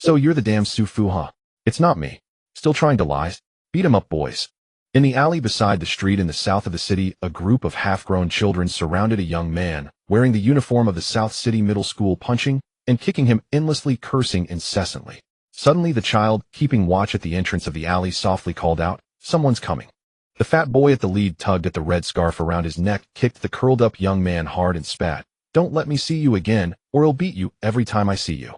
So you're the damn Su Fu, huh? It's not me. Still trying to lie? Beat 'em up, boys. In the alley beside the street in the south of the city, a group of half-grown children surrounded a young man, wearing the uniform of the South City Middle School, punching and kicking him endlessly, cursing incessantly. Suddenly the child, keeping watch at the entrance of the alley, softly called out, "Someone's coming." The fat boy at the lead tugged at the red scarf around his neck, kicked the curled-up young man hard and spat, "Don't let me see you again, or I'll beat you every time I see you.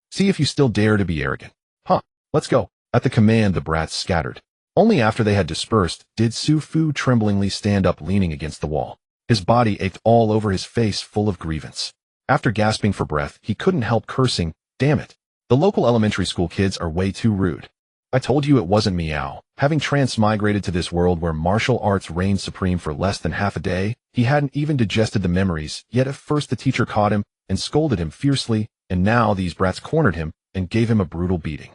See if you still dare to be arrogant. Huh, let's go." At the command, the brats scattered. Only after they had dispersed did Su Fu tremblingly stand up, leaning against the wall. His body ached all over, his face full of grievance. After gasping for breath, he couldn't help cursing, "Damn it. The local elementary school kids are way too rude. I told you it wasn't meow." Having transmigrated to this world where martial arts reigned supreme for less than half a day, he hadn't even digested the memories, yet at first the teacher caught him and scolded him fiercely, and now these brats cornered him and gave him a brutal beating.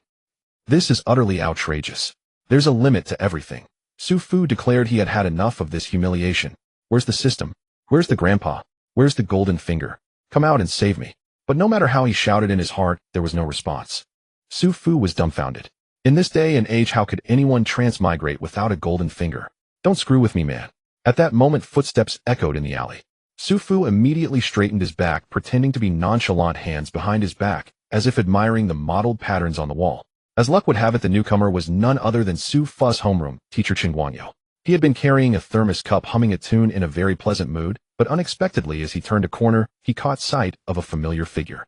This is utterly outrageous. There's a limit to everything. Su Fu declared he had had enough of this humiliation. Where's the system? Where's the grandpa? Where's the golden finger? Come out and save me. But no matter how he shouted in his heart, there was no response. Su Fu was dumbfounded. In this day and age, how could anyone transmigrate without a golden finger? Don't screw with me, man. At that moment, footsteps echoed in the alley. Su Fu immediately straightened his back, pretending to be nonchalant, hands behind his back, as if admiring the mottled patterns on the wall. As luck would have it, the newcomer was none other than Su Fu's homeroom teacher, Qing Guanyu. He had been carrying a thermos cup, humming a tune in a very pleasant mood, but unexpectedly, as he turned a corner, he caught sight of a familiar figure.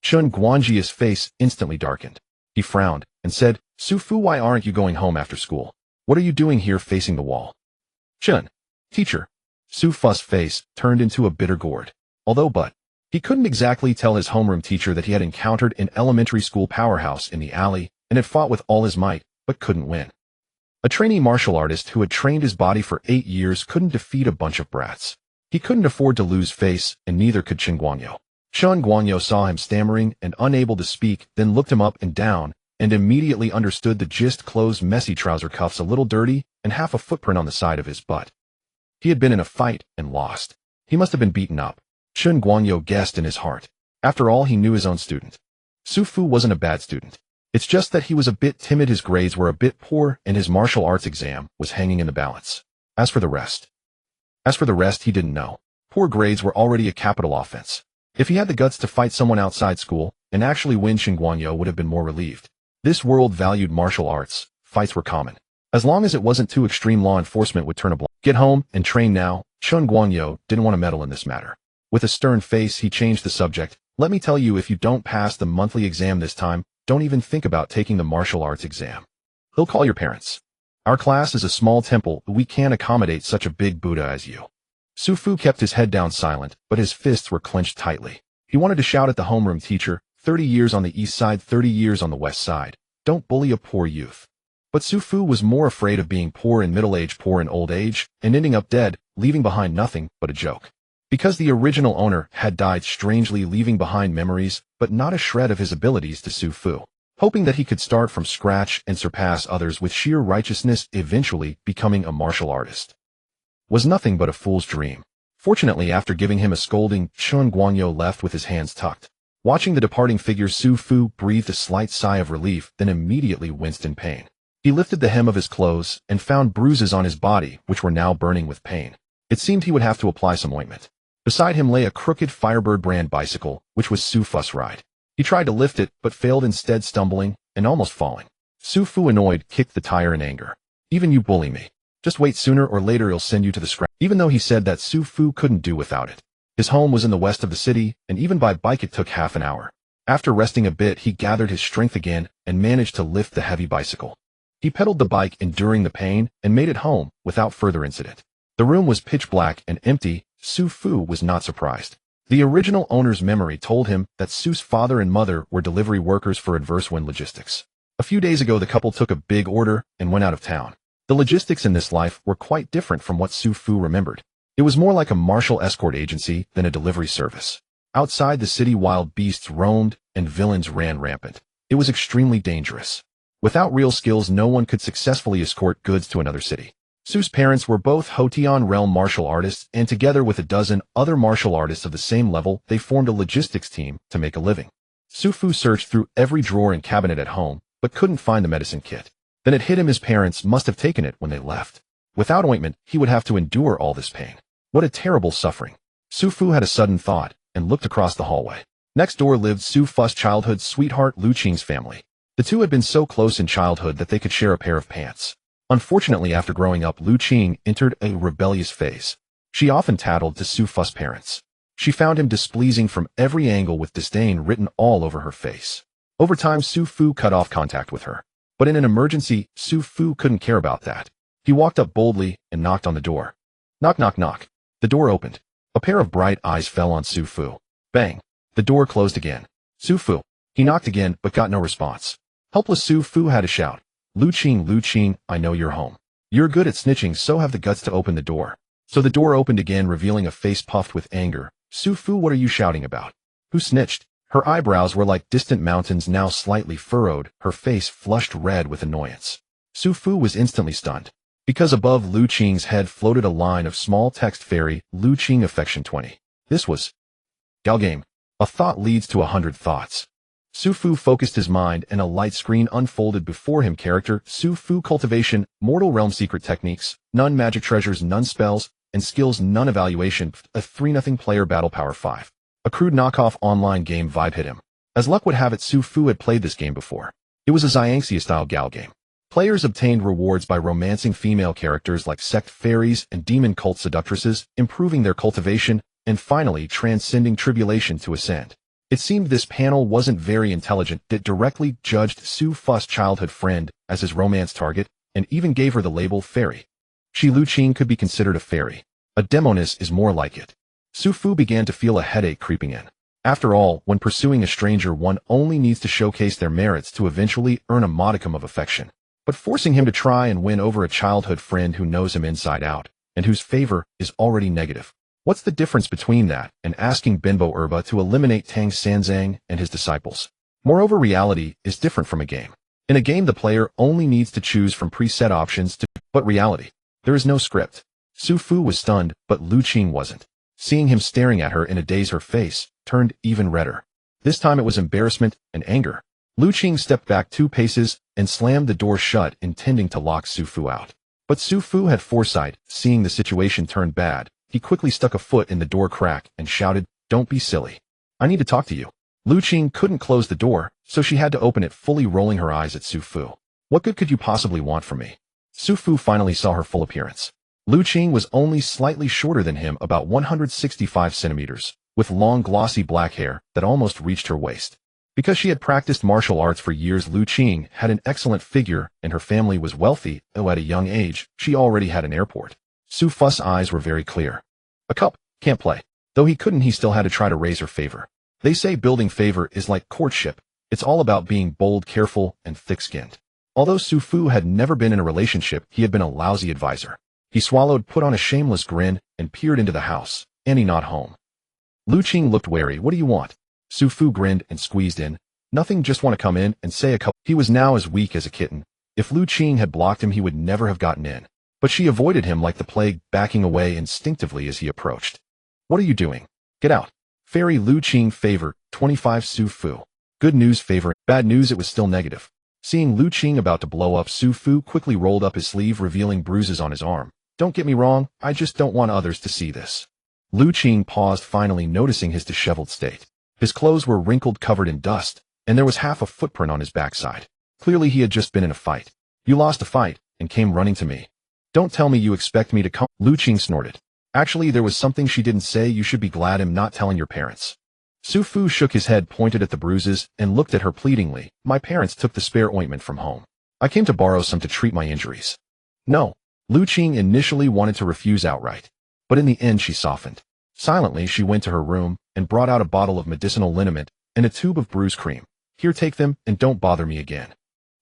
Qing Guanju's face instantly darkened. He frowned and said, "Su Fu, why aren't you going home after school? What are you doing here facing the wall?" "Qing, teacher." Su Fu's face turned into a bitter gourd. He couldn't exactly tell his homeroom teacher that he had encountered an elementary school powerhouse in the alley and had fought with all his might, but couldn't win. A trainee martial artist who had trained his body for 8 years couldn't defeat a bunch of brats. He couldn't afford to lose face, and neither could Qing Guanyu. Qing Guanyu saw him stammering and unable to speak, then looked him up and down, and immediately understood the gist. Closed messy trouser cuffs, a little dirty, and half a footprint on the side of his butt. He had been in a fight and lost. He must have been beaten up. Qing Guanyu guessed in his heart. After all, he knew his own student. Su Fu wasn't a bad student. It's just that he was a bit timid, his grades were a bit poor, and his martial arts exam was hanging in the balance. As for the rest, he didn't know. Poor grades were already a capital offense. If he had the guts to fight someone outside school and actually win, Qing Guanyu would have been more relieved. This world valued martial arts. Fights were common. As long as it wasn't too extreme, law enforcement would turn a blind. Get home and train now. Qing Guanyu didn't want to meddle in this matter. With a stern face, he changed the subject. "Let me tell you, if you don't pass the monthly exam this time, don't even think about taking the martial arts exam. He'll call your parents. Our class is a small temple, but we can't accommodate such a big Buddha as you." Su Fu kept his head down, silent, but his fists were clenched tightly. He wanted to shout at the homeroom teacher, 30 years on the east side, 30 years on the west side. Don't bully a poor youth. But Su Fu was more afraid of being poor in middle age, poor in old age, and ending up dead, leaving behind nothing but a joke. Because the original owner had died strangely, leaving behind memories, but not a shred of his abilities to Su Fu. Hoping that he could start from scratch and surpass others with sheer righteousness, eventually becoming a martial artist, was nothing but a fool's dream. Fortunately, after giving him a scolding, Qing Guanyu left with his hands tucked. Watching the departing figure, Su Fu breathed a slight sigh of relief, then immediately winced in pain. He lifted the hem of his clothes and found bruises on his body, which were now burning with pain. It seemed he would have to apply some ointment. Beside him lay a crooked Firebird brand bicycle, which was Su Fu's ride. He tried to lift it, but failed, instead stumbling and almost falling. Su Fu, annoyed, kicked the tire in anger. "Even you bully me. Just wait, sooner or later he'll send you to the scrap." Even though he said that, Su Fu couldn't do without it. His home was in the west of the city, and even by bike it took half an hour. After resting a bit, he gathered his strength again and managed to lift the heavy bicycle. He pedaled the bike, enduring the pain, and made it home without further incident. The room was pitch black and empty. Su Fu was not surprised. The original owner's memory told him that Su's father and mother were delivery workers for Adverse Wind Logistics. A few days ago, the couple took a big order and went out of town. The logistics in this life were quite different from what Su Fu remembered. It was more like a martial escort agency than a delivery service. Outside the city, wild beasts roamed and villains ran rampant. It was extremely dangerous. Without real skills, no one could successfully escort goods to another city. Su's parents were both Hotian realm martial artists, and together with a dozen other martial artists of the same level, they formed a logistics team to make a living. Su Fu searched through every drawer and cabinet at home, but couldn't find the medicine kit. Then it hit him his parents must have taken it when they left. Without ointment, he would have to endure all this pain. What a terrible suffering. Su Fu had a sudden thought, and looked across the hallway. Next door lived Su Fu's childhood sweetheart Liu Qing's family. The two had been so close in childhood that they could share a pair of pants. Unfortunately, after growing up, Liu Qing entered a rebellious phase. She often tattled to Su Fu's parents. She found him displeasing from every angle with disdain written all over her face. Over time, Su Fu cut off contact with her. But in an emergency, Su Fu couldn't care about that. He walked up boldly and knocked on the door. Knock, knock, knock. The door opened. A pair of bright eyes fell on Su Fu. Bang. The door closed again. Su Fu. He knocked again, but got no response. Helpless Su Fu had to shout. Liu Qing, I know you're home. You're good at snitching, so have the guts to open the door. So the door opened again, revealing a face puffed with anger. Su Fu, what are you shouting about? Who snitched? Her eyebrows were like distant mountains, now slightly furrowed, her face flushed red with annoyance. Su Fu was instantly stunned. Because above Liu Qing's head floated a line of small text, Fairy, Liu Qing affection 20. This was Gal game. A thought leads to 100 thoughts. Su Fu focused his mind and a light screen unfolded before him. Character, Su Fu cultivation, mortal realm secret techniques, none magic treasures, none spells, and skills, none evaluation, a 3-0 player battle power 5. A crude knockoff online game vibe hit him. As luck would have it, Su Fu had played this game before. It was a Xiangxia-style gal game. Players obtained rewards by romancing female characters like sect fairies and demon cult seductresses, improving their cultivation, and finally transcending tribulation to ascend. It seemed this panel wasn't very intelligent. It directly judged Su Fu's childhood friend as his romance target, and even gave her the label fairy. She Liu Qing could be considered a fairy. A demoness is more like it. Su Fu began to feel a headache creeping in. After all, when pursuing a stranger, one only needs to showcase their merits to eventually earn a modicum of affection. But forcing him to try and win over a childhood friend who knows him inside out, and whose favor is already negative. What's the difference between that and asking Benbo Erba to eliminate Tang Sanzang and his disciples? Moreover, reality is different from a game. In a game, the player only needs to choose from preset options but reality, there is no script. Su Fu was stunned, but Liu Qing wasn't. Seeing him staring at her in a daze, her face turned even redder. This time it was embarrassment and anger. Liu Qing stepped back 2 paces and slammed the door shut, intending to lock Su Fu out. But Su Fu had foresight. Seeing the situation turn bad, he quickly stuck a foot in the door crack and shouted, "Don't be silly. I need to talk to you." Liu Qing couldn't close the door, so she had to open it fully, rolling her eyes at Su Fu. "What good could you possibly want from me?" Su Fu finally saw her full appearance. Liu Qing was only slightly shorter than him, about 165 centimeters, with long glossy black hair that almost reached her waist. Because she had practiced martial arts for years, Liu Qing had an excellent figure and her family was wealthy, though at a young age, she already had an airport. Su Fu's eyes were very clear. A cup, can't play. Though he couldn't, he still had to try to raise her favor. They say building favor is like courtship. It's all about being bold, careful, and thick-skinned. Although Su Fu had never been in a relationship, he had been a lousy advisor. He swallowed, put on a shameless grin, and peered into the house. "Annie not home." Liu Qing looked wary. "What do you want?" Su Fu grinned and squeezed in. "Nothing, just want to come in and say a couple." He was now as weak as a kitten. If Liu Qing had blocked him, he would never have gotten in. But she avoided him like the plague, backing away instinctively as he approached. "What are you doing? Get out." Fairy Liu Qing favor, 25 Su Fu. Good news favor, bad news, it was still negative. Seeing Liu Qing about to blow up, Su Fu quickly rolled up his sleeve, revealing bruises on his arm. "Don't get me wrong, I just don't want others to see this." Liu Qing paused, finally noticing his disheveled state. His clothes were wrinkled, covered in dust, and there was half a footprint on his backside. Clearly he had just been in a fight. "You lost a fight, and came running to me. Don't tell me you expect me to come." Liu Qing snorted. "Actually, there was something she didn't say. You should be glad I'm not telling your parents." Su Fu shook his head, pointed at the bruises, and looked at her pleadingly. "My parents took the spare ointment from home. I came to borrow some to treat my injuries." "No." Liu Qing initially wanted to refuse outright, but in the end she softened. Silently, she went to her room and brought out a bottle of medicinal liniment and a tube of bruise cream. "Here, take them, and don't bother me again."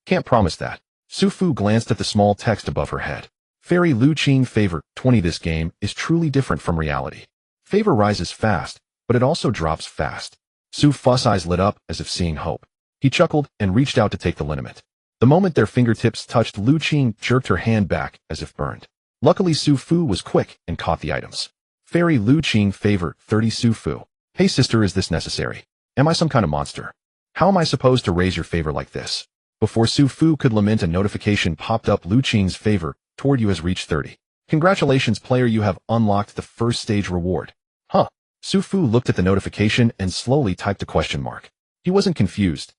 "Can't promise that." Su Fu glanced at the small text above her head. Fairy Liu Qing favor, 20. This game is truly different from reality. Favor rises fast, but it also drops fast. Su Fu's eyes lit up as if seeing hope. He chuckled and reached out to take the liniment. The moment their fingertips touched, Liu Qing jerked her hand back as if burned. Luckily, Su Fu was quick and caught the items. Fairy Liu Qing favor, 30 Su Fu. "Hey sister, is this necessary? Am I some kind of monster?" How am I supposed to raise your favor like this? Before Su Fu could lament, a notification popped up. Liu Qing's favor toward you has reached 30. Congratulations, player, you have unlocked the first stage reward. Huh? Su Fu looked at the notification and slowly typed a question mark. He wasn't confused,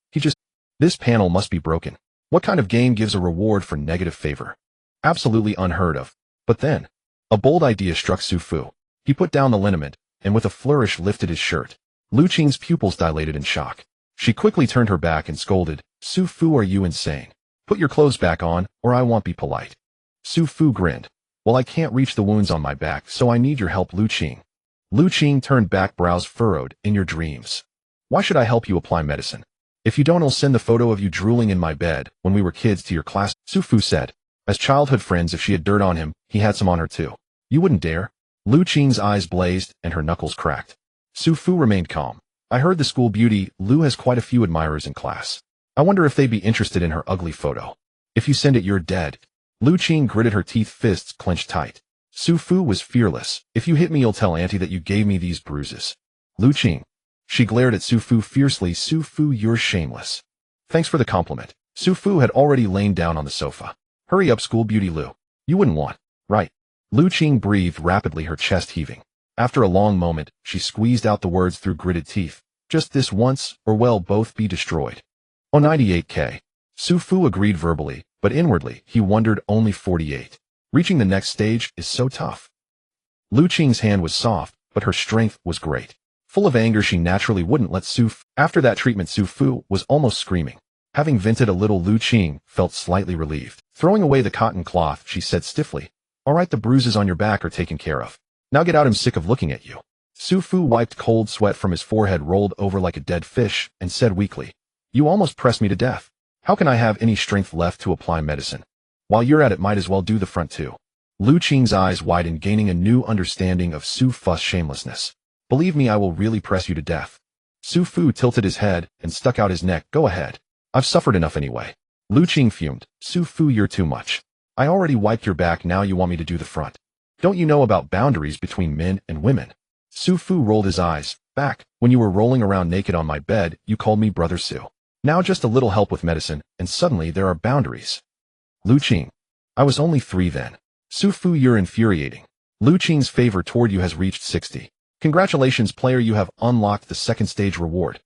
this panel must be broken. What kind of game gives a reward for negative favor? Absolutely unheard of. But then, a bold idea struck Su Fu. He put down the liniment, and with a flourish lifted his shirt. Liu Qing's pupils dilated in shock. She quickly turned her back and scolded, Su Fu, are you insane? Put your clothes back on, or I won't be polite. Su Fu grinned. Well, I can't reach the wounds on my back, so I need your help, Liu Qing. Liu Qing turned back, brows furrowed. In your dreams. Why should I help you apply medicine? If you don't, I'll send the photo of you drooling in my bed when we were kids to your class, Su Fu said. As childhood friends, if she had dirt on him, he had some on her too. You wouldn't dare? Liu Qing's eyes blazed and her knuckles cracked. Su Fu remained calm. I heard the school beauty, Liu, has quite a few admirers in class. I wonder if they'd be interested in her ugly photo. If you send it, you're dead. Liu Qing gritted her teeth, fists clenched tight. Su Fu was fearless. If you hit me, you'll tell Auntie that you gave me these bruises. Liu Qing. She glared at Su Fu fiercely. Su Fu, you're shameless. Thanks for the compliment. Su Fu had already lain down on the sofa. Hurry up, school beauty Liu. You wouldn't want, right? Liu Qing breathed rapidly, her chest heaving. After a long moment, she squeezed out the words through gritted teeth. Just this once, or we'll both be destroyed. Oh, 98K. Su Fu agreed verbally, but inwardly, he wondered, only 48. Reaching the next stage is so tough. Liu Qing's hand was soft, but her strength was great. Full of anger, she naturally wouldn't let Su Fu. After that treatment, Su Fu was almost screaming. Having vented a little, Liu Qing felt slightly relieved. Throwing away the cotton cloth, she said stiffly, all right, the bruises on your back are taken care of. Now get out, I'm sick of looking at you. Su Fu wiped cold sweat from his forehead, rolled over like a dead fish, and said weakly, you almost pressed me to death. How can I have any strength left to apply medicine? While you're at it, might as well do the front too. Liu Qing's eyes widened, gaining a new understanding of Su Fu's shamelessness. Believe me, I will really press you to death. Su Fu tilted his head and stuck out his neck. Go ahead. I've suffered enough anyway. Liu Qing fumed. Su Fu, you're too much. I already wiped your back, now you want me to do the front. Don't you know about boundaries between men and women? Su Fu rolled his eyes. Back, when you were rolling around naked on my bed, you called me Brother Su. Now just a little help with medicine, and suddenly there are boundaries. Liu Qing. I was only 3 then. Su Fu, you're infuriating. Liu Qing's favor toward you has reached 60. Congratulations, player, you have unlocked the second stage reward.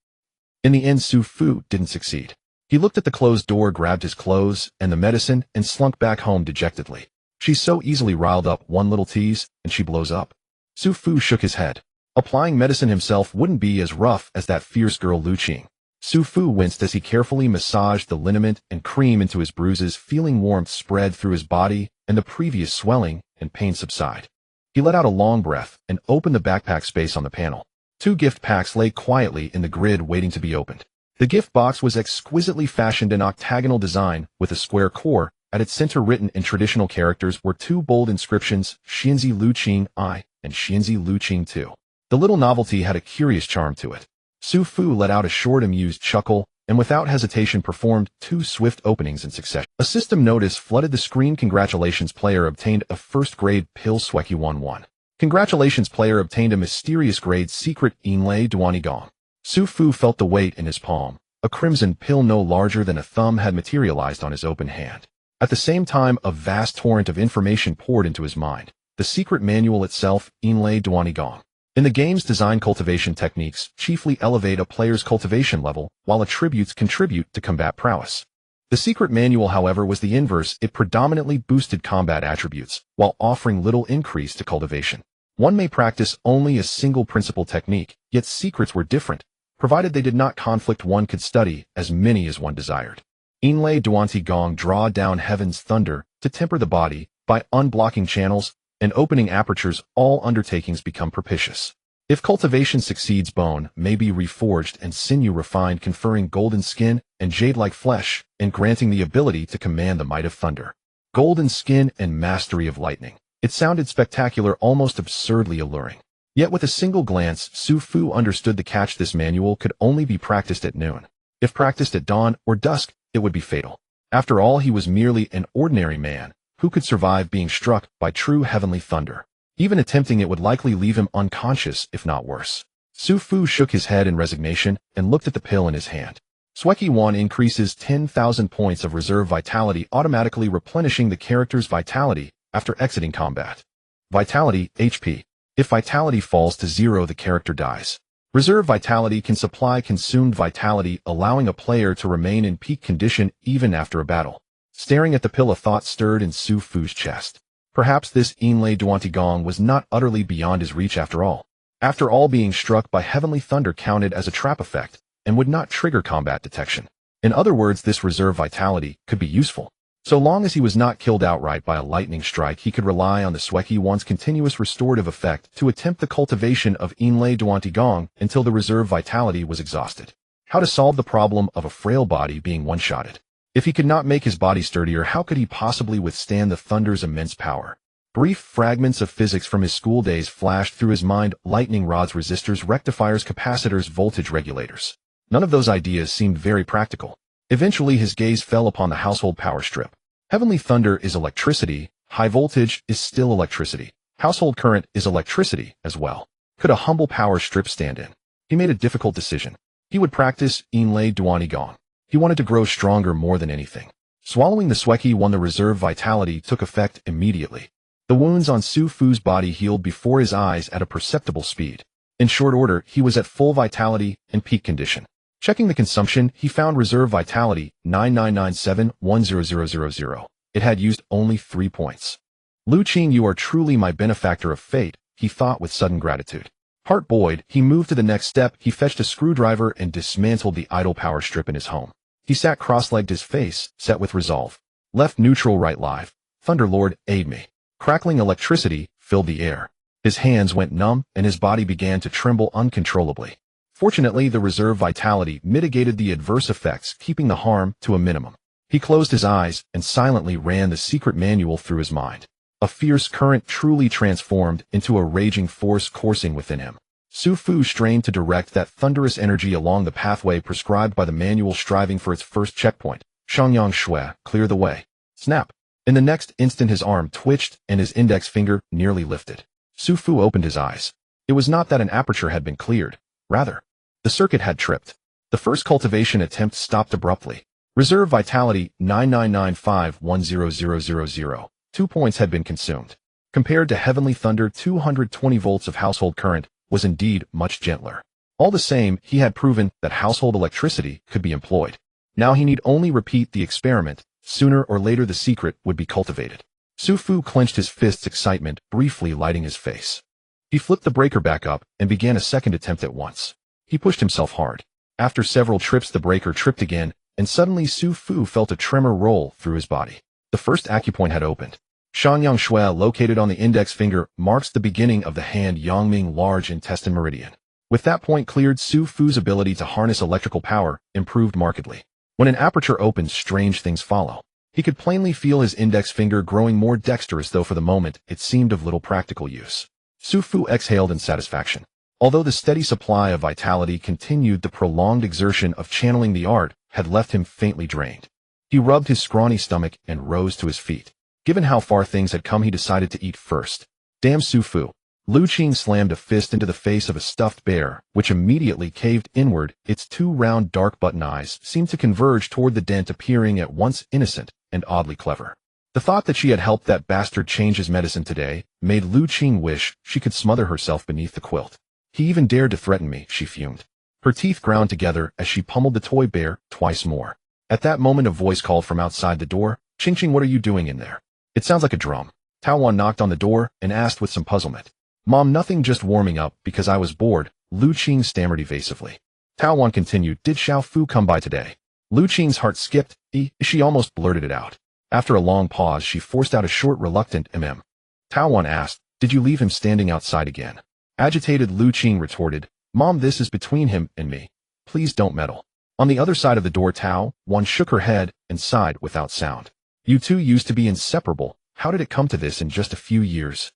In the end, Su Fu didn't succeed. He looked at the closed door, grabbed his clothes and the medicine, and slunk back home dejectedly. She's so easily riled up, one little tease, and she blows up. Su Fu shook his head. Applying medicine himself wouldn't be as rough as that fierce girl Liu Qing. Su Fu winced as he carefully massaged the liniment and cream into his bruises, feeling warmth spread through his body and the previous swelling and pain subside. He let out a long breath and opened the backpack space on the panel. 2 gift packs lay quietly in the grid waiting to be opened. The gift box was exquisitely fashioned in octagonal design with a square core. At its center, written in traditional characters, were 2 bold inscriptions, Xianzi Liu Qing I and Xianzi Liu Qing II. The little novelty had a curious charm to it. Su Fu let out a short amused chuckle and without hesitation performed 2 swift openings in succession. A system notice flooded the screen. Congratulations, player obtained a first-grade pill Sweki 1-1. Congratulations, player obtained a mysterious grade secret Inlay Duani Gong. Su Fu felt the weight in his palm. A crimson pill no larger than a thumb had materialized on his open hand. At the same time, a vast torrent of information poured into his mind. The secret manual itself, Inlay Duani Gong. In the game's design, cultivation techniques chiefly elevate a player's cultivation level, while attributes contribute to combat prowess. The secret manual, however, was the inverse. It predominantly boosted combat attributes, while offering little increase to cultivation. One may practice only a single principal technique, yet secrets were different. Provided they did not conflict, one could study as many as one desired. Inlay Duanti Gong, draw down heaven's thunder to temper the body by unblocking channels and opening apertures. All undertakings become propitious. If cultivation succeeds, bone may be reforged and sinew refined, conferring golden skin and jade-like flesh, and granting the ability to command the might of thunder. Golden skin and mastery of lightning. It sounded spectacular, almost absurdly alluring. Yet with a single glance, Su Fu understood the catch. This manual could only be practiced at noon. If practiced at dawn or dusk, it would be fatal. After all, he was merely an ordinary man who could survive being struck by true heavenly thunder. Even attempting it would likely leave him unconscious, if not worse. Su Fu shook his head in resignation and looked at the pill in his hand. Sueki 1 increases 10,000 points of reserve vitality, automatically replenishing the character's vitality after exiting combat. Vitality, HP. If vitality falls to 0, the character dies. Reserve vitality can supply consumed vitality, allowing a player to remain in peak condition even after a battle. Staring at the pill, a thought stirred in Su Fu's chest. Perhaps this Inlay Duantigong was not utterly beyond his reach after all. After all, being struck by heavenly thunder counted as a trap effect and would not trigger combat detection. In other words, this reserve vitality could be useful. So long as he was not killed outright by a lightning strike, he could rely on the Sueki 1's continuous restorative effect to attempt the cultivation of Inlay Duantigong until the reserve vitality was exhausted. How to solve the problem of a frail body being one-shotted? If he could not make his body sturdier, how could he possibly withstand the thunder's immense power? Brief fragments of physics from his school days flashed through his mind: lightning rods, resistors, rectifiers, capacitors, voltage regulators. None of those ideas seemed very practical. Eventually his gaze fell upon the household power strip. Heavenly thunder is electricity, high voltage is still electricity. Household current is electricity as well. Could a humble power strip stand in? He made a difficult decision. He would practice Inlay Duantigong. He wanted to grow stronger more than anything. Swallowing the Sueki 1, the reserve vitality took effect immediately. The wounds on Su Fu's body healed before his eyes at a perceptible speed. In short order, he was at full vitality and peak condition. Checking the consumption, he found reserve vitality 9997-10000. It had used only 3 points. Liu Qing, you are truly my benefactor of fate, he thought with sudden gratitude. Heart buoyed, he moved to the next step. He fetched a screwdriver and dismantled the idle power strip in his home. He sat cross-legged, his face set with resolve. Left neutral, right live. Thunder Lord, aid me. Crackling electricity filled the air. His hands went numb and his body began to tremble uncontrollably. Fortunately, the reserve vitality mitigated the adverse effects, keeping the harm to a minimum. He closed his eyes and silently ran the secret manual through his mind. A fierce current truly transformed into a raging force coursing within him. Su Fu strained to direct that thunderous energy along the pathway prescribed by the manual, striving for its first checkpoint. Shangyang Shui, clear the way. Snap. In the next instant his arm twitched and his index finger nearly lifted. Su Fu opened his eyes. It was not that an aperture had been cleared. Rather, the circuit had tripped. The first cultivation attempt stopped abruptly. Reserve vitality 9995-10000. 2 points had been consumed. Compared to heavenly thunder, 220 volts of household current was indeed much gentler. All the same, he had proven that household electricity could be employed. Now he need only repeat the experiment. Sooner or later the secret would be cultivated. Su Fu clenched his fists, excitement briefly lighting his face. He flipped the breaker back up and began a second attempt at once. He pushed himself hard. After several trips, the breaker tripped again, and suddenly Su Fu felt a tremor roll through his body. The first acupoint had opened. Shangyang Shui, located on the index finger, marks the beginning of the hand Yangming large intestine meridian. With that point cleared, Su Fu's ability to harness electrical power improved markedly. When an aperture opens, strange things follow. He could plainly feel his index finger growing more dexterous, though for the moment it seemed of little practical use. Su Fu exhaled in satisfaction. Although the steady supply of vitality continued, the prolonged exertion of channeling the art had left him faintly drained. He rubbed his scrawny stomach and rose to his feet. Given how far things had come, he decided to eat first. Damn Su Fu. Liu Qing slammed a fist into the face of a stuffed bear, which immediately caved inward. Its 2 round dark button eyes seemed to converge toward the dent, appearing at once innocent and oddly clever. The thought that she had helped that bastard change his medicine today made Liu Qing wish she could smother herself beneath the quilt. He even dared to threaten me, she fumed. Her teeth ground together as she pummeled the toy bear twice more. At that moment a voice called from outside the door. Ching Ching, what are you doing in there? It sounds like a drum. Taowan knocked on the door and asked with some puzzlement. Mom, nothing, just warming up because I was bored, Liu Qing stammered evasively. Taowan continued, did Xiao Fu come by today? Liu Qing's heart skipped. She almost blurted it out. After a long pause, she forced out a short, reluctant Taowan asked, did you leave him standing outside again? Agitated, Liu Qing retorted, Mom, this is between him and me. Please don't meddle. On the other side of the door, Taowan shook her head and sighed without sound. You two used to be inseparable. How did it come to this in just a few years?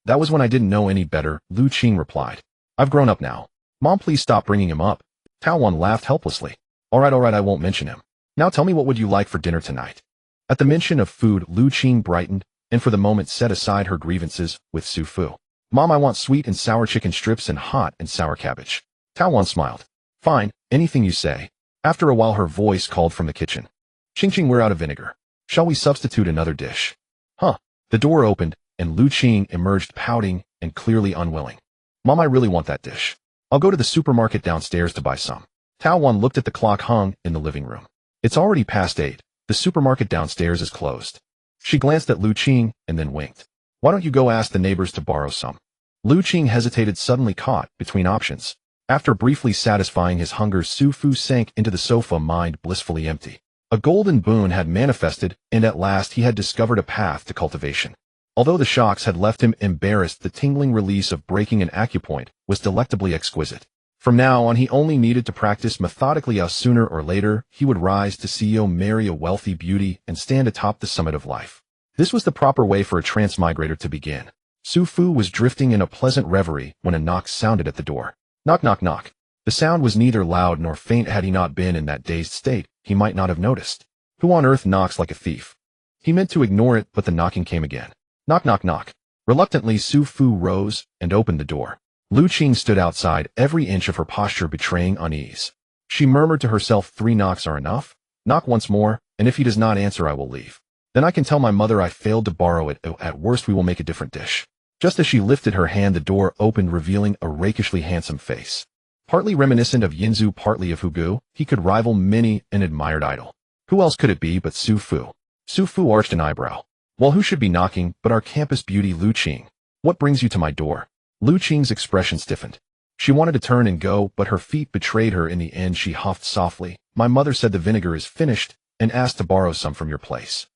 That was when I didn't know any better, Liu Qing replied. I've grown up now. Mom, please stop bringing him up. Taowan laughed helplessly. All right, I won't mention him. Now tell me, what would you like for dinner tonight? At the mention of food, Liu Qing brightened and for the moment set aside her grievances with Su Fu. Mom, I want sweet and sour chicken strips and hot and sour cabbage. Taowan smiled. Fine, anything you say. After a while her voice called from the kitchen. Qing, we're out of vinegar. Shall we substitute another dish? Huh. The door opened, and Liu Qing emerged pouting and clearly unwilling. Mom, I really want that dish. I'll go to the supermarket downstairs to buy some. Tao Wan looked at the clock hung in the living room. It's already past 8. The supermarket downstairs is closed. She glanced at Liu Qing and then winked. Why don't you go ask the neighbors to borrow some? Liu Qing hesitated, suddenly caught between options. After briefly satisfying his hunger, Su Fu sank into the sofa, mind blissfully empty. A golden boon had manifested, and at last he had discovered a path to cultivation. Although the shocks had left him embarrassed, the tingling release of breaking an acupoint was delectably exquisite. From now on he only needed to practice methodically, as sooner or later he would rise to CEO, marry a wealthy beauty, and stand atop the summit of life. This was the proper way for a transmigrator to begin. Su Fu was drifting in a pleasant reverie when a knock sounded at the door. Knock, knock, knock. The sound was neither loud nor faint. Had he not been in that dazed state, he might not have noticed. Who on earth knocks like a thief? He meant to ignore it, but the knocking came again. Knock, knock, knock. Reluctantly, Su Fu rose and opened the door. Liu Qing stood outside, every inch of her posture betraying unease. She murmured to herself, 3 knocks are enough? Knock once more, and if he does not answer, I will leave. Then I can tell my mother I failed to borrow it. At worst, we will make a different dish. Just as she lifted her hand, the door opened, revealing a rakishly handsome face. Partly reminiscent of Yinzu, partly of Hugu, he could rival many an admired idol. Who else could it be but Su Fu? Su Fu arched an eyebrow. Well, who should be knocking but our campus beauty Liu Qing? What brings you to my door? Liu Qing's expression stiffened. She wanted to turn and go, but her feet betrayed her. In the end, she huffed softly. My mother said the vinegar is finished and asked to borrow some from your place.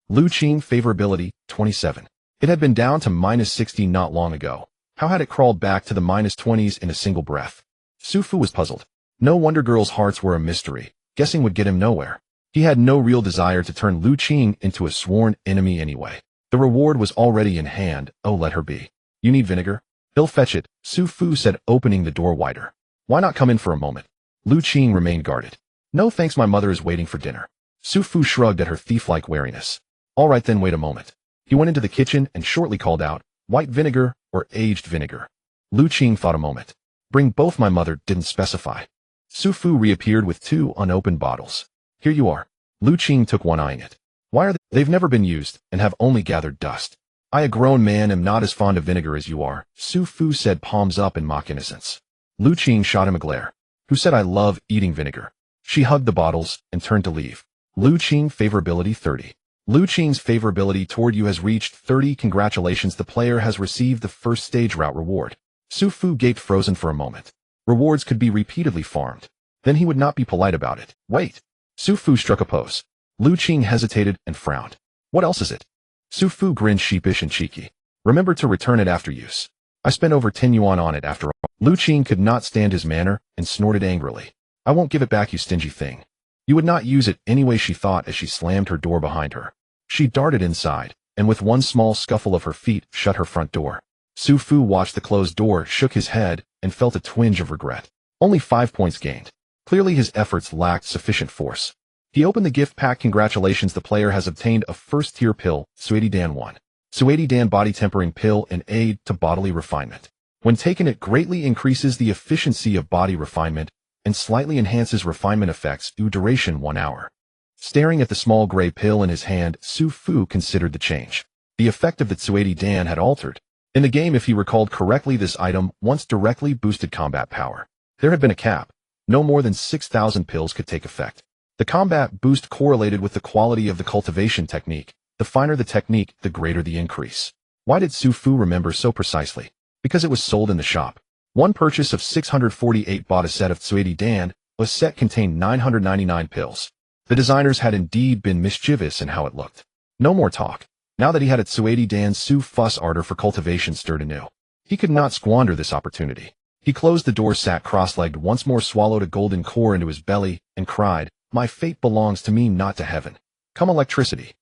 Liu Qing favorability, 27. It had been down to -60 not long ago. How had it crawled back to the -20s in a single breath? Su Fu was puzzled. No wonder girls' hearts were a mystery. Guessing would get him nowhere. He had no real desire to turn Liu Qing into a sworn enemy anyway. The reward was already in hand. Oh, let her be. You need vinegar? He'll fetch it, Su Fu said, opening the door wider. Why not come in for a moment? Liu Qing remained guarded. No thanks, my mother is waiting for dinner. Su Fu shrugged at her thief-like wariness. All right then, wait a moment. He went into the kitchen and shortly called out, white vinegar or aged vinegar. Liu Qing thought a moment. Bring both, my mother didn't specify. Su Fu reappeared with 2 unopened bottles. Here you are. Liu Qing took one, eyeing it. Why are they? They've never been used and have only gathered dust. I, a grown man, am not as fond of vinegar as you are, Su Fu said, palms up in mock innocence. Liu Qing shot him a glare. Who said I love eating vinegar? She hugged the bottles and turned to leave. Liu Qing favorability 30. Liu Qing's favorability toward you has reached 30. Congratulations, the player has received the first stage route reward. Su Fu gaped, frozen for a moment. Rewards could be repeatedly farmed. Then he would not be polite about it. Wait. Su Fu struck a pose. Liu Qing hesitated and frowned. What else is it? Su Fu grinned, sheepish and cheeky. Remember to return it after use. I spent over 10 yuan on it after all. Liu Qing could not stand his manner and snorted angrily. I won't give it back, you stingy thing. You would not use it anyway, she thought as she slammed her door behind her. She darted inside, and with one small scuffle of her feet, shut her front door. Su Fu watched the closed door, shook his head, and felt a twinge of regret. Only 5 points gained. Clearly his efforts lacked sufficient force. He opened the gift pack. Congratulations, the player has obtained a first-tier pill, Suedi Dan 1. Suedi Dan body tempering pill, an aid to bodily refinement. When taken, it greatly increases the efficiency of body refinement and slightly enhances refinement effects. Duration 1 hour. Staring at the small gray pill in his hand, Su Fu considered the change. The effect of the Suedi Dan had altered. In the game, if he recalled correctly, this item once directly boosted combat power. There had been a cap. No more than 6,000 pills could take effect. The combat boost correlated with the quality of the cultivation technique. The finer the technique, the greater the increase. Why did Su Fu remember so precisely? Because it was sold in the shop. One purchase of 648 bought a set of Suedi Dan. A set contained 999 pills. The designers had indeed been mischievous in how it looked. No more talk. Now that he had it, Suedi Dan, Su Fu's ardor for cultivation stirred anew. He could not squander this opportunity. He closed the door, sat cross-legged, once more swallowed a golden core into his belly, and cried, my fate belongs to me, not to heaven. Come electricity.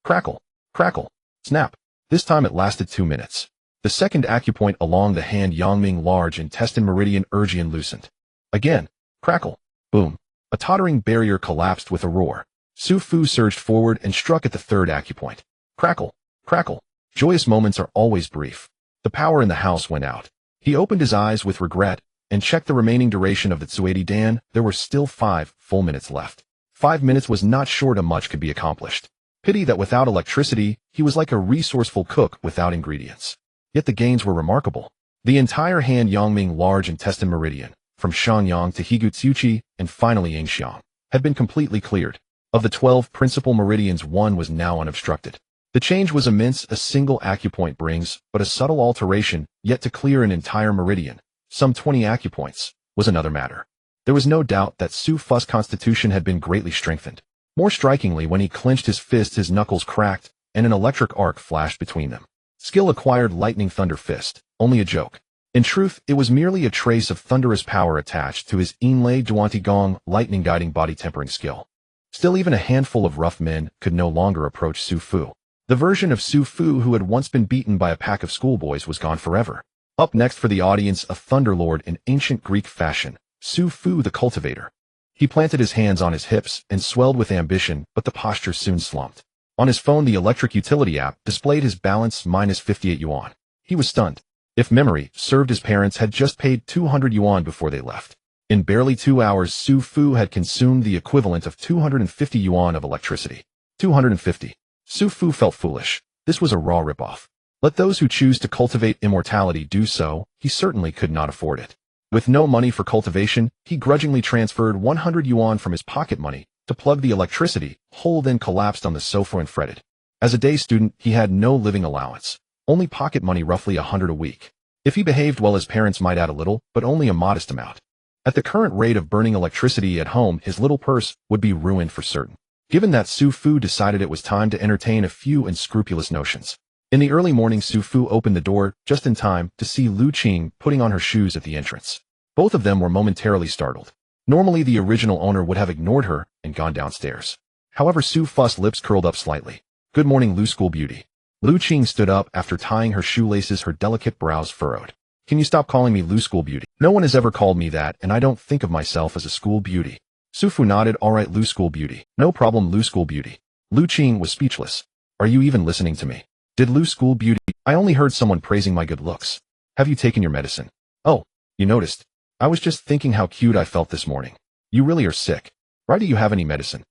Crackle, crackle, snap. This time it lasted 2 minutes. The second acupoint along the hand, Yangming large intestine meridian Ergian loosened. Again, crackle, boom. A tottering barrier collapsed with a roar. Su Fu surged forward and struck at the third acupoint. Crackle, crackle. Joyous moments are always brief. The power in the house went out. He opened his eyes with regret and checked the remaining duration of the Tsuade Dan. There were still 5 full minutes left. 5 minutes was not short of much could be accomplished. Pity that without electricity, he was like a resourceful cook without ingredients. Yet the gains were remarkable. The entire Han Yangming large intestine meridian, from Shangyang to Higutsuchi and finally Yingxiang, had been completely cleared. Of the 12 principal meridians, one was now unobstructed. The change was immense. A single acupoint brings but a subtle alteration, yet to clear an entire meridian, some 20 acupoints, was another matter. There was no doubt that Su Fu's constitution had been greatly strengthened. More strikingly, when he clenched his fists, his knuckles cracked, and an electric arc flashed between them. Skill acquired lightning thunder fist, only a joke. In truth, it was merely a trace of thunderous power attached to his Inlay Duanti Gong lightning guiding body tempering skill. Still, even a handful of rough men could no longer approach Su Fu. The version of Su Fu who had once been beaten by a pack of schoolboys was gone forever. Up next for the audience, a thunderlord in ancient Greek fashion, Su Fu the cultivator. He planted his hands on his hips and swelled with ambition, but the posture soon slumped. On his phone, the electric utility app displayed his balance minus 58 yuan. He was stunned. If memory served, his parents had just paid 200 yuan before they left. In barely 2 hours, Su Fu had consumed the equivalent of 250 yuan of electricity. 250. Su Fu felt foolish. This was a raw ripoff. Let those who choose to cultivate immortality do so. He certainly could not afford it. With no money for cultivation, he grudgingly transferred 100 yuan from his pocket money to plug the electricity hole, then collapsed on the sofa and fretted. As a day student, he had no living allowance, only pocket money, roughly 100 a week. If he behaved well, his parents might add a little, but only a modest amount. At the current rate of burning electricity at home, his little purse would be ruined for certain. Given that, Su Fu decided it was time to entertain a few unscrupulous notions. In the early morning, Su Fu opened the door just in time to see Liu Qing putting on her shoes at the entrance. Both of them were momentarily startled. Normally, the original owner would have ignored her and gone downstairs. However, Su Fu's lips curled up slightly. "Good morning, Liu School Beauty." Liu Qing stood up after tying her shoelaces, her delicate brows furrowed. "Can you stop calling me Liu School Beauty? No one has ever called me that, and I don't think of myself as a school beauty." Su Fu nodded. "All right, Liu School Beauty. No problem, Liu School Beauty." Liu Qing was speechless. "Are you even listening to me? Did Liu School Beauty? I only heard someone praising my good looks. Have you taken your medicine?" "Oh, you noticed? I was just thinking how cute I felt this morning." "You really are sick. Why do you have any medicine?"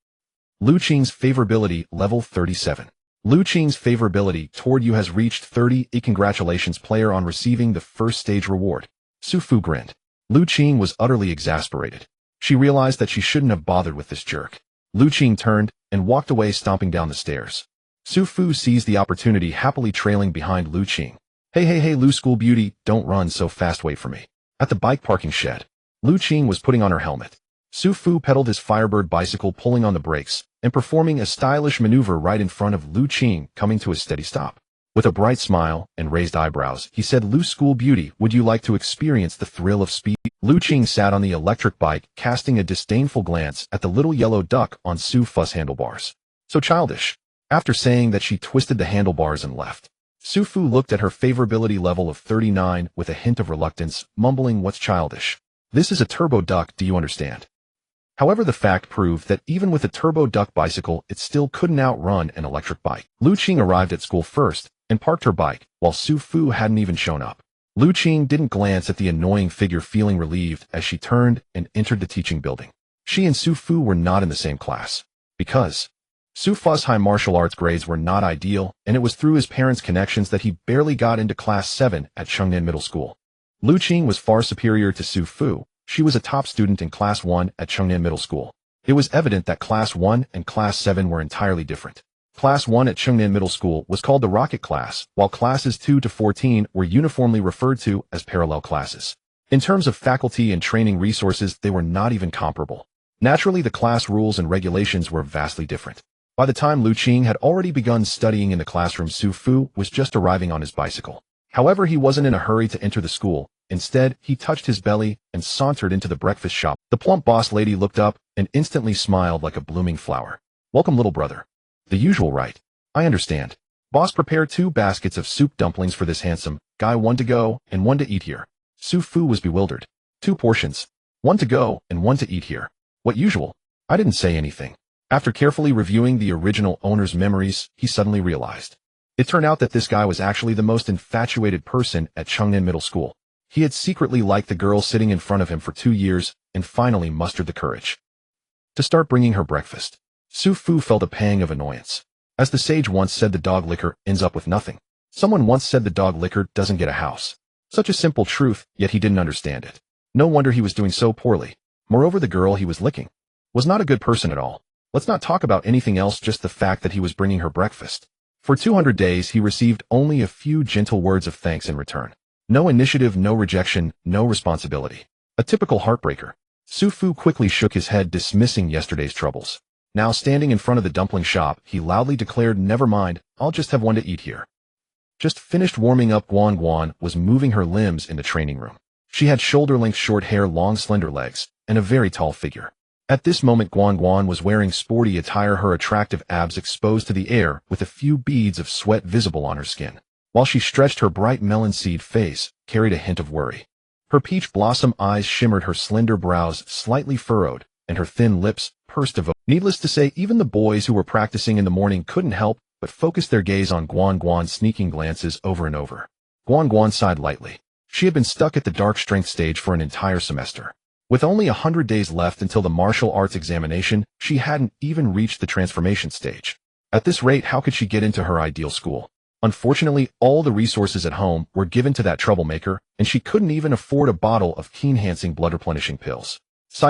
Liu Qing's favorability, level 37. Liu Qing's favorability toward you has reached 30. Congratulations, player, on receiving the first stage reward. Su Fu grinned. Liu Qing was utterly exasperated. She realized that she shouldn't have bothered with this jerk. Liu Qing turned and walked away, stomping down the stairs. Su Fu seized the opportunity, happily trailing behind Liu Qing. Hey, Liu School Beauty, don't run so fast, wait for me." At the bike parking shed, Liu Qing was putting on her helmet. Su Fu pedaled his Firebird bicycle, pulling on the brakes and performing a stylish maneuver right in front of Liu Qing, coming to a steady stop. With a bright smile and raised eyebrows, he said, "Liu School Beauty, would you like to experience the thrill of speed?" Liu Qing sat on the electric bike, casting a disdainful glance at the little yellow duck on Su Fu's handlebars. "So childish." After saying that, she twisted the handlebars and left. Su Fu looked at her favorability level of 39 with a hint of reluctance, mumbling, "What's childish? This is a turbo duck, do you understand?" However, the fact proved that even with a turbo duck bicycle, it still couldn't outrun an electric bike. Liu Qing arrived at school first and parked her bike, while Su Fu hadn't even shown up. Liu Qing didn't glance at the annoying figure, feeling relieved as she turned and entered the teaching building. She and Su Fu were not in the same class, because Su Fu's high martial arts grades were not ideal, and it was through his parents' connections that he barely got into Class 7 at Chengnan Middle School. Liu Qing was far superior to Su Fu. She was a top student in Class 1 at Chengnan Middle School. It was evident that Class 1 and Class 7 were entirely different. Class 1 at Chengnan Middle School was called the Rocket Class, while Classes 2 to 14 were uniformly referred to as parallel classes. In terms of faculty and training resources, they were not even comparable. Naturally, the class rules and regulations were vastly different. By the time Liu Qing had already begun studying in the classroom, Su Fu was just arriving on his bicycle. However, he wasn't in a hurry to enter the school. Instead, he touched his belly and sauntered into the breakfast shop. The plump boss lady looked up and instantly smiled like a blooming flower. "Welcome, little brother." "The usual, right? I understand. Boss, prepare 2 baskets of soup dumplings for this handsome guy, 1 to go and 1 to eat here." Su Fu was bewildered. 2 portions, 1 to go and 1 to eat here. What usual? I didn't say anything. After carefully reviewing the original owner's memories, he suddenly realized. It turned out that this guy was actually the most infatuated person at Chengnan Middle School. He had secretly liked the girl sitting in front of him for 2 years and finally mustered the courage to start bringing her breakfast. Su Fu felt a pang of annoyance. As the sage once said, the dog licker ends up with nothing. Someone once said the dog licker doesn't get a house. Such a simple truth, yet he didn't understand it. No wonder he was doing so poorly. Moreover, the girl he was licking was not a good person at all. Let's not talk about anything else, just the fact that he was bringing her breakfast. For 200 days, he received only a few gentle words of thanks in return. No initiative, no rejection, no responsibility. A typical heartbreaker. Su Fu quickly shook his head, dismissing yesterday's troubles. Now standing in front of the dumpling shop, he loudly declared, "Never mind, I'll just have one to eat here." Just finished warming up, Guan Guan was moving her limbs in the training room. She had shoulder-length short hair, long slender legs, and a very tall figure. At this moment, Guan Guan was wearing sporty attire, her attractive abs exposed to the air with a few beads of sweat visible on her skin. While she stretched, her bright melon-seed face carried a hint of worry. Her peach blossom eyes shimmered, her slender brows slightly furrowed, and her thin lips pursed devotion. Needless to say, even the boys who were practicing in the morning couldn't help but focus their gaze on Guan Guan, sneaking glances over and over. Guan Guan sighed lightly. She had been stuck at the dark strength stage for an entire semester. With only 100 days left until the martial arts examination, she hadn't even reached the transformation stage. At this rate, how could she get into her ideal school? Unfortunately, all the resources at home were given to that troublemaker, and she couldn't even afford a bottle of key-enhancing blood-replenishing pills.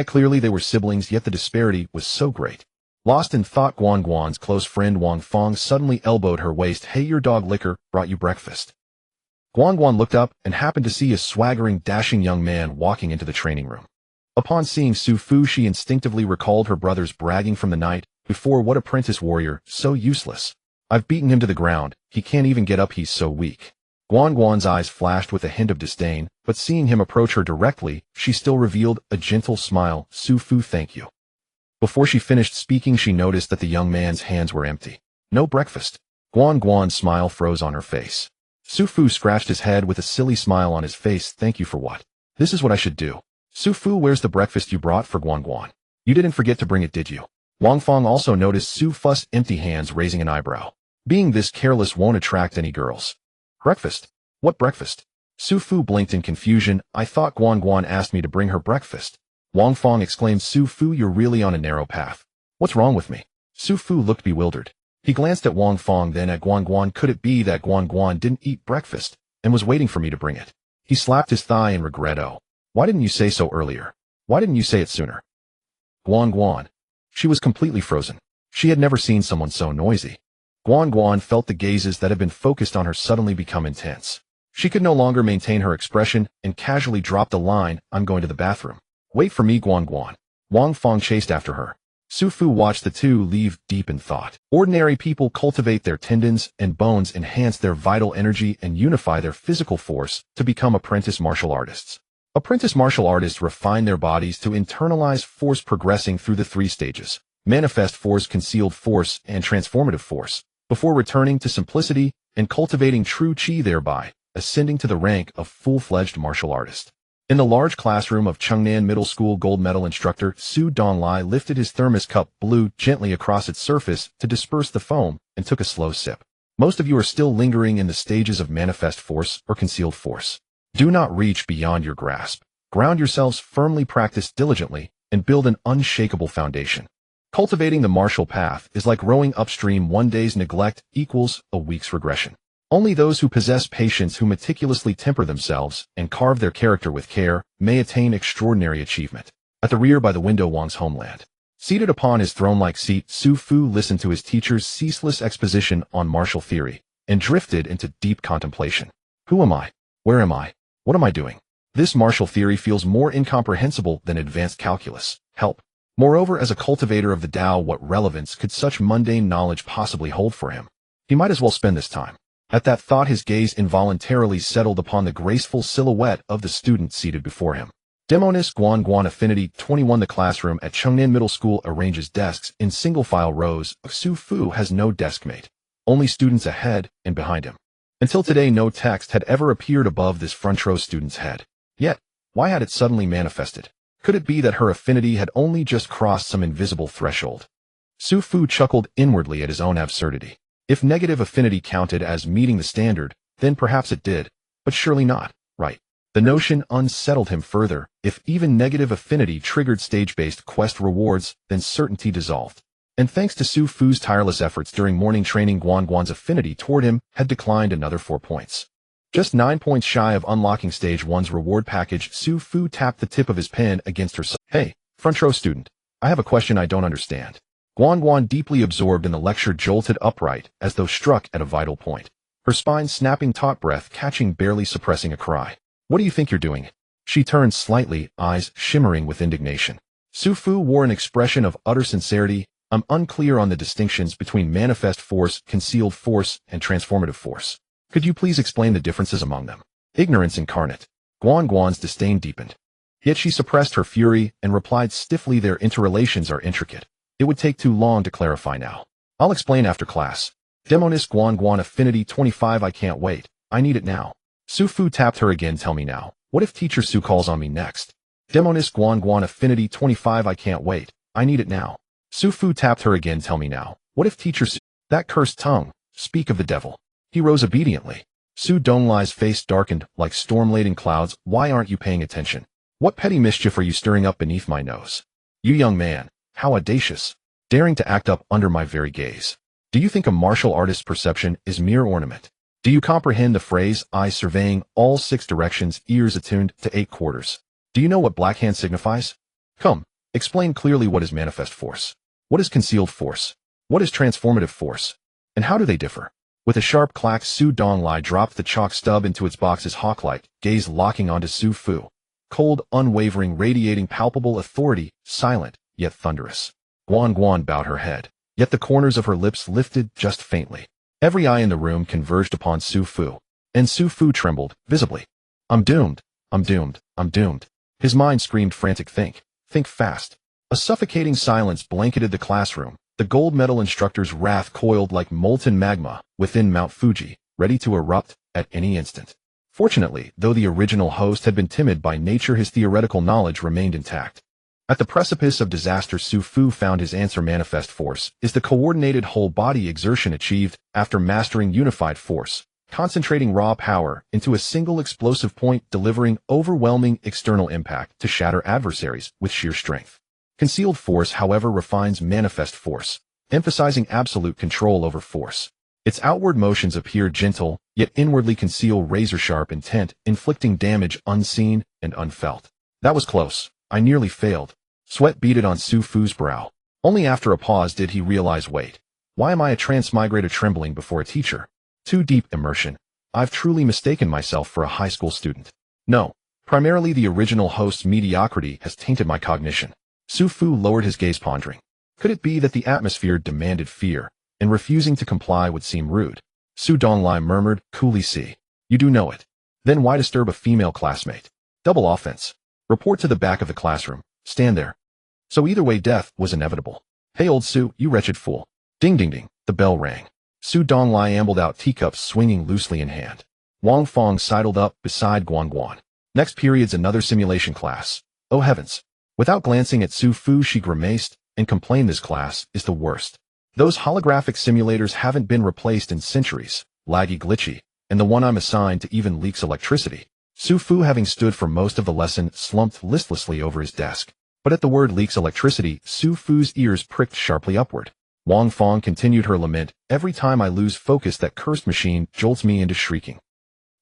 Clearly they were siblings, yet the disparity was so great. Lost in thought, Guan Guan's close friend Wang Fong suddenly elbowed her waist. "Hey, your dog licker brought you breakfast." Guan Guan looked up and happened to see a swaggering, dashing young man walking into the training room. Upon seeing Su Fu, she instinctively recalled her brother's bragging from the night before. What apprentice warrior, so useless. I've beaten him to the ground, he can't even get up, he's so weak. Guan Guan's eyes flashed with a hint of disdain, but seeing him approach her directly, she still revealed a gentle smile. "Su Fu, thank you." Before she finished speaking, she noticed that the young man's hands were empty. No breakfast. Guan Guan's smile froze on her face. Su Fu scratched his head with a silly smile on his face. "Thank you for what? This is what I should do." "Su Fu, where's the breakfast you brought for Guan Guan? You didn't forget to bring it, did you?" Wang Fong also noticed Su Fu's empty hands, raising an eyebrow. Being this careless won't attract any girls. "Breakfast? What breakfast?" Su Fu blinked in confusion. "I thought Guan Guan asked me to bring her breakfast." Wang Fong exclaimed. "Su Fu, you're really on a narrow path. What's wrong with me?" Su Fu looked bewildered. He glanced at Wang Fong, then at Guan Guan. Could it be that Guan Guan didn't eat breakfast and was waiting for me to bring it? He slapped his thigh in regret. "Oh, why didn't you say so earlier? Why didn't you say it sooner?" Guan Guan. She was completely frozen. She had never seen someone so noisy. Guan Guan felt the gazes that had been focused on her suddenly become intense. She could no longer maintain her expression and casually dropped the line, "I'm going to the bathroom." "Wait for me, Guan Guan." Wang Fong chased after her. Su Fu watched the two leave deep in thought. Ordinary people cultivate their tendons and bones, enhance their vital energy, and unify their physical force to become apprentice martial artists. Apprentice martial artists refine their bodies to internalize force, progressing through the 3 stages: manifest force, concealed force, and transformative force, before returning to simplicity and cultivating true chi, thereby ascending to the rank of full-fledged martial artist. In the large classroom of Chengnan Middle School, gold medal instructor Su Donglai lifted his thermos cup, blew gently across its surface to disperse the foam, and took a slow sip. Most of you are still lingering in the stages of manifest force or concealed force. Do not reach beyond your grasp. Ground yourselves firmly, practice diligently, and build an unshakable foundation. Cultivating the martial path is like rowing upstream. One day's neglect equals a week's regression. Only those who possess patience, who meticulously temper themselves and carve their character with care, may attain extraordinary achievement. At the rear by the window, Wang's homeland. Seated upon his throne-like seat, Su Fu listened to his teacher's ceaseless exposition on martial theory and drifted into deep contemplation. Who am I? Where am I? What am I doing? This martial theory feels more incomprehensible than advanced calculus. Help. Moreover, as a cultivator of the Tao, what relevance could such mundane knowledge possibly hold for him? He might as well spend this time. At that thought, his gaze involuntarily settled upon the graceful silhouette of the student seated before him. Demoness Guan Guan, Affinity 21. The classroom at Chengnan Middle School arranges desks in single-file rows. Su Fu has no deskmate, only students ahead and behind him. Until today, no text had ever appeared above this front row student's head. Yet, why had it suddenly manifested? Could it be that her affinity had only just crossed some invisible threshold? Su Fu chuckled inwardly at his own absurdity. If negative affinity counted as meeting the standard, then perhaps it did, but surely not, right? The notion unsettled him further. If even negative affinity triggered stage-based quest rewards, then certainty dissolved. And thanks to Su Fu's tireless efforts during morning training, Guan Guan's affinity toward him had declined another 4 points. Just 9 points shy of unlocking Stage 1's reward package, Su Fu tapped the tip of his pen against her side. Hey, front row student, I have a question I don't understand. Guan Guan, deeply absorbed in the lecture, jolted upright, as though struck at a vital point. Her spine snapping, taut breath catching, barely suppressing a cry. What do you think you're doing? She turned slightly, eyes shimmering with indignation. Su Fu wore an expression of utter sincerity. I'm unclear on the distinctions between manifest force, concealed force, and transformative force. Could you please explain the differences among them? Ignorance incarnate. Guan Guan's disdain deepened. Yet she suppressed her fury and replied stiffly, their interrelations are intricate. It would take too long to clarify now. I'll explain after class. Demoness Guan Guan, affinity 25. I can't wait. I need it now. Su Fu tapped her again. Tell me now. What if Teacher Su calls on me next? Demoness Guan Guan, affinity 25. I can't wait. I need it now. Su Fu tapped her again. Tell me now. What if Teacher Su... That cursed tongue. Speak of the devil. He rose obediently. Su Donglai's face darkened like storm-laden clouds. Why aren't you paying attention? What petty mischief are you stirring up beneath my nose? You young man, how audacious. Daring to act up under my very gaze. Do you think a martial artist's perception is mere ornament? Do you comprehend the phrase, eyes surveying all 6 directions, ears attuned to 8 quarters? Do you know what blackhand signifies? Come, explain clearly what is manifest force. What is concealed force? What is transformative force? And how do they differ? With a sharp clack, Su Donglai dropped the chalk stub into its box, his hawk-like gaze locking onto Su Fu. Cold, unwavering, radiating palpable authority, silent, yet thunderous. Guan Guan bowed her head, yet the corners of her lips lifted just faintly. Every eye in the room converged upon Su Fu, and Su Fu trembled, visibly. I'm doomed, I'm doomed, I'm doomed. His mind screamed frantic, think fast. A suffocating silence blanketed the classroom. The gold medal instructor's wrath coiled like molten magma within Mount Fuji, ready to erupt at any instant. Fortunately, though the original host had been timid by nature, his theoretical knowledge remained intact. At the precipice of disaster, Su Fu found his answer. Manifest force is the coordinated whole-body exertion achieved after mastering unified force, concentrating raw power into a single explosive point, delivering overwhelming external impact to shatter adversaries with sheer strength. Concealed force, however, refines manifest force, emphasizing absolute control over force. Its outward motions appear gentle, yet inwardly conceal razor-sharp intent, inflicting damage unseen and unfelt. That was close. I nearly failed. Sweat beaded on Su Fu's brow. Only after a pause did he realize, wait, why am I a transmigrator trembling before a teacher? Too deep immersion. I've truly mistaken myself for a high school student. No, primarily the original host's mediocrity has tainted my cognition. Su Fu lowered his gaze, pondering. Could it be that the atmosphere demanded fear, and refusing to comply would seem rude? Su Donglai murmured, coolly, see. You do know it. Then why disturb a female classmate? Double offense. Report to the back of the classroom. Stand there. So either way, death was inevitable. Hey, old Su, you wretched fool. Ding ding ding, the bell rang. Su Donglai ambled out, teacups swinging loosely in hand. Wang Fong sidled up beside Guan Guan. Next period's another simulation class. Oh heavens. Without glancing at Su Fu, she grimaced and complained, this class is the worst. Those holographic simulators haven't been replaced in centuries. Laggy, glitchy, and the one I'm assigned to even leaks electricity. Su Fu, having stood for most of the lesson, slumped listlessly over his desk. But at the word leaks electricity, Su Fu's ears pricked sharply upward. Wang Fong continued her lament, every time I lose focus, that cursed machine jolts me into shrieking.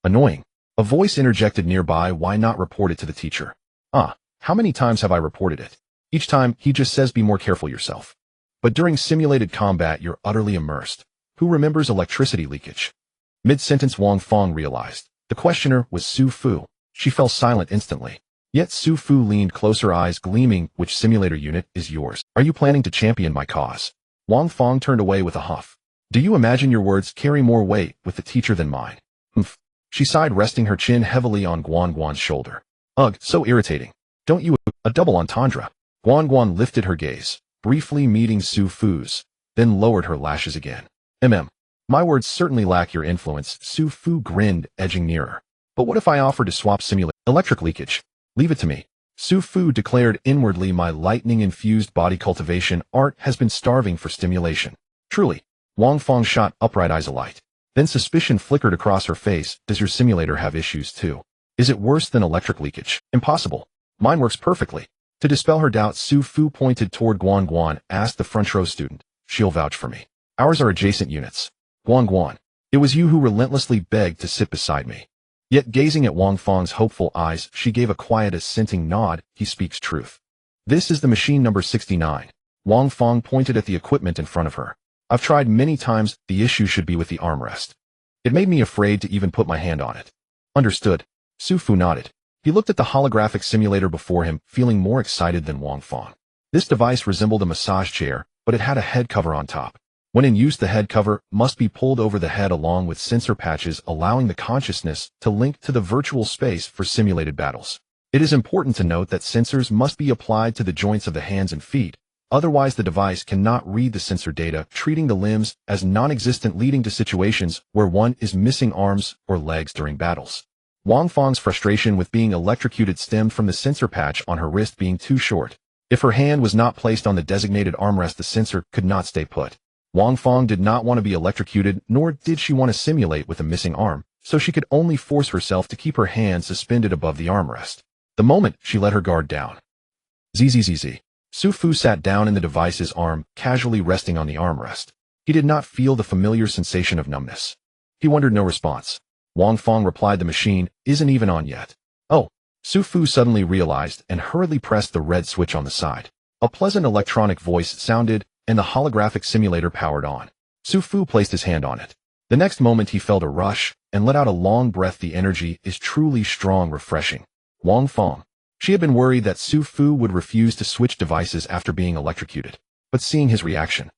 Annoying. A voice interjected nearby, why not report it to the teacher? How many times have I reported it? Each time, he just says be more careful yourself. But during simulated combat, you're utterly immersed. Who remembers electricity leakage? Mid-sentence, Wang Fong realized. The questioner was Su Fu. She fell silent instantly. Yet Su Fu leaned closer, eyes gleaming. Which simulator unit is yours? Are you planning to champion my cause? Wang Fong turned away with a huff. Do you imagine your words carry more weight with the teacher than mine? Humph. She sighed, resting her chin heavily on Guan Guan's shoulder. Ugh, so irritating. Don't you? A double entendre. Guan Guan lifted her gaze, briefly meeting Su Fu's, then lowered her lashes again. My words certainly lack your influence. Su Fu grinned, edging nearer. But what if I offer to swap simulate electric leakage? Leave it to me. Su Fu declared inwardly, my lightning-infused body cultivation art has been starving for stimulation. Truly. Wang Fong shot upright, eyes alight. Then suspicion flickered across her face. Does your simulator have issues too? Is it worse than electric leakage? Impossible. Mine works perfectly. To dispel her doubts, Su Fu pointed toward Guan Guan, asked the front row student. She'll vouch for me. Ours are adjacent units. Guan Guan. It was you who relentlessly begged to sit beside me. Yet gazing at Wang Fang's hopeful eyes, she gave a quiet assenting nod. He speaks truth. This is the machine number 69. Wang Fang pointed at the equipment in front of her. I've tried many times, the issue should be with the armrest. It made me afraid to even put my hand on it. Understood. Su Fu nodded. He looked at the holographic simulator before him, feeling more excited than Wang Fang. This device resembled a massage chair, but it had a head cover on top. When in use, the head cover must be pulled over the head along with sensor patches, allowing the consciousness to link to the virtual space for simulated battles. It is important to note that sensors must be applied to the joints of the hands and feet, otherwise the device cannot read the sensor data, treating the limbs as non-existent, leading to situations where one is missing arms or legs during battles. Wang Fang's frustration with being electrocuted stemmed from the sensor patch on her wrist being too short. If her hand was not placed on the designated armrest, the sensor could not stay put. Wang Fang did not want to be electrocuted, nor did she want to simulate with a missing arm, so she could only force herself to keep her hand suspended above the armrest. The moment she let her guard down. Zzz. Su Fu sat down in the device's arm, casually resting on the armrest. He did not feel the familiar sensation of numbness. He wondered, no response. Wang Fang replied, the machine isn't even on yet. Oh. Su Fu suddenly realized and hurriedly pressed the red switch on the side. A pleasant electronic voice sounded, and the holographic simulator powered on. Su Fu placed his hand on it. The next moment he felt a rush and let out a long breath. The energy is truly strong, refreshing. Wang Fang. She had been worried that Su Fu would refuse to switch devices after being electrocuted. But seeing his reaction,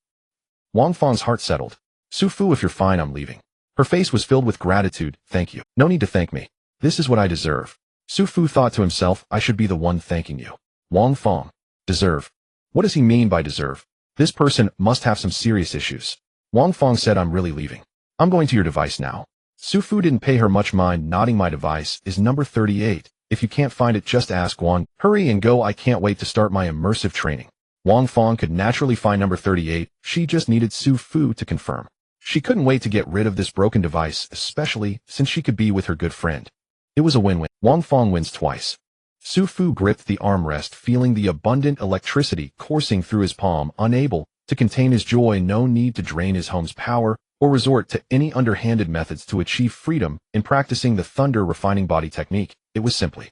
Wang Fang's heart settled. Su Fu, if you're fine, I'm leaving. Her face was filled with gratitude. Thank you. No need to thank me. This is what I deserve. Su Fu thought to himself, I should be the one thanking you. Wang Fang. Deserve. What does he mean by deserve? This person must have some serious issues. Wang Fang said, I'm really leaving. I'm going to your device now. Su Fu didn't pay her much mind, nodding. My device is number 38. If you can't find it, just ask Guan. Hurry and go. I can't wait to start my immersive training. Wang Fang could naturally find number 38. She just needed Su Fu to confirm. She couldn't wait to get rid of this broken device, especially since she could be with her good friend. It was a win-win. Wang Fang wins twice. Su Fu gripped the armrest, feeling the abundant electricity coursing through his palm, unable to contain his joy. No need to drain his home's power or resort to any underhanded methods to achieve freedom in practicing the thunder refining body technique. It was simply.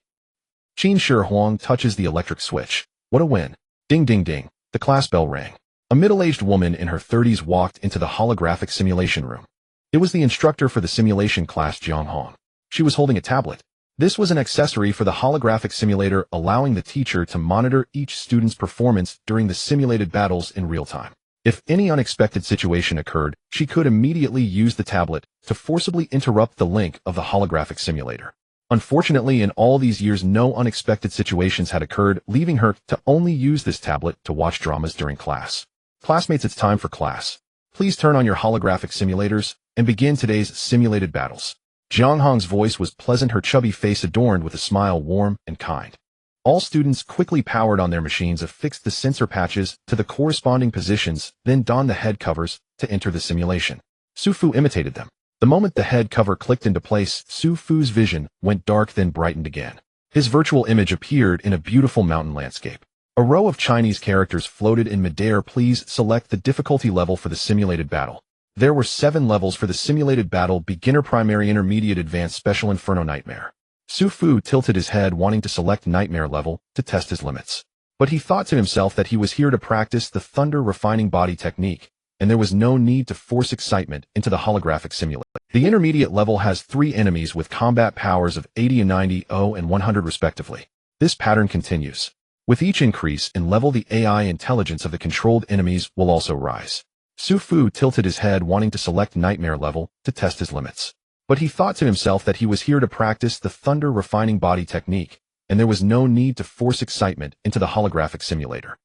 Qin Shi Huang touches the electric switch. What a win. Ding ding ding. The class bell rang. A middle-aged woman in her 30s walked into the holographic simulation room. It was the instructor for the simulation class, Jiang Hong. She was holding a tablet. This was an accessory for the holographic simulator, allowing the teacher to monitor each student's performance during the simulated battles in real time. If any unexpected situation occurred, she could immediately use the tablet to forcibly interrupt the link of the holographic simulator. Unfortunately, in all these years, no unexpected situations had occurred, leaving her to only use this tablet to watch dramas during class. Classmates, it's time for class. Please turn on your holographic simulators and begin today's simulated battles. Jiang Hong's voice was pleasant, her chubby face adorned with a smile, warm and kind. All students quickly powered on their machines, affixed the sensor patches to the corresponding positions, then donned the head covers to enter the simulation. Su Fu imitated them. The moment the head cover clicked into place, Su Fu's vision went dark, then brightened again. His virtual image appeared in a beautiful mountain landscape. A row of Chinese characters floated in midair. Please select the difficulty level for the simulated battle. There were 7 levels for the simulated battle: beginner, primary, intermediate, advanced, special, inferno, nightmare. Su Fu tilted his head, wanting to select nightmare level to test his limits. But he thought to himself that he was here to practice the thunder refining body technique, and there was no need to force excitement into the holographic simulator. The intermediate level has 3 enemies with combat powers of 80 and 90, 0 and 100 respectively. This pattern continues. With each increase in level, the AI intelligence of the controlled enemies will also rise. Su Fu tilted his head, wanting to select nightmare level to test his limits. But he thought to himself that he was here to practice the thunder refining body technique, and there was no need to force excitement into the holographic simulator.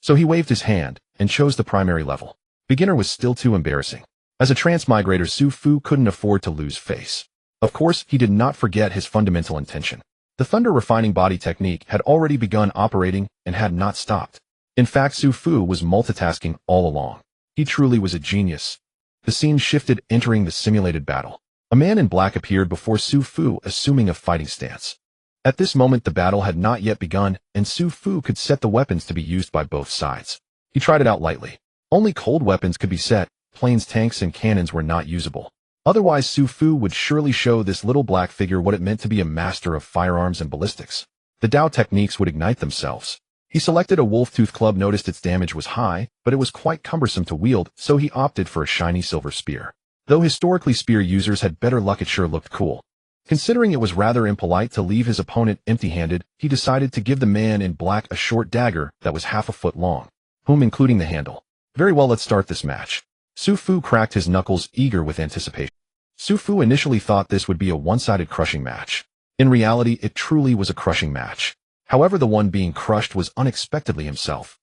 So he waved his hand and chose the primary level. Beginner was still too embarrassing. As a transmigrator, Su Fu couldn't afford to lose face. Of course, he did not forget his fundamental intention. The thunder refining body technique had already begun operating and had not stopped. In fact, Su Fu was multitasking all along. He truly was a genius. The scene shifted, entering the simulated battle. A man in black appeared before Su Fu, assuming a fighting stance. At this moment the battle had not yet begun, and Su Fu could set the weapons to be used by both sides. He tried it out lightly. Only cold weapons could be set, planes, tanks, and cannons were not usable. Otherwise Su Fu would surely show this little black figure what it meant to be a master of firearms and ballistics. The Dao techniques would ignite themselves. He selected a wolf-tooth club, noticed its damage was high, but it was quite cumbersome to wield, so he opted for a shiny silver spear. Though historically spear users had better luck, it sure looked cool. Considering it was rather impolite to leave his opponent empty-handed, he decided to give the man in black a short dagger that was half a foot long, including the handle. Very well, let's start this match. Su Fu cracked his knuckles, eager with anticipation. Su Fu initially thought this would be a one-sided crushing match. In reality, it truly was a crushing match. However, the one being crushed was unexpectedly himself.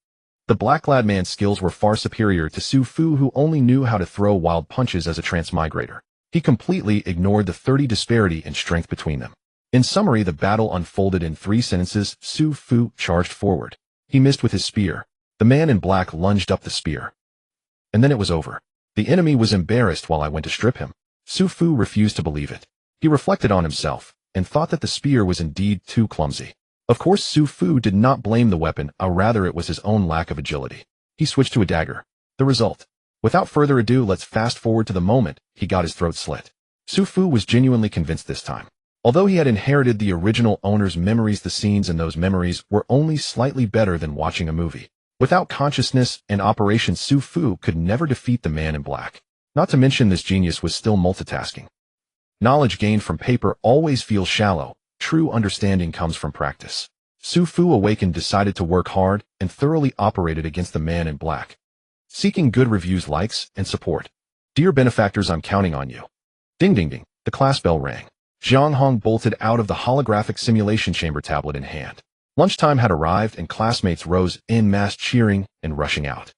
The black-clad man's skills were far superior to Su Fu, who only knew how to throw wild punches as a transmigrator. He completely ignored the 30 disparity in strength between them. In summary, the battle unfolded in 3 sentences. Su Fu charged forward. He missed with his spear. The man in black lunged up the spear. And then it was over. The enemy was embarrassed while I went to strip him. Su Fu refused to believe it. He reflected on himself, and thought that the spear was indeed too clumsy. Of course, Su Fu did not blame the weapon, or rather it was his own lack of agility. He switched to a dagger. The result. Without further ado, let's fast forward to the moment he got his throat slit. Su Fu was genuinely convinced this time. Although he had inherited the original owner's memories, the scenes in those memories were only slightly better than watching a movie. Without consciousness and operation, Su Fu could never defeat the man in black. Not to mention this genius was still multitasking. Knowledge gained from paper always feels shallow. True understanding comes from practice. Su Fu awakened, decided to work hard, and thoroughly operated against the man in black. Seeking good reviews, likes, and support. Dear benefactors, I'm counting on you. Ding ding ding, the class bell rang. Zhang Hong bolted out of the holographic simulation chamber, tablet in hand. Lunchtime had arrived and classmates rose en masse, cheering and rushing out.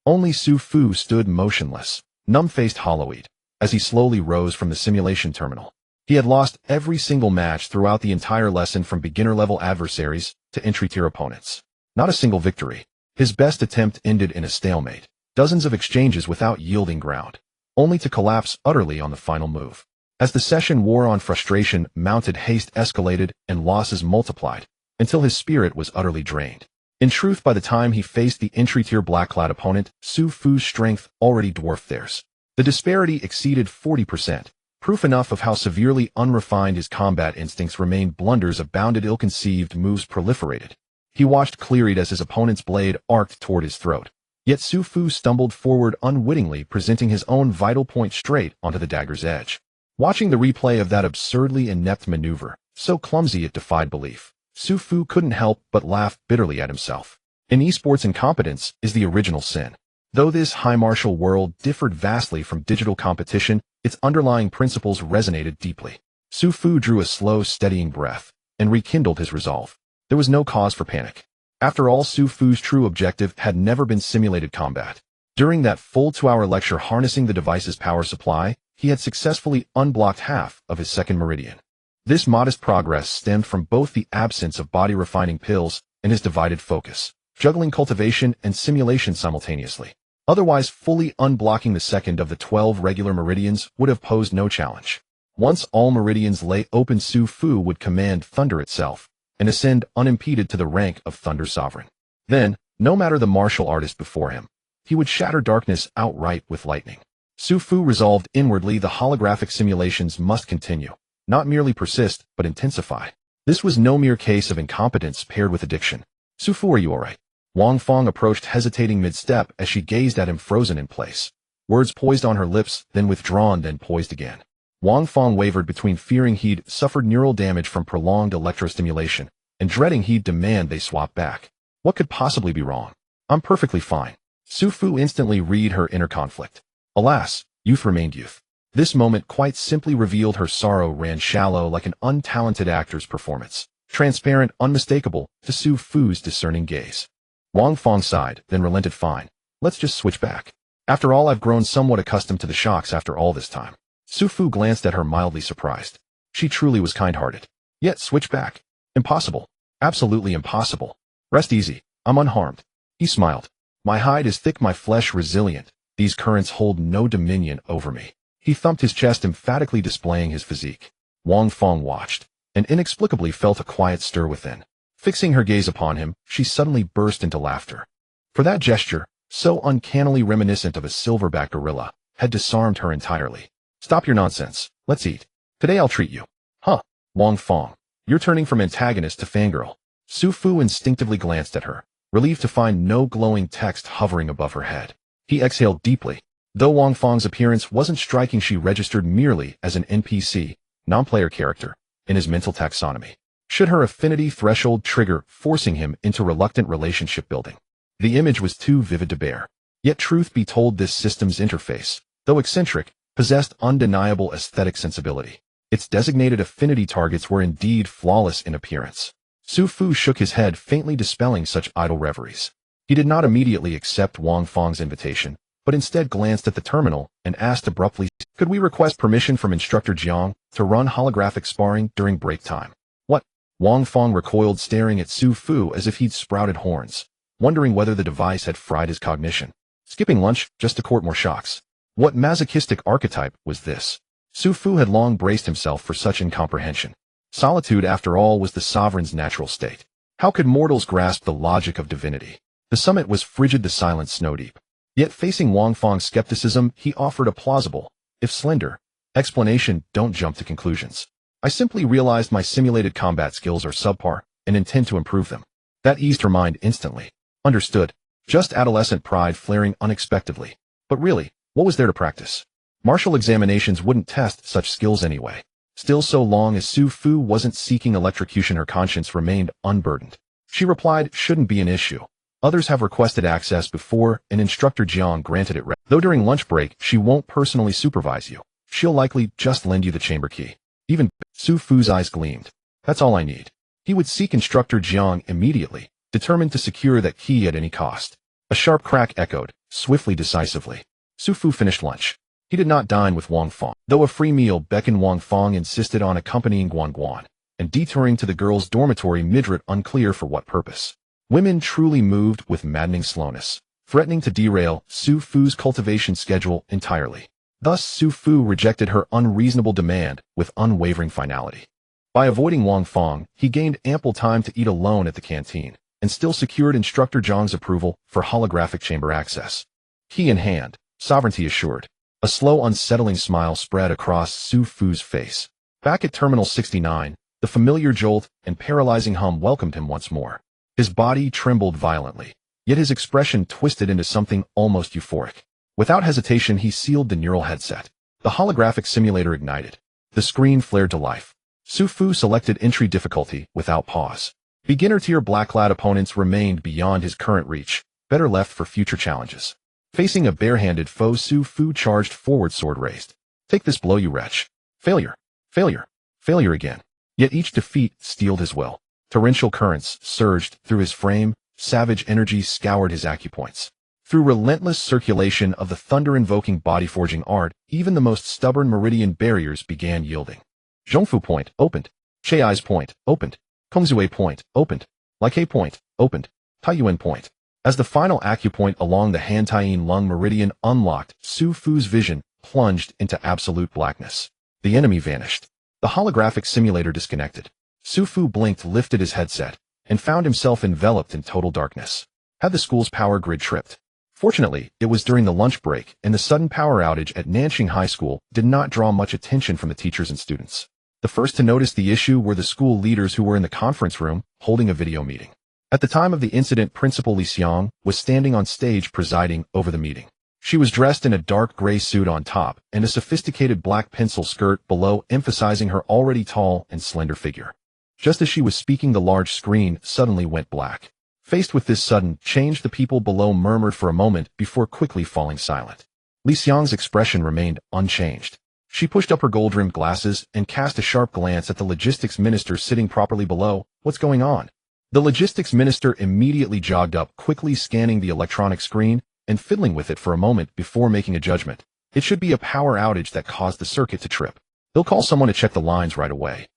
Only Su Fu stood motionless, numb-faced, hollow-eyed, as he slowly rose from the simulation terminal. He had lost every single match throughout the entire lesson, from beginner-level adversaries to entry-tier opponents. Not a single victory. His best attempt ended in a stalemate. Dozens of exchanges without yielding ground, only to collapse utterly on the final move. As the session wore on, frustration mounted, haste escalated, and losses multiplied, until his spirit was utterly drained. In truth, by the time he faced the entry-tier black-clad opponent, Su Fu's strength already dwarfed theirs. The disparity exceeded 40%, proof enough of how severely unrefined his combat instincts remained. Blunders abounded, ill-conceived moves proliferated. He watched clear-eyed as his opponent's blade arced toward his throat. Yet Su Fu stumbled forward unwittingly, presenting his own vital point straight onto the dagger's edge. Watching the replay of that absurdly inept maneuver, so clumsy it defied belief, Su Fu couldn't help but laugh bitterly at himself. In esports, incompetence is the original sin. Though this high martial world differed vastly from digital competition, its underlying principles resonated deeply. Su Fu drew a slow, steadying breath and rekindled his resolve. There was no cause for panic. After all, Su Fu's true objective had never been simulated combat. During that full 2-hour lecture harnessing the device's power supply, he had successfully unblocked half of his second meridian. This modest progress stemmed from both the absence of body-refining pills and his divided focus, juggling cultivation and simulation simultaneously. Otherwise, fully unblocking the second of the 12 regular meridians would have posed no challenge. Once all meridians lay open, Su Fu would command thunder itself and ascend unimpeded to the rank of Thunder Sovereign. Then, no matter the martial artist before him, he would shatter darkness outright with lightning. Su Fu resolved inwardly the holographic simulations must continue, not merely persist, but intensify. This was no mere case of incompetence paired with addiction. Su Fu, are you alright? Wang Fong approached, hesitating mid-step as she gazed at him, frozen in place. Words poised on her lips, then withdrawn, then poised again. Wang Fong wavered between fearing he'd suffered neural damage from prolonged electrostimulation and dreading he'd demand they swap back. What could possibly be wrong? I'm perfectly fine. Su Fu instantly read her inner conflict. Alas, youth remained youth. This moment quite simply revealed her sorrow ran shallow like an untalented actor's performance, transparent, unmistakable to Su Fu's discerning gaze. Wang Fong sighed, then relented. Fine. Let's just switch back. After all, I've grown somewhat accustomed to the shocks after all this time. Su Fu glanced at her, mildly surprised. She truly was kind-hearted. Yet switch back. Impossible. Absolutely impossible. Rest easy. I'm unharmed. He smiled. My hide is thick, my flesh resilient. These currents hold no dominion over me. He thumped his chest, emphatically displaying his physique. Wang Fong watched, and inexplicably felt a quiet stir within. Fixing her gaze upon him, she suddenly burst into laughter. For that gesture, so uncannily reminiscent of a silverback gorilla, had disarmed her entirely. Stop your nonsense. Let's eat. Today I'll treat you. Huh, Wang Fong. You're turning from antagonist to fangirl. Su Fu instinctively glanced at her, relieved to find no glowing text hovering above her head. He exhaled deeply. Though Wang Fong's appearance wasn't striking, she registered merely as an NPC, non-player character, in his mental taxonomy. Should her affinity threshold trigger, forcing him into reluctant relationship building? The image was too vivid to bear. Yet truth be told, this system's interface, though eccentric, possessed undeniable aesthetic sensibility. Its designated affinity targets were indeed flawless in appearance. Su Fu shook his head, faintly dispelling such idle reveries. He did not immediately accept Wang Fong's invitation, but instead glanced at the terminal and asked abruptly, "Could we request permission from Instructor Jiang to run holographic sparring during break time?" "What?" Wang Fong recoiled, staring at Su Fu as if he'd sprouted horns, wondering whether the device had fried his cognition. Skipping lunch just to court more shocks. What masochistic archetype was this? Su Fu had long braced himself for such incomprehension. Solitude, after all, was the sovereign's natural state. How could mortals grasp the logic of divinity? The summit was frigid, the silence snow-deep. Yet facing Wang Fong's skepticism, he offered a plausible, if slender, explanation. "Don't jump to conclusions. I simply realized my simulated combat skills are subpar and intend to improve them." That eased her mind instantly. Understood. Just adolescent pride flaring unexpectedly. But really, what was there to practice? Martial examinations wouldn't test such skills anyway. Still, so long as Su Fu wasn't seeking electrocution, her conscience remained unburdened. She replied, "Shouldn't be an issue. Others have requested access before, and Instructor Jiang granted it. Though during lunch break, she won't personally supervise you. She'll likely just lend you the chamber key." Even Su Fu's eyes gleamed. "That's all I need." He would seek Instructor Jiang immediately, determined to secure that key at any cost. A sharp crack echoed, swiftly, decisively. Su Fu finished lunch. He did not dine with Wang Fong. Though a free meal beckoned, Wang Fong insisted on accompanying Guan Guan, and detouring to the girls' dormitory, midriff unclear for what purpose. Women truly moved with maddening slowness, threatening to derail Su Fu's cultivation schedule entirely. Thus, Su Fu rejected her unreasonable demand with unwavering finality. By avoiding Wang Fong, he gained ample time to eat alone at the canteen, and still secured Instructor Jiang's approval for holographic chamber access. Key in hand, sovereignty assured. A slow, unsettling smile spread across Su Fu's face. Back at Terminal 69, the familiar jolt and paralyzing hum welcomed him once more. His body trembled violently, yet his expression twisted into something almost euphoric. Without hesitation, he sealed the neural headset. The holographic simulator ignited. The screen flared to life. Su Fu selected entry difficulty without pause. Beginner-tier black-clad opponents remained beyond his current reach, better left for future challenges. Facing a barehanded foe, Su Fu charged forward, sword raised. "Take this blow, you wretch." Failure. Failure. Failure again. Yet each defeat steeled his will. Torrential currents surged through his frame, savage energy scoured his acupoints. Through relentless circulation of the thunder-invoking body-forging art, even the most stubborn meridian barriers began yielding. Zhongfu Point opened. Chai's Point opened. Kongzue Point opened. Like Point opened. Taiyuan Point. As the final acupoint along the Hantayin Lung meridian unlocked, Su Fu's vision plunged into absolute blackness. The enemy vanished. The holographic simulator disconnected. Su Fu blinked, lifted his headset, and found himself enveloped in total darkness. Had the school's power grid tripped? Fortunately, it was during the lunch break, and the sudden power outage at Nanxing High School did not draw much attention from the teachers and students. The first to notice the issue were the school leaders, who were in the conference room, holding a video meeting. At the time of the incident, Principal Li Xiang was standing on stage presiding over the meeting. She was dressed in a dark gray suit on top and a sophisticated black pencil skirt below, emphasizing her already tall and slender figure. Just as she was speaking, the large screen suddenly went black. Faced with this sudden change, the people below murmured for a moment before quickly falling silent. Li Xiang's expression remained unchanged. She pushed up her gold-rimmed glasses and cast a sharp glance at the logistics minister sitting properly below. "What's going on?" The logistics minister immediately jogged up, quickly scanning the electronic screen and fiddling with it for a moment before making a judgment. It should be a power outage that caused the circuit to trip. He'll call someone to check the lines right away.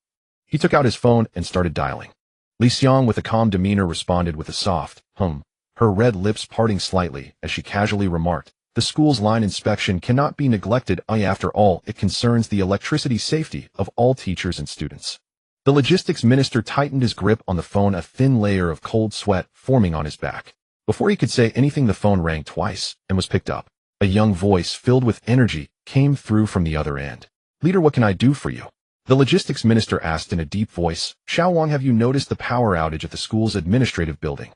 He took out his phone and started dialing. Li Xiang, with a calm demeanor, responded with a soft hum, her red lips parting slightly as she casually remarked, The school's line inspection cannot be neglected. After all, it concerns the electricity safety of all teachers and students. The logistics minister tightened his grip on the phone, a thin layer of cold sweat forming on his back. Before he could say anything, the phone rang twice and was picked up. A young voice filled with energy came through from the other end. "Leader, what can I do for you?" The logistics minister asked in a deep voice. "Xiao Wang, have you noticed the power outage at the school's administrative building?"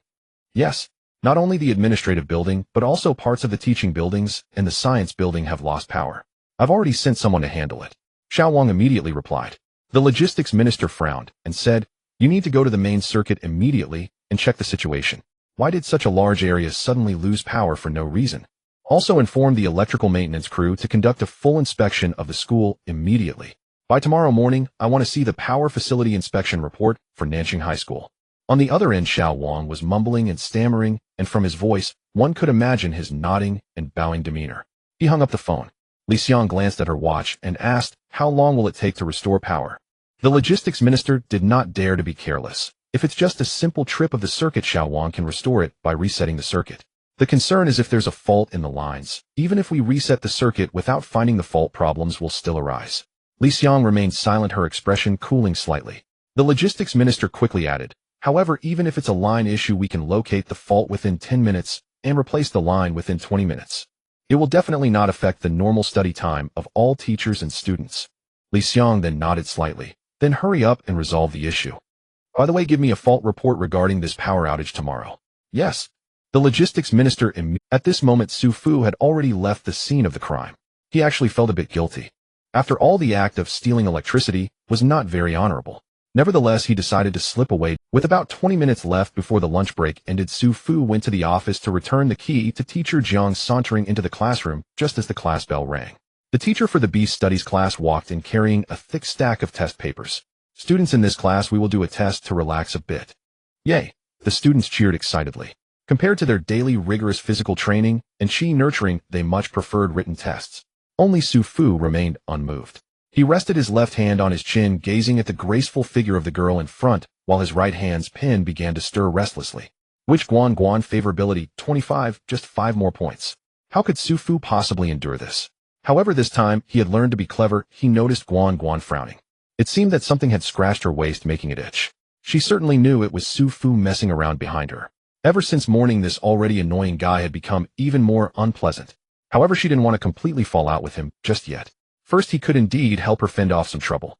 "Yes. Not only the administrative building, but also parts of the teaching buildings and the science building have lost power. I've already sent someone to handle it." Xiao Wang immediately replied. The logistics minister frowned and said, "You need to go to the main circuit immediately and check the situation. Why did such a large area suddenly lose power for no reason? Also inform the electrical maintenance crew to conduct a full inspection of the school immediately. By tomorrow morning, I want to see the power facility inspection report for Nanqing High School." On the other end, Xiao Wang was mumbling and stammering, and from his voice, one could imagine his nodding and bowing demeanor. He hung up the phone. Li Xiang glanced at her watch and asked, "How long will it take to restore power?" The logistics minister did not dare to be careless. If it's just a simple trip of the circuit, Xiao Wang can restore it by resetting the circuit. The concern is if there's a fault in the lines. Even if we reset the circuit without finding the fault, problems will still arise. Li Xiang remained silent, her expression cooling slightly. The logistics minister quickly added, "However, even if it's a line issue, we can locate the fault within 10 minutes and replace the line within 20 minutes. It will definitely not affect the normal study time of all teachers and students." Li Xiang then nodded slightly. "Then hurry up and resolve the issue. By the way, give me a fault report regarding this power outage tomorrow." "Yes." The logistics minister At this moment, Su Fu had already left the scene of the crime. He actually felt a bit guilty. After all, the act of stealing electricity was not very honorable. Nevertheless, he decided to slip away. With about 20 minutes left before the lunch break ended, Su Fu went to the office to return the key to teacher Jiang, sauntering into the classroom just as the class bell rang. The teacher for the Beast Studies class walked in carrying a thick stack of test papers. "Students, in this class we will do a test to relax a bit." "Yay!" The students cheered excitedly. Compared to their daily rigorous physical training and chi nurturing, they much preferred written tests. Only Su Fu remained unmoved. He rested his left hand on his chin, gazing at the graceful figure of the girl in front, while his right hand's pen began to stir restlessly. "Which Guan Guan favorability? 25, just 5 more points." How could Su Fu possibly endure this? However, this time, he had learned to be clever. He noticed Guan Guan frowning. It seemed that something had scratched her waist, making it itch. She certainly knew it was Su Fu messing around behind her. Ever since morning, this already annoying guy had become even more unpleasant. However, she didn't want to completely fall out with him just yet. First, he could indeed help her fend off some trouble.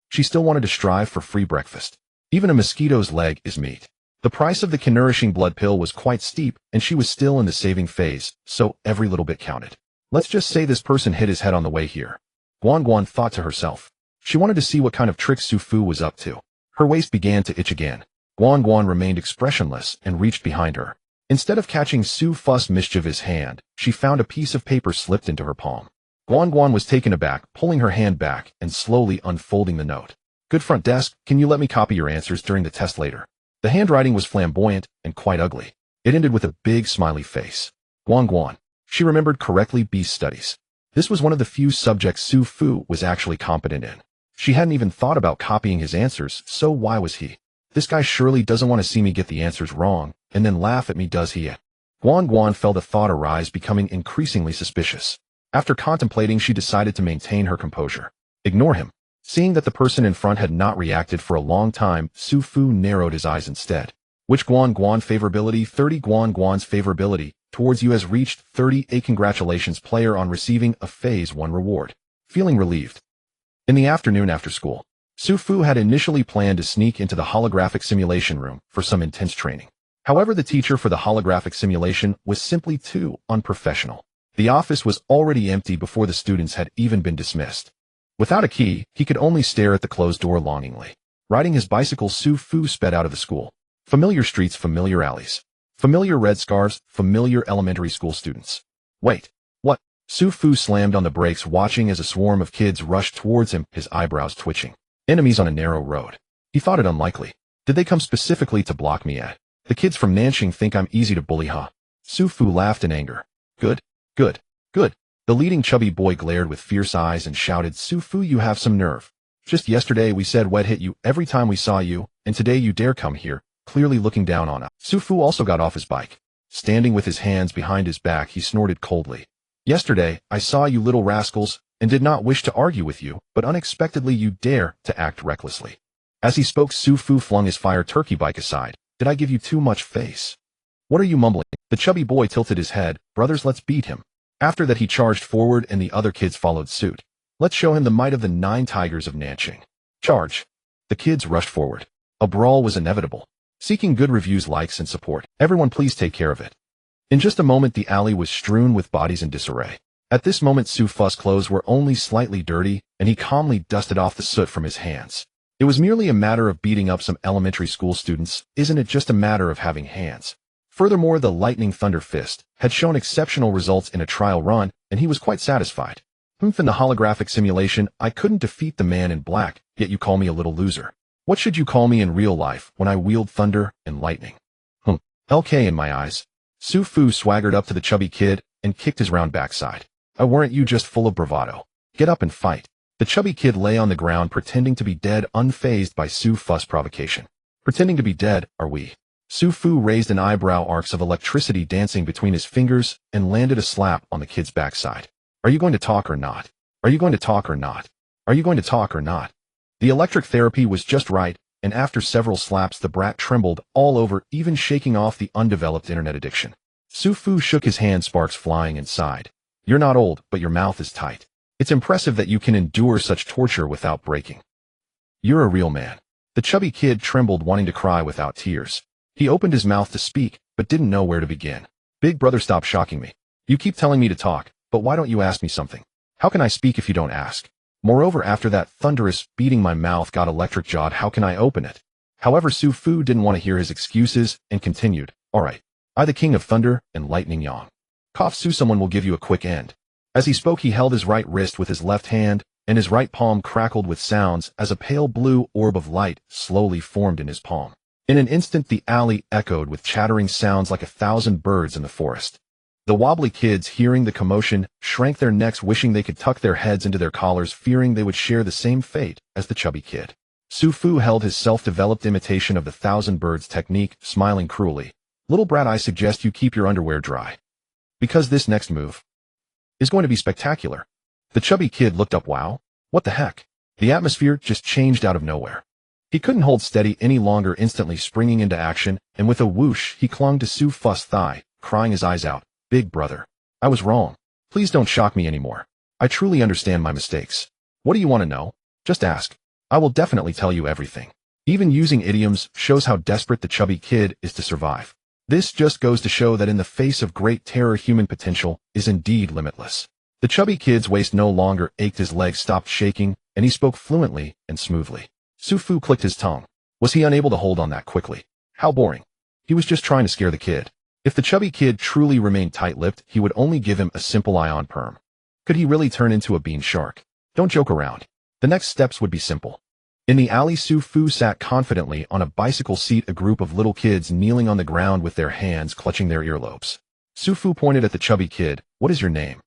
She still wanted to strive for free breakfast. Even a mosquito's leg is meat. The price of the nourishing blood pill was quite steep, and she was still in the saving phase, so every little bit counted. Let's just say this person hit his head on the way here. Guan Guan thought to herself. She wanted to see what kind of tricks Su Fu was up to. Her waist began to itch again. Guan Guan remained expressionless and reached behind her. Instead of catching Su Fu's mischievous hand, she found a piece of paper slipped into her palm. Guan Guan was taken aback, pulling her hand back and slowly unfolding the note. "Good front desk, can you let me copy your answers during the test later?" The handwriting was flamboyant and quite ugly. It ended with a big smiley face. Guan Guan. She remembered correctly Beast Studies. This was one of the few subjects Su Fu was actually competent in. She hadn't even thought about copying his answers, so why was he? This guy surely doesn't want to see me get the answers wrong, and then laugh at me, does he? Guan Guan felt a thought arise, becoming increasingly suspicious. After contemplating, she decided to maintain her composure. Ignore him. Seeing that the person in front had not reacted for a long time, Su Fu narrowed his eyes instead. "Which Guan Guan favorability? 30. Guan Guan's favorability towards you has reached 38. Congratulations, player, on receiving a Phase 1 reward." Feeling relieved. In the afternoon after school, Su Fu had initially planned to sneak into the holographic simulation room for some intense training. However, the teacher for the holographic simulation was simply too unprofessional. The office was already empty before the students had even been dismissed. Without a key, he could only stare at the closed door longingly. Riding his bicycle, Su Fu sped out of the school. Familiar streets, familiar alleys. Familiar red scarves, familiar elementary school students. Wait, what? Su Fu slammed on the brakes, watching as a swarm of kids rushed towards him, his eyebrows twitching. Enemies on a narrow road. He thought it unlikely. Did they come specifically to block me at? The kids from Nanqing think I'm easy to bully, huh? Su Fu laughed in anger. Good, good, good. The leading chubby boy glared with fierce eyes and shouted, "Su Fu, you have some nerve. Just yesterday we said we'd hit you every time we saw you, and today you dare come here, clearly looking down on us." Su Fu also got off his bike. Standing with his hands behind his back, he snorted coldly. Yesterday, I saw you little rascals, and did not wish to argue with you, but unexpectedly you dare to act recklessly. As he spoke, Su Fu flung his fire turkey bike aside. Did I give you too much face? What are you mumbling? The chubby boy tilted his head. Brothers, let's beat him. After that he charged forward and the other kids followed suit. Let's show him the might of the 9 tigers of Nanqing. Charge. The kids rushed forward. A brawl was inevitable. Seeking good reviews, likes, and support. Everyone please take care of it. In just a moment the alley was strewn with bodies in disarray. At this moment Su Fu's clothes were only slightly dirty, and he calmly dusted off the soot from his hands. It was merely a matter of beating up some elementary school students, isn't it just a matter of having hands? Furthermore, the lightning thunder fist had shown exceptional results in a trial run, and he was quite satisfied. In the holographic simulation, I couldn't defeat the man in black, yet you call me a little loser. What should you call me in real life when I wield thunder and lightning? LK in my eyes. Su Fu swaggered up to the chubby kid and kicked his round backside. Weren't you just full of bravado? Get up and fight. The chubby kid lay on the ground pretending to be dead, unfazed by Su Fu's provocation. Pretending to be dead, are we? Su Fu raised an eyebrow, arcs of electricity dancing between his fingers, and landed a slap on the kid's backside. Are you going to talk or not? Are you going to talk or not? Are you going to talk or not? The electric therapy was just right, and after several slaps the brat trembled all over, even shaking off the undeveloped internet addiction. Su Fu shook his hand, sparks flying, and sighed. You're not old, but your mouth is tight. It's impressive that you can endure such torture without breaking. You're a real man. The chubby kid trembled, wanting to cry without tears. He opened his mouth to speak, but didn't know where to begin. Big brother, stop shocking me. You keep telling me to talk, but why don't you ask me something? How can I speak if you don't ask? Moreover, after that thunderous beating my mouth got electric jawed, how can I open it? However, Su Fu didn't want to hear his excuses and continued. Alright. I the king of thunder and lightning Yang. Cough Su, someone will give you a quick end. As he spoke he held his right wrist with his left hand, and his right palm crackled with sounds as a pale blue orb of light slowly formed in his palm. In an instant the alley echoed with chattering sounds like 1,000 birds in the forest. The wobbly kids, hearing the commotion, shrank their necks, wishing they could tuck their heads into their collars, fearing they would share the same fate as the chubby kid. Su Fu held his self-developed imitation of the 1,000 birds technique, smiling cruelly. Little brat, I suggest you keep your underwear dry. Because this next move is going to be spectacular. The chubby kid looked up. Wow, what the heck? The atmosphere just changed out of nowhere. He couldn't hold steady any longer, instantly springing into action, and with a whoosh he clung to Su Fu's thigh, crying his eyes out. Big brother, I was wrong. Please don't shock me anymore. I truly understand my mistakes. What do you want to know? Just ask. I will definitely tell you everything. Even using idioms shows how desperate the chubby kid is to survive. This just goes to show that in the face of great terror, human potential is indeed limitless. The chubby kid's waist no longer ached, his legs stopped shaking, and he spoke fluently and smoothly. Su Fu clicked his tongue. Was he unable to hold on that quickly? How boring. He was just trying to scare the kid. If the chubby kid truly remained tight-lipped, he would only give him a simple ion perm. Could he really turn into a bean shark? Don't joke around. The next steps would be simple. In the alley, Su Fu sat confidently on a bicycle seat, a group of little kids kneeling on the ground with their hands clutching their earlobes. Su Fu pointed at the chubby kid. What is your name?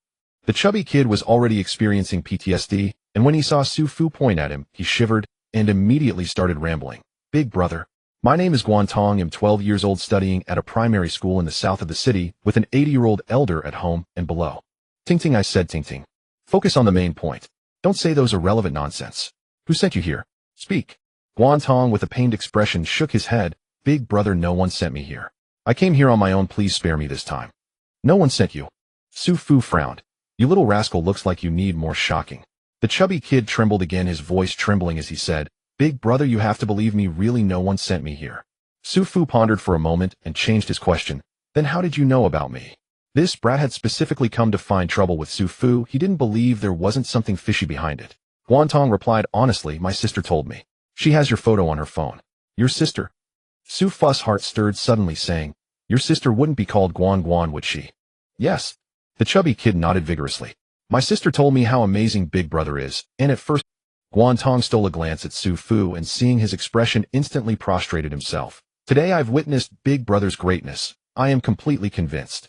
The chubby kid was already experiencing PTSD, and when he saw Su Fu point at him, he shivered and immediately started rambling. Big brother. My name is Guan Tong, am 12 years old, studying at a primary school in the south of the city, with an 80-year-old elder at home and below. Ting Ting, I said. Ting Ting. Focus on the main point. Don't say those irrelevant nonsense. Who sent you here? Speak. Guan Tong, with a pained expression, shook his head. Big brother, no one sent me here. I came here on my own, please spare me this time. No one sent you. Su Fu frowned. You little rascal, looks like you need more shocking. The chubby kid trembled again, his voice trembling as he said, Big brother, you have to believe me, really no one sent me here. Su Fu pondered for a moment and changed his question. Then how did you know about me? This brat had specifically come to find trouble with Su Fu. He didn't believe there wasn't something fishy behind it. Guan Tong replied, honestly, my sister told me. She has your photo on her phone. Your sister? Su Fu's heart stirred suddenly, saying, your sister wouldn't be called Guan Guan, would she? Yes. The chubby kid nodded vigorously. My sister told me how amazing Big Brother is, and at first, Guan Tong stole a glance at Su Fu and seeing his expression instantly prostrated himself. Today I've witnessed Big Brother's greatness. I am completely convinced.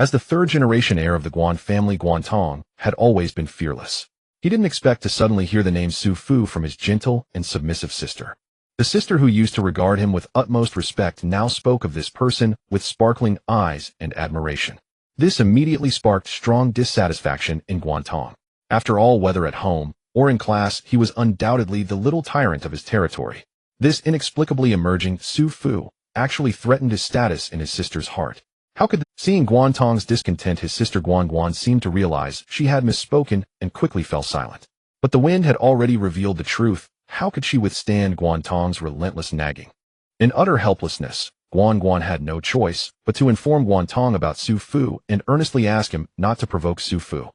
As the third-generation heir of the Guan family, Guan Tong had always been fearless. He didn't expect to suddenly hear the name Su Fu from his gentle and submissive sister. The sister who used to regard him with utmost respect now spoke of this person with sparkling eyes and admiration. This immediately sparked strong dissatisfaction in Guantong. After all, whether at home or in class, he was undoubtedly the little tyrant of his territory. This inexplicably emerging Su Fu actually threatened his status in his sister's heart. How could seeing Guantong's discontent, his sister Guan Guan seemed to realize she had misspoken and quickly fell silent. But the wind had already revealed the truth. How could she withstand Guantong's relentless nagging? In utter helplessness, Guan Guan had no choice but to inform Guantong about Su Fu and earnestly ask him not to provoke Su Fu.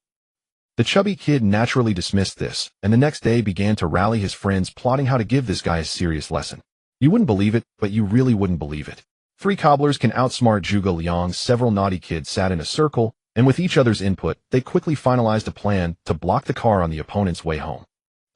The chubby kid naturally dismissed this, and the next day began to rally his friends, plotting how to give this guy a serious lesson. You wouldn't believe it, but you really wouldn't believe it. 3 cobblers can outsmart Zhuge Liang. Several naughty kids sat in a circle, and with each other's input, they quickly finalized a plan to block the car on the opponent's way home.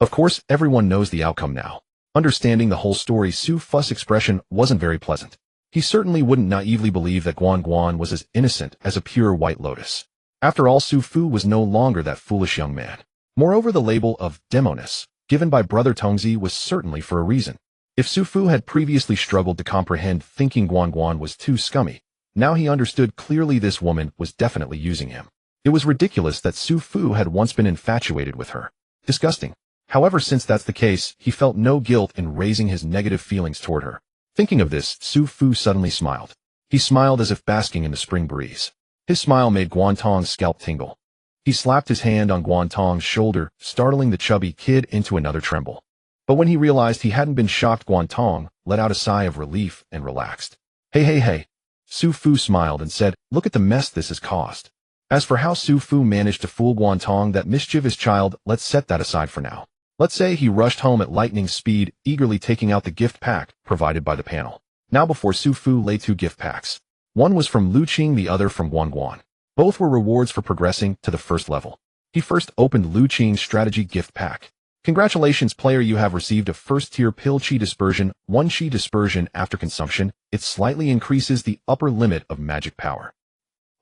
Of course, everyone knows the outcome now. Understanding the whole story, Su Fu's expression wasn't very pleasant. He certainly wouldn't naively believe that Guan Guan was as innocent as a pure white lotus. After all, Su Fu was no longer that foolish young man. Moreover, the label of Demoness, given by Brother Tongzi, was certainly for a reason. If Su Fu had previously struggled to comprehend, thinking Guan Guan was too scummy, now he understood clearly this woman was definitely using him. It was ridiculous that Su Fu had once been infatuated with her. Disgusting. However, since that's the case, he felt no guilt in raising his negative feelings toward her. Thinking of this, Su Fu suddenly smiled. He smiled as if basking in the spring breeze. His smile made Guantong's scalp tingle. He slapped his hand on Guantong's shoulder, startling the chubby kid into another tremble. But when he realized he hadn't been shocked, Guantong let out a sigh of relief and relaxed. Hey. Su Fu smiled and said, look at the mess this has caused. As for how Su Fu managed to fool Guantong, that mischievous child, let's set that aside for now. Let's say he rushed home at lightning speed, eagerly taking out the gift pack provided by the panel. Now before Su Fu lay 2 gift packs. One was from Liu Qing, the other from Guan Guan. Both were rewards for progressing to the first level. He first opened Liu Qing's strategy gift pack. Congratulations, player, you have received a first-tier pill Qi dispersion. 1 Qi dispersion after consumption. It slightly increases the upper limit of magic power.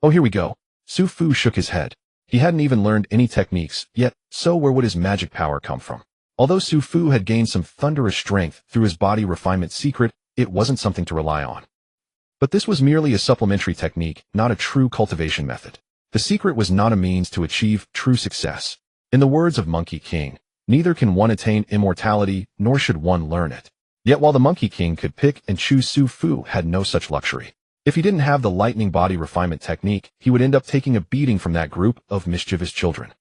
Oh, here we go. Su Fu shook his head. He hadn't even learned any techniques yet, so where would his magic power come from? Although Su Fu had gained some thunderous strength through his body refinement secret, it wasn't something to rely on. But this was merely a supplementary technique, not a true cultivation method. The secret was not a means to achieve true success. In the words of Monkey King, neither can one attain immortality, nor should one learn it. Yet while the Monkey King could pick and choose, Su Fu had no such luxury. If he didn't have the lightning body refinement technique, he would end up taking a beating from that group of mischievous children.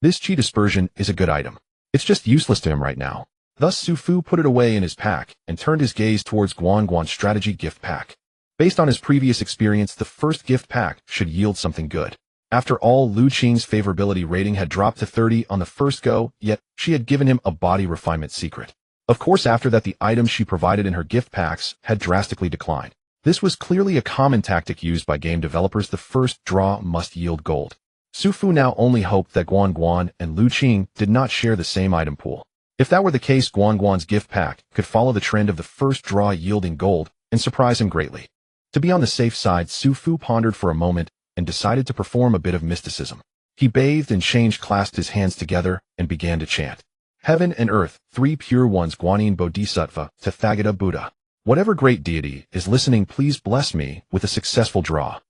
This Qi dispersion is a good item. It's just useless to him right now. Thus Su Fu put it away in his pack and turned his gaze towards Guan Guan's strategy gift pack. Based on his previous experience, the first gift pack should yield something good. After all, Liu Qing's favorability rating had dropped to 30 on the first go, yet she had given him a body refinement secret. Of course, after that, the items she provided in her gift packs had drastically declined. This was clearly a common tactic used by game developers. The first draw must yield gold. Su Fu now only hoped that Guan Guan and Liu Qing did not share the same item pool. If that were the case, Guan Guan's gift pack could follow the trend of the first draw yielding gold and surprise him greatly. To be on the safe side, Su Fu pondered for a moment and decided to perform a bit of mysticism. He bathed and changed, clasped his hands together, and began to chant. Heaven and earth, 3 pure ones, Guanyin Bodhisattva, Tathagata Buddha. Whatever great deity is listening, please bless me with a successful draw.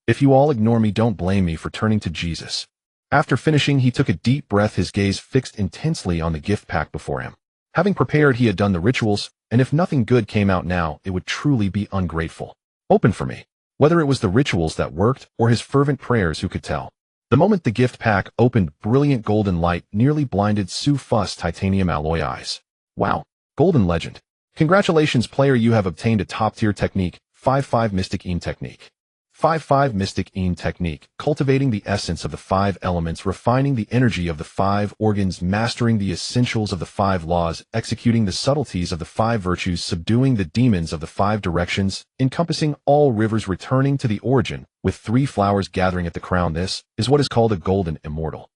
If you all ignore me, don't blame me for turning to Jesus. After finishing, he took a deep breath, his gaze fixed intensely on the gift pack before him. Having prepared, he had done the rituals, and if nothing good came out now, it would truly be ungrateful. Open for me. Whether it was the rituals that worked or his fervent prayers, who could tell? The moment the gift pack opened, brilliant golden light nearly blinded Su Fu's titanium alloy eyes. Wow. Golden legend. Congratulations, player, you have obtained a top-tier technique, 5-5 Mystic Ean Technique. 5-5 Mystic Ean Technique, cultivating the essence of the 5 elements, refining the energy of the 5 organs, mastering the essentials of the 5 laws, executing the subtleties of the 5 virtues, subduing the demons of the 5 directions, encompassing all rivers, returning to the origin, with 3 flowers gathering at the crown. This is what is called a golden immortal.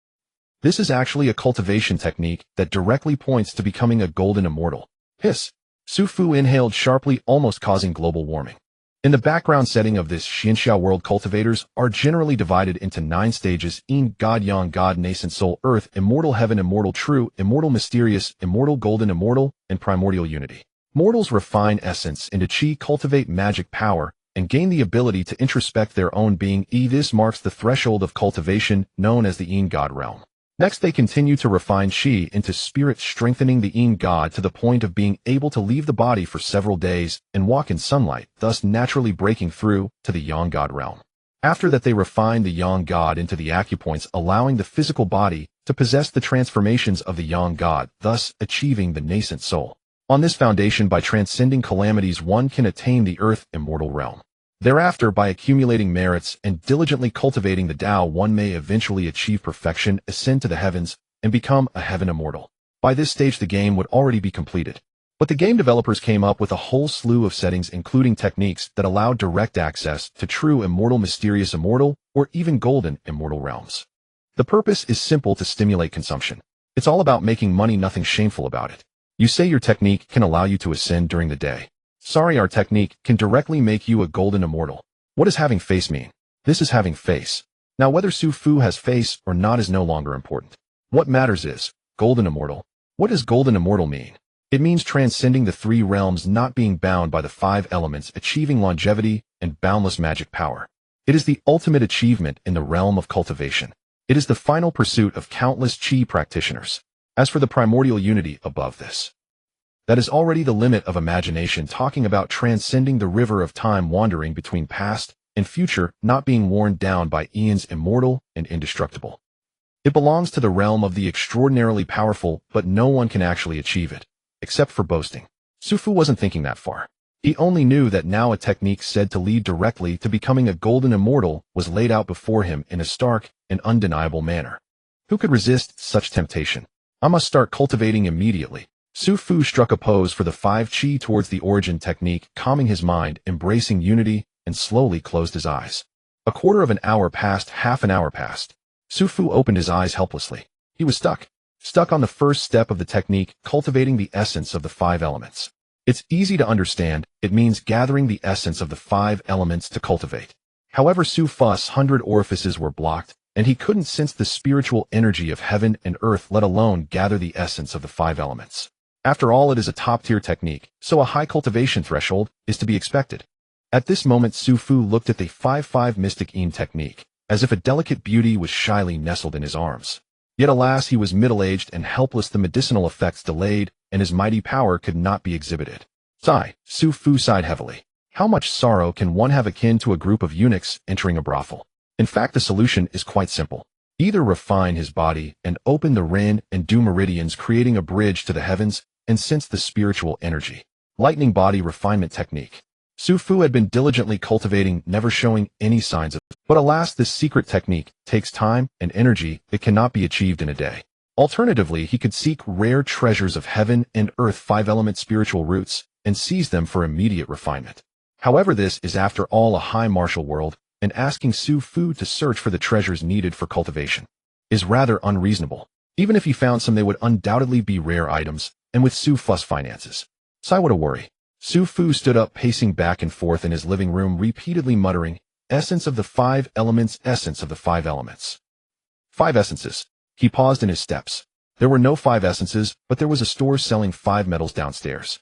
This is actually a cultivation technique that directly points to becoming a golden immortal. Hiss. Su Fu inhaled sharply, almost causing global warming. In the background setting of this Xianxia world, cultivators are generally divided into 9 stages: Yin, God, Yang, God, Nascent Soul, Earth, Immortal Heaven, Immortal True, Immortal Mysterious, Immortal Golden, Immortal, and Primordial Unity. Mortals refine essence into chi, cultivate magic power, and gain the ability to introspect their own being. This marks the threshold of cultivation, known as the Yin God realm. Next, they continue to refine Qi into spirit, strengthening the Yin God to the point of being able to leave the body for several days and walk in sunlight, thus naturally breaking through to the Yang God realm. After that, they refine the Yang God into the acupoints, allowing the physical body to possess the transformations of the Yang God, thus achieving the nascent soul. On this foundation, by transcending calamities, one can attain the earth immortal realm. Thereafter, by accumulating merits and diligently cultivating the Tao, one may eventually achieve perfection, ascend to the heavens, and become a heaven immortal. By this stage, the game would already be completed. But the game developers came up with a whole slew of settings, including techniques that allowed direct access to true immortal, mysterious immortal, or even golden immortal realms. The purpose is simple: to stimulate consumption. It's all about making money, nothing shameful about it. You say your technique can allow you to ascend during the day. Sorry, our technique can directly make you a golden immortal. What does having face mean? This is having face. Now, whether Su Fu has face or not is no longer important. What matters is golden immortal. What does golden immortal mean? It means transcending the three realms, not being bound by the five elements, achieving longevity and boundless magic power. It is the ultimate achievement in the realm of cultivation. It is the final pursuit of countless Qi practitioners. As for the primordial unity above this, that is already the limit of imagination, talking about transcending the river of time, wandering between past and future, not being worn down by eons, immortal and indestructible. It belongs to the realm of the extraordinarily powerful, but no one can actually achieve it, except for boasting. Su Fu wasn't thinking that far. He only knew that now a technique said to lead directly to becoming a golden immortal was laid out before him in a stark and undeniable manner. Who could resist such temptation? I must start cultivating immediately. Su Fu struck a pose for the 5 Qi towards the origin technique, calming his mind, embracing unity, and slowly closed his eyes. A quarter of an hour passed, half an hour passed. Su Fu opened his eyes helplessly. He was stuck on the first step of the technique, cultivating the essence of the 5 elements. It's easy to understand. It means gathering the essence of the 5 elements to cultivate. However, Su Fu's 100 orifices were blocked, and he couldn't sense the spiritual energy of heaven and earth, let alone gather the essence of the 5 elements. After all, it is a top-tier technique, so a high cultivation threshold is to be expected. At this moment, Su Fu looked at the 5-5 Mystic Yin technique, as if a delicate beauty was shyly nestled in his arms. Yet alas, he was middle-aged and helpless, the medicinal effects delayed, and his mighty power could not be exhibited. Sigh. Su Fu sighed heavily. How much sorrow can one have akin to a group of eunuchs entering a brothel? In fact, the solution is quite simple. Either refine his body and open the Ren and Du meridians, creating a bridge to the heavens, and sense the spiritual energy. Lightning body refinement technique. Su Fu had been diligently cultivating, never showing any signs of it. But alas, this secret technique takes time and energy. It cannot be achieved in a day. Alternatively, he could seek rare treasures of heaven and earth, 5-element spiritual roots, and seize them for immediate refinement. However, this is after all a high martial world, and asking Su Fu to search for the treasures needed for cultivation is rather unreasonable. Even if he found some, they would undoubtedly be rare items, and with Su Fu's finances. Sigh, what a worry. Su Fu stood up, pacing back and forth in his living room, repeatedly muttering, essence of the 5 elements, essence of the 5 elements. 5 essences. He paused in his steps. There were no 5 essences, but there was a store selling 5 metals downstairs.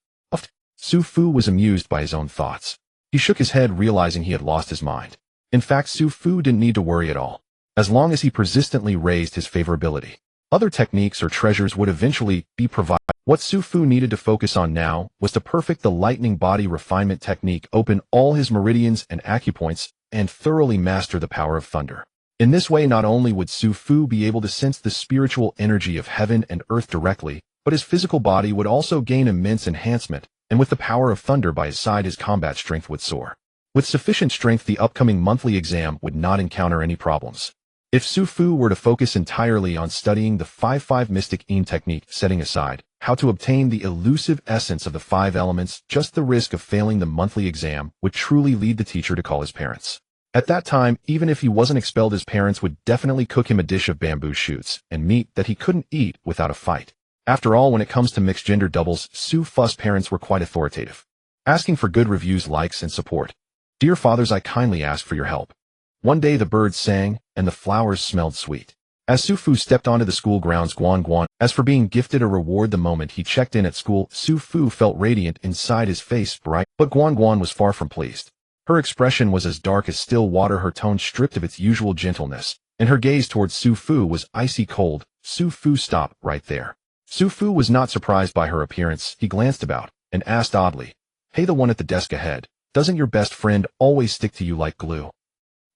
Su Fu was amused by his own thoughts. He shook his head, realizing he had lost his mind. In fact, Su Fu didn't need to worry at all, as long as he persistently raised his favorability. Other techniques or treasures would eventually be provided. What Su Fu needed to focus on now was to perfect the lightning body refinement technique, open all his meridians and acupoints, and thoroughly master the power of thunder. In this way, not only would Su Fu be able to sense the spiritual energy of heaven and earth directly, but his physical body would also gain immense enhancement, and with the power of thunder by his side, his combat strength would soar. With sufficient strength, the upcoming monthly exam would not encounter any problems. If Su Fu were to focus entirely on studying the 5-5 Mystic Yin technique, setting aside how to obtain the elusive essence of the 5 elements, just the risk of failing the monthly exam would truly lead the teacher to call his parents. At that time, even if he wasn't expelled, his parents would definitely cook him a dish of bamboo shoots and meat that he couldn't eat without a fight. After all, when it comes to mixed gender doubles, Su Fu's parents were quite authoritative, asking for good reviews, likes, and support. Dear fathers, I kindly ask for your help. One day the birds sang, and the flowers smelled sweet. As Su Fu stepped onto the school grounds, Guan Guan, as for being gifted a reward the moment he checked in at school, Su Fu felt radiant inside, his face bright, but Guan Guan was far from pleased. Her expression was as dark as still water, her tone stripped of its usual gentleness, and her gaze towards Su Fu was icy cold. Su Fu stopped right there. Su Fu was not surprised by her appearance. He glanced about and asked oddly, "Hey, the one at the desk ahead, doesn't your best friend always stick to you like glue?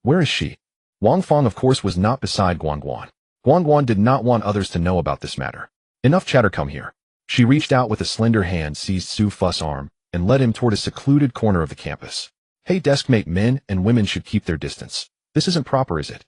Where is she?" Wang Feng, of course, was not beside Guan Guan. Guan Guan did not want others to know about this matter. "Enough chatter, come here." She reached out with a slender hand, seized Su Fu's arm, and led him toward a secluded corner of the campus. "Hey, deskmate, men and women should keep their distance. This isn't proper, is it?"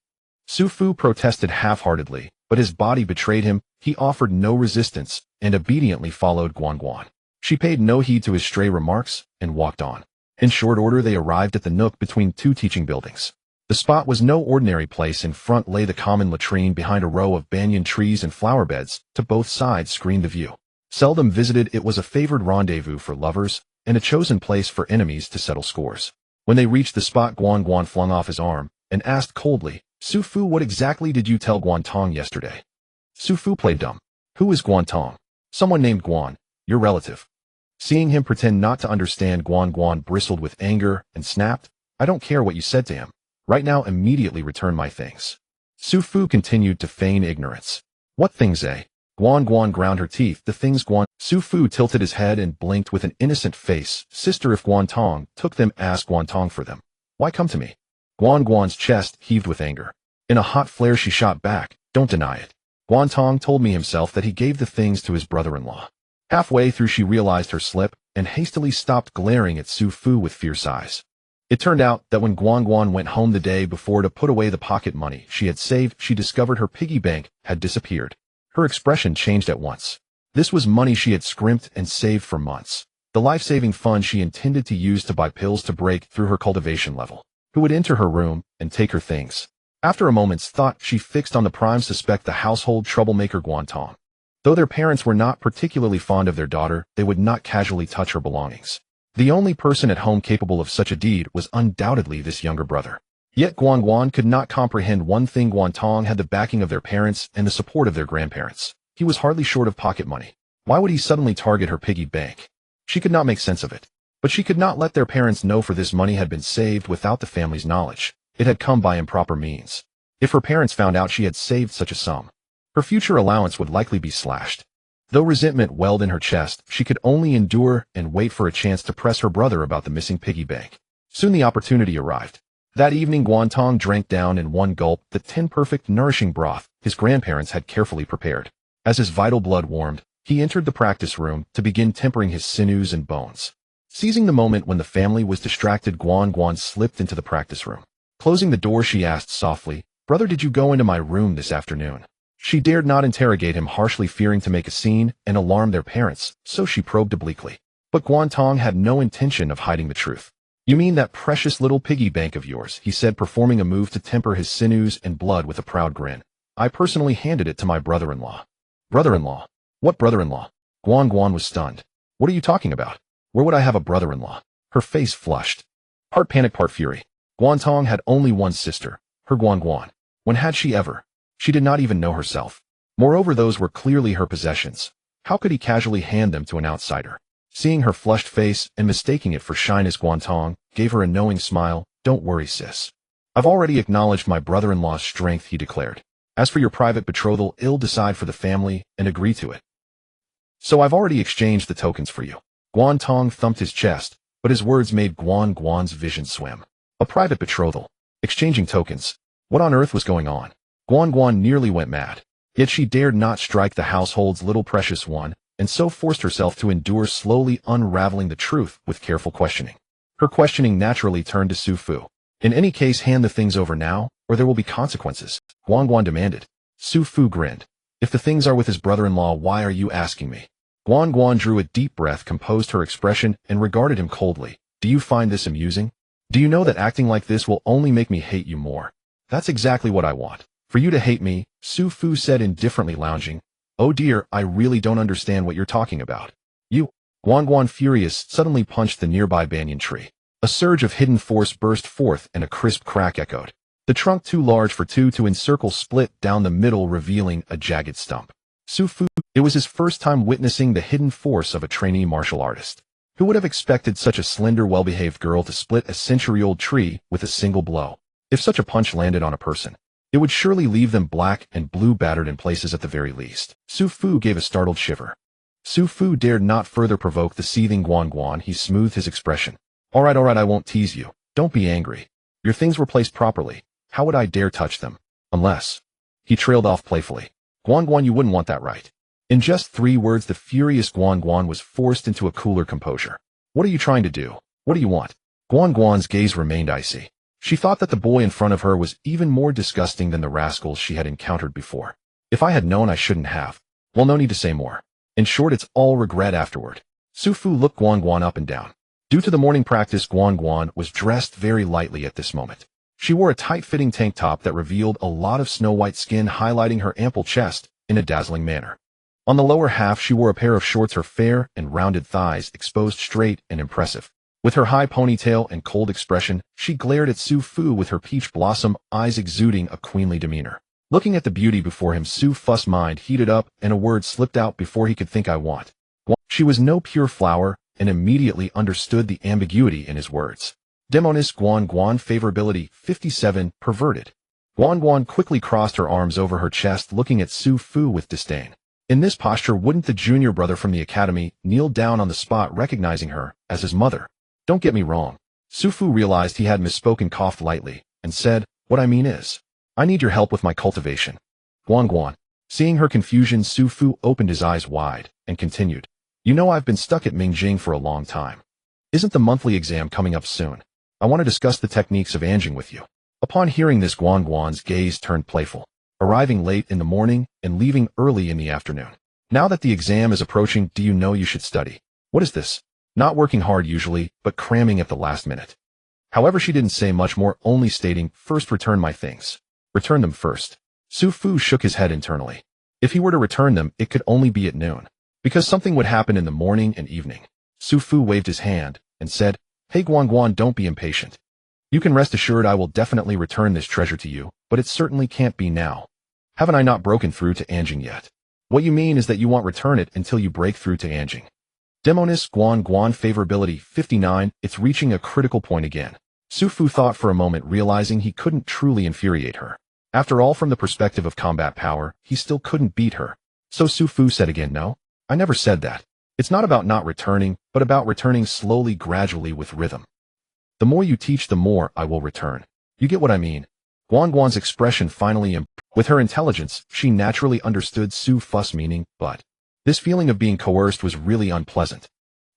Su Fu protested half-heartedly, but his body betrayed him. He offered no resistance and obediently followed Guan Guan. She paid no heed to his stray remarks and walked on. In short order, they arrived at the nook between two teaching buildings. The spot was no ordinary place. In front lay the common latrine. Behind a row of banyan trees and flower beds, to both sides screened the view. Seldom visited, it was a favored rendezvous for lovers and a chosen place for enemies to settle scores. When they reached the spot, Guan Guan flung off his arm and asked coldly, "Su Fu, what exactly did you tell Guan Tong yesterday?" Su Fu played dumb. "Who is Guan Tong?" "Someone named Guan, your relative." Seeing him pretend not to understand, Guan Guan bristled with anger and snapped, "I don't care what you said to him. Right now, immediately return my things." Su Fu continued to feign ignorance. "What things, eh?" Guan Guan ground her teeth. "The things Guan..." Su Fu tilted his head and blinked with an innocent face. "Sister, if Guan Tong took them, ask Guan Tong for them. Why come to me?" Guan Guan's chest heaved with anger. In a hot flare she shot back, "Don't deny it. Guan Tong told me himself that he gave the things to his brother-in-law." Halfway through she realized her slip and hastily stopped, glaring at Su Fu with fierce eyes. It turned out that when Guan Guan went home the day before to put away the pocket money she had saved, she discovered her piggy bank had disappeared. Her expression changed at once. This was money she had scrimped and saved for months. The life-saving fund she intended to use to buy pills to break through her cultivation level. Who would enter her room and take her things? After a moment's thought, she fixed on the prime suspect, the household troublemaker Guan Tong. Though their parents were not particularly fond of their daughter, they would not casually touch her belongings. The only person at home capable of such a deed was undoubtedly this younger brother. Yet Guan Guan could not comprehend one thing: Guan Tong had the backing of their parents and the support of their grandparents. He was hardly short of pocket money. Why would he suddenly target her piggy bank? She could not make sense of it. But she could not let their parents know, for this money had been saved without the family's knowledge. It had come by improper means. If her parents found out she had saved such a sum, her future allowance would likely be slashed. Though resentment welled in her chest, she could only endure and wait for a chance to press her brother about the missing piggy bank. Soon the opportunity arrived. That evening Guan Tong drank down in one gulp the 10 perfect nourishing broth his grandparents had carefully prepared. As his vital blood warmed, he entered the practice room to begin tempering his sinews and bones. Seizing the moment when the family was distracted, Guan Guan slipped into the practice room. Closing the door, she asked softly, "Brother, did you go into my room this afternoon?" She dared not interrogate him harshly, fearing to make a scene and alarm their parents, so she probed obliquely. But Guan Tong had no intention of hiding the truth. "You mean that precious little piggy bank of yours," he said, performing a move to temper his sinews and blood with a proud grin. "I personally handed it to my brother-in-law." "Brother-in-law? What brother-in-law?" Guan Guan was stunned. "What are you talking about? Where would I have a brother-in-law?" Her face flushed. Part panic, part fury. Guan Tong had only one sister, her Guan Guan. When had she ever? She did not even know herself. Moreover, those were clearly her possessions. How could he casually hand them to an outsider? Seeing her flushed face and mistaking it for shyness, Guan Tong gave her a knowing smile. "Don't worry, sis. I've already acknowledged my brother-in-law's strength," he declared. "As for your private betrothal, I'll decide for the family and agree to it. So I've already exchanged the tokens for you." Guan Tong thumped his chest, but his words made Guan Guan's vision swim. A private betrothal? Exchanging tokens? What on earth was going on? Guan Guan nearly went mad. Yet she dared not strike the household's little precious one, and so forced herself to endure, slowly unraveling the truth with careful questioning. Her questioning naturally turned to Su Fu. "In any case, hand the things over now, or there will be consequences," Guan Guan demanded. Su Fu grinned. "If the things are with his brother-in-law, why are you asking me?" Guan Guan drew a deep breath, composed her expression, and regarded him coldly. "Do you find this amusing? Do you know that acting like this will only make me hate you more?" "That's exactly what I want. For you to hate me," Su Fu said indifferently, lounging. "Oh dear, I really don't understand what you're talking about." "You..." Guan Guan, furious, suddenly punched the nearby banyan tree. A surge of hidden force burst forth and a crisp crack echoed. The trunk too large for two to encircle split down the middle, revealing a jagged stump. Su Fu, it was his first time witnessing the hidden force of a trainee martial artist. Who would have expected such a slender, well-behaved girl to split a century-old tree with a single blow? If such a punch landed on a person, it would surely leave them black and blue, battered in places at the very least. Su Fu gave a startled shiver. Su Fu dared not further provoke the seething Guan Guan. He smoothed his expression. All right, I won't tease you. Don't be angry. Your things were placed properly. How would I dare touch them? Unless... He trailed off playfully. Guan Guan, you wouldn't want that, right? In just 3 words, the furious Guan Guan was forced into a cooler composure. What are you trying to do? What do you want? Guan Guan's gaze remained icy. She thought that the boy in front of her was even more disgusting than the rascals she had encountered before. If I had known, I shouldn't have. Well, no need to say more. In short, it's all regret afterward. Su Fu looked Guan Guan up and down. Due to the morning practice, Guan Guan was dressed very lightly at this moment. She wore a tight-fitting tank top that revealed a lot of snow-white skin, highlighting her ample chest in a dazzling manner. On the lower half, she wore a pair of shorts, her fair and rounded thighs exposed straight and impressive. With her high ponytail and cold expression, she glared at Su Fu with her peach blossom eyes exuding a queenly demeanor. Looking at the beauty before him, Su Fu's mind heated up and a word slipped out before he could think. I want. She was no pure flower and immediately understood the ambiguity in his words. Demoness Guan Guan, favorability 57, perverted. Guan Guan quickly crossed her arms over her chest, looking at Su Fu with disdain. In this posture, wouldn't the junior brother from the academy kneel down on the spot, recognizing her as his mother? Don't get me wrong. Su Fu realized he had misspoken, coughed lightly, and said, what I mean is, I need your help with my cultivation. Guan Guan. Seeing her confusion, Su Fu opened his eyes wide and continued. You know, I've been stuck at Mingjing for a long time. Isn't the monthly exam coming up soon? I want to discuss the techniques of anjing with you. Upon hearing this, Guan Guan's gaze turned playful, arriving late in the morning and leaving early in the afternoon. Now that the exam is approaching, do you know you should study? What is this? Not working hard usually, but cramming at the last minute. However, she didn't say much more, only stating, first return my things. Return them first. Su Fu shook his head internally. If he were to return them, it could only be at noon, because something would happen in the morning and evening. Su Fu waved his hand and said, Hey Guan Guan, don't be impatient. You can rest assured I will definitely return this treasure to you, but it certainly can't be now. Haven't I not broken through to anjing yet? What you mean is that you won't return it until you break through to anjing. Demoness Guan Guan, favorability 59, it's reaching a critical point again. Su Fu thought for a moment, realizing he couldn't truly infuriate her. After all, from the perspective of combat power, he still couldn't beat her. So Su Fu said again, no, I never said that. It's not about not returning, but about returning slowly, gradually, with rhythm. The more you teach, the more I will return. You get what I mean? Guan Guan's expression finally improved. With her intelligence, she naturally understood Su Fu's meaning, but this feeling of being coerced was really unpleasant.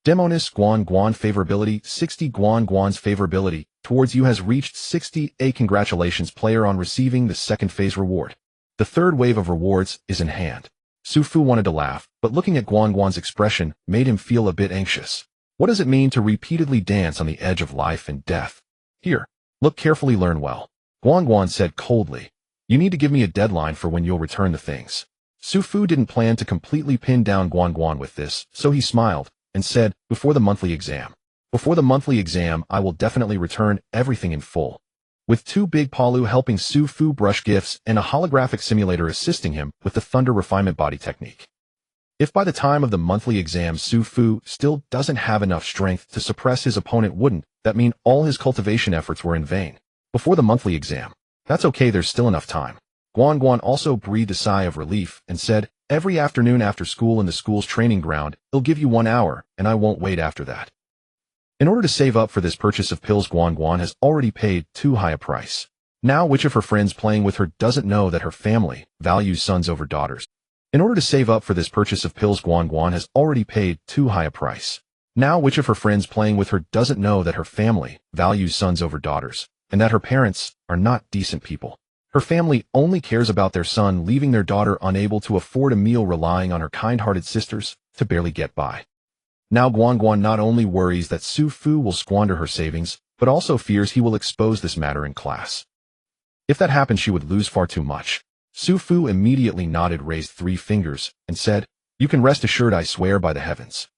Demoness Guan Guan, favorability 60. Guan Guan's favorability towards you has reached 60. Congratulations, player, on receiving the second phase reward. The third wave of rewards is in hand. Su Fu wanted to laugh, but looking at Guan Guan's expression made him feel a bit anxious. What does it mean to repeatedly dance on the edge of life and death? Here, look carefully, learn well. Guan Guan said coldly. You need to give me a deadline for when you'll return the things. Su Fu didn't plan to completely pin down Guan Guan with this, so he smiled and said, before the monthly exam. Before the monthly exam, I will definitely return everything in full. With 2 big Palu helping Su Fu brush gifts and a holographic simulator assisting him with the thunder refinement body technique. If by the time of the monthly exam Su Fu still doesn't have enough strength to suppress his opponent, wouldn't that mean all his cultivation efforts were in vain? Before the monthly exam. That's okay, there's still enough time. Guan Guan also breathed a sigh of relief and said, every afternoon after school in the school's training ground, he'll give you 1 hour, and I won't wait after that. In order to save up for this purchase of pills, Guan Guan has already paid too high a price. Now, which of her friends playing with her doesn't know that her family values sons over daughters? In order to save up for this purchase of pills, Guan Guan has already paid too high a price. Now, which of her friends playing with her doesn't know that her family values sons over daughters, and that her parents are not decent people? Her family only cares about their son, leaving their daughter unable to afford a meal, relying on her kind-hearted sisters to barely get by. Now Guan Guan not only worries that Su Fu will squander her savings, but also fears he will expose this matter in class. If that happened, she would lose far too much. Su Fu immediately nodded, raised 3 fingers, and said, you can rest assured, I swear by the heavens.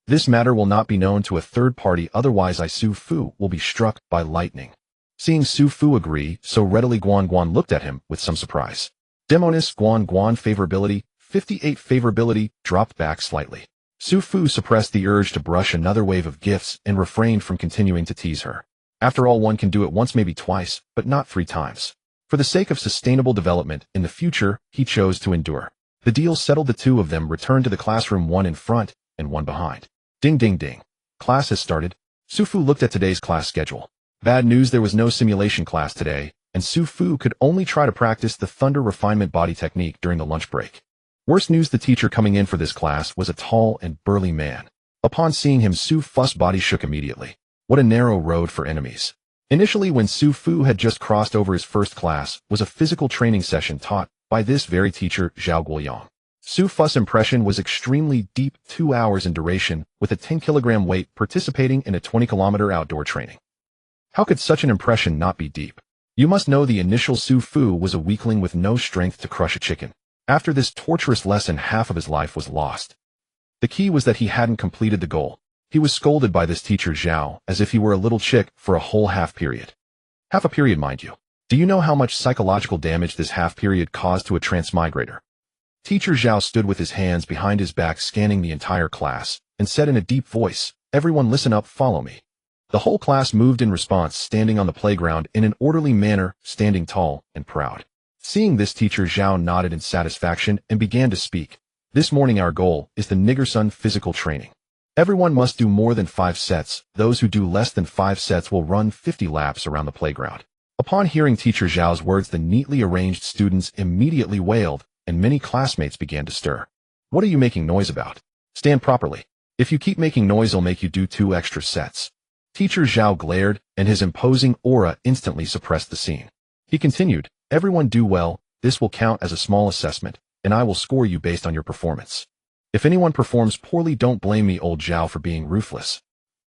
This matter will not be known to a third party, otherwise Su Fu will be struck by lightning. Seeing Su Fu agree so readily, Guan Guan looked at him with some surprise. Demoness Guan Guan favorability, 58 favorability, dropped back slightly. Su Fu suppressed the urge to brush another wave of gifts and refrained from continuing to tease her. After all, one can do it once, maybe twice, but not 3 times. For the sake of sustainable development in the future, he chose to endure. The deal settled, the two of them returned to the classroom, one in front and one behind. Ding ding ding. Class has started. Su Fu looked at today's class schedule. Bad news, there was no simulation class today, and Su Fu could only try to practice the thunder refinement body technique during the lunch break. Worst news, the teacher coming in for this class was a tall and burly man. Upon seeing him, Su Fu's body shook immediately. What a narrow road for enemies. Initially, when Su Fu had just crossed over, his first class was a physical training session taught by this very teacher, Zhao Guoyang. Su Fu's impression was extremely deep, 2 hours in duration, with a 10-kilogram weight, participating in a 20-kilometer outdoor training. How could such an impression not be deep? You must know the initial Su Fu was a weakling with no strength to crush a chicken. After this torturous lesson, half of his life was lost. The key was that he hadn't completed the goal. He was scolded by this teacher Zhao as if he were a little chick for a whole half period. Half a period, mind you. Do you know how much psychological damage this half period caused to a transmigrator? Teacher Zhao stood with his hands behind his back, scanning the entire class, and said in a deep voice, "Everyone listen up, follow me." The whole class moved in response, standing on the playground in an orderly manner, standing tall and proud. Seeing this, teacher Zhao nodded in satisfaction and began to speak. This morning our goal is the Niggersun physical training. Everyone must do more than 5 sets. Those who do less than 5 sets will run 50 laps around the playground. Upon hearing teacher Zhao's words, the neatly arranged students immediately wailed, and many classmates began to stir. What are you making noise about? Stand properly. If you keep making noise, I'll make you do 2 extra sets. Teacher Zhao glared, and his imposing aura instantly suppressed the scene. He continued, everyone do well, this will count as a small assessment, and I will score you based on your performance. If anyone performs poorly, don't blame me, old Zhao, for being ruthless.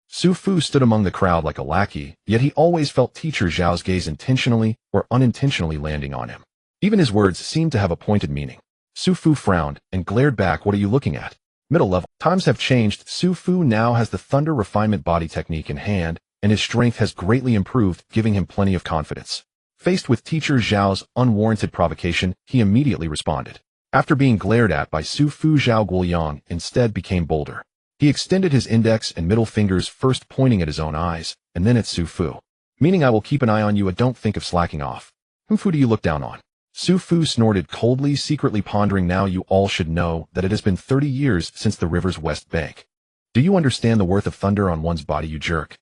Su Fu stood among the crowd like a lackey, yet he always felt teacher Zhao's gaze intentionally or unintentionally landing on him. Even his words seemed to have a pointed meaning. Su Fu frowned and glared back. What are you looking at? Middle level. Times have changed. Su Fu now has the thunder refinement body technique in hand, and his strength has greatly improved, giving him plenty of confidence. Faced with teacher Zhao's unwarranted provocation, he immediately responded. After being glared at by Su Fu, Zhao Guoyang instead became bolder. He extended his index and middle fingers, first pointing at his own eyes, and then at Su Fu. Meaning, I will keep an eye on you and don't think of slacking off. Whom do you look down on? Su Fu snorted coldly, secretly pondering. Now you all should know that it has been 30 years since the river's west bank. Do you understand the worth of thunder on one's body, you jerk?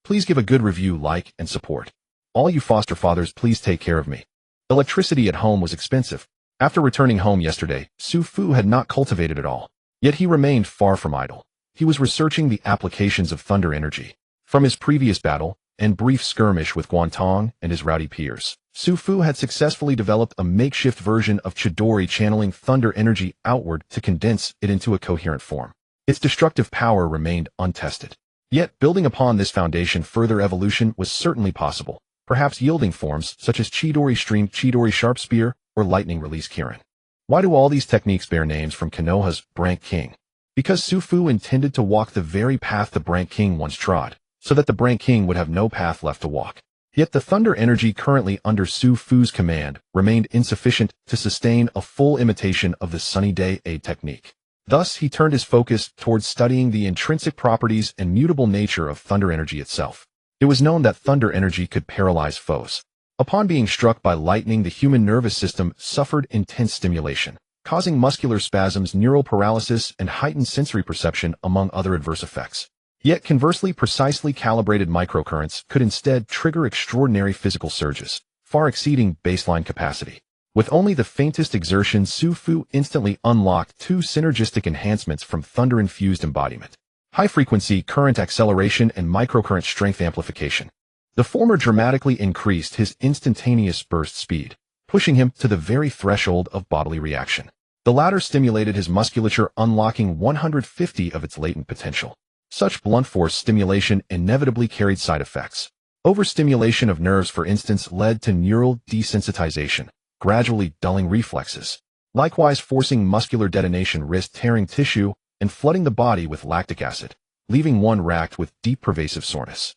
Please give a good review, like, and support. All you foster fathers, please take care of me. Electricity at home was expensive. After returning home yesterday, Su Fu had not cultivated at all. Yet he remained far from idle. He was researching the applications of thunder energy. From his previous battle and brief skirmish with Guantong and his rowdy peers, Su Fu had successfully developed a makeshift version of Chidori, channeling thunder energy outward to condense it into a coherent form. Its destructive power remained untested. Yet, building upon this foundation, further evolution was certainly possible, perhaps yielding forms such as Chidori Stream, Chidori Sharp Spear, or Lightning Release Kirin. Why do all these techniques bear names from Konoha's Brank King? Because Su Fu intended to walk the very path the Brank King once trod, so that the Brank King would have no path left to walk. Yet the thunder energy currently under Su Fu's command remained insufficient to sustain a full imitation of the Sunny Day Aid technique. Thus, he turned his focus towards studying the intrinsic properties and mutable nature of thunder energy itself. It was known that thunder energy could paralyze foes. Upon being struck by lightning, the human nervous system suffered intense stimulation, causing muscular spasms, neural paralysis, and heightened sensory perception, among other adverse effects. Yet conversely, precisely calibrated microcurrents could instead trigger extraordinary physical surges, far exceeding baseline capacity. With only the faintest exertion, Su Fu instantly unlocked 2 synergistic enhancements from thunder-infused embodiment: high-frequency current acceleration and microcurrent strength amplification. The former dramatically increased his instantaneous burst speed, pushing him to the very threshold of bodily reaction. The latter stimulated his musculature, unlocking 150 of its latent potential. Such blunt force stimulation inevitably carried side effects. Overstimulation of nerves, for instance, led to neural desensitization, gradually dulling reflexes. Likewise, forcing muscular detonation risked tearing tissue and flooding the body with lactic acid, leaving one racked with deep pervasive soreness.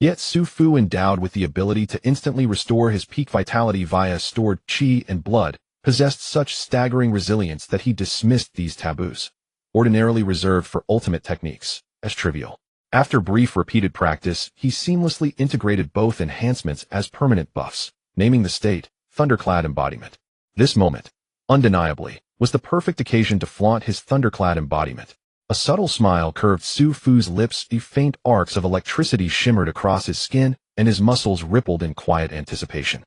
Yet Su Fu, endowed with the ability to instantly restore his peak vitality via stored qi and blood, possessed such staggering resilience that he dismissed these taboos, ordinarily reserved for ultimate techniques, as trivial. After brief repeated practice, he seamlessly integrated both enhancements as permanent buffs, naming the state Thunderclad Embodiment. This moment, undeniably, was the perfect occasion to flaunt his Thunderclad embodiment. A subtle smile curved Su Fu's lips, the faint arcs of electricity shimmered across his skin, and his muscles rippled in quiet anticipation.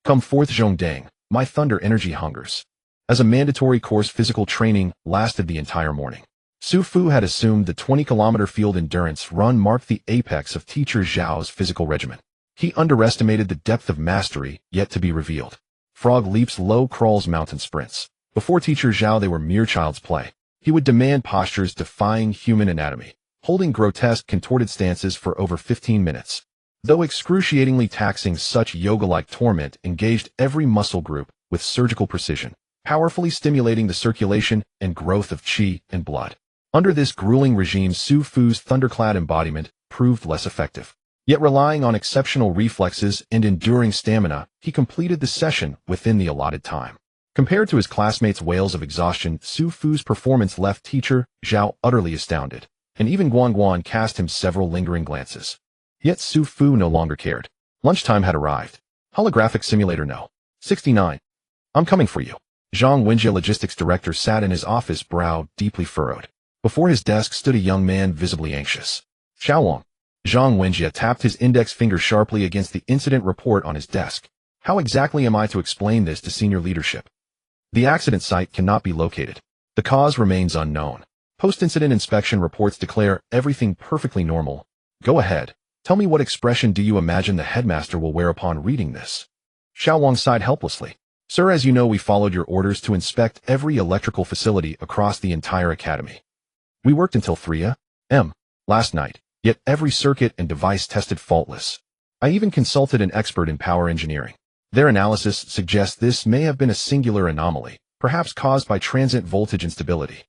Come forth, Zhongdang, my thunder energy hungers. As a mandatory course, physical training lasted the entire morning. Su Fu had assumed the 20-kilometer field endurance run marked the apex of teacher Zhao's physical regimen. He underestimated the depth of mastery yet to be revealed. Frog leaps, low crawls, mountain sprints. Before teacher Zhao, they were mere child's play. He would demand postures defying human anatomy, holding grotesque contorted stances for over 15 minutes. Though excruciatingly taxing, such yoga-like torment engaged every muscle group with surgical precision, powerfully stimulating the circulation and growth of qi and blood. Under this grueling regime, Su Fu's thunderclad embodiment proved less effective. Yet relying on exceptional reflexes and enduring stamina, he completed the session within the allotted time. Compared to his classmates' wails of exhaustion, Su Fu's performance left teacher Zhao utterly astounded, and even Guan Guan cast him several lingering glances. Yet Su Fu no longer cared. Lunchtime had arrived. Holographic simulator no. 69. I'm coming for you. Zhang Wenjie, logistics director, sat in his office, brow deeply furrowed. Before his desk stood a young man visibly anxious. Xiaowang. Zhang Wenjie tapped his index finger sharply against the incident report on his desk. How exactly am I to explain this to senior leadership? The accident site cannot be located. The cause remains unknown. Post-incident inspection reports declare everything perfectly normal. Go ahead. Tell me, what expression do you imagine the headmaster will wear upon reading this? Xiaowang sighed helplessly. Sir, as you know, we followed your orders to inspect every electrical facility across the entire academy. We worked until 3 a.m. last night, yet every circuit and device tested faultless. I even consulted an expert in power engineering. Their analysis suggests this may have been a singular anomaly, perhaps caused by transient voltage instability.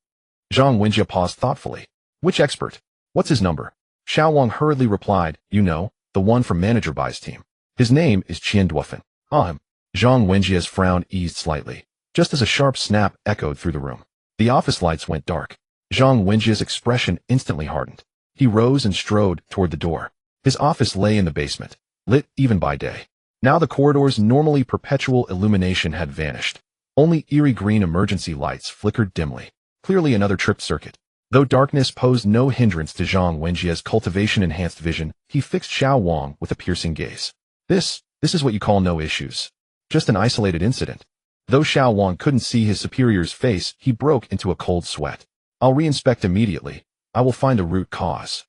Zhang Wenjie paused thoughtfully. Which expert? What's his number? Xiaowang hurriedly replied, you know, the one from Manager Bai's team. His name is Qian Duofen. Zhang Wenjie's frown eased slightly, just as a sharp snap echoed through the room. The office lights went dark. Zhang Wenjie's expression instantly hardened. He rose and strode toward the door. His office lay in the basement, lit even by day. Now the corridor's normally perpetual illumination had vanished. Only eerie green emergency lights flickered dimly. Clearly another tripped circuit. Though darkness posed no hindrance to Zhang Wenjie's cultivation-enhanced vision, he fixed Xiaowang with a piercing gaze. This is what you call no issues. Just an isolated incident. Though Xiaowang couldn't see his superior's face, he broke into a cold sweat. I'll re-inspect immediately. I will find a root cause.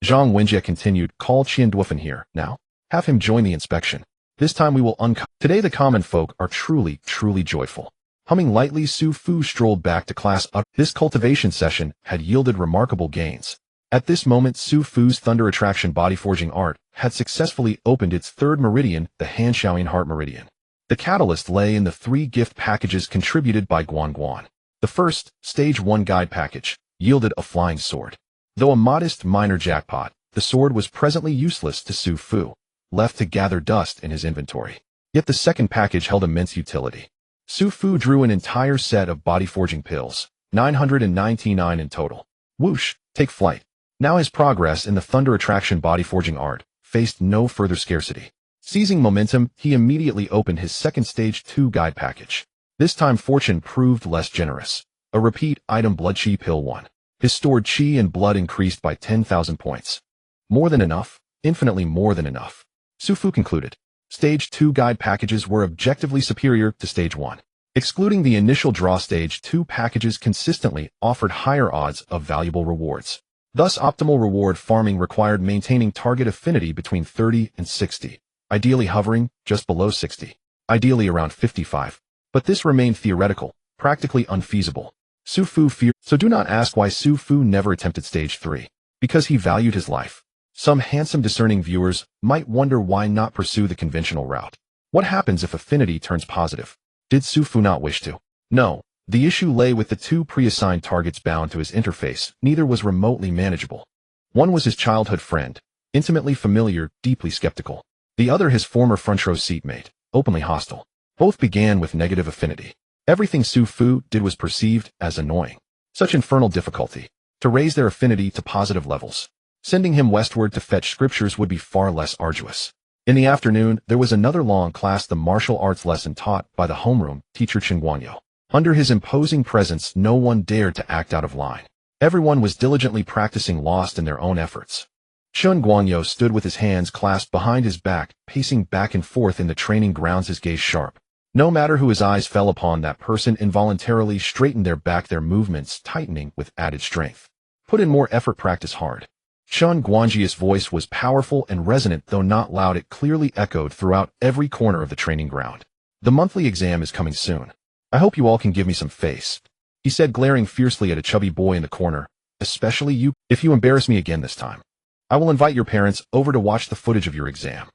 Zhang Wenjie continued, call Qian Duofen here, now. Have him join the inspection. This time we will Today the common folk are truly joyful. Humming lightly, Su Fu strolled back to class. This cultivation session had yielded remarkable gains. At this moment, Su Fu's thunder attraction body forging art had successfully opened its third meridian, the Hanshaoing Heart Meridian. The catalyst lay in the 3 gift packages contributed by Guan Guan. The first, Stage 1 guide package, yielded a flying sword. Though a modest minor jackpot, the sword was presently useless to Su Fu, left to gather dust in his inventory. Yet the second package held immense utility. Su Fu drew an entire set of body forging pills, 999 in total. Whoosh, take flight. Now his progress in the thunder attraction body forging art faced no further scarcity. Seizing momentum, he immediately opened his second Stage 2 guide package. This time fortune proved less generous. A repeat item, blood chi pill 1. His stored chi and blood increased by 10,000 points. More than enough, infinitely more than enough. Su Fu concluded. Stage 2 guide packages were objectively superior to Stage 1. Excluding the initial draw, Stage 2 packages consistently offered higher odds of valuable rewards. Thus, optimal reward farming required maintaining target affinity between 30 and 60, ideally hovering just below 60, ideally around 55. But this remained theoretical, practically unfeasible. Su Fu feared. So do not ask why Su Fu never attempted Stage 3. Because he valued his life. Some handsome discerning viewers might wonder why not pursue the conventional route. What happens if affinity turns positive? Did Su Fu not wish to? No. The issue lay with the 2 pre-assigned targets bound to his interface. Neither was remotely manageable. One was his childhood friend, intimately familiar, deeply skeptical. The other his former front row seatmate, openly hostile. Both began with negative affinity. Everything Su Fu did was perceived as annoying. Such infernal difficulty. To raise their affinity to positive levels. Sending him westward to fetch scriptures would be far less arduous. In the afternoon, there was another long class, the martial arts lesson taught by the homeroom teacher Qing Guanyu. Under his imposing presence, no one dared to act out of line. Everyone was diligently practicing, lost in their own efforts. Qing Guanyu stood with his hands clasped behind his back, pacing back and forth in the training grounds, his gaze sharp. No matter who his eyes fell upon, that person involuntarily straightened their back, their movements tightening with added strength. Put in more effort, practice hard. Qing Guanju's voice was powerful and resonant, though not loud. It clearly echoed throughout every corner of the training ground. The monthly exam is coming soon. I hope you all can give me some face, he said, glaring fiercely at a chubby boy in the corner. Especially you. If you embarrass me again this time, I will invite your parents over to watch the footage of your exam.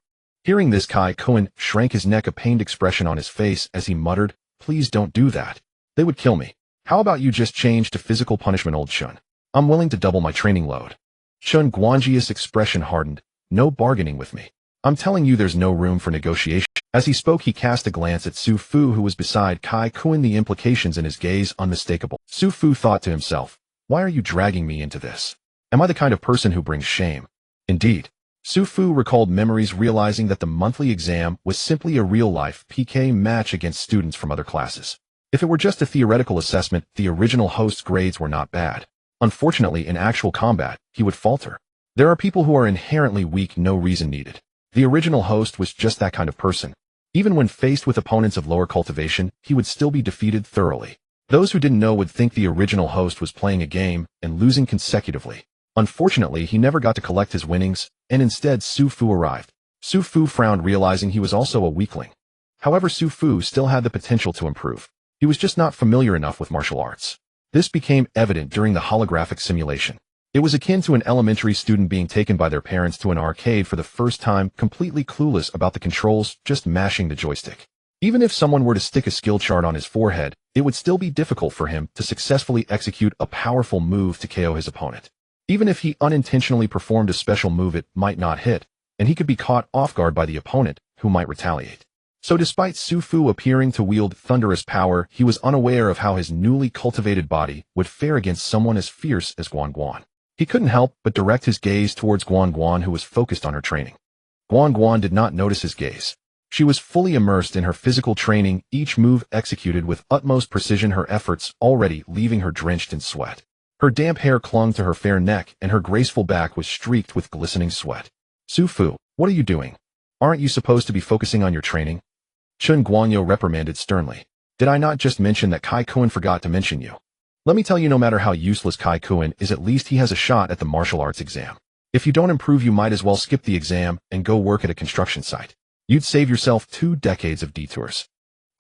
Hearing this, Kai Kuan shrank his neck, a pained expression on his face as he muttered, please don't do that. They would kill me. How about you just change to physical punishment, old Shun? I'm willing to double my training load. Qing Guanju's expression hardened. No bargaining with me. I'm telling you, there's no room for negotiation. As he spoke, he cast a glance at Su Fu, who was beside Kai Kuan, the implications in his gaze unmistakable. Su Fu thought to himself, why are you dragging me into this? Am I the kind of person who brings shame? Indeed. Su Fu recalled memories, realizing that the monthly exam was simply a real-life PK match against students from other classes. If it were just a theoretical assessment, the original host's grades were not bad. Unfortunately, in actual combat, he would falter. There are people who are inherently weak, no reason needed. The original host was just that kind of person. Even when faced with opponents of lower cultivation, he would still be defeated thoroughly. Those who didn't know would think the original host was playing a game and losing consecutively. Unfortunately, he never got to collect his winnings, and instead Su Fu arrived. Su Fu frowned, realizing he was also a weakling. However, Su Fu still had the potential to improve. He was just not familiar enough with martial arts. This became evident during the holographic simulation. It was akin to an elementary student being taken by their parents to an arcade for the first time, completely clueless about the controls, just mashing the joystick. Even if someone were to stick a skill chart on his forehead, it would still be difficult for him to successfully execute a powerful move to KO his opponent. Even if he unintentionally performed a special move, it might not hit, and he could be caught off guard by the opponent, who might retaliate. So despite Su Fu appearing to wield thunderous power, he was unaware of how his newly cultivated body would fare against someone as fierce as Guan Guan. He couldn't help but direct his gaze towards Guan Guan, who was focused on her training. Guan Guan did not notice his gaze. She was fully immersed in her physical training, each move executed with utmost precision, her efforts already leaving her drenched in sweat. Her damp hair clung to her fair neck, and her graceful back was streaked with glistening sweat. Su Fu, what are you doing? Aren't you supposed to be focusing on your training? Qing Guanyu reprimanded sternly. Did I not just mention that Kai Kuan forgot to mention you? Let me tell you, no matter how useless Kai Kuan is, at least he has a shot at the martial arts exam. If you don't improve, you might as well skip the exam and go work at a construction site. You'd save yourself 2 decades of detours.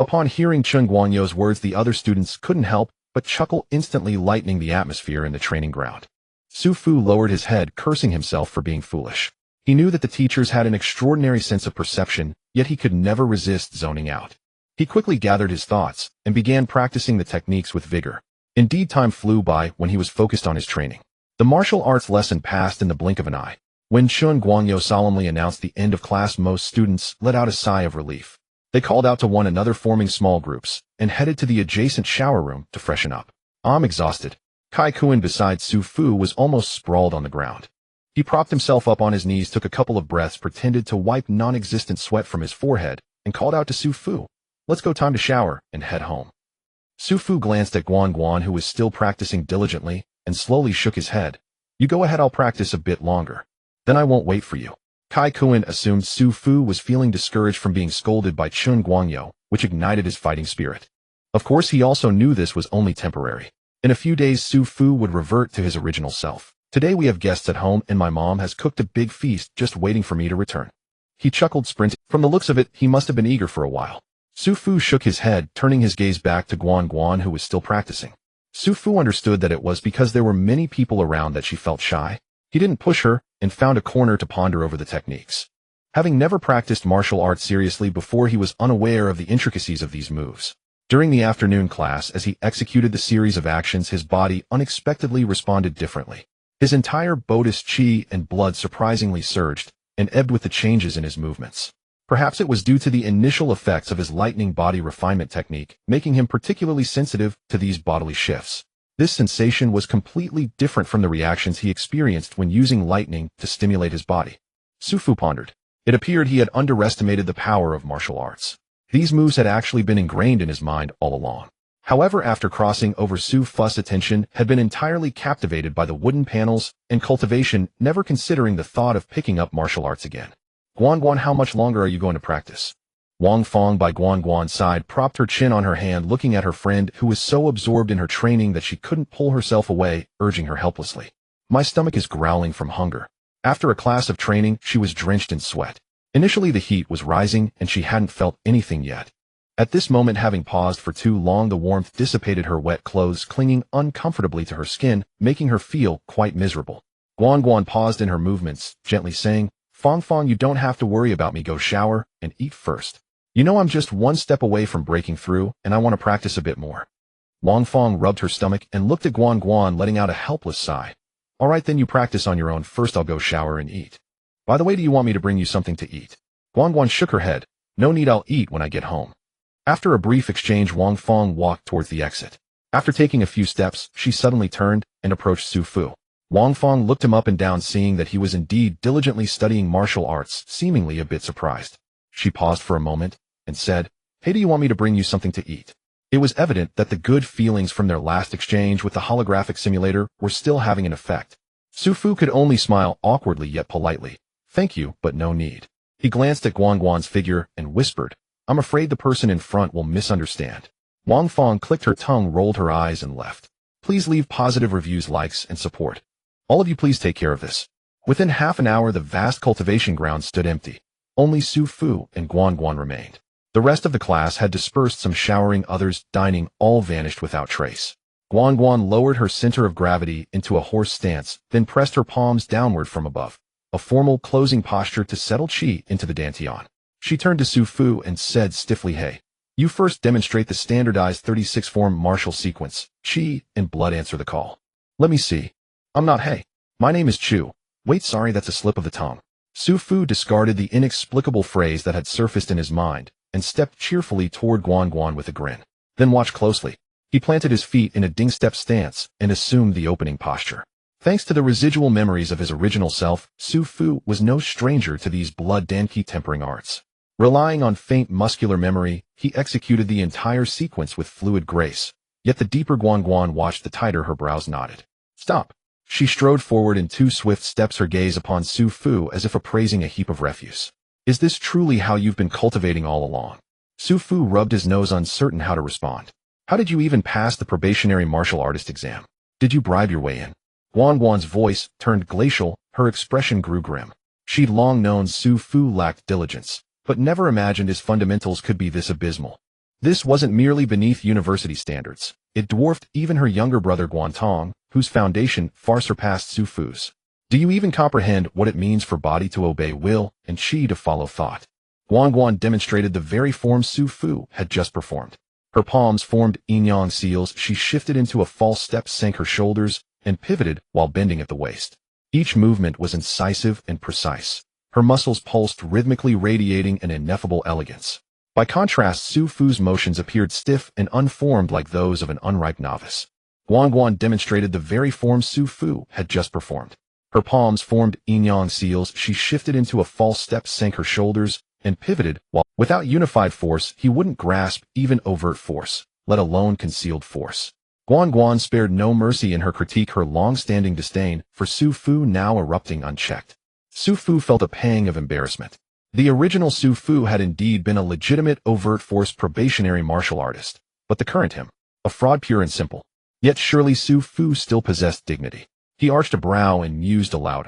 Upon hearing Qing Guanyu's words, the other students couldn't help but chuckle, instantly lightening the atmosphere in the training ground. Su Fu lowered his head, cursing himself for being foolish. He knew that the teachers had an extraordinary sense of perception, yet he could never resist zoning out. He quickly gathered his thoughts and began practicing the techniques with vigor. Indeed, time flew by when he was focused on his training. The martial arts lesson passed in the blink of an eye. When Qing Guanyu solemnly announced the end of class, most students let out a sigh of relief. They called out to one another, forming small groups, and headed to the adjacent shower room to freshen up. I'm exhausted. Kai Kuan, beside Su Fu, was almost sprawled on the ground. He propped himself up on his knees, took a couple of breaths, pretended to wipe non-existent sweat from his forehead, and called out to Su Fu, let's go, time to shower and head home. Su Fu glanced at Guan Guan, who was still practicing diligently, and slowly shook his head. You go ahead, I'll practice a bit longer. Then I won't wait for you. Kai Kuan assumed Su Fu was feeling discouraged from being scolded by Qing Guanyu, which ignited his fighting spirit. Of course, he also knew this was only temporary. In a few days, Su Fu would revert to his original self. Today we have guests at home, and my mom has cooked a big feast just waiting for me to return. He chuckled, sprinting. From the looks of it, he must have been eager for a while. Su Fu shook his head, turning his gaze back to Guan Guan, who was still practicing. Su Fu understood that it was because there were many people around that she felt shy. He didn't push her, and found a corner to ponder over the techniques. Having never practiced martial arts seriously before, he was unaware of the intricacies of these moves. During the afternoon class, as he executed the series of actions, his body unexpectedly responded differently. His entire body's chi and blood surprisingly surged and ebbed with the changes in his movements. Perhaps it was due to the initial effects of his lightning body refinement technique, making him particularly sensitive to these bodily shifts. This sensation was completely different from the reactions he experienced when using lightning to stimulate his body. Su Fu pondered. It appeared he had underestimated the power of martial arts. These moves had actually been ingrained in his mind all along. However, after crossing over, Su Fu's attention had been entirely captivated by the wooden panels and cultivation, never considering the thought of picking up martial arts again. Guan Guan, how much longer are you going to practice? Wang Fong by Guan Guan's side propped her chin on her hand, looking at her friend who was so absorbed in her training that she couldn't pull herself away, urging her helplessly. My stomach is growling from hunger. After a class of training, she was drenched in sweat. Initially the heat was rising and she hadn't felt anything yet. At this moment, having paused for too long, the warmth dissipated her wet clothes, clinging uncomfortably to her skin, making her feel quite miserable. Guan Guan paused in her movements, gently saying, Fong Fong, you don't have to worry about me. Go shower and eat first. You know I'm just one step away from breaking through, and I want to practice a bit more. Wang Fong rubbed her stomach and looked at Guan Guan, letting out a helpless sigh. All right, then you practice on your own. First I'll go shower and eat. By the way, do you want me to bring you something to eat? Guan Guan shook her head. No need, I'll eat when I get home. After a brief exchange, Wang Fong walked towards the exit. After taking a few steps, she suddenly turned and approached Su Fu. Wang Fong looked him up and down, seeing that he was indeed diligently studying martial arts, seemingly a bit surprised. She paused for a moment and said, Hey, do you want me to bring you something to eat? It was evident that the good feelings from their last exchange with the holographic simulator were still having an effect. Su Fu could only smile awkwardly yet politely. Thank you, but no need. He glanced at Guan Guan's figure and whispered, I'm afraid the person in front will misunderstand. Wang Fong clicked her tongue, rolled her eyes, and left. Please leave positive reviews, likes, and support. All of you, please take care of this. Within half an hour, the vast cultivation ground stood empty. Only Su Fu and Guan Guan remained. The rest of the class had dispersed, some showering, others dining, all vanished without trace. Guan Guan lowered her center of gravity into a horse stance, then pressed her palms downward from above, a formal closing posture to settle chi into the dantian. She turned to Su Fu and said stiffly, Hey, you first demonstrate the standardized 36-form martial sequence. Chi and blood answer the call. Let me see. I'm not Hey. My name is Chu. Wait, sorry, that's a slip of the tongue. Su Fu discarded the inexplicable phrase that had surfaced in his mind and stepped cheerfully toward Guan Guan with a grin. Then watch closely. He planted his feet in a ding-step stance and assumed the opening posture. Thanks to the residual memories of his original self, Su Fu was no stranger to these blood danqi tempering arts. Relying on faint muscular memory, he executed the entire sequence with fluid grace. Yet the deeper Guan Guan watched, the tighter her brows knotted. Stop. She strode forward in 2 swift steps, her gaze upon Su Fu as if appraising a heap of refuse. Is this truly how you've been cultivating all along? Su Fu rubbed his nose, uncertain how to respond. How did you even pass the probationary martial artist exam? Did you bribe your way in? Guan Guan's voice turned glacial, her expression grew grim. She'd long known Su Fu lacked diligence, but never imagined his fundamentals could be this abysmal. This wasn't merely beneath university standards. It dwarfed even her younger brother Guan Tong, whose foundation far surpassed Su Fu's. Do you even comprehend what it means for body to obey will and chi to follow thought? Guan Guan demonstrated the very form Su Fu had just performed. Her palms formed yin-yang seals. She shifted into a false step, sank her shoulders, and pivoted while bending at the waist. Each movement was incisive and precise. Her muscles pulsed rhythmically, radiating an ineffable elegance. By contrast, Su Fu's motions appeared stiff and unformed, like those of an unripe novice. Guan Guan demonstrated the very form Su Fu had just performed. Her palms formed yin-yang seals. She shifted into a false step, sank her shoulders, and pivoted while, without unified force, he wouldn't grasp even overt force, let alone concealed force. Guan Guan spared no mercy in her critique, her long-standing disdain for Su Fu now erupting unchecked. Su Fu felt a pang of embarrassment. The original Su Fu had indeed been a legitimate overt force probationary martial artist, but the current him, a fraud pure and simple. Yet surely Su Fu still possessed dignity. He arched a brow and mused aloud.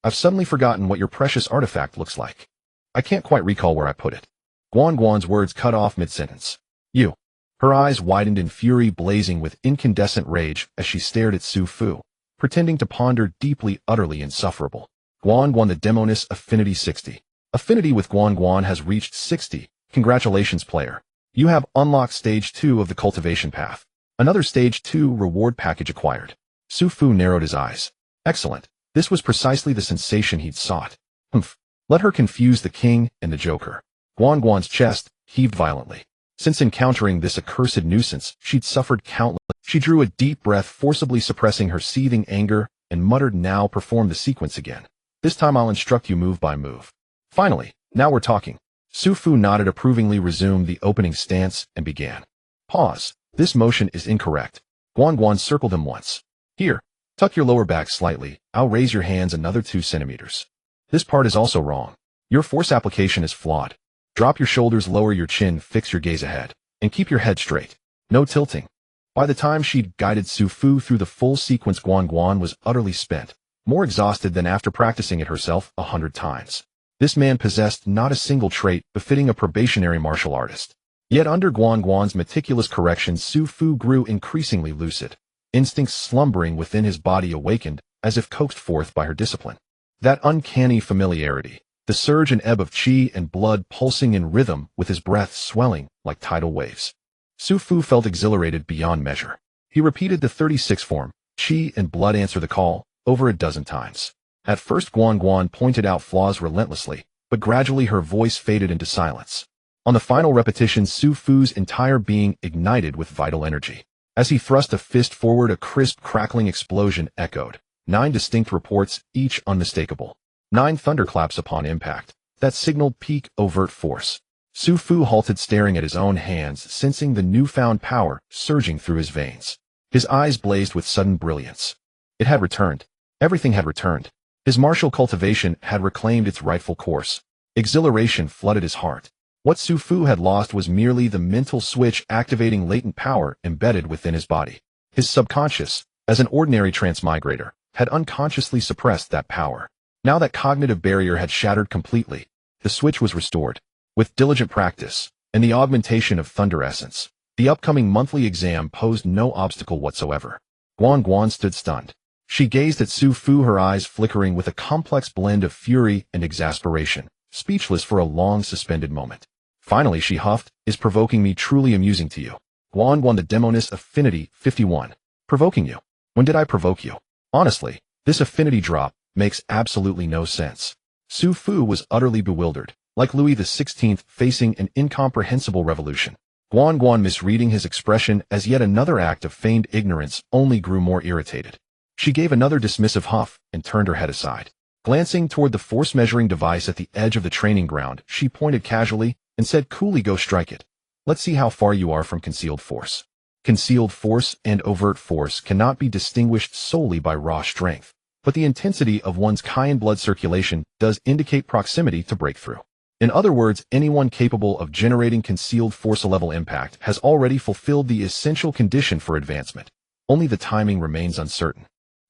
I've suddenly forgotten what your precious artifact looks like. I can't quite recall where I put it. Guan Guan's words cut off mid-sentence. You. Her eyes widened in fury, blazing with incandescent rage as she stared at Su Fu, pretending to ponder deeply, utterly insufferable. Guan Guan, the Demoness Affinity 60. Affinity with Guan Guan has reached 60. Congratulations, player. You have unlocked Stage 2 of the cultivation path. Another Stage 2 reward package acquired. Su Fu narrowed his eyes. Excellent. This was precisely the sensation he'd sought. Humph. Let her confuse the king and the joker. Guan Guan's chest heaved violently. Since encountering this accursed nuisance, she'd suffered countless. She drew a deep breath, forcibly suppressing her seething anger, and muttered, "Now perform the sequence again. This time I'll instruct you move by move." Finally, now we're talking. Su Fu nodded approvingly, resumed the opening stance, and began. Pause. This motion is incorrect. Guan Guan circled him once. Here, tuck your lower back slightly. I'll raise your hands another 2 centimeters. This part is also wrong. Your force application is flawed. Drop your shoulders, lower your chin, fix your gaze ahead, and keep your head straight. No tilting. By the time she'd guided Su Fu through the full sequence, Guan Guan was utterly spent, more exhausted than after practicing it herself 100 times. This man possessed not a single trait befitting a probationary martial artist. Yet under Guan Guan's meticulous corrections, Su Fu grew increasingly lucid. Instincts slumbering within his body awakened, as if coaxed forth by her discipline. That uncanny familiarity, the surge and ebb of qi and blood pulsing in rhythm with his breath swelling like tidal waves. Su Fu felt exhilarated beyond measure. He repeated the 36 form, qi and blood answer the call, over a dozen times. At first Guan Guan pointed out flaws relentlessly, but gradually her voice faded into silence. On the final repetition, Su Fu's entire being ignited with vital energy. As he thrust a fist forward, a crisp, crackling explosion echoed. 9 distinct reports, each unmistakable. 9 thunderclaps upon impact. That signaled peak overt force. Su Fu halted, staring at his own hands, sensing the newfound power surging through his veins. His eyes blazed with sudden brilliance. It had returned. Everything had returned. His martial cultivation had reclaimed its rightful course. Exhilaration flooded his heart. What Su Fu had lost was merely the mental switch activating latent power embedded within his body. His subconscious, as an ordinary transmigrator, had unconsciously suppressed that power. Now that cognitive barrier had shattered completely, the switch was restored. With diligent practice, and the augmentation of thunder essence, the upcoming monthly exam posed no obstacle whatsoever. Guan Guan stood stunned. She gazed at Su Fu, her eyes flickering with a complex blend of fury and exasperation, speechless for a long suspended moment. Finally she huffed, "Is provoking me truly amusing to you?" Guan Guan, the Demoness Affinity 51. Provoking you? When did I provoke you? Honestly, this affinity drop makes absolutely no sense. Su Fu was utterly bewildered, like Louis XVI facing an incomprehensible revolution. Guan Guan, misreading his expression as yet another act of feigned ignorance, only grew more irritated. She gave another dismissive huff and turned her head aside. Glancing toward the force-measuring device at the edge of the training ground, she pointed casually and said coolly, "Go strike it. Let's see how far you are from concealed force." Concealed force and overt force cannot be distinguished solely by raw strength, but the intensity of one's qi and blood circulation does indicate proximity to breakthrough. In other words, anyone capable of generating concealed force-level impact has already fulfilled the essential condition for advancement. Only the timing remains uncertain.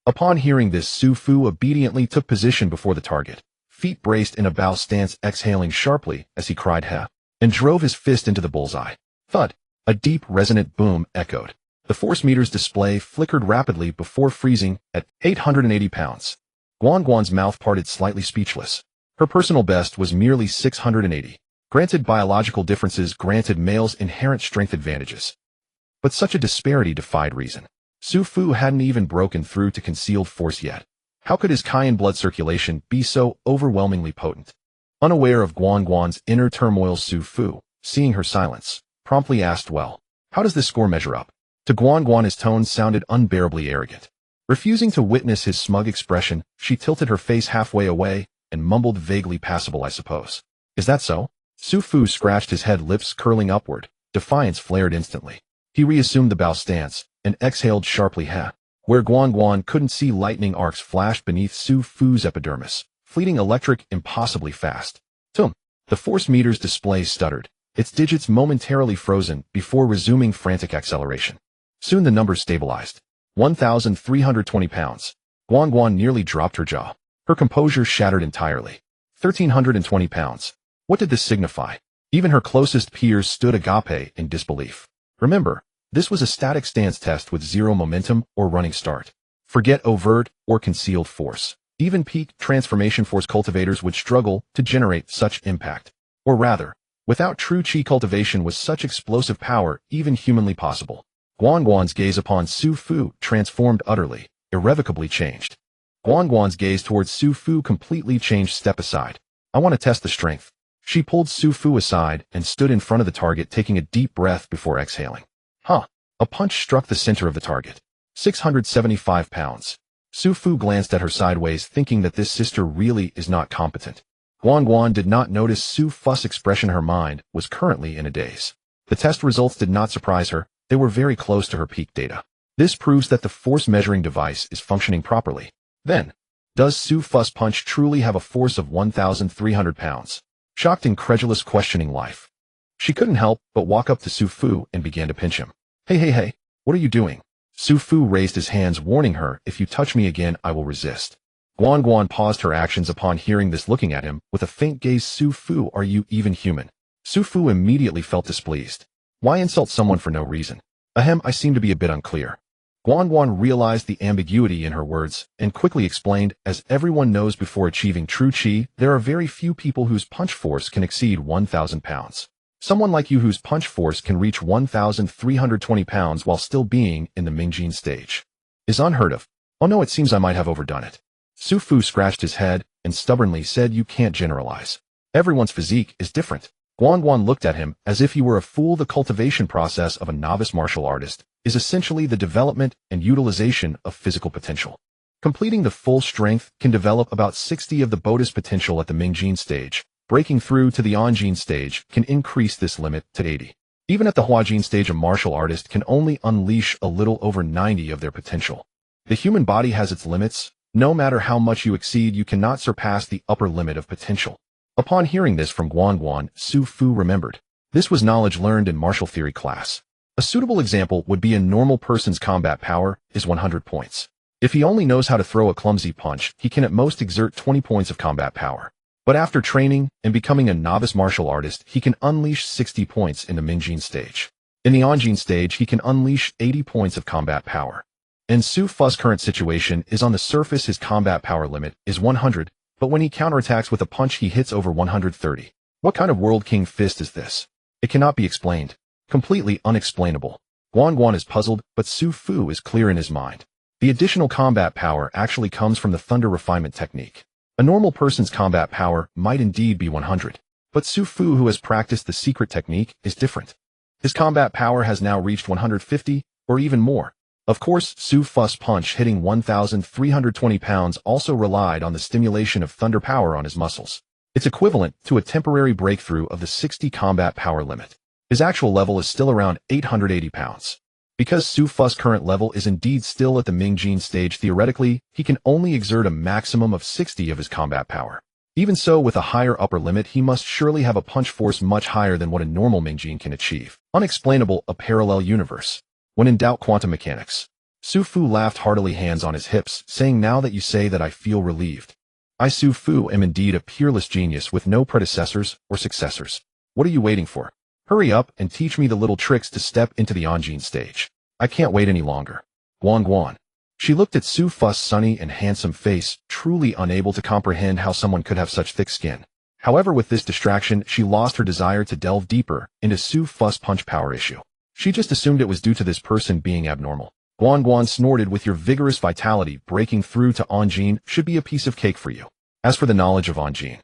Upon hearing this, Su Fu obediently took position before the target, feet braced in a bow stance, exhaling sharply as he cried "He," and drove his fist into the bullseye. Thud! A deep, resonant boom echoed. The force meter's display flickered rapidly before freezing at 880 pounds. Guan Guan's mouth parted, slightly speechless. Her personal best was merely 680. Granted, biological differences granted males inherent strength advantages. But such a disparity defied reason. Su Fu hadn't even broken through to concealed force yet. How could his qi and blood circulation be so overwhelmingly potent? Unaware of Guan Guan's inner turmoil, Su Fu, seeing her silence, promptly asked, "Well, how does this score measure up?" To Guan Guan his tone sounded unbearably arrogant. Refusing to witness his smug expression, she tilted her face halfway away and mumbled, vaguely passable, "I suppose." "Is that so?" Su Fu scratched his head, lips curling upward. Defiance flared instantly. He reassumed the bow stance and exhaled sharply, "He." Where Guan Guan couldn't see, lightning arcs flashed beneath Su Fu's epidermis, fleeting electric, impossibly fast. Tum! The force meter's display stuttered, its digits momentarily frozen before resuming frantic acceleration. Soon the numbers stabilized. 1,320 pounds. Guan Guan nearly dropped her jaw. Her composure shattered entirely. 1,320 pounds. What did this signify? Even her closest peers stood agape in disbelief. Remember, this was a static stance test with zero momentum or running start. Forget overt or concealed force. Even peak transformation force cultivators would struggle to generate such impact. Or rather, without true qi cultivation was such explosive power even humanly possible. Guan Guan's gaze upon Su Fu transformed, utterly, irrevocably changed. Guan Guan's gaze towards Su Fu completely changed. Step aside. I want to test the strength. She pulled Su Fu aside and stood in front of the target, taking a deep breath before exhaling. Huh. A punch struck the center of the target. 675 pounds. Su Fu glanced at her sideways, thinking that this sister really is not competent. Guan Guan did not notice Su Fu's expression. Her mind was currently in a daze. The test results did not surprise her. They were very close to her peak data. This proves that the force measuring device is functioning properly. Then, does Su Fu's punch truly have a force of 1,300 pounds? Shocked, incredulous, questioning life. She couldn't help but walk up to Su Fu and began to pinch him. Hey, what are you doing? Su Fu raised his hands, warning her, if you touch me again, I will resist. Guan Guan paused her actions upon hearing this, looking at him with a faint gaze. Su Fu, are you even human? Su Fu immediately felt displeased. Why insult someone for no reason? Ahem, I seem to be a bit unclear. Guan Guan realized the ambiguity in her words and quickly explained, as everyone knows, before achieving true Qi, there are very few people whose punch force can exceed 1,000 pounds. Someone like you whose punch force can reach 1,320 pounds while still being in the Mingjin stage is unheard of. Oh no, it seems I might have overdone it. Su Fu scratched his head and stubbornly said, you can't generalize. Everyone's physique is different. Guan Guan looked at him as if he were a fool. The cultivation process of a novice martial artist is essentially the development and utilization of physical potential. Completing the full strength can develop about 60 of the Bodhi's potential at the Mingjin stage. Breaking through to the Anjin stage can increase this limit to 80. Even at the Huajin stage, a martial artist can only unleash a little over 90 of their potential. The human body has its limits. No matter how much you exceed, you cannot surpass the upper limit of potential. Upon hearing this from Guan Guan, Su Fu remembered. This was knowledge learned in martial theory class. A suitable example would be a normal person's combat power is 100 points. If he only knows how to throw a clumsy punch, he can at most exert 20 points of combat power. But after training and becoming a novice martial artist, he can unleash 60 points in the Mingjin stage. In the Anjin stage, he can unleash 80 points of combat power. In Su Fu's current situation is on the surface his combat power limit is 100, but when he counterattacks with a punch he hits over 130. What kind of World King fist is this? It cannot be explained. Completely unexplainable. Guan Guan is puzzled, but Su Fu is clear in his mind. The additional combat power actually comes from the thunder refinement technique. A normal person's combat power might indeed be 100, but Su Fu, who has practiced the secret technique, is different. His combat power has now reached 150, or even more. Of course, Su Fu's punch hitting 1,320 pounds also relied on the stimulation of thunder power on his muscles. It's equivalent to a temporary breakthrough of the 60 combat power limit. His actual level is still around 880 pounds. Because Su Fu's current level is indeed still at the Mingjin stage, theoretically, he can only exert a maximum of 60 of his combat power. Even so, with a higher upper limit, he must surely have a punch force much higher than what a normal Mingjin can achieve. Unexplainable, a parallel universe. When in doubt, quantum mechanics. Su Fu laughed heartily, hands on his hips, saying, now that you say that, I feel relieved. I, Su Fu, am indeed a peerless genius with no predecessors or successors. What are you waiting for? Hurry up and teach me the little tricks to step into the Anjin stage. I can't wait any longer. Guan Guan. She looked at Su Fu's sunny and handsome face, truly unable to comprehend how someone could have such thick skin. However, with this distraction, she lost her desire to delve deeper into Su Fu's punch power issue. She just assumed it was due to this person being abnormal. Guan Guan snorted, with your vigorous vitality, breaking through to Anjin should be a piece of cake for you. As for the knowledge of Anjin,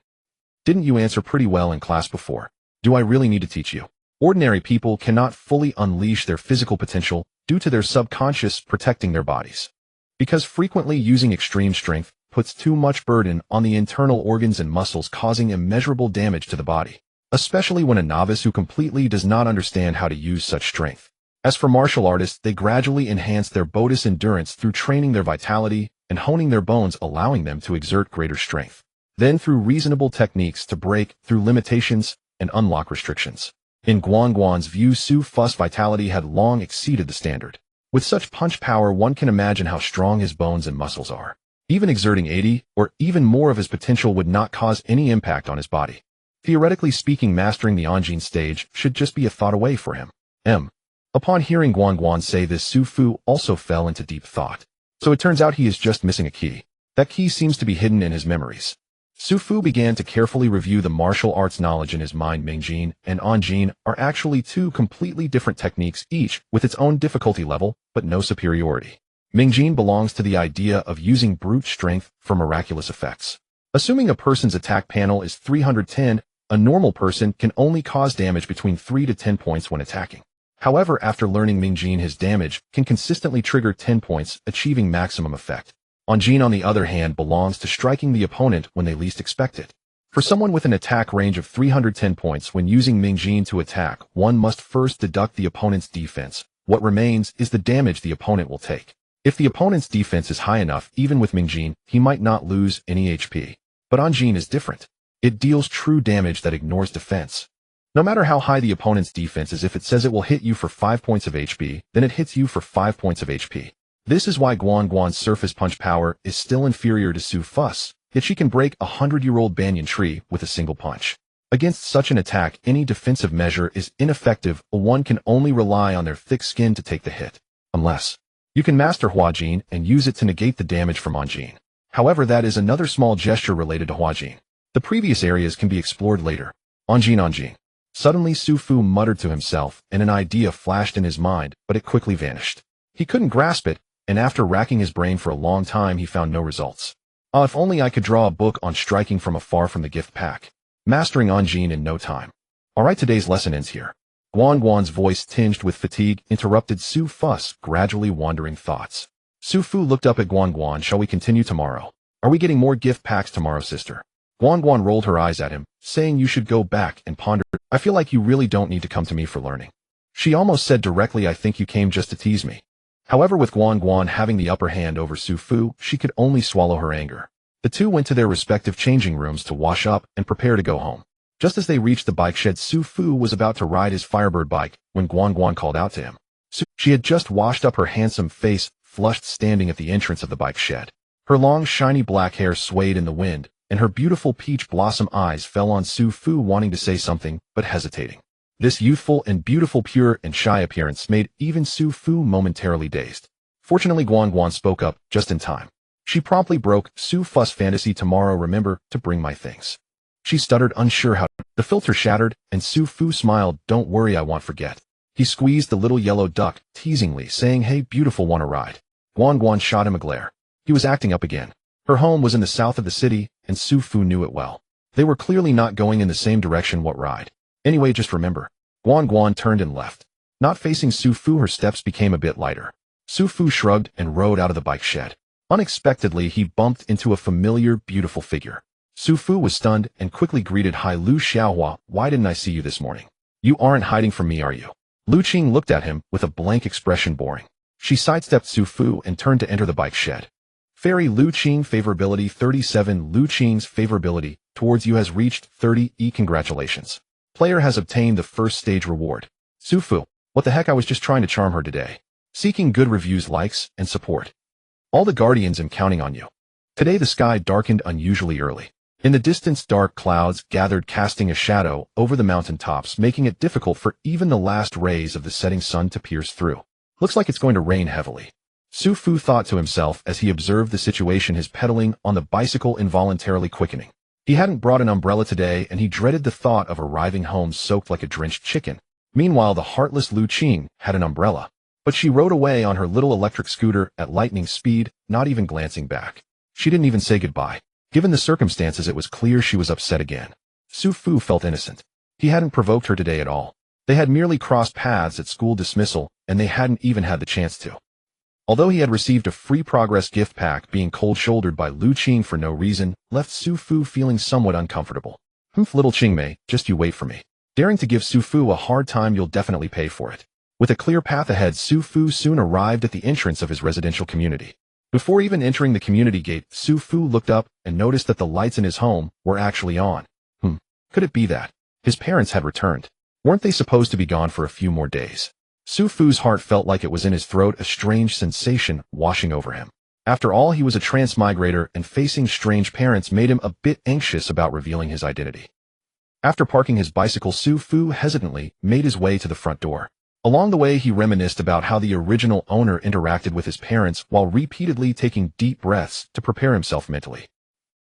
didn't you answer pretty well in class before? Do I really need to teach you? Ordinary people cannot fully unleash their physical potential due to their subconscious protecting their bodies. Because frequently using extreme strength puts too much burden on the internal organs and muscles, causing immeasurable damage to the body, especially when a novice who completely does not understand how to use such strength. As for martial artists, they gradually enhance their Bodhi's endurance through training their vitality and honing their bones, allowing them to exert greater strength. Then through reasonable techniques to break through limitations and unlock restrictions. In Guan Guan's view, Su Fu's vitality had long exceeded the standard. With such punch power, one can imagine how strong his bones and muscles are. Even exerting 80 or even more of his potential would not cause any impact on his body. Theoretically speaking, mastering the Anjin stage should just be a thought away for him. Upon hearing Guan Guan say this, Su Fu also fell into deep thought. So it turns out he is just missing a key. That key seems to be hidden in his memories. Su Fu began to carefully review the martial arts knowledge in his mind. Mingjin and Anjin are actually two completely different techniques, each with its own difficulty level, but no superiority. Mingjin belongs to the idea of using brute strength for miraculous effects. Assuming a person's attack panel is 310, a normal person can only cause damage between 3 to 10 points when attacking. However, after learning Mingjin, his damage can consistently trigger 10 points, achieving maximum effect. Anjin, on the other hand, belongs to striking the opponent when they least expect it. For someone with an attack range of 310 points, when using Mingjin to attack, one must first deduct the opponent's defense. What remains is the damage the opponent will take. If the opponent's defense is high enough, even with Mingjin, he might not lose any HP. But Anjin is different. It deals true damage that ignores defense. No matter how high the opponent's defense is, if it says it will hit you for 5 points of HP, then it hits you for 5 points of HP. This is why Guan Guan's surface punch power is still inferior to Su Fu's, yet she can break a 100-year-old banyan tree with a single punch. Against such an attack, any defensive measure is ineffective, or one can only rely on their thick skin to take the hit. Unless you can master Huajin and use it to negate the damage from Anjin. However, that is another small gesture related to Huajin. The previous areas can be explored later. Anjin. Suddenly Su Fu muttered to himself, and an idea flashed in his mind, but it quickly vanished. He couldn't grasp it, and after racking his brain for a long time, he found no results. If only I could draw a book on striking from afar from the gift pack. Mastering Anjin in no time. Alright, today's lesson ends here. Guan Guan's voice, tinged with fatigue, interrupted Su Fu's gradually wandering thoughts. Su Fu looked up at Guan Guan. Shall we continue tomorrow? Are we getting more gift packs tomorrow, sister? Guan Guan rolled her eyes at him, saying, you should go back and ponder. I feel like you really don't need to come to me for learning. She almost said directly, I think you came just to tease me. However, with Guan Guan having the upper hand over Su Fu, she could only swallow her anger. The two went to their respective changing rooms to wash up and prepare to go home. Just as they reached the bike shed, Su Fu was about to ride his Firebird bike when Guan Guan called out to him. She had just washed up her handsome face, flushed, standing at the entrance of the bike shed. Her long, shiny black hair swayed in the wind, and her beautiful peach blossom eyes fell on Su Fu, wanting to say something, but hesitating. This youthful and beautiful, pure and shy appearance made even Su Fu momentarily dazed. Fortunately, Guan Guan spoke up just in time. She promptly broke Su Fu's fantasy. Tomorrow, remember to bring my things. She stuttered, unsure how. The filter shattered, and Su Fu smiled. Don't worry, I won't forget. He squeezed the little yellow duck, teasingly, saying, hey, beautiful, want a ride? Guan Guan shot him a glare. He was acting up again. Her home was in the south of the city, and Su Fu knew it well. They were clearly not going in the same direction. What ride? Anyway, just remember. Guan Guan turned and left. Not facing Su Fu, her steps became a bit lighter. Su Fu shrugged and rode out of the bike shed. Unexpectedly, he bumped into a familiar, beautiful figure. Su Fu was stunned and quickly greeted, hi, Liu Xiaohua, why didn't I see you this morning? You aren't hiding from me, are you? Liu Qing looked at him with a blank expression, boring. She sidestepped Su Fu and turned to enter the bike shed. Fairy Liu Qing, favorability 37. Liu Qing's favorability towards you has reached 30. Congratulations. Player has obtained the first stage reward. Su Fu, what the heck, I was just trying to charm her today. Seeking good reviews, likes, and support. All the guardians, am counting on you. Today the sky darkened unusually early. In the distance, dark clouds gathered, casting a shadow over the mountain tops, making it difficult for even the last rays of the setting sun to pierce through. Looks like it's going to rain heavily. Su Fu thought to himself as he observed the situation, his pedaling on the bicycle involuntarily quickening. He hadn't brought an umbrella today, and he dreaded the thought of arriving home soaked like a drenched chicken. Meanwhile, the heartless Liu Qing had an umbrella. But she rode away on her little electric scooter at lightning speed, not even glancing back. She didn't even say goodbye. Given the circumstances, it was clear she was upset again. Su Fu felt innocent. He hadn't provoked her today at all. They had merely crossed paths at school dismissal, and they hadn't even had the chance to. Although he had received a free progress gift pack, being cold-shouldered by Liu Qing for no reason left Su Fu feeling somewhat uncomfortable. Little Qingmei, just you wait for me. Daring to give Su Fu a hard time, you'll definitely pay for it. With a clear path ahead, Su Fu soon arrived at the entrance of his residential community. Before even entering the community gate, Su Fu looked up and noticed that the lights in his home were actually on. Could it be that his parents had returned? Weren't they supposed to be gone for a few more days? Su Fu's heart felt like it was in his throat, a strange sensation washing over him. After all, he was a transmigrator, and facing strange parents made him a bit anxious about revealing his identity. After parking his bicycle, Su Fu hesitantly made his way to the front door. Along the way, he reminisced about how the original owner interacted with his parents while repeatedly taking deep breaths to prepare himself mentally.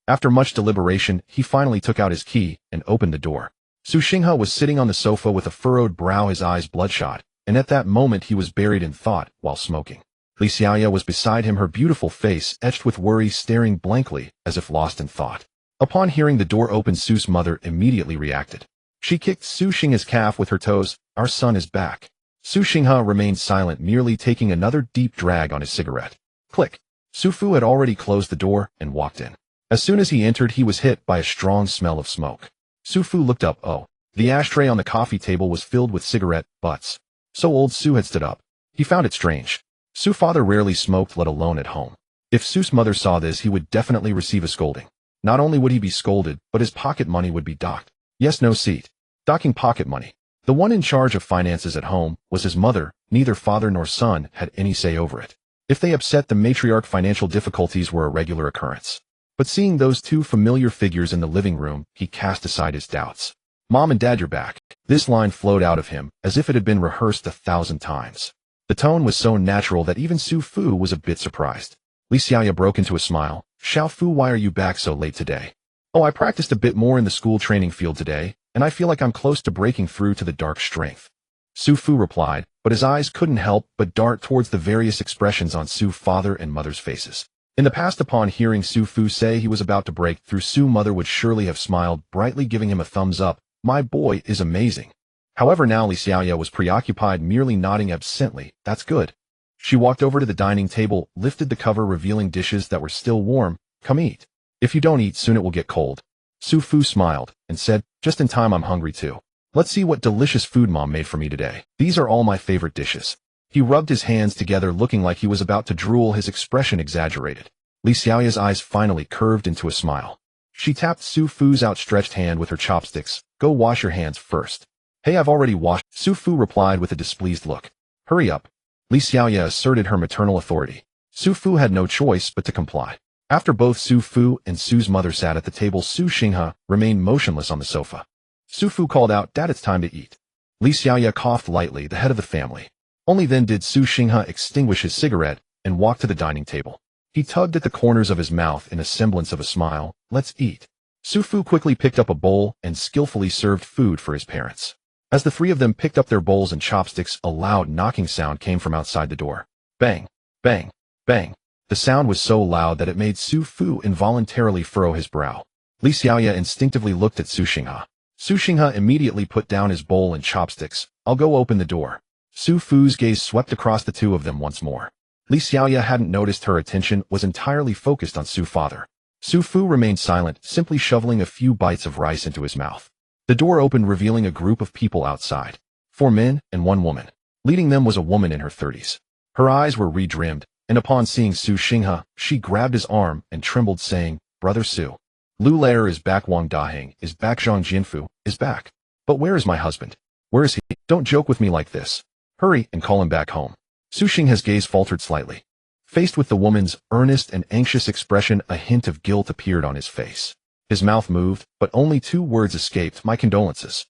After much deliberation, he finally took out his key and opened the door. Su Xinghe was sitting on the sofa with a furrowed brow, his eyes bloodshot, and at that moment he was buried in thought while smoking. Li Xiaoya was beside him, her beautiful face etched with worry, staring blankly, as if lost in thought. Upon hearing the door open, Su's mother immediately reacted. She kicked Su Xingha's calf with her toes. Our son is back. Su Xingha remained silent, merely taking another deep drag on his cigarette. Click. Su Fu had already closed the door and walked in. As soon as he entered, he was hit by a strong smell of smoke. Su Fu looked up. Oh. The ashtray on the coffee table was filled with cigarette butts. So old Su had stood up. He found it strange. Su's father rarely smoked, let alone at home. If Su's mother saw this, he would definitely receive a scolding. Not only would he be scolded, but his pocket money would be docked. Yes, no seat. Docking pocket money. The one in charge of finances at home was his mother. Neither father nor son had any say over it. If they upset the matriarch, financial difficulties were a regular occurrence. But seeing those two familiar figures in the living room, he cast aside his doubts. Mom and Dad, you're back. This line flowed out of him, as if it had been rehearsed 1,000 times. The tone was so natural that even Su Fu was a bit surprised. Li Xiaoya broke into a smile. Xiao Fu, why are you back so late today? Oh, I practiced a bit more in the school training field today, and I feel like I'm close to breaking through to the dark strength. Su Fu replied, but his eyes couldn't help but dart towards the various expressions on Su's father and mother's faces. In the past, upon hearing Su Fu say he was about to break through, Su's mother would surely have smiled brightly, giving him a thumbs up. My boy is amazing. However, now Li Xiaoya was preoccupied, merely nodding absently. That's good. She walked over to the dining table, lifted the cover, revealing dishes that were still warm. Come eat. If you don't eat soon, it will get cold. Su Fu smiled and said, just in time, I'm hungry too. Let's see what delicious food Mom made for me today. These are all my favorite dishes. He rubbed his hands together, looking like he was about to drool, his expression exaggerated. Li Xiaoya's eyes finally curved into a smile. She tapped Su Fu's outstretched hand with her chopsticks. Go wash your hands first. Hey, I've already washed. Su Fu replied with a displeased look. Hurry up. Li Xiaoya asserted her maternal authority. Su Fu had no choice but to comply. After both Su Fu and Su's mother sat at the table, Su Xingha remained motionless on the sofa. Su Fu called out, Dad, it's time to eat. Li Xiaoya coughed lightly, the head of the family. Only then did Su Xingha extinguish his cigarette and walk to the dining table. He tugged at the corners of his mouth in a semblance of a smile. Let's eat. Su Fu quickly picked up a bowl and skillfully served food for his parents. As the three of them picked up their bowls and chopsticks, a loud knocking sound came from outside the door. Bang, bang, bang. The sound was so loud that it made Su Fu involuntarily furrow his brow. Li Xiaoya instinctively looked at Su Xingha. Su Xingha immediately put down his bowl and chopsticks. I'll go open the door. Su Fu's gaze swept across the two of them once more. Li Xiaoya hadn't noticed her attention was entirely focused on Su's father. Su Fu remained silent, simply shoveling a few bites of rice into his mouth. The door opened, revealing a group of people outside. 4 men and 1 woman. Leading them was a woman in her 30s. Her eyes were redrimmed, and upon seeing Su Xingha, she grabbed his arm and trembled, saying, Brother Su. Lu Lair is back, Wang Daheng is back, Zhang Jinfu is back. But where is my husband? Where is he? Don't joke with me like this. Hurry and call him back home. Su Xingha's gaze faltered slightly. Faced with the woman's earnest and anxious expression, a hint of guilt appeared on his face. His mouth moved, but only 2 words escaped, my condolences.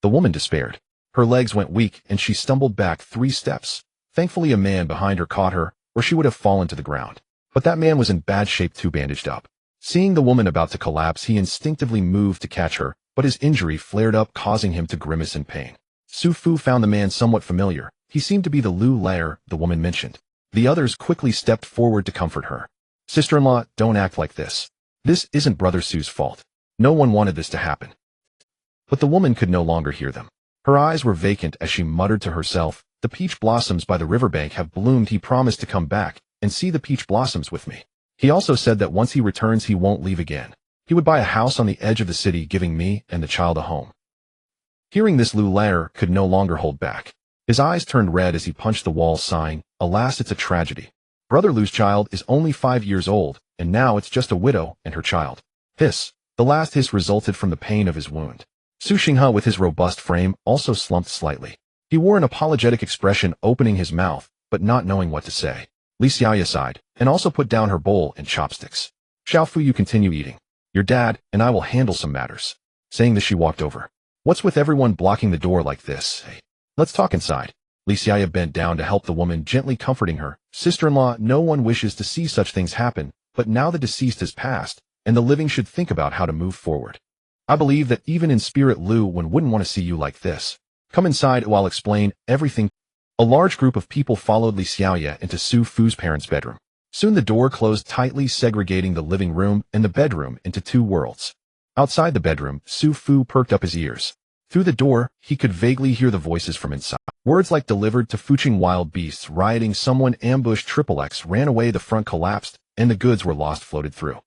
The woman despaired. Her legs went weak, and she stumbled back 3 steps. Thankfully, a man behind her caught her, or she would have fallen to the ground. But that man was in bad shape too, bandaged up. Seeing the woman about to collapse, he instinctively moved to catch her, but his injury flared up, causing him to grimace in pain. Su Fu found the man somewhat familiar. He seemed to be the Lu Lair the woman mentioned. The others quickly stepped forward to comfort her. Sister-in-law, don't act like this. This isn't Brother Su's fault. No one wanted this to happen. But the woman could no longer hear them. Her eyes were vacant as she muttered to herself, the peach blossoms by the riverbank have bloomed. He promised to come back and see the peach blossoms with me. He also said that once he returns, he won't leave again. He would buy a house on the edge of the city, giving me and the child a home. Hearing this, Lu Lair could no longer hold back. His eyes turned red as he punched the wall, sighing, alas, it's a tragedy. Brother Lu's child is only 5 years old, and now it's just a widow and her child. Hiss. The last hiss resulted from the pain of his wound. Su Xingha, with his robust frame, also slumped slightly. He wore an apologetic expression, opening his mouth, but not knowing what to say. Li Xiaoya sighed, and also put down her bowl and chopsticks. Xiao Fu, you continue eating. Your dad and I will handle some matters. Saying this, she walked over. What's with everyone blocking the door like this? Hey, let's talk inside. Li Xiaoya bent down to help the woman, gently comforting her. Sister-in-law, no one wishes to see such things happen, but now the deceased has passed, and the living should think about how to move forward. I believe that even in spirit, Lu Wen wouldn't want to see you like this. Come inside, I'll explain everything. A large group of people followed Li Xiaoya into Su Fu's parents' bedroom. Soon the door closed tightly, segregating the living room and the bedroom into two worlds. Outside the bedroom, Su Fu perked up his ears. Through the door, he could vaguely hear the voices from inside. Words like delivered to Fuching wild beasts rioting, someone ambushed, XXX ran away, the front collapsed, and the goods were lost floated through.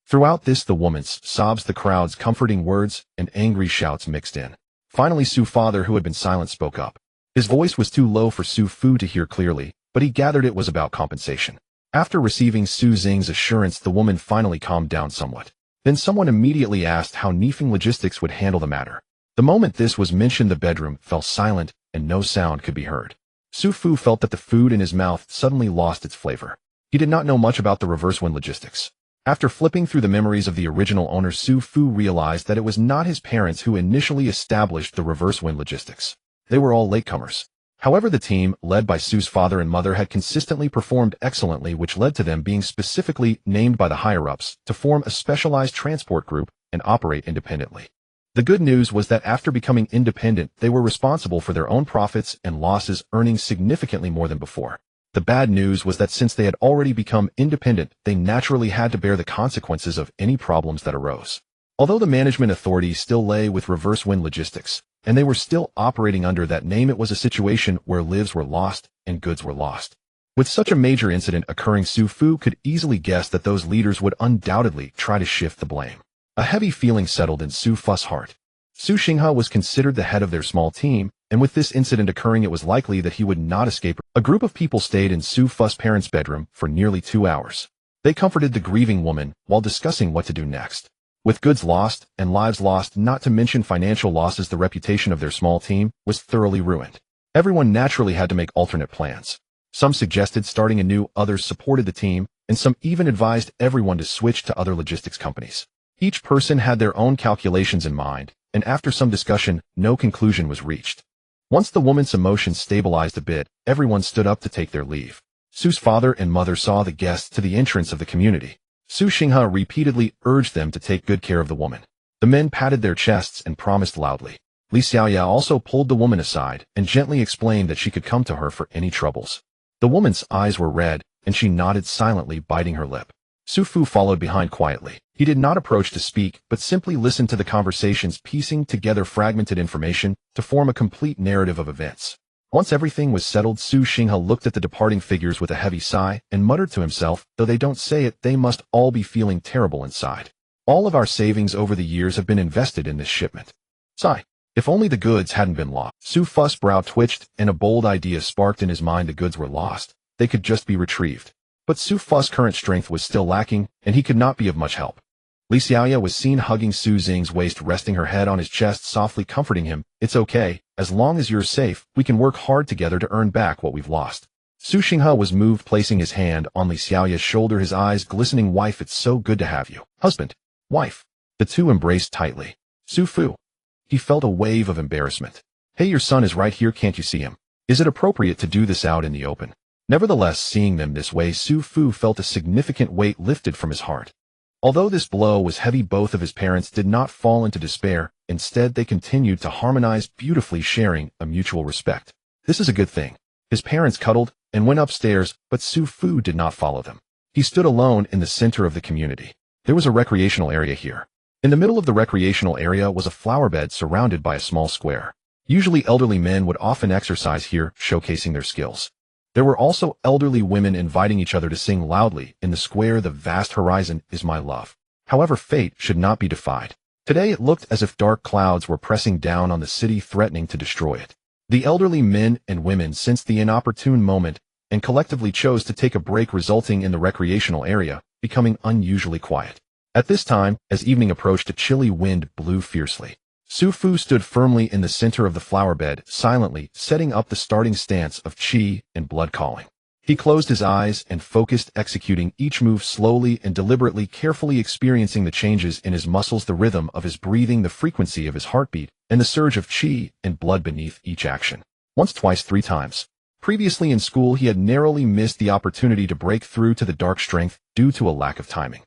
Throughout this, the woman's sobs, the crowd's comforting words, and angry shouts mixed in. Finally, Su's father, who had been silent, spoke up. His voice was too low for Su Fu to hear clearly, but he gathered it was about compensation. After receiving Su Xing's assurance, the woman finally calmed down somewhat. Then someone immediately asked how Nifeng Logistics would handle the matter. The moment this was mentioned, the bedroom fell silent and no sound could be heard. Su Fu felt that the food in his mouth suddenly lost its flavor. He did not know much about the Reverse Wind Logistics. After flipping through the memories of the original owner, Su Fu realized that it was not his parents who initially established the Reverse Wind Logistics. They were all latecomers. However, the team, led by Su's father and mother, had consistently performed excellently, which led to them being specifically named by the higher-ups to form a specialized transport group and operate independently. The good news was that after becoming independent, they were responsible for their own profits and losses, earning significantly more than before. The bad news was that since they had already become independent, they naturally had to bear the consequences of any problems that arose. Although the management authority still lay with Reverse Wind Logistics, and they were still operating under that name, it was a situation where lives were lost and goods were lost. With such a major incident occurring, Su Fu could easily guess that those leaders would undoubtedly try to shift the blame. A heavy feeling settled in Su Fu's heart. Su Xinghe was considered the head of their small team, and with this incident occurring, it was likely that he would not escape. A group of people stayed in Su Fu's parents' bedroom for nearly 2 hours. They comforted the grieving woman while discussing what to do next. With goods lost and lives lost, not to mention financial losses, the reputation of their small team was thoroughly ruined. Everyone naturally had to make alternate plans. Some suggested starting anew, others supported the team, and some even advised everyone to switch to other logistics companies. Each person had their own calculations in mind, and after some discussion, no conclusion was reached. Once the woman's emotions stabilized a bit, everyone stood up to take their leave. Su's father and mother saw the guests to the entrance of the community. Su Xinghe repeatedly urged them to take good care of the woman. The men patted their chests and promised loudly. Li Xiaoya also pulled the woman aside and gently explained that she could come to her for any troubles. The woman's eyes were red, and she nodded silently, biting her lip. Su Fu followed behind quietly. He did not approach to speak, but simply listened to the conversations, piecing together fragmented information to form a complete narrative of events. Once everything was settled, Su Xinghe looked at the departing figures with a heavy sigh and muttered to himself, though they don't say it, they must all be feeling terrible inside. All of our savings over the years have been invested in this shipment. Sigh. If only the goods hadn't been lost. Su Fu's brow twitched, and a bold idea sparked in his mind. The goods were lost. They could just be retrieved. But Su Fu's current strength was still lacking, and he could not be of much help. Li Xiaoya was seen hugging Su Xing's waist, resting her head on his chest, softly comforting him. It's okay. As long as you're safe, we can work hard together to earn back what we've lost. Su Xinghe was moved, placing his hand on Li Xiaoya's shoulder, his eyes glistening. Wife, it's so good to have you. Husband. Wife. The two embraced tightly. Su Fu. He felt a wave of embarrassment. Hey, your son is right here, can't you see him? Is it appropriate to do this out in the open? Nevertheless, seeing them this way, Su Fu felt a significant weight lifted from his heart. Although this blow was heavy, both of his parents did not fall into despair. Instead, they continued to harmonize beautifully, sharing a mutual respect. This is a good thing. His parents cuddled and went upstairs, but Su Fu did not follow them. He stood alone in the center of the community. There was a recreational area here. In the middle of the recreational area was a flower bed surrounded by a small square. Usually elderly men would often exercise here, showcasing their skills. There were also elderly women inviting each other to sing loudly. In the square, the vast horizon is my love. However, fate should not be defied. Today it looked as if dark clouds were pressing down on the city, threatening to destroy it. The elderly men and women sensed the inopportune moment and collectively chose to take a break, resulting in the recreational area becoming unusually quiet. At this time, as evening approached, a chilly wind blew fiercely. Su Fu stood firmly in the center of the flower bed, silently setting up the starting stance of qi and blood calling. He closed his eyes and focused, executing each move slowly and deliberately, carefully experiencing the changes in his muscles, the rhythm of his breathing, the frequency of his heartbeat, and the surge of qi and blood beneath each action. Once, twice, 3 times. Previously in school, he had narrowly missed the opportunity to break through to the dark strength due to a lack of timing.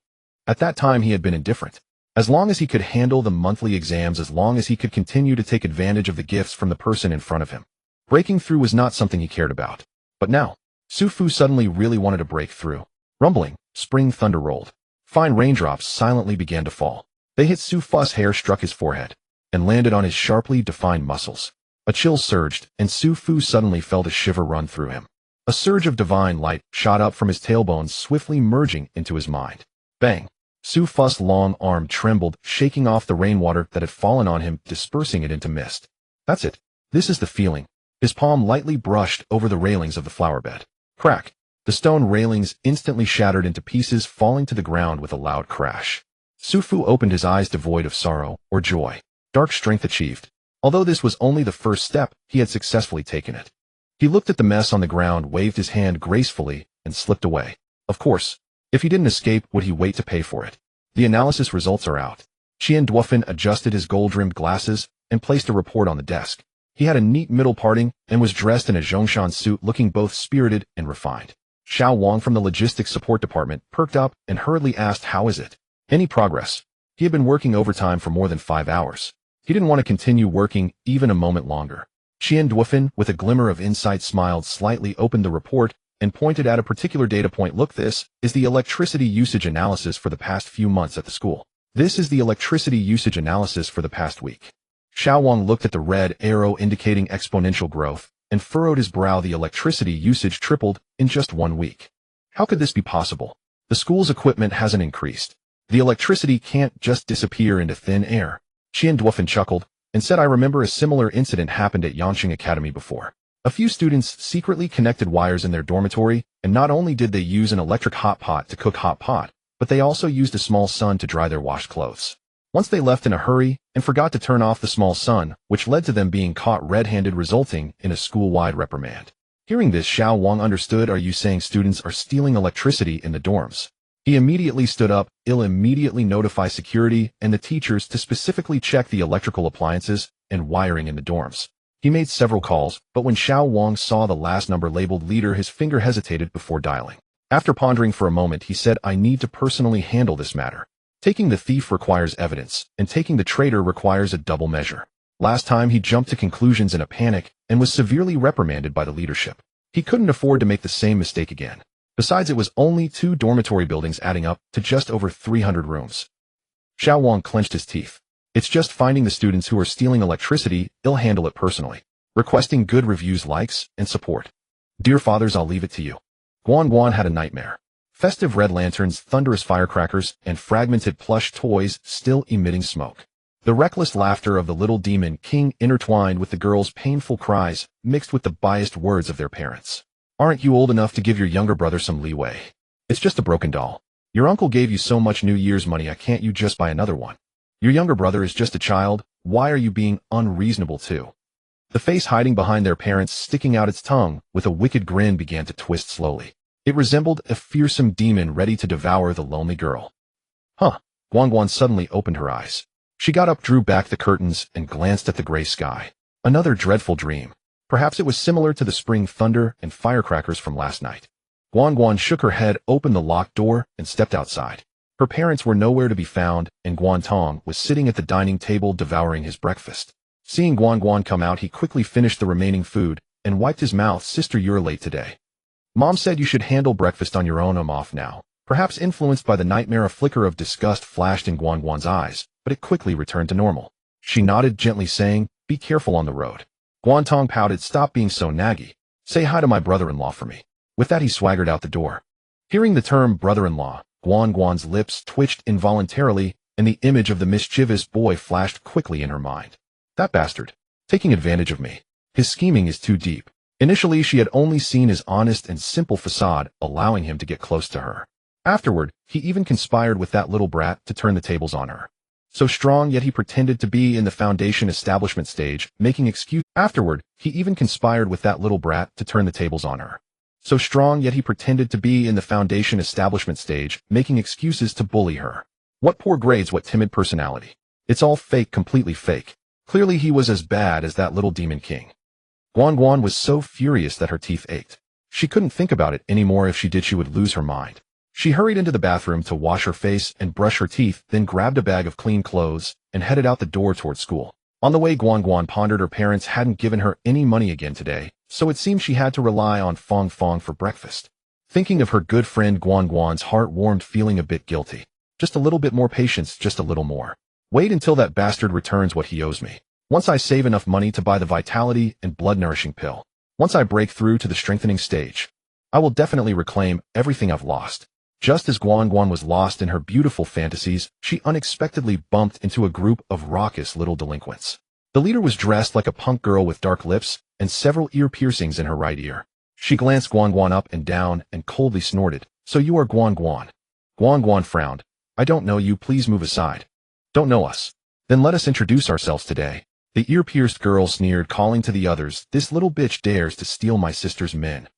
At that time, he had been indifferent. As long as he could handle the monthly exams, as long as he could continue to take advantage of the gifts from the person in front of him. Breaking through was not something he cared about. But now, Su Fu suddenly really wanted to break through. Rumbling, spring thunder rolled. Fine raindrops silently began to fall. They hit Su Fu's hair, struck his forehead, and landed on his sharply defined muscles. A chill surged, and Su Fu suddenly felt a shiver run through him. A surge of divine light shot up from his tailbone, swiftly merging into his mind. Bang! Su Fu's long arm trembled, shaking off the rainwater that had fallen on him, dispersing it into mist. That's it. This is the feeling. His palm lightly brushed over the railings of the flower bed. Crack! The stone railings instantly shattered into pieces, falling to the ground with a loud crash. Su Fu opened his eyes, devoid of sorrow or joy. Dark strength achieved. Although this was only the first step, he had successfully taken it. He looked at the mess on the ground, waved his hand gracefully, and slipped away. Of course, if he didn't escape, would he wait to pay for it? The analysis results are out. Qian Duofan adjusted his gold-rimmed glasses and placed a report on the desk. He had a neat middle parting and was dressed in a Zhongshan suit, looking both spirited and refined. Xiao Wang from the logistics support department perked up and hurriedly asked, "How is it? Any progress?" He had been working overtime for more than 5 hours. He didn't want to continue working even a moment longer. Qian Duofan, with a glimmer of insight, smiled slightly, opened the report, and pointed at a particular data point. "Look, this is the electricity usage analysis for the past few months at the school. This is the electricity usage analysis for the past week." Xiao Wang looked at the red arrow indicating exponential growth and furrowed his brow. The electricity usage tripled in just 1 week. How could this be possible? The school's equipment hasn't increased. The electricity can't just disappear into thin air. Qian Duofan chuckled and said, "I remember a similar incident happened at Yanqing Academy before. A few students secretly connected wires in their dormitory, and not only did they use an electric hot pot to cook hot pot, but they also used a small sun to dry their washed clothes. Once they left in a hurry and forgot to turn off the small sun, which led to them being caught red-handed, resulting in a school-wide reprimand." Hearing this, Xiao Wang understood. "Are you saying students are stealing electricity in the dorms?" He immediately stood up. "I'll immediately notify security and the teachers to specifically check the electrical appliances and wiring in the dorms." He made several calls, but when Xiao Wang saw the last number labeled leader, his finger hesitated before dialing. After pondering for a moment, he said, "I need to personally handle this matter. Taking the thief requires evidence, and taking the traitor requires a double measure." Last time he jumped to conclusions in a panic and was severely reprimanded by the leadership. He couldn't afford to make the same mistake again. Besides, it was only 2 dormitory buildings adding up to just over 300 rooms. Xiao Wang clenched his teeth. "It's just finding the students who are stealing electricity. I'll handle it personally. Requesting good reviews, likes, and support. Dear fathers, I'll leave it to you." Guan Guan had a nightmare. Festive red lanterns, thunderous firecrackers, and fragmented plush toys still emitting smoke. The reckless laughter of the little demon king intertwined with the girls' painful cries, mixed with the biased words of their parents. "Aren't you old enough to give your younger brother some leeway? It's just a broken doll. Your uncle gave you so much New Year's money, can't you just buy another one? Your younger brother is just a child. Why are you being unreasonable too?" The face hiding behind their parents, sticking out its tongue with a wicked grin, began to twist slowly. It resembled a fearsome demon ready to devour the lonely girl. "Huh." Guan Guan suddenly opened her eyes. She got up, drew back the curtains, and glanced at the gray sky. Another dreadful dream. Perhaps it was similar to the spring thunder and firecrackers from last night. Guan Guan shook her head, opened the locked door, and stepped outside. Her parents were nowhere to be found, and Guan Tong was sitting at the dining table devouring his breakfast. Seeing Guan Guan come out, he quickly finished the remaining food and wiped his mouth. "Sister, you're late today. Mom said you should handle breakfast on your own. I'm off now." Perhaps influenced by the nightmare, a flicker of disgust flashed in Guan Guan's eyes, but it quickly returned to normal. She nodded, gently saying, "Be careful on the road." Guan Tong pouted. "Stop being so naggy. Say hi to my brother-in-law for me." With that, he swaggered out the door. Hearing the term brother-in-law, Guan Guan's lips twitched involuntarily, and the image of the mischievous boy flashed quickly in her mind. That bastard. Taking advantage of me. His scheming is too deep. Initially, she had only seen his honest and simple facade, allowing him to get close to her. Afterward, he even conspired with that little brat to turn the tables on her. So strong, yet he pretended to be in the foundation establishment stage, making excuse. Afterward, he even conspired with that little brat to turn the tables on her. So strong, yet he pretended to be in the foundation establishment stage, making excuses to bully her. What poor grades, what timid personality. It's all fake, completely fake. Clearly he was as bad as that little demon king. Guan Guan was so furious that her teeth ached. She couldn't think about it anymore. If she did, she would lose her mind. She hurried into the bathroom to wash her face and brush her teeth, then grabbed a bag of clean clothes and headed out the door toward school. On the way, Guan Guan pondered her parents hadn't given her any money again today, so it seemed she had to rely on Fong Fong for breakfast. Thinking of her good friend Guan Guan's heart warmed, feeling a bit guilty. Just a little bit more patience, just a little more. Wait until that bastard returns what he owes me. Once I save enough money to buy the vitality and blood-nourishing pill. Once I break through to the strengthening stage, I will definitely reclaim everything I've lost. Just as Guan Guan was lost in her beautiful fantasies, she unexpectedly bumped into a group of raucous little delinquents. The leader was dressed like a punk girl with dark lips and several ear piercings in her right ear. She glanced Guan Guan up and down and coldly snorted, "So you are Guan Guan." Guan Guan frowned. "I don't know you, please move aside." "Don't know us? Then let us introduce ourselves today." The ear-pierced girl sneered, calling to the others, "This little bitch dares to steal my sister's men.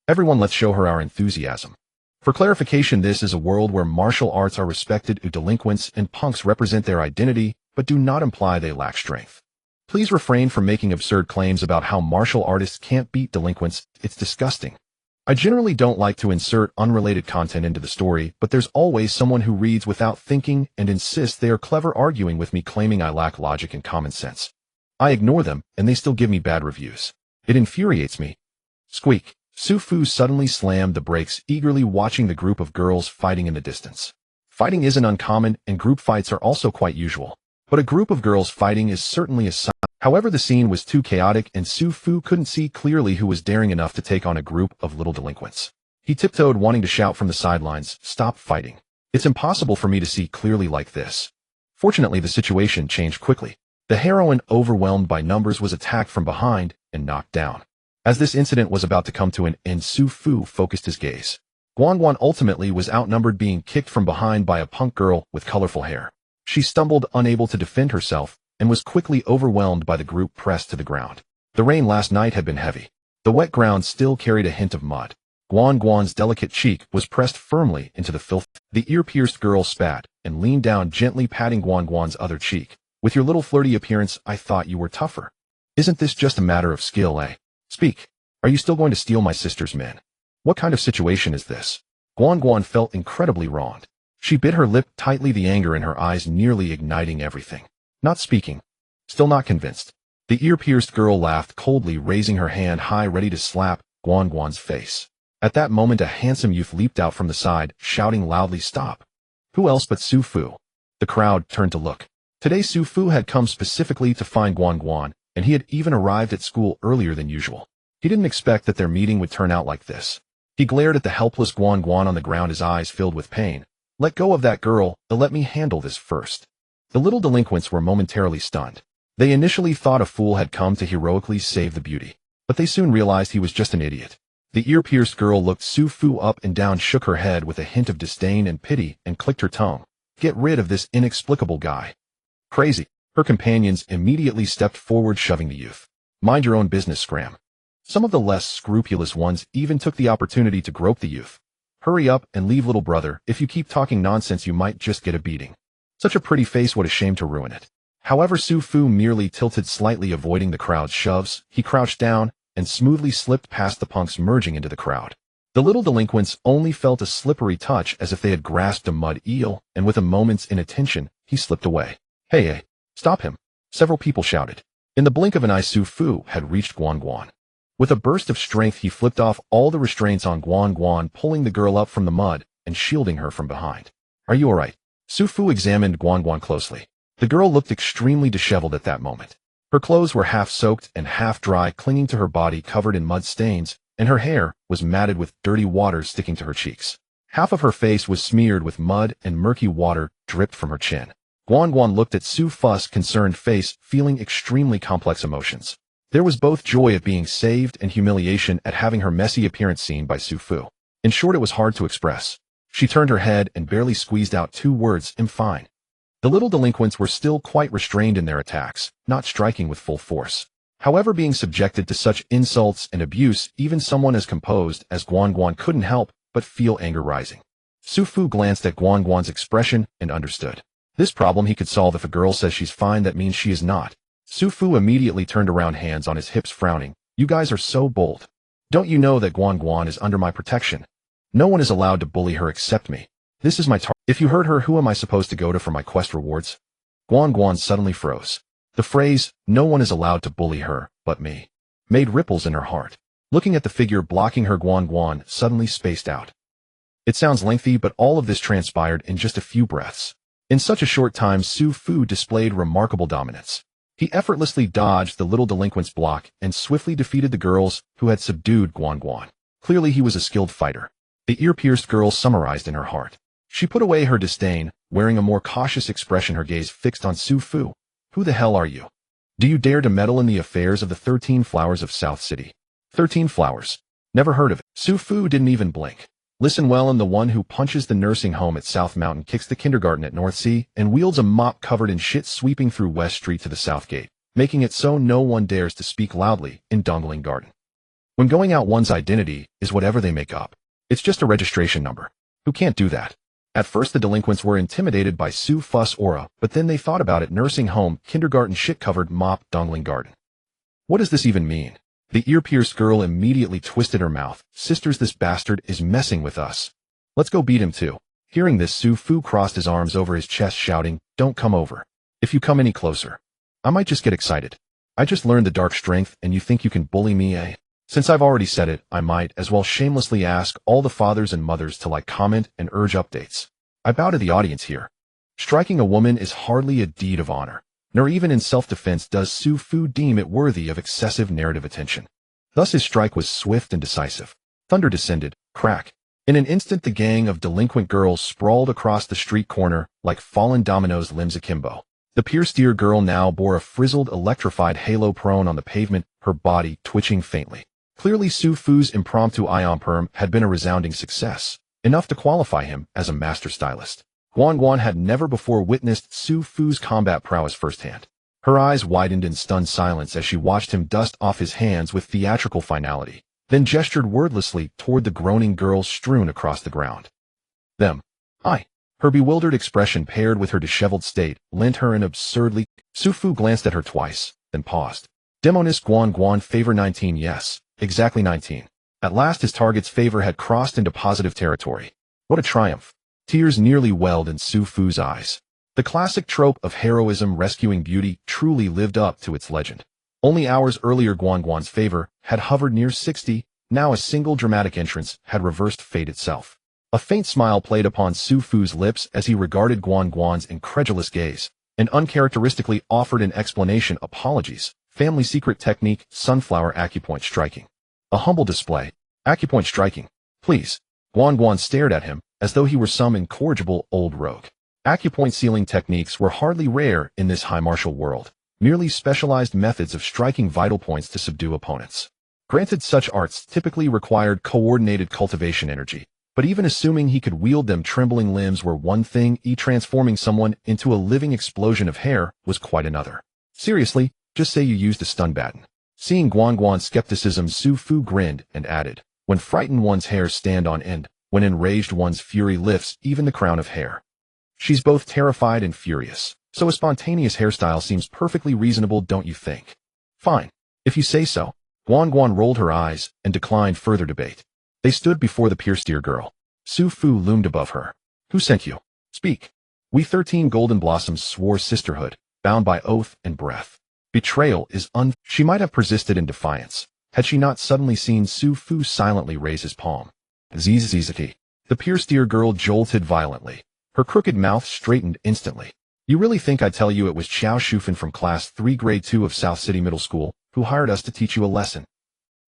Everyone, let's show her our enthusiasm." For clarification, this is a world where martial arts are respected. Delinquents and punks represent their identity, but do not imply they lack strength. Please refrain from making absurd claims about how martial artists can't beat delinquents. It's disgusting. I generally don't like to insert unrelated content into the story, but there's always someone who reads without thinking and insists they are clever, arguing with me, claiming I lack logic and common sense. I ignore them, and they still give me bad reviews. It infuriates me. Squeak. Su Fu suddenly slammed the brakes, eagerly watching the group of girls fighting in the distance. Fighting isn't uncommon, and group fights are also quite usual. But a group of girls fighting is certainly a sign. However, the scene was too chaotic, and Su Fu couldn't see clearly who was daring enough to take on a group of little delinquents. He tiptoed, wanting to shout from the sidelines, "Stop fighting. It's impossible for me to see clearly like this." Fortunately, the situation changed quickly. The heroine, overwhelmed by numbers, was attacked from behind and knocked down. As this incident was about to come to an end, Su Fu focused his gaze. Guan Guan ultimately was outnumbered, being kicked from behind by a punk girl with colorful hair. She stumbled, unable to defend herself, and was quickly overwhelmed by the group pressed to the ground. The rain last night had been heavy. The wet ground still carried a hint of mud. Guan Guan's delicate cheek was pressed firmly into the filth. The ear-pierced girl spat and leaned down, gently patting Guan Guan's other cheek. "With your little flirty appearance, I thought you were tougher. Isn't this just a matter of skill, eh? Speak. Are you still going to steal my sister's men? What kind of situation is this?" Guan Guan felt incredibly wronged. She bit her lip tightly, the anger in her eyes nearly igniting everything. Not speaking. Still not convinced. The ear-pierced girl laughed coldly, raising her hand high, ready to slap Guan Guan's face. At that moment, a handsome youth leaped out from the side, shouting loudly, "Stop!" Who else but Su Fu? The crowd turned to look. Today, Su Fu had come specifically to find Guan Guan, and he had even arrived at school earlier than usual. He didn't expect that their meeting would turn out like this. He glared at the helpless Guan Guan on the ground, his eyes filled with pain. "Let go of that girl, and let me handle this first." The little delinquents were momentarily stunned. They initially thought a fool had come to heroically save the beauty, but they soon realized he was just an idiot. The ear-pierced girl looked Su Fu up and down, shook her head with a hint of disdain and pity, and clicked her tongue. "Get rid of this inexplicable guy." "Crazy." Her companions immediately stepped forward, shoving the youth. "Mind your own business, scram." Some of the less scrupulous ones even took the opportunity to grope the youth. "Hurry up and leave, little brother. If you keep talking nonsense, you might just get a beating." Such a pretty face, what a shame to ruin it. However, Su Fu merely tilted slightly, avoiding the crowd's shoves. He crouched down and smoothly slipped past the punks, merging into the crowd. The little delinquents only felt a slippery touch, as if they had grasped a mud eel, and with a moment's inattention, he slipped away. Hey, stop him!" Several people shouted. In the blink of an eye, Su Fu had reached Guan Guan. With a burst of strength, he flipped off all the restraints on Guan Guan, pulling the girl up from the mud and shielding her from behind. "Are you all right?" Su Fu examined Guan Guan closely. The girl looked extremely disheveled at that moment. Her clothes were half soaked and half dry, clinging to her body, covered in mud stains, and her hair was matted with dirty water sticking to her cheeks. Half of her face was smeared with mud, and murky water dripped from her chin. Guan Guan looked at Su Fu's concerned face, feeling extremely complex emotions. There was both joy at being saved and humiliation at having her messy appearance seen by Su Fu. In short, it was hard to express. She turned her head and barely squeezed out two words, "I'm fine." The little delinquents were still quite restrained in their attacks, not striking with full force. However, being subjected to such insults and abuse, even someone as composed as Guan Guan couldn't help but feel anger rising. Su Fu glanced at Guan Guan's expression and understood. This problem he could solve. If a girl says she's fine, that means she is not. Su Fu immediately turned around, hands on his hips, frowning. "You guys are so bold. Don't you know that Guan Guan is under my protection? No one is allowed to bully her except me. This is my target. If you hurt her, who am I supposed to go to for my quest rewards?" Guan Guan suddenly froze. The phrase, "no one is allowed to bully her, but me," made ripples in her heart. Looking at the figure blocking her, Guan Guan suddenly spaced out. It sounds lengthy, but all of this transpired in just a few breaths. In such a short time, Su Fu displayed remarkable dominance. He effortlessly dodged the little delinquent's block and swiftly defeated the girls who had subdued Guan Guan. Clearly he was a skilled fighter. The ear-pierced girl summarized in her heart. She put away her disdain, wearing a more cautious expression, her gaze fixed on Su Fu. "Who the hell are you? Do you dare to meddle in the affairs of the 13 Flowers of South City?" 13 Flowers. Never heard of it. Su Fu didn't even blink. Listen well, I'm the one who punches the nursing home at South Mountain, kicks the kindergarten at North Sea, and wields a mop covered in shit sweeping through West Street to the South Gate, making it so no one dares to speak loudly in Dongling Garden. When going out, one's identity is whatever they make up. It's just a registration number. Who can't do that? At first the delinquents were intimidated by Su Fu's aura, but then they thought about it: nursing home, kindergarten, shit-covered mop, Dongling Garden. What does this even mean? The ear-pierced girl immediately twisted her mouth. "Sisters, this bastard is messing with us. Let's go beat him too." Hearing this, Su Fu crossed his arms over his chest, shouting, "Don't come over. If you come any closer, I might just get excited. I just learned the dark strength and you think you can bully me, eh?" Since I've already said it, I might as well shamelessly ask all the fathers and mothers to like, comment, and urge updates. I bow to the audience here. Striking a woman is hardly a deed of honor, nor even in self-defense does Su Fu deem it worthy of excessive narrative attention. Thus his strike was swift and decisive. Thunder descended, crack. In an instant the gang of delinquent girls sprawled across the street corner like fallen dominoes, limbs akimbo. The pierced-ear girl now bore a frizzled, electrified halo prone on the pavement, her body twitching faintly. Clearly Su Fu's impromptu ion perm had been a resounding success, enough to qualify him as a master stylist. Guan Guan had never before witnessed Su Fu's combat prowess firsthand. Her eyes widened in stunned silence as she watched him dust off his hands with theatrical finality, then gestured wordlessly toward the groaning girls strewn across the ground. "Them. I." Her bewildered expression paired with her disheveled state lent her an absurdly... Su Fu glanced at her twice, then paused. Demoness Guan Guan, favor 19, yes, exactly 19. At last his target's favor had crossed into positive territory. What a triumph. Tears nearly welled in Su Fu's eyes. The classic trope of heroism rescuing beauty truly lived up to its legend. Only hours earlier Guan Guan's favor had hovered near 60, now a single dramatic entrance had reversed fate itself. A faint smile played upon Su Fu's lips as he regarded Guan Guan's incredulous gaze, and uncharacteristically offered an explanation: "Apologies. Family secret technique, sunflower acupoint striking." "A humble display. Acupoint striking. Please." Guan Guan stared at him, as though he were some incorrigible old rogue. Acupoint sealing techniques were hardly rare in this high martial world, merely specialized methods of striking vital points to subdue opponents. Granted, such arts typically required coordinated cultivation energy, but even assuming he could wield them, trembling limbs were one thing, transforming someone into a living explosion of hair was quite another. "Seriously, just say you used a stun baton." Seeing Guan Guan's skepticism, Su Fu grinned and added, "When frightened one's hairs stand on end, when enraged one's fury lifts even the crown of hair." She's both terrified and furious, so a spontaneous hairstyle seems perfectly reasonable, don't you think? "Fine, if you say so." Guan Guan rolled her eyes and declined further debate. They stood before the pierced-ear girl. Su Fu loomed above her. "Who sent you? Speak." "We 13 Golden Blossoms swore sisterhood, bound by oath and breath. Betrayal is She might have persisted in defiance, had she not suddenly seen Su Fu silently raise his palm. Zzzzt. The pierced-ear girl jolted violently. Her crooked mouth straightened instantly. "You really think I'd tell you it was Qiao Shufan from Class 3 Grade 2 of South City Middle School, who hired us to teach you a lesson?"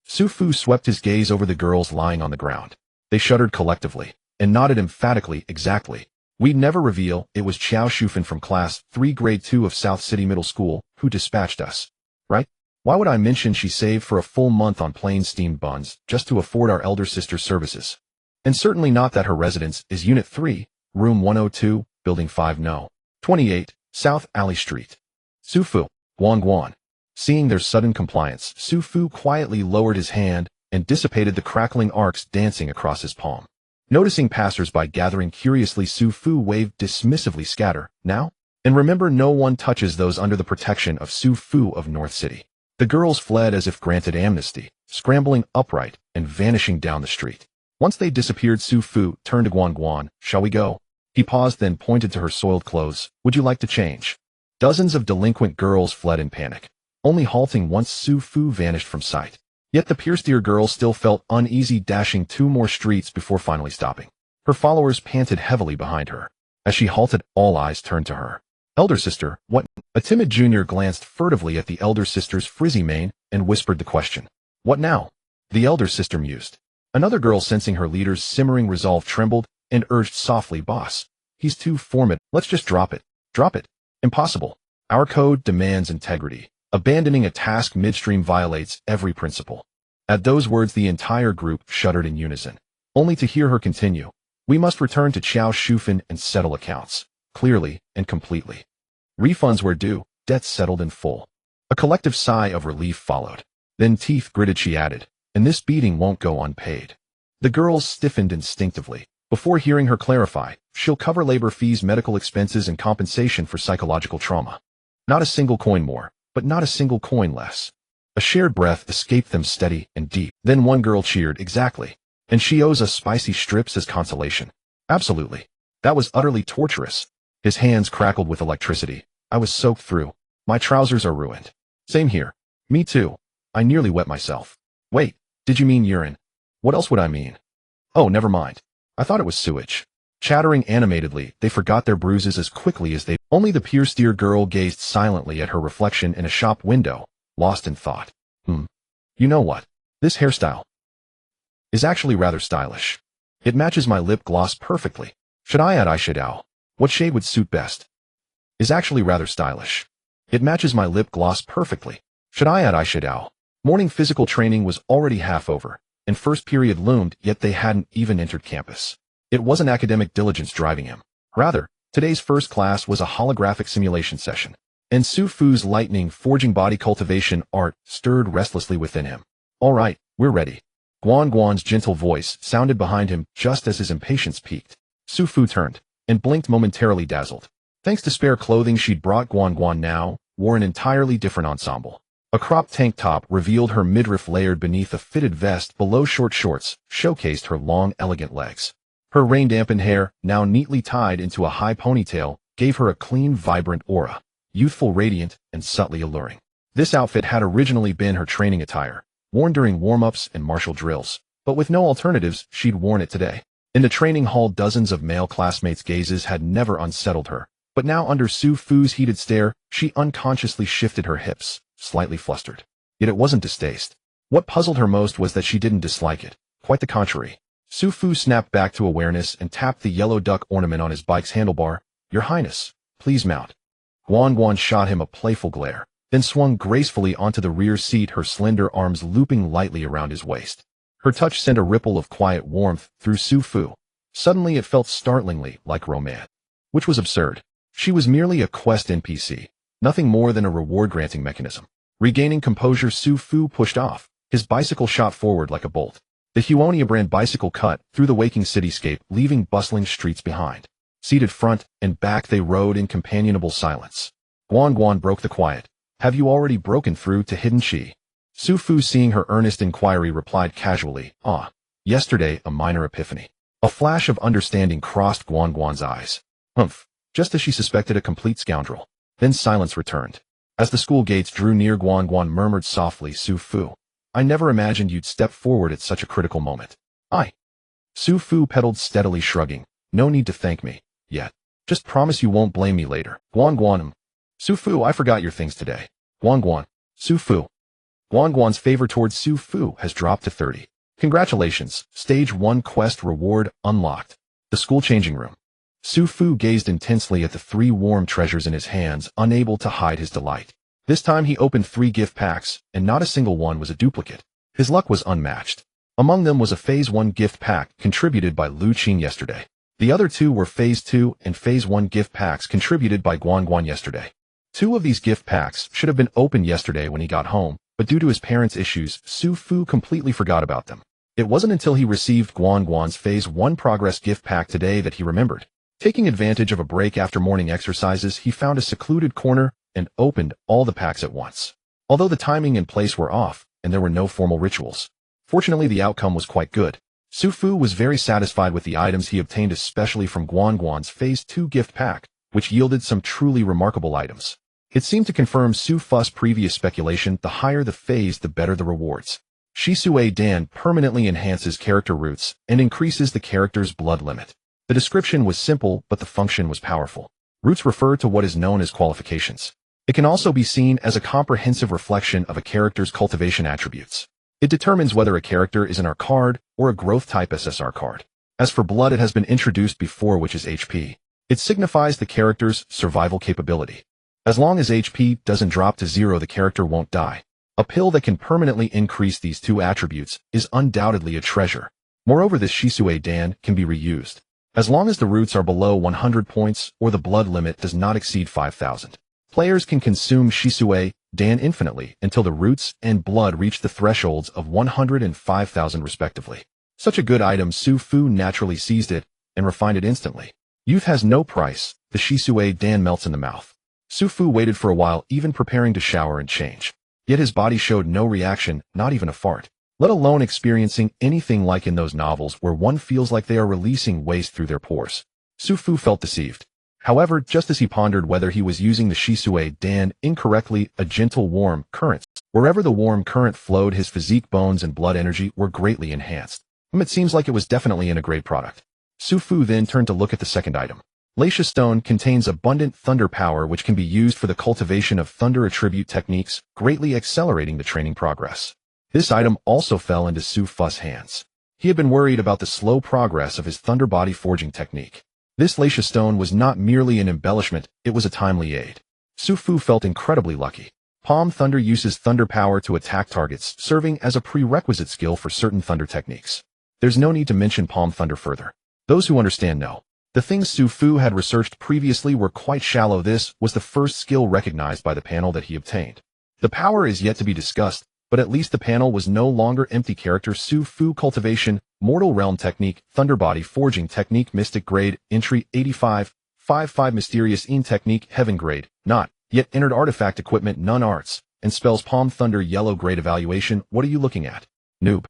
Su Fu swept his gaze over the girls lying on the ground. They shuddered collectively, and nodded emphatically. "Exactly. We'd never reveal it was Qiao Shufan from Class 3 Grade 2 of South City Middle School who dispatched us. Right? Why would I mention she saved for a full month on plain steamed buns just to afford our elder sister's services? And certainly not that her residence is Unit 3, Room 102, Building 5 No. 28, South Alley Street." "Su Fu." Guan Guan. Seeing their sudden compliance, Su Fu quietly lowered his hand and dissipated the crackling arcs dancing across his palm. Noticing passers-by gathering curiously, Su Fu waved dismissively, "Scatter, now? And remember, no one touches those under the protection of Su Fu of North City." The girls fled as if granted amnesty, scrambling upright and vanishing down the street. Once they disappeared, Su Fu turned to Guan Guan. "Shall we go?" He paused, then pointed to her soiled clothes. "Would you like to change?" Dozens of delinquent girls fled in panic, only halting once Su Fu vanished from sight. Yet the Pierce-Deer girl still felt uneasy, dashing 2 more streets before finally stopping. Her followers panted heavily behind her. As she halted, all eyes turned to her. Elder sister, what? A timid junior glanced furtively at the elder sister's frizzy mane and whispered the question. What now? The elder sister mused. Another girl, sensing her leader's simmering resolve, trembled and urged softly, Boss, he's too formid. Let's just drop it. Drop it. Impossible. Our code demands integrity. Abandoning a task midstream violates every principle. At those words, the entire group shuddered in unison, only to hear her continue. We must return to Qiao Shufan and settle accounts, clearly and completely. Refunds were due, debts settled in full. A collective sigh of relief followed. Then teeth gritted, she added, and this beating won't go unpaid. The girls stiffened instinctively. Before hearing her clarify, she'll cover labor fees, medical expenses, and compensation for psychological trauma. Not a single coin more, but not a single coin less. A shared breath escaped them, steady and deep. Then one girl cheered, exactly. And she owes us spicy strips as consolation. Absolutely. That was utterly torturous. His hands crackled with electricity. I was soaked through. My trousers are ruined. Same here. Me too. I nearly wet myself. Wait, did you mean urine? What else would I mean? Oh, never mind. I thought it was sewage. Chattering animatedly, they forgot their bruises as quickly as they... Only the Pierce-Deer girl gazed silently at her reflection in a shop window, lost in thought. You know what? This hairstyle is actually rather stylish. It matches my lip gloss perfectly. Should I add eyeshadow? What shade would suit best? Is actually rather stylish. It matches my lip gloss perfectly. Should I add eyeshadow? Morning physical training was already half over, and first period loomed, yet they hadn't even entered campus. It wasn't academic diligence driving him. Rather, today's first class was a holographic simulation session, and Su Fu's lightning forging body cultivation art stirred restlessly within him. All right, we're ready. Guan Guan's gentle voice sounded behind him just as his impatience peaked. Su Fu turned and blinked, momentarily dazzled. Thanks to spare clothing she'd brought, Guan Guan now wore an entirely different ensemble. A cropped tank top revealed her midriff, layered beneath a fitted vest below short shorts, showcased her long, elegant legs. Her rain-dampened hair, now neatly tied into a high ponytail, gave her a clean, vibrant aura, youthful, radiant, and subtly alluring. This outfit had originally been her training attire, worn during warm-ups and martial drills, but with no alternatives, she'd worn it today. In the training hall, dozens of male classmates' gazes had never unsettled her, but now under Su Fu's heated stare, she unconsciously shifted her hips, slightly flustered. Yet it wasn't distaste. What puzzled her most was that she didn't dislike it. Quite the contrary. Su Fu snapped back to awareness and tapped the yellow duck ornament on his bike's handlebar. Your Highness, please mount. Guan Guan shot him a playful glare, then swung gracefully onto the rear seat, her slender arms looping lightly around his waist. Her touch sent a ripple of quiet warmth through Su Fu. Suddenly it felt startlingly like romance. Which was absurd. She was merely a quest NPC, nothing more than a reward-granting mechanism. Regaining composure, Su Fu pushed off. His bicycle shot forward like a bolt. The Huonia brand bicycle cut through the waking cityscape, leaving bustling streets behind. Seated front and back, they rode in companionable silence. Guan Guan broke the quiet. Have you already broken through to Hidden Qi? Su Fu, seeing her earnest inquiry, replied casually, yesterday, a minor epiphany. A flash of understanding crossed Guan Guan's eyes. Humph. Just as she suspected, a complete scoundrel. Then silence returned. As the school gates drew near, Guan Guan murmured softly, Su Fu, I never imagined you'd step forward at such a critical moment. Su Fu pedaled steadily, shrugging. No need to thank me, yet. Just promise you won't blame me later. Guan Guan. Su Fu, I forgot your things today. Guan Guan. Su Fu. Guan Guan's favor towards Su Fu has dropped to 30. Congratulations, Stage 1 quest reward unlocked. The school changing room. Su Fu gazed intensely at the 3 warm treasures in his hands, unable to hide his delight. This time he opened 3 gift packs, and not a single one was a duplicate. His luck was unmatched. Among them was a Phase 1 gift pack contributed by Liu Qing yesterday. The other 2 were Phase 2 and Phase 1 gift packs contributed by Guan Guan yesterday. 2 of these gift packs should have been opened yesterday when he got home, but due to his parents' issues, Su Fu completely forgot about them. It wasn't until he received Guan Guan's Phase 1 Progress gift pack today that he remembered. Taking advantage of a break after morning exercises, he found a secluded corner and opened all the packs at once. Although the timing and place were off, and there were no formal rituals. Fortunately, the outcome was quite good. Su Fu was very satisfied with the items he obtained, especially from Guan Guan's Phase 2 gift pack, which yielded some truly remarkable items. It seemed to confirm Su Fu's previous speculation: the higher the phase, the better the rewards. Shisui Dan permanently enhances character roots and increases the character's blood limit. The description was simple, but the function was powerful. Roots refer to what is known as qualifications. It can also be seen as a comprehensive reflection of a character's cultivation attributes. It determines whether a character is an R card or a growth-type SSR card. As for blood, it has been introduced before, which is HP. It signifies the character's survival capability. As long as HP doesn't drop to 0, the character won't die. A pill that can permanently increase these two attributes is undoubtedly a treasure. Moreover, this Shisui Dan can be reused, as long as the roots are below 100 points or the blood limit does not exceed 5,000. Players can consume Shisui Dan infinitely until the roots and blood reach the thresholds of 100 and 5,000 respectively. Such a good item, Su Fu naturally seized it and refined it instantly. Youth has no price. The Shisui Dan melts in the mouth. Su Fu waited for a while, even preparing to shower and change. Yet his body showed no reaction, not even a fart, let alone experiencing anything like in those novels where one feels like they are releasing waste through their pores. Su Fu felt deceived. However, just as he pondered whether he was using the Shisui Dan incorrectly, a gentle warm current. Wherever the warm current flowed, his physique, bones, and blood energy were greatly enhanced. It seems like it was definitely in a great product. Su Fu then turned to look at the second item. Li Xiang Stone contains abundant thunder power, which can be used for the cultivation of thunder attribute techniques, greatly accelerating the training progress. This item also fell into Su Fu's hands. He had been worried about the slow progress of his thunder body forging technique. This Li Xiang Stone was not merely an embellishment, it was a timely aid. Su Fu felt incredibly lucky. Palm Thunder uses thunder power to attack targets, serving as a prerequisite skill for certain thunder techniques. There's no need to mention Palm Thunder further. Those who understand know. The things Su Fu had researched previously were quite shallow. This was the first skill recognized by the panel that he obtained. The power is yet to be discussed, but at least the panel was no longer empty. Character Su Fu Cultivation, Mortal Realm Technique, Thunder Body Forging Technique, Mystic Grade, Entry 85, 55 Mysterious Een Technique, Heaven Grade, Not Yet Entered Artifact Equipment, None Arts, and Spells, Palm Thunder, Yellow Grade. Evaluation. What are you looking at, noob?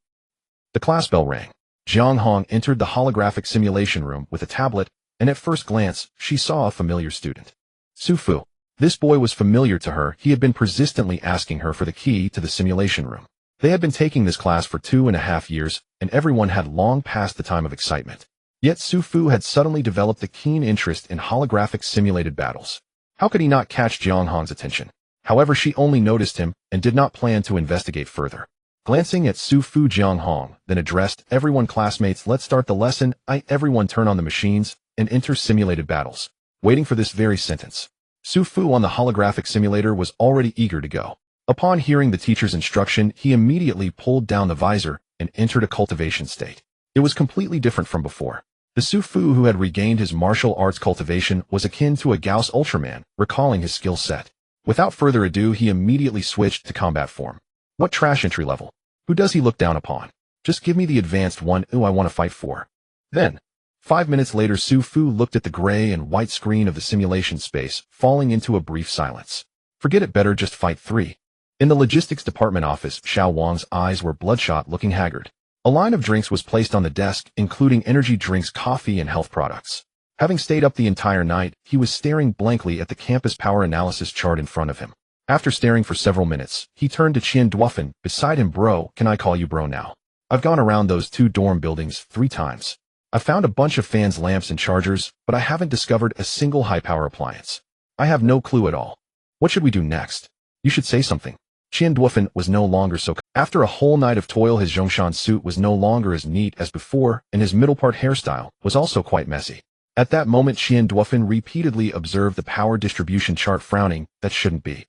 The class bell rang. Jiang Hong entered the holographic simulation room with a tablet, and at first glance, she saw a familiar student. Su Fu. This boy was familiar to her. He had been persistently asking her for the key to the simulation room. They had been taking this class for 2.5 years, and everyone had long passed the time of excitement. Yet Su Fu had suddenly developed a keen interest in holographic simulated battles. How could he not catch Jiang Hong's attention? However, she only noticed him and did not plan to investigate further. Glancing at Su Fu, Jiang Hong then addressed everyone. Classmates, let's start the lesson. Everyone turn on the machines and enter simulated battles. Waiting for this very sentence. Su Fu on the holographic simulator was already eager to go. Upon hearing the teacher's instruction, he immediately pulled down the visor and entered a cultivation state. It was completely different from before. The Su Fu who had regained his martial arts cultivation was akin to a Gauss Ultraman, recalling his skill set. Without further ado, he immediately switched to combat form. What trash entry level? Who does he look down upon? Just give me the advanced one. I want to fight for. Then, 5 minutes later, Su Fu looked at the gray and white screen of the simulation space, falling into a brief silence. Forget it, better just fight 3. In the logistics department office, Xiao Wang's eyes were bloodshot, looking haggard. A line of drinks was placed on the desk, including energy drinks, coffee, and health products. Having stayed up the entire night, he was staring blankly at the campus power analysis chart in front of him. After staring for several minutes, he turned to Qian Duofan beside him. Bro, can I call you bro now? I've gone around those 2 dorm buildings 3 times. I found a bunch of fans, lamps, and chargers, but I haven't discovered a single high-power appliance. I have no clue at all. What should we do next? You should say something. Qian Duofan was no longer so. After a whole night of toil, his Zhongshan suit was no longer as neat as before, and his middle part hairstyle was also quite messy. At that moment, Qian Duofan repeatedly observed the power distribution chart, frowning. That shouldn't be.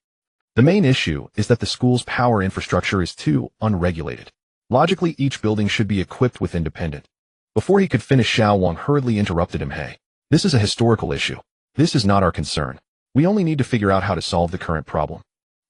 The main issue is that the school's power infrastructure is too unregulated. Logically, each building should be equipped with independent. Before he could finish, Xiao Wang hurriedly interrupted him. Hey, this is a historical issue. This is not our concern. We only need to figure out how to solve the current problem.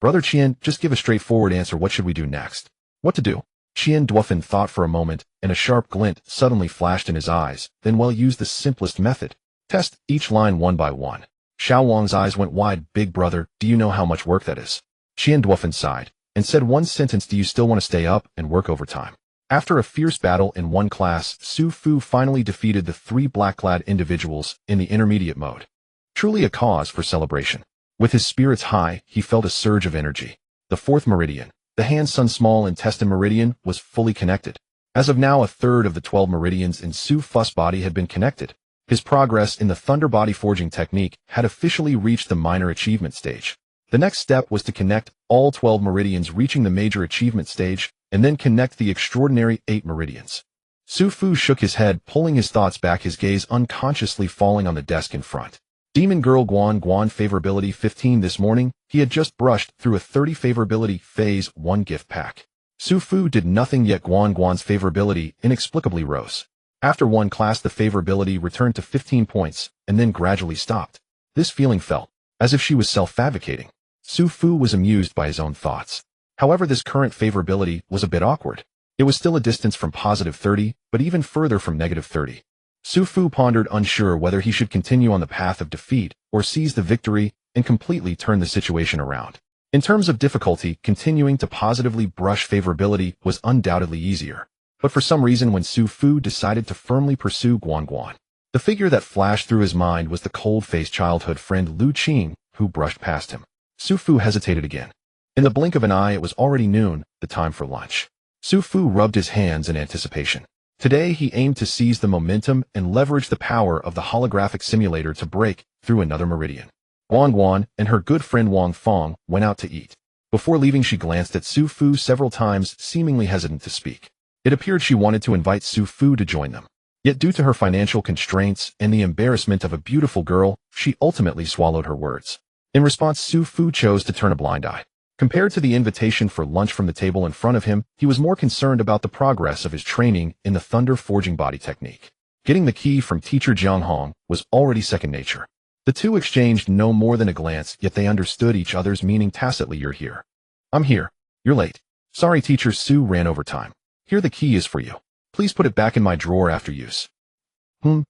Brother Qian, just give a straightforward answer. What should we do next? What to do? Qian Duofan thought for a moment, and a sharp glint suddenly flashed in his eyes. Then we'll use the simplest method. Test each line one by one. Xiao Wang's eyes went wide. Big brother, do you know how much work that is? Qian Duofan sighed and said one sentence. Do you still want to stay up and work overtime? After a fierce battle in one class, Su Fu finally defeated the 3 black-clad individuals in the intermediate mode. Truly a cause for celebration. With his spirits high, he felt a surge of energy. The fourth meridian, the hand-sun small intestine meridian, was fully connected. As of now, a third of the 12 meridians in Su Fu's body had been connected. His progress in the thunder body forging technique had officially reached the minor achievement stage. The next step was to connect all 12 meridians, reaching the major achievement stage, and then connect the extraordinary 8 meridians. Su Fu shook his head, pulling his thoughts back, his gaze unconsciously falling on the desk in front. Demon Girl Guan Guan favorability 15. This morning, he had just brushed through a 30 favorability phase 1 gift pack. Su Fu did nothing, yet Guan Guan's favorability inexplicably rose. After one class, the favorability returned to 15 points, and then gradually stopped. This feeling felt as if she was self-advocating. Su Fu was amused by his own thoughts. However, this current favorability was a bit awkward. It was still a distance from positive 30, but even further from negative 30. Su Fu pondered, unsure whether he should continue on the path of defeat or seize the victory and completely turn the situation around. In terms of difficulty, continuing to positively brush favorability was undoubtedly easier. But for some reason, when Su Fu decided to firmly pursue Guan Guan, the figure that flashed through his mind was the cold-faced childhood friend Liu Qing, who brushed past him. Su Fu hesitated again. In the blink of an eye, it was already noon, the time for lunch. Su Fu rubbed his hands in anticipation. Today, he aimed to seize the momentum and leverage the power of the holographic simulator to break through another meridian. Guan Guan and her good friend Wang Fong went out to eat. Before leaving, she glanced at Su Fu several times, seemingly hesitant to speak. It appeared she wanted to invite Su Fu to join them. Yet due to her financial constraints and the embarrassment of a beautiful girl, she ultimately swallowed her words. In response, Su Fu chose to turn a blind eye. Compared to the invitation for lunch from the table in front of him, he was more concerned about the progress of his training in the thunder forging body technique. Getting the key from teacher Jiang Hong was already second nature. The two exchanged no more than a glance, yet they understood each other's meaning tacitly. You're here. I'm here. You're late. Sorry, teacher. Su ran over time. Here, the key is for you. Please put it back in my drawer after use.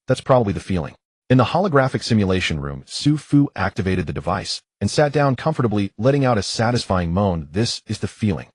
That's probably the feeling. In the holographic simulation room, Su Fu activated the device and sat down comfortably, letting out a satisfying moan. This is the feeling.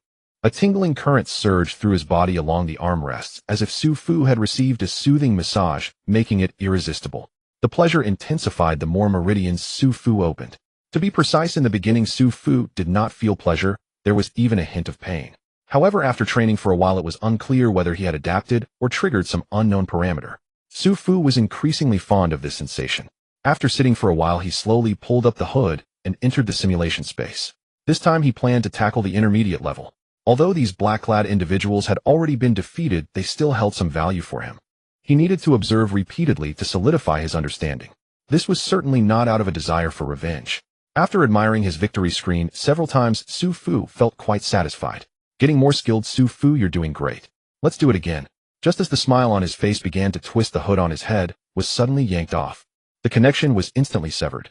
A tingling current surged through his body along the armrests, as if Su Fu had received a soothing massage, making it irresistible. The pleasure intensified the more meridians Su Fu opened. To be precise, in the beginning, Su Fu did not feel pleasure. There was even a hint of pain. However, after training for a while, it was unclear whether he had adapted or triggered some unknown parameter. Su Fu was increasingly fond of this sensation. After sitting for a while, he slowly pulled up the hood and entered the simulation space. This time he planned to tackle the intermediate level. Although these black-clad individuals had already been defeated, they still held some value for him. He needed to observe repeatedly to solidify his understanding. This was certainly not out of a desire for revenge. After admiring his victory screen several times, Su Fu felt quite satisfied. Getting more skilled. Su Fu, you're doing great. Let's do it again. Just as the smile on his face began to twist, the hood on his head was suddenly yanked off. The connection was instantly severed.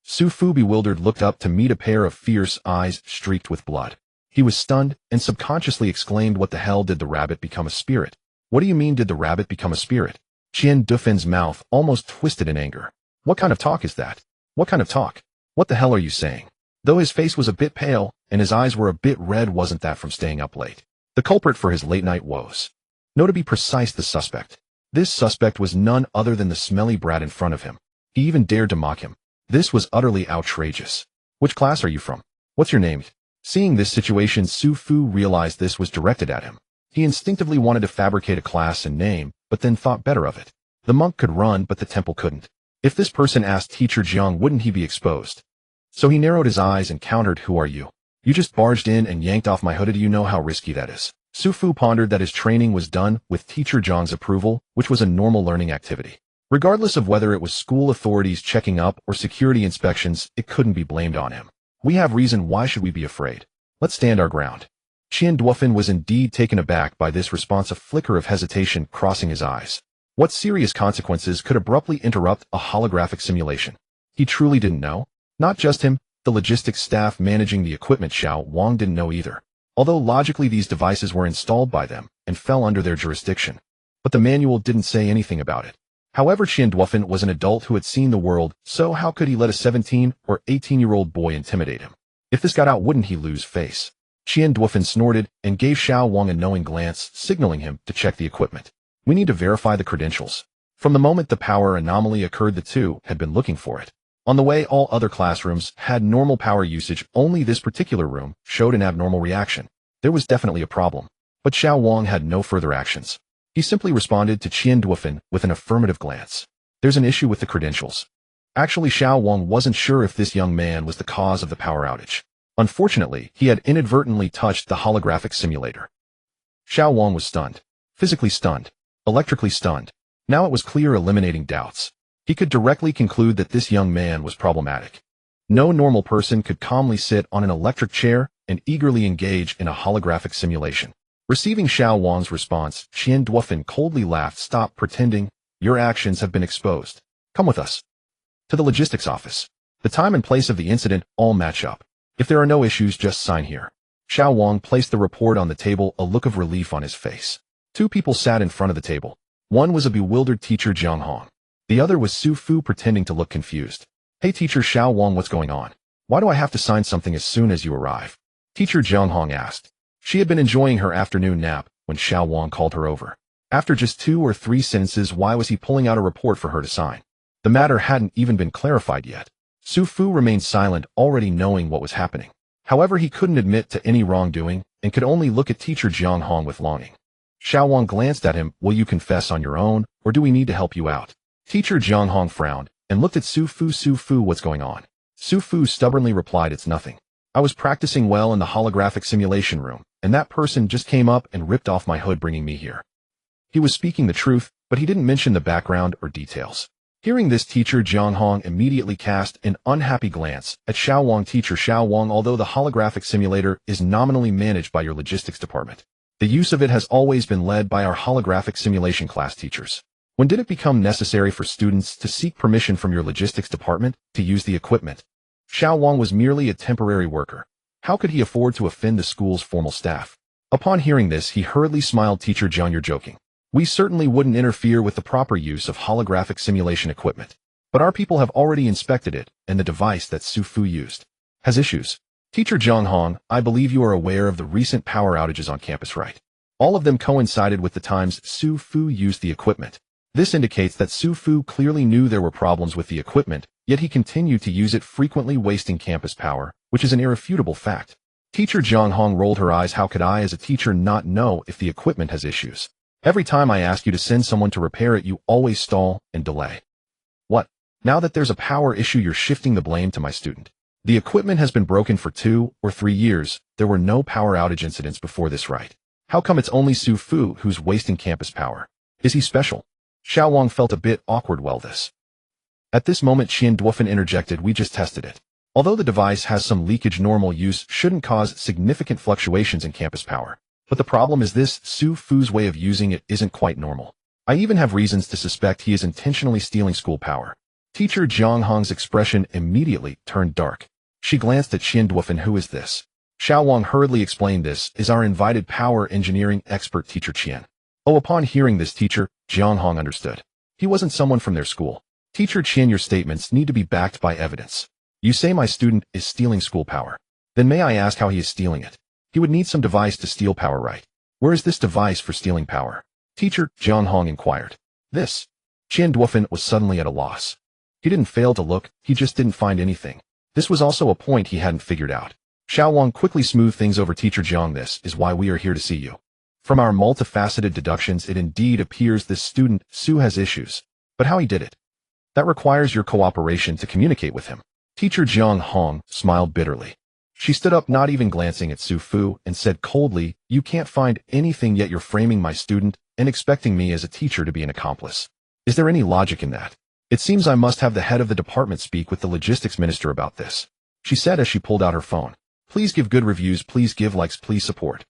Su Fu, bewildered, looked up to meet a pair of fierce eyes streaked with blood. He was stunned and subconsciously exclaimed, what the hell, did the rabbit become a spirit? What do you mean, did the rabbit become a spirit? Qian Dufen's mouth almost twisted in anger. What kind of talk is that? What kind of talk? What the hell are you saying? Though his face was a bit pale and his eyes were a bit red, wasn't that from staying up late? The culprit for his late-night woes. No, to be precise, the suspect. This suspect was none other than the smelly brat in front of him. He even dared to mock him. This was utterly outrageous. Which class are you from? What's your name? Seeing this situation, Su Fu realized this was directed at him. He instinctively wanted to fabricate a class and name, but then thought better of it. The monk could run, but the temple couldn't. If this person asked Teacher Jiang, wouldn't he be exposed? So he narrowed his eyes and countered, who are you? You just barged in and yanked off my hood. Do you know how risky that is? Su Fu pondered that his training was done with Teacher Jiang's approval, which was a normal learning activity. Regardless of whether it was school authorities checking up or security inspections, it couldn't be blamed on him. We have reason. Why should we be afraid? Let's stand our ground. Qian Duofen was indeed taken aback by this response, a flicker of hesitation crossing his eyes. What serious consequences could abruptly interrupt a holographic simulation? He truly didn't know. Not just him, the logistics staff managing the equipment, Xiao Wang, didn't know either. Although logically these devices were installed by them and fell under their jurisdiction. But the manual didn't say anything about it. However, Qian Duofen was an adult who had seen the world, so how could he let a 17 or 18-year-old boy intimidate him? If this got out, wouldn't he lose face? Qian Duofen snorted and gave Xiao Wang a knowing glance, signaling him to check the equipment. We need to verify the credentials. From the moment the power anomaly occurred, the two had been looking for it. On the way, all other classrooms had normal power usage, only this particular room showed an abnormal reaction. There was definitely a problem. But Xiao Wang had no further actions. He simply responded to Qian Duofan with an affirmative glance. There's an issue with the credentials. Actually, Xiao Wang wasn't sure if this young man was the cause of the power outage. Unfortunately, he had inadvertently touched the holographic simulator. Xiao Wang was stunned. Physically stunned. Electrically stunned. Now it was clear, eliminating doubts. He could directly conclude that this young man was problematic. No normal person could calmly sit on an electric chair and eagerly engage in a holographic simulation. Receiving Xiao Wang's response, Qian Duofan coldly laughed. Stop pretending. Your actions have been exposed. Come with us. To the logistics office. The time and place of the incident all match up. If there are no issues, just sign here. Xiao Wang placed the report on the table, a look of relief on his face. Two people sat in front of the table. One was a bewildered teacher, Jiang Hong. The other was Su Fu, pretending to look confused. Hey teacher Xiao Wang, what's going on? Why do I have to sign something as soon as you arrive? Teacher Jiang Hong asked. She had been enjoying her afternoon nap when Xiao Wang called her over. After just 2 or 3 sentences, why was he pulling out a report for her to sign? The matter hadn't even been clarified yet. Su Fu remained silent, already knowing what was happening. However, he couldn't admit to any wrongdoing and could only look at teacher Jiang Hong with longing. Xiao Wang glanced at him. Will you confess on your own, or do we need to help you out? Teacher Jiang Hong frowned and looked at Su Fu. Su Fu, what's going on? Su Fu stubbornly replied, it's nothing. I was practicing well in the holographic simulation room, and that person just came up and ripped off my hood, bringing me here. He was speaking the truth, but he didn't mention the background or details. Hearing this, teacher Jiang Hong immediately cast an unhappy glance at Xiao Wang. Teacher Xiao Wang, although the holographic simulator is nominally managed by your logistics department, the use of it has always been led by our holographic simulation class teachers. When did it become necessary for students to seek permission from your logistics department to use the equipment? Xiao Wang was merely a temporary worker. How could he afford to offend the school's formal staff? Upon hearing this, he hurriedly smiled. Teacher Jiang, you're joking. We certainly wouldn't interfere with the proper use of holographic simulation equipment. But our people have already inspected it, and the device that Su Fu used has issues. Teacher Jiang Hong, I believe you are aware of the recent power outages on campus, right? All of them coincided with the times Su Fu used the equipment. This indicates that Su Fu clearly knew there were problems with the equipment, yet he continued to use it, frequently wasting campus power, which is an irrefutable fact. Teacher Jiang Hong rolled her eyes. How could I as a teacher not know if the equipment has issues? Every time I ask you to send someone to repair it, you always stall and delay. What? Now that there's a power issue, you're shifting the blame to my student. The equipment has been broken for 2 or 3 years. There were no power outage incidents before this, right? How come it's only Su Fu who's wasting campus power? Is he special? Xiao Wang felt a bit awkward. Well, this. At this moment, Qian Duofan interjected. We just tested it. Although the device has some leakage, normal use shouldn't cause significant fluctuations in campus power. But the problem is this, Su Fu's way of using it isn't quite normal. I even have reasons to suspect he is intentionally stealing school power. Teacher Jiang Hong's expression immediately turned dark. She glanced at Qian Duofan. Who is this? Xiao Wang hurriedly explained. This is our invited power engineering expert, Teacher Qian. Oh, upon hearing this, teacher Jiang Hong understood. He wasn't someone from their school. Teacher Qian, your statements need to be backed by evidence. You say my student is stealing school power. Then may I ask how he is stealing it? He would need some device to steal power, right? Where is this device for stealing power? Teacher Jiang Hong inquired. This. Qian Duofan was suddenly at a loss. He didn't fail to look, he just didn't find anything. This was also a point he hadn't figured out. Xiao Wang quickly smoothed things over. Teacher Jiang, this is why we are here to see you. From our multifaceted deductions, it indeed appears this student, Su, has issues. But how he did it? That requires your cooperation to communicate with him. Teacher Jiang Hong smiled bitterly. She stood up, not even glancing at Su Fu, and said coldly, you can't find anything, yet you're framing my student and expecting me as a teacher to be an accomplice. Is there any logic in that? It seems I must have the head of the department speak with the logistics minister about this, she said as she pulled out her phone. Please give good reviews, please give likes, please support.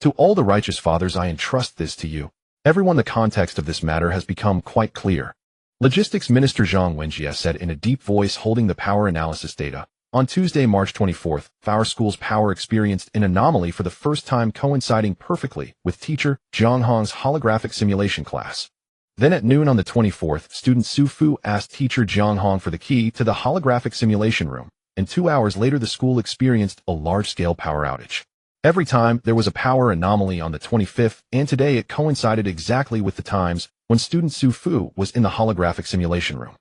To all the righteous fathers, I entrust this to you. Everyone, the context of this matter has become quite clear. Logistics Minister Zhang Wenjie said in a deep voice, holding the power analysis data. On Tuesday, March 24th, our school's power experienced an anomaly for the first time, coinciding perfectly with teacher Jiang Hong's holographic simulation class. Then at noon on the 24th, student Su Fu asked teacher Jiang Hong for the key to the holographic simulation room, and 2 hours later the school experienced a large-scale power outage. Every time, there was a power anomaly on the 25th, and today it coincided exactly with the times when student Su Fu was in the holographic simulation room.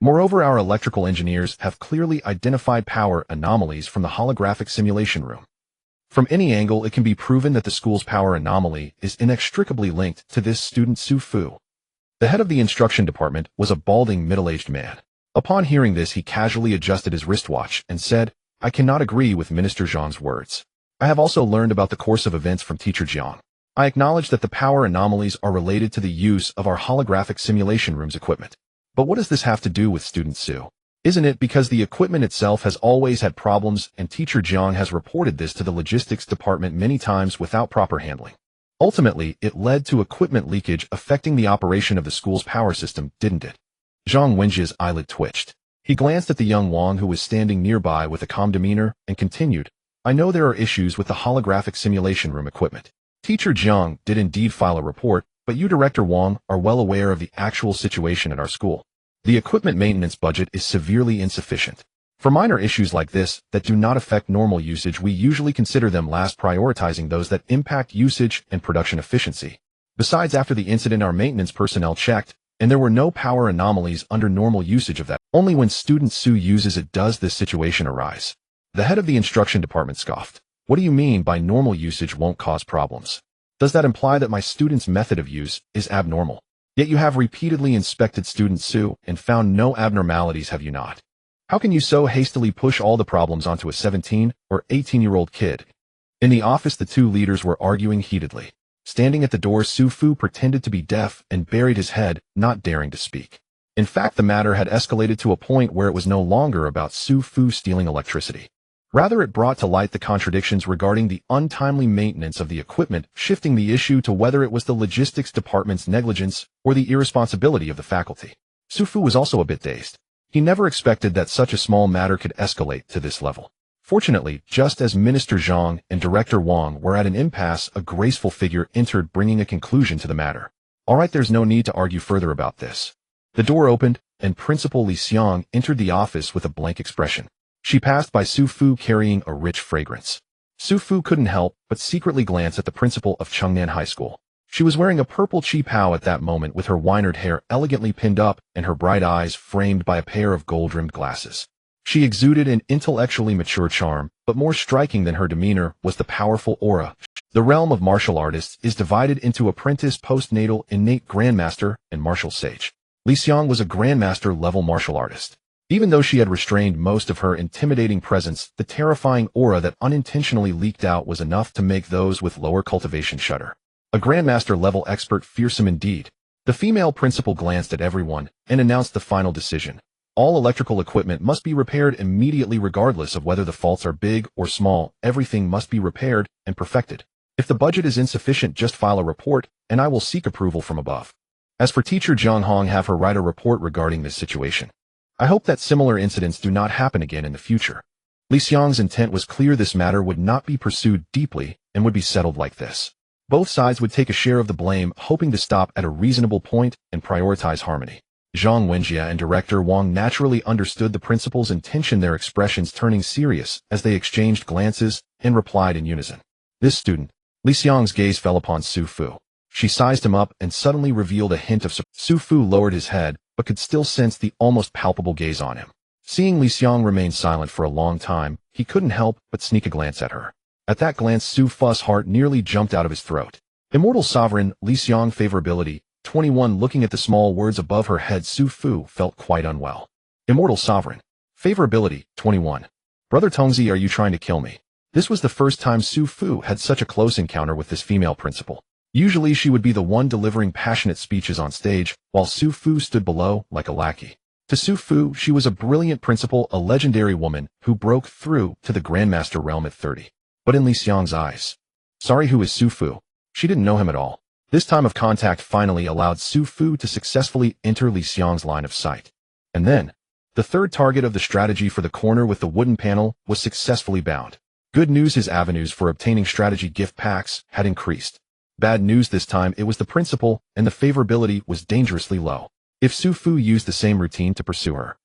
Moreover, our electrical engineers have clearly identified power anomalies from the holographic simulation room. From any angle, it can be proven that the school's power anomaly is inextricably linked to this student Su Fu. The head of the instruction department was a balding middle-aged man. Upon hearing this, he casually adjusted his wristwatch and said, "I cannot agree with Minister Zhang's words. I have also learned about the course of events from Teacher Jiang. I acknowledge that the power anomalies are related to the use of our holographic simulation room's equipment. But what does this have to do with student Su? Isn't it because the equipment itself has always had problems and Teacher Jiang has reported this to the logistics department many times without proper handling? Ultimately, it led to equipment leakage affecting the operation of the school's power system, didn't it?" Zhang Wenjie's eyelid twitched. He glanced at the young Wang who was standing nearby with a calm demeanor and continued, "I know there are issues with the holographic simulation room equipment. Teacher Jiang did indeed file a report, but you, Director Wang, are well aware of the actual situation at our school. The equipment maintenance budget is severely insufficient. For minor issues like this that do not affect normal usage, we usually consider them last, prioritizing those that impact usage and production efficiency. Besides, after the incident, our maintenance personnel checked, and there were no power anomalies under normal usage of that. Only when student Su uses it does this situation arise." The head of the instruction department scoffed. "What do you mean by normal usage won't cause problems? Does that imply that my student's method of use is abnormal? Yet you have repeatedly inspected student Su and found no abnormalities, have you not? How can you so hastily push all the problems onto a 17 or 18-year-old kid?" In the office, the two leaders were arguing heatedly. Standing at the door, Su Fu pretended to be deaf and buried his head, not daring to speak. In fact, the matter had escalated to a point where it was no longer about Su Fu stealing electricity. Rather, it brought to light the contradictions regarding the untimely maintenance of the equipment, shifting the issue to whether it was the logistics department's negligence or the irresponsibility of the faculty. Su Fu was also a bit dazed. He never expected that such a small matter could escalate to this level. Fortunately, just as Minister Zhang and Director Wang were at an impasse, a graceful figure entered, bringing a conclusion to the matter. "All right, there's no need to argue further about this." The door opened, and Principal Li Xiang entered the office with a blank expression. She passed by Su Fu carrying a rich fragrance. Su Fu couldn't help but secretly glance at the principal of Chengnan High School. She was wearing a purple cheapao at that moment, with her wine-red hair elegantly pinned up and her bright eyes framed by a pair of gold-rimmed glasses. She exuded an intellectually mature charm, but more striking than her demeanor was the powerful aura. The realm of martial artists is divided into apprentice, postnatal, innate, grandmaster, and martial sage. Li Xiang was a grandmaster-level martial artist. Even though she had restrained most of her intimidating presence, the terrifying aura that unintentionally leaked out was enough to make those with lower cultivation shudder. A grandmaster-level expert, fearsome indeed. The female principal glanced at everyone and announced the final decision. All electrical equipment must be repaired immediately, regardless of whether the faults are big or small. Everything must be repaired and perfected. If the budget is insufficient, just file a report, and I will seek approval from above. As for Teacher Zhang Hong, have her write a report regarding this situation. I hope that similar incidents do not happen again in the future. Li Xiang's intent was clear. This matter would not be pursued deeply and would be settled like this. Both sides would take a share of the blame, hoping to stop at a reasonable point and prioritize harmony. Zhang Wenjie and Director Wang naturally understood the principal's intention, their expressions turning serious as they exchanged glances and replied in unison. "This student." Li Xiang's gaze fell upon Su Fu. She sized him up and suddenly revealed a hint of surprise. Su Fu lowered his head, but could still sense the almost palpable gaze on him. Seeing Li Xiang remain silent for a long time, he couldn't help but sneak a glance at her. At that glance, Su Fu's heart nearly jumped out of his throat. Immortal Sovereign, Li Xiang, favorability, 21. Looking at the small words above her head, Su Fu felt quite unwell. Immortal Sovereign. Favorability, 21. Brother Tongzi, are you trying to kill me? This was the first time Su Fu had such a close encounter with this female principal. Usually she would be the one delivering passionate speeches on stage, while Su Fu stood below like a lackey. To Su Fu, she was a brilliant principal, a legendary woman who broke through to the Grandmaster realm at 30. But in Li Xiang's eyes, sorry, who is Su Fu? She didn't know him at all. This time of contact finally allowed Su Fu to successfully enter Li Xiang's line of sight. And then, the third target of the strategy for the corner with the wooden panel was successfully bound. Good news, his avenues for obtaining strategy gift packs had increased. Bad news, this time it was the principal, and the favorability was dangerously low. If Su Fu used the same routine to pursue her.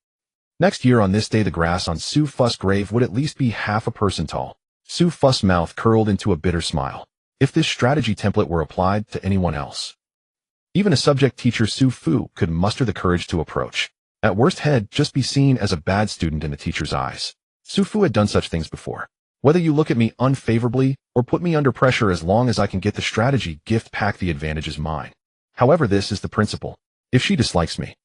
Next year on this day, the grass on Su Fu's grave would at least be half a person tall. Su Fu's mouth curled into a bitter smile. If this strategy template were applied to anyone else, even a subject teacher, Su Fu could muster the courage to approach. At worst he'd just be seen as a bad student in the teacher's eyes. Su Fu had done such things before. Whether you look at me unfavorably or put me under pressure, as long as I can get the strategy gift pack, the advantage is mine. However, this is the principle. If she dislikes me.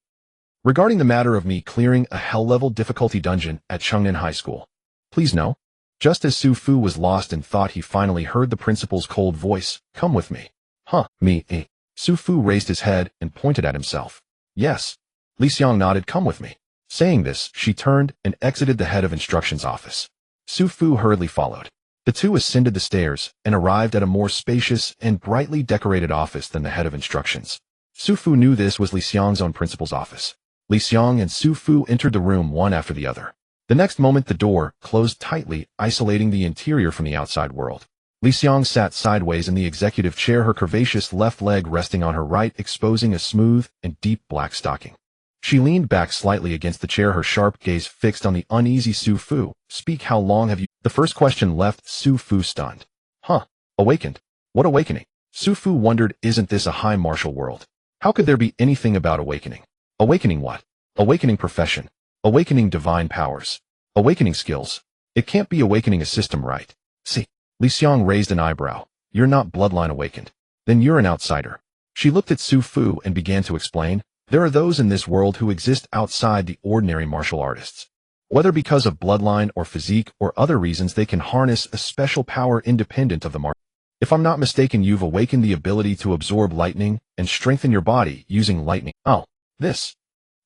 Regarding the matter of me clearing a hell-level difficulty dungeon at Chengnan High School, please no. Just as Su Fu was lost in thought, he finally heard the principal's cold voice, "Come with me." Huh, me, eh? Su Fu raised his head and pointed at himself. Yes. Li Xiang nodded, "Come with me." Saying this, she turned and exited the head of instruction's office. Su Fu hurriedly followed. The two ascended the stairs and arrived at a more spacious and brightly decorated office than the head of instructions. Su Fu knew this was Li Xiang's own principal's office. Li Xiang and Su Fu entered the room one after the other. The next moment the door closed tightly, isolating the interior from the outside world. Li Xiang sat sideways in the executive chair, her curvaceous left leg resting on her right, exposing a smooth and deep black stocking. She leaned back slightly against the chair, her sharp gaze fixed on the uneasy Su Fu. "Speak, how long have you—" The first question left Su Fu stunned. Huh? Awakened? What awakening? Su Fu wondered, isn't this a high martial world? How could there be anything about awakening? Awakening what? Awakening profession. Awakening divine powers. Awakening skills. It can't be awakening a system, right? See. Li Xiang raised an eyebrow. You're not bloodline awakened. Then you're an outsider. She looked at Su Fu and began to explain. There are those in this world who exist outside the ordinary martial artists. Whether because of bloodline or physique or other reasons, they can harness a special power independent of the martial. If I'm not mistaken, you've awakened the ability to absorb lightning and strengthen your body using lightning. Oh, this.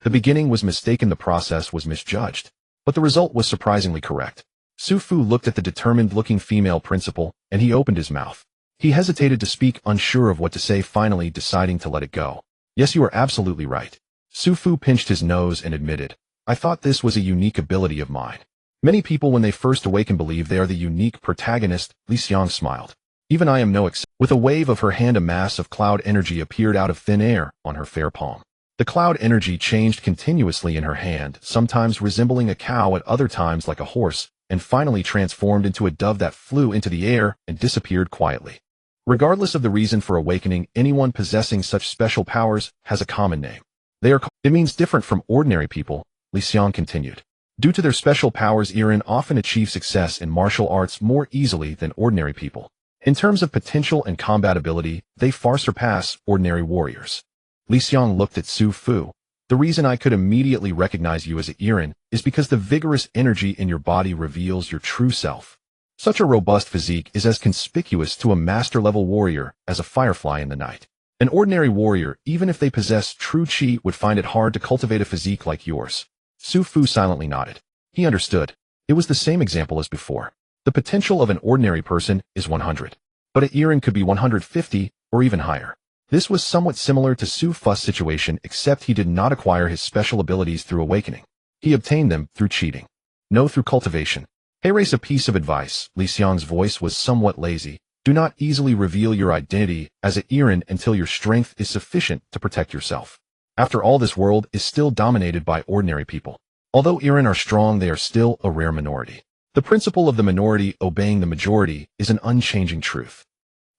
The beginning was mistaken, the process was misjudged. But the result was surprisingly correct. Su Fu looked at the determined-looking female principal, and he opened his mouth. He hesitated to speak, unsure of what to say, finally deciding to let it go. Yes, you are absolutely right. Su Fu pinched his nose and admitted, I thought this was a unique ability of mine. Many people when they first awaken believe they are the unique protagonist. Li Xiang smiled. Even I am no exception. With a wave of her hand, a mass of cloud energy appeared out of thin air on her fair palm. The cloud energy changed continuously in her hand, sometimes resembling a cow, at other times like a horse, and finally transformed into a dove that flew into the air and disappeared quietly. Regardless of the reason for awakening, anyone possessing such special powers has a common name. It means different from ordinary people, Li Xiang continued. Due to their special powers, Irin often achieve success in martial arts more easily than ordinary people. In terms of potential and combat ability, they far surpass ordinary warriors. Li Xiang looked at Su Fu. The reason I could immediately recognize you as a Irin is because the vigorous energy in your body reveals your true self. Such a robust physique is as conspicuous to a master-level warrior as a firefly in the night. An ordinary warrior, even if they possess true chi, would find it hard to cultivate a physique like yours. Su Fu silently nodded. He understood. It was the same example as before. The potential of an ordinary person is 100. But an Irin could be 150 or even higher. This was somewhat similar to Su Fu's situation, except he did not acquire his special abilities through awakening. He obtained them through cheating. No, through cultivation. Hey, race, a piece of advice. Li Xiang's voice was somewhat lazy. Do not easily reveal your identity as an Irin until your strength is sufficient to protect yourself. After all, this world is still dominated by ordinary people. Although Irin are strong, they are still a rare minority. The principle of the minority obeying the majority is an unchanging truth.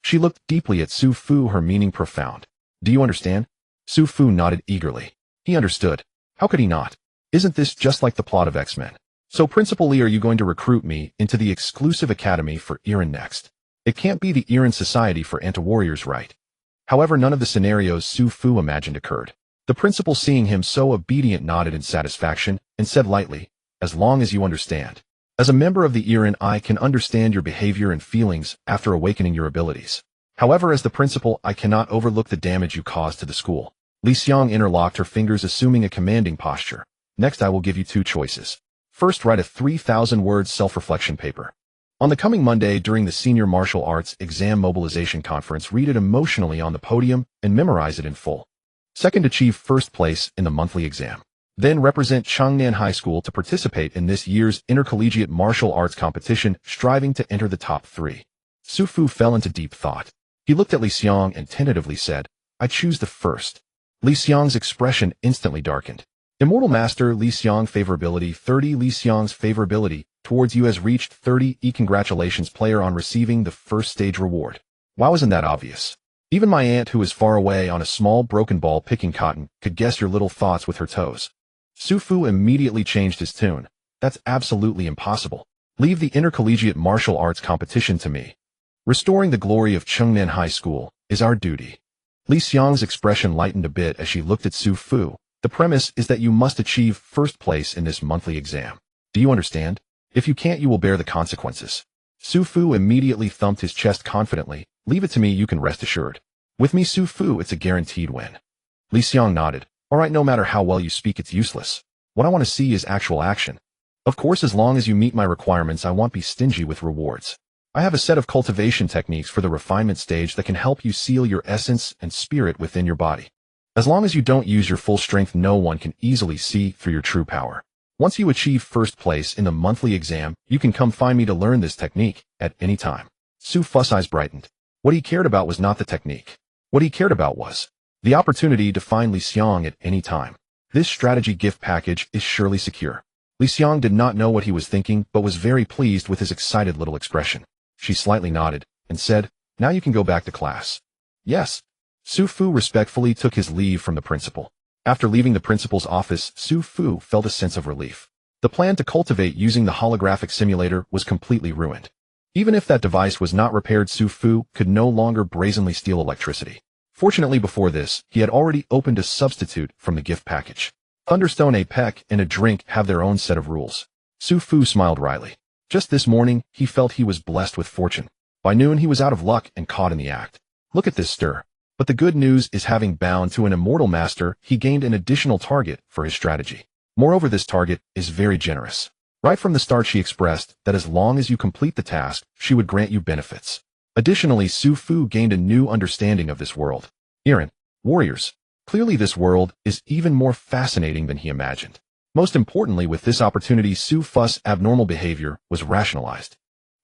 She looked deeply at Su Fu, her meaning profound. Do you understand? Su Fu nodded eagerly. He understood. How could he not? Isn't this just like the plot of X-Men? So Principal Li, are you going to recruit me into the exclusive academy for Irin next? It can't be the Irin Society for Anti-Warriors, right? However, none of the scenarios Su Fu imagined occurred. The principal, seeing him so obedient, nodded in satisfaction and said lightly, as long as you understand. As a member of the Irin, I can understand your behavior and feelings after awakening your abilities. However, as the principal, I cannot overlook the damage you caused to the school. Li Xiang interlocked her fingers, assuming a commanding posture. Next, I will give you two choices. First, write a 3,000-word self-reflection paper. On the coming Monday during the Senior Martial Arts Exam Mobilization Conference, read it emotionally on the podium and memorize it in full. Second, achieve first place in the monthly exam. Then represent Chengnan High School to participate in this year's intercollegiate martial arts competition, striving to enter the top 3. Su Fu fell into deep thought. He looked at Li Xiang and tentatively said, I choose the first. Li Xiang's expression instantly darkened. Immortal Master Li Xiang, favorability 30. Li Xiang's favorability towards you has reached 30. Congratulations, player, on receiving the first stage reward. Wow, isn't that obvious? Even my aunt, who is far away on a small broken ball picking cotton, could guess your little thoughts with her toes. Su Fu immediately changed his tune. That's absolutely impossible. Leave the intercollegiate martial arts competition to me. Restoring the glory of Chengnan High School is our duty. Li Xiang's expression lightened a bit as she looked at Su Fu. The premise is that you must achieve first place in this monthly exam. Do you understand? If you can't, you will bear the consequences. Su Fu immediately thumped his chest confidently. Leave it to me, you can rest assured. With me, Su Fu, it's a guaranteed win. Li Xiang nodded. All right, no matter how well you speak, it's useless. What I want to see is actual action. Of course, as long as you meet my requirements, I won't be stingy with rewards. I have a set of cultivation techniques for the refinement stage that can help you seal your essence and spirit within your body. As long as you don't use your full strength, no one can easily see through your true power. Once you achieve first place in the monthly exam, you can come find me to learn this technique at any time. Su Fu's eyes brightened. What he cared about was not the technique. What he cared about was the opportunity to find Li Xiang at any time. This strategy gift package is surely secure. Li Xiang did not know what he was thinking, but was very pleased with his excited little expression. She slightly nodded and said, now you can go back to class. Yes. Su Fu respectfully took his leave from the principal. After leaving the principal's office, Su Fu felt a sense of relief. The plan to cultivate using the holographic simulator was completely ruined. Even if that device was not repaired, Su Fu could no longer brazenly steal electricity. Fortunately, before this, he had already opened a substitute from the gift package. Thunderstone, a peck, and a drink have their own set of rules. Su Fu smiled wryly. Just this morning, he felt he was blessed with fortune. By noon, he was out of luck and caught in the act. Look at this stir. But the good news is, having bound to an immortal master, he gained an additional target for his strategy. Moreover, this target is very generous. Right from the start, she expressed that as long as you complete the task, she would grant you benefits. Additionally, Su Fu gained a new understanding of this world. Iran, warriors. Clearly, this world is even more fascinating than he imagined. Most importantly, with this opportunity, Su Fu's abnormal behavior was rationalized.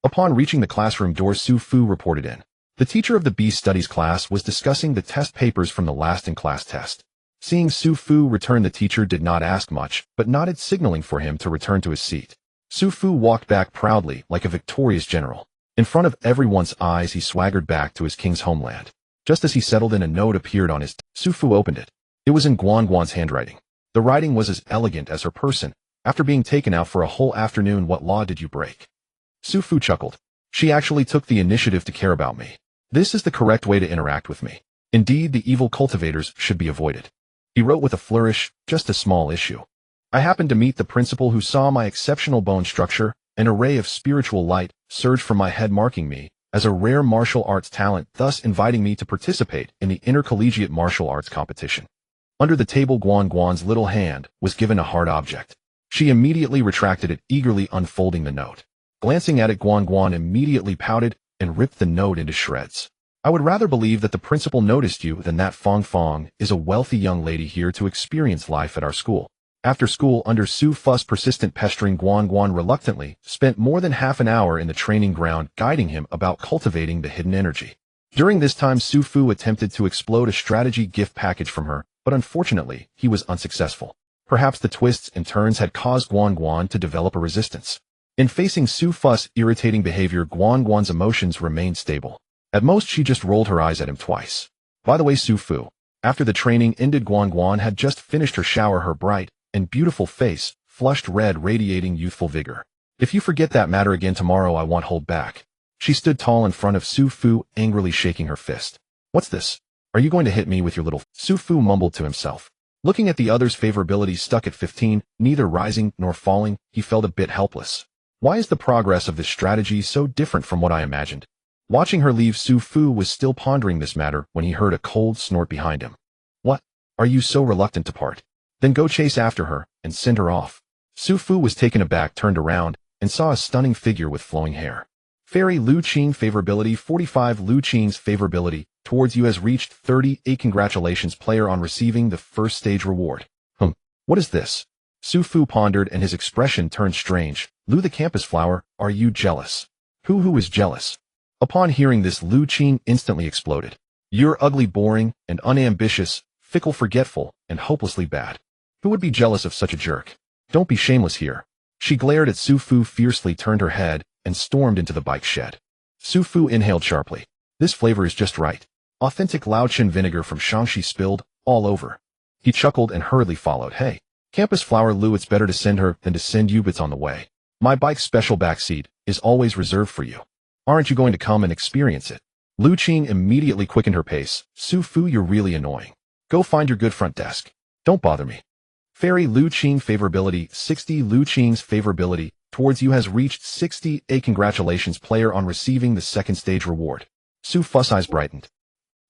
Upon reaching the classroom door, Su Fu reported in. The teacher of the Beast Studies class was discussing the test papers from the last in-class test. Seeing Su Fu return, the teacher did not ask much, but nodded, signaling for him to return to his seat. Su Fu walked back proudly, like a victorious general. In front of everyone's eyes, he swaggered back to his king's homeland. Just as he settled in, a note appeared on his desk. Su Fu opened it. It was in Guan Guan's handwriting. The writing was as elegant as her person. After being taken out for a whole afternoon, what law did you break? Su Fu chuckled. She actually took the initiative to care about me. This is the correct way to interact with me. Indeed, the evil cultivators should be avoided. He wrote with a flourish, just a small issue. I happened to meet the principal, who saw my exceptional bone structure. An array of spiritual light surged from my head, marking me as a rare martial arts talent, thus inviting me to participate in the intercollegiate martial arts competition. Under the table, Guan Guan's little hand was given a hard object. She immediately retracted it, eagerly unfolding the note. Glancing at it, Guan Guan immediately pouted and ripped the note into shreds. I would rather believe that the principal noticed you than that Fong Fong is a wealthy young lady here to experience life at our school. After school, under Su Fu's persistent pestering, Guan Guan reluctantly spent more than half an hour in the training ground, guiding him about cultivating the hidden energy. During this time, Su Fu attempted to explode a strategy gift package from her, but unfortunately, he was unsuccessful. Perhaps the twists and turns had caused Guan Guan to develop a resistance. In facing Su Fu's irritating behavior, Guan Guan's emotions remained stable. At most, she just rolled her eyes at him twice. By the way, Su Fu, after the training ended, Guan Guan had just finished her shower, her bright and beautiful face flushed red, radiating youthful vigor. If you forget that matter again tomorrow, I won't hold back. She stood tall in front of Su Fu, angrily shaking her fist. What's this? Are you going to hit me with your little... Su Fu mumbled to himself. Looking at the other's favorability stuck at 15, neither rising nor falling, he felt a bit helpless. Why is the progress of this strategy so different from what I imagined? Watching her leave, Su Fu was still pondering this matter when he heard a cold snort behind him. What? Are you so reluctant to part? Then go chase after her and send her off. Su Fu was taken aback, turned around, and saw a stunning figure with flowing hair. Fairy Liu Qing favorability 45. Liu Qing's favorability towards you has reached 38. Congratulations, player, on receiving the first stage reward. What is this? Su Fu pondered, and his expression turned strange. Liu, the campus flower, are you jealous? Who is jealous? Upon hearing this, Liu Qing instantly exploded. You're ugly, boring, and unambitious, fickle, forgetful, and hopelessly bad. Who would be jealous of such a jerk? Don't be shameless here. She glared at Su Fu fiercely, turned her head, and stormed into the bike shed. Su Fu inhaled sharply. This flavor is just right. Authentic Laotian vinegar from Shaanxi, spilled all over. He chuckled and hurriedly followed. Hey, Campus flower Liu, it's better to send her than to send you, it's on the way. My bike's special backseat is always reserved for you. Aren't you going to come and experience it? Liu Qing immediately quickened her pace. Su Fu, you're really annoying. Go find your good front desk. Don't bother me. Fairy Liu Qing favorability 60. Liu Qing's favorability towards you has reached 60. Congratulations player on receiving the second stage reward. Su Fu's eyes brightened.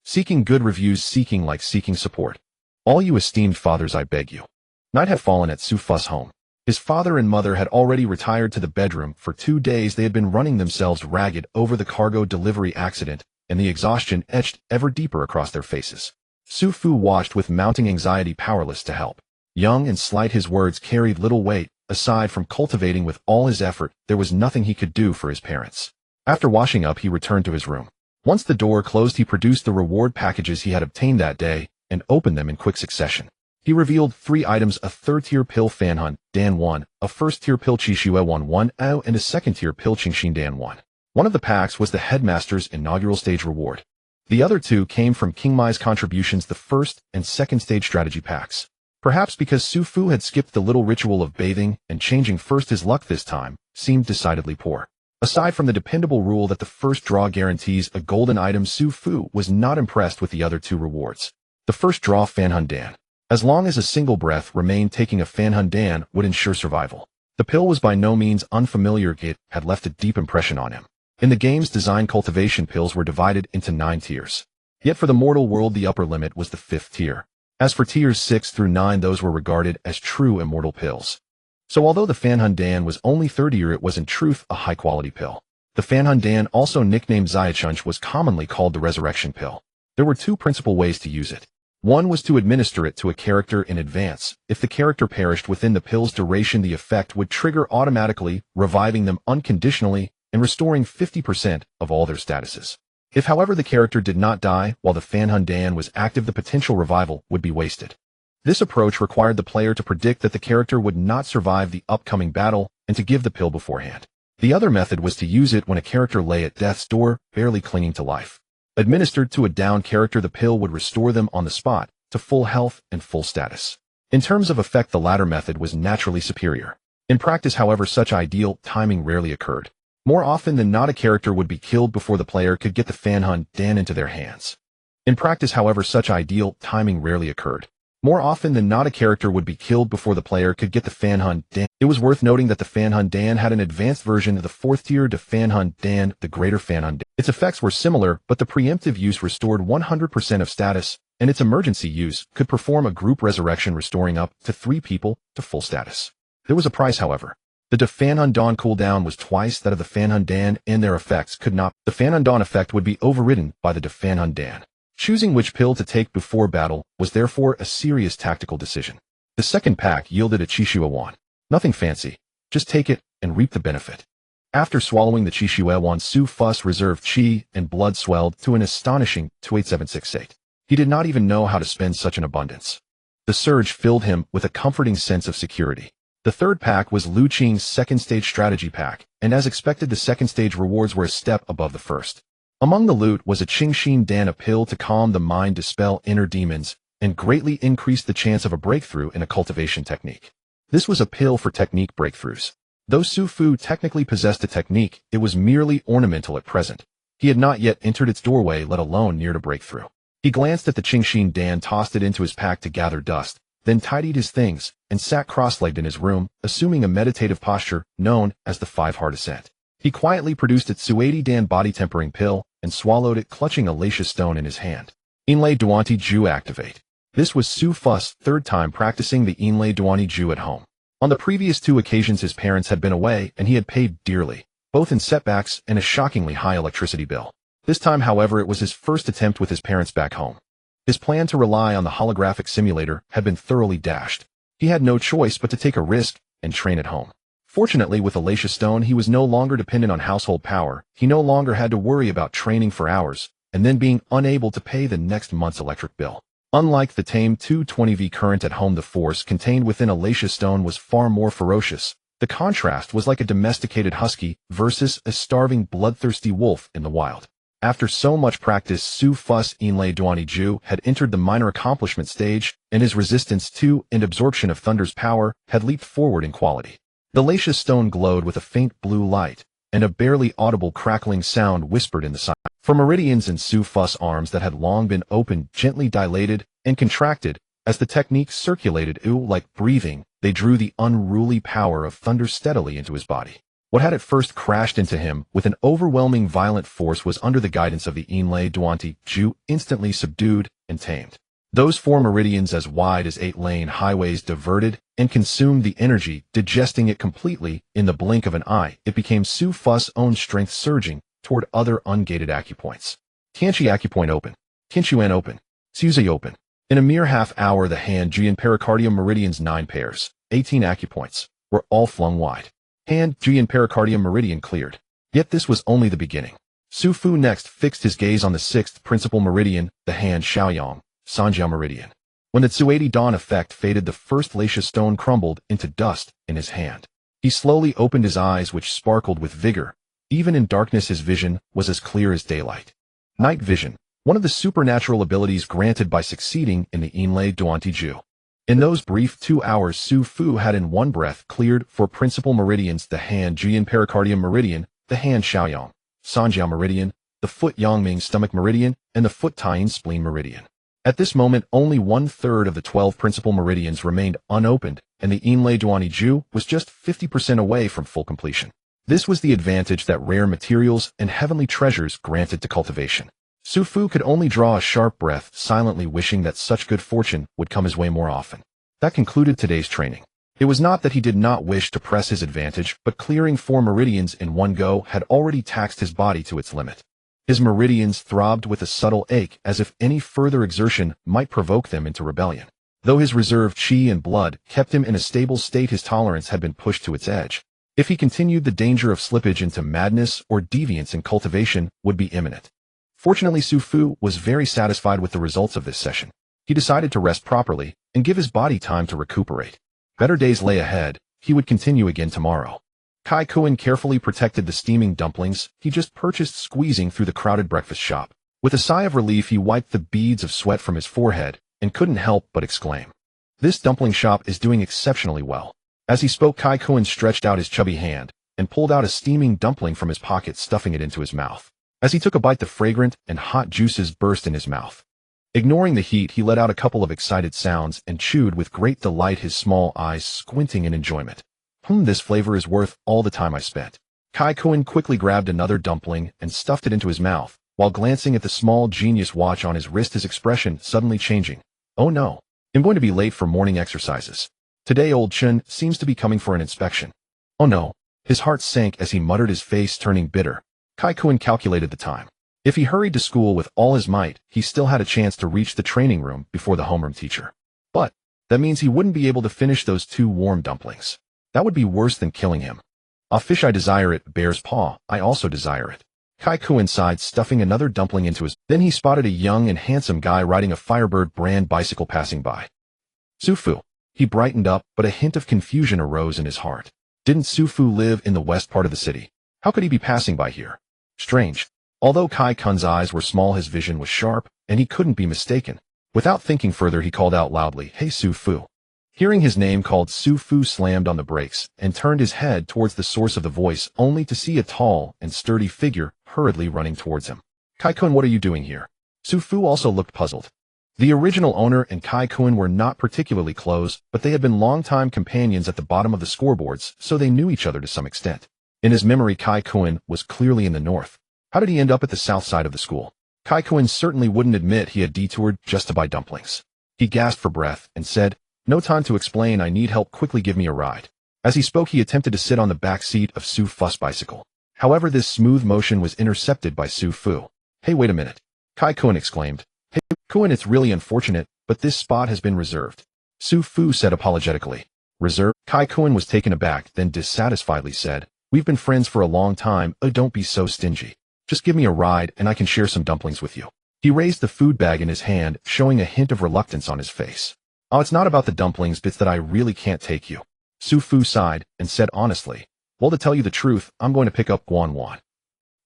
Seeking good reviews, seeking like seeking support. All you esteemed fathers, I beg you. Night had fallen at Su Fu's home. His father and mother had already retired to the bedroom. For 2 days they had been running themselves ragged over the cargo delivery accident, and the exhaustion etched ever deeper across their faces. Su Fu watched with mounting anxiety, powerless to help. Young and slight, his words carried little weight. Aside from cultivating with all his effort, there was nothing he could do for his parents. After washing up, he returned to his room. Once the door closed, he produced the reward packages he had obtained that day and opened them in quick succession. He revealed 3 items: a third-tier pill Fanhun Dan 1, a first-tier pill Qishue 1 Ao, and a second-tier pill Qingxin Dan 1. One of the packs was the headmaster's inaugural stage reward. The other 2 came from King Mai's contributions, the first and second stage strategy packs. Perhaps because Su Fu had skipped the little ritual of bathing and changing first, his luck this time seemed decidedly poor. Aside from the dependable rule that the first draw guarantees a golden item, Su Fu was not impressed with the other 2 rewards. The first draw, Fanhun Dan. As long as a single breath remained, taking a Fanhun Dan would ensure survival. The pill was by no means unfamiliar. It had left a deep impression on him. In the game's design, cultivation pills were divided into 9 tiers. Yet for the mortal world, the upper limit was the 5th tier. As for tiers 6 through 9, those were regarded as true immortal pills. So although the Fanhun Dan was only 3rd tier, it was in truth a high-quality pill. The Fanhun Dan, also nicknamed Xiachunch, was commonly called the resurrection pill. There were 2 principal ways to use it. One was to administer it to a character in advance. If the character perished within the pill's duration, the effect would trigger automatically, reviving them unconditionally and restoring 50% of all their statuses. If, however, the character did not die while the Fanhun Dan was active, the potential revival would be wasted. This approach required the player to predict that the character would not survive the upcoming battle and to give the pill beforehand. The other method was to use it when a character lay at death's door, barely clinging to life. Administered to a downed character, the pill would restore them on the spot to full health and full status. In terms of effect, the latter method was naturally superior. In practice, however, such ideal timing rarely occurred. More often than not, a character would be killed before the player could get the Fanhun Dan into their hands. In practice, however, such ideal timing rarely occurred. More often than not, a character would be killed before the player could get the Fanhun Dan. It was worth noting that the Fanhun Dan had an advanced version of the 4th tier, the Fanhun Dan, the Greater Fanhun Dan. Its effects were similar, but the preemptive use restored 100% of status, and its emergency use could perform a group resurrection, restoring up to 3 people to full status. There was a price, however. The Fanhun Dan cooldown was twice that of the Fanhun Dan, and their effects could not. The Fanhun Dan effect would be overridden by the Fanhun Dan. Choosing which pill to take before battle was therefore a serious tactical decision. The second pack yielded a Qishue 1. Nothing fancy, just take it and reap the benefit. After swallowing the Qishue 1, Su Fu's reserve qi and blood swelled to an astonishing 28768. He did not even know how to spend such an abundance. The surge filled him with a comforting sense of security. The third pack was Liu Qing's second stage strategy pack, and as expected, the second stage rewards were a step above the first. Among the loot was a Qingxin Dan, a pill to calm the mind, dispel inner demons, and greatly increase the chance of a breakthrough in a cultivation technique. This was a pill for technique breakthroughs. Though Su Fu technically possessed a technique, it was merely ornamental at present. He had not yet entered its doorway, let alone near to breakthrough. He glanced at the Qingxin Dan, tossed it into his pack to gather dust, then tidied his things, and sat cross-legged in his room, assuming a meditative posture known as the 5-heart ascent. He quietly produced its Suadi Dan body tempering pill, and swallowed it, clutching a Laisha stone in his hand. Inlay Duanti Ju activate. This was Su Fu's 3rd time practicing the Inlay Duanti Ju at home. On the previous 2 occasions his parents had been away, and he had paid dearly, both in setbacks and a shockingly high electricity bill. This time, however, it was his first attempt with his parents back home. His plan to rely on the holographic simulator had been thoroughly dashed. He had no choice but to take a risk and train at home. Fortunately, with Alacia Stone, he was no longer dependent on household power. He no longer had to worry about training for hours and then being unable to pay the next month's electric bill. Unlike the tame 220V current at home, the force contained within Alacia Stone was far more ferocious. The contrast was like a domesticated husky versus a starving, bloodthirsty wolf in the wild. After so much practice, Su Fu's Inlay Duani Ju had entered the minor accomplishment stage, and his resistance to and absorption of Thunder's power had leaped forward in quality. The Lacia stone glowed with a faint blue light, and a barely audible crackling sound whispered in the silence. For meridians in Su Fu's arms that had long been opened gently dilated and contracted, as the technique circulated like breathing, they drew the unruly power of Thunder steadily into his body. What had at first crashed into him with an overwhelming violent force was under the guidance of the Inlay Duanti Ju instantly subdued and tamed. Those 4 meridians as wide as 8-lane highways diverted and consumed the energy, digesting it completely in the blink of an eye. It became Su Fu's own strength surging toward other ungated acupoints. Tianchi acupoint open. Qinshuan open. Suzai open. In a mere half hour, the hand, Ji, and pericardium meridians 9 pairs, 18 acupoints, were all flung wide. Hand, Ji, and pericardium meridian cleared. Yet this was only the beginning. Su Fu next fixed his gaze on the 6th principal meridian, the hand Shaoyang, Sanjiao meridian. When the Tsuade dawn effect faded, the first Lacia stone crumbled into dust in his hand. He slowly opened his eyes, which sparkled with vigor. Even in darkness his vision was as clear as daylight. Night vision, one of the supernatural abilities granted by succeeding in the Inlay Duanti Ju. In those brief 2 hours, Su Fu had in one breath cleared 4 principal meridians, the hand Ji and pericardium meridian, the hand Shaoyang, Sanjiao meridian, the foot Yangming stomach meridian, and the foot Taiyin spleen meridian. At this moment, only 1/3 of the 12 principal meridians remained unopened, and the Inlay Duanti Ju was just 50% away from full completion. This was the advantage that rare materials and heavenly treasures granted to cultivation. Su Fu could only draw a sharp breath, silently wishing that such good fortune would come his way more often. That concluded today's training. It was not that he did not wish to press his advantage, but clearing 4 meridians in one go had already taxed his body to its limit. His meridians throbbed with a subtle ache, as if any further exertion might provoke them into rebellion. Though his reserve qi and blood kept him in a stable state, his tolerance had been pushed to its edge. If he continued, the danger of slippage into madness or deviance in cultivation would be imminent. Fortunately, Su Fu was very satisfied with the results of this session. He decided to rest properly and give his body time to recuperate. Better days lay ahead. He would continue again tomorrow. Kai Kuan carefully protected the steaming dumplings he just purchased, squeezing through the crowded breakfast shop. With a sigh of relief, he wiped the beads of sweat from his forehead and couldn't help but exclaim, "This dumpling shop is doing exceptionally well." As he spoke, Kai Kuan stretched out his chubby hand and pulled out a steaming dumpling from his pocket, stuffing it into his mouth. As he took a bite, the fragrant and hot juices burst in his mouth. Ignoring the heat, he let out a couple of excited sounds and chewed with great delight, his small eyes squinting in enjoyment. This flavor is worth all the time I spent." Kai Kuan quickly grabbed another dumpling and stuffed it into his mouth, while glancing at the small genius watch on his wrist, his expression suddenly changing. "Oh no, I'm going to be late for morning exercises. Today old Chen seems to be coming for an inspection." "Oh no." His heart sank as he muttered, his face turning bitter. Kai Kuan calculated the time. If he hurried to school with all his might, he still had a chance to reach the training room before the homeroom teacher. But that means he wouldn't be able to finish those 2 warm dumplings. That would be worse than killing him. "A fish I desire it, bear's paw, I also desire it." Kai Kuan sighed, stuffing another dumpling into his. Then he spotted a young and handsome guy riding a Firebird brand bicycle passing by. Su Fu. He brightened up, but a hint of confusion arose in his heart. Didn't Su Fu live in the west part of the city? How could he be passing by here? Strange. Although Kai Kuan's eyes were small, his vision was sharp, and he couldn't be mistaken. Without thinking further, he called out loudly, "Hey Su Fu." Hearing his name called, Su Fu slammed on the brakes and turned his head towards the source of the voice, only to see a tall and sturdy figure hurriedly running towards him. "Kai Kuan, what are you doing here?" Su Fu also looked puzzled. The original owner and Kai Kuan were not particularly close, but they had been longtime companions at the bottom of the scoreboards, so they knew each other to some extent. In his memory, Kai Kuan was clearly in the north. How did he end up at the south side of the school? Kai Kuan certainly wouldn't admit he had detoured just to buy dumplings. He gasped for breath and said, "No time to explain, I need help, quickly give me a ride." As he spoke, he attempted to sit on the back seat of Su Fu's bicycle. However, this smooth motion was intercepted by Su Fu. "Hey, wait a minute." Kai Kuan exclaimed. "Hey, Kuan, it's really unfortunate, but this spot has been reserved." Su Fu said apologetically. "Reserved?" Kai Kuan was taken aback, then dissatisfiedly said, "We've been friends for a long time, don't be so stingy. Just give me a ride and I can share some dumplings with you." He raised the food bag in his hand, showing a hint of reluctance on his face. "Oh, it's not about the dumplings, it's that I really can't take you." Su Fu sighed and said honestly, "Well, to tell you the truth, I'm going to pick up Guan Guan."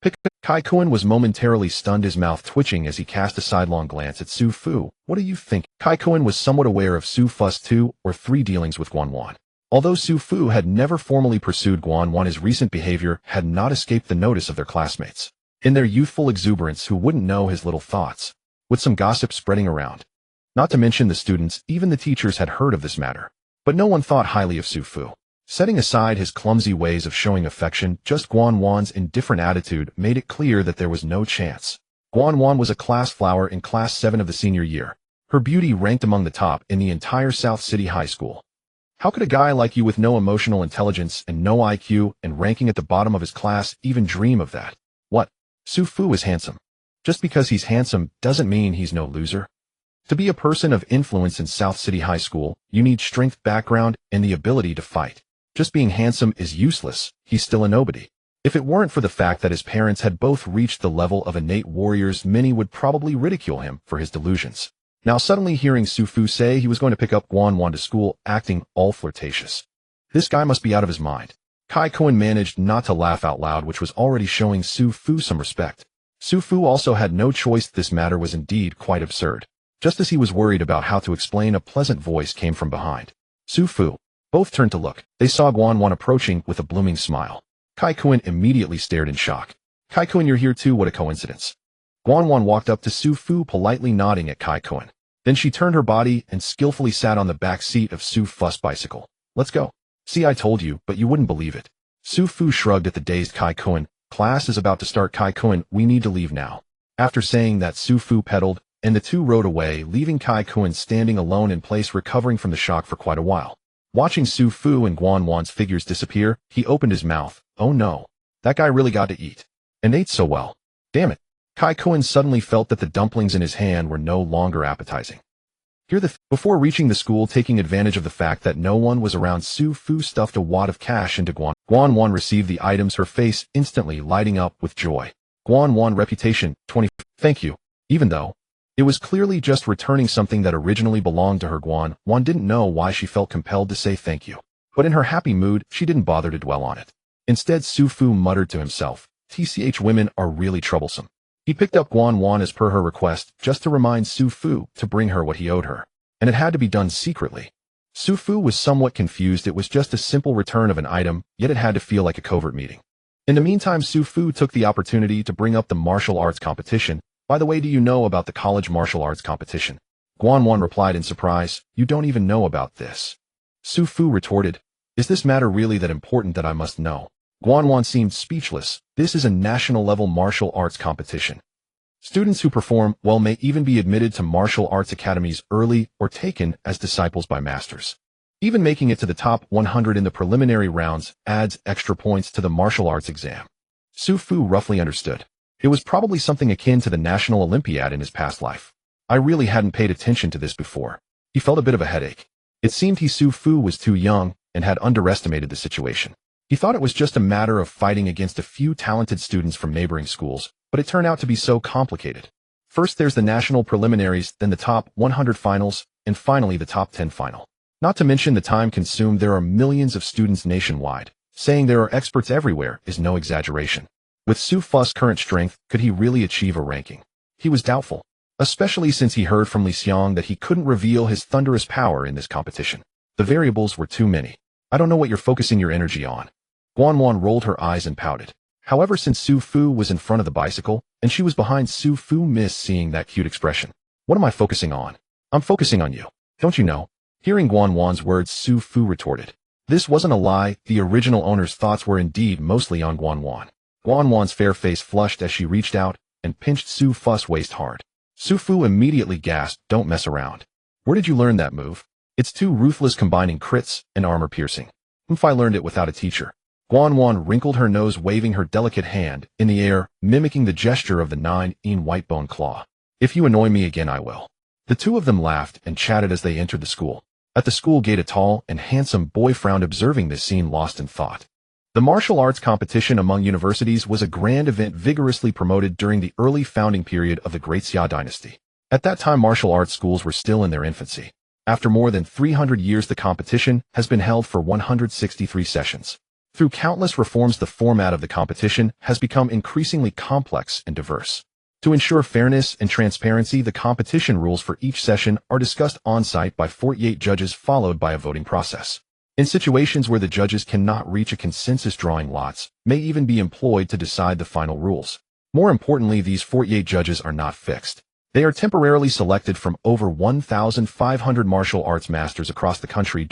Pick. Kai Kuan was momentarily stunned, his mouth twitching as he cast a sidelong glance at Su Fu. What do you think? Kai Kuan was somewhat aware of Su Fu's 2 or 3 dealings with Guan Guan. Although Su Fu had never formally pursued Guan Guan, his recent behavior had not escaped the notice of their classmates. In their youthful exuberance, who wouldn't know his little thoughts? With some gossip spreading around. Not to mention the students, even the teachers had heard of this matter. But no one thought highly of Su Fu. Setting aside his clumsy ways of showing affection, just Guan Guan's indifferent attitude made it clear that there was no chance. Guan Guan was a class flower in Class 7 of the senior year. Her beauty ranked among the top in the entire South City High School. How could a guy like you with no emotional intelligence and no IQ and ranking at the bottom of his class even dream of that? What? Su Fu is handsome. Just because he's handsome doesn't mean he's no loser. To be a person of influence in South City High School, you need strength, background, and the ability to fight. Just being handsome is useless, he's still a nobody. If it weren't for the fact that his parents had both reached the level of innate warriors, many would probably ridicule him for his delusions. Now suddenly hearing Su Fu say he was going to pick up Guan Guan to school, acting all flirtatious. This guy must be out of his mind. Kai Kuan managed not to laugh out loud, which was already showing Su Fu some respect. Su Fu also had no choice. This matter was indeed quite absurd. Just as he was worried about how to explain, a pleasant voice came from behind. Su Fu. Both turned to look. They saw Guan Guan approaching with a blooming smile. Kai Kuan immediately stared in shock. Kai Kuan, you're here too, what a coincidence. Guan Guan walked up to Su Fu, politely nodding at Kai Kuan. Then she turned her body and skillfully sat on the back seat of Su Fu's bicycle. Let's go. See, I told you, but you wouldn't believe it. Su Fu shrugged at the dazed Kai Kuan. Class is about to start, Kai Kuan, we need to leave now. After saying that, Su Fu pedaled, and the two rode away, leaving Kai Kuan standing alone in place, recovering from the shock for quite a while. Watching Su Fu and Guan Guan's figures disappear, he opened his mouth. Oh no. That guy really got to eat. And ate so well. Damn it. Kai Kuan suddenly felt that the dumplings in his hand were no longer appetizing. Before reaching the school, taking advantage of the fact that no one was around, Su Fu stuffed a wad of cash into Guan. Guan Guan received the items, her face instantly lighting up with joy. Guan Guan, reputation, 20. Thank you. Even though it was clearly just returning something that originally belonged to her, Guan Guan didn't know why she felt compelled to say thank you. But in her happy mood, she didn't bother to dwell on it. Instead, Su Fu muttered to himself, TCH, women are really troublesome. He picked up Guan Guan as per her request, just to remind Su Fu to bring her what he owed her. And it had to be done secretly. Su Fu was somewhat confused. It was just a simple return of an item, yet it had to feel like a covert meeting. In the meantime, Su Fu took the opportunity to bring up the martial arts competition. By the way, do you know about the college martial arts competition? Guan Guan replied in surprise, you don't even know about this. Su Fu retorted, is this matter really that important that I must know? Guan Guan seemed speechless. This is a national-level martial arts competition. Students who perform well may even be admitted to martial arts academies early or taken as disciples by masters. Even making it to the top 100 in the preliminary rounds adds extra points to the martial arts exam. Su Fu roughly understood. It was probably something akin to the National Olympiad in his past life. I really hadn't paid attention to this before. He felt a bit of a headache. It seemed Su Fu was too young and had underestimated the situation. He thought it was just a matter of fighting against a few talented students from neighboring schools, but it turned out to be so complicated. First there's the national preliminaries, then the top 100 finals, and finally the top 10 final. Not to mention the time consumed. There are millions of students nationwide. Saying there are experts everywhere is no exaggeration. With Su Fu's current strength, could he really achieve a ranking? He was doubtful, especially since he heard from Li Xiang that he couldn't reveal his thunderous power in this competition. The variables were too many. I don't know what you're focusing your energy on. Guan Guan rolled her eyes and pouted. However, since Su Fu was in front of the bicycle, and she was behind, Su Fu missed seeing that cute expression. What am I focusing on? I'm focusing on you. Don't you know? Hearing Guan Guan's words, Su Fu retorted. This wasn't a lie. The original owner's thoughts were indeed mostly on Guan Guan. Guan Guan's fair face flushed as she reached out and pinched Su Fu's waist hard. Su Fu immediately gasped, don't mess around. Where did you learn that move? It's too ruthless, combining crits and armor piercing. If I learned it without a teacher. Guan Guan wrinkled her nose, waving her delicate hand in the air, mimicking the gesture of the 9-in white bone claw. If you annoy me again, I will. The two of them laughed and chatted as they entered the school. At the school gate, a tall and handsome boy frowned, observing this scene, lost in thought. The martial arts competition among universities was a grand event vigorously promoted during the early founding period of the Great Xia dynasty. At that time, martial arts schools were still in their infancy. After more than 300 years, the competition has been held for 163 sessions. Through countless reforms, the format of the competition has become increasingly complex and diverse. To ensure fairness and transparency, the competition rules for each session are discussed on-site by 48 judges, followed by a voting process. In situations where the judges cannot reach a consensus, drawing lots may even be employed to decide the final rules. More importantly, these 48 judges are not fixed. They are temporarily selected from over 1,500 martial arts masters across the country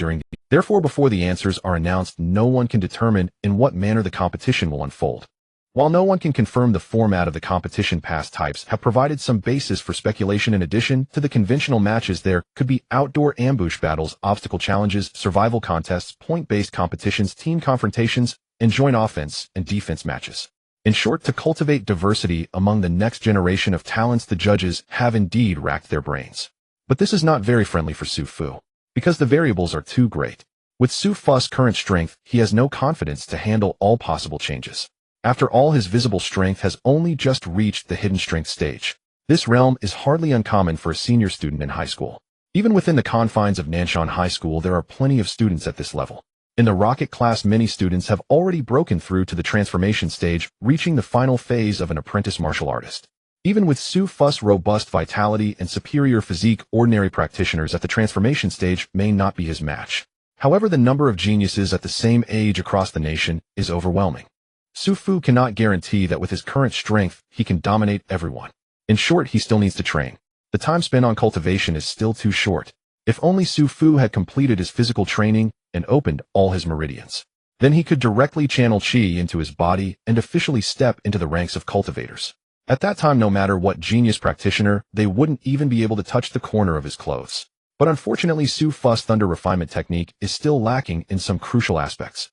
Therefore, before the answers are announced, no one can determine in what manner the competition will unfold. While no one can confirm the format of the competition, past types have provided some basis for speculation. In addition to the conventional matches, there could be outdoor ambush battles, obstacle challenges, survival contests, point-based competitions, team confrontations, and joint offense and defense matches. In short, to cultivate diversity among the next generation of talents, the judges have indeed racked their brains. But this is not very friendly for Su Fu, because the variables are too great. With Su Fu's current strength, he has no confidence to handle all possible changes. After all, his visible strength has only just reached the hidden strength stage. This realm is hardly uncommon for a senior student in high school. Even within the confines of Nanshan High School, there are plenty of students at this level. In the rocket class, many students have already broken through to the transformation stage, reaching the final phase of an apprentice martial artist. Even with Su Fu's robust vitality and superior physique, ordinary practitioners at the transformation stage may not be his match. However, the number of geniuses at the same age across the nation is overwhelming. Su Fu cannot guarantee that with his current strength, he can dominate everyone. In short, he still needs to train. The time spent on cultivation is still too short. If only Su Fu had completed his physical training and opened all his meridians. Then he could directly channel qi into his body and officially step into the ranks of cultivators. At that time, no matter what genius practitioner, they wouldn't even be able to touch the corner of his clothes. But unfortunately, Su Fu's thunder refinement technique is still lacking in some crucial aspects.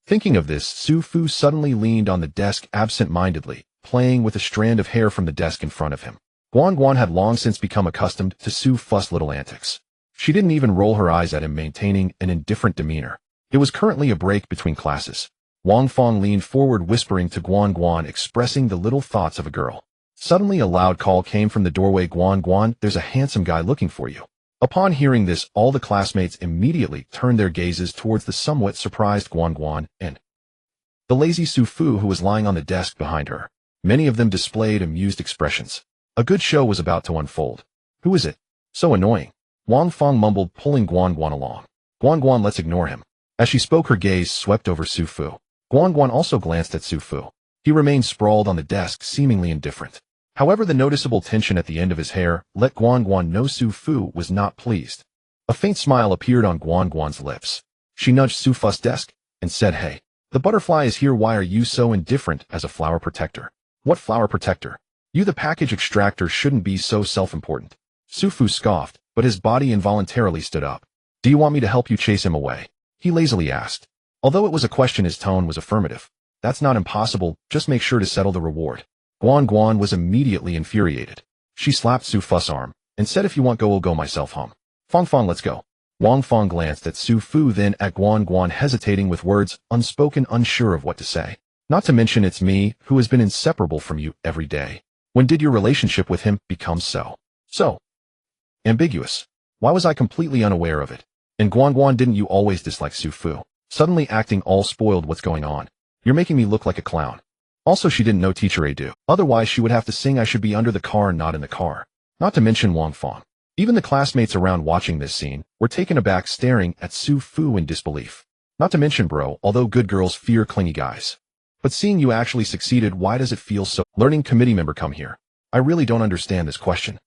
Thinking of this, Su Fu suddenly leaned on the desk absent-mindedly, playing with a strand of hair from the desk in front of him. Guan Guan had long since become accustomed to Su Fu's little antics. She didn't even roll her eyes at him, maintaining an indifferent demeanor. It was currently a break between classes. Wang Feng leaned forward, whispering to Guan Guan, expressing the little thoughts of a girl. Suddenly, a loud call came from the doorway. "Guan Guan, there's a handsome guy looking for you." Upon hearing this, all the classmates immediately turned their gazes towards the somewhat surprised Guan Guan and the lazy Su Fu, who was lying on the desk behind her. Many of them displayed amused expressions. A good show was about to unfold. "Who is it? So annoying," Wang Feng mumbled, pulling Guan Guan along. "Guan Guan, let's ignore him." As she spoke, her gaze swept over Su Fu. Guan Guan also glanced at Su Fu. He remained sprawled on the desk, seemingly indifferent. However, the noticeable tension at the end of his hair let Guan Guan know Su Fu was not pleased. A faint smile appeared on Guan Guan's lips. She nudged Su Fu's desk and said, "Hey, the butterfly is here. Why are you so indifferent as a flower protector?" "What flower protector? You, the package extractor, shouldn't be so self-important." Su Fu scoffed, but his body involuntarily stood up. "Do you want me to help you chase him away?" he lazily asked. Although it was a question, his tone was affirmative. "That's not impossible, just make sure to settle the reward." Guan Guan was immediately infuriated. She slapped Su Fu's arm and said, "If you want go, I'll go myself home. Feng Feng, let's go." Wang Feng glanced at Su Fu, then at Guan Guan, hesitating with words unspoken, unsure of what to say. "Not to mention it's me, who has been inseparable from you every day. When did your relationship with him become so ambiguous? Why was I completely unaware of it? And Guan Guan, didn't you always dislike Su Fu? Suddenly acting all spoiled, what's going on? You're making me look like a clown." Also, she didn't know teacher Edu. Otherwise, she would have to sing "I should be under the car, not in the car." Not to mention Wang Feng. Even the classmates around watching this scene were taken aback, staring at Su Fu in disbelief. Not to mention, bro, although good girls fear clingy guys. But seeing you actually succeeded, why does it feel so? Learning committee member, come here. I really don't understand this question.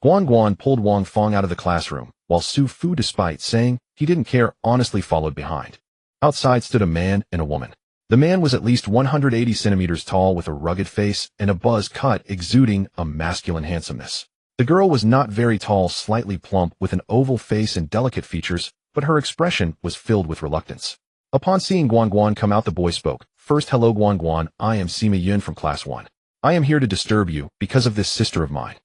Guan Guan pulled Wang Feng out of the classroom, while Su Fu, despite saying he didn't care, honestly followed behind. Outside stood a man and a woman. The man was at least 180 centimeters tall, with a rugged face and a buzz cut, exuding a masculine handsomeness. The girl was not very tall, slightly plump, with an oval face and delicate features, but her expression was filled with reluctance. Upon seeing Guan Guan come out, the boy spoke. "First, hello Guan Guan, I am Sima Yun from class 1. I am here to disturb you because of this sister of mine."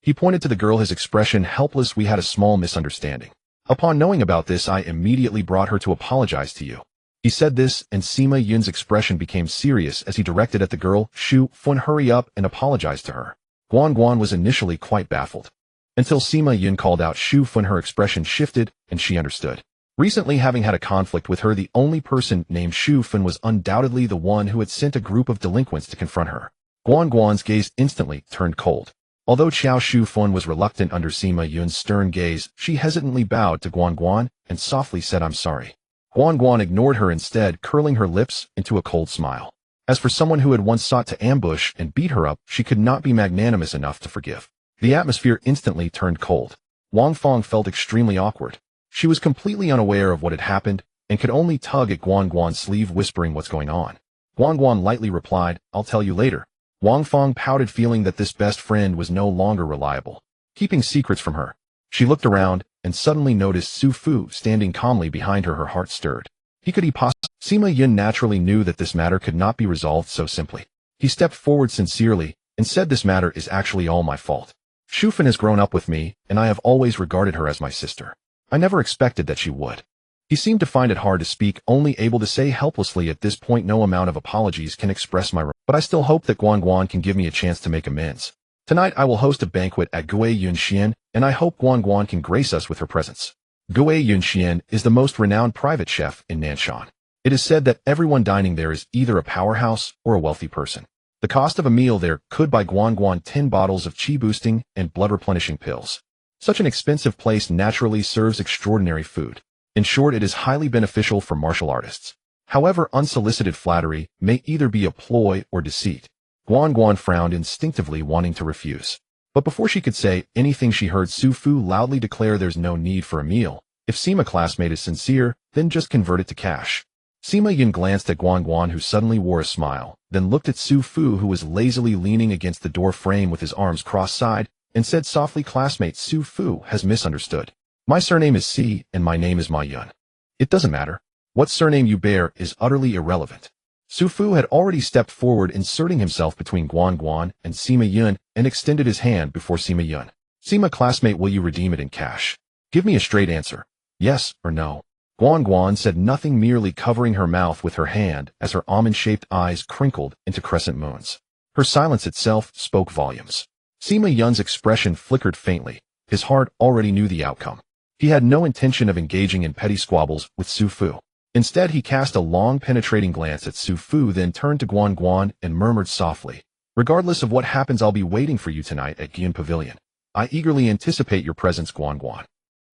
He pointed to the girl, his expression helpless. "We had a small misunderstanding. Upon knowing about this, I immediately brought her to apologize to you." He said this, and Sima Yun's expression became serious as he directed at the girl. "Shu Fun, hurry up and apologize to her." Guan Guan was initially quite baffled. Until Sima Yun called out Shu Fun, her expression shifted, and she understood. Recently, having had a conflict with her, the only person named Shu Fen was undoubtedly the one who had sent a group of delinquents to confront her. Guan Guan's gaze instantly turned cold. Although Xiao Shu Fen was reluctant under Sima Yun's stern gaze, she hesitantly bowed to Guan Guan and softly said, "I'm sorry." Guan Guan ignored her instead, curling her lips into a cold smile. As for someone who had once sought to ambush and beat her up, she could not be magnanimous enough to forgive. The atmosphere instantly turned cold. Wang Fong felt extremely awkward. She was completely unaware of what had happened and could only tug at Guan Guan's sleeve, whispering what's going on. Guan Guan lightly replied, "I'll tell you later." Wang Fong pouted, feeling that this best friend was no longer reliable, keeping secrets from her. She looked around and suddenly noticed Su Fu standing calmly behind her. Her heart stirred. Could he possibly? Sima Yun naturally knew that this matter could not be resolved so simply. He stepped forward sincerely and said, "This matter is actually all my fault. Shu Fen has grown up with me, and I have always regarded her as my sister. I never expected that she would." He seemed to find it hard to speak, only able to say helplessly, "At this point no amount of apologies can express my regret, but I still hope that Guan Guan can give me a chance to make amends. Tonight I will host a banquet at Gue Yunxian, and I hope Guan Guan can grace us with her presence." Gue Yunxian is the most renowned private chef in Nanshan. It is said that everyone dining there is either a powerhouse or a wealthy person. The cost of a meal there could buy Guan Guan 10 bottles of chi-boosting and blood-replenishing pills. Such an expensive place naturally serves extraordinary food. In short, it is highly beneficial for martial artists. However, unsolicited flattery may either be a ploy or deceit. Guan Guan frowned, instinctively wanting to refuse. But before she could say anything, she heard Su Fu loudly declare, "There's no need for a meal. If Sima classmate is sincere, then just convert it to cash." Sima Yun glanced at Guan Guan, who suddenly wore a smile, then looked at Su Fu, who was lazily leaning against the door frame with his arms cross-side, and said softly, "Classmate, Su Fu has misunderstood. My surname is Si, and my name is Ma Yun. It doesn't matter. What surname you bear is utterly irrelevant." Su Fu had already stepped forward, inserting himself between Guan Guan and Sima Yun, and extended his hand before Sima Yun. "Sima classmate, will you redeem it in cash? Give me a straight answer. Yes or no." Guan Guan said nothing, merely covering her mouth with her hand as her almond-shaped eyes crinkled into crescent moons. Her silence itself spoke volumes. Sima Yun's expression flickered faintly. His heart already knew the outcome. He had no intention of engaging in petty squabbles with Su Fu. Instead, he cast a long, penetrating glance at Su Fu, then turned to Guan Guan and murmured softly, "Regardless of what happens, I'll be waiting for you tonight at Gyun Pavilion. I eagerly anticipate your presence, Guan Guan."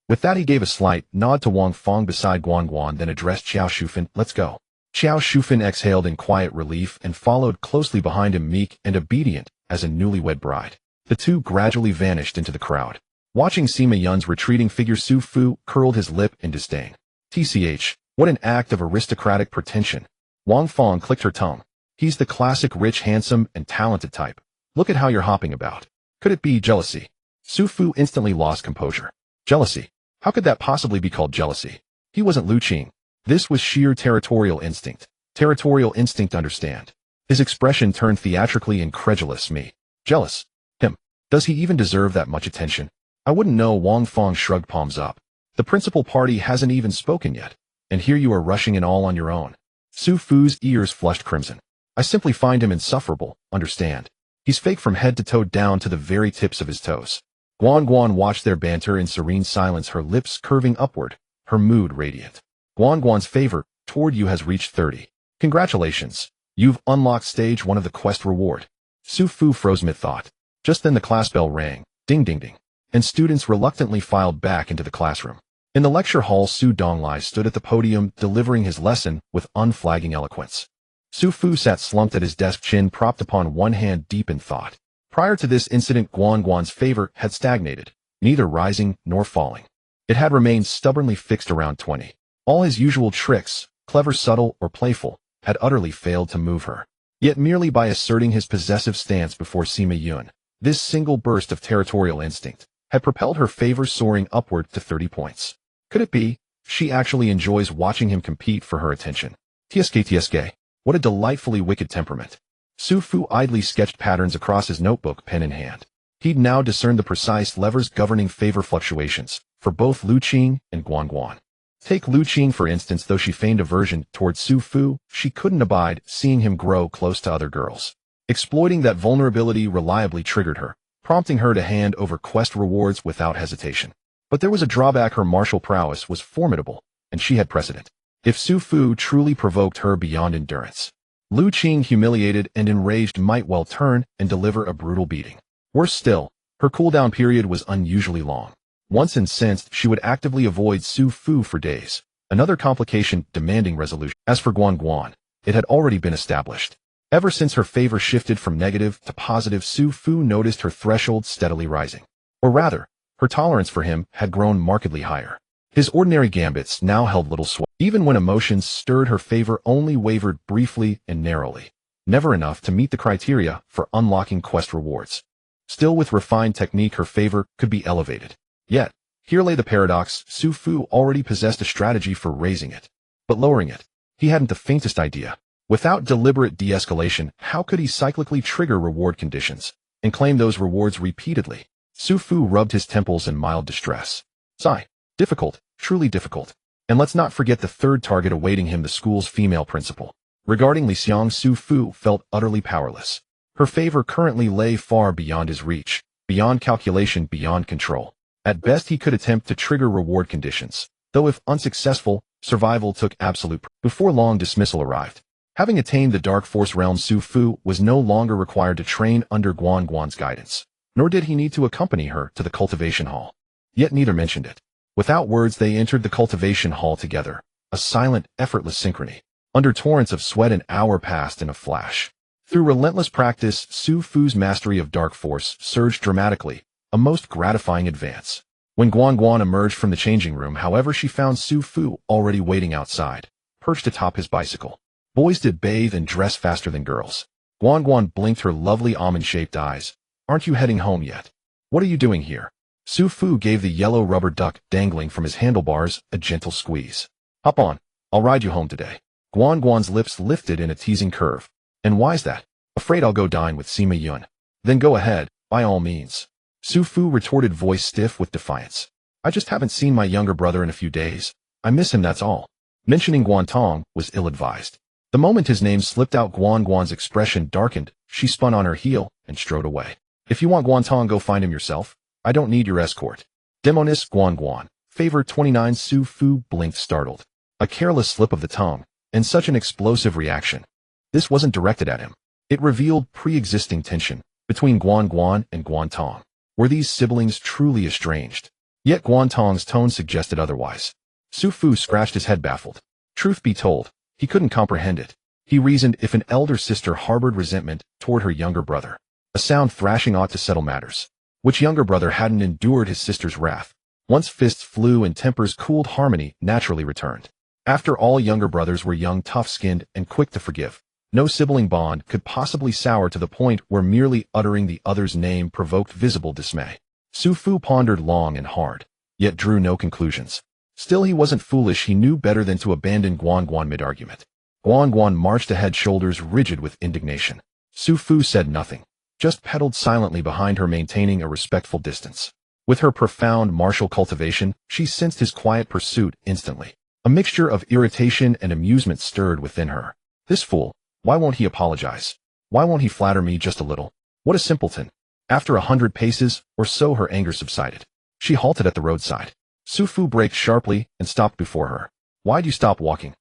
With that, he gave a slight nod to Wang Fong beside Guan Guan, then addressed Xiao Shufen, "Let's go." Xiao Shufen exhaled in quiet relief and followed closely behind him, meek and obedient as a newlywed bride. The two gradually vanished into the crowd. Watching Sima Yun's retreating figure, Su Fu curled his lip in disdain. "TCH, what an act of aristocratic pretension." Wang Fong clicked her tongue. "He's the classic rich, handsome, and talented type. Look at how you're hopping about. Could it be jealousy?" Su Fu instantly lost composure. Jealousy? How could that possibly be called jealousy? He wasn't Liu Qing. This was sheer territorial instinct. Territorial instinct, understand. His expression turned theatrically incredulous. "Me? Jealous? Him? Does he even deserve that much attention?" "I wouldn't know." Wang Fong shrugged, palms up. "The principal party hasn't even spoken yet, and here you are rushing in all on your own." Su Fu's ears flushed crimson. "I simply find him insufferable, understand? He's fake from head to toe, down to the very tips of his toes." Guan Guan watched their banter in serene silence, her lips curving upward, her mood radiant. "Guan Guan's favor toward you has reached 30. Congratulations. You've unlocked stage 1 of the quest reward." Su Fu froze mid-thought. Just then the class bell rang, ding ding ding, and students reluctantly filed back into the classroom. In the lecture hall, Su Donglai stood at the podium, delivering his lesson with unflagging eloquence. Su Fu sat slumped at his desk, chin propped upon one hand, deep in thought. Prior to this incident, Guan Guan's favor had stagnated, neither rising nor falling. It had remained stubbornly fixed around 20. All his usual tricks, clever, subtle, or playful, had utterly failed to move her. Yet merely by asserting his possessive stance before Sima Yun, this single burst of territorial instinct had propelled her favor soaring upward to 30 points. Could it be she actually enjoys watching him compete for her attention? TSK, what a delightfully wicked temperament. Su Fu idly sketched patterns across his notebook, pen in hand. He'd now discerned the precise levers governing favor fluctuations for both Liu Qing and Guan Guan. Take Liu Qing, for instance. Though she feigned aversion towards Su Fu, she couldn't abide seeing him grow close to other girls. Exploiting that vulnerability reliably triggered her, prompting her to hand over quest rewards without hesitation. But there was a drawback. Her martial prowess was formidable, and she had precedent. If Su Fu truly provoked her beyond endurance, Liu Qing, humiliated and enraged, might well turn and deliver a brutal beating. Worse still, her cooldown period was unusually long. Once incensed, she would actively avoid Su Fu for days, another complication demanding resolution. As for Guan Guan, it had already been established. Ever since her favor shifted from negative to positive, Su Fu noticed her threshold steadily rising. Or rather, her tolerance for him had grown markedly higher. His ordinary gambits now held little sway. Even when emotions stirred, her favor only wavered briefly and narrowly, never enough to meet the criteria for unlocking quest rewards. Still, with refined technique, her favor could be elevated. Yet, here lay the paradox: Su Fu already possessed a strategy for raising it, but lowering it, he hadn't the faintest idea. Without deliberate de-escalation, how could he cyclically trigger reward conditions and claim those rewards repeatedly? Su Fu rubbed his temples in mild distress. Sigh. Difficult, truly difficult. And let's not forget the third target awaiting him, the school's female principal. Regarding Li Xiang, Su Fu felt utterly powerless. Her favor currently lay far beyond his reach, beyond calculation, beyond control. At best, he could attempt to trigger reward conditions, though if unsuccessful, survival took absolute. Before long, dismissal arrived. Having attained the Dark Force realm, Su Fu was no longer required to train under Guan Guan's guidance, nor did he need to accompany her to the cultivation hall. Yet neither mentioned it. Without words, they entered the cultivation hall together, a silent, effortless synchrony. Under torrents of sweat, an hour passed in a flash. Through relentless practice, Su Fu's mastery of Dark Force surged dramatically, a most gratifying advance. When Guan Guan emerged from the changing room, however, she found Su Fu already waiting outside, perched atop his bicycle. Boys did bathe and dress faster than girls. Guan Guan blinked her lovely almond-shaped eyes. Aren't you heading home yet? What are you doing here? Su Fu gave the yellow rubber duck dangling from his handlebars a gentle squeeze. Hop on, I'll ride you home today. Guan Guan's lips lifted in a teasing curve. And why's that? Afraid I'll go dine with Sima Yun. Then go ahead, by all means. Su Fu retorted, voice stiff with defiance. I just haven't seen my younger brother in a few days. I miss him, that's all. Mentioning Guan Tong was ill-advised. The moment his name slipped out, Guan Guan's expression darkened. She spun on her heel and strode away. If you want Guan Tong, go find him yourself. I don't need your escort. Demoness Guan Guan, favor 29. Su Fu blinked, startled. A careless slip of the tongue, and such an explosive reaction. This wasn't directed at him. It revealed pre-existing tension between Guan Guan and Guan Tong. Were these siblings truly estranged? Yet Guan Tong's tone suggested otherwise. Su Fu scratched his head, baffled. Truth be told, he couldn't comprehend it. He reasoned, if an elder sister harbored resentment toward her younger brother, a sound thrashing ought to settle matters. Which younger brother hadn't endured his sister's wrath? Once fists flew and tempers cooled, harmony naturally returned. After all, younger brothers were young, tough-skinned, and quick to forgive. No sibling bond could possibly sour to the point where merely uttering the other's name provoked visible dismay. Su Fu pondered long and hard, yet drew no conclusions. Still, he wasn't foolish. He knew better than to abandon Guan Guan mid-argument. Guan Guan marched ahead, shoulders rigid with indignation. Su Fu said nothing, just pedaled silently behind her, maintaining a respectful distance. With her profound martial cultivation, she sensed his quiet pursuit instantly. A mixture of irritation and amusement stirred within her. This fool, why won't he apologize? Why won't he flatter me just a little? What a simpleton. After 100 paces or so, her anger subsided. She halted at the roadside. Su Fu braked sharply and stopped before her. Why'd you stop walking?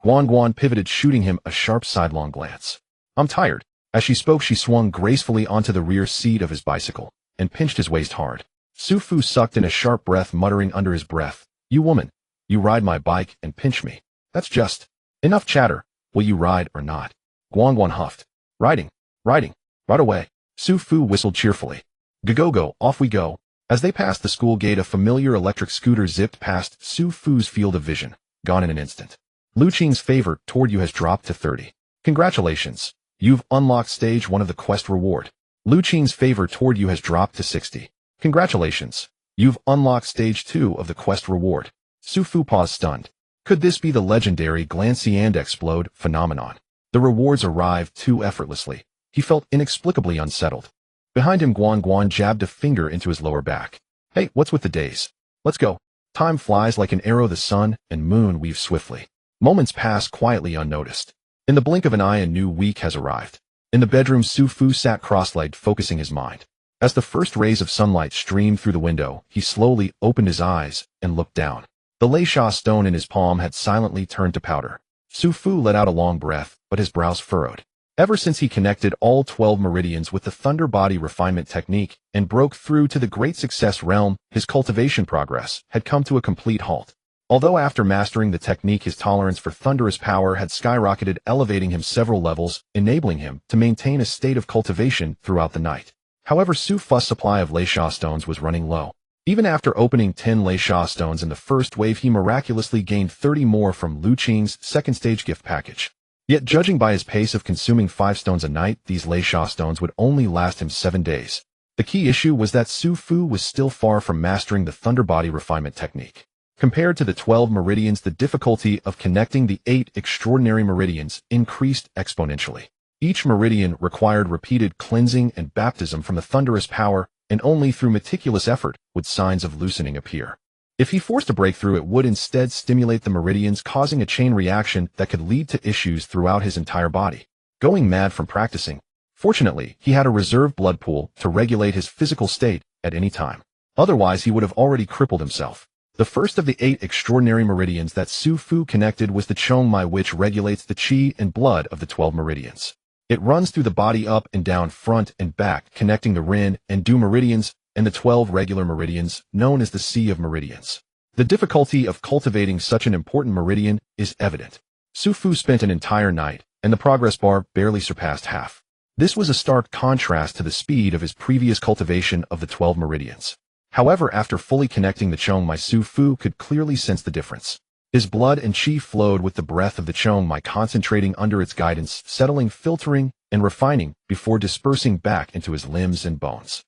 Guan Guan pivoted, shooting him a sharp sidelong glance. I'm tired. As she spoke, she swung gracefully onto the rear seat of his bicycle and pinched his waist hard. Su Fu sucked in a sharp breath, muttering under his breath, You woman, you ride my bike and pinch me. That's just enough chatter. Will you ride or not? Guan Guan huffed. Riding, right away. Su Fu whistled cheerfully. Go, off we go. As they passed the school gate, a familiar electric scooter zipped past Su Fu's field of vision, gone in an instant. Liu Qing's favor toward you has dropped to 30. Congratulations. You've unlocked stage 1 of the quest reward. Liu Qing's favor toward you has dropped to 60. Congratulations. You've unlocked stage 2 of the quest reward. Su Fu paused, stunned. Could this be the legendary Glancy and Explode phenomenon? The rewards arrived too effortlessly. He felt inexplicably unsettled. Behind him, Guan Guan jabbed a finger into his lower back. Hey, what's with the days? Let's go. Time flies like an arrow. The sun and moon weave swiftly. Moments pass quietly, unnoticed. In the blink of an eye, a new week has arrived. In the bedroom, Su Fu sat cross-legged, focusing his mind. As the first rays of sunlight streamed through the window, he slowly opened his eyes and looked down. The Lei Xia stone in his palm had silently turned to powder. Su Fu let out a long breath, but his brows furrowed. Ever since he connected all 12 meridians with the Thunder Body refinement technique and broke through to the Great Success realm, his cultivation progress had come to a complete halt. Although after mastering the technique his tolerance for thunderous power had skyrocketed, elevating him several levels, enabling him to maintain a state of cultivation throughout the night. However, Su Fu's supply of Lei Xia stones was running low. Even after opening 10 Lei Xia stones in the first wave, he miraculously gained 30 more from Liu Qing's second stage gift package. Yet judging by his pace of consuming 5 stones a night, these Lei Xia stones would only last him 7 days. The key issue was that Su Fu was still far from mastering the Thunder Body refinement technique. Compared to the 12 meridians, the difficulty of connecting the 8 extraordinary meridians increased exponentially. Each meridian required repeated cleansing and baptism from the thunderous power, and only through meticulous effort would signs of loosening appear. If he forced a breakthrough, it would instead stimulate the meridians, causing a chain reaction that could lead to issues throughout his entire body. Going mad from practicing. Fortunately, he had a reserve blood pool to regulate his physical state at any time. Otherwise, he would have already crippled himself. The first of the 8 extraordinary meridians that Su Fu connected was the Chongmai, which regulates the qi and blood of the 12 meridians. It runs through the body up and down, front and back, connecting the Ren and Du meridians and the 12 regular meridians, known as the Sea of Meridians. The difficulty of cultivating such an important meridian is evident. Su Fu spent an entire night, and the progress bar barely surpassed half. This was a stark contrast to the speed of his previous cultivation of the 12 meridians. However, after fully connecting the Chongmai, Su Fu could clearly sense the difference. His blood and qi flowed with the breath of the Chongmai, concentrating under its guidance, settling, filtering, and refining before dispersing back into his limbs and bones.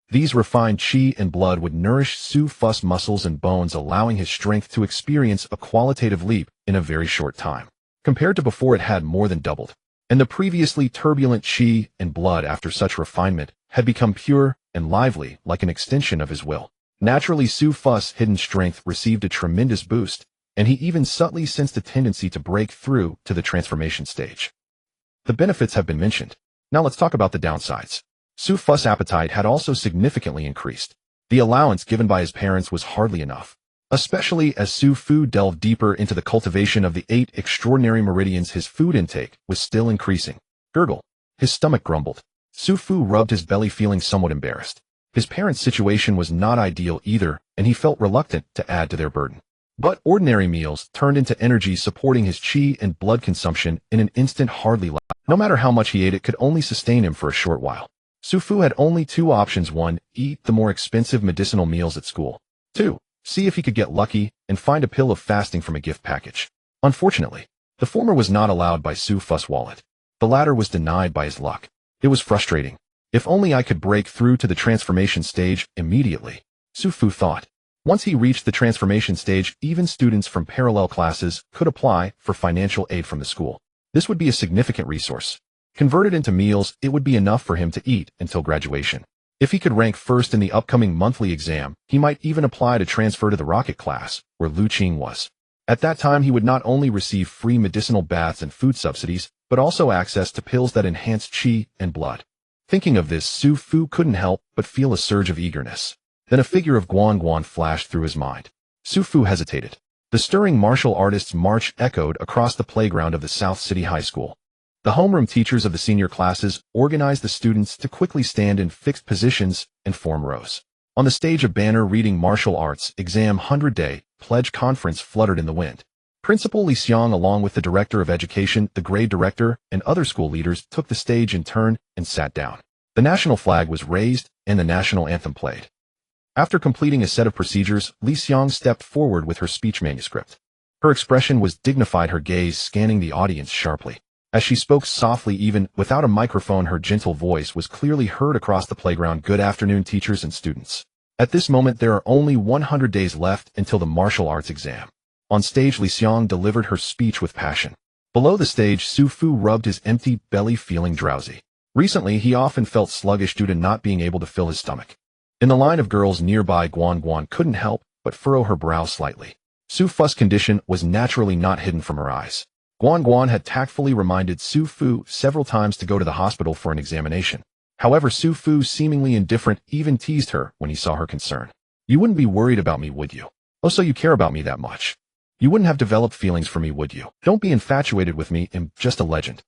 These refined qi and blood would nourish Su Fu's muscles and bones, allowing his strength to experience a qualitative leap in a very short time. Compared to before, it had more than doubled. And the previously turbulent qi and blood, after such refinement, had become pure and lively, like an extension of his will. Naturally, Su Fu's hidden strength received a tremendous boost, and he even subtly sensed a tendency to break through to the transformation stage. The benefits have been mentioned. Now let's talk about the downsides. Su Fu's appetite had also significantly increased. The allowance given by his parents was hardly enough. Especially as Su Fu delved deeper into the cultivation of the 8 extraordinary meridians, his food intake was still increasing. Gurgle. His stomach grumbled. Su Fu rubbed his belly, feeling somewhat embarrassed. His parents' situation was not ideal either, and he felt reluctant to add to their burden. But ordinary meals turned into energy, supporting his qi and blood consumption in an instant. Hardly less. No matter how much he ate, it could only sustain him for a short while. Su Fu had only 2 options. 1. Eat the more expensive medicinal meals at school. 2. See if he could get lucky and find a pill of fasting from a gift package. Unfortunately, the former was not allowed by Su Fu's wallet. The latter was denied by his luck. It was frustrating. If only I could break through to the transformation stage immediately, Su Fu thought. Once he reached the transformation stage, even students from parallel classes could apply for financial aid from the school. This would be a significant resource. Converted into meals, it would be enough for him to eat until graduation. If he could rank first in the upcoming monthly exam, he might even apply to transfer to the rocket class, where Liu Qing was. At that time, he would not only receive free medicinal baths and food subsidies, but also access to pills that enhance qi and blood. Thinking of this, Su Fu couldn't help but feel a surge of eagerness. Then a figure of Guan Guan flashed through his mind. Su Fu hesitated. The stirring martial artist's march echoed across the playground of the South City High School. The homeroom teachers of the senior classes organized the students to quickly stand in fixed positions and form rows. On the stage, a banner reading Martial Arts Exam 100 Day Pledge Conference fluttered in the wind. Principal Li Xiang, along with the Director of Education, the grade director, and other school leaders, took the stage in turn and sat down. The national flag was raised and the national anthem played. After completing a set of procedures, Li Xiang stepped forward with her speech manuscript. Her expression was dignified, her gaze scanning the audience sharply. As she spoke softly, even without a microphone, her gentle voice was clearly heard across the playground. Good afternoon, teachers and students. At this moment, there are only 100 days left until the martial arts exam. On stage, Li Xiang delivered her speech with passion. Below the stage, Su Fu rubbed his empty belly, feeling drowsy. Recently, he often felt sluggish due to not being able to fill his stomach. In the line of girls nearby, Guan Guan couldn't help but furrow her brow slightly. Su Fu's condition was naturally not hidden from her eyes. Guan Guan had tactfully reminded Su Fu several times to go to the hospital for an examination. However, Su Fu, seemingly indifferent, even teased her when he saw her concern. You wouldn't be worried about me, would you? Oh, so you care about me that much. You wouldn't have developed feelings for me, would you? Don't be infatuated with me, I'm just a legend.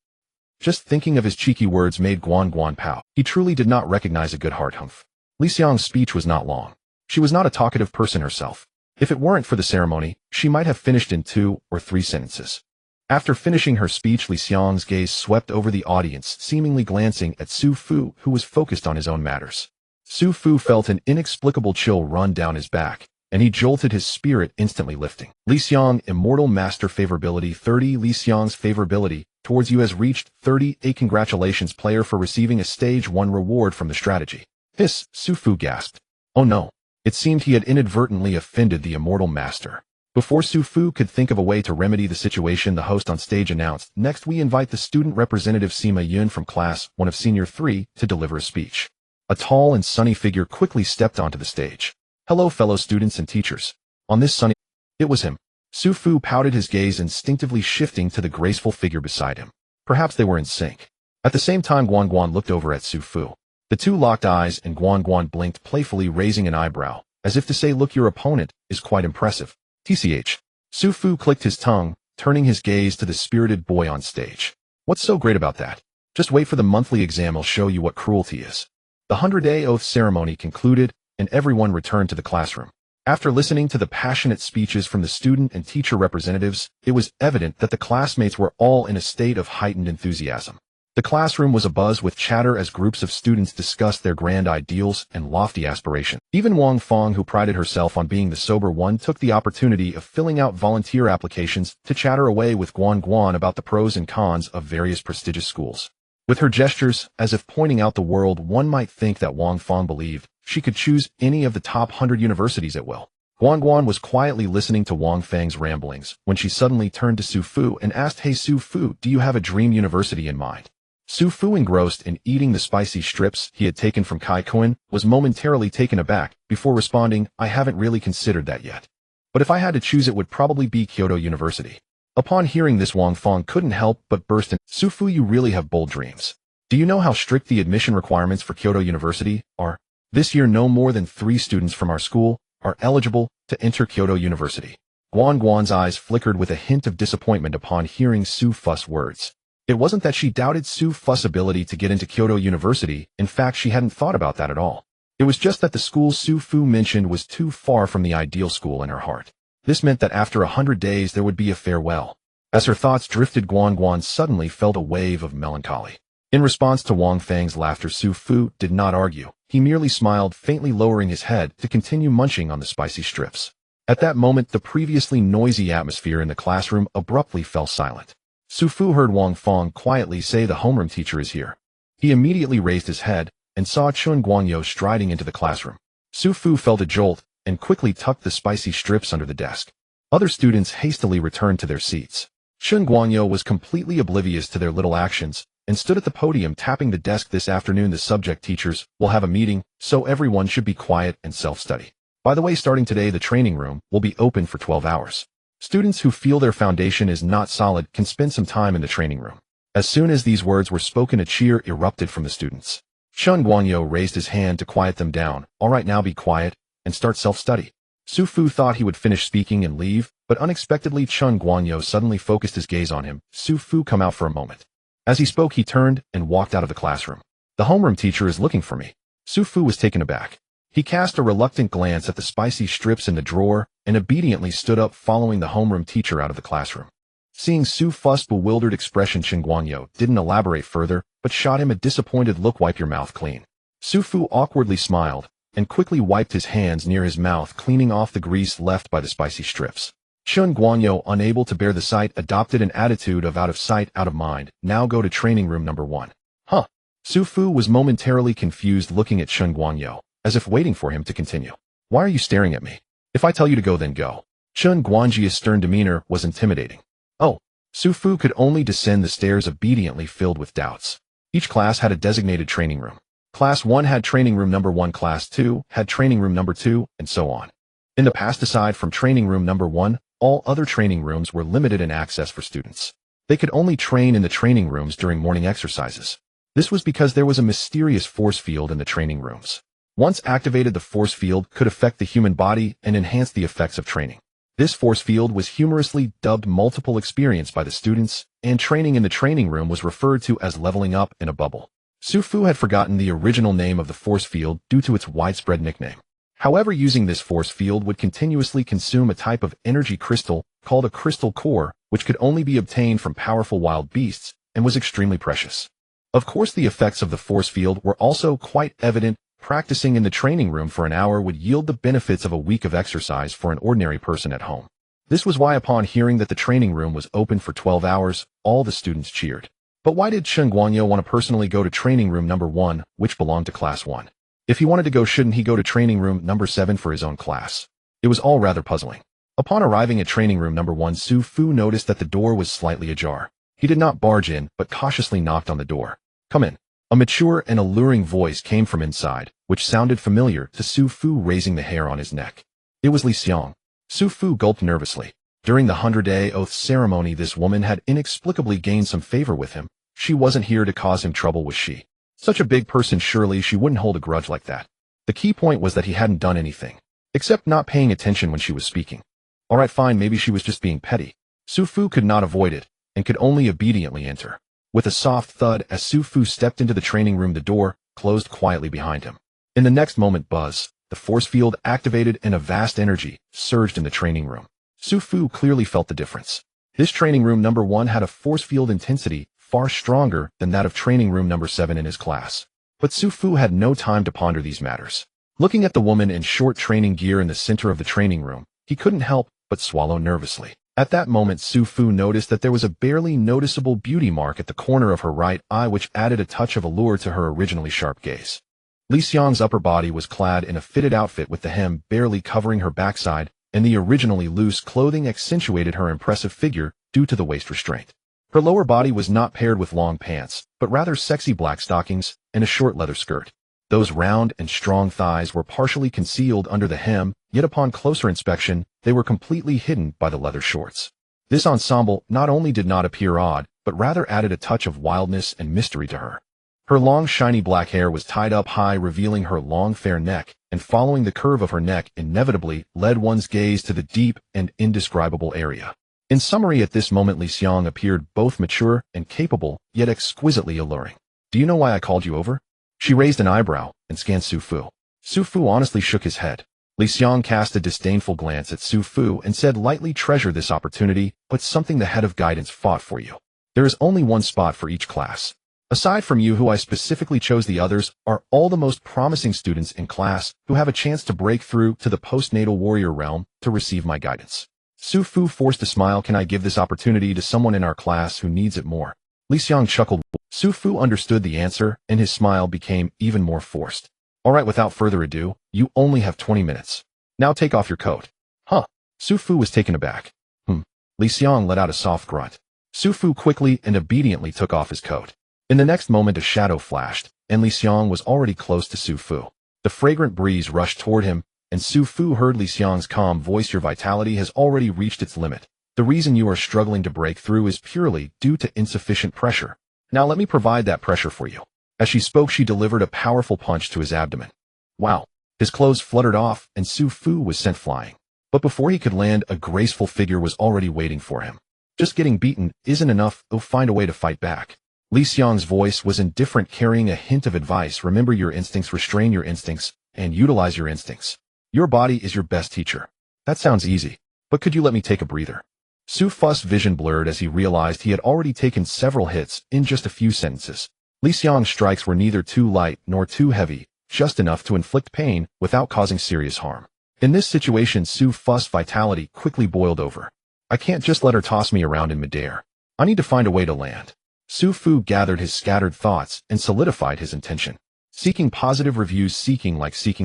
Just thinking of his cheeky words made Guan Guan pout. He truly did not recognize a good heart humph. Li Xiang's speech was not long. She was not a talkative person herself. If it weren't for the ceremony, she might have finished in 2 or 3 sentences. After finishing her speech, Li Xiang's gaze swept over the audience, seemingly glancing at Su Fu, who was focused on his own matters. Su Fu felt an inexplicable chill run down his back, and he jolted, his spirit instantly lifting. Li Xiang, Immortal Master Favorability 30. Li Xiang's favorability towards you has reached 38. Congratulations, player, for receiving a Stage 1 reward from the strategy. Hiss, Su Fu gasped. Oh no. It seemed he had inadvertently offended the Immortal Master. Before Su Fu could think of a way to remedy the situation, the host on stage announced, "Next we invite the student representative Sima Yun from Class 1 of Senior 3 to deliver a speech." A tall and sunny figure quickly stepped onto the stage. "Hello, fellow students and teachers." On this sunny... It was him. Su Fu pouted, his gaze instinctively shifting to the graceful figure beside him. Perhaps they were in sync. At the same time, Guan Guan looked over at Su Fu. The two locked eyes, and Guan Guan blinked playfully, raising an eyebrow, as if to say, "Look, your opponent is quite impressive." TCH. Su Fu clicked his tongue, turning his gaze to the spirited boy on stage. "What's so great about that? Just wait for the monthly exam, I'll show you what cruelty is." The 100-day oath ceremony concluded, and everyone returned to the classroom. After listening to the passionate speeches from the student and teacher representatives, it was evident that the classmates were all in a state of heightened enthusiasm. The classroom was abuzz with chatter as groups of students discussed their grand ideals and lofty aspirations. Even Wang Fong, who prided herself on being the sober one, took the opportunity of filling out volunteer applications to chatter away with Guan Guan about the pros and cons of various prestigious schools. With her gestures, as if pointing out the world, one might think that Wang Fong believed she could choose any of the top 100 universities at will. Guan Guan was quietly listening to Wang Feng's ramblings when she suddenly turned to Su Fu and asked, "Hey Su Fu, do you have a dream university in mind?" Su Fu, engrossed in eating the spicy strips he had taken from Kai Kun, was momentarily taken aback before responding, "I haven't really considered that yet. But if I had to choose, it would probably be Kyoto University." Upon hearing this, Wang Fong couldn't help but burst in. "Su Fu, you really have bold dreams. Do you know how strict the admission requirements for Kyoto University are? This year, no more than 3 students from our school are eligible to enter Kyoto University." Guan Guan's eyes flickered with a hint of disappointment upon hearing Su Fu's words. It wasn't that she doubted Su Fu's ability to get into Kyoto University. In fact, she hadn't thought about that at all. It was just that the school Su Fu mentioned was too far from the ideal school in her heart. This meant that after 100 days there would be a farewell. As her thoughts drifted, Guan Guan suddenly felt a wave of melancholy. In response to Wang Feng's laughter, Su Fu did not argue. He merely smiled, faintly lowering his head to continue munching on the spicy strips. At that moment, the previously noisy atmosphere in the classroom abruptly fell silent. Su Fu heard Wang Fong quietly say, "The homeroom teacher is here." He immediately raised his head and saw Chun Guanyo striding into the classroom. Su Fu felt a jolt and quickly tucked the spicy strips under the desk. Other students hastily returned to their seats. Chun Guanyo was completely oblivious to their little actions and stood at the podium tapping the desk. "This afternoon the subject teachers will have a meeting, so everyone should be quiet and self-study. By the way, starting today the training room will be open for 12 hours. Students who feel their foundation is not solid can spend some time in the training room." As soon as these words were spoken, a cheer erupted from the students. Chun Guanyo raised his hand to quiet them down. "All right, now be quiet and start self-study." Su Fu thought he would finish speaking and leave, but unexpectedly Chun Guanyo suddenly focused his gaze on him. "Su Fu, come out for a moment." As he spoke, he turned and walked out of the classroom. "The homeroom teacher is looking for me." Su Fu was taken aback. He cast a reluctant glance at the spicy strips in the drawer and obediently stood up, following the homeroom teacher out of the classroom. Seeing Su Fu's bewildered expression, Chun Guanyo didn't elaborate further, but shot him a disappointed look. "Wipe your mouth clean." Su Fu awkwardly smiled and quickly wiped his hands near his mouth, cleaning off the grease left by the spicy strips. Chun Guanyo, unable to bear the sight, adopted an attitude of out of sight, out of mind. "Now go to training room number 1. Huh? Su Fu was momentarily confused, looking at Chun Guanyo, as if waiting for him to continue. "Why are you staring at me? If I tell you to go, then go." Chun Guanji's stern demeanor was intimidating. "Oh." Su Fu could only descend the stairs, obediently, filled with doubts. Each class had a designated training room. Class 1 had training room number 1, Class 2 had training room number 2, and so on. In the past, aside from training room number 1, all other training rooms were limited in access for students. They could only train in the training rooms during morning exercises. This was because there was a mysterious force field in the training rooms. Once activated, the force field could affect the human body and enhance the effects of training. This force field was humorously dubbed multiple experience by the students, and training in the training room was referred to as leveling up in a bubble. Su Fu had forgotten the original name of the force field due to its widespread nickname. However, using this force field would continuously consume a type of energy crystal called a crystal core, which could only be obtained from powerful wild beasts and was extremely precious. Of course, the effects of the force field were also quite evident. Practicing in the training room for an hour would yield the benefits of a week of exercise for an ordinary person at home. This was why, upon hearing that the training room was open for 12 hours, all the students cheered. But why did Chen Guanyu want to personally go to training room number 1, which belonged to class 1? If he wanted to go, shouldn't he go to training room number 7 for his own class? It was all rather puzzling. Upon arriving at training room number 1, Su Fu noticed that the door was slightly ajar. He did not barge in, but cautiously knocked on the door. "Come in." A mature and alluring voice came from inside, which sounded familiar to Su Fu, raising the hair on his neck. It was Li Xiang. Su Fu gulped nervously. During the 100-day oath ceremony, this woman had inexplicably gained some favor with him. She wasn't here to cause him trouble, was she? Such a big person, surely she wouldn't hold a grudge like that. The key point was that he hadn't done anything, except not paying attention when she was speaking. Alright, fine, maybe she was just being petty. Su Fu could not avoid it, and could only obediently enter. With a soft thud, as Su Fu stepped into the training room, the door closed quietly behind him. In the next moment, buzz, the force field activated and a vast energy surged in the training room. Su Fu clearly felt the difference. This training room number 1 had a force field intensity far stronger than that of training room number 7 in his class. But Su Fu had no time to ponder these matters. Looking at the woman in short training gear in the center of the training room, he couldn't help but swallow nervously. At that moment, Su Fu noticed that there was a barely noticeable beauty mark at the corner of her right eye, which added a touch of allure to her originally sharp gaze. Li Xiang's upper body was clad in a fitted outfit with the hem barely covering her backside, and the originally loose clothing accentuated her impressive figure due to the waist restraint. Her lower body was not paired with long pants, but rather sexy black stockings and a short leather skirt. Those round and strong thighs were partially concealed under the hem, yet upon closer inspection, they were completely hidden by the leather shorts. This ensemble not only did not appear odd, but rather added a touch of wildness and mystery to her. Her long shiny black hair was tied up high, revealing her long fair neck, and following the curve of her neck inevitably led one's gaze to the deep and indescribable area. In summary, at this moment Li Xiang appeared both mature and capable, yet exquisitely alluring. "Do you know why I called you over?" She raised an eyebrow and scanned Su Fu. Su Fu honestly shook his head. Li Xiang cast a disdainful glance at Su Fu and said lightly, "Treasure this opportunity, but something the head of guidance fought for you. There is only one spot for each class. Aside from you, who I specifically chose, the others are all the most promising students in class who have a chance to break through to the postnatal warrior realm to receive my guidance." Su Fu forced a smile. "Can I give this opportunity to someone in our class who needs it more?" Li Xiang chuckled. Su Fu understood the answer, and his smile became even more forced. "Alright, without further ado, you only have 20 minutes. Now take off your coat." "Huh?" Su Fu was taken aback. Li Xiang let out a soft grunt. Su Fu quickly and obediently took off his coat. In the next moment, a shadow flashed, and Li Xiang was already close to Su Fu. The fragrant breeze rushed toward him, and Su Fu heard Li Xiang's calm voice. "Your vitality has already reached its limit. The reason you are struggling to break through is purely due to insufficient pressure. Now let me provide that pressure for you." As she spoke, she delivered a powerful punch to his abdomen. Wow! His clothes fluttered off, and Su Fu was sent flying. But before he could land, a graceful figure was already waiting for him. "Just getting beaten isn't enough, they'll find a way to fight back." Li Xiang's voice was indifferent, carrying a hint of advice. "Remember your instincts, restrain your instincts, and utilize your instincts. Your body is your best teacher." "That sounds easy, but could you let me take a breather?" Su Fu's vision blurred as he realized he had already taken several hits in just a few sentences. Li Xiang's strikes were neither too light nor too heavy, just enough to inflict pain without causing serious harm. In this situation, Su Fu's vitality quickly boiled over. "I can't just let her toss me around in midair. I need to find a way to land." Su Fu gathered his scattered thoughts and solidified his intention. "Seeking positive reviews, seeking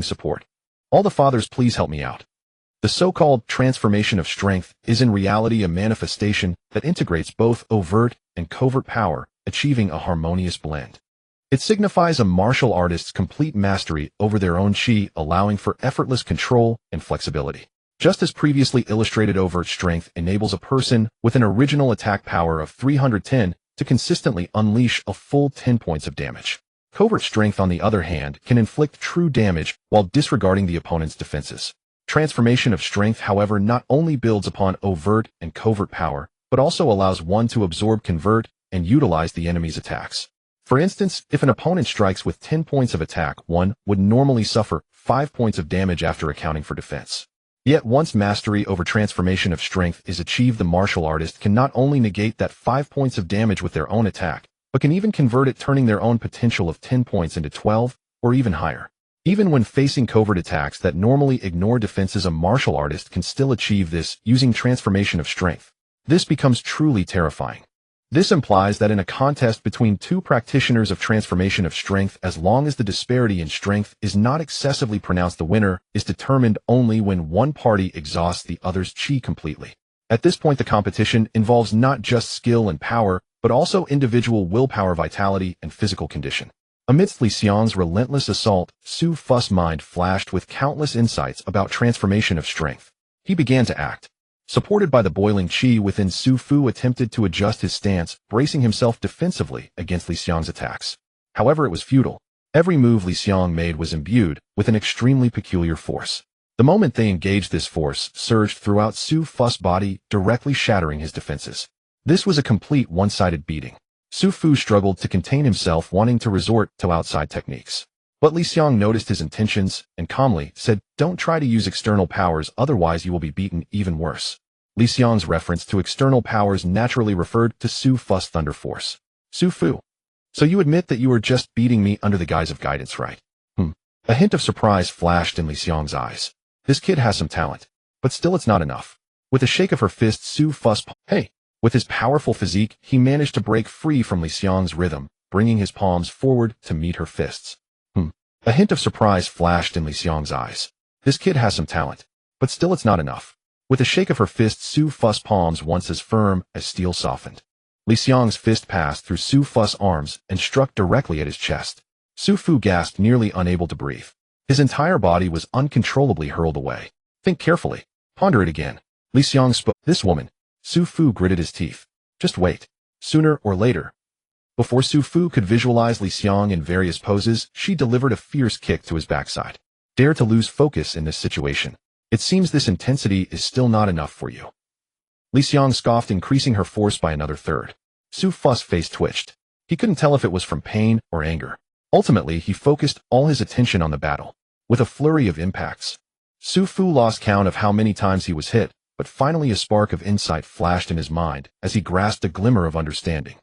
support. All the fathers, please help me out." The so-called transformation of strength is in reality a manifestation that integrates both overt and covert power, achieving a harmonious blend. It signifies a martial artist's complete mastery over their own chi, allowing for effortless control and flexibility. Just as previously illustrated, overt strength enables a person with an original attack power of 310 to consistently unleash a full 10 points of damage. Covert strength, on the other hand, can inflict true damage while disregarding the opponent's defenses. Transformation of strength, however, not only builds upon overt and covert power, but also allows one to absorb, convert, and utilize the enemy's attacks. For instance, if an opponent strikes with 10 points of attack, one would normally suffer 5 points of damage after accounting for defense. Yet once mastery over transformation of strength is achieved, the martial artist can not only negate that 5 points of damage with their own attack, but can even convert it, turning their own potential of 10 points into 12 or even higher. Even when facing covert attacks that normally ignore defenses, a martial artist can still achieve this using transformation of strength. This becomes truly terrifying. This implies that in a contest between two practitioners of transformation of strength, as long as the disparity in strength is not excessively pronounced, the winner is determined only when one party exhausts the other's chi completely. At this point, the competition involves not just skill and power, but also individual willpower, vitality, and physical condition. Amidst Li Xiang's relentless assault, Su Fu's mind flashed with countless insights about transformation of strength. He began to act. Supported by the boiling qi within, Su Fu attempted to adjust his stance, bracing himself defensively against Li Xiang's attacks. However, it was futile. Every move Li Xiang made was imbued with an extremely peculiar force. The moment they engaged, this force surged throughout Su Fu's body, directly shattering his defenses. This was a complete one-sided beating. Su Fu struggled to contain himself, wanting to resort to outside techniques. But Li Xiang noticed his intentions and calmly said, "Don't try to use external powers, otherwise you will be beaten even worse." Li Xiang's reference to external powers naturally referred to Su Fu's thunder force. Su Fu, so you admit that you were just beating me under the guise of guidance, right? A hint of surprise flashed in Li Xiang's eyes. This kid has some talent, but still it's not enough. With a shake of her fist, Su Fu's With his powerful physique, he managed to break free from Li Xiang's rhythm, bringing his palms forward to meet her fists. A hint of surprise flashed in Li Xiang's eyes. This kid has some talent, but still it's not enough. With a shake of her fist, Su Fu's palms, once as firm as steel, softened. Li Xiang's fist passed through Su Fu's arms and struck directly at his chest. Su Fu gasped, nearly unable to breathe. His entire body was uncontrollably hurled away. "Think carefully. Ponder it again." Li Xiang spoke. "This woman." Su Fu gritted his teeth. "Just wait. Sooner or later." Before Su Fu could visualize Li Xiang in various poses, she delivered a fierce kick to his backside. "Dare to lose focus in this situation. It seems this intensity is still not enough for you." Li Xiang scoffed, increasing her force by another third. Su Fu's face twitched. He couldn't tell if it was from pain or anger. Ultimately, he focused all his attention on the battle. With a flurry of impacts, Su Fu lost count of how many times he was hit, but finally a spark of insight flashed in his mind as he grasped a glimmer of understanding.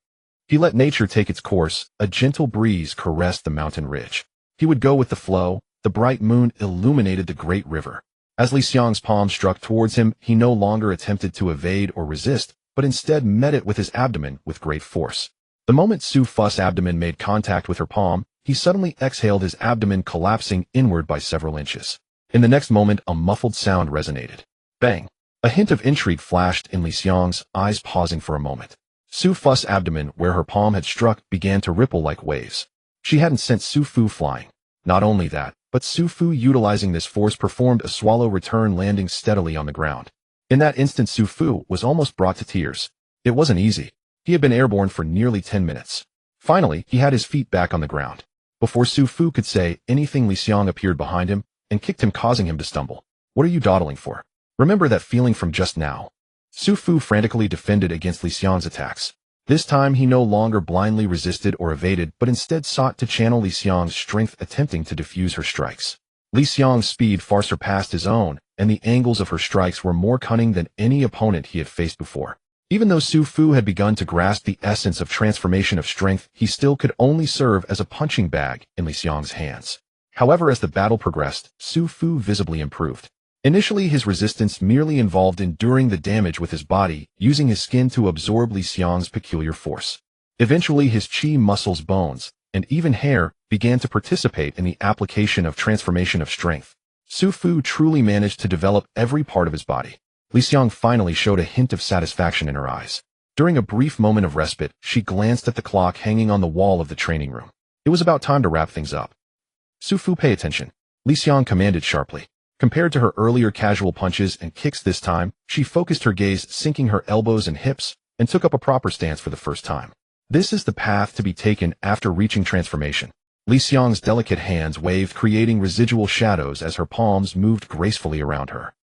He let nature take its course. A gentle breeze caressed the mountain ridge. He would go with the flow. The bright moon illuminated the great river. As Li Xiang's palm struck towards him, he no longer attempted to evade or resist, but instead met it with his abdomen with great force. The moment Su Fu's abdomen made contact with her palm, he suddenly exhaled, his abdomen collapsing inward by several inches. In the next moment, a muffled sound resonated. Bang! A hint of intrigue flashed in Li Xiang's eyes, pausing for a moment. Su Fu's abdomen, where her palm had struck, began to ripple like waves. She hadn't sent Su Fu flying. Not only that, but Su Fu, utilizing this force, performed a swallow return, landing steadily on the ground. In that instant, Su Fu was almost brought to tears. It wasn't easy. He had been airborne for nearly 10 minutes. Finally, he had his feet back on the ground. Before Su Fu could say anything, Li Xiang appeared behind him and kicked him, causing him to stumble. "What are you dawdling for? Remember that feeling from just now?" Su Fu frantically defended against Li Xiang's attacks. This time, he no longer blindly resisted or evaded, but instead sought to channel Li Xiang's strength, attempting to defuse her strikes. Li Xiang's speed far surpassed his own, and the angles of her strikes were more cunning than any opponent he had faced before. Even though Su Fu had begun to grasp the essence of transformation of strength, he still could only serve as a punching bag in Li Xiang's hands. However, as the battle progressed, Su Fu visibly improved. Initially, his resistance merely involved enduring the damage with his body, using his skin to absorb Li Xiang's peculiar force. Eventually, his chi, muscles, bones, and even hair began to participate in the application of transformation of strength. Su Fu truly managed to develop every part of his body. Li Xiang finally showed a hint of satisfaction in her eyes. During a brief moment of respite, she glanced at the clock hanging on the wall of the training room. It was about time to wrap things up. "Su Fu, pay attention," Li Xiang commanded sharply. Compared to her earlier casual punches and kicks, this time, she focused her gaze, sinking her elbows and hips, and took up a proper stance for the first time. This is the path to be taken after reaching transformation. Li Xiang's delicate hands waved, creating residual shadows as her palms moved gracefully around her.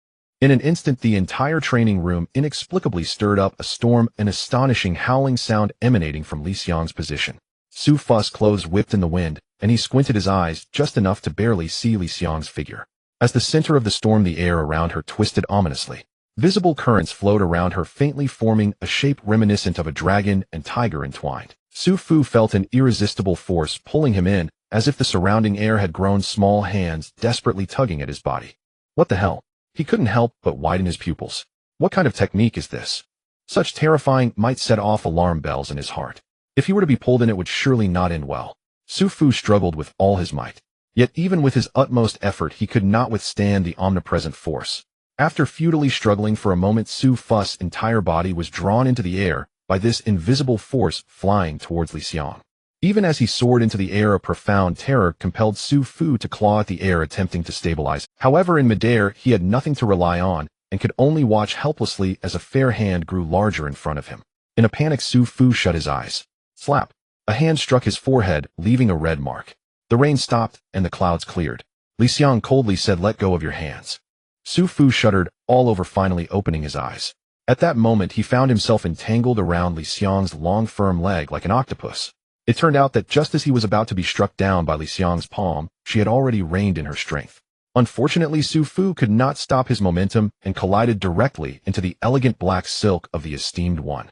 In an instant, the entire training room inexplicably stirred up a storm, an astonishing howling sound emanating from Li Xiang's position. Su Fu's clothes whipped in the wind, and he squinted his eyes just enough to barely see Li Xiang's figure. As the center of the storm, the air around her twisted ominously. Visible currents flowed around her, faintly forming a shape reminiscent of a dragon and tiger entwined. Su Fu felt an irresistible force pulling him in, as if the surrounding air had grown small hands desperately tugging at his body. What the hell? He couldn't help but widen his pupils. What kind of technique is this? Such terrifying might set off alarm bells in his heart. If he were to be pulled in, it would surely not end well. Su Fu struggled with all his might. Yet even with his utmost effort, he could not withstand the omnipresent force. After futilely struggling for a moment, Su Fu's entire body was drawn into the air by this invisible force flying towards Li Xiang. Even as he soared into the air, a profound terror compelled Su Fu to claw at the air, attempting to stabilize. However, in midair, he had nothing to rely on and could only watch helplessly as a fair hand grew larger in front of him. In a panic, Su Fu shut his eyes. Slap! A hand struck his forehead, leaving a red mark. The rain stopped, and the clouds cleared. Li Xiang coldly said, "Let go of your hands." Su Fu shuddered all over, finally opening his eyes. At that moment, he found himself entangled around Li Xiang's long, firm leg like an octopus. It turned out that just as he was about to be struck down by Li Xiang's palm, she had already reined in her strength. Unfortunately, Su Fu could not stop his momentum and collided directly into the elegant black silk of the esteemed one.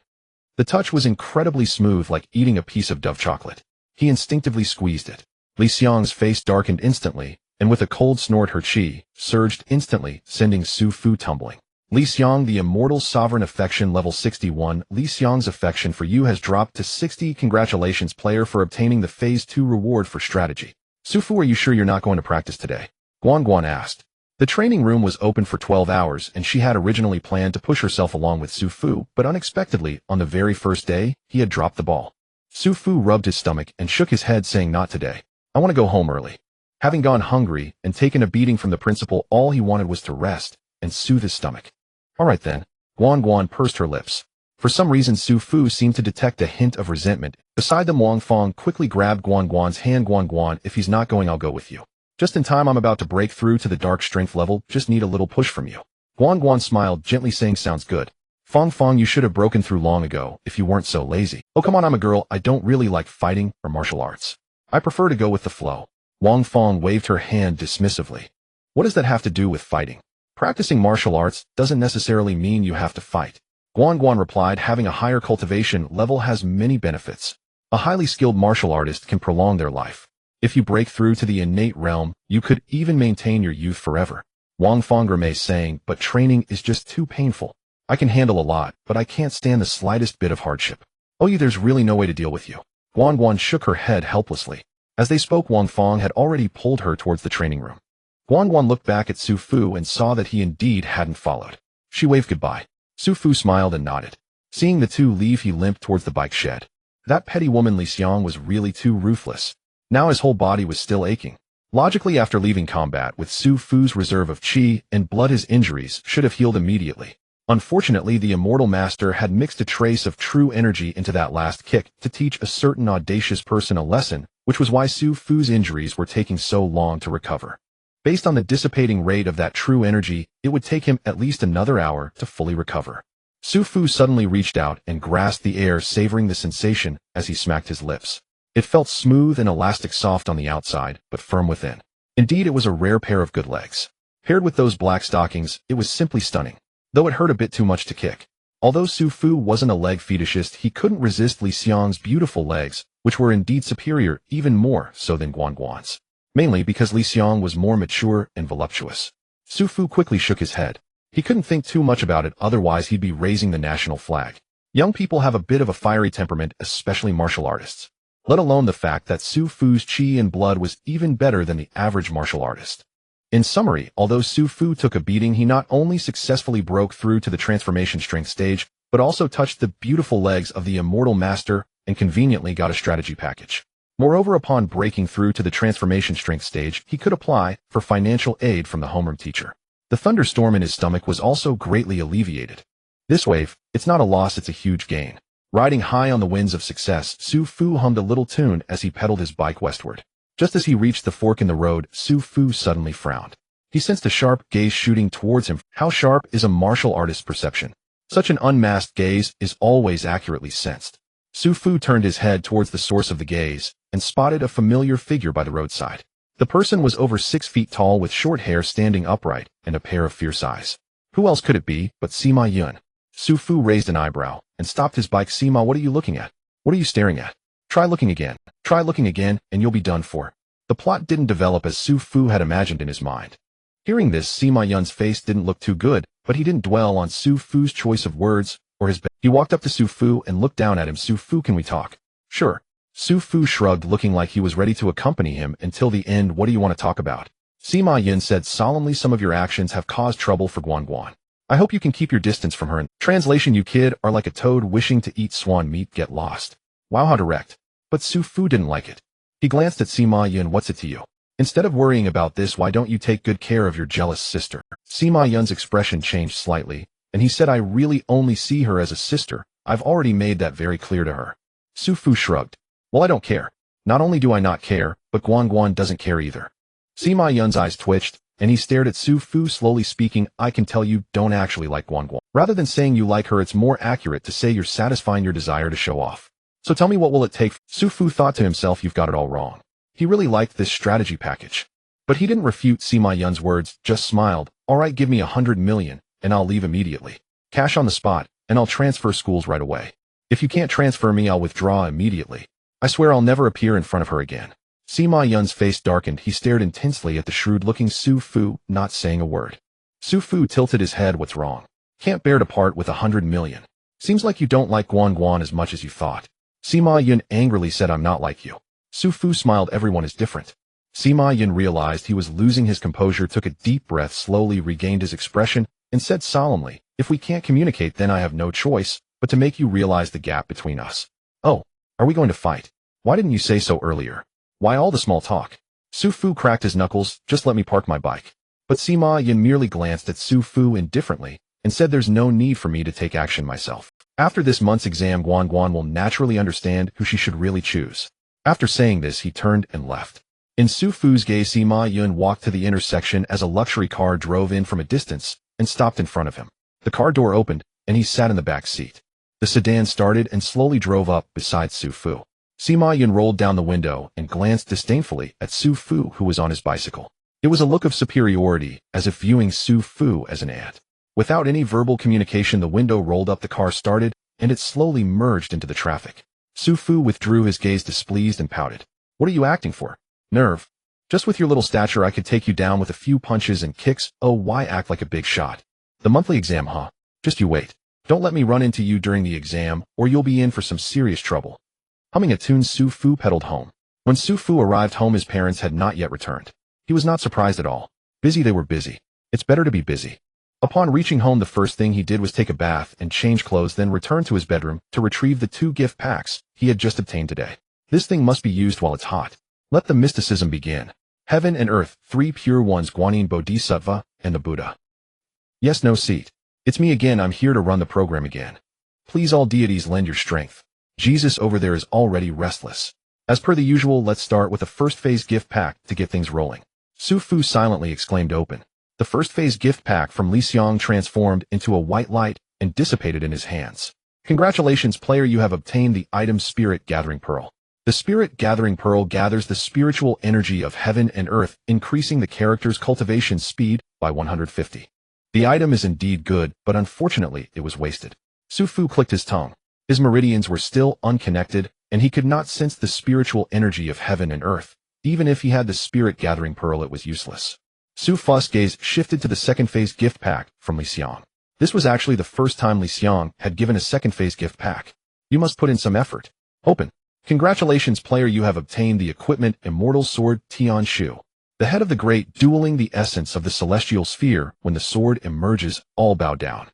The touch was incredibly smooth, like eating a piece of Dove chocolate. He instinctively squeezed it. Li Xiang's face darkened instantly, and with a cold snort, her chi surged instantly, sending Su Fu tumbling. Li Xiang, the immortal sovereign affection level 61. Li Xiang's affection for you has dropped to 60. Congratulations, player, for obtaining the Phase 2 reward for strategy. Su Fu, are you sure you're not going to practice today? Guan Guan asked. The training room was open for 12 hours, and she had originally planned to push herself along with Su Fu, but unexpectedly, on the very first day, he had dropped the ball. Su Fu rubbed his stomach and shook his head, saying, "Not today. I want to go home early." Having gone hungry and taken a beating from the principal, all he wanted was to rest and soothe his stomach. All right then. Guan Guan pursed her lips. For some reason, Su Fu seemed to detect a hint of resentment. Beside them, Wang Fong quickly grabbed Guan Guan's hand. "Guan Guan, if he's not going, I'll go with you. Just in time, I'm about to break through to the dark strength level, just need a little push from you." Guan Guan smiled, gently saying, "Sounds good. Fong Fong, you should have broken through long ago if you weren't so lazy." "Oh, come on, I'm a girl. I don't really like fighting or martial arts. I prefer to go with the flow." Wang Fong waved her hand dismissively. "What does that have to do with fighting? Practicing martial arts doesn't necessarily mean you have to fight." Guan Guan replied, "Having a higher cultivation level has many benefits. A highly skilled martial artist can prolong their life. If you break through to the innate realm, you could even maintain your youth forever." Wang Fong grimaced, saying, "But training is just too painful. I can handle a lot, but I can't stand the slightest bit of hardship." "Oh, there's really no way to deal with you." Guan Guan shook her head helplessly. As they spoke, Wang Fong had already pulled her towards the training room. Guan Guan looked back at Su Fu and saw that he indeed hadn't followed. She waved goodbye. Su Fu smiled and nodded. Seeing the two leave, he limped towards the bike shed. That petty woman Li Xiang was really too ruthless. Now his whole body was still aching. Logically, after leaving combat with Su Fu's reserve of qi and blood, his injuries should have healed immediately. Unfortunately, the Immortal Master had mixed a trace of true energy into that last kick to teach a certain audacious person a lesson, which was why Su Fu's injuries were taking so long to recover. Based on the dissipating rate of that true energy, it would take him at least another hour to fully recover. Su Fu suddenly reached out and grasped the air, savoring the sensation as he smacked his lips. It felt smooth and elastic, soft on the outside, but firm within. Indeed, it was a rare pair of good legs. Paired with those black stockings, it was simply stunning, though it hurt a bit too much to kick. Although Su Fu wasn't a leg fetishist, he couldn't resist Li Xiang's beautiful legs, which were indeed superior, even more so than Guan Guan's. Mainly because Li Xiang was more mature and voluptuous. Su Fu quickly shook his head. He couldn't think too much about it, otherwise he'd be raising the national flag. Young people have a bit of a fiery temperament, especially martial artists. Let alone the fact that Su Fu's qi and blood was even better than the average martial artist. In summary, although Su Fu took a beating, he not only successfully broke through to the transformation strength stage, but also touched the beautiful legs of the Immortal Master and conveniently got a strategy package. Moreover, upon breaking through to the transformation strength stage, he could apply for financial aid from the homeroom teacher. The thunderstorm in his stomach was also greatly alleviated. This way, it's not a loss, it's a huge gain. Riding high on the winds of success, Su Fu hummed a little tune as he pedaled his bike westward. Just as he reached the fork in the road, Su Fu suddenly frowned. He sensed a sharp gaze shooting towards him. How sharp is a martial artist's perception? Such an unmasked gaze is always accurately sensed. Su Fu turned his head towards the source of the gaze and spotted a familiar figure by the roadside. The person was over 6 feet tall with short hair standing upright and a pair of fierce eyes. Who else could it be but Sima Yun? Su Fu raised an eyebrow and stopped his bike. Sima, what are you looking at? What are you staring at? Try looking again. Try looking again, and you'll be done for. The plot didn't develop as Su Fu had imagined in his mind. Hearing this, Sima Yun's face didn't look too good, but he didn't dwell on Su Fu's choice of words or his He walked up to Su Fu and looked down at him. Su Fu, can we talk? Sure. Su Fu shrugged, looking like he was ready to accompany him until the end. What do you want to talk about? Sima Yun said solemnly, some of your actions have caused trouble for Guan Guan. I hope you can keep your distance from her. In translation, you kid are like a toad wishing to eat swan meat. Get lost. Wow, how direct. But Su Fu didn't like it. He glanced at Sima Yun. What's it to you? Instead of worrying about this, why don't you take good care of your jealous sister? Sima Yun's expression changed slightly, and he said, I really only see her as a sister. I've already made that very clear to her. Su Fu shrugged. Well, I don't care. Not only do I not care, but Guan Guan doesn't care either. Sima Yun's eyes twitched, and he stared at Su Fu, slowly speaking. I can tell you don't actually like Guan Guan. Rather than saying you like her, it's more accurate to say you're satisfying your desire to show off. So tell me, what will it take? Su Fu thought to himself, you've got it all wrong. He really liked this strategy package. But he didn't refute Sima Yun's words, just smiled. All right, give me 100 million, and I'll leave immediately. Cash on the spot, and I'll transfer schools right away. If you can't transfer me, I'll withdraw immediately. I swear I'll never appear in front of her again. Sima Yun's face darkened. He stared intensely at the shrewd-looking Su Fu, not saying a word. Su Fu tilted his head. What's wrong? Can't bear to part with 100 million. Seems like you don't like Guan Guan as much as you thought. Sima Yun angrily said, I'm not like you. Su Fu smiled. Everyone is different. Sima Yun realized he was losing his composure, took a deep breath, slowly regained his expression, and said solemnly, if we can't communicate, then I have no choice but to make you realize the gap between us. Oh, are we going to fight? Why didn't you say so earlier? Why all the small talk? Su Fu cracked his knuckles. Just let me park my bike. But Sima Yun merely glanced at Su Fu indifferently and said, there's no need for me to take action myself. After this month's exam, Guan Guan will naturally understand who she should really choose. After saying this, he turned and left. In Su Fu's gaze, Sima Yun walked to the intersection as a luxury car drove in from a distance and stopped in front of him. The car door opened, and he sat in the back seat. The sedan started and slowly drove up beside Su Fu. Sima Yun rolled down the window and glanced disdainfully at Su Fu, who was on his bicycle. It was a look of superiority, as if viewing Su Fu as an ant. Without any verbal communication, the window rolled up, the car started, and it slowly merged into the traffic. Su Fu withdrew his gaze, displeased, and pouted. What are you acting for? Nerve? Just with your little stature, I could take you down with a few punches and kicks. Oh, why act like a big shot? The monthly exam, huh? Just you wait. Don't let me run into you during the exam, or you'll be in for some serious trouble. Humming a tune, Su Fu pedaled home. When Su Fu arrived home, his parents had not yet returned. He was not surprised at all. Busy, they were busy. It's better to be busy. Upon reaching home, the first thing he did was take a bath and change clothes, then return to his bedroom to retrieve the 2 gift packs he had just obtained today. This thing must be used while it's hot. Let the mysticism begin. Heaven and earth, 3 pure ones, Guanyin Bodhisattva, and the Buddha. Yes, no seat. It's me again. I'm here to run the program again. Please, all deities, lend your strength. Jesus over there is already restless. As per the usual, let's start with the first phase gift pack to get things rolling. Su Fu silently exclaimed, open. The first phase gift pack from Li Xiang transformed into a white light and dissipated in his hands. Congratulations, player, you have obtained the item Spirit Gathering Pearl. The Spirit Gathering Pearl gathers the spiritual energy of heaven and earth, increasing the character's cultivation speed by 150. The item is indeed good, but unfortunately it was wasted. Su Fu clicked his tongue. His meridians were still unconnected, and he could not sense the spiritual energy of heaven and earth. Even if he had the Spirit Gathering Pearl, it was useless. Su Fu's gaze shifted to the second phase gift pack from Li Xiang. This was actually the first time Li Xiang had given a second phase gift pack. You must put in some effort. Open. Congratulations, player, you have obtained the equipment Immortal Sword Tian Shu. The head of the great, dueling the essence of the celestial sphere. When the sword emerges, all bow down.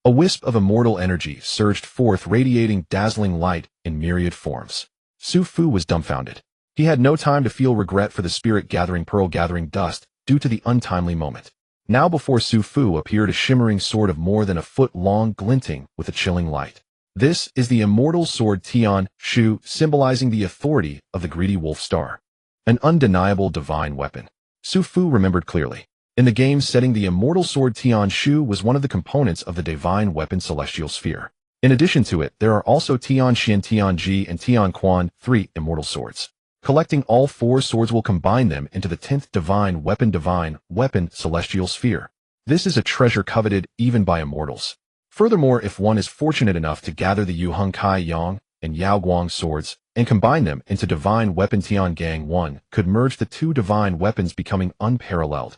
A wisp of immortal energy surged forth, radiating dazzling light in myriad forms. Su Fu was dumbfounded. He had no time to feel regret for the Spirit Gathering Pearl gathering dust due to the untimely moment. Now before Su Fu appeared a shimmering sword of more than a foot long, glinting with a chilling light. This is the Immortal Sword Tian Shu, symbolizing the authority of the greedy wolf star. An undeniable divine weapon. Su Fu remembered clearly. In the game's setting, the immortal sword Tian Shu was one of the components of the divine weapon Celestial Sphere. In addition to it, there are also Tian Xin, Tian Ji, and Tian Quan, 3 immortal swords. Collecting all 4 swords will combine them into the 10th divine weapon Celestial Sphere. This is a treasure coveted even by immortals. Furthermore, if one is fortunate enough to gather the Yu Heng Kai Yang and Yao Guang swords and combine them into divine weapon Tian Gang 1, could merge the 2 divine weapons, becoming unparalleled.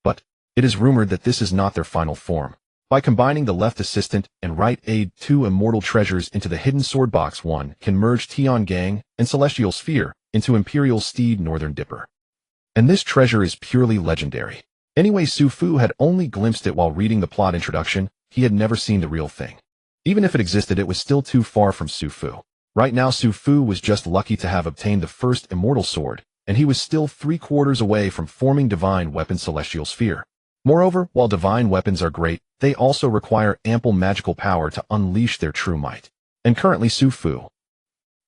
But it is rumored that this is not their final form. By combining the left assistant and right aid 2 immortal treasures into the hidden sword box, one can merge Tian Gang and Celestial Sphere into Imperial Steed Northern Dipper. And this treasure is purely legendary. Anyway, Su Fu had only glimpsed it while reading the plot introduction. He had never seen the real thing. Even if it existed, it was still too far from Su Fu. Right now, Su Fu was just lucky to have obtained the first immortal sword, and he was still 3/4 away from forming divine weapon Celestial Sphere. Moreover, while divine weapons are great, they also require ample magical power to unleash their true might. And currently Su Fu.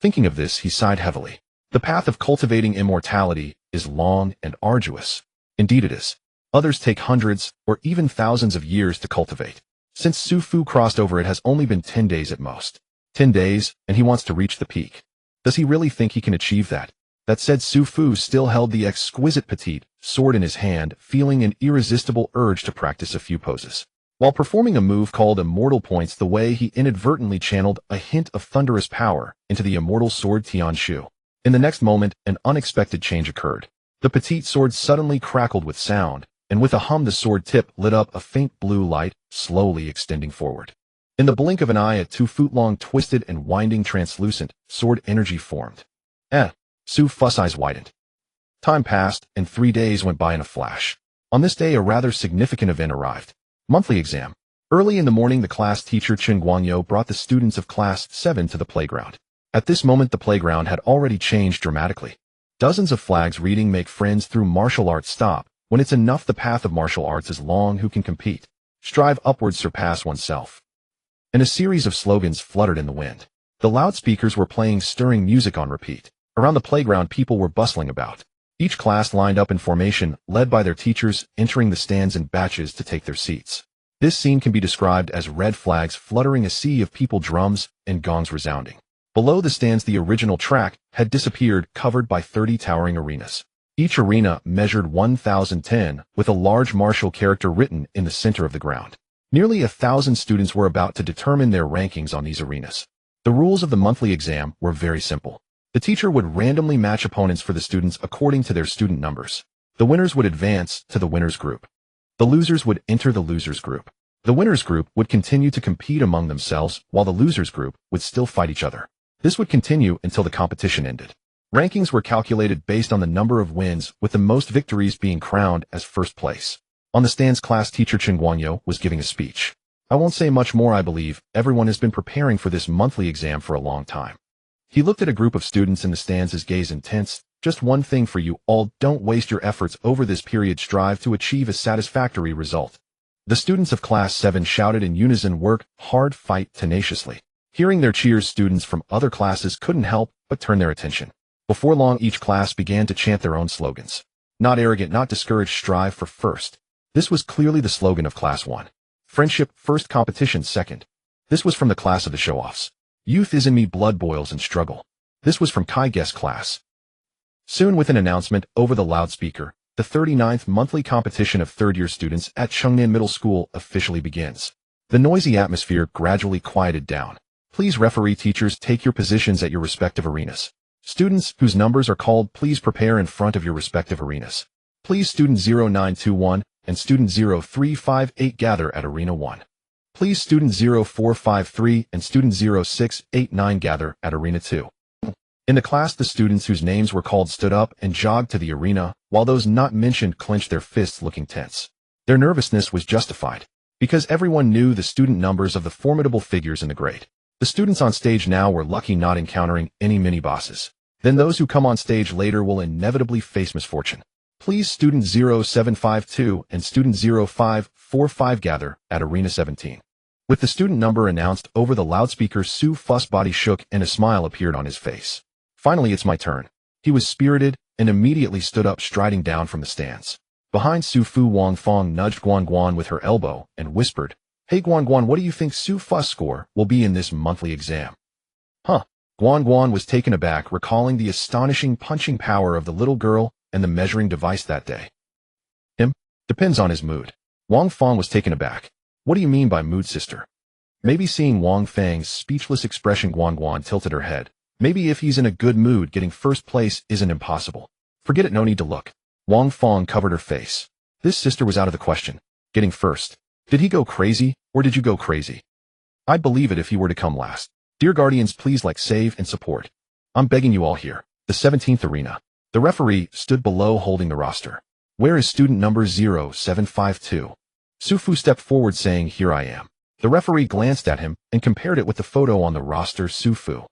Thinking of this, he sighed heavily. The path of cultivating immortality is long and arduous. Indeed it is. Others take hundreds or even thousands of years to cultivate. Since Su Fu crossed over, it has only been 10 days at most. 10 days, and he wants to reach the peak. Does he really think he can achieve that? That said, Su Fu still held the exquisite petite sword in his hand, feeling an irresistible urge to practice a few poses. While performing a move called Immortal Points, the way he inadvertently channeled a hint of thunderous power into the immortal sword Tian Shu. In the next moment, an unexpected change occurred. The petite sword suddenly crackled with sound, and with a hum the sword tip lit up a faint blue light, slowly extending forward. In the blink of an eye, a 2-foot-long twisted and winding translucent sword energy formed. Su Fu's eyes widened. Time passed, and 3 days went by in a flash. On this day, a rather significant event arrived. Monthly exam. Early in the morning, the class teacher Chen Guanyo brought the students of class 7 to the playground. At this moment, the playground had already changed dramatically. Dozens of flags reading "Make friends through martial arts." Stop. When it's enough, the path of martial arts is long. Who can compete? Strive upwards, surpass oneself. And a series of slogans fluttered in the wind. The loudspeakers were playing stirring music on repeat. Around the playground, people were bustling about. Each class lined up in formation, led by their teachers, entering the stands in batches to take their seats. This scene can be described as red flags fluttering, a sea of people, drums and gongs resounding. Below the stands, the original track had disappeared, covered by 30 towering arenas. Each arena measured 1,010, with a large martial character written in the center of the ground. Nearly 1,000 students were about to determine their rankings on these arenas. The rules of the monthly exam were very simple. The teacher would randomly match opponents for the students according to their student numbers. The winners would advance to the winners group. The losers would enter the losers group. The winners group would continue to compete among themselves, while the losers group would still fight each other. This would continue until the competition ended. Rankings were calculated based on the number of wins, with the most victories being crowned as first place. On the stands, class teacher Chen Guanyo was giving a speech. I won't say much more. I believe everyone has been preparing for this monthly exam for a long time. He looked at a group of students in the stands, his gaze intense. Just one thing for you all: don't waste your efforts over this period. Strive to achieve a satisfactory result. The students of class 7 shouted in unison, work hard, fight tenaciously. Hearing their cheers, students from other classes couldn't help but turn their attention. Before long, each class began to chant their own slogans. Not arrogant, not discouraged, strive for first. This was clearly the slogan of class 1. Friendship first, competition second. This was from the class of the show-offs. Youth is in me, blood boils and struggle. This was from Kai Guest class. Soon, with an announcement over the loudspeaker, the 39th monthly competition of third-year students at Chengnan Middle School officially begins. The noisy atmosphere gradually quieted down. Please, referee teachers, take your positions at your respective arenas. Students whose numbers are called, please prepare in front of your respective arenas. Please, student 0921 and student 0358 gather at arena 1. Please, student 0453 and student 0689 gather at arena 2. In the class, the students whose names were called stood up and jogged to the arena, while those not mentioned clenched their fists, looking tense. Their nervousness was justified, because everyone knew the student numbers of the formidable figures in the grade. The students on stage now were lucky not encountering any mini-bosses. Then those who come on stage later will inevitably face misfortune. Please, student 0752 and student 0545 gather at arena 17. With the student number announced over the loudspeaker, Su Fu's body shook and a smile appeared on his face. Finally, it's my turn. He was spirited and immediately stood up, striding down from the stands. Behind Su Fu, Wang Fong nudged Guan Guan with her elbow and whispered, "Hey Guan Guan, what do you think Su Fu's score will be in this monthly exam?" Huh? Guan Guan was taken aback, recalling the astonishing punching power of the little girl and the measuring device that day. Depends on his mood. Wang Fong was taken aback. What do you mean by mood, sister? Maybe seeing Wang Feng's speechless expression, Guan Guan tilted her head. Maybe if he's in a good mood, getting first place isn't impossible. Forget it, no need to look. Wang Fong covered her face. This sister was out of the question. Getting first. Did he go crazy, or did you go crazy? I'd believe it if he were to come last. Dear guardians, please like, save, and support. I'm begging you all here. The 17th arena. The referee stood below holding the roster. Where is student number 0752? Su Fu stepped forward saying, "Here I am." The referee glanced at him and compared it with the photo on the roster. Su Fu.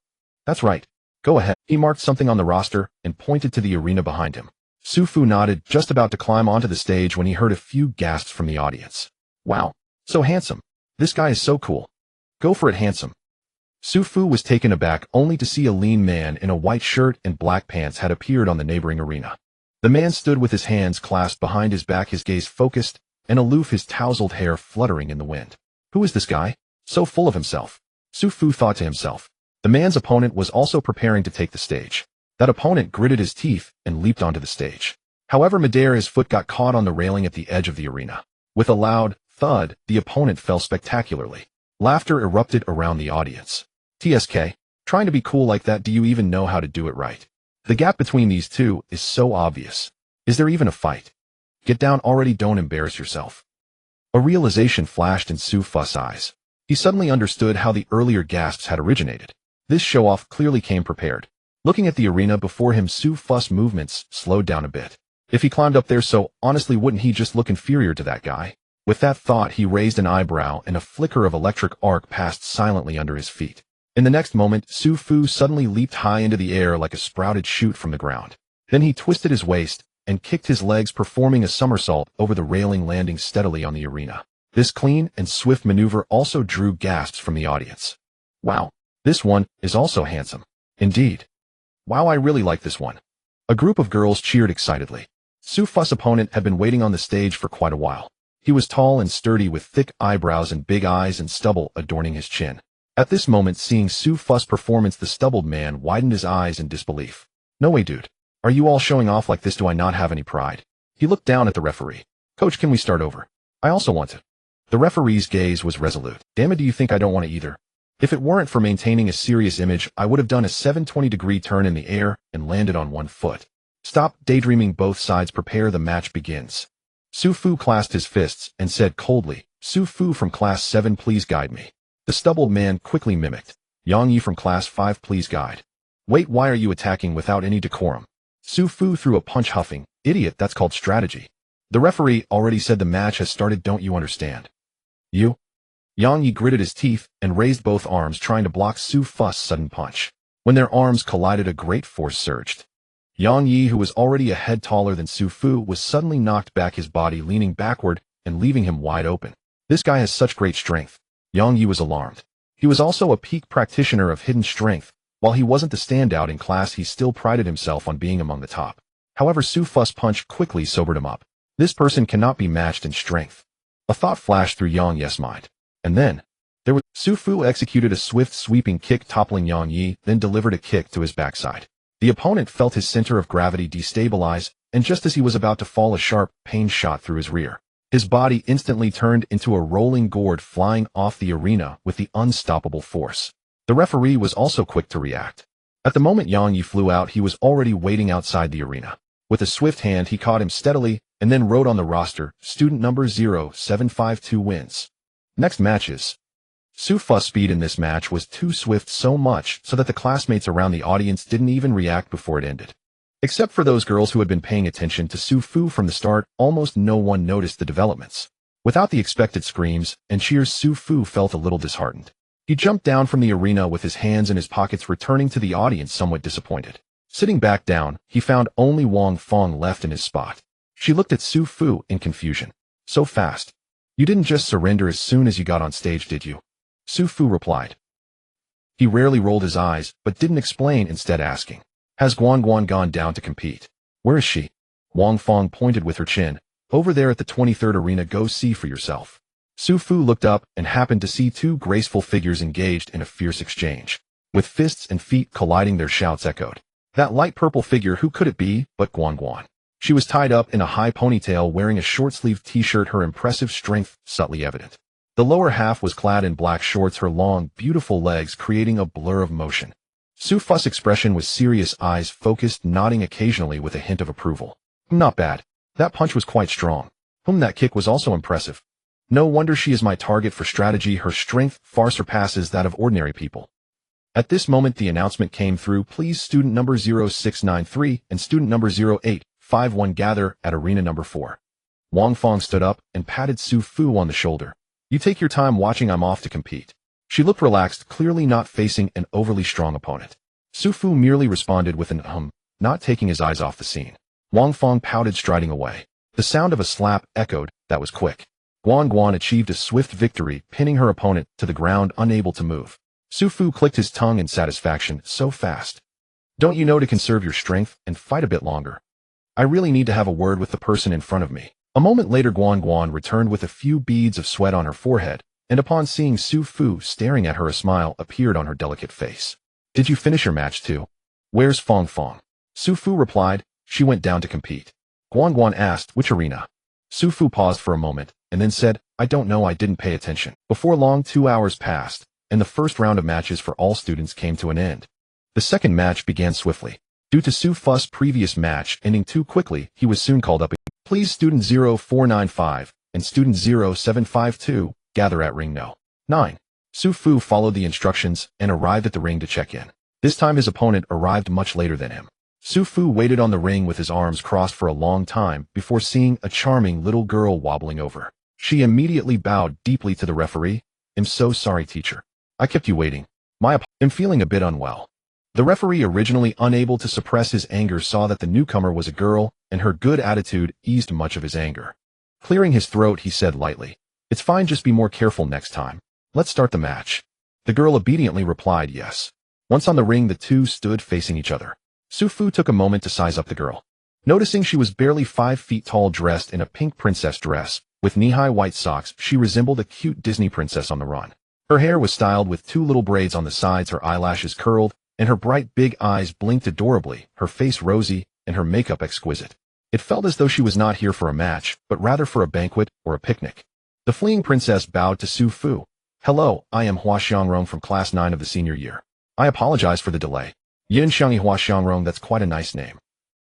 That's right. Go ahead. He marked something on the roster and pointed to the arena behind him. Su Fu nodded, just about to climb onto the stage when he heard a few gasps from the audience. Wow. So handsome. This guy is so cool. Go for it, handsome. Su Fu was taken aback only to see a lean man in a white shirt and black pants had appeared on the neighboring arena. The man stood with his hands clasped behind his back, his gaze focused and aloof, his tousled hair fluttering in the wind. Who is this guy? So full of himself. Su Fu thought to himself. The man's opponent was also preparing to take the stage. That opponent gritted his teeth and leaped onto the stage. However, midair his foot got caught on the railing at the edge of the arena. With a loud thud, the opponent fell spectacularly. Laughter erupted around the audience. TSK, trying to be cool like that, do you even know how to do it right? The gap between these two is so obvious. Is there even a fight? Get down already, don't embarrass yourself. A realization flashed in Su Fu's eyes. He suddenly understood how the earlier gasps had originated. This show-off clearly came prepared. Looking at the arena before him, Su Fu's movements slowed down a bit. If he climbed up there, so honestly, wouldn't he just look inferior to that guy? With that thought, he raised an eyebrow and a flicker of electric arc passed silently under his feet. In the next moment, Su Fu suddenly leaped high into the air like a sprouted shoot from the ground. Then he twisted his waist and kicked his legs, performing a somersault over the railing, landing steadily on the arena. This clean and swift maneuver also drew gasps from the audience. Wow, this one is also handsome. Indeed. Wow, I really like this one. A group of girls cheered excitedly. Su Fu's opponent had been waiting on the stage for quite a while. He was tall and sturdy with thick eyebrows and big eyes and stubble adorning his chin. At this moment, seeing Su Fu's performance, the stubbled man widened his eyes in disbelief. No way, dude. Are you all showing off like this? Do I not have any pride? He looked down at the referee. Coach, can we start over? I also want to. The referee's gaze was resolute. Damn it, do you think I don't want to either? If it weren't for maintaining a serious image, I would have done a 720-degree turn in the air and landed on one foot. Stop daydreaming, both sides prepare, the match begins. Su Fu clasped his fists and said coldly, Su Fu from class 7, please guide me. The stubbled man quickly mimicked, Yang Yi from class 5, please guide. Wait, why are you attacking without any decorum? Su Fu threw a punch, huffing, idiot, that's called strategy. The referee already said the match has started, don't you understand? You? Yang Yi gritted his teeth and raised both arms, trying to block Su Fu's sudden punch. When their arms collided, a great force surged. Yang Yi, who was already a head taller than Su Fu, was suddenly knocked back, his body leaning backward and leaving him wide open. This guy has such great strength. Yang Yi was alarmed. He was also a peak practitioner of hidden strength. While he wasn't the standout in class, he still prided himself on being among the top. However, Su Fu's punch quickly sobered him up. This person cannot be matched in strength. A thought flashed through Yang Yi's mind. And then, Su Fu executed a swift sweeping kick, toppling Yang Yi, then delivered a kick to his backside. The opponent felt his center of gravity destabilize, and just as he was about to fall, a sharp pain shot through his rear. His body instantly turned into a rolling gourd, flying off the arena with the unstoppable force. The referee was also quick to react. At the moment Yang Yi flew out, he was already waiting outside the arena. With a swift hand, he caught him steadily and then wrote on the roster, student number 0752 wins. Next matches. Su Fu's speed in this match was too swift, so much so that the classmates around the audience didn't even react before it ended. Except for those girls who had been paying attention to Su Fu from the start, almost no one noticed the developments. Without the expected screams and cheers, Su Fu felt a little disheartened. He jumped down from the arena with his hands in his pockets, returning to the audience somewhat disappointed. Sitting back down, he found only Wang Fong left in his spot. She looked at Su Fu in confusion. So fast. You didn't just surrender as soon as you got on stage, did you? Su Fu replied. He rarely rolled his eyes, but didn't explain, instead asking, has Guan Guan gone down to compete? Where is she? Wang Fong pointed with her chin. Over there at the 23rd arena, go see for yourself. Su Fu looked up and happened to see two graceful figures engaged in a fierce exchange. With fists and feet colliding, their shouts echoed. That light purple figure, who could it be but Guan Guan? She was tied up in a high ponytail, wearing a short-sleeved t-shirt, her impressive strength subtly evident. The lower half was clad in black shorts, her long, beautiful legs creating a blur of motion. Su Fu's expression was serious, eyes focused, nodding occasionally with a hint of approval. Not bad. That punch was quite strong. That kick was also impressive. No wonder she is my target for strategy. Her strength far surpasses that of ordinary people. At this moment, the announcement came through. Please, student number 0693 and student number 0851 gather at arena number 4. Wang Fong stood up and patted Su Fu on the shoulder. You take your time watching, I'm off to compete. She looked relaxed, clearly not facing an overly strong opponent. Su Fu merely responded with an not taking his eyes off the scene. Wang Fong pouted, striding away. The sound of a slap echoed. That was quick. Guan Guan achieved a swift victory, pinning her opponent to the ground, unable to move. Su Fu clicked his tongue in satisfaction. So fast. Don't you know to conserve your strength and fight a bit longer? I really need to have a word with the person in front of me. A moment later, Guan Guan returned with a few beads of sweat on her forehead, and upon seeing Su Fu staring at her, a smile appeared on her delicate face. Did you finish your match too? Where's Fong Fong? Su Fu replied. She went down to compete. Guan Guan asked, which arena? Su Fu paused for a moment, and then said, I don't know, I didn't pay attention. Before long, 2 hours passed, and the first round of matches for all students came to an end. The second match began swiftly. Due to Su Fu's previous match ending too quickly, he was soon called up. Please, student 0495 and student 0752, gather at ring no. 9. Su Fu followed the instructions and arrived at the ring to check in. This time his opponent arrived much later than him. Su Fu waited on the ring with his arms crossed for a long time before seeing a charming little girl wobbling over. She immediately bowed deeply to the referee. I'm so sorry, teacher. I kept you waiting. I'm feeling a bit unwell. The referee, originally unable to suppress his anger, saw that the newcomer was a girl, and her good attitude eased much of his anger. Clearing his throat, he said lightly, It's fine, just be more careful next time. Let's start the match. The girl obediently replied yes. Once on the ring, the two stood facing each other. Su Fu took a moment to size up the girl. Noticing she was barely 5 feet tall, dressed in a pink princess dress, with knee-high white socks, she resembled a cute Disney princess on the run. Her hair was styled with 2 little braids on the sides, her eyelashes curled, and her bright big eyes blinked adorably, her face rosy, and her makeup exquisite. It felt as though she was not here for a match, but rather for a banquet or a picnic. The fleeing princess bowed to Su Fu. Hello, I am Hua Xiangrong from Class 9 of the senior year. I apologize for the delay. Yin Xiangyi Hua Xiangrong, that's quite a nice name.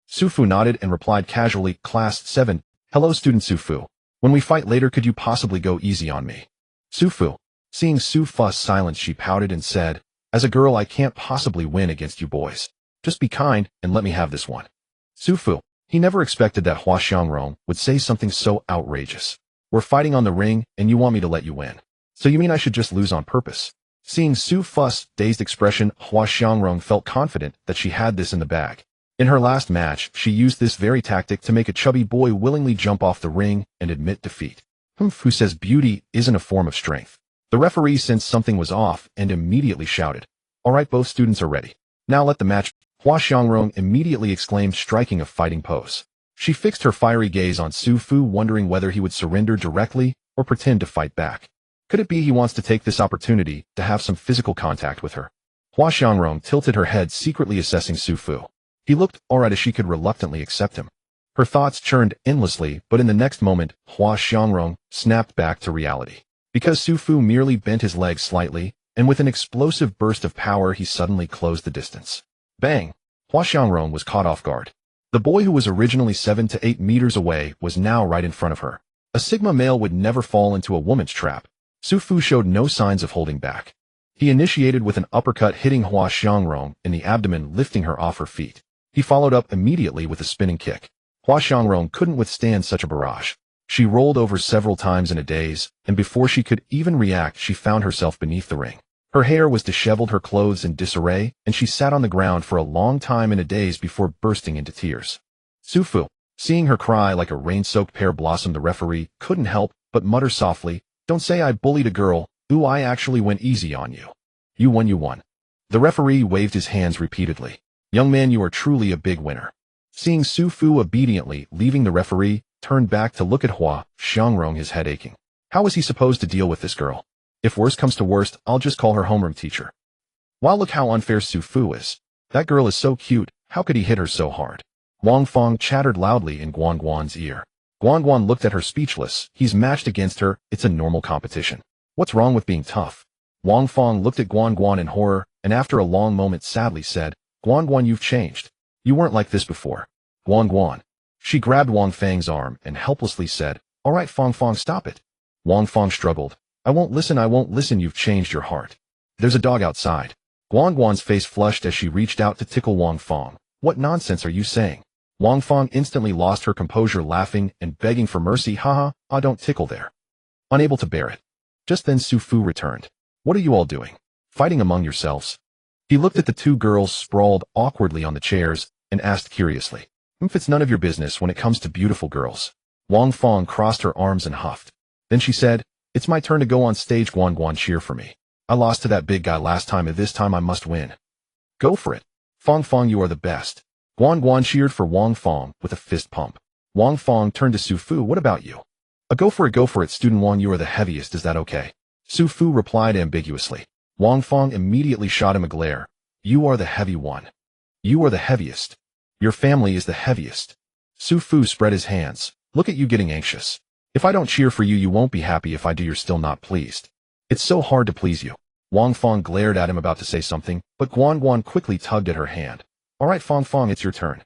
Su Fu nodded and replied casually, Class 7. Hello, student Su Fu. When we fight later, could you possibly go easy on me? Su Fu. Seeing Su Fu's silence, she pouted and said, As a girl, I can't possibly win against you boys. Just be kind and let me have this one. Su Fu. He never expected that Hua Xiangrong would say something so outrageous. We're fighting on the ring, and you want me to let you win. So you mean I should just lose on purpose? Seeing Su Fu's dazed expression, Hua Xiangrong felt confident that she had this in the bag. In her last match, she used this very tactic to make a chubby boy willingly jump off the ring and admit defeat. Who says beauty isn't a form of strength? The referee sensed something was off and immediately shouted, All right, both students are ready. Now let the match. Hua Xiangrong immediately exclaimed, striking a fighting pose. She fixed her fiery gaze on Su Fu, wondering whether he would surrender directly or pretend to fight back. Could it be he wants to take this opportunity to have some physical contact with her? Hua Xiangrong tilted her head, secretly assessing Su Fu. He looked alright as she could reluctantly accept him. Her thoughts churned endlessly, but in the next moment, Hua Xiangrong snapped back to reality. Because Su Fu merely bent his legs slightly, and with an explosive burst of power, he suddenly closed the distance. Bang! Hua Xiangrong was caught off guard. The boy, who was originally 7 to 8 meters away, was now right in front of her. A Sigma male would never fall into a woman's trap. Su Fu showed no signs of holding back. He initiated with an uppercut, hitting Hua Xiangrong in the abdomen, lifting her off her feet. He followed up immediately with a spinning kick. Hua Xiangrong couldn't withstand such a barrage. She rolled over several times in a daze, and before she could even react, she found herself beneath the ring. Her hair was disheveled, her clothes in disarray, and she sat on the ground for a long time in a daze before bursting into tears. Su Fu, seeing her cry like a rain-soaked pear blossom, the referee couldn't help but mutter softly, Don't say I bullied a girl. Ooh, I actually went easy on you. You won, you won. The referee waved his hands repeatedly. Young man, you are truly a big winner. Seeing Su Fu obediently leaving the referee, turned back to look at Hua Xiangrong, his head aching. How was he supposed to deal with this girl? If worst comes to worst, I'll just call her homeroom teacher. Wow, look how unfair Su Fu is. That girl is so cute, how could he hit her so hard? Wang Fong chattered loudly in Guan Guan's ear. Guan Guan looked at her speechless. He's matched against her, it's a normal competition. What's wrong with being tough? Wang Fong looked at Guan Guan in horror, and after a long moment sadly said, Guan Guan, you've changed. You weren't like this before. Guan Guan. She grabbed Wang Fang's arm and helplessly said, All right, Fong Fong, stop it. Wang Fong struggled. I won't listen, you've changed your heart. There's a dog outside. Guan Guan's face flushed as she reached out to tickle Wang Fong. What nonsense are you saying? Wang Fong instantly lost her composure, laughing and begging for mercy. Haha, don't tickle there. Unable to bear it. Just then Su Fu returned. What are you all doing? Fighting among yourselves? He looked at the two girls sprawled awkwardly on the chairs and asked curiously. If it's none of your business when it comes to beautiful girls. Wang Fong crossed her arms and huffed. Then she said, It's my turn to go on stage. Guan Guan, cheer for me. I lost to that big guy last time, and this time I must win. Go for it. Fong Fong, you are the best. Guan Guan cheered for Wang Fong with a fist pump. Wang Fong turned to Su Fu. What about you? Go for it, student Wang, you are the heaviest, is that okay? Su Fu replied ambiguously. Wang Fong immediately shot him a glare. You are the heavy one. You are the heaviest. Your family is the heaviest. Su Fu spread his hands. Look at you getting anxious. If I don't cheer for you, you won't be happy. If I do, you're still not pleased. It's so hard to please you. Wang Fong glared at him, about to say something, but Guan Guan quickly tugged at her hand. All right, Fong Fong, it's your turn.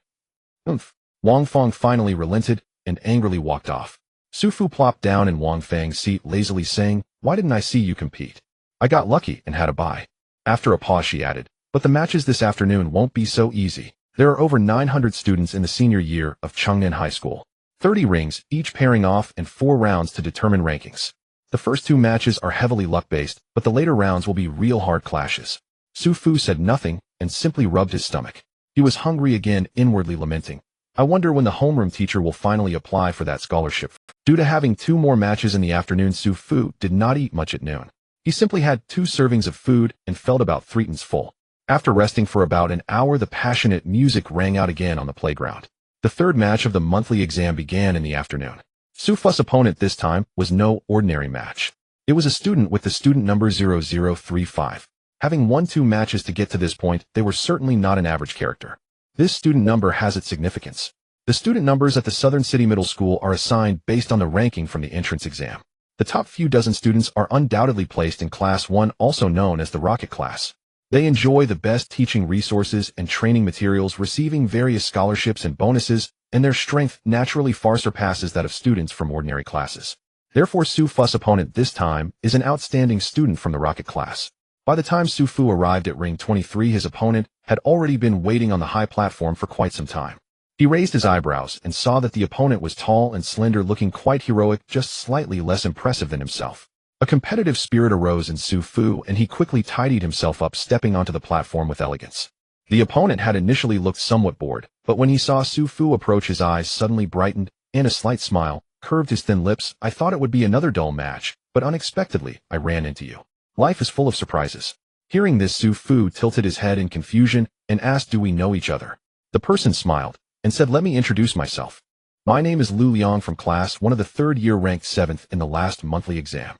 Wang Fong finally relented and angrily walked off. Su Fu plopped down in Wang Fang's seat, lazily saying, Why didn't I see you compete? I got lucky and had a bye. After a pause she added, But the matches this afternoon won't be so easy. There are over 900 students in the senior year of Chengnan High School. 30 rings, each pairing off, and 4 rounds to determine rankings. The first 2 matches are heavily luck-based, but the later rounds will be real hard clashes. Su Fu said nothing and simply rubbed his stomach. He was hungry again, inwardly lamenting. I wonder when the homeroom teacher will finally apply for that scholarship. Due to having 2 more matches in the afternoon, Su Fu did not eat much at noon. He simply had 2 servings of food and felt about 3 tons full. After resting for about an hour, the passionate music rang out again on the playground. The third match of the monthly exam began in the afternoon. Su Fu's opponent this time was no ordinary match. It was a student with the student number 0035. Having won 2 matches to get to this point, they were certainly not an average character. This student number has its significance. The student numbers at the Southern City Middle School are assigned based on the ranking from the entrance exam. The top few dozen students are undoubtedly placed in Class 1, also known as the Rocket Class. They enjoy the best teaching resources and training materials, receiving various scholarships and bonuses, and their strength naturally far surpasses that of students from ordinary classes. Therefore, Su Fu's opponent this time is an outstanding student from the Rocket Class. By the time Su Fu arrived at ring 23, his opponent had already been waiting on the high platform for quite some time. He raised his eyebrows and saw that the opponent was tall and slender, looking quite heroic, just slightly less impressive than himself. A competitive spirit arose in Su Fu, and he quickly tidied himself up, stepping onto the platform with elegance. The opponent had initially looked somewhat bored, but when he saw Su Fu approach, his eyes suddenly brightened, and a slight smile curved his thin lips. I thought it would be another dull match, but unexpectedly, I ran into you. Life is full of surprises. Hearing this, Su Fu tilted his head in confusion and asked, Do we know each other? The person smiled and said, Let me introduce myself. My name is Liu Xiang from Class 1 of the 3rd year, ranked 7th in the last monthly exam.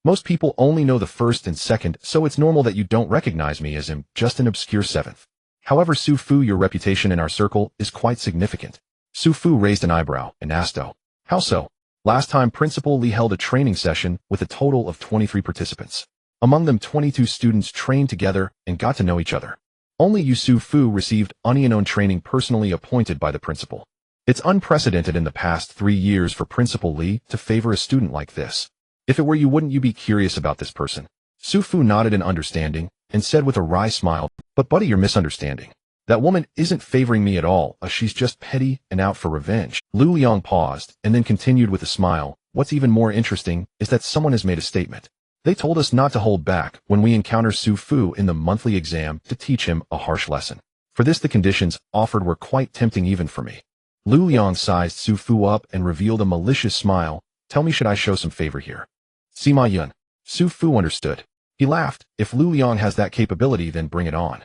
Most people only know the 1st and 2nd, so it's normal that you don't recognize me as him, just an obscure 7th. However, Su Fu, your reputation in our circle is quite significant. Su Fu raised an eyebrow and asked, Oh, how so? Last time Principal Li held a training session with a total of 23 participants. Among them, 22 students trained together and got to know each other. Only you, Su Fu, received unknown training personally appointed by the principal. It's unprecedented in the past 3 years for Principal Li to favor a student like this. If it were you, wouldn't you be curious about this person? Su Fu nodded in understanding and said with a wry smile, But buddy, you're misunderstanding. That woman isn't favoring me at all. She's just petty and out for revenge. Liu Xiang paused and then continued with a smile. What's even more interesting is that someone has made a statement. They told us not to hold back when we encounter Su Fu in the monthly exam to teach him a harsh lesson. For this, the conditions offered were quite tempting even for me. Liu Xiang sized Su Fu up and revealed a malicious smile. Tell me, should I show some favor here? Sima Yun. Su Fu understood. He laughed. If Liu Xiang has that capability, then bring it on.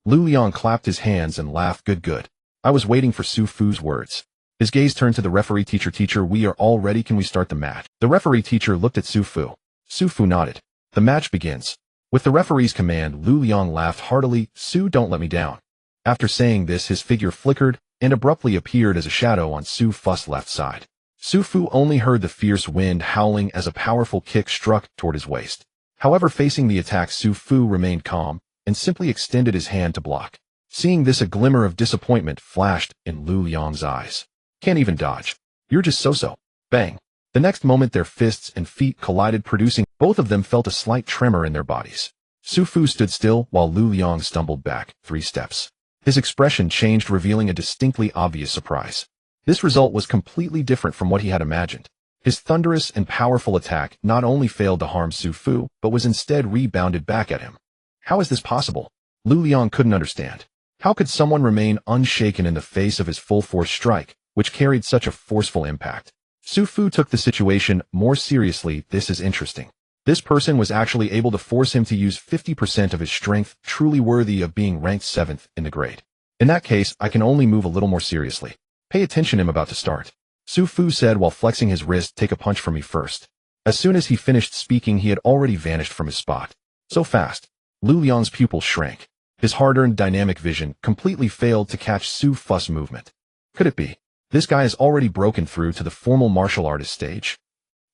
Liu Xiang clapped his hands and laughed. Good. I was waiting for Su Fu's words. His gaze turned to the referee. Teacher, we are all ready. Can we start the match? The referee teacher looked at Su Fu. Su Fu nodded. The match begins. With the referee's command, Liu Xiang laughed heartily. Su, don't let me down. After saying this, his figure flickered and abruptly appeared as a shadow on Su Fu's left side. Su Fu only heard the fierce wind howling as a powerful kick struck toward his waist. However, facing the attack, Su Fu remained calm and simply extended his hand to block. Seeing this, a glimmer of disappointment flashed in Liu Yang's eyes. Can't even dodge. You're just so-so. Bang. The next moment, their fists and feet collided, producing both of them felt a slight tremor in their bodies. Su Fu stood still while Liu Yang stumbled back 3 steps. His expression changed, revealing a distinctly obvious surprise. This result was completely different from what he had imagined. His thunderous and powerful attack not only failed to harm Su Fu, but was instead rebounded back at him. How is this possible? Liu Yang couldn't understand. How could someone remain unshaken in the face of his full-force strike, which carried such a forceful impact? Su Fu took the situation more seriously. This is interesting. This person was actually able to force him to use 50% of his strength, truly worthy of being ranked 7th in the grade. In that case, I can only move a little more seriously. Pay attention, I'm about to start. Su Fu said while flexing his wrist. Take a punch from me first. As soon as he finished speaking, he had already vanished from his spot. So fast. Liu Yang's pupils shrank. His hard-earned dynamic vision completely failed to catch Su Fu's movement. Could it be? This guy has already broken through to the formal martial artist stage.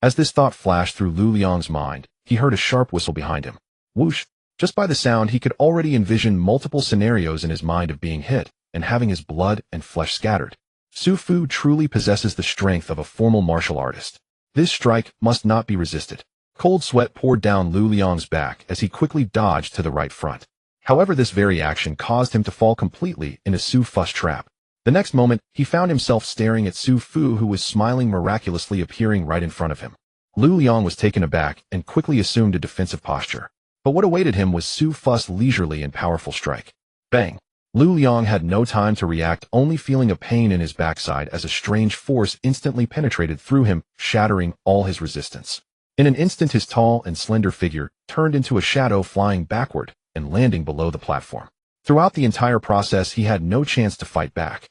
As this thought flashed through Liu Yang's mind, he heard a sharp whistle behind him. Whoosh! Just by the sound, he could already envision multiple scenarios in his mind of being hit and having his blood and flesh scattered. Su Fu truly possesses the strength of a formal martial artist. This strike must not be resisted. Cold sweat poured down Liu Yang's back as he quickly dodged to the right front. However, this very action caused him to fall completely into Su Fu's trap. The next moment, he found himself staring at Su Fu, who was smiling, miraculously appearing right in front of him. Liu Yang was taken aback and quickly assumed a defensive posture. But what awaited him was Su Fu's leisurely and powerful strike. Bang! Liu Yang had no time to react, only feeling a pain in his backside as a strange force instantly penetrated through him, shattering all his resistance. In an instant, his tall and slender figure turned into a shadow, flying backward and landing below the platform. Throughout the entire process, he had no chance to fight back.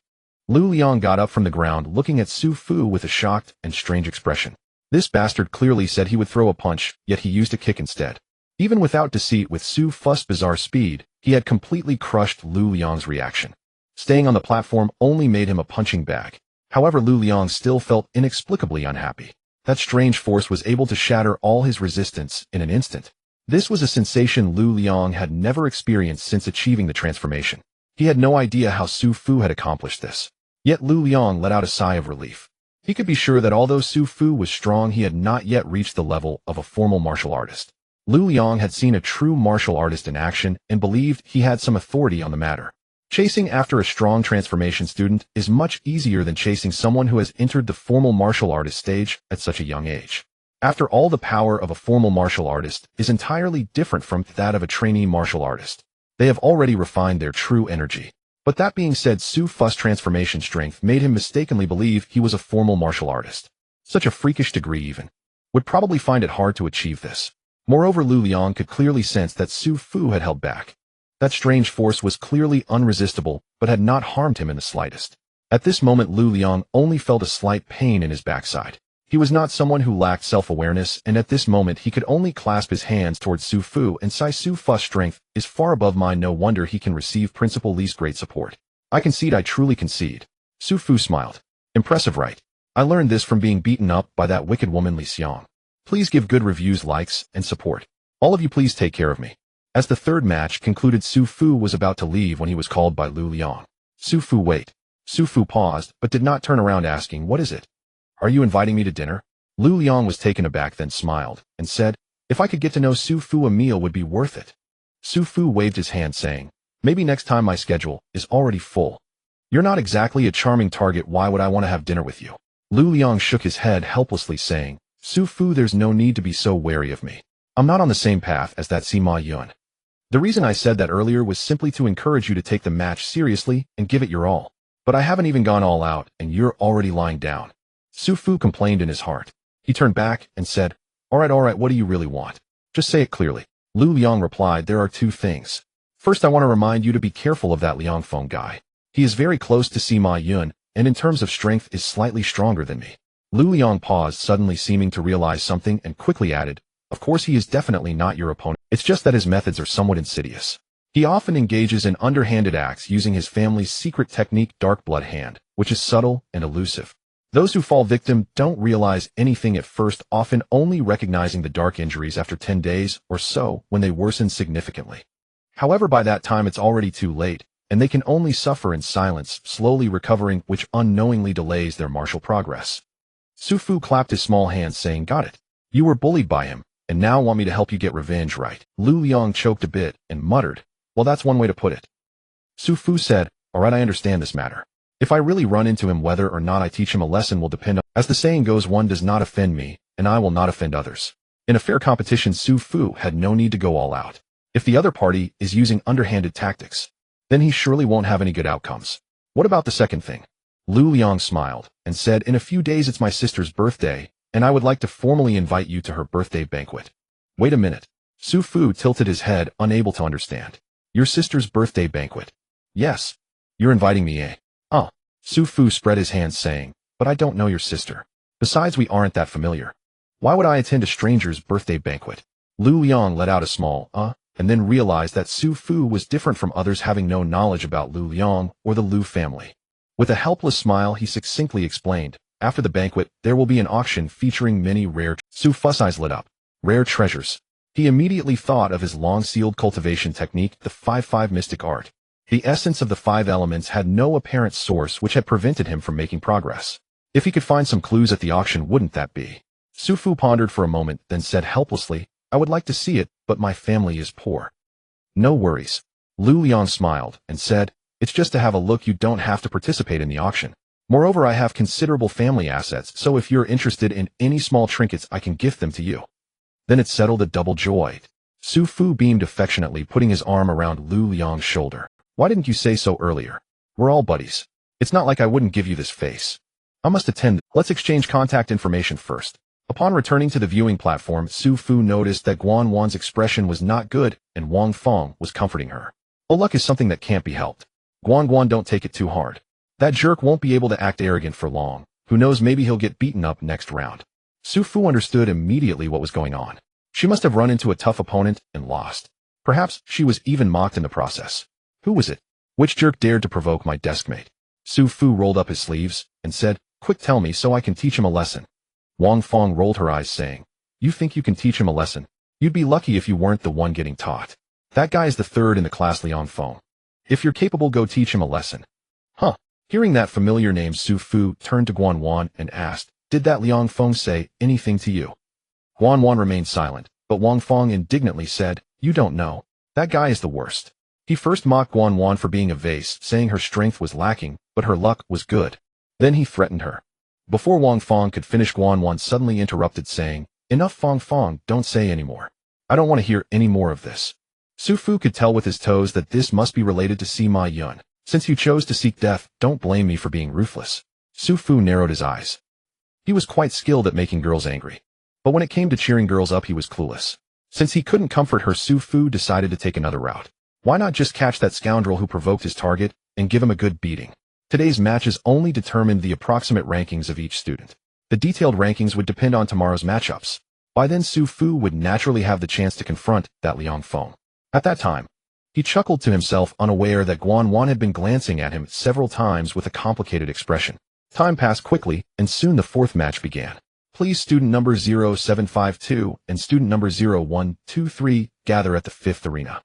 Liu Yang got up from the ground, looking at Su Fu with a shocked and strange expression. This bastard clearly said he would throw a punch, yet he used a kick instead. Even without deceit, with Su Fu's bizarre speed, he had completely crushed Liu Yang's reaction. Staying on the platform only made him a punching bag. However, Liu Yang still felt inexplicably unhappy. That strange force was able to shatter all his resistance in an instant. This was a sensation Liu Yang had never experienced since achieving the transformation. He had no idea how Su Fu had accomplished this. Yet Liu Yang let out a sigh of relief. He could be sure that although Su Fu was strong, he had not yet reached the level of a formal martial artist. Liu Yang had seen a true martial artist in action and believed he had some authority on the matter. Chasing after a strong transformation student is much easier than chasing someone who has entered the formal martial artist stage at such a young age. After all, the power of a formal martial artist is entirely different from that of a trainee martial artist. They have already refined their true energy. But that being said, Su Fu's transformation strength made him mistakenly believe he was a formal martial artist. Such a freakish degree even. Would probably find it hard to achieve this. Moreover, Liu Yang could clearly sense that Su Fu had held back. That strange force was clearly unresistible, but had not harmed him in the slightest. At this moment, Liu Yang only felt a slight pain in his backside. He was not someone who lacked self-awareness, and at this moment he could only clasp his hands towards Su Fu and sigh. Su Fu's strength is far above mine. No wonder he can receive Principal Li's great support. I concede, I truly concede. Su Fu smiled. Impressive, right? I learned this from being beaten up by that wicked woman Li Xiang. Please give good reviews, likes, and support. All of you, please take care of me. As the third match concluded, Su Fu was about to leave when he was called by Liu Yang. Su Fu, wait. Su Fu paused, but did not turn around, asking, what is it? Are you inviting me to dinner? Liu Yang was taken aback, then smiled, and said, if I could get to know Su Fu, a meal would be worth it. Su Fu waved his hand, saying, maybe next time. My schedule is already full. You're not exactly a charming target. Why would I want to have dinner with you? Liu Yang shook his head helplessly, saying, Su Fu, there's no need to be so wary of me. I'm not on the same path as that Sima Yun. The reason I said that earlier was simply to encourage you to take the match seriously and give it your all. But I haven't even gone all out, and you're already lying down. Su Fu complained in his heart. He turned back and said, all right, what do you really want? Just say it clearly. Liu Yang replied, there are two things. First, I want to remind you to be careful of that Liang Feng guy. He is very close to Sima Yun, and in terms of strength is slightly stronger than me. Liu Liang paused, suddenly seeming to realize something, and quickly added, of course he is definitely not your opponent. It's just that his methods are somewhat insidious. He often engages in underhanded acts using his family's secret technique, Dark Blood Hand, which is subtle and elusive. Those who fall victim don't realize anything at first, often only recognizing the dark injuries after 10 days or so when they worsen significantly. However, by that time it's already too late, and they can only suffer in silence, slowly recovering, which unknowingly delays their martial progress. Su Fu clapped his small hands, saying, got it. You were bullied by him, and now want me to help you get revenge, right? Liu Liang choked a bit and muttered, well, that's one way to put it. Su Fu said, alright, I understand this matter. If I really run into him, whether or not I teach him a lesson will depend on, as the saying goes, one does not offend me, and I will not offend others. In a fair competition, Su Fu had no need to go all out. If the other party is using underhanded tactics, then he surely won't have any good outcomes. What about the second thing? Liu Liang smiled and said, in a few days it's my sister's birthday, and I would like to formally invite you to her birthday banquet. Wait a minute. Su Fu tilted his head, unable to understand. Your sister's birthday banquet? Yes. You're inviting me, eh? Oh. Su Fu spread his hands, saying, but I don't know your sister. Besides, we aren't that familiar. Why would I attend a stranger's birthday banquet? Liu Liang let out a small, and then realized that Su Fu was different from others, having no knowledge about Liu Liang or the Liu family. With a helpless smile, he succinctly explained, after the banquet, there will be an auction featuring many rare. Su Fu's eyes lit up. Rare treasures. He immediately thought of his long-sealed cultivation technique, the 5-5 mystic art. The essence of the 5 elements had no apparent source, which had prevented him from making progress. If he could find some clues at the auction, wouldn't that be? Su Fu pondered for a moment, then said helplessly, I would like to see it, but my family is poor. No worries. Liu Liang smiled and said, it's just to have a look, you don't have to participate in the auction. Moreover, I have considerable family assets, so if you're interested in any small trinkets, I can gift them to you. Then it's settled. A double joy. Su Fu beamed affectionately, putting his arm around Liu Liang's shoulder. Why didn't you say so earlier? We're all buddies. It's not like I wouldn't give you this face. I must attend. Let's exchange contact information first. Upon returning to the viewing platform, Su Fu noticed that Guan Guan's expression was not good, and Wang Feng was comforting her. Oh, luck is something that can't be helped. Guan Guan, don't take it too hard. That jerk won't be able to act arrogant for long. Who knows, maybe he'll get beaten up next round. Su Fu understood immediately what was going on. She must have run into a tough opponent and lost. Perhaps she was even mocked in the process. Who was it? Which jerk dared to provoke my deskmate? Su Fu rolled up his sleeves and said, quick, tell me so I can teach him a lesson. Wang Feng rolled her eyes, saying, you think you can teach him a lesson? You'd be lucky if you weren't the one getting taught. That guy is the third in the class, Liang Feng. If you're capable, go teach him a lesson. Huh. Hearing that familiar name, Su Fu turned to Guan Guan and asked, did that Liang Feng say anything to you? Guan Guan remained silent, but Wang Feng indignantly said, you don't know. That guy is the worst. He first mocked Guan Guan for being a vase, saying her strength was lacking, but her luck was good. Then he threatened her. Before Wang Feng could finish, Guan Guan suddenly interrupted, saying, enough, Feng Feng, don't say any more. I don't want to hear any more of this. Su Fu could tell with his toes that this must be related to Sima Yun. Since you chose to seek death, don't blame me for being ruthless. Su Fu narrowed his eyes. He was quite skilled at making girls angry. But when it came to cheering girls up, he was clueless. Since he couldn't comfort her, Su Fu decided to take another route. Why not just catch that scoundrel who provoked his target and give him a good beating? Today's matches only determined the approximate rankings of each student. The detailed rankings would depend on tomorrow's matchups. By then, Su Fu would naturally have the chance to confront that Liang Feng. At that time, he chuckled to himself, unaware that Guan Guan had been glancing at him several times with a complicated expression. Time passed quickly, and soon the fourth match began. Please, student number 0752 and student number 0123 gather at the fifth arena.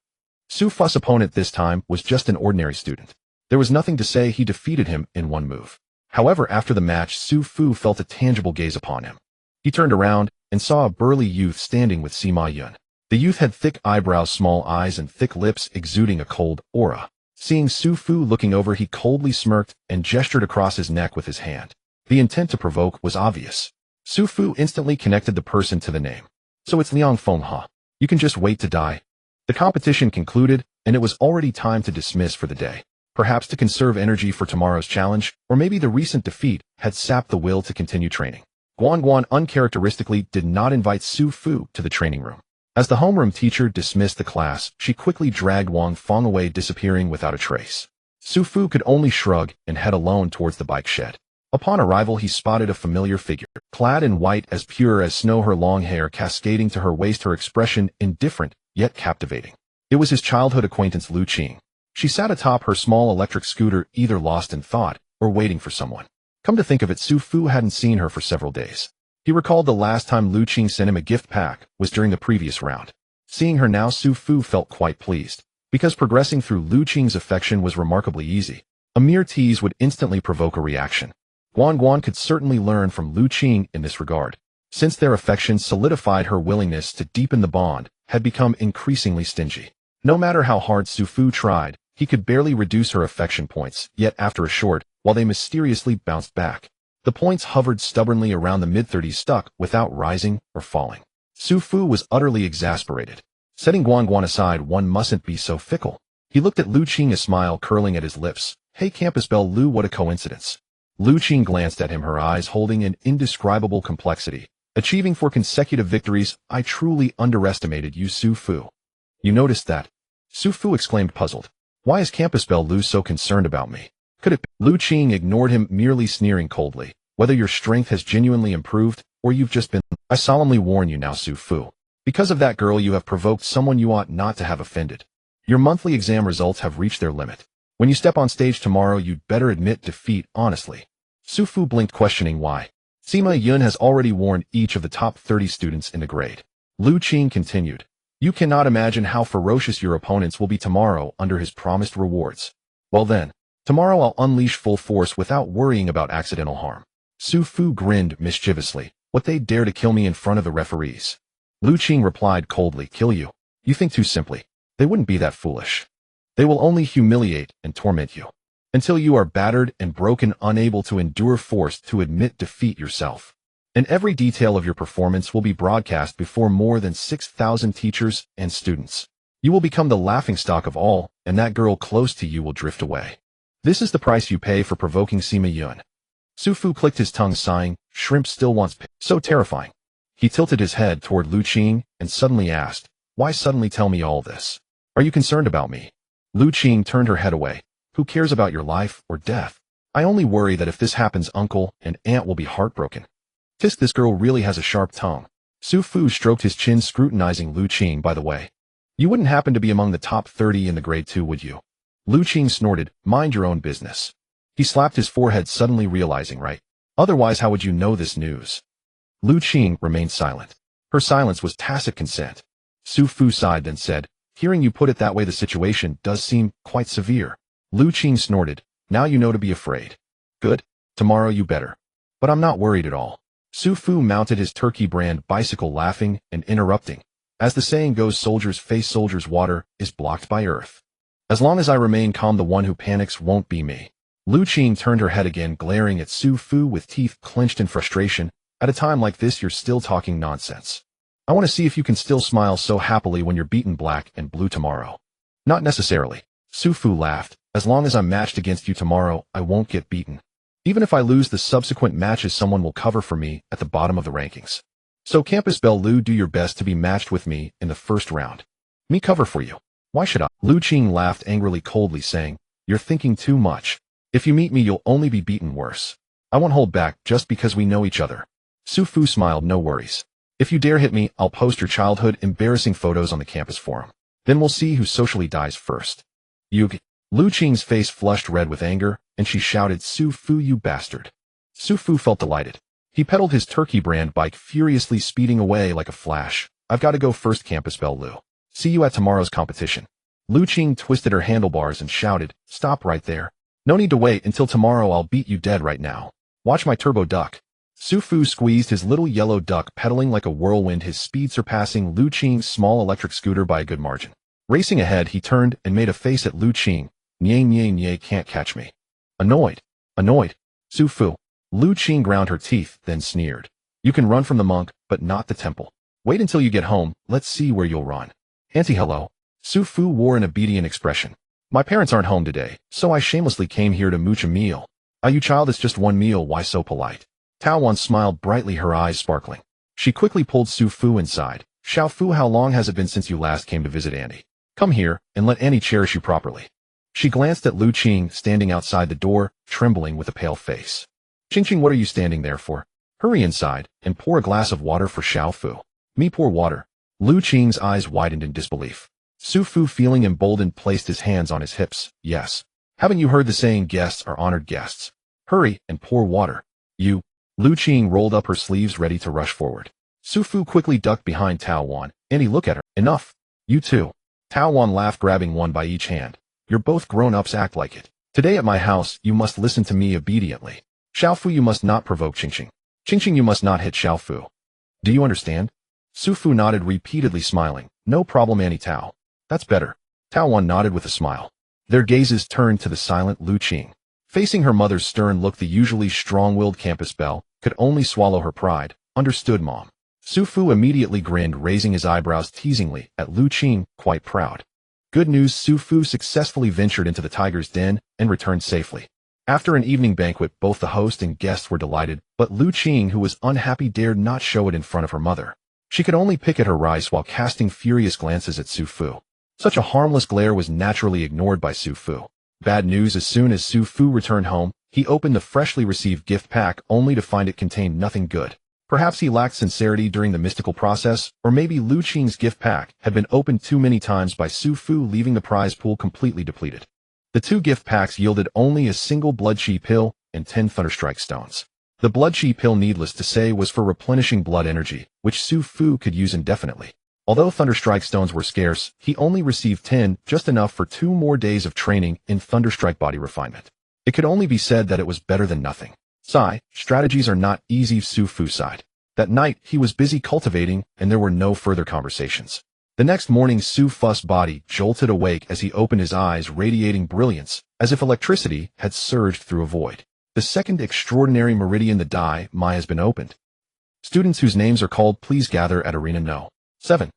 Su Fu's opponent this time was just an ordinary student. There was nothing to say, he defeated him in one move. However, after the match, Su Fu felt a tangible gaze upon him. He turned around and saw a burly youth standing with Sima Yun. The youth had thick eyebrows, small eyes, and thick lips exuding a cold aura. Seeing Su Fu looking over, he coldly smirked and gestured across his neck with his hand. The intent to provoke was obvious. Su Fu instantly connected the person to the name. So it's Liang Feng, huh? You can just wait to die. The competition concluded, and it was already time to dismiss for the day. Perhaps to conserve energy for tomorrow's challenge, or maybe the recent defeat had sapped the will to continue training. Guan Guan uncharacteristically did not invite Su Fu to the training room. As the homeroom teacher dismissed the class, she quickly dragged Wang Feng away, disappearing without a trace. Su Fu could only shrug and head alone towards the bike shed. Upon arrival, he spotted a familiar figure, clad in white as pure as snow, her long hair cascading to her waist, her expression indifferent yet captivating. It was his childhood acquaintance Liu Qing. She sat atop her small electric scooter, either lost in thought or waiting for someone. Come to think of it, Su Fu hadn't seen her for several days. He recalled the last time Liu Qing sent him a gift pack was during the previous round. Seeing her now, Su Fu felt quite pleased, because progressing through Liu Qing's affection was remarkably easy. A mere tease would instantly provoke a reaction. Guan Guan could certainly learn from Liu Qing in this regard, since their affection solidified. Her willingness to deepen the bond had become increasingly stingy. No matter how hard Su Fu tried, he could barely reduce her affection points, yet after a short while they mysteriously bounced back. The points hovered stubbornly around the mid-30s, stuck without rising or falling. Su Fu was utterly exasperated. Setting Guan Guan aside, one mustn't be so fickle. He looked at Liu Qing, a smile curling at his lips. Hey, Campus Belle Liu, what a coincidence. Liu Qing glanced at him, her eyes holding an indescribable complexity. Achieving 4 consecutive victories, I truly underestimated you, Su Fu. You noticed that? Su Fu exclaimed, puzzled. Why is Campus Belle Liu so concerned about me? Could it be? Liu Qing ignored him, merely sneering coldly. Whether your strength has genuinely improved, or you've just been... I solemnly warn you now, Su Fu. Because of that girl, you have provoked someone you ought not to have offended. Your monthly exam results have reached their limit. When you step on stage tomorrow, you'd better admit defeat honestly. Su Fu blinked, questioning why. Sima Yun has already warned each of the top 30 students in the grade. Liu Qing continued. You cannot imagine how ferocious your opponents will be tomorrow under his promised rewards. Well then, tomorrow I'll unleash full force without worrying about accidental harm. Su Fu grinned mischievously. What, they dare to kill me in front of the referees? Liu Qing replied coldly. Kill you? You think too simply. They wouldn't be that foolish. They will only humiliate and torment you, until you are battered and broken, unable to endure, forced to admit defeat yourself. And every detail of your performance will be broadcast before more than 6,000 teachers and students. You will become the laughingstock of all, and that girl close to you will drift away. This is the price you pay for provoking Sima Yun. Su Fu clicked his tongue, sighing. Shrimp still wants pay. So terrifying. He tilted his head toward Liu Qing and suddenly asked, why suddenly tell me all this? Are you concerned about me? Liu Qing turned her head away. Who cares about your life or death? I only worry that if this happens, uncle and aunt will be heartbroken. Tisk, this girl really has a sharp tongue. Su Fu stroked his chin, scrutinizing Liu Qing. By the way, you wouldn't happen to be among the top 30 in the grade too, would you? Liu Qing snorted. Mind your own business. He slapped his forehead, suddenly realizing, right? Otherwise, how would you know this news? Liu Qing remained silent. Her silence was tacit consent. Su Fu sighed, then said, hearing you put it that way, the situation does seem quite severe. Liu Qing snorted. Now you know to be afraid. Good. Tomorrow you better. But I'm not worried at all. Su Fu mounted his turkey brand bicycle, laughing and interrupting. As the saying goes, soldiers face soldiers, water is blocked by earth. As long as I remain calm, the one who panics won't be me. Liu Qing turned her head again, glaring at Su Fu with teeth clenched in frustration. At a time like this, you're still talking nonsense. I want to see if you can still smile so happily when you're beaten black and blue tomorrow. Not necessarily. Su Fu laughed. As long as I'm matched against you tomorrow, I won't get beaten. Even if I lose the subsequent matches, someone will cover for me at the bottom of the rankings. So Campus Belle Liu, do your best to be matched with me in the first round. Me cover for you. Why should I? Liu Qing laughed angrily, coldly saying, you're thinking too much. If you meet me, you'll only be beaten worse. I won't hold back just because we know each other. Su Fu smiled. No worries. If you dare hit me, I'll post your childhood embarrassing photos on the campus forum. Then we'll see who socially dies first. You... Liu Qing's face flushed red with anger, and she shouted, Su Fu, you bastard. Su Fu felt delighted. He pedaled his turkey brand bike, furiously speeding away like a flash. I've got to go first, Campus Belle Liu. See you at tomorrow's competition. Liu Qing twisted her handlebars and shouted, stop right there. No need to wait until tomorrow, I'll beat you dead right now. Watch my turbo duck. Su Fu squeezed his little yellow duck, pedaling like a whirlwind, his speed surpassing Liu Qing's small electric scooter by a good margin. Racing ahead, he turned and made a face at Liu Qing. Nye, nye, nye, can't catch me. Annoyed. Su Fu. Liu Qing ground her teeth, then sneered. You can run from the monk, but not the temple. Wait until you get home, let's see where you'll run. Auntie, hello. Su Fu wore an obedient expression. My parents aren't home today, so I shamelessly came here to mooch a meal. You child, it's just one meal, why so polite? Tao Wan smiled brightly, her eyes sparkling. She quickly pulled Su Fu inside. Xiao Fu, how long has it been since you last came to visit Annie? Come here, and let Annie cherish you properly. She glanced at Liu Qing standing outside the door, trembling with a pale face. Qing, what are you standing there for? Hurry inside, and pour a glass of water for Xiao Fu. Me pour water. Liu Qing's eyes widened in disbelief. Su Fu, feeling emboldened, placed his hands on his hips. Yes. Haven't you heard the saying, guests are honored guests? Hurry, and pour water. You. Liu Qing rolled up her sleeves, ready to rush forward. Su Fu quickly ducked behind Tao Wan, and he looked at her. Enough. You too. Tao Wan laughed, grabbing one by each hand. You're both grown-ups, act like it. Today at my house, you must listen to me obediently. Xiao Fu, you must not provoke Qing. Qing, you must not hit Xiao Fu. Do you understand? Su Fu nodded, repeatedly smiling. No problem, Annie Tao. That's better. Tao Wan nodded with a smile. Their gazes turned to the silent Liu Qing. Facing her mother's stern look, the usually strong-willed campus belle could only swallow her pride. Understood, Mom. Su Fu immediately grinned, raising his eyebrows teasingly at Liu Qing, quite proud. Good news, Su Fu successfully ventured into the tiger's den and returned safely. After an evening banquet, both the host and guests were delighted, but Liu Qing, who was unhappy, dared not show it in front of her mother. She could only pick at her rice while casting furious glances at Su Fu. Such a harmless glare was naturally ignored by Su Fu. Bad news: as soon as Su Fu returned home, he opened the freshly received gift pack only to find it contained nothing good. Perhaps he lacked sincerity during the mystical process, or maybe Liu Qing's gift pack had been opened too many times by Su Fu, leaving the prize pool completely depleted. The two gift packs yielded only a single blood chi pill and 10 thunderstrike stones. The blood chi pill, needless to say, was for replenishing blood energy, which Su Fu could use indefinitely. Although thunderstrike stones were scarce, he only received 10, just enough for 2 more days of training in thunderstrike body refinement. It could only be said that it was better than nothing. Sigh, strategies are not easy, Su Fu sighed. That night, he was busy cultivating, and there were no further conversations. The next morning, Su Fu's body jolted awake as he opened his eyes, radiating brilliance, as if electricity had surged through a void. The second extraordinary meridian, the Dai Mai, has been opened. Students whose names are called, please gather at Arena No. 7.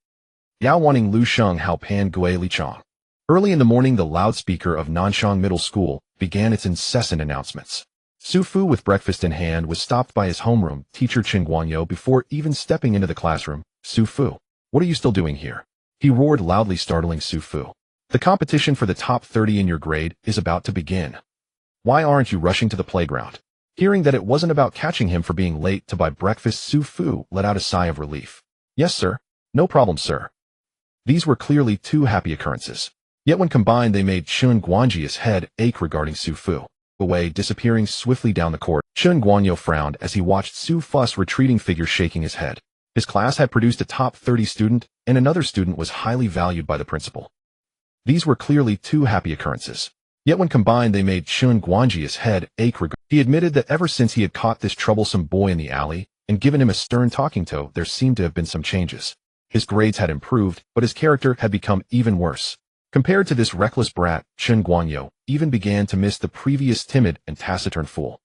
Yao Wanning Liu Xiang Hao Pan Gui Li Qiang. Early in the morning, the loudspeaker of Nanshang Middle School began its incessant announcements. Su Fu, with breakfast in hand, was stopped by his homeroom teacher Chen Guanyo before even stepping into the classroom. Su Fu, what are you still doing here? He roared loudly, startling Su Fu. The competition for the top 30 in your grade is about to begin. Why aren't you rushing to the playground? Hearing that it wasn't about catching him for being late to buy breakfast, Su Fu let out a sigh of relief. Yes, sir. No problem, sir. These were clearly two happy occurrences. Yet when combined, they made Chen Guanji's head ache regarding Su Fu. Away, disappearing swiftly down the court, Chen Guanyo frowned as he watched Su Fu's retreating figure, shaking his head. His class had produced a top 30 student, and another student was highly valued by the principal. These were clearly two happy occurrences. Yet when combined, they made Chen Guanji's head ache. He admitted that ever since he had caught this troublesome boy in the alley and given him a stern talking to, there seemed to have been some changes. His grades had improved, but his character had become even worse. Compared to this reckless brat, Chen Guanyo even began to miss the previous timid and taciturn fool.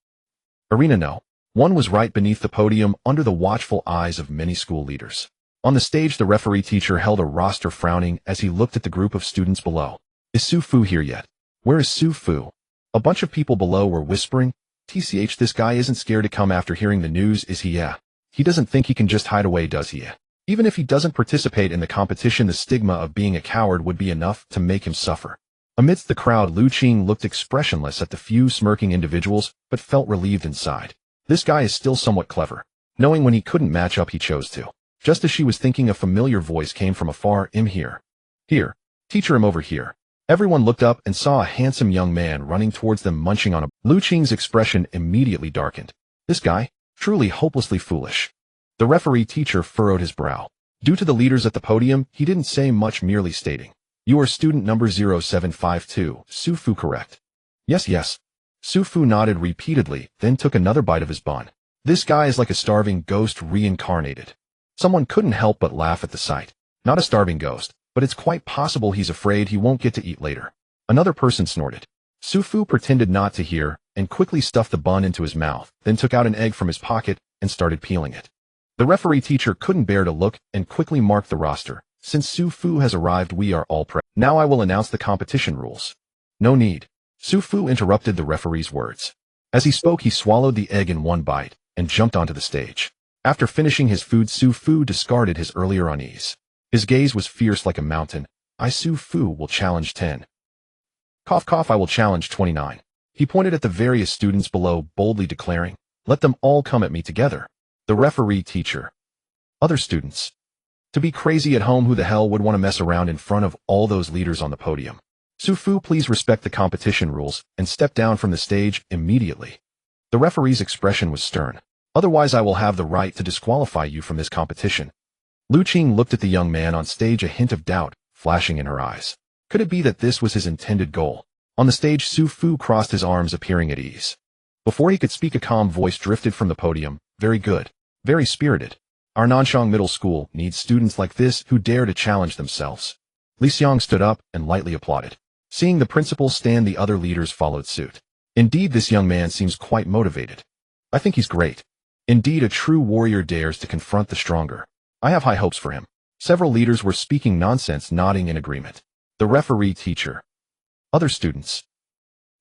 Arena No. 1 was right beneath the podium, under the watchful eyes of many school leaders. On the stage, the referee teacher held a roster, frowning as he looked at the group of students below. Is Su Fu here yet? Where is Su Fu? A bunch of people below were whispering. TCH, this guy isn't scared to come after hearing the news, is he? Yeah. He doesn't think he can just hide away, does he? Even if he doesn't participate in the competition, the stigma of being a coward would be enough to make him suffer. Amidst the crowd, Liu Qing looked expressionless at the few smirking individuals, but felt relieved inside. This guy is still somewhat clever. Knowing when he couldn't match up, he chose to. Just as she was thinking, a familiar voice came from afar. Here. Here. Teacher, him over here. Everyone looked up and saw a handsome young man running towards them, munching on a... Liu Qing's expression immediately darkened. This guy? Truly hopelessly foolish. The referee teacher furrowed his brow. Due to the leaders at the podium, he didn't say much, merely stating, "You are student number 0752, Su Fu, correct?" Yes. Su Fu nodded repeatedly, then took another bite of his bun. This guy is like a starving ghost reincarnated. Someone couldn't help but laugh at the sight. Not a starving ghost, but it's quite possible he's afraid he won't get to eat later. Another person snorted. Su Fu pretended not to hear, and quickly stuffed the bun into his mouth, then took out an egg from his pocket and started peeling it. The referee teacher couldn't bear to look and quickly marked the roster. Since Su Fu has arrived, we are all present. Now I will announce the competition rules. No need. Su Fu interrupted the referee's words. As he spoke, he swallowed the egg in one bite and jumped onto the stage. After finishing his food, Su Fu discarded his earlier unease. His gaze was fierce like a mountain. Su Fu will challenge 10. Cough cough, I will challenge 29. He pointed at the various students below, boldly declaring, let them all come at me together. The referee teacher. Other students. To be crazy at home, who the hell would want to mess around in front of all those leaders on the podium? Su Fu, please respect the competition rules and step down from the stage immediately. The referee's expression was stern. Otherwise, I will have the right to disqualify you from this competition. Liu Qing looked at the young man on stage, a hint of doubt flashing in her eyes. Could it be that this was his intended goal? On the stage, Su Fu crossed his arms, appearing at ease. Before he could speak, a calm voice drifted from the podium. Very good. Very spirited. Our Nanshang Middle School needs students like this who dare to challenge themselves. Li Xiang stood up and lightly applauded. Seeing the principal stand, the other leaders followed suit. Indeed, this young man seems quite motivated. I think he's great. Indeed, a true warrior dares to confront the stronger. I have high hopes for him. Several leaders were speaking nonsense, nodding in agreement. The referee teacher. Other students.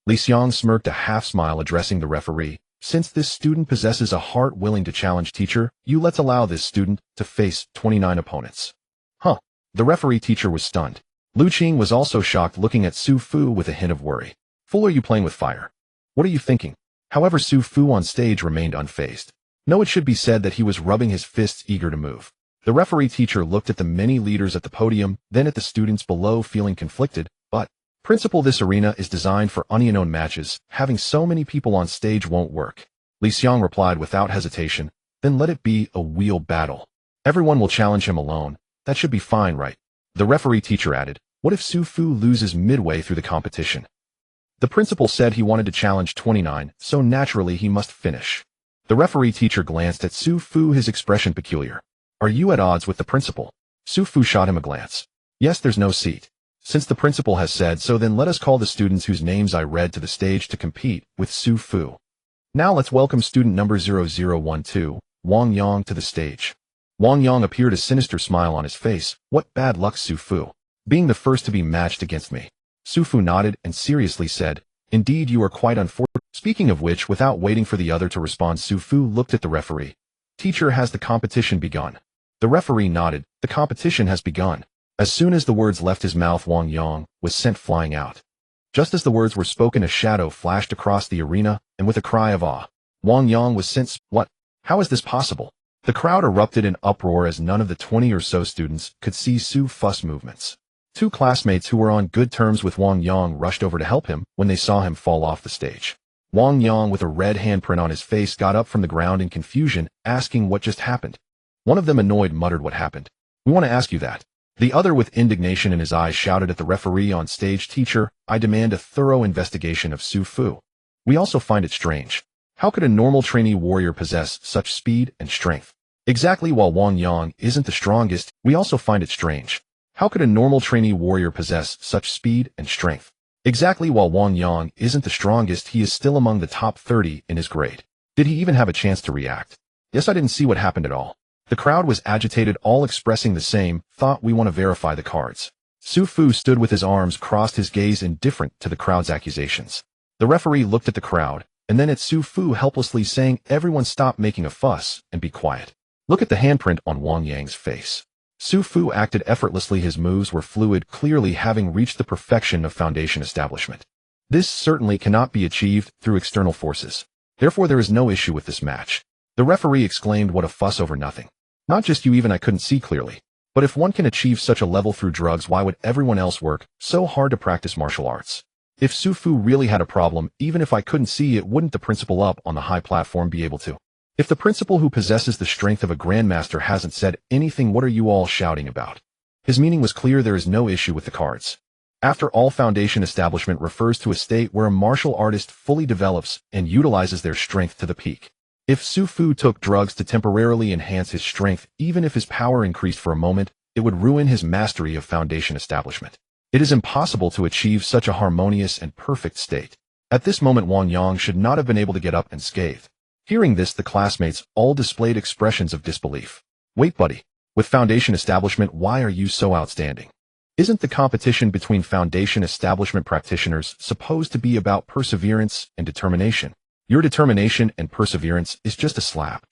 Li Xiang smirked a half-smile, addressing the referee. Since this student possesses a heart willing to challenge, teacher, let's allow this student to face 29 opponents. Huh. The referee teacher was stunned. Liu Qing was also shocked, looking at Su Fu with a hint of worry. Fool, are you playing with fire? What are you thinking? However, Su Fu on stage remained unfazed. No, it should be said that he was rubbing his fists, eager to move. The referee teacher looked at the many leaders at the podium, then at the students below, feeling conflicted. But, Principal, this arena is designed for unknown matches. Having so many people on stage won't work. Li Xiang replied without hesitation. Then let it be a wheel battle. Everyone will challenge him alone. That should be fine, right? The referee teacher added, what if Su Fu loses midway through the competition? The principal said he wanted to challenge 29, so naturally he must finish. The referee teacher glanced at Su Fu, his expression peculiar. Are you at odds with the principal? Su Fu shot him a glance. Yes, there's no seat. Since the principal has said so, then let us call the students whose names I read to the stage to compete with Su Fu. Now let's welcome student number 0012, Wang Yang, to the stage. Wang Yang appeared, a sinister smile on his face. What bad luck, Su Fu. Being the first to be matched against me. Su Fu nodded and seriously said, indeed, you are quite unfortunate. Speaking of which, without waiting for the other to respond, Su Fu looked at the referee. Teacher, has the competition begun? The referee nodded. The competition has begun. As soon as the words left his mouth, Wang Yang was sent flying out. Just as the words were spoken, a shadow flashed across the arena, and with a cry of awe, Wang Yang was sent. What? How is this possible? The crowd erupted in uproar as none of the 20 or so students could see Su Fu's movements. Two classmates who were on good terms with Wang Yang rushed over to help him when they saw him fall off the stage. Wang Yang, with a red handprint on his face, got up from the ground in confusion, asking what just happened. One of them, annoyed, muttered, what happened? We want to ask you that. The other, with indignation in his eyes, shouted at the referee on stage, teacher, I demand a thorough investigation of Su Fu. We also find it strange. How could a normal trainee warrior possess such speed and strength? Exactly, while Wang Yang isn't the strongest, we also find it strange. How could a normal trainee warrior possess such speed and strength? Exactly, while Wang Yang isn't the strongest, he is still among the top 30 in his grade. Did he even have a chance to react? Yes, I didn't see what happened at all. The crowd was agitated, all expressing the same thought. We want to verify the cards. Su Fu stood with his arms crossed, his gaze indifferent to the crowd's accusations. The referee looked at the crowd, and then at Su Fu, helplessly saying, everyone stop making a fuss and be quiet. Look at the handprint on Wang Yang's face. Su Fu acted effortlessly, his moves were fluid, clearly having reached the perfection of foundation establishment. This certainly cannot be achieved through external forces. Therefore, there is no issue with this match. The referee exclaimed, what a fuss over nothing. Not just you, even I couldn't see clearly. But if one can achieve such a level through drugs, why would everyone else work so hard to practice martial arts? If Su Fu really had a problem, even if I couldn't see it, wouldn't the principal up on the high platform be able to? If the principal, who possesses the strength of a grandmaster, hasn't said anything, what are you all shouting about? His meaning was clear. There is no issue with the cards. After all, foundation establishment refers to a state where a martial artist fully develops and utilizes their strength to the peak. If Su Fu took drugs to temporarily enhance his strength, even if his power increased for a moment, it would ruin his mastery of foundation establishment. It is impossible to achieve such a harmonious and perfect state. At this moment, Wang Yang should not have been able to get up and scathe. Hearing this, the classmates all displayed expressions of disbelief. Wait, buddy. With foundation establishment, why are you so outstanding? Isn't the competition between foundation establishment practitioners supposed to be about perseverance and determination? Your determination and perseverance is just a slap.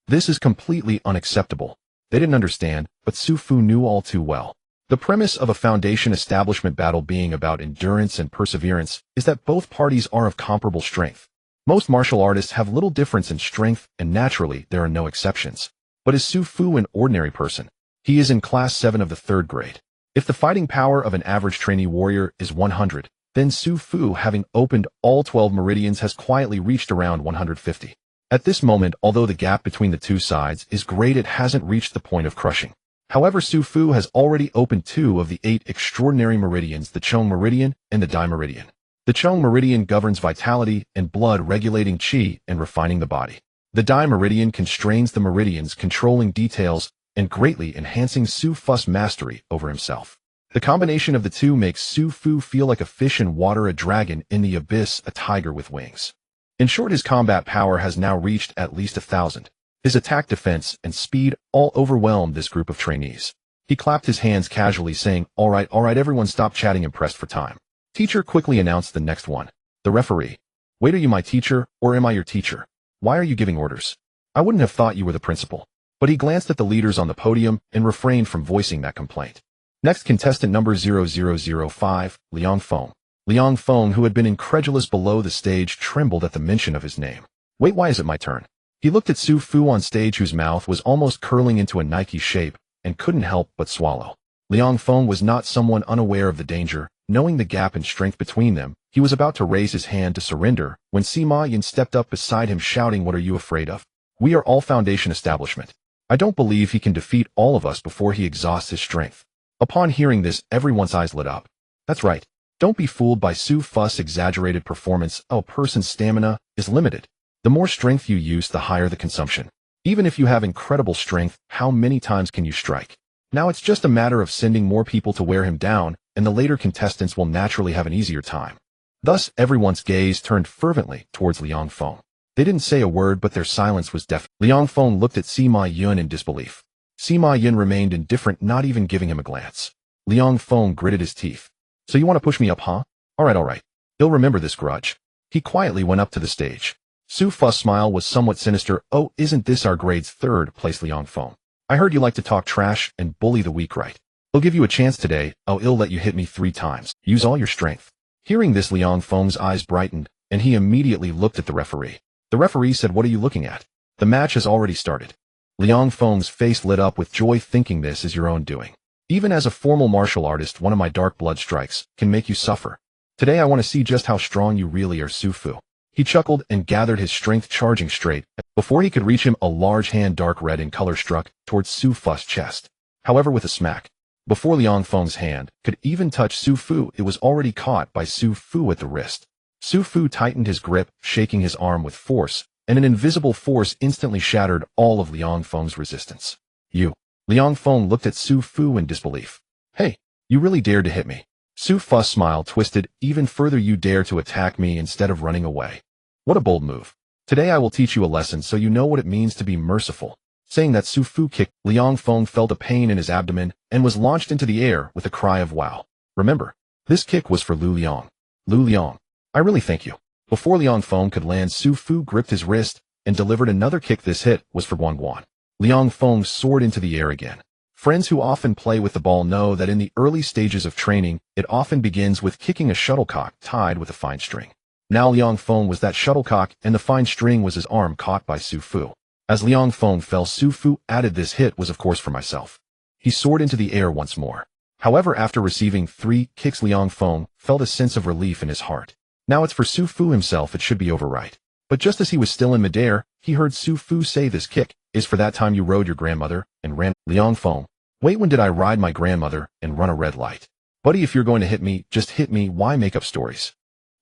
This is completely unacceptable. They didn't understand, but Su Fu knew all too well. The premise of a foundation establishment battle being about endurance and perseverance is that both parties are of comparable strength. Most martial artists have little difference in strength, and naturally, there are no exceptions. But is Su Fu an ordinary person? He is in Class 7 of the 3rd grade. If the fighting power of an average trainee warrior is 100, then Su Fu, having opened all 12 meridians, has quietly reached around 150. At this moment, although the gap between the two sides is great, it hasn't reached the point of crushing. However, Su Fu has already opened 2 of the 8 extraordinary meridians, the Chong Meridian and the Dai Meridian. The Chong Meridian governs vitality and blood, regulating qi and refining the body. The Dai Meridian constrains the meridians, controlling details and greatly enhancing Su Fu's mastery over himself. The combination of the two makes Su Fu feel like a fish in water, a dragon in the abyss, a tiger with wings. In short, his combat power has now reached at least 1,000. His attack, defense, and speed all overwhelmed this group of trainees. He clapped his hands casually, saying, all right, everyone stop chatting and pressed for time. Teacher quickly announced the next one. The referee. Wait, are you my teacher, or am I your teacher? Why are you giving orders? I wouldn't have thought you were the principal. But he glanced at the leaders on the podium and refrained from voicing that complaint. Next, contestant number 0005, Liu Feng. Liu Feng, who had been incredulous below the stage, trembled at the mention of his name. Wait, why is it my turn? He looked at Su Fu on stage, whose mouth was almost curling into a Nike shape, and couldn't help but swallow. Liu Feng was not someone unaware of the danger. Knowing the gap in strength between them, he was about to raise his hand to surrender when Sima Yin stepped up beside him, shouting, what are you afraid of? We are all Foundation establishment. I don't believe he can defeat all of us before he exhausts his strength. Upon hearing this, everyone's eyes lit up. That's right. Don't be fooled by Su Fu's exaggerated performance. A person's stamina is limited. The more strength you use, the higher the consumption. Even if you have incredible strength, how many times can you strike? Now it's just a matter of sending more people to wear him down, and the later contestants will naturally have an easier time. Thus, everyone's gaze turned fervently towards Liu Feng. They didn't say a word, but their silence was deafening. Liu Feng looked at Sima Yun in disbelief. Sima Yin remained indifferent, not even giving him a glance. Liu Feng gritted his teeth. So you want to push me up, huh? All right. He'll remember this grudge. He quietly went up to the stage. Su Fu's smile was somewhat sinister. Oh, isn't this our grade's 3rd place, Liu Feng? I heard you like to talk trash and bully the weak, right? He'll give you a chance today. He'll let you hit me 3 times. Use all your strength. Hearing this, Liu Feng's eyes brightened, and he immediately looked at the referee. The referee said, what are you looking at? The match has already started. Liu Feng's face lit up with joy, thinking this is your own doing. Even as a formal martial artist, one of my dark blood strikes can make you suffer. Today I want to see just how strong you really are, Su Fu. He chuckled and gathered his strength, charging straight. Before he could reach him, a large hand, dark red in color, struck towards Su Fu's chest. However, with a smack. Before Liu Feng's hand could even touch Su Fu, it was already caught by Su Fu at the wrist. Su Fu tightened his grip, shaking his arm with force, and an invisible force instantly shattered all of Liu Feng's resistance. You. Liu Feng looked at Su Fu in disbelief. Hey, you really dared to hit me. Su Fu's smile twisted even further. You dare to attack me instead of running away. What a bold move. Today I will teach you a lesson so you know what it means to be merciful. Saying that, Su Fu kicked. Liu Feng felt a pain in his abdomen and was launched into the air with a cry of wow. Remember, this kick was for Liu Liang. Liu Liang, I really thank you. Before Liu Feng could land, Su Fu gripped his wrist and delivered another kick. This hit was for Guan Guan. Liu Feng soared into the air again. Friends who often play with the ball know that in the early stages of training, it often begins with kicking a shuttlecock tied with a fine string. Now Liu Feng was that shuttlecock, and the fine string was his arm caught by Su Fu. As Liu Feng fell, Su Fu added, this hit was of course for myself. He soared into the air once more. However, after receiving 3 kicks, Liu Feng felt a sense of relief in his heart. Now it's for Su Fu himself, it should be over, right? But just as he was still in midair, he heard Su Fu say, this kick is for that time you rode your grandmother and ran. Liu Feng, wait, when did I ride my grandmother and run a red light? Buddy, if you're going to hit me, just hit me. Why make up stories?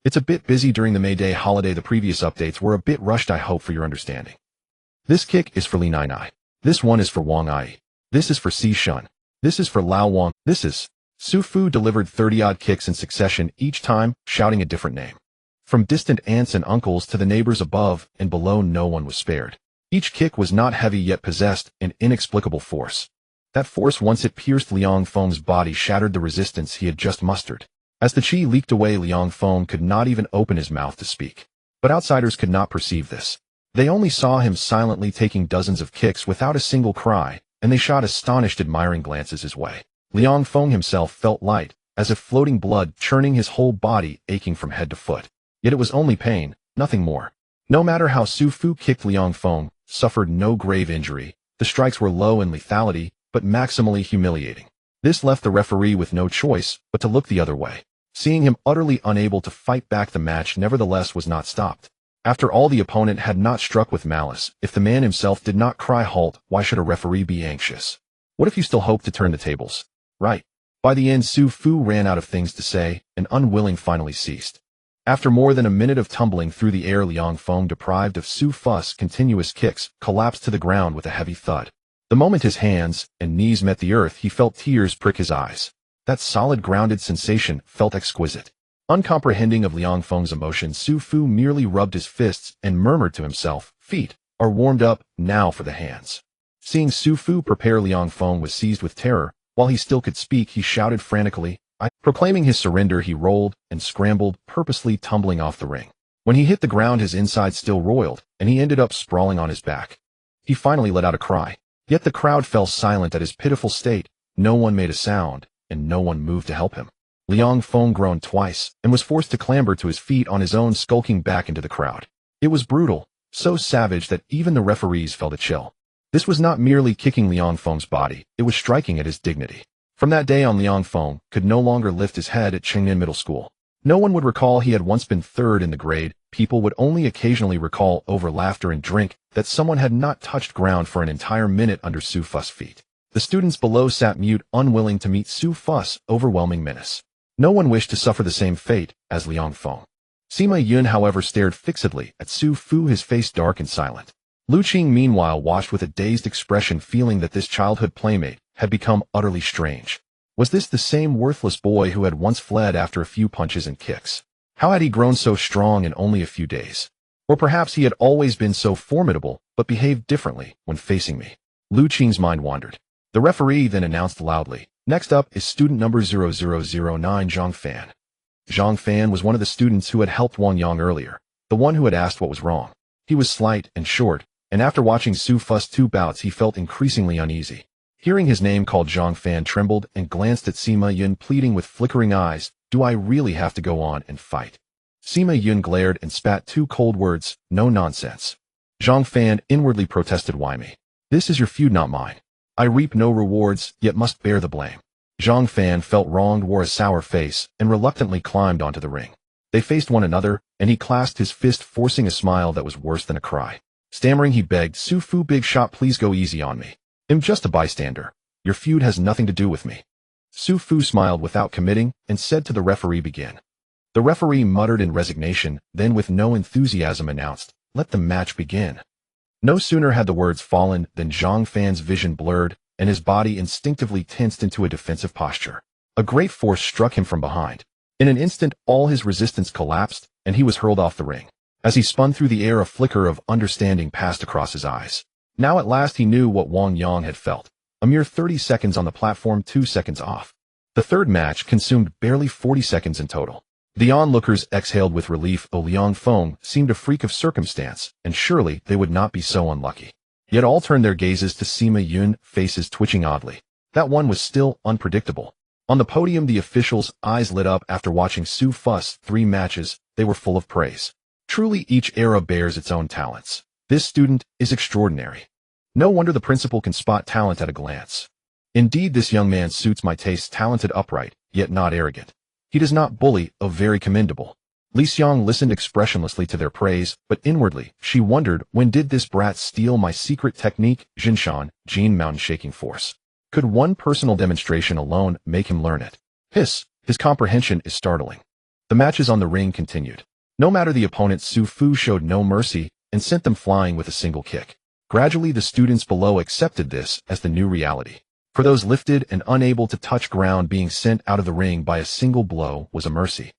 It's a bit busy during the May Day holiday. The previous updates were a bit rushed. I hope for your understanding. This kick is for Li Nai. This one is for Wang Ai. This is for Si Shun. This is for Lao Wang. This is... Su Fu delivered 30-odd kicks in succession, each time shouting a different name. From distant aunts and uncles to the neighbors above and below, no one was spared. Each kick was not heavy, yet possessed an inexplicable force. That force, once it pierced Liu Feng's body, shattered the resistance he had just mustered. As the qi leaked away, Liu Feng could not even open his mouth to speak. But outsiders could not perceive this. They only saw him silently taking dozens of kicks without a single cry, and they shot astonished, admiring glances his way. Liang Feng himself felt light, as if floating blood churning his whole body, aching from head to foot. Yet it was only pain, nothing more. No matter how Su Fu kicked, Liang Feng suffered no grave injury. The strikes were low in lethality, but maximally humiliating. This left the referee with no choice but to look the other way. Seeing him utterly unable to fight back, the match nevertheless was not stopped. After all, the opponent had not struck with malice. If the man himself did not cry halt, why should a referee be anxious? What if you still hope to turn the tables? Right. By the end, Su Fu ran out of things to say, and unwilling finally ceased. After more than a minute of tumbling through the air, Liang Feng, deprived of Su Fu's continuous kicks, collapsed to the ground with a heavy thud. The moment his hands and knees met the earth, he felt tears prick his eyes. That solid, grounded sensation felt exquisite. Uncomprehending of Liang Feng's emotion, Su Fu merely rubbed his fists and murmured to himself, "Feet are warmed up, now for the hands." Seeing Su Fu prepare, Liang Feng was seized with terror. While he still could speak, he shouted frantically, "I..." Proclaiming his surrender, he rolled and scrambled, purposely tumbling off the ring. When he hit the ground, his insides still roiled, and he ended up sprawling on his back. He finally let out a cry. Yet the crowd fell silent at his pitiful state. No one made a sound, and no one moved to help him. Liang Feng groaned twice, and was forced to clamber to his feet on his own, skulking back into the crowd. It was brutal, so savage that even the referees felt a chill. This was not merely kicking Liang Feng's body, it was striking at his dignity. From that day on, Liang Feng could no longer lift his head at Chengnan Middle School. No one would recall he had once been third in the grade. People would only occasionally recall, over laughter and drink, that someone had not touched ground for an entire minute under Su Fu's feet. The students below sat mute, unwilling to meet Su Fu's overwhelming menace. No one wished to suffer the same fate as Liang Feng. Sima Yun, however, stared fixedly at Su Fu, his face dark and silent. Liu Qing, meanwhile, watched with a dazed expression, feeling that this childhood playmate had become utterly strange. Was this the same worthless boy who had once fled after a few punches and kicks? How had he grown so strong in only a few days? Or perhaps he had always been so formidable, but behaved differently when facing me. Liu Qing's mind wandered. The referee then announced loudly, "Next up is student number 0009, Zhang Fan." Zhang Fan was one of the students who had helped Wang Yang earlier, the one who had asked what was wrong. He was slight and short, and after watching Su Fu's 2 bouts, he felt increasingly uneasy. Hearing his name called, Zhang Fan trembled and glanced at Sima Yun, pleading with flickering eyes, "Do I really have to go on and fight?" Sima Yun glared and spat 2 cold words, "No nonsense." Zhang Fan inwardly protested, "Why me? This is your feud, not mine. I reap no rewards, yet must bear the blame." Zhang Fan felt wronged, wore a sour face, and reluctantly climbed onto the ring. They faced one another, and he clasped his fist, forcing a smile that was worse than a cry. Stammering, he begged, "Su Fu, big shot, please go easy on me. I'm just a bystander. Your feud has nothing to do with me." Su Fu smiled without committing, and said to the referee, "Begin." The referee muttered in resignation, then with no enthusiasm announced, "Let the match begin." No sooner had the words fallen than Zhang Fan's vision blurred, and his body instinctively tensed into a defensive posture. A great force struck him from behind. In an instant, all his resistance collapsed, and he was hurled off the ring. As he spun through the air, a flicker of understanding passed across his eyes. Now at last he knew what Wang Yang had felt. A mere 30 seconds on the platform, 2 seconds off. The third match consumed barely 40 seconds in total. The onlookers exhaled with relief. Liang Feng seemed a freak of circumstance, and surely they would not be so unlucky. Yet all turned their gazes to Sima Yun, faces twitching oddly. That one was still unpredictable. On the podium, the officials' eyes lit up after watching Su Fu's 3 matches. They were full of praise. Truly, each era bears its own talents. This student is extraordinary. No wonder the principal can spot talent at a glance. Indeed, this young man suits my taste, talented, upright, yet not arrogant. He does not bully, very commendable. Li Xiang listened expressionlessly to their praise, but inwardly, she wondered, when did this brat steal my secret technique, Jinshan, Jin Mountain Shaking Force? Could one personal demonstration alone make him learn it? His comprehension is startling. The matches on the ring continued. No matter the opponent, Su Fu showed no mercy and sent them flying with a single kick. Gradually, the students below accepted this as the new reality. For those lifted and unable to touch ground, being sent out of the ring by a single blow was a mercy.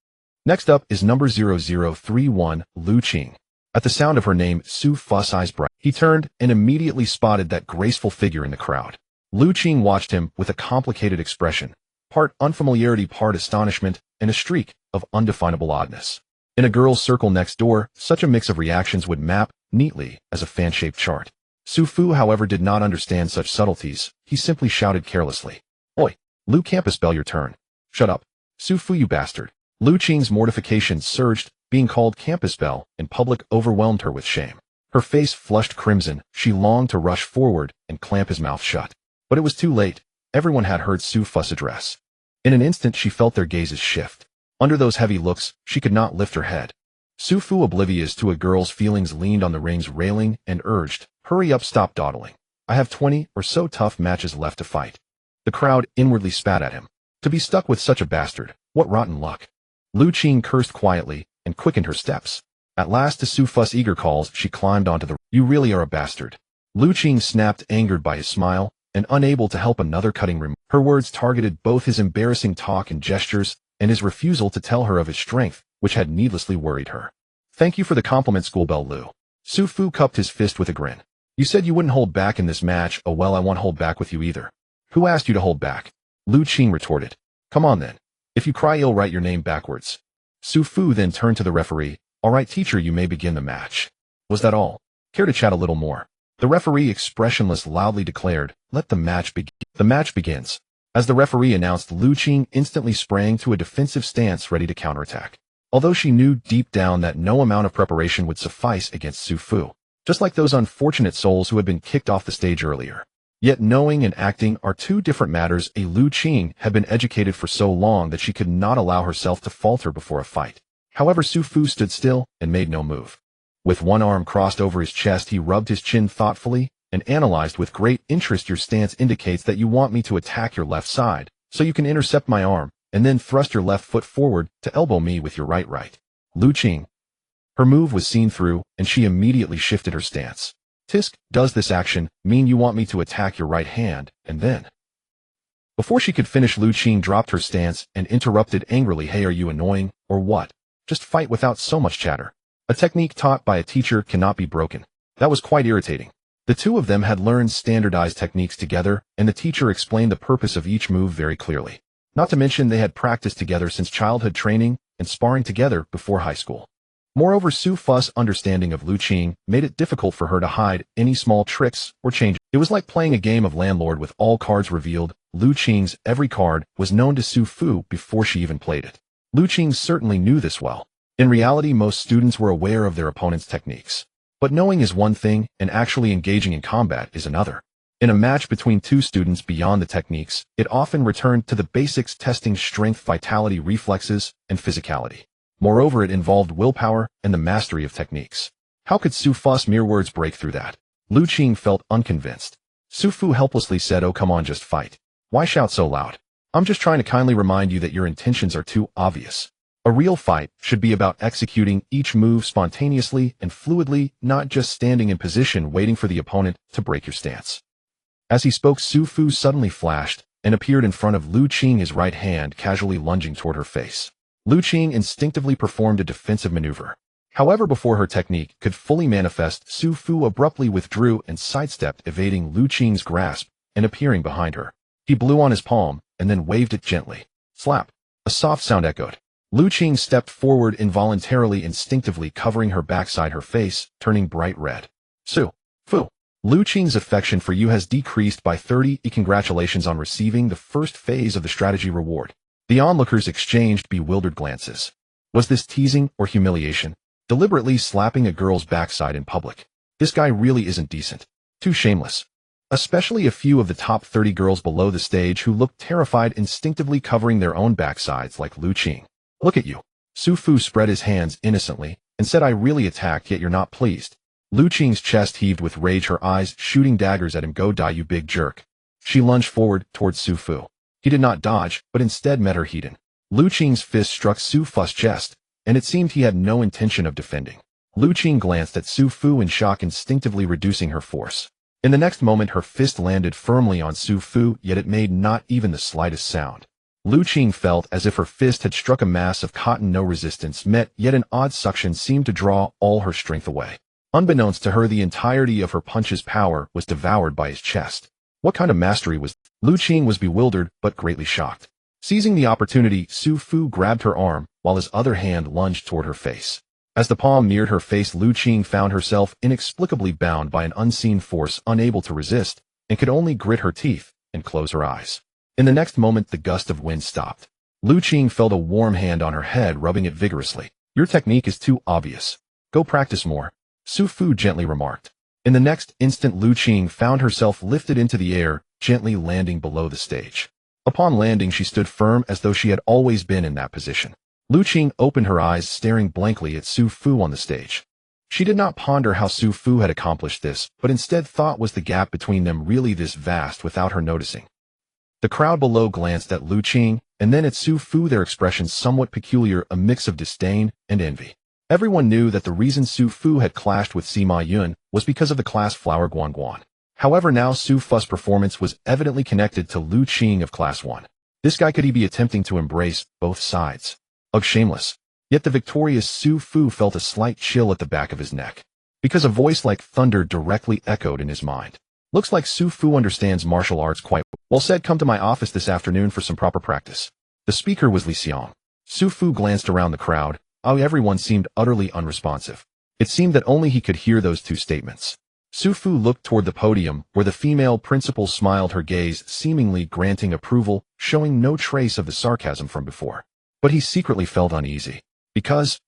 Next up is number 0031, Liu Qing. At the sound of her name, Su Fu's eyes brightened. He turned and immediately spotted that graceful figure in the crowd. Liu Qing watched him with a complicated expression, part unfamiliarity, part astonishment, and a streak of undefinable oddness. In a girl's circle next door, such a mix of reactions would map neatly as a fan-shaped chart. Su Fu, however, did not understand such subtleties. He simply shouted carelessly, "Oi, Liu Campus Bell, your turn. Shut up. Su Fu, you bastard. Liu Qing's mortification surged. Being called Campus Bell in public overwhelmed her with shame. Her face flushed crimson. She longed to rush forward and clamp his mouth shut. But it was too late. Everyone had heard Su Fu's address. In an instant she felt their gazes shift. Under those heavy looks, she could not lift her head. Su Fu, oblivious to a girl's feelings, leaned on the ring's railing and urged, "Hurry up, stop dawdling. I have 20 or so tough matches left to fight." The crowd inwardly spat at him. To be stuck with such a bastard, what rotten luck. Liu Qing cursed quietly and quickened her steps. At last, to Su Fu's eager calls, she climbed onto the. "You really are a bastard." Liu Qing snapped, angered by his smile, and unable to help another cutting remark. Her words targeted both his embarrassing talk and gestures, and his refusal to tell her of his strength, which had needlessly worried her. "Thank you for the compliment, Schoolbell Liu." Su Fu cupped his fist with a grin. "You said you wouldn't hold back in this match. Oh well, I won't hold back with you either." "Who asked you to hold back?" Liu Qing retorted. "Come on then. If you cry, you'll write your name backwards." Su Fu then turned to the referee. "All right, teacher, you may begin the match." "Was that all? Care to chat a little more?" The referee, expressionless, loudly declared, "Let the match begin." The match begins. As the referee announced, Liu Qing instantly sprang to a defensive stance, ready to counterattack. Although she knew deep down that no amount of preparation would suffice against Su Fu, just like those unfortunate souls who had been kicked off the stage earlier. Yet knowing and acting are two different matters. Liu Qing had been educated for so long that she could not allow herself to falter before a fight. However, Su Fu stood still and made no move. With one arm crossed over his chest, he rubbed his chin thoughtfully and analyzed with great interest. "Your stance indicates that you want me to attack your left side, so you can intercept my arm, and then thrust your left foot forward to elbow me with your right. Liu Qing. Her move was seen through, and she immediately shifted her stance. "Tisk, does this action mean you want me to attack your right hand, and then?" Before she could finish, Liu Qing dropped her stance and interrupted angrily, "Hey, are you annoying, or what? Just fight without so much chatter. A technique taught by a teacher cannot be broken." That was quite irritating. The two of them had learned standardized techniques together, and the teacher explained the purpose of each move very clearly. Not to mention they had practiced together since childhood, training and sparring together before high school. Moreover, Su Fu's understanding of Liu Qing made it difficult for her to hide any small tricks or changes. It was like playing a game of landlord with all cards revealed. Liu Qing's every card was known to Su Fu before she even played it. Liu Qing certainly knew this well. In reality, most students were aware of their opponent's techniques. But knowing is one thing, and actually engaging in combat is another. In a match between two students, beyond the techniques, it often returned to the basics, testing strength, vitality, reflexes, and physicality. Moreover, it involved willpower and the mastery of techniques. How could Su Fu's mere words break through that? Liu Qing felt unconvinced. Su Fu helplessly said, "Oh, come on, just fight. Why shout so loud? I'm just trying to kindly remind you that your intentions are too obvious. A real fight should be about executing each move spontaneously and fluidly, not just standing in position waiting for the opponent to break your stance." As he spoke, Su Fu suddenly flashed and appeared in front of Liu Qing, his right hand casually lunging toward her face. Liu Qing instinctively performed a defensive maneuver. However, before her technique could fully manifest, Su Fu abruptly withdrew and sidestepped, evading Liu Qing's grasp and appearing behind her. He blew on his palm and then waved it gently. Slap. A soft sound echoed. Liu Qing stepped forward, involuntarily, instinctively covering her backside, her face turning bright red. "Su Fu, Liu Qing's affection for you has decreased by 30. Congratulations on receiving the first phase of the strategy reward." The onlookers exchanged bewildered glances. Was this teasing or humiliation? Deliberately slapping a girl's backside in public. This guy really isn't decent. Too shameless. Especially a few of the top 30 girls below the stage who looked terrified, instinctively covering their own backsides like Liu Qing. "Look at you." Su Fu spread his hands innocently and said, "I really attacked, yet you're not pleased." Liu Qing's chest heaved with rage, her eyes shooting daggers at him. "Go die, you big jerk." She lunged forward towards Su Fu. He did not dodge, but instead met her head. Liu Qing's fist struck Su Fu's chest, and it seemed he had no intention of defending. Liu Qing glanced at Su Fu in shock, instinctively reducing her force. In the next moment, her fist landed firmly on Su Fu, yet it made not even the slightest sound. Liu Qing felt as if her fist had struck a mass of cotton. No resistance met, yet an odd suction seemed to draw all her strength away. Unbeknownst to her, the entirety of her punch's power was devoured by his chest. What kind of mastery was this? Liu Qing was bewildered, but greatly shocked. Seizing the opportunity, Su Fu grabbed her arm, while his other hand lunged toward her face. As the palm neared her face, Liu Qing found herself inexplicably bound by an unseen force, unable to resist, and could only grit her teeth and close her eyes. In the next moment, the gust of wind stopped. Liu Qing felt a warm hand on her head, rubbing it vigorously. Your technique is too obvious. Go practice more, Su Fu gently remarked. In the next instant, Liu Qing found herself lifted into the air, gently landing below the stage. Upon landing, she stood firm as though she had always been in that position. Liu Qing opened her eyes, staring blankly at Su Fu on the stage. She did not ponder how Su Fu had accomplished this, but instead thought, was the gap between them really this vast without her noticing? The crowd below glanced at Liu Qing, and then at Su Fu, their expressions somewhat peculiar, a mix of disdain and envy. Everyone knew that the reason Su Fu had clashed with Sima Yun was because of the class flower Guan Guan. However, now Su Fu's performance was evidently connected to Liu Qing of Class 1. This guy could he be attempting to embrace both sides? Ugh, shameless. Yet the victorious Su Fu felt a slight chill at the back of his neck, because a voice like thunder directly echoed in his mind. Looks like Su Fu understands martial arts quite well. Said, come to my office this afternoon for some proper practice. The speaker was Li Xiang. Su Fu glanced around the crowd. Everyone seemed utterly unresponsive. It seemed that only he could hear those two statements. Su Fu looked toward the podium, where the female principal smiled, her gaze seemingly granting approval, showing no trace of the sarcasm from before. But he secretly felt uneasy. Because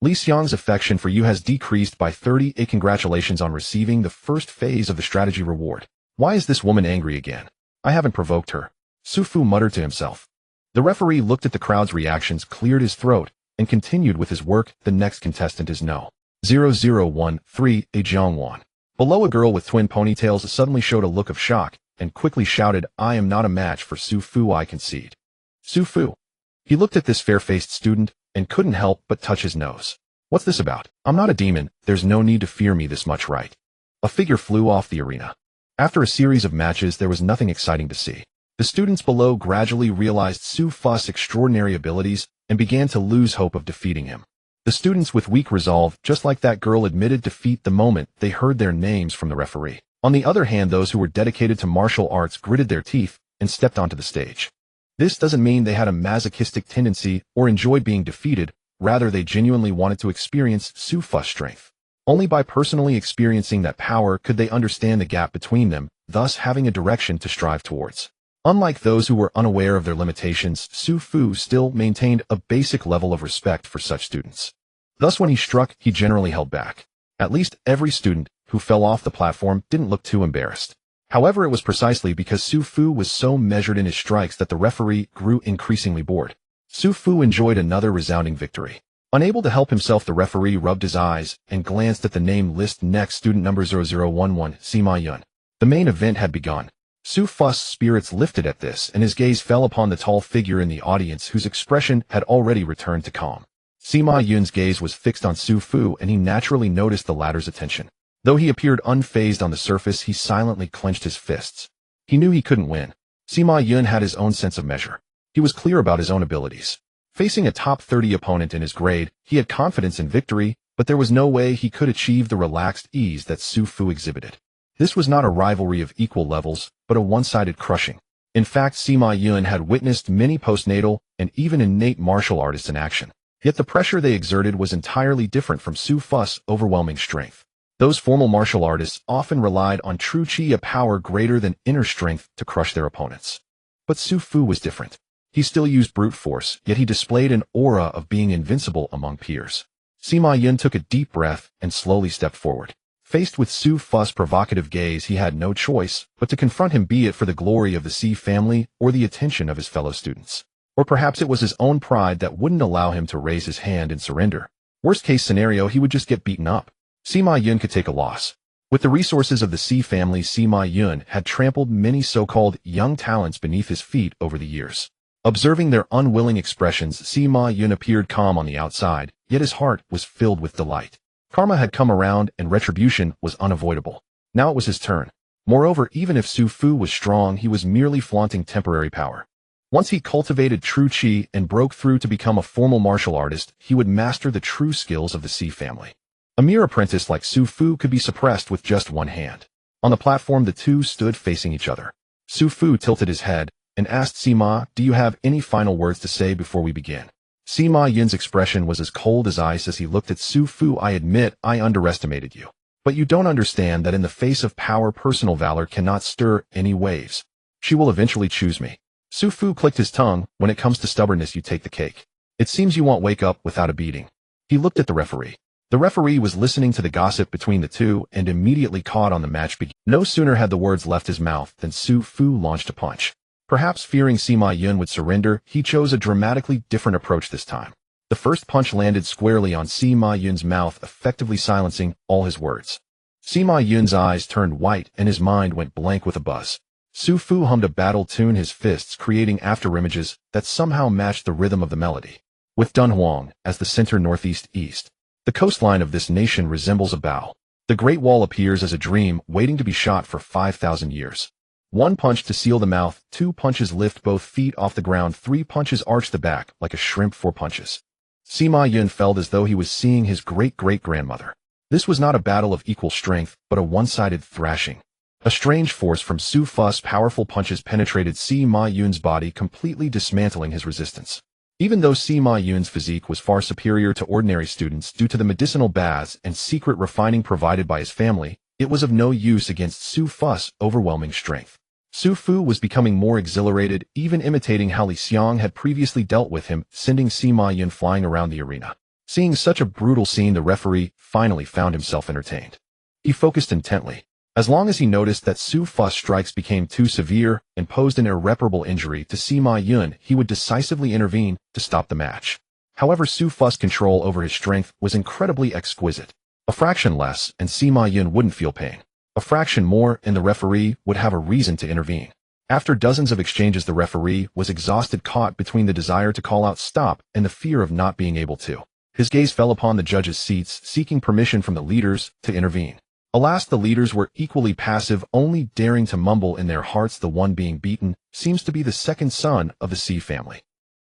Li Xiang's affection for you has decreased by 38. Congratulations on receiving the first phase of the strategy reward. Why is this woman angry again? I haven't provoked her, Su Fu muttered to himself. The referee looked at the crowd's reactions, cleared his throat, and continued with his work. The next contestant is No. 0013, a Jiangwan. Below, a girl with twin ponytails suddenly showed a look of shock, and quickly shouted, I am not a match for Su Fu, I concede. Su Fu. He looked at this fair-faced student, and couldn't help but touch his nose. What's this about? I'm not a demon, there's no need to fear me this much, right? A figure flew off the arena. After a series of matches, there was nothing exciting to see. The students below gradually realized Su Fu's extraordinary abilities and began to lose hope of defeating him. The students with weak resolve, just like that girl, admitted defeat the moment they heard their names from the referee. On the other hand, those who were dedicated to martial arts gritted their teeth and stepped onto the stage. This doesn't mean they had a masochistic tendency or enjoyed being defeated, rather they genuinely wanted to experience Su Fu's strength. Only by personally experiencing that power could they understand the gap between them, thus having a direction to strive towards. Unlike those who were unaware of their limitations, Su Fu still maintained a basic level of respect for such students. Thus when he struck, he generally held back. At least every student who fell off the platform didn't look too embarrassed. However, it was precisely because Su Fu was so measured in his strikes that the referee grew increasingly bored. Su Fu enjoyed another resounding victory. Unable to help himself, the referee rubbed his eyes and glanced at the name list next, student number 0011, Sima Yun. The main event had begun. Su Fu's spirits lifted at this, and his gaze fell upon the tall figure in the audience whose expression had already returned to calm. Sima Yun's gaze was fixed on Su Fu, and he naturally noticed the latter's attention. Though he appeared unfazed on the surface, he silently clenched his fists. He knew he couldn't win. Sima Yun had his own sense of measure. He was clear about his own abilities. Facing a top 30 opponent in his grade, he had confidence in victory, but there was no way he could achieve the relaxed ease that Su Fu exhibited. This was not a rivalry of equal levels, but a one-sided crushing. In fact, Sima Yun had witnessed many postnatal and even innate martial artists in action. Yet the pressure they exerted was entirely different from Su Fu's overwhelming strength. Those formal martial artists often relied on true qi, a power greater than inner strength, to crush their opponents. But Su Fu was different. He still used brute force, yet he displayed an aura of being invincible among peers. Sima Yun took a deep breath and slowly stepped forward. Faced with Su Fu's provocative gaze, he had no choice but to confront him, be it for the glory of the Si family or the attention of his fellow students. Or perhaps it was his own pride that wouldn't allow him to raise his hand and surrender. Worst case scenario, he would just get beaten up. Sima Yun could take a loss. With the resources of the Si family, Sima Yun had trampled many so-called young talents beneath his feet over the years. Observing their unwilling expressions, Sima Yun appeared calm on the outside, yet his heart was filled with delight. Karma had come around and retribution was unavoidable. Now it was his turn. Moreover, even if Su Fu was strong, he was merely flaunting temporary power. Once he cultivated true qi and broke through to become a formal martial artist, he would master the true skills of the Si family. A mere apprentice like Su Fu could be suppressed with just one hand. On the platform, the two stood facing each other. Su Fu tilted his head and asked Sima, do you have any final words to say before we begin? Sima Yun's expression was as cold as ice as he looked at Su Fu. I admit I underestimated you. But you don't understand that in the face of power, personal valor cannot stir any waves. She will eventually choose me. Su Fu clicked his tongue. When it comes to stubbornness, you take the cake. It seems you won't wake up without a beating. He looked at the referee. The referee was listening to the gossip between the two and immediately caught on the match begin. No sooner had the words left his mouth than Su Fu launched a punch. Perhaps fearing Sima Yun would surrender, he chose a dramatically different approach this time. The first punch landed squarely on Sima Yun's mouth, effectively silencing all his words. Sima Yun's eyes turned white and his mind went blank with a buzz. Su Fu hummed a battle tune, his fists creating afterimages that somehow matched the rhythm of the melody. With Dunhuang as the center northeast-east, the coastline of this nation resembles a bow. The Great Wall appears as a dream waiting to be shot for 5,000 years. One punch to seal the mouth, two punches lift both feet off the ground, three punches arch the back like a shrimp, four punches. Sima Yun felt as though he was seeing his great-great-grandmother. This was not a battle of equal strength, but a one-sided thrashing. A strange force from Su Fu's powerful punches penetrated Sima Yun's body, completely dismantling his resistance. Even though Sima Yun's physique was far superior to ordinary students due to the medicinal baths and secret refining provided by his family, it was of no use against Su Fu's overwhelming strength. Su Fu was becoming more exhilarated, even imitating how Li Xiang had previously dealt with him, sending Sima Yun flying around the arena. Seeing such a brutal scene, the referee finally found himself entertained. He focused intently. As long as he noticed that Su Fu's strikes became too severe and posed an irreparable injury to Sima Yun, he would decisively intervene to stop the match. However, Su Fu's control over his strength was incredibly exquisite. A fraction less, and Sima Yun wouldn't feel pain. A fraction more, and the referee would have a reason to intervene. After dozens of exchanges, the referee was exhausted, caught between the desire to call out stop and the fear of not being able to. His gaze fell upon the judges' seats, seeking permission from the leaders to intervene. Alas, the leaders were equally passive, only daring to mumble in their hearts, the one being beaten seems to be the second son of the C family.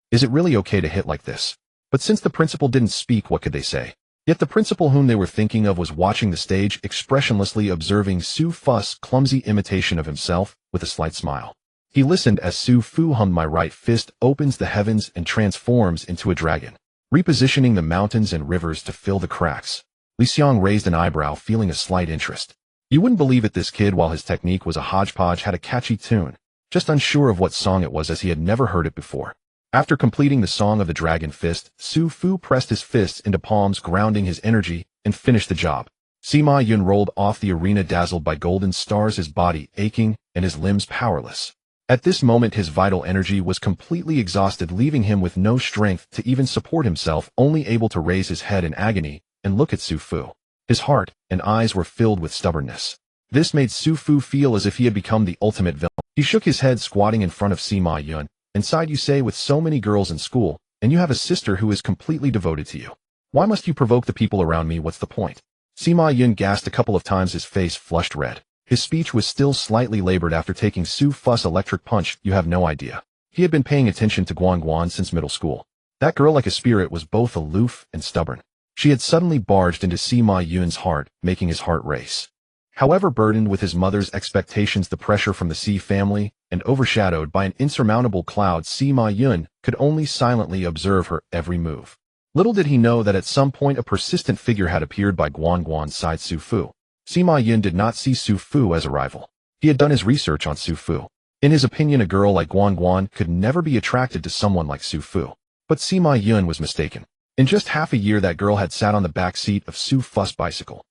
Is it really okay to hit like this? But since the principal didn't speak, what could they say? Yet the principal whom they were thinking of was watching the stage, expressionlessly observing Su Fu's clumsy imitation of himself with a slight smile. He listened as Su Fu hummed, "My right fist opens the heavens and transforms into a dragon, repositioning the mountains and rivers to fill the cracks." Li Xiang raised an eyebrow, feeling a slight interest. You wouldn't believe it, this kid, while his technique was a hodgepodge, had a catchy tune, just unsure of what song it was as he had never heard it before. After completing the song of the dragon fist, Su Fu pressed his fists into palms, grounding his energy, and finished the job. Sima Yun rolled off the arena, dazzled by golden stars, his body aching and his limbs powerless. At this moment, his vital energy was completely exhausted, leaving him with no strength to even support himself, only able to raise his head in agony and look at Su Fu. His heart and eyes were filled with stubbornness. This made Su Fu feel as if he had become the ultimate villain. He shook his head, squatting in front of Sima Yun. "Inside, you say, with so many girls in school, and you have a sister who is completely devoted to you. Why must you provoke the people around me? What's the point?" Sima Yun gasped a couple of times, his face flushed red. His speech was still slightly labored after taking Su Fu's electric punch. You have no idea. He had been paying attention to Guan Guan since middle school. That girl, like a spirit, was both aloof and stubborn. She had suddenly barged into Sima Yun's heart, making his heart race. However, burdened with his mother's expectations, the pressure from the C family, and overshadowed by an insurmountable cloud, Sima Yun could only silently observe her every move. Little did he know that at some point a persistent figure had appeared by Guan Guan's side, Su Fu. Sima Yun did not see Su Fu as a rival. He had done his research on Su Fu. In his opinion, a girl like Guan Guan could never be attracted to someone like Su Fu. But Sima Yun was mistaken. In just half a year, that girl had sat on the back seat of Su Fu's bicycle.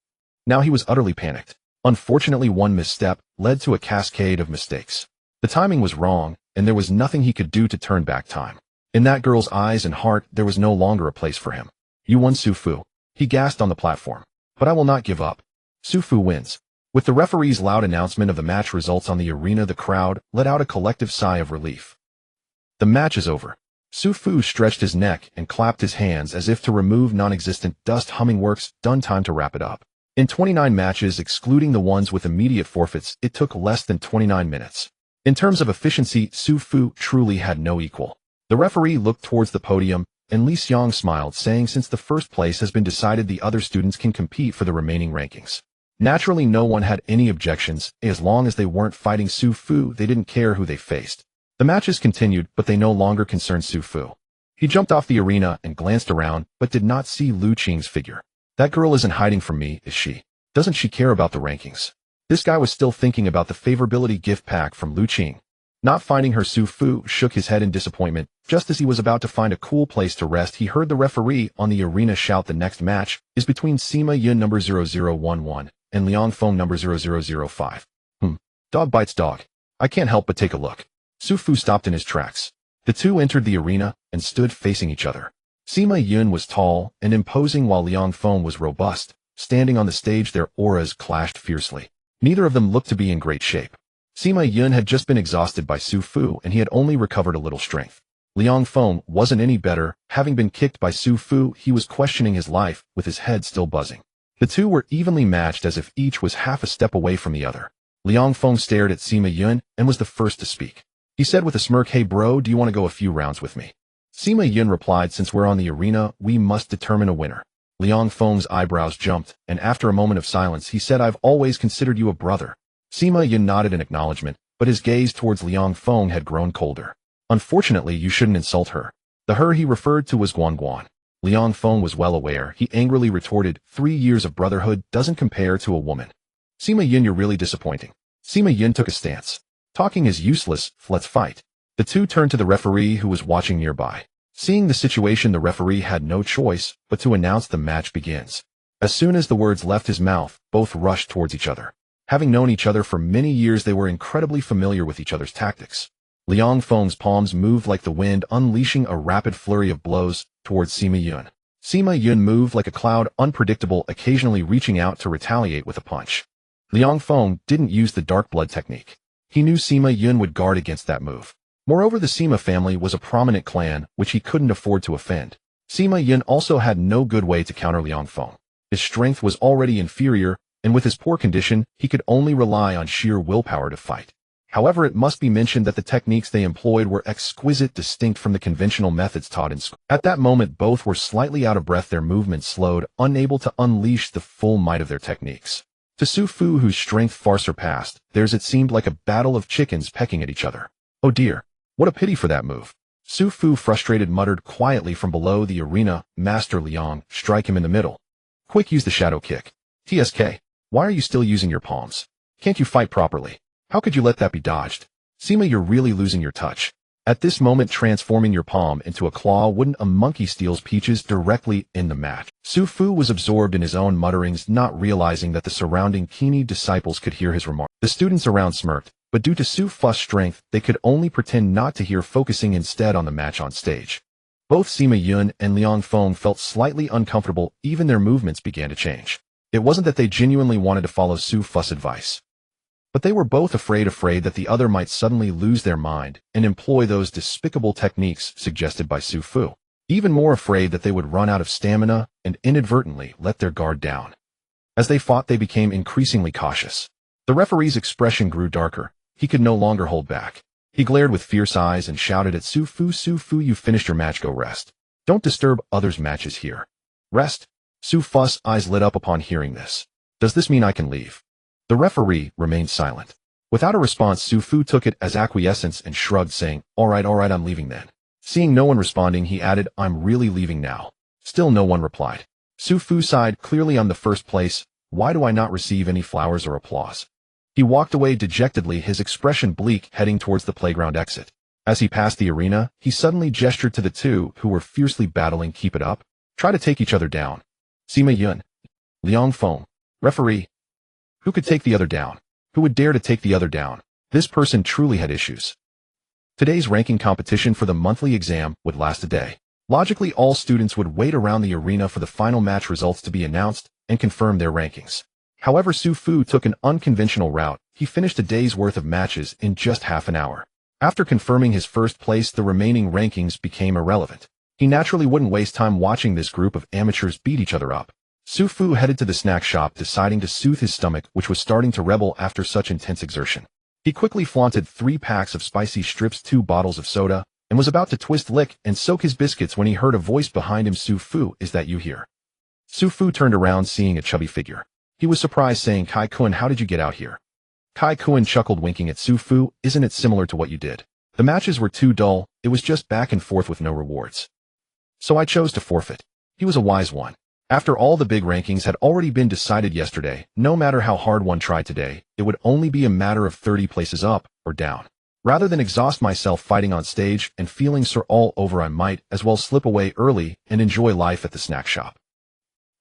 Now he was utterly panicked. Unfortunately, one misstep led to a cascade of mistakes. The timing was wrong, and there was nothing he could do to turn back time. In that girl's eyes and heart, there was no longer a place for him. "You won, Su Fu," he gasped on the platform. "But I will not give up." Su Fu wins. With the referee's loud announcement of the match results on the arena, the crowd let out a collective sigh of relief. The match is over. Su Fu stretched his neck and clapped his hands as if to remove non-existent dust. Humming works done. Time to wrap it up. In 29 matches, excluding the ones with immediate forfeits, it took less than 29 minutes. In terms of efficiency, Su Fu truly had no equal. The referee looked towards the podium, and Li Xiang smiled, saying, "Since the first place has been decided, the other students can compete for the remaining rankings." Naturally, no one had any objections. As long as they weren't fighting Su Fu, they didn't care who they faced. The matches continued, but they no longer concerned Su Fu. He jumped off the arena and glanced around, but did not see Liu Qing's figure. "That girl isn't hiding from me, is she? Doesn't she care about the rankings?" This guy was still thinking about the favorability gift pack from Liu Qing. Not finding her, Su Fu shook his head in disappointment. Just as he was about to find a cool place to rest, he heard the referee on the arena shout the next match is between Sima Yun number 0011 and Liang Feng number 0005. Dog bites dog. I can't help but take a look. Su Fu stopped in his tracks. The two entered the arena and stood facing each other. Sima Yun was tall and imposing while Liang Feng was robust. Standing on the stage, their auras clashed fiercely. Neither of them looked to be in great shape. Sima Yun had just been exhausted by Su Fu and he had only recovered a little strength. Liang Feng wasn't any better. Having been kicked by Su Fu, he was questioning his life, with his head still buzzing. The two were evenly matched as if each was half a step away from the other. Liang Feng stared at Sima Yun and was the first to speak. He said with a smirk, "Hey bro, do you want to go a few rounds with me?" Sima Yun replied, "Since we're on the arena, we must determine a winner." Liang Feng's eyebrows jumped, and after a moment of silence, he said, "I've always considered you a brother." Sima Yun nodded in acknowledgement, but his gaze towards Liang Feng had grown colder. "Unfortunately, you shouldn't insult her." The her he referred to was Guan Guan. Liang Feng was well aware. He angrily retorted, 3 years of brotherhood doesn't compare to a woman." "Sima Yun, you're really disappointing." Sima Yun took a stance. "Talking is useless, let's fight." The two turned to the referee who was watching nearby. Seeing the situation, the referee had no choice but to announce the match begins. As soon as the words left his mouth, both rushed towards each other. Having known each other for many years, they were incredibly familiar with each other's tactics. Liang Feng's palms moved like the wind, unleashing a rapid flurry of blows towards Sima Yun. Sima Yun moved like a cloud, unpredictable, occasionally reaching out to retaliate with a punch. Liang Feng didn't use the dark blood technique. He knew Sima Yun would guard against that move. Moreover, the Sima family was a prominent clan, which he couldn't afford to offend. Sima Yun also had no good way to counter Liang Feng. His strength was already inferior, and with his poor condition, he could only rely on sheer willpower to fight. However, it must be mentioned that the techniques they employed were exquisite, distinct from the conventional methods taught in school. At that moment, both were slightly out of breath, their movements slowed, unable to unleash the full might of their techniques. To Su Fu, whose strength far surpassed theirs, it seemed like a battle of chickens pecking at each other. "Oh dear, what a pity for that move." Su Fu, frustrated, muttered quietly from below the arena, "Master Liang, strike him in the middle. Quick, use the shadow kick." "TSK. Why are you still using your palms? Can't you fight properly? How could you let that be dodged? Sima, you're really losing your touch. At this moment, transforming your palm into a claw, wouldn't a monkey steals peaches directly in the match?" Su Fu was absorbed in his own mutterings, not realizing that the surrounding keenly disciples could hear his remark. The students around smirked, but due to Su Fu's strength, they could only pretend not to hear, focusing instead on the match on stage. Both Sima Yun and Liang Feng felt slightly uncomfortable. Even their movements began to change. It wasn't that they genuinely wanted to follow Su Fu's advice, but they were both afraid that the other might suddenly lose their mind and employ those despicable techniques suggested by Su Fu. Even more afraid that they would run out of stamina and inadvertently let their guard down. As they fought, they became increasingly cautious. The referee's expression grew darker. He could no longer hold back. He glared with fierce eyes and shouted at Su Fu, "Su Fu, you finished your match, go rest. Don't disturb others' matches here." "Rest?" Su Fu's eyes lit up upon hearing this. "Does this mean I can leave?" The referee remained silent. Without a response, Su Fu took it as acquiescence and shrugged, saying, all right, I'm leaving then." Seeing no one responding, he added, "I'm really leaving now." Still no one replied. Su Fu sighed, "Clearly I'm the first place. Why do I not receive any flowers or applause?" He walked away dejectedly, his expression bleak, heading towards the playground exit. As he passed the arena, he suddenly gestured to the two who were fiercely battling. "Keep it up. Try to take each other down." Sima Yun. Liang Feng. Referee. Who could take the other down? Who would dare to take the other down? This person truly had issues. Today's ranking competition for the monthly exam would last a day. Logically, all students would wait around the arena for the final match results to be announced and confirm their rankings. However, Su Fu took an unconventional route. He finished a day's worth of matches in just half an hour. After confirming his first place, the remaining rankings became irrelevant. He naturally wouldn't waste time watching this group of amateurs beat each other up. Su Fu headed to the snack shop, deciding to soothe his stomach, which was starting to rebel after such intense exertion. He quickly flaunted 3 packs of spicy strips, 2 bottles of soda, and was about to twist, lick, and soak his biscuits when he heard a voice behind him. "Su Fu, is that you here?" Su Fu turned around, seeing a chubby figure. He was surprised, saying, "Kai Kun, how did you get out here?" Kai Kun chuckled, winking at Su Fu. "Isn't it similar to what you did? The matches were too dull. It was just back and forth with no rewards. So I chose to forfeit." He was a wise one. After all, the big rankings had already been decided yesterday. No matter how hard one tried today, it would only be a matter of 30 places up or down. Rather than exhaust myself fighting on stage and feeling sore all over, I might as well slip away early and enjoy life at the snack shop.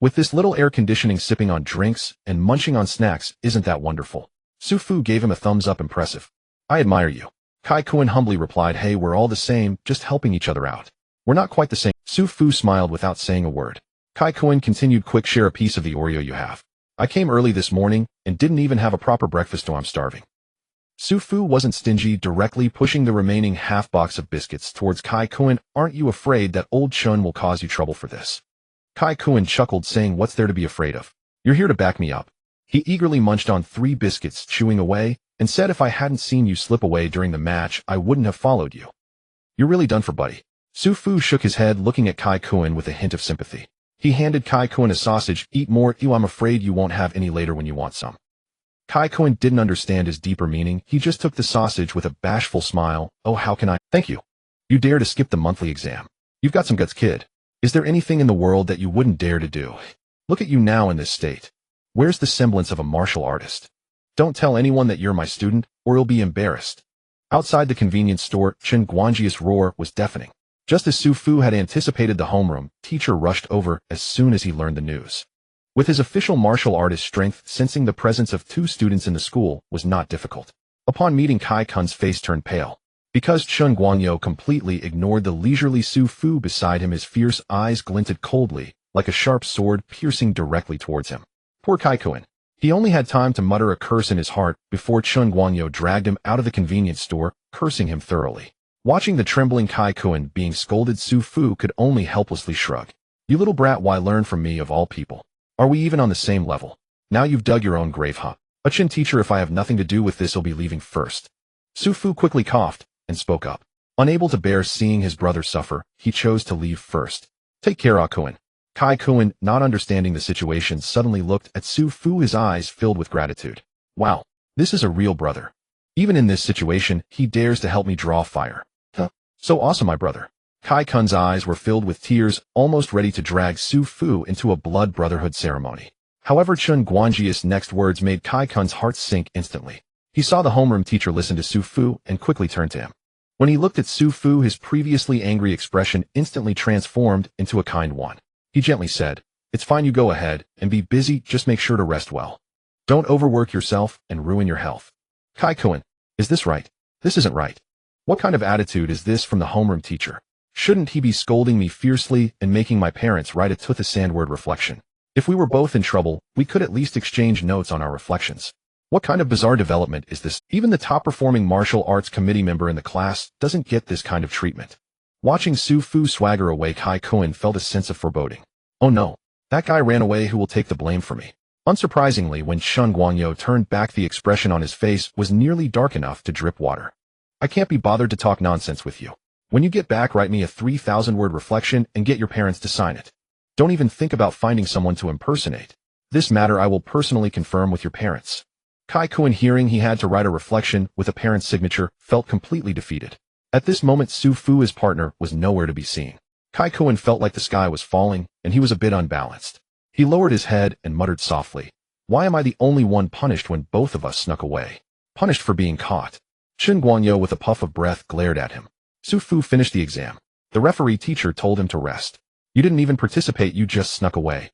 With this little air conditioning, sipping on drinks and munching on snacks, isn't that wonderful? Su Fu gave him a thumbs up. Impressive. I admire you. Kai Kuan humbly replied, hey, we're all the same, just helping each other out. We're not quite the same. Su Fu smiled without saying a word. Kai Kuan continued, quick, share a piece of the Oreo you have. I came early this morning and didn't even have a proper breakfast, so I'm starving. Su Fu wasn't stingy, directly pushing the remaining half box of biscuits towards Kai Kuan. Aren't you afraid that old Chun will cause you trouble for this? Kai Kuan chuckled, saying, what's there to be afraid of? You're here to back me up. He eagerly munched on 3 biscuits, chewing away, and said, if I hadn't seen you slip away during the match, I wouldn't have followed you. You're really done for, buddy. Su Fu shook his head, looking at Kai Kuan with a hint of sympathy. He handed Kai Kuan a sausage. Eat more, you. I'm afraid you won't have any later when you want some. Kai Kuan didn't understand his deeper meaning. He just took the sausage with a bashful smile. Oh, how can I? Thank you. You dare to skip the monthly exam. You've got some guts, kid. Is there anything in the world that you wouldn't dare to do? Look at you now in this state. Where's the semblance of a martial artist? Don't tell anyone that you're my student, or you'll be embarrassed. Outside the convenience store, Chen Guangji's roar was deafening. Just as Su Fu had anticipated, the homeroom teacher rushed over as soon as he learned the news. With his official martial artist strength, sensing the presence of 2 students in the school was not difficult. Upon meeting, Kai Kun's face turned pale. Because Chen Guangyo completely ignored the leisurely Su Fu beside him, his fierce eyes glinted coldly, like a sharp sword piercing directly towards him. Poor Kai Kuan. He only had time to mutter a curse in his heart before Chen Guangyo dragged him out of the convenience store, cursing him thoroughly. Watching the trembling Kai Kuan being scolded, Su Fu could only helplessly shrug. You little brat, why learn from me of all people? Are we even on the same level? Now you've dug your own grave, huh? A Chen teacher, if I have nothing to do with this, will be leaving first. Su Fu quickly coughed and spoke up. Unable to bear seeing his brother suffer, he chose to leave first. Take care, Ah Kuan. Kai Kuan, not understanding the situation, suddenly looked at Su Fu, his eyes filled with gratitude. Wow, this is a real brother. Even in this situation, he dares to help me draw fire. Huh? So awesome, my brother. Kai Kun's eyes were filled with tears, almost ready to drag Su Fu into a blood brotherhood ceremony. However, Chen Guangji's next words made Kai Kun's heart sink instantly. He saw the homeroom teacher listen to Su Fu and quickly turned to him. When he looked at Su Fu, his previously angry expression instantly transformed into a kind one. He gently said, it's fine, you go ahead and be busy, just make sure to rest well. Don't overwork yourself and ruin your health. Kai Kuan, is this right? This isn't right. What kind of attitude is this from the homeroom teacher? Shouldn't he be scolding me fiercely and making my parents write a tooth a sandword reflection? If we were both in trouble, we could at least exchange notes on our reflections. What kind of bizarre development is this? Even the top-performing martial arts committee member in the class doesn't get this kind of treatment. Watching Su Fu swagger away, Kai Kuan felt a sense of foreboding. Oh no, that guy ran away. Who will take the blame for me? Unsurprisingly, when Chen Guangyo turned back, the expression on his face was nearly dark enough to drip water. I can't be bothered to talk nonsense with you. When you get back, write me a 3,000-word reflection and get your parents to sign it. Don't even think about finding someone to impersonate. This matter I will personally confirm with your parents. Kai Kuan, hearing he had to write a reflection with a parent's signature, felt completely defeated. At this moment, Su Fu, his partner, was nowhere to be seen. Kai Kuan felt like the sky was falling, and he was a bit unbalanced. He lowered his head and muttered softly, why am I the only one punished when both of us snuck away? Punished for being caught. Chen Guangyo, with a puff of breath, glared at him. Su Fu finished the exam. The referee teacher told him to rest. You didn't even participate, you just snuck away.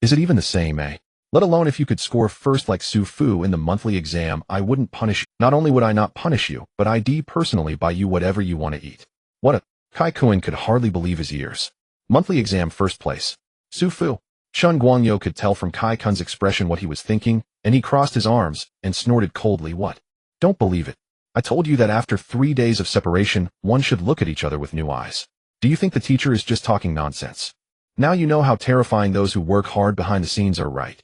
Is it even the same, eh? Let alone if you could score first like Su Fu in the monthly exam, I wouldn't punish you. Not only would I not punish you, but I'd personally buy you whatever you want to eat. What a... Kai Kuan could hardly believe his ears. Monthly exam, first place. Su Fu. Chen Guangyo could tell from Kai Kuan's expression what he was thinking, and he crossed his arms and snorted coldly. What? Don't believe it. I told you that after 3 days of separation, one should look at each other with new eyes. Do you think the teacher is just talking nonsense? Now you know how terrifying those who work hard behind the scenes are, right?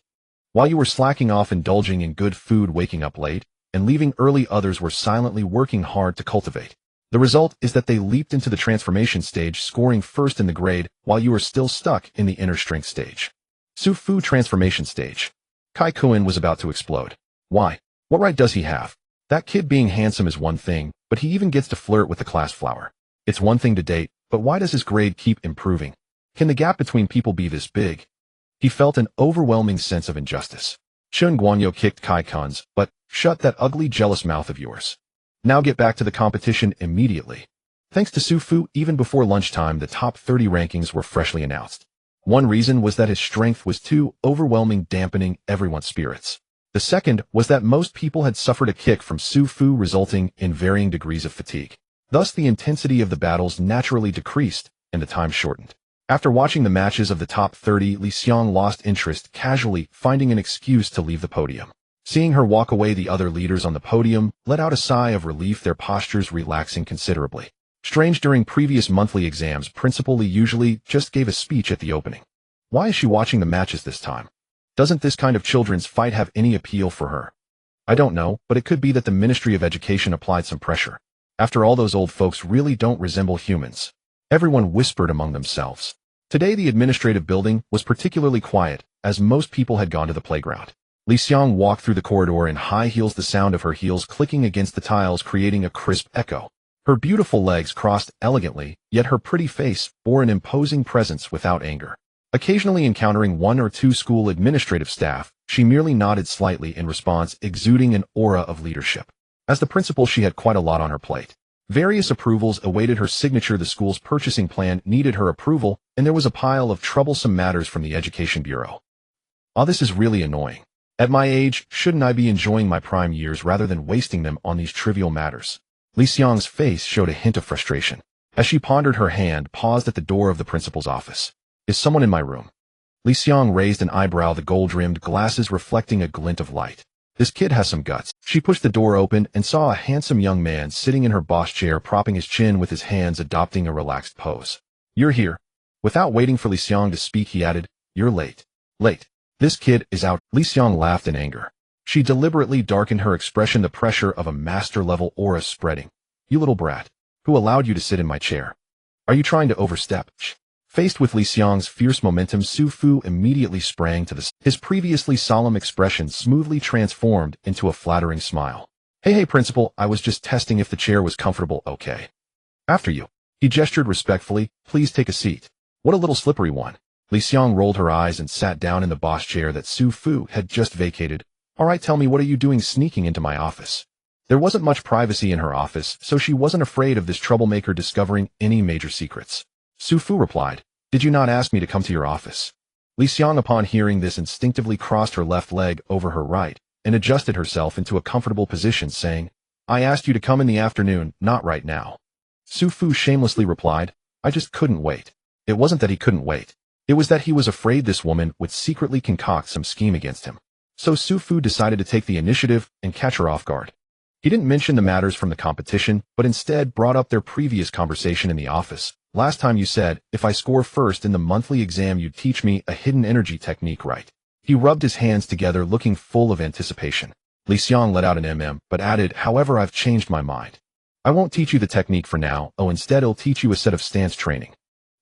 While you were slacking off indulging in good food, waking up late, and leaving early, others were silently working hard to cultivate. The result is that they leaped into the transformation stage, scoring first in the grade, while you were still stuck in the inner strength stage. Su Fu transformation stage. Kai Kuan was about to explode. Why? What right does he have? That kid being handsome is one thing, but he even gets to flirt with the class flower. It's one thing to date, but why does his grade keep improving? Can the gap between people be this big? He felt an overwhelming sense of injustice. Chen Guangyo kicked Kai Kuan's, but shut that ugly, jealous mouth of yours. Now get back to the competition immediately. Thanks to Su Fu, even before lunchtime, the top 30 rankings were freshly announced. One reason was that his strength was too overwhelming, dampening everyone's spirits. The second was that most people had suffered a kick from Su Fu, resulting in varying degrees of fatigue. Thus, the intensity of the battles naturally decreased, and the time shortened. After watching the matches of the top 30, Li Xiang lost interest, casually finding an excuse to leave the podium. Seeing her walk away, the other leaders on the podium let out a sigh of relief, their postures relaxing considerably. Strange, during previous monthly exams, Principal Li usually just gave a speech at the opening. Why is she watching the matches this time? Doesn't this kind of children's fight have any appeal for her? I don't know, but it could be that the Ministry of Education applied some pressure. After all, those old folks really don't resemble humans. Everyone whispered among themselves. Today the administrative building was particularly quiet, as most people had gone to the playground. Li Xiang walked through the corridor in high heels, the sound of her heels clicking against the tiles creating a crisp echo. Her beautiful legs crossed elegantly, yet her pretty face bore an imposing presence without anger. Occasionally encountering one or two school administrative staff, she merely nodded slightly in response, exuding an aura of leadership. As the principal, she had quite a lot on her plate. Various approvals awaited her signature. The school's purchasing plan needed her approval, and there was a pile of troublesome matters from the Education Bureau. This is really annoying. At my age, shouldn't I be enjoying my prime years rather than wasting them on these trivial matters? Li Xiang's face showed a hint of frustration. As she pondered, her hand paused at the door of the principal's office. Is someone in my room? Li Xiang raised an eyebrow, the gold-rimmed glasses reflecting a glint of light. This kid has some guts. She pushed the door open and saw a handsome young man sitting in her boss chair, propping his chin with his hands, adopting a relaxed pose. You're here. Without waiting for Li Xiang to speak, he added, You're late. Late. This kid is out. Li Xiang laughed in anger. She deliberately darkened her expression, the pressure of a master-level aura spreading. You little brat. Who allowed you to sit in my chair? Are you trying to overstep? Faced with Li Xiang's fierce momentum, Su Fu immediately sprang to the side. His previously solemn expression smoothly transformed into a flattering smile. Hey, principal, I was just testing if the chair was comfortable, okay? After you. He gestured respectfully, please take a seat. What a little slippery one. Li Xiang rolled her eyes and sat down in the boss chair that Su Fu had just vacated. All right, tell me, what are you doing sneaking into my office? There wasn't much privacy in her office, so she wasn't afraid of this troublemaker discovering any major secrets. Su Fu replied, Did you not ask me to come to your office? Li Xiang, upon hearing this, instinctively crossed her left leg over her right and adjusted herself into a comfortable position, saying, I asked you to come in the afternoon, not right now. Su Fu shamelessly replied, I just couldn't wait. It wasn't that he couldn't wait. It was that he was afraid this woman would secretly concoct some scheme against him. So Su Fu decided to take the initiative and catch her off guard. He didn't mention the matters from the competition, but instead brought up their previous conversation in the office. Last time you said, if I score first in the monthly exam, you'd teach me a hidden energy technique, right? He rubbed his hands together, looking full of anticipation. Li Xiang let out an but added, however, I've changed my mind. I won't teach you the technique for now. Instead I'll teach you a set of stance training.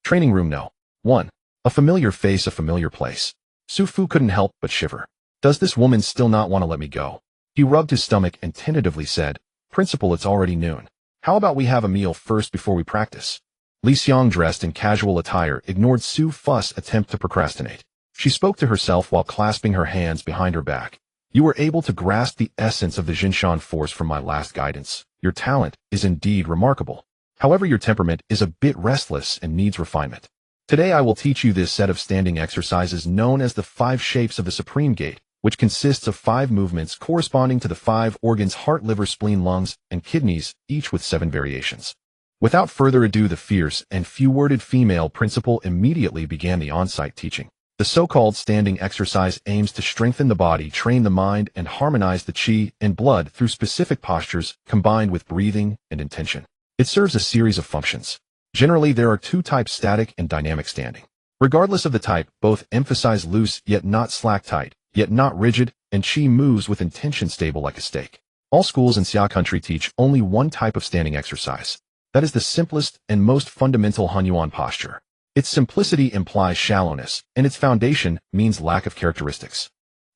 Training room no. 1. A familiar face, a familiar place. Su Fu couldn't help but shiver. Does this woman still not want to let me go? He rubbed his stomach and tentatively said, Principal, it's already noon. How about we have a meal first before we practice? Li Xiang, dressed in casual attire, ignored Su Fu's attempt to procrastinate. She spoke to herself while clasping her hands behind her back. You were able to grasp the essence of the Jinshan force from my last guidance. Your talent is indeed remarkable. However, your temperament is a bit restless and needs refinement. Today I will teach you this set of standing exercises known as the 5 shapes of the Supreme Gate, which consists of 5 movements corresponding to the 5 organs: heart, liver, spleen, lungs, and kidneys, each with 7 variations. Without further ado, the fierce and few-worded female principal immediately began the on-site teaching. The so-called standing exercise aims to strengthen the body, train the mind, and harmonize the qi and blood through specific postures combined with breathing and intention. It serves a series of functions. Generally, there are 2 types: static and dynamic standing. Regardless of the type, both emphasize loose yet not slack, tight yet not rigid, and qi moves with intention, stable like a stake. All schools in Xia country teach only one type of standing exercise. That is the simplest and most fundamental Hunyuan posture. Its simplicity implies shallowness, and its foundation means lack of characteristics.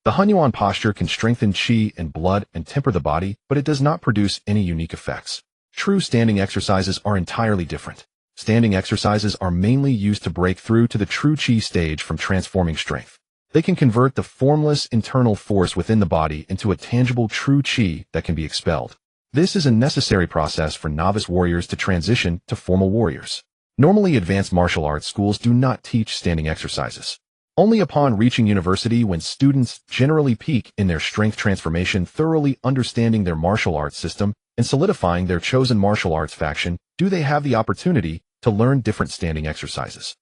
The Hunyuan posture can strengthen qi and blood and temper the body, but it does not produce any unique effects. True standing exercises are entirely different. Standing exercises are mainly used to break through to the true qi stage from transforming strength. They can convert the formless internal force within the body into a tangible true qi that can be expelled. This is a necessary process for novice warriors to transition to formal warriors. Normally, advanced martial arts schools do not teach standing exercises. Only upon reaching university, when students generally peak in their strength transformation, thoroughly understanding their martial arts system, and solidifying their chosen martial arts faction, do they have the opportunity to learn different standing exercises.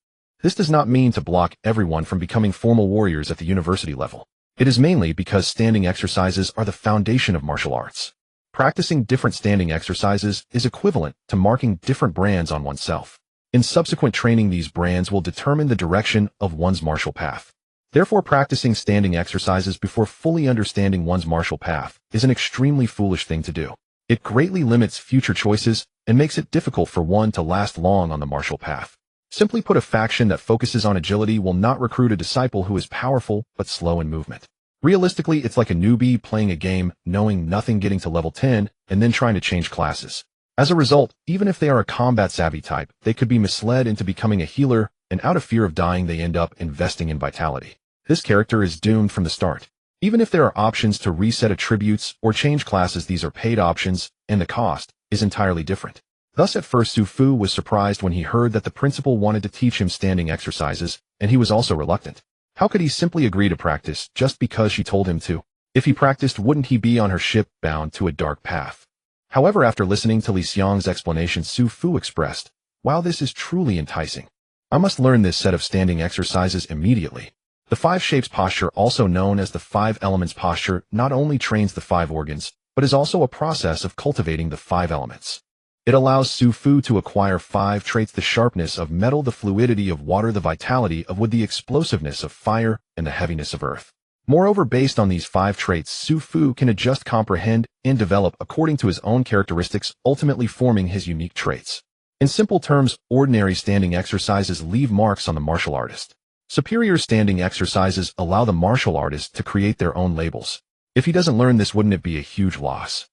This does not mean to block everyone from becoming formal warriors at the university level. It is mainly because standing exercises are the foundation of martial arts. Practicing different standing exercises is equivalent to marking different brands on oneself. In subsequent training, these brands will determine the direction of one's martial path. Therefore, practicing standing exercises before fully understanding one's martial path is an extremely foolish thing to do. It greatly limits future choices and makes it difficult for one to last long on the martial path. Simply put, a faction that focuses on agility will not recruit a disciple who is powerful but slow in movement. Realistically, it's like a newbie playing a game, knowing nothing, getting to level 10, and then trying to change classes. As a result, even if they are a combat-savvy type, they could be misled into becoming a healer, and out of fear of dying they end up investing in vitality. This character is doomed from the start. Even if there are options to reset attributes or change classes, these are paid options, and the cost is entirely different. Thus, at first, Su Fu was surprised when he heard that the principal wanted to teach him standing exercises, and he was also reluctant. How could he simply agree to practice just because she told him to? If he practiced, wouldn't he be on her ship bound to a dark path? However, after listening to Li Xiang's explanation, Su Fu expressed, "Wow, this is truly enticing. I must learn this set of standing exercises immediately." The 5 shapes posture, also known as the 5 elements posture, not only trains the 5 organs, but is also a process of cultivating the 5 elements. It allows Su Fu to acquire 5 traits: the sharpness of metal, the fluidity of water, the vitality of wood, the explosiveness of fire, and the heaviness of earth. Moreover, based on these 5 traits, Su Fu can adjust, comprehend, and develop according to his own characteristics, ultimately forming his unique traits. In simple terms, ordinary standing exercises leave marks on the martial artist. Superior standing exercises allow the martial artist to create their own labels. If he doesn't learn this, wouldn't it be a huge loss?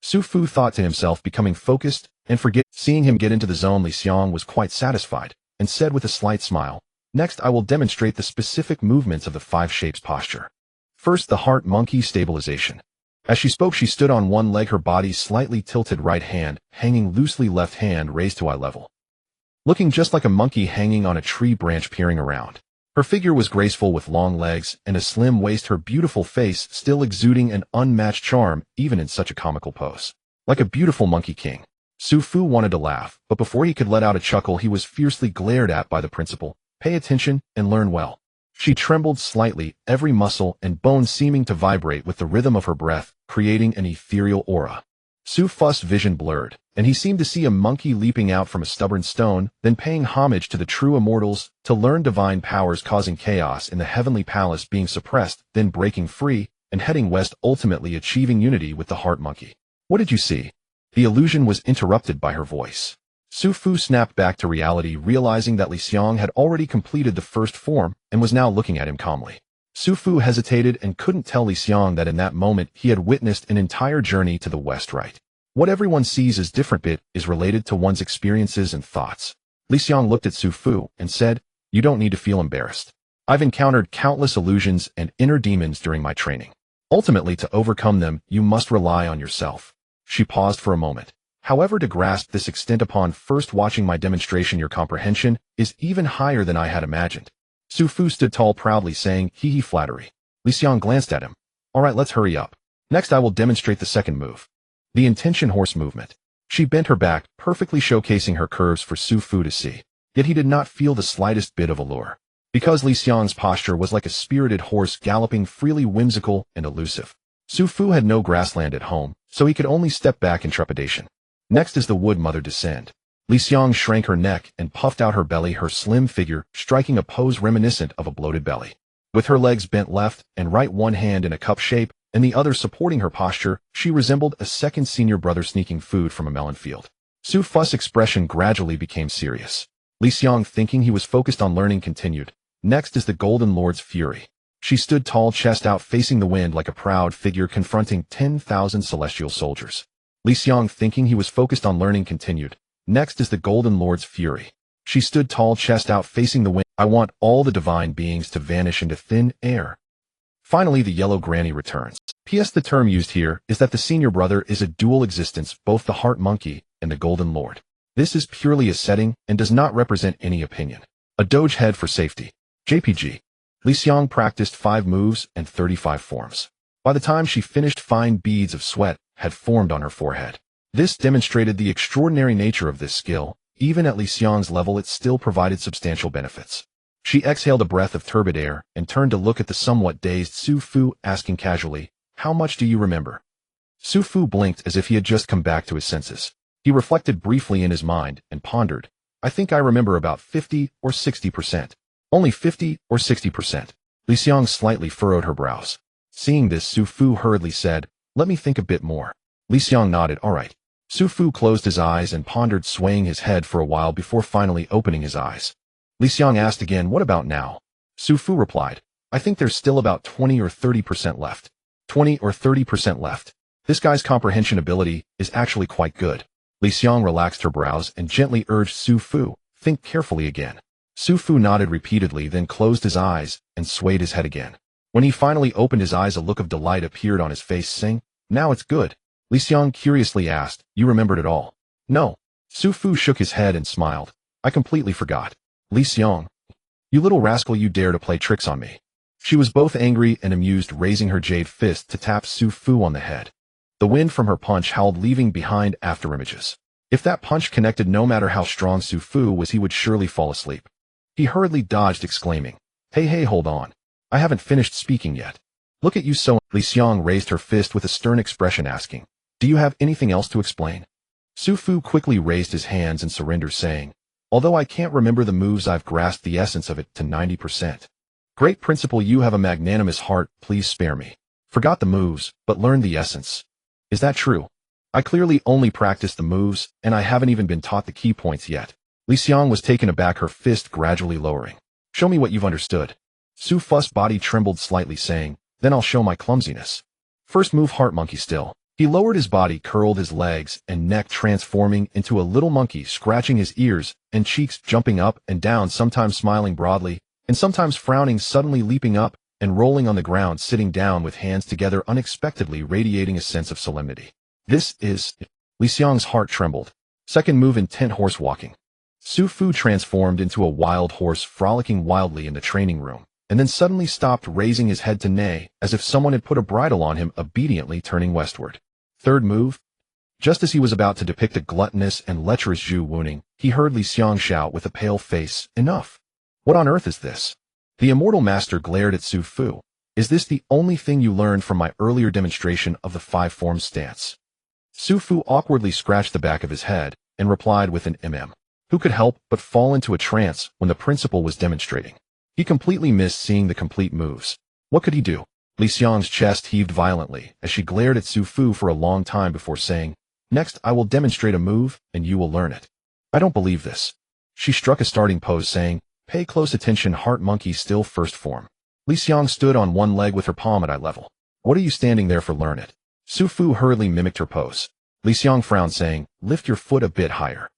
Su Fu thought to himself, becoming focused and seeing him get into the zone. Li Xiang was quite satisfied and said with a slight smile, "Next, I will demonstrate the specific movements of the 5 shapes posture. First, the heart monkey stabilization." As she spoke, she stood on one leg, her body slightly tilted, right hand hanging loosely, left hand raised to eye level, looking just like a monkey hanging on a tree branch, peering around. Her figure was graceful with long legs and a slim waist, her beautiful face still exuding an unmatched charm even in such a comical pose. Like a beautiful monkey king. Su Fu wanted to laugh, but before he could let out a chuckle, he was fiercely glared at by the principal. "Pay attention and learn well." She trembled slightly, every muscle and bone seeming to vibrate with the rhythm of her breath, creating an ethereal aura. Su Fu's vision blurred, and he seemed to see a monkey leaping out from a stubborn stone, then paying homage to the true immortals, to learn divine powers, causing chaos in the heavenly palace, being suppressed, then breaking free, and heading west, ultimately achieving unity with the heart monkey. "What did you see?" The illusion was interrupted by her voice. Su Fu snapped back to reality, realizing that Li Xiang had already completed the first form and was now looking at him calmly. Su Fu hesitated and couldn't tell Li Xiang that in that moment he had witnessed an entire journey to the west. Right? What everyone sees is different, but is related to one's experiences and thoughts. Li Xiang looked at Su Fu and said, "You don't need to feel embarrassed. I've encountered countless illusions and inner demons during my training. Ultimately, to overcome them, you must rely on yourself." She paused for a moment. "However, to grasp this extent, upon first watching my demonstration, your comprehension is even higher than I had imagined." Su Fu stood tall, proudly saying, "Hee, flattery." Li Xiang glanced at him. "All right, let's hurry up. Next, I will demonstrate the second move. The intention horse movement." She bent her back, perfectly showcasing her curves for Su Fu to see. Yet he did not feel the slightest bit of allure. Because Li Xiang's posture was like a spirited horse galloping freely, whimsical and elusive. Su Fu had no grassland at home, so he could only step back in trepidation. Next is the wood mother descend. Li Xiang shrank her neck and puffed out her belly, her slim figure striking a pose reminiscent of a bloated belly. With her legs bent left and right, one hand in a cup shape and the other supporting her posture, she resembled a second senior brother sneaking food from a melon field. Su Fu's expression gradually became serious. Li Xiang, thinking he was focused on learning, continued, "Next is the Golden Lord's Fury." She stood tall, chest out, facing the wind like a proud figure confronting 10,000 celestial soldiers. Li Xiang, thinking he was focused on learning, continued, "Next is the Golden Lord's Fury." She stood tall, chest out, facing the wind. "I want all the divine beings to vanish into thin air." Finally, the yellow granny returns. P.S. The term used here is that the senior brother is a dual existence, both the heart monkey and the golden lord. This is purely a setting and does not represent any opinion. A doge head for safety. JPG. Li Xiang practiced 5 moves and 35 forms. By the time she finished, fine beads of sweat had formed on her forehead. This demonstrated the extraordinary nature of this skill. Even at Li Xiang's level, it still provided substantial benefits. She exhaled a breath of turbid air and turned to look at the somewhat dazed Su Fu, asking casually, "How much do you remember?" Su Fu blinked as if he had just come back to his senses. He reflected briefly in his mind and pondered. "I think I remember about 50 or 60%. Only 50 or 60%. Li Xiang slightly furrowed her brows. Seeing this, Su Fu hurriedly said, "Let me think a bit more." Li Xiang nodded. "All right." Su Fu closed his eyes and pondered, swaying his head for a while before finally opening his eyes. Li Xiang asked again, "What about now?" Su Fu replied, "I think there's still about 20 or 30% left." 20 or 30% left. This guy's comprehension ability is actually quite good. Li Xiang relaxed her brows and gently urged Su Fu, "Think carefully again." Su Fu nodded repeatedly, then closed his eyes and swayed his head again. When he finally opened his eyes, a look of delight appeared on his face, saying, "Now it's good." Li Xiang curiously asked, "You remembered it all?" "No." Su Fu shook his head and smiled. "I completely forgot." "Li Xiang, you little rascal, you dare to play tricks on me." She was both angry and amused, raising her jade fist to tap Su Fu on the head. The wind from her punch howled, leaving behind afterimages. If that punch connected, no matter how strong Su Fu was, he would surely fall asleep. He hurriedly dodged, exclaiming, Hey, hold on. I haven't finished speaking yet. Look at you so." Li Xiang raised her fist with a stern expression, asking, "Do you have anything else to explain?" Su Fu quickly raised his hands in surrender, saying, "Although I can't remember the moves, I've grasped the essence of it to 90%. Great principal, you have a magnanimous heart, please spare me. Forgot the moves, but learned the essence. Is that true? I clearly only practiced the moves, and I haven't even been taught the key points yet." Li Xiang was taken aback, her fist gradually lowering. "Show me what you've understood." Su Fu's body trembled slightly, saying, "Then I'll show my clumsiness. First move, heart monkey still." He lowered his body, curled his legs and neck, transforming into a little monkey, scratching his ears and cheeks, jumping up and down, sometimes smiling broadly, and sometimes frowning, suddenly leaping up and rolling on the ground, sitting down with hands together, unexpectedly radiating a sense of solemnity. This is... Li Xiang's heart trembled. Second move, intent horse walking. Su Fu transformed into a wild horse, frolicking wildly in the training room, and then suddenly stopped, raising his head to neigh, as if someone had put a bridle on him, obediently turning westward. Third move. Just as he was about to depict a gluttonous and lecherous Zhu Wuning, he heard Li Xiang shout with a pale face, "Enough! What on earth is this?" The immortal master glared at Su Fu. "Is this the only thing you learned from my earlier demonstration of the 5 forms stance?" Su Fu awkwardly scratched the back of his head and replied with an Who could help but fall into a trance when the principal was demonstrating? He completely missed seeing the complete moves. What could he do? Li Xiang's chest heaved violently as she glared at Su Fu for a long time before saying, "Next, I will demonstrate a move, and you will learn it." "I don't believe this." She struck a starting pose, saying, "Pay close attention, heart monkey still, first form." Li Xiang stood on one leg with her palm at eye level. "What are you standing there for? Learn it." Su Fu hurriedly mimicked her pose. Li Xiang frowned, saying, "Lift your foot a bit higher.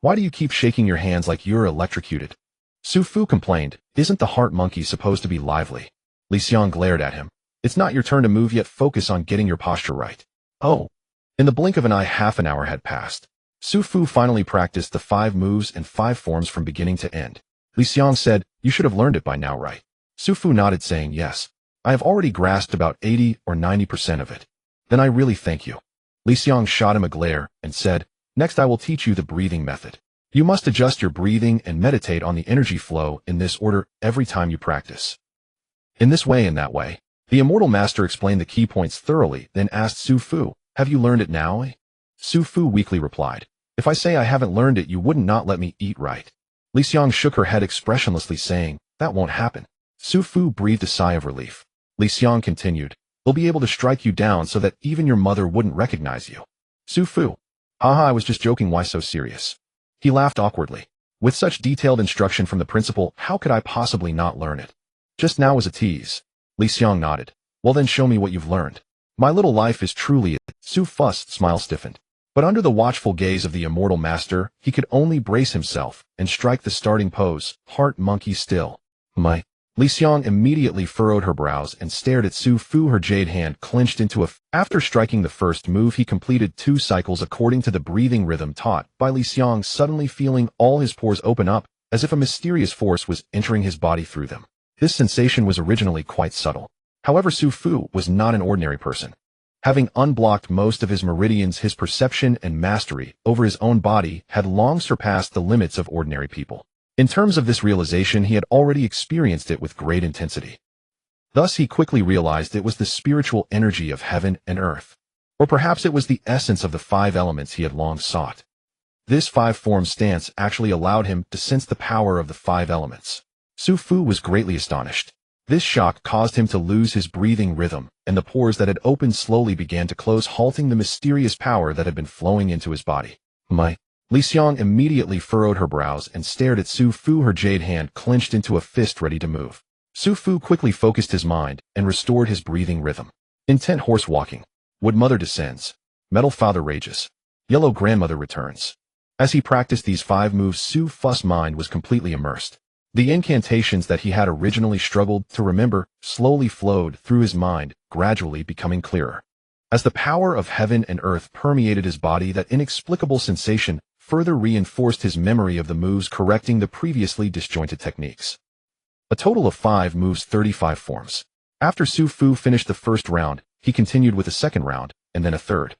Why do you keep shaking your hands like you're electrocuted?" Su Fu complained, "Isn't the heart monkey supposed to be lively?" Li Xiang glared at him. "It's not your turn to move yet. Focus on getting your posture right." Oh. In the blink of an eye, half an hour had passed. Su Fu finally practiced the 5 moves and 5 forms from beginning to end. Li Xiang said, "You should have learned it by now, right?" Su Fu nodded, saying, "Yes. I have already grasped about 80 or 90% of it." "Then I really thank you." Li Xiang shot him a glare and said, "Next I will teach you the breathing method. You must adjust your breathing and meditate on the energy flow in this order every time you practice. In this way and that way." The immortal master explained the key points thoroughly, then asked Su Fu, "Have you learned it now?" Su Fu weakly replied, "If I say I haven't learned it, you wouldn't not let me eat right." Li Xiang shook her head expressionlessly, saying, "That won't happen." Su Fu breathed a sigh of relief. Li Xiang continued, "They'll be able to strike you down so that even your mother wouldn't recognize you." Su Fu, "Haha, I was just joking, why so serious?" He laughed awkwardly. "With such detailed instruction from the principal, how could I possibly not learn it? Just now was a tease." Li Xiang nodded. "Well then, show me what you've learned." "My little life is truly..." Su Fu's smile stiffened. But under the watchful gaze of the immortal master, he could only brace himself and strike the starting pose, heart monkey still. Li Xiang immediately furrowed her brows and stared at Su Fu, her jade hand clenched into a After striking the first move, he completed 2 cycles according to the breathing rhythm taught by Li Xiang, suddenly feeling all his pores open up, as if a mysterious force was entering his body through them. This sensation was originally quite subtle. However, Su Fu was not an ordinary person. Having unblocked most of his meridians, his perception and mastery over his own body had long surpassed the limits of ordinary people. In terms of this realization, he had already experienced it with great intensity. Thus, he quickly realized it was the spiritual energy of heaven and earth. Or perhaps it was the essence of the 5 elements he had long sought. This 5-form stance actually allowed him to sense the power of the 5 elements. Su Fu was greatly astonished. This shock caused him to lose his breathing rhythm, and the pores that had opened slowly began to close, halting the mysterious power that had been flowing into his body. Li Xiang immediately furrowed her brows and stared at Su Fu, her jade hand clenched into a fist ready to move. Su Fu quickly focused his mind and restored his breathing rhythm. Intent horse walking. Wood mother descends. Metal father rages. Yellow grandmother returns. As he practiced these 5 moves, Su Fu's mind was completely immersed. The incantations that he had originally struggled to remember slowly flowed through his mind, gradually becoming clearer. As the power of heaven and earth permeated his body, that inexplicable sensation further reinforced his memory of the moves, correcting the previously disjointed techniques. A total of 5 moves, 35 forms. After Su Fu finished the first round, he continued with a second round, and then a third.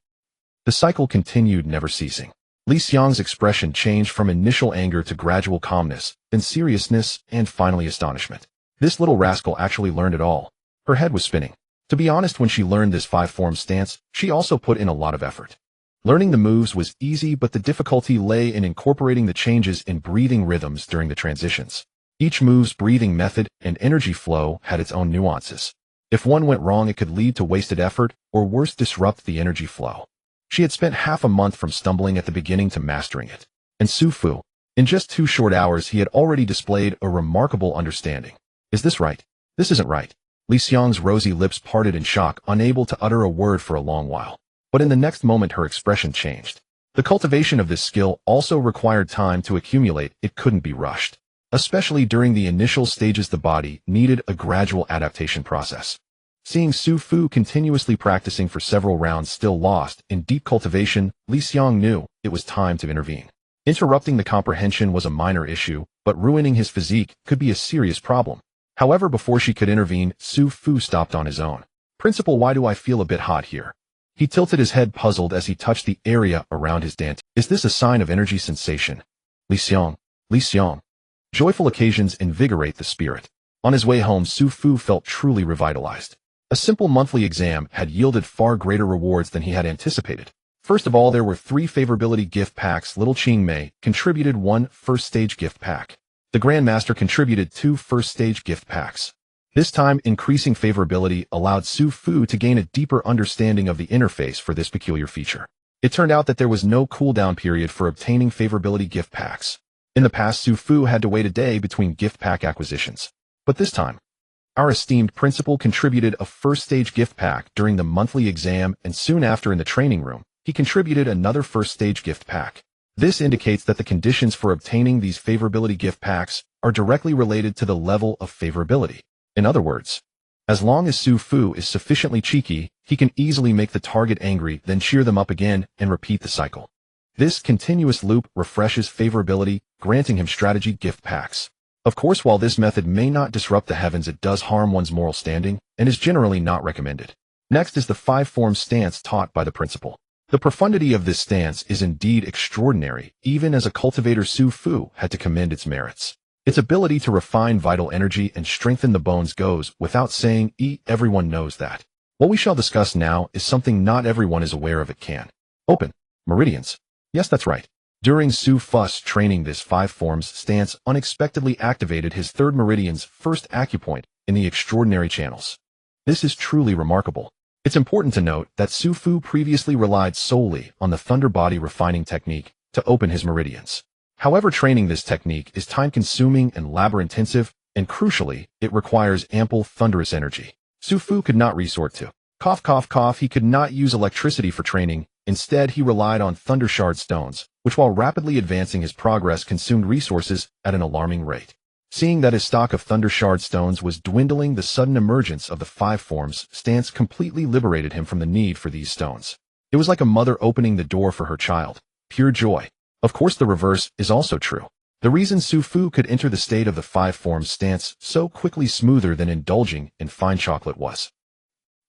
The cycle continued, never ceasing. Li Xiang's expression changed from initial anger to gradual calmness, then seriousness, and finally astonishment. This little rascal actually learned it all. Her head was spinning. To be honest, when she learned this 5-form stance, she also put in a lot of effort. Learning the moves was easy, but the difficulty lay in incorporating the changes in breathing rhythms during the transitions. Each move's breathing method and energy flow had its own nuances. If one went wrong, it could lead to wasted effort, or worse, disrupt the energy flow. She had spent half a month from stumbling at the beginning to mastering it. And Su Fu, in just 2 short hours, he had already displayed a remarkable understanding. Is this right? This isn't right. Li Xiang's rosy lips parted in shock, unable to utter a word for a long while. But in the next moment, her expression changed. The cultivation of this skill also required time to accumulate. It couldn't be rushed. Especially during the initial stages, the body needed a gradual adaptation process. Seeing Su Fu continuously practicing for several rounds, still lost in deep cultivation, Li Xiang knew it was time to intervene. Interrupting the comprehension was a minor issue, but ruining his physique could be a serious problem. However, before she could intervene, Su Fu stopped on his own. Principal, why do I feel a bit hot here? He tilted his head, puzzled, as he touched the area around his dent. Is this a sign of energy sensation? Li Xiang. Li Xiang. Joyful occasions invigorate the spirit. On his way home, Su Fu felt truly revitalized. A simple monthly exam had yielded far greater rewards than he had anticipated. First of all, there were 3 favorability gift packs. Liu Qing contributed 1 first-stage gift pack. The Grandmaster contributed 2 first-stage gift packs. This time, increasing favorability allowed Su Fu to gain a deeper understanding of the interface for this peculiar feature. It turned out that there was no cooldown period for obtaining favorability gift packs. In the past, Su Fu had to wait a day between gift pack acquisitions. But this time, our esteemed principal contributed a first-stage gift pack during the monthly exam, and soon after, in the training room, he contributed another first-stage gift pack. This indicates that the conditions for obtaining these favorability gift packs are directly related to the level of favorability. In other words, as long as Su Fu is sufficiently cheeky, he can easily make the target angry, then cheer them up again, and repeat the cycle. This continuous loop refreshes favorability, granting him strategy gift packs. Of course, while this method may not disrupt the heavens, it does harm one's moral standing, and is generally not recommended. Next is the 5-form stance taught by the principal. The profundity of this stance is indeed extraordinary. Even as a cultivator, Su Fu had to commend its merits. Its ability to refine vital energy and strengthen the bones goes without saying. Everyone knows that. What we shall discuss now is something not everyone is aware of. It can open meridians. Yes, that's right. During Su Fu's training, this 5-forms stance unexpectedly activated his 3rd meridian's first acupoint in the extraordinary channels. This is truly remarkable. It's important to note that Su Fu previously relied solely on the thunder body refining technique to open his meridians. However, training this technique is time-consuming and labor-intensive, and crucially, it requires ample thunderous energy. Su Fu could not resort to cough. He could not use electricity for training. Instead, he relied on thunder shard stones, which while rapidly advancing his progress consumed resources at an alarming rate. Seeing that his stock of Thunder Shard stones was dwindling, the sudden emergence of the five forms stance completely liberated him from the need for these stones. It was like a mother opening the door for her child. Pure joy. Of course, the reverse is also true. The reason Su Fu could enter the state of the five forms stance so quickly smoother than indulging in fine chocolate was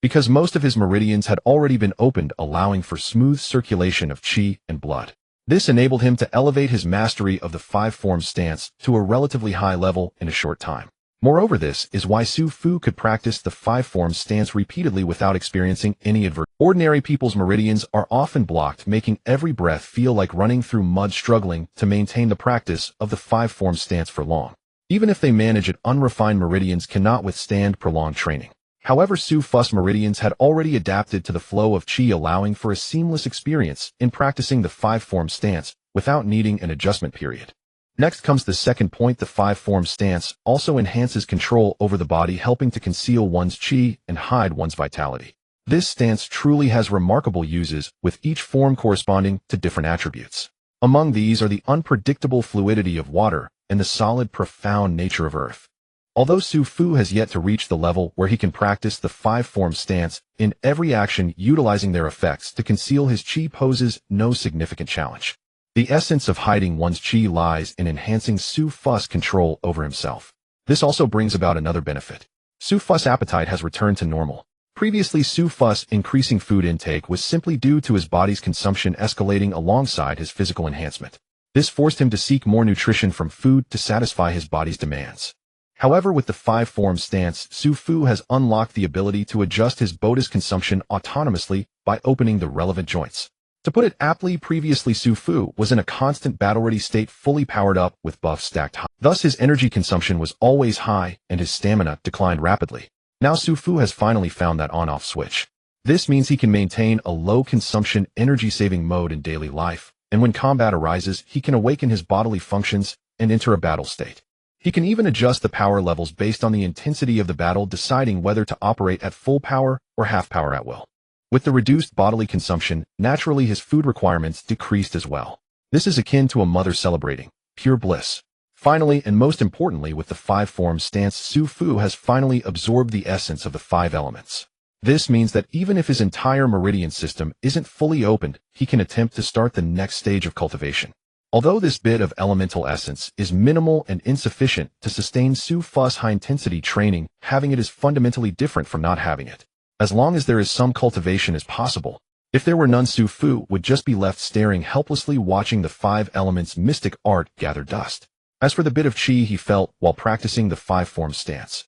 because most of his meridians had already been opened, allowing for smooth circulation of qi and blood. This enabled him to elevate his mastery of the five forms stance to a relatively high level in a short time. Moreover, this is why Su Fu could practice the five forms stance repeatedly without experiencing any adversity. Ordinary people's meridians are often blocked, making every breath feel like running through mud, struggling to maintain the practice of the five forms stance for long. Even if they manage it, unrefined meridians cannot withstand prolonged training. However, Su Fu's meridians had already adapted to the flow of qi, allowing for a seamless experience in practicing the five forms stance without needing an adjustment period. Next comes the second point. The five forms stance also enhances control over the body, helping to conceal one's qi and hide one's vitality. This stance truly has remarkable uses, with each form corresponding to different attributes. Among these are the unpredictable fluidity of water and the solid, profound nature of earth. Although Su Fu has yet to reach the level where he can practice the five forms stance in every action, utilizing their effects to conceal his qi poses no significant challenge. The essence of hiding one's qi lies in enhancing Su Fu's control over himself. This also brings about another benefit. Su Fu's appetite has returned to normal. Previously, Su Fu's increasing food intake was simply due to his body's consumption escalating alongside his physical enhancement. This forced him to seek more nutrition from food to satisfy his body's demands. However, with the five forms stance, Su Fu has unlocked the ability to adjust his body's consumption autonomously by opening the relevant joints. To put it aptly, previously Su Fu was in a constant battle-ready state, fully powered up with buffs stacked high. Thus, his energy consumption was always high and his stamina declined rapidly. Now Su Fu has finally found that on-off switch. This means he can maintain a low-consumption, energy-saving mode in daily life, and when combat arises, he can awaken his bodily functions and enter a battle state. He can even adjust the power levels based on the intensity of the battle, deciding whether to operate at full power or half power at will. With the reduced bodily consumption, naturally his food requirements decreased as well. This is akin to a mother celebrating pure bliss. Finally, and most importantly, with the five forms stance, Su Fu has finally absorbed the essence of the five elements. This means that even if his entire meridian system isn't fully opened, he can attempt to start the next stage of cultivation. Although this bit of elemental essence is minimal and insufficient to sustain Su Fu's high-intensity training, having it is fundamentally different from not having it. As long as there is some cultivation is possible. If there were none, Su Fu would just be left staring helplessly, watching the five elements' mystic art gather dust. As for the bit of qi he felt while practicing the five forms stance,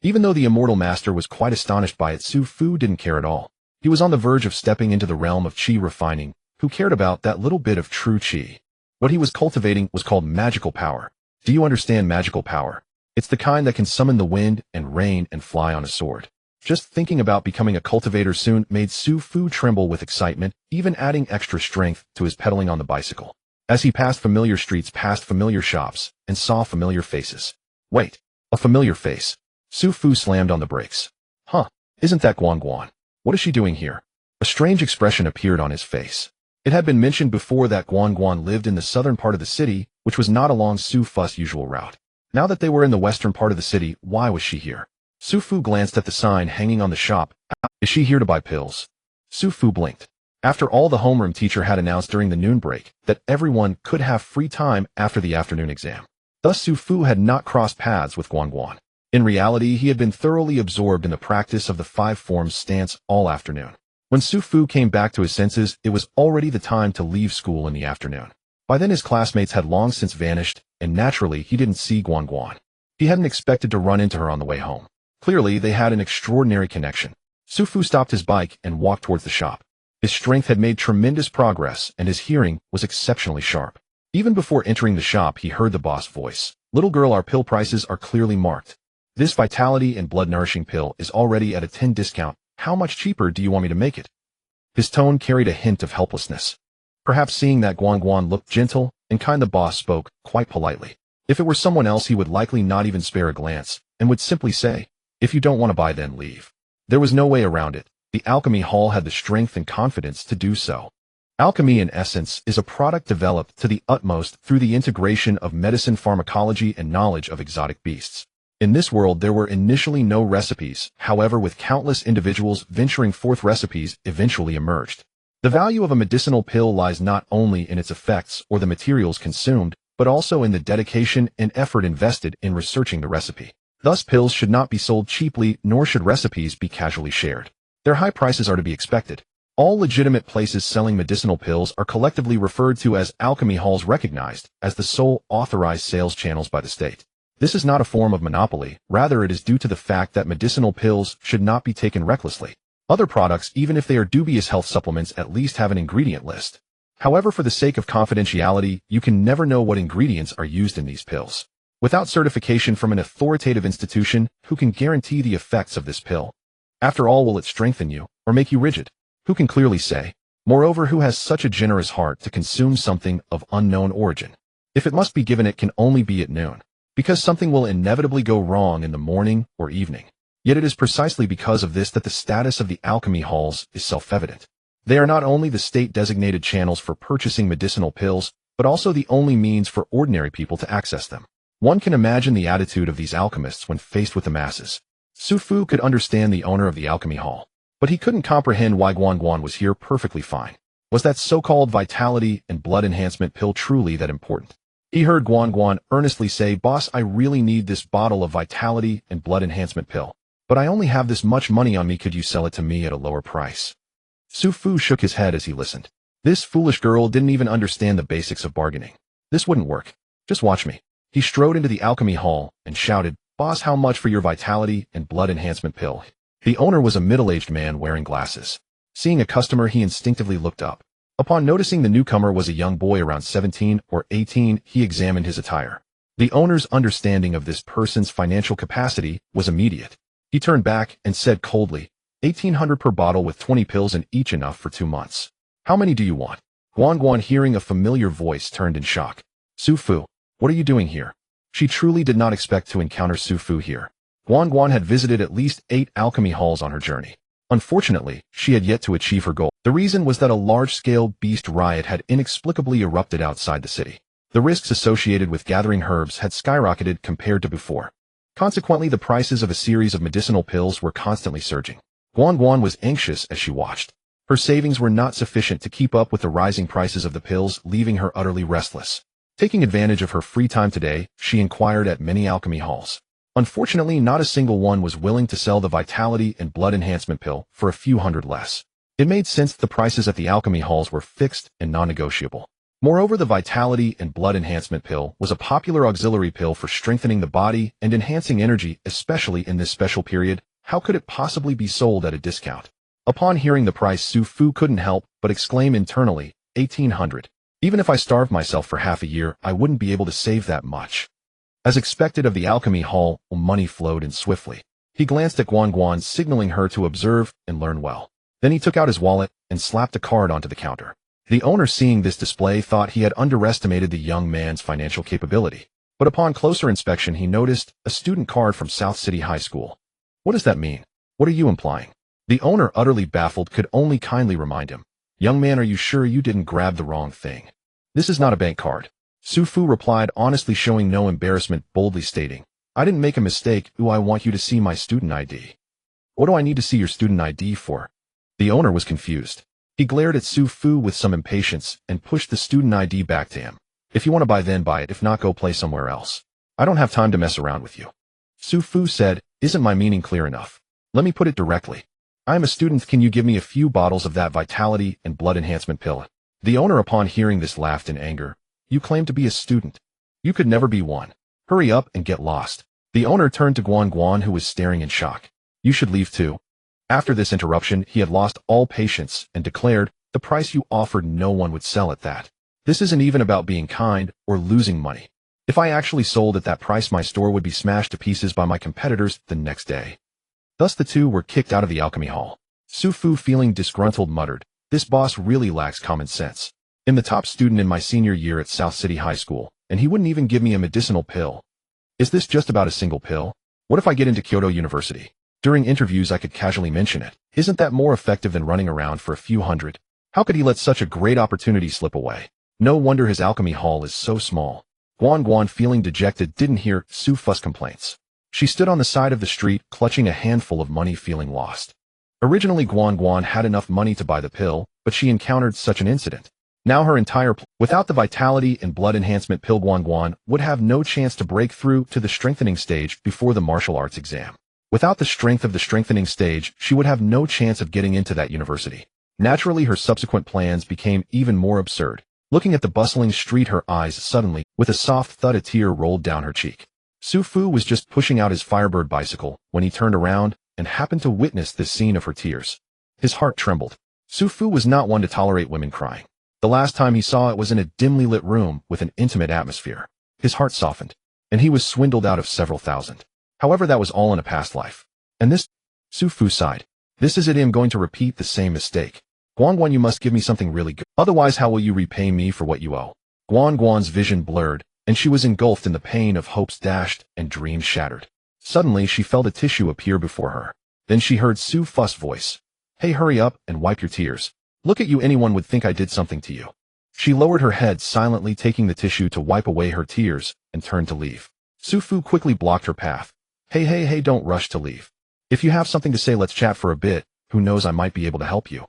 even though the Immortal Master was quite astonished by it, Su Fu didn't care at all. He was on the verge of stepping into the realm of qi refining. Who cared about that little bit of true qi? What he was cultivating was called magical power. Do you understand magical power? It's the kind that can summon the wind and rain and fly on a sword. Just thinking about becoming a cultivator soon made Su Fu tremble with excitement, even adding extra strength to his pedaling on the bicycle. As he passed familiar streets, past familiar shops, and saw familiar faces. Wait, a familiar face. Su Fu slammed on the brakes. Huh, isn't that Guan Guan? What is she doing here? A strange expression appeared on his face. It had been mentioned before that Guan Guan lived in the southern part of the city, which was not along Su Fu's usual route. Now that they were in the western part of the city, why was she here? Su Fu glanced at the sign hanging on the shop. Is she here to buy pills? Su Fu blinked. After all, the homeroom teacher had announced during the noon break that everyone could have free time after the afternoon exam. Thus, Su Fu had not crossed paths with Guan Guan. In reality, he had been thoroughly absorbed in the practice of the five forms stance all afternoon. When Su Fu came back to his senses, it was already the time to leave school in the afternoon. By then his classmates had long since vanished, and naturally he didn't see Guan Guan. He hadn't expected to run into her on the way home. Clearly, they had an extraordinary connection. Su Fu stopped his bike and walked towards the shop. His strength had made tremendous progress, and his hearing was exceptionally sharp. Even before entering the shop, he heard the boss voice. Little girl, our pill prices are clearly marked. This vitality and blood-nourishing pill is already at a 10 discount. How much cheaper do you want me to make it? His tone carried a hint of helplessness. Perhaps seeing that Guan Guan looked gentle and kind, the boss spoke quite politely. If it were someone else, he would likely not even spare a glance, and would simply say, if you don't want to buy, then leave. There was no way around it. The alchemy hall had the strength and confidence to do so. Alchemy, in essence, is a product developed to the utmost through the integration of medicine, pharmacology, and knowledge of exotic beasts. In this world, there were initially no recipes. However, with countless individuals venturing forth, recipes eventually emerged. The value of a medicinal pill lies not only in its effects or the materials consumed, but also in the dedication and effort invested in researching the recipe. Thus, pills should not be sold cheaply, nor should recipes be casually shared. Their high prices are to be expected. All legitimate places selling medicinal pills are collectively referred to as alchemy halls, recognized as the sole authorized sales channels by the state. This is not a form of monopoly, rather it is due to the fact that medicinal pills should not be taken recklessly. Other products, even if they are dubious health supplements, at least have an ingredient list. However, for the sake of confidentiality, you can never know what ingredients are used in these pills. Without certification from an authoritative institution, who can guarantee the effects of this pill? After all, will it strengthen you or make you rigid? Who can clearly say? Moreover, who has such a generous heart to consume something of unknown origin? If it must be given, it can only be at noon, because something will inevitably go wrong in the morning or evening. Yet it is precisely because of this that the status of the alchemy halls is self-evident. They are not only the state-designated channels for purchasing medicinal pills, but also the only means for ordinary people to access them. One can imagine the attitude of these alchemists when faced with the masses. Su Fu could understand the owner of the alchemy hall, but he couldn't comprehend why Guan Guan was here perfectly fine. Was that so-called vitality and blood enhancement pill truly that important? He heard Guan Guan earnestly say, "Boss, I really need this bottle of vitality and blood enhancement pill, but I only have this much money on me. Could you sell it to me at a lower price?" Su Fu shook his head as he listened. This foolish girl didn't even understand the basics of bargaining. This wouldn't work. Just watch me. He strode into the alchemy hall and shouted, "Boss, how much for your vitality and blood enhancement pill?" The owner was a middle-aged man wearing glasses. Seeing a customer, he instinctively looked up. Upon noticing the newcomer was a young boy around 17 or 18, he examined his attire. The owner's understanding of this person's financial capacity was immediate. He turned back and said coldly, 1,800 per bottle with 20 pills in each, enough for 2 months. How many do you want? Guan Guan, hearing a familiar voice, turned in shock. Su Fu, what are you doing here? She truly did not expect to encounter Su Fu here. Guan Guan had visited at least 8 alchemy halls on her journey. Unfortunately, she had yet to achieve her goal. The reason was that a large-scale beast riot had inexplicably erupted outside the city. The risks associated with gathering herbs had skyrocketed compared to before. Consequently, the prices of a series of medicinal pills were constantly surging. Guan Guan was anxious as she watched. Her savings were not sufficient to keep up with the rising prices of the pills, leaving her utterly restless. Taking advantage of her free time today, she inquired at many alchemy halls. Unfortunately, not a single one was willing to sell the vitality and blood enhancement pill for a few hundred less. It made sense that the prices at the alchemy halls were fixed and non-negotiable. Moreover, the vitality and blood enhancement pill was a popular auxiliary pill for strengthening the body and enhancing energy, especially in this special period. How could it possibly be sold at a discount? Upon hearing the price, Su Fu couldn't help but exclaim internally, 1,800. Even if I starved myself for half a year, I wouldn't be able to save that much. As expected of the alchemy hall, money flowed in swiftly. He glanced at Guan Guan, signaling her to observe and learn well. Then he took out his wallet and slapped a card onto the counter. The owner, seeing this display, thought he had underestimated the young man's financial capability. But upon closer inspection, he noticed a student card from South City High School. What does that mean? What are you implying? The owner, utterly baffled, could only kindly remind him. Young man, are you sure you didn't grab the wrong thing? This is not a bank card. Su Fu replied, honestly, showing no embarrassment, boldly stating, I didn't make a mistake. I want you to see my student ID. What do I need to see your student ID for? The owner was confused. He glared at Su Fu with some impatience and pushed the student ID back to him. If you want to buy, then buy it. If not, go play somewhere else. I don't have time to mess around with you. Su Fu said, isn't my meaning clear enough? Let me put it directly. I am a student. Can you give me a few bottles of that vitality and blood enhancement pill? The owner, upon hearing this, laughed in anger. You claim to be a student. You could never be one. Hurry up and get lost. The owner turned to Guan Guan, who was staring in shock. You should leave too. After this interruption, he had lost all patience and declared, the price you offered, no one would sell at that. This isn't even about being kind or losing money. If I actually sold at that price, my store would be smashed to pieces by my competitors the next day. Thus the two were kicked out of the alchemy hall. Su Fu, feeling disgruntled, muttered, this boss really lacks common sense. I'm the top student in my senior year at South City High School, and he wouldn't even give me a medicinal pill. Is this just about a single pill? What if I get into Kyoto University? During interviews, I could casually mention it. Isn't that more effective than running around for a few hundred? How could he let such a great opportunity slip away? No wonder his alchemy hall is so small. Guan Guan, feeling dejected, didn't hear Su Fu's complaints. She stood on the side of the street, clutching a handful of money, feeling lost. Originally, Guan Guan had enough money to buy the pill, but she encountered such an incident. Now her entire without the vitality and blood enhancement pill, Guan Guan would have no chance to break through to the strengthening stage before the martial arts exam. Without the strength of the strengthening stage, she would have no chance of getting into that university. Naturally, her subsequent plans became even more absurd. Looking at the bustling street, her eyes suddenly, with a soft thud, a tear rolled down her cheek. Su Fu was just pushing out his Firebird bicycle when he turned around and happened to witness this scene of her tears. His heart trembled. Su Fu was not one to tolerate women crying. The last time he saw it was in a dimly lit room with an intimate atmosphere. His heart softened, and he was swindled out of several thousand. However, that was all in a past life. And this? Su Fu sighed. This is it. I'm going to repeat the same mistake. Guan Guan, you must give me something really good. Otherwise, how will you repay me for what you owe? Guan Guan's vision blurred, and she was engulfed in the pain of hopes dashed and dreams shattered. Suddenly, she felt a tissue appear before her. Then she heard Su Fu's voice. Hey, hurry up and wipe your tears. Look at you, anyone would think I did something to you. She lowered her head, silently taking the tissue to wipe away her tears, and turned to leave. Su Fu quickly blocked her path. Hey, don't rush to leave. If you have something to say, let's chat for a bit. Who knows, I might be able to help you.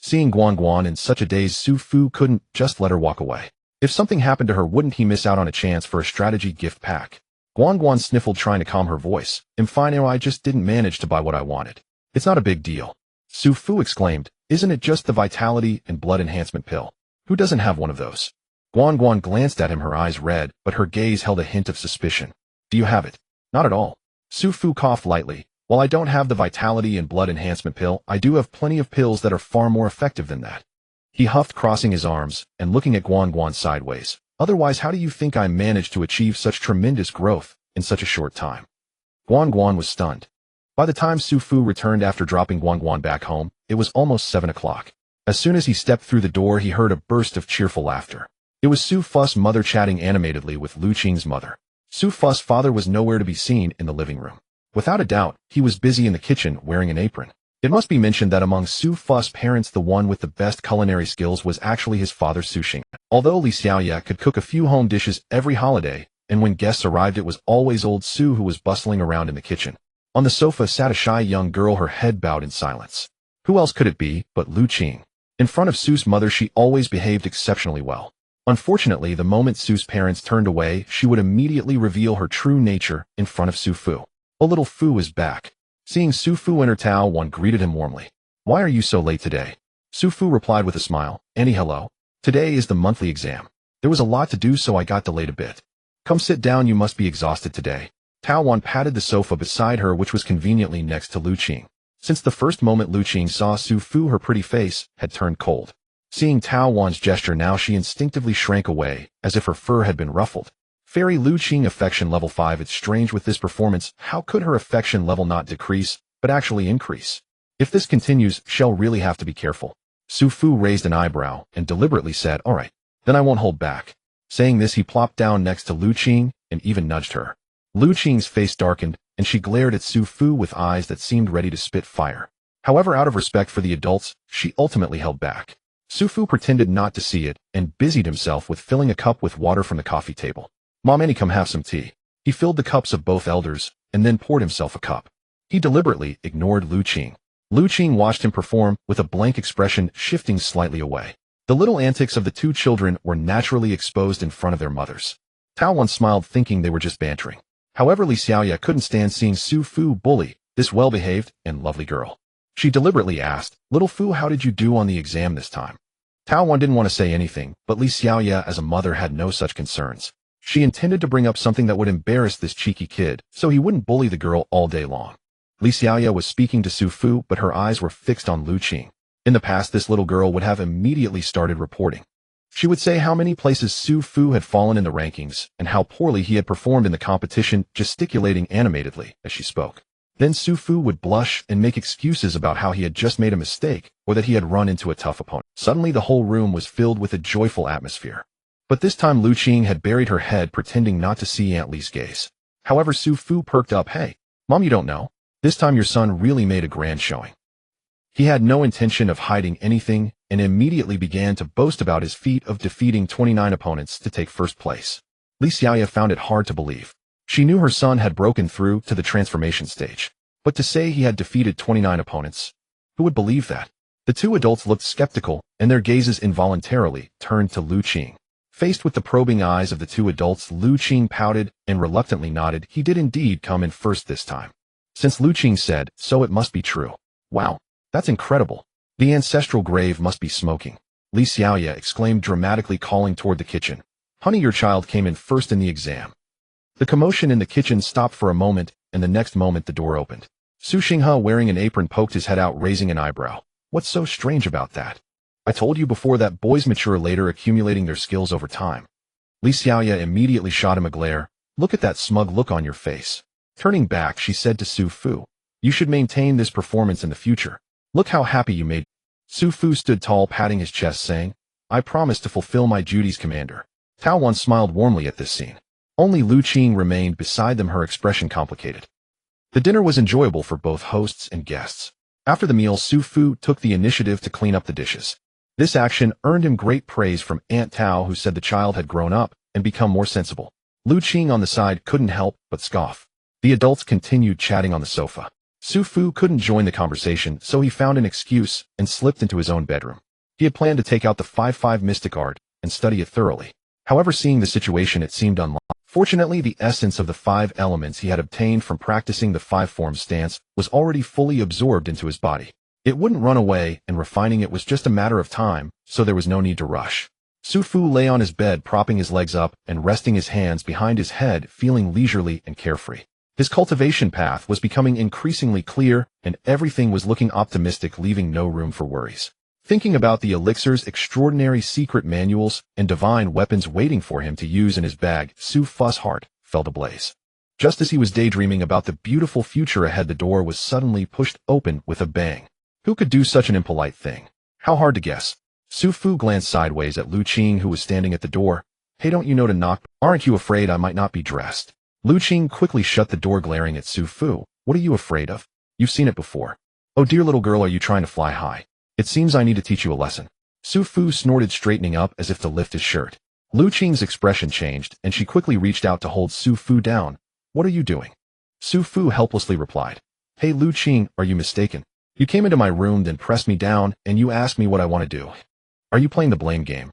Seeing Guan Guan in such a daze, Su Fu couldn't just let her walk away. If something happened to her, wouldn't he miss out on a chance for a strategy gift pack? Guan Guan sniffled, trying to calm her voice. I'm fine, I just didn't manage to buy what I wanted. It's not a big deal. Su Fu exclaimed. Isn't it just the vitality and blood enhancement pill? Who doesn't have one of those? Guan Guan glanced at him, her eyes red, but her gaze held a hint of suspicion. Do you have it? Not at all. Su Fu coughed lightly. While I don't have the vitality and blood enhancement pill, I do have plenty of pills that are far more effective than that. He huffed, crossing his arms and looking at Guan Guan sideways. Otherwise, how do you think I managed to achieve such tremendous growth in such a short time? Guan Guan was stunned. By the time Su Fu returned after dropping Guan Guan back home, it was almost 7 o'clock. As soon as he stepped through the door, he heard a burst of cheerful laughter. It was Su Fu's mother chatting animatedly with Liu Qing's mother. Su Fu's father was nowhere to be seen in the living room. Without a doubt, he was busy in the kitchen wearing an apron. It must be mentioned that among Su Fu's parents, the one with the best culinary skills was actually his father, Su Xing. Although Li Xiang could cook a few home dishes every holiday, and when guests arrived, it was always old Su who was bustling around in the kitchen. On the sofa sat a shy young girl, her head bowed in silence. Who else could it be but Liu Qing? In front of Su's mother, she always behaved exceptionally well. Unfortunately, the moment Su's parents turned away, she would immediately reveal her true nature in front of Su Fu. Oh, little Fu is back. Seeing Su Fu enter, Tao Wan greeted him warmly. Why are you so late today? Su Fu replied with a smile. Annie, hello. Today is the monthly exam. There was a lot to do, so I got delayed a bit. Come sit down, you must be exhausted today. Tao Wan patted the sofa beside her, which was conveniently next to Liu Qing. Since the first moment Liu Qing saw Su Fu, her pretty face had turned cold. Seeing Tao Wan's gesture now, she instinctively shrank away, as if her fur had been ruffled. Fairy Liu Qing, affection level 5. It's strange with this performance, how could her affection level not decrease, but actually increase? If this continues, she'll really have to be careful. Su Fu raised an eyebrow and deliberately said, all right, then I won't hold back. Saying this, he plopped down next to Liu Qing and even nudged her. Liu Qing's face darkened, and she glared at Su Fu with eyes that seemed ready to spit fire. However, out of respect for the adults, she ultimately held back. Su Fu pretended not to see it and busied himself with filling a cup with water from the coffee table. Mom, Annie, come have some tea. He filled the cups of both elders and then poured himself a cup. He deliberately ignored Liu Qing. Liu Qing watched him perform with a blank expression, shifting slightly away. The little antics of the two children were naturally exposed in front of their mothers. Tao Wan smiled, thinking they were just bantering. However, Li Xiaoya couldn't stand seeing Su Fu bully this well-behaved and lovely girl. She deliberately asked, Little Fu, how did you do on the exam this time? Tao Wan didn't want to say anything, but Li Xiaoya as a mother had no such concerns. She intended to bring up something that would embarrass this cheeky kid, so he wouldn't bully the girl all day long. Li Xiaoya was speaking to Su Fu, but her eyes were fixed on Liu Qing. In the past, this little girl would have immediately started reporting. She would say how many places Su Fu had fallen in the rankings and how poorly he had performed in the competition, gesticulating animatedly as she spoke. Then Su Fu would blush and make excuses about how he had just made a mistake or that he had run into a tough opponent. Suddenly, the whole room was filled with a joyful atmosphere. But this time, Liu Qing had buried her head, pretending not to see Aunt Li's gaze. However, Su Fu perked up. Hey, Mom, you don't know? This time your son really made a grand showing. He had no intention of hiding anything, and immediately began to boast about his feat of defeating 29 opponents to take first place. Li Xiang found it hard to believe. She knew her son had broken through to the transformation stage, but to say he had defeated 29 opponents, who would believe that? The two adults looked skeptical, and their gazes involuntarily turned to Liu Qing. Faced with the probing eyes of the two adults, Liu Qing pouted and reluctantly nodded. He did indeed come in first this time. Since Liu Qing said so, it must be true. Wow, that's incredible. The ancestral grave must be smoking. Li Xiaoya exclaimed dramatically, calling toward the kitchen. Honey, your child came in first in the exam. The commotion in the kitchen stopped for a moment, and the next moment the door opened. Su Xinghe, wearing an apron, poked his head out, raising an eyebrow. What's so strange about that? I told you before that boys mature later, accumulating their skills over time. Li Xiaoya immediately shot him a glare. Look at that smug look on your face. Turning back, she said to Su Fu, you should maintain this performance in the future. Look how happy you made. Su Fu stood tall, patting his chest, saying, I promise to fulfill my duties, Commander. Tao Wan smiled warmly at this scene. Only Liu Qing remained beside them, her expression complicated. The dinner was enjoyable for both hosts and guests. After the meal, Su Fu took the initiative to clean up the dishes. This action earned him great praise from Aunt Tao, who said the child had grown up and become more sensible. Liu Qing on the side couldn't help but scoff. The adults continued chatting on the sofa. Su Fu couldn't join the conversation, so he found an excuse and slipped into his own bedroom. He had planned to take out the 5-5 mystic art and study it thoroughly. However, seeing the situation, it seemed unlikely. Fortunately, the essence of the 5 elements he had obtained from practicing the 5-form stance was already fully absorbed into his body. It wouldn't run away, and refining it was just a matter of time, so there was no need to rush. Su Fu lay on his bed, propping his legs up and resting his hands behind his head, feeling leisurely and carefree. His cultivation path was becoming increasingly clear, and everything was looking optimistic, leaving no room for worries. Thinking about the elixir's extraordinary secret manuals and divine weapons waiting for him to use in his bag, Su Fu's heart felt ablaze. Just as he was daydreaming about the beautiful future ahead, the door was suddenly pushed open with a bang. Who could do such an impolite thing? How hard to guess. Su Fu glanced sideways at Liu Qing, who was standing at the door. Hey, don't you know to knock? Aren't you afraid I might not be dressed? Liu Qing quickly shut the door, glaring at Su Fu. What are you afraid of? You've seen it before. Oh dear little girl, are you trying to fly high? It seems I need to teach you a lesson. Su Fu snorted, straightening up as if to lift his shirt. Liu Qing's expression changed, and she quickly reached out to hold Su Fu down. What are you doing? Su Fu helplessly replied. Hey Liu Qing, are you mistaken? You came into my room, then pressed me down, and you asked me what I want to do. Are you playing the blame game?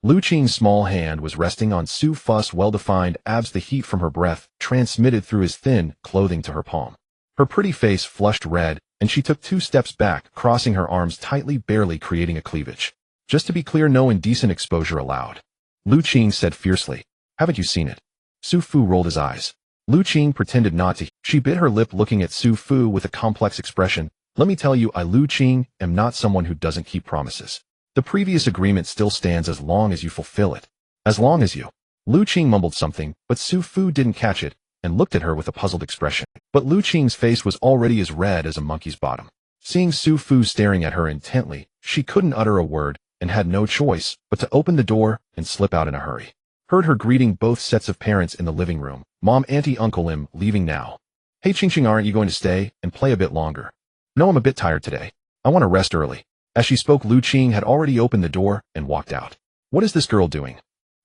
Liu Qing's small hand was resting on Su Fu's well-defined abs, the heat from her breath transmitted through his thin clothing to her palm. Her pretty face flushed red, and she took 2 steps back, crossing her arms tightly, barely creating a cleavage. Just to be clear, no indecent exposure allowed. Liu Qing said fiercely. Haven't you seen it? Su Fu rolled his eyes. Liu Qing pretended not to. She bit her lip, looking at Su Fu with a complex expression. Let me tell you, I, Liu Qing, am not someone who doesn't keep promises. The previous agreement still stands as long as you fulfill it. As long as you. Liu Qing mumbled something, but Su Fu didn't catch it and looked at her with a puzzled expression. But Liu Qing's face was already as red as a monkey's bottom. Seeing Su Fu staring at her intently, she couldn't utter a word and had no choice but to open the door and slip out in a hurry. Heard her greeting both sets of parents in the living room. Mom, Auntie, Uncle Lim, leaving now. Hey Qing, aren't you going to stay and play a bit longer? No, I'm a bit tired today. I want to rest early. As she spoke, Liu Qing had already opened the door and walked out. What is this girl doing?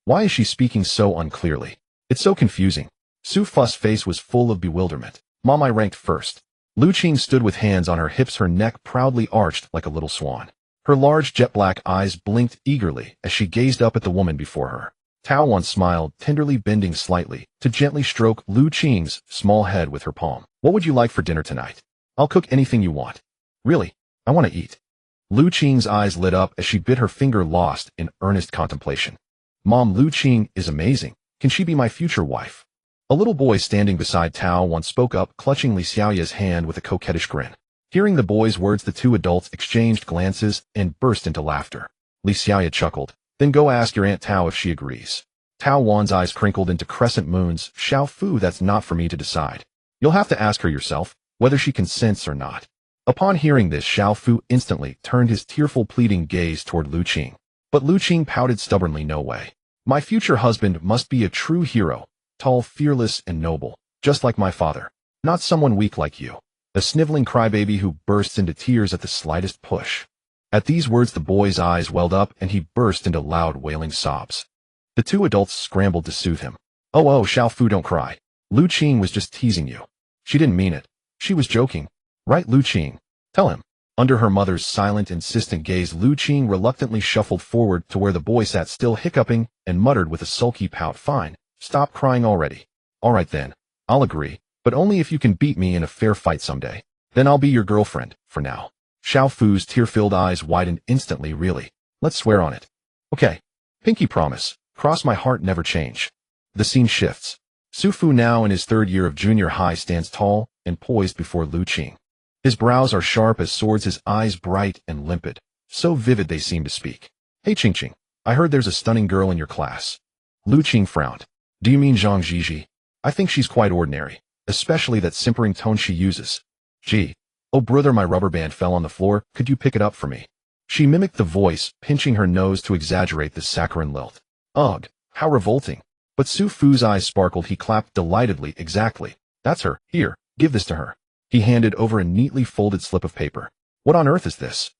Why is she speaking so unclearly? It's so confusing. Su Fu's face was full of bewilderment. Mom, I ranked first. Liu Qing stood with hands on her hips, her neck proudly arched like a little swan. Her large jet-black eyes blinked eagerly as she gazed up at the woman before her. Tao Wan smiled, tenderly bending slightly to gently stroke Liu Qing's small head with her palm. What would you like for dinner tonight? I'll cook anything you want. Really, I want to eat. Liu Qing's eyes lit up as she bit her finger, lost in earnest contemplation. Mom, Liu Qing is amazing. Can she be my future wife? A little boy standing beside Tao Wan spoke up, clutching Li Xiaoya's hand with a coquettish grin. Hearing the boy's words, the 2 adults exchanged glances and burst into laughter. Li Xiaoya chuckled. Then go ask your Aunt Tao if she agrees. Tao Wan's eyes crinkled into crescent moons. Xiao Fu, that's not for me to decide. You'll have to ask her yourself, whether she consents or not. Upon hearing this, Xiao Fu instantly turned his tearful, pleading gaze toward Liu Qing. But Liu Qing pouted stubbornly. No way. My future husband must be a true hero, tall, fearless, and noble, just like my father. Not someone weak like you, a sniveling crybaby who bursts into tears at the slightest push. At these words the boy's eyes welled up and he burst into loud wailing sobs. The two adults scrambled to soothe him. Oh, Xiao Fu, don't cry. Liu Qing was just teasing you. She didn't mean it. She was joking. Right, Liu Qing? Tell him. Under her mother's silent, insistent gaze, Liu Qing reluctantly shuffled forward to where the boy sat still hiccuping and muttered with a sulky pout, "Fine. Stop crying already. All right then. I'll agree, but only if you can beat me in a fair fight someday. Then I'll be your girlfriend, for now." Xiao Fu's tear-filled eyes widened instantly. Really? Let's swear on it. Okay. Pinky promise. Cross my heart, never change. The scene shifts. Su Fu, now in his third year of junior high, stands tall and poised before Liu Qing. His brows are sharp as swords, his eyes bright and limpid, so vivid they seem to speak. "Hey Qing, I heard there's a stunning girl in your class." Liu Qing frowned. "Do you mean Zhang Jiji? I think she's quite ordinary, especially that simpering tone she uses. Gee, oh brother, my rubber band fell on the floor, could you pick it up for me?" She mimicked the voice, pinching her nose to exaggerate the saccharine lilt. Ugh, how revolting. But Su Fu's eyes sparkled. He clapped delightedly. "Exactly. That's her. Here, give this to her." He handed over a neatly folded slip of paper. "What on earth is this?"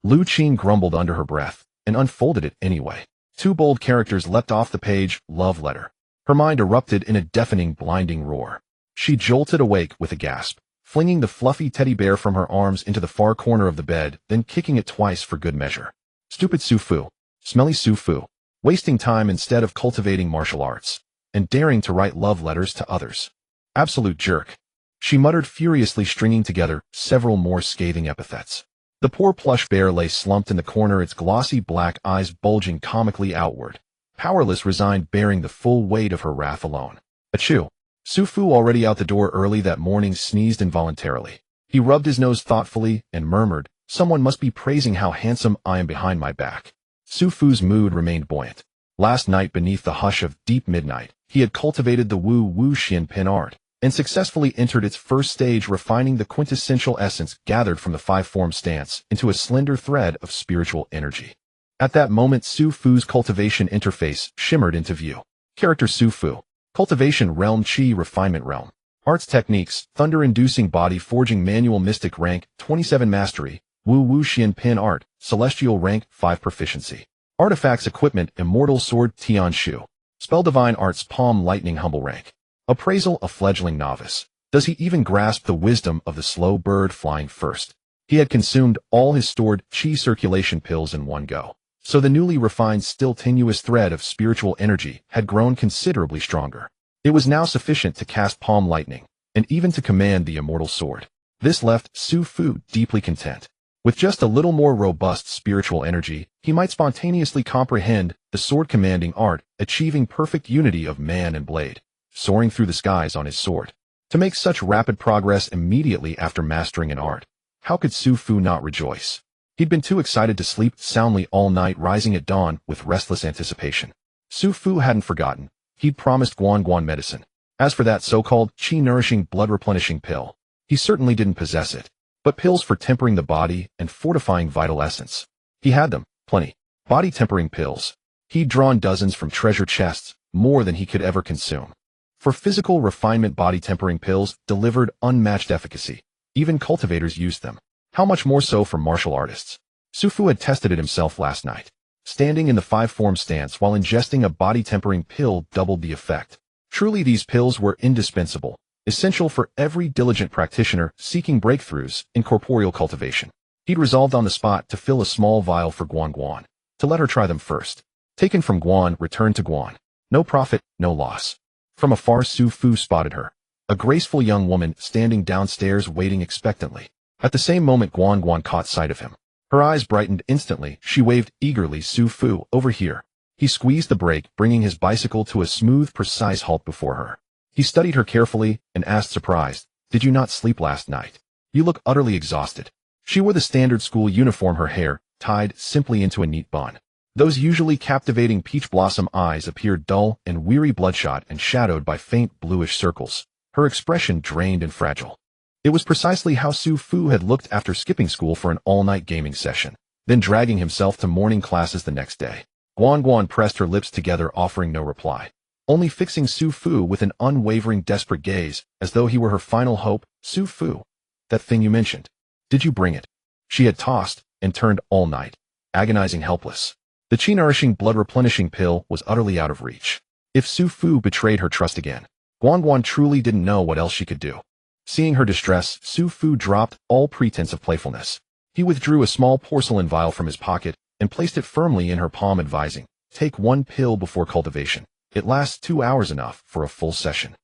Liu Qing grumbled under her breath, and unfolded it anyway. Two bold characters leapt off the page: love letter. Her mind erupted in a deafening, blinding roar. She jolted awake with a gasp, flinging the fluffy teddy bear from her arms into the far corner of the bed, then kicking it twice for good measure. Stupid Su Fu. Smelly Su Fu. Wasting time instead of cultivating martial arts, and daring to write love letters to others. Absolute jerk. She muttered furiously, stringing together several more scathing epithets. The poor plush bear lay slumped in the corner, its glossy black eyes bulging comically outward, powerless, resigned, bearing the full weight of her wrath alone. Achoo. Su Fu, already out the door early that morning, sneezed involuntarily. He rubbed his nose thoughtfully and murmured, "Someone must be praising how handsome I am behind my back." Su Fu's mood remained buoyant. Last night, beneath the hush of deep midnight, he had cultivated the Wu Xian pin art, and successfully entered its first stage, refining the quintessential essence gathered from the five-form stance into a slender thread of spiritual energy. At that moment, Su Fu's cultivation interface shimmered into view. Character: Su Fu. Cultivation realm: Qi refinement realm. Arts techniques: thunder-inducing body forging, manual mystic rank 27 mastery, Wu Xian pin art, celestial rank 5 proficiency. Artifacts equipment: immortal sword Tian Shu. Spell divine arts palm lightning humble rank. Appraisal: a fledgling novice. Does he even grasp the wisdom of the slow bird flying first? He had consumed all his stored Qi circulation pills in one go, so the newly refined, still tenuous thread of spiritual energy had grown considerably stronger. It was now sufficient to cast palm lightning, and even to command the immortal sword. This left Su Fu deeply content. With just a little more robust spiritual energy, he might spontaneously comprehend the sword-commanding art, achieving perfect unity of man and blade, soaring through the skies on his sword. To make such rapid progress immediately after mastering an art, how could Su Fu not rejoice? He'd been too excited to sleep soundly all night, rising at dawn with restless anticipation. Su Fu hadn't forgotten. He'd promised Guan Guan medicine. As for that so-called Qi-nourishing, blood-replenishing pill, he certainly didn't possess it. But pills for tempering the body and fortifying vital essence, he had them, plenty. Body-tempering pills. He'd drawn dozens from treasure chests, more than he could ever consume. For physical refinement, body-tempering pills delivered unmatched efficacy. Even cultivators used them. How much more so for martial artists? Su Fu had tested it himself last night. Standing in the five-form stance while ingesting a body-tempering pill doubled the effect. Truly, these pills were indispensable, essential for every diligent practitioner seeking breakthroughs in corporeal cultivation. He'd resolved on the spot to fill a small vial for Guan Guan, to let her try them first. Taken from Guan, returned to Guan. No profit, no loss. From afar, Su Fu spotted her, a graceful young woman standing downstairs waiting expectantly. At the same moment, Guan Guan caught sight of him. Her eyes brightened instantly. She waved eagerly. "Su Fu, over here." He squeezed the brake, bringing his bicycle to a smooth, precise halt before her. He studied her carefully and asked, surprised, "Did you not sleep last night? You look utterly exhausted." She wore the standard school uniform, her hair tied simply into a neat bun. Those usually captivating peach blossom eyes appeared dull and weary, bloodshot and shadowed by faint bluish circles. Her expression drained and fragile. It was precisely how Su Fu had looked after skipping school for an all-night gaming session, then dragging himself to morning classes the next day. Guan Guan pressed her lips together, offering no reply, only fixing Su Fu with an unwavering, desperate gaze, as though he were her final hope. "Su Fu, that thing you mentioned, did you bring it?" She had tossed and turned all night, agonizing helpless. The chi-nourishing blood-replenishing pill was utterly out of reach. If Su Fu betrayed her trust again, Guan Guan truly didn't know what else she could do. Seeing her distress, Su Fu dropped all pretense of playfulness. He withdrew a small porcelain vial from his pocket and placed it firmly in her palm, advising, "Take one pill before cultivation. It lasts 2 hours, enough for a full session.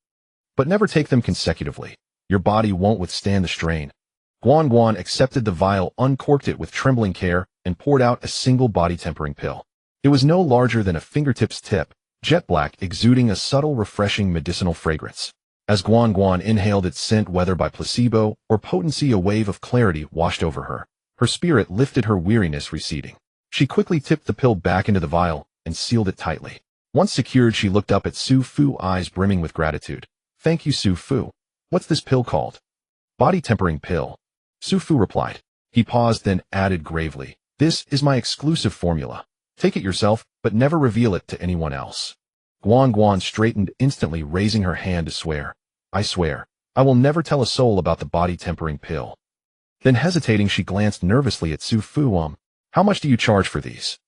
But never take them consecutively. Your body won't withstand the strain." Guan Guan accepted the vial, uncorked it with trembling care, and poured out a single body-tempering pill. It was no larger than a fingertip's tip, jet black, exuding a subtle, refreshing medicinal fragrance. As Guan Guan inhaled its scent, whether by placebo or potency, a wave of clarity washed over her. Her spirit lifted, her weariness receding. She quickly tipped the pill back into the vial and sealed it tightly. Once secured, she looked up at Su Fu, eyes brimming with gratitude. "Thank you, Su Fu. What's this pill called?" "Body tempering pill," Su Fu replied. He paused, then added gravely, "This is my exclusive formula. Take it yourself, but never reveal it to anyone else." Guan Guan straightened instantly, raising her hand to swear. "I swear, I will never tell a soul about the body tempering pill." Then, hesitating, she glanced nervously at Su Fu. How much do you charge for these?"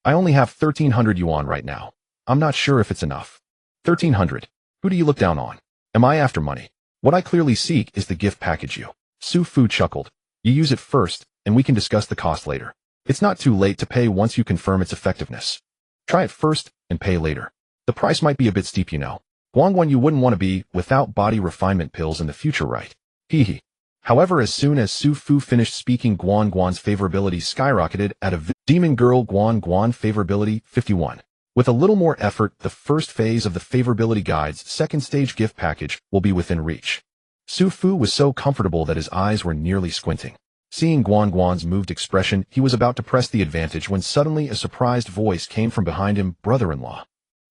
"I only have 1,300 yuan right now. I'm not sure if it's enough." 1,300? Who do you look down on? Am I after money? What I clearly seek is the gift package you." Su Fu chuckled. "You use it first, and we can discuss the cost later. It's not too late to pay once you confirm its effectiveness. Try it first and pay later. The price might be a bit steep, you know. Guan Guan, you wouldn't want to be without body refinement pills in the future, right?" Hee. However, as soon as Su Fu finished speaking, Guan Guan's favorability skyrocketed at a Demon Girl Guan Guan favorability 51. With a little more effort, the first phase of the favorability guide's second stage gift package will be within reach. Su Fu was so comfortable that his eyes were nearly squinting. Seeing Guan Guan's moved expression, he was about to press the advantage when suddenly a surprised voice came from behind him, "Brother-in-law."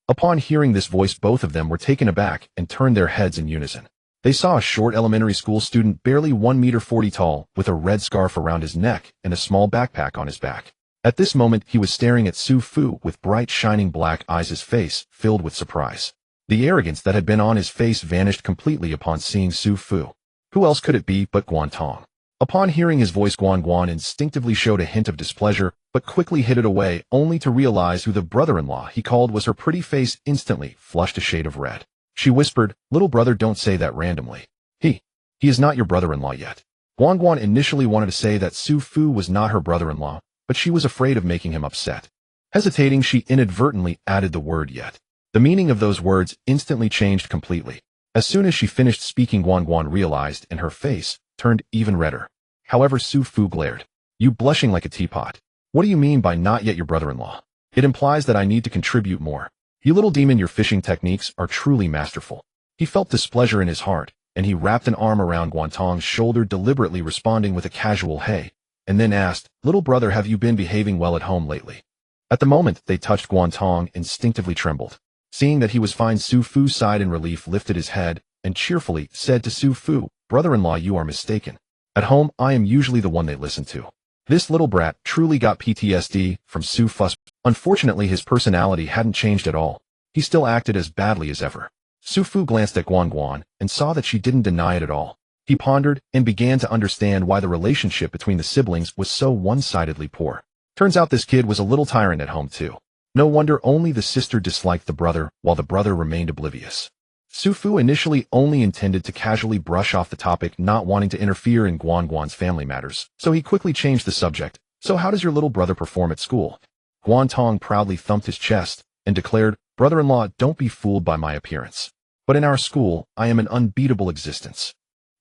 Upon hearing this voice, both of them were taken aback and turned their heads in unison. They saw a short elementary school student, barely 1.40 meters tall, with a red scarf around his neck and a small backpack on his back. At this moment, he was staring at Su Fu with bright, shining black eyes, his face filled with surprise. The arrogance that had been on his face vanished completely upon seeing Su Fu. Who else could it be but Guan Tong? Upon hearing his voice, Guan Guan instinctively showed a hint of displeasure, but quickly hid it away, only to realize who the brother-in-law he called was. Her pretty face instantly flushed a shade of red. She whispered, "Little brother, don't say that randomly. He is not your brother-in-law yet." Guan Guan initially wanted to say that Su Fu was not her brother-in-law, but she was afraid of making him upset. Hesitating, she inadvertently added the word "yet." The meaning of those words instantly changed completely. As soon as she finished speaking, Guan Guan realized, and her face turned even redder. However, Su Fu glared. "You blushing like a teapot. What do you mean by not yet your brother-in-law? It implies that I need to contribute more. You little demon, your fishing techniques are truly masterful." He felt displeasure in his heart, and he wrapped an arm around Guan Tong's shoulder, deliberately responding with a casual "hey," and then asked, "Little brother, have you been behaving well at home lately?" At the moment they touched, Guan Tong instinctively trembled. Seeing that he was fine, Su Fu sighed in relief, lifted his head, and cheerfully said to Su Fu, "Brother-in-law, you are mistaken. At home, I am usually the one they listen to." This little brat truly got PTSD from Su Fu. Unfortunately, his personality hadn't changed at all. He still acted as badly as ever. Su Fu glanced at Guan Guan and saw that she didn't deny it at all. He pondered and began to understand why the relationship between the siblings was so one-sidedly poor. Turns out this kid was a little tyrant at home too. No wonder only the sister disliked the brother, while the brother remained oblivious. Su Fu initially only intended to casually brush off the topic, not wanting to interfere in Guan Guan's family matters, so he quickly changed the subject. "So how does your little brother perform at school?" Guan Tong proudly thumped his chest and declared, "Brother-in-law, don't be fooled by my appearance. But in our school, I am an unbeatable existence.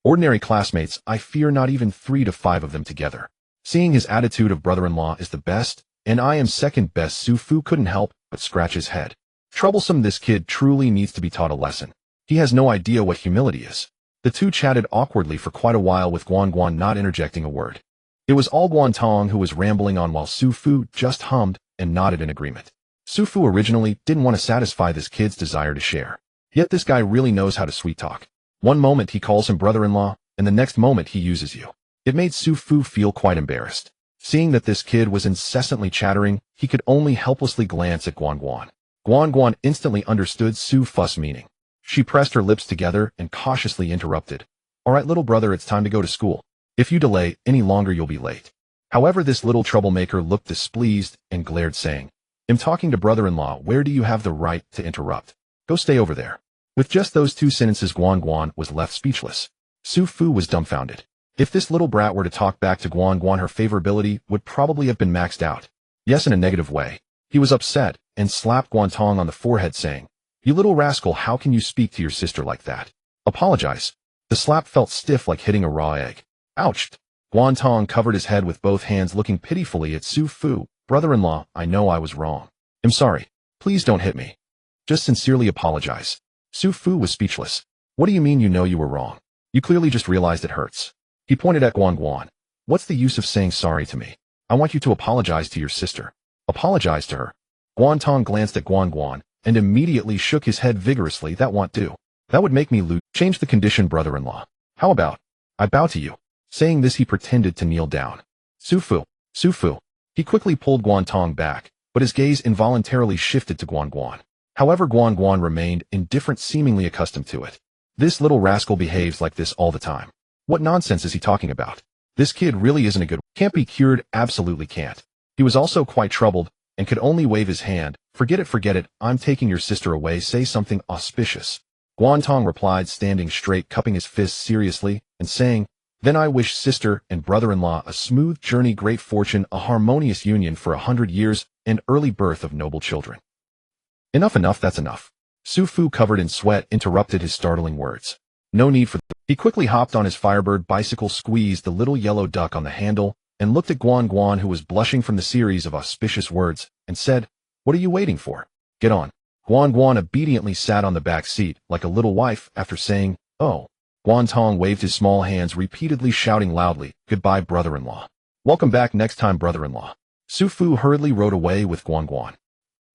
Ordinary classmates, I fear not even 3 to 5 of them together." Seeing his attitude of brother-in-law is the best, and I am second best, Su Fu couldn't help but scratch his head. Troublesome, this kid truly needs to be taught a lesson. He has no idea what humility is. The two chatted awkwardly for quite a while, with Guan Guan not interjecting a word. It was all Guan Tong who was rambling on, while Su Fu just hummed and nodded in agreement. Su Fu originally didn't want to satisfy this kid's desire to share. Yet this guy really knows how to sweet talk. One moment he calls him brother-in-law, and the next moment he uses you. It made Su Fu feel quite embarrassed. Seeing that this kid was incessantly chattering, he could only helplessly glance at Guan Guan. Guan Guan instantly understood Su Fu's meaning. She pressed her lips together and cautiously interrupted. "All right, little brother, it's time to go to school. If you delay any longer, you'll be late." However, this little troublemaker looked displeased and glared, saying, "I'm talking to brother-in-law. Where do you have the right to interrupt? Go stay over there." With just those two sentences, Guan Guan was left speechless. Su Fu was dumbfounded. If this little brat were to talk back to Guan Guan, her favorability would probably have been maxed out. Yes, in a negative way. He was upset and slapped Guan Tong on the forehead, saying, "You little rascal, how can you speak to your sister like that? Apologize." The slap felt stiff like hitting a raw egg. Ouch! Guan Tong covered his head with both hands, looking pitifully at Su Fu. "Brother-in-law, I know I was wrong. I'm sorry. Please don't hit me. Just sincerely apologize." Su Fu was speechless. "What do you mean you know you were wrong? You clearly just realized it hurts." He pointed at Guan Guan. "What's the use of saying sorry to me? I want you to apologize to your sister." "Apologize to her?" Guan Tong glanced at Guan Guan and immediately shook his head vigorously. "That won't do. That would make me lose." "Change the condition, brother-in-law. How about, I bow to you." Saying this, he pretended to kneel down. Su Fu. Su Fu. He quickly pulled Guan Tong back, but his gaze involuntarily shifted to Guan Guan. However, Guan Guan remained indifferent, seemingly accustomed to it. This little rascal behaves like this all the time. What nonsense is he talking about? This kid really isn't a good one. Can't be cured, absolutely can't. He was also quite troubled and could only wave his hand. Forget it, I'm taking your sister away. Say something auspicious." Guan Tong replied, standing straight, cupping his fists seriously, and saying, "Then I wish sister and brother-in-law a smooth journey, great fortune, a harmonious union for 100 years, and early birth of noble children." Enough, that's enough. Su Fu, covered in sweat, interrupted his startling words. "No need for He quickly hopped on his Firebird bicycle, squeezed the little yellow duck on the handle, and looked at Guan Guan, who was blushing from the series of auspicious words, and said, "What are you waiting for? Get on." Guan Guan obediently sat on the back seat, like a little wife, after saying, "Oh." Guan Tong waved his small hands, repeatedly shouting loudly, "Goodbye, brother-in-law. Welcome back next time, brother-in-law." Su Fu hurriedly rode away with Guan Guan.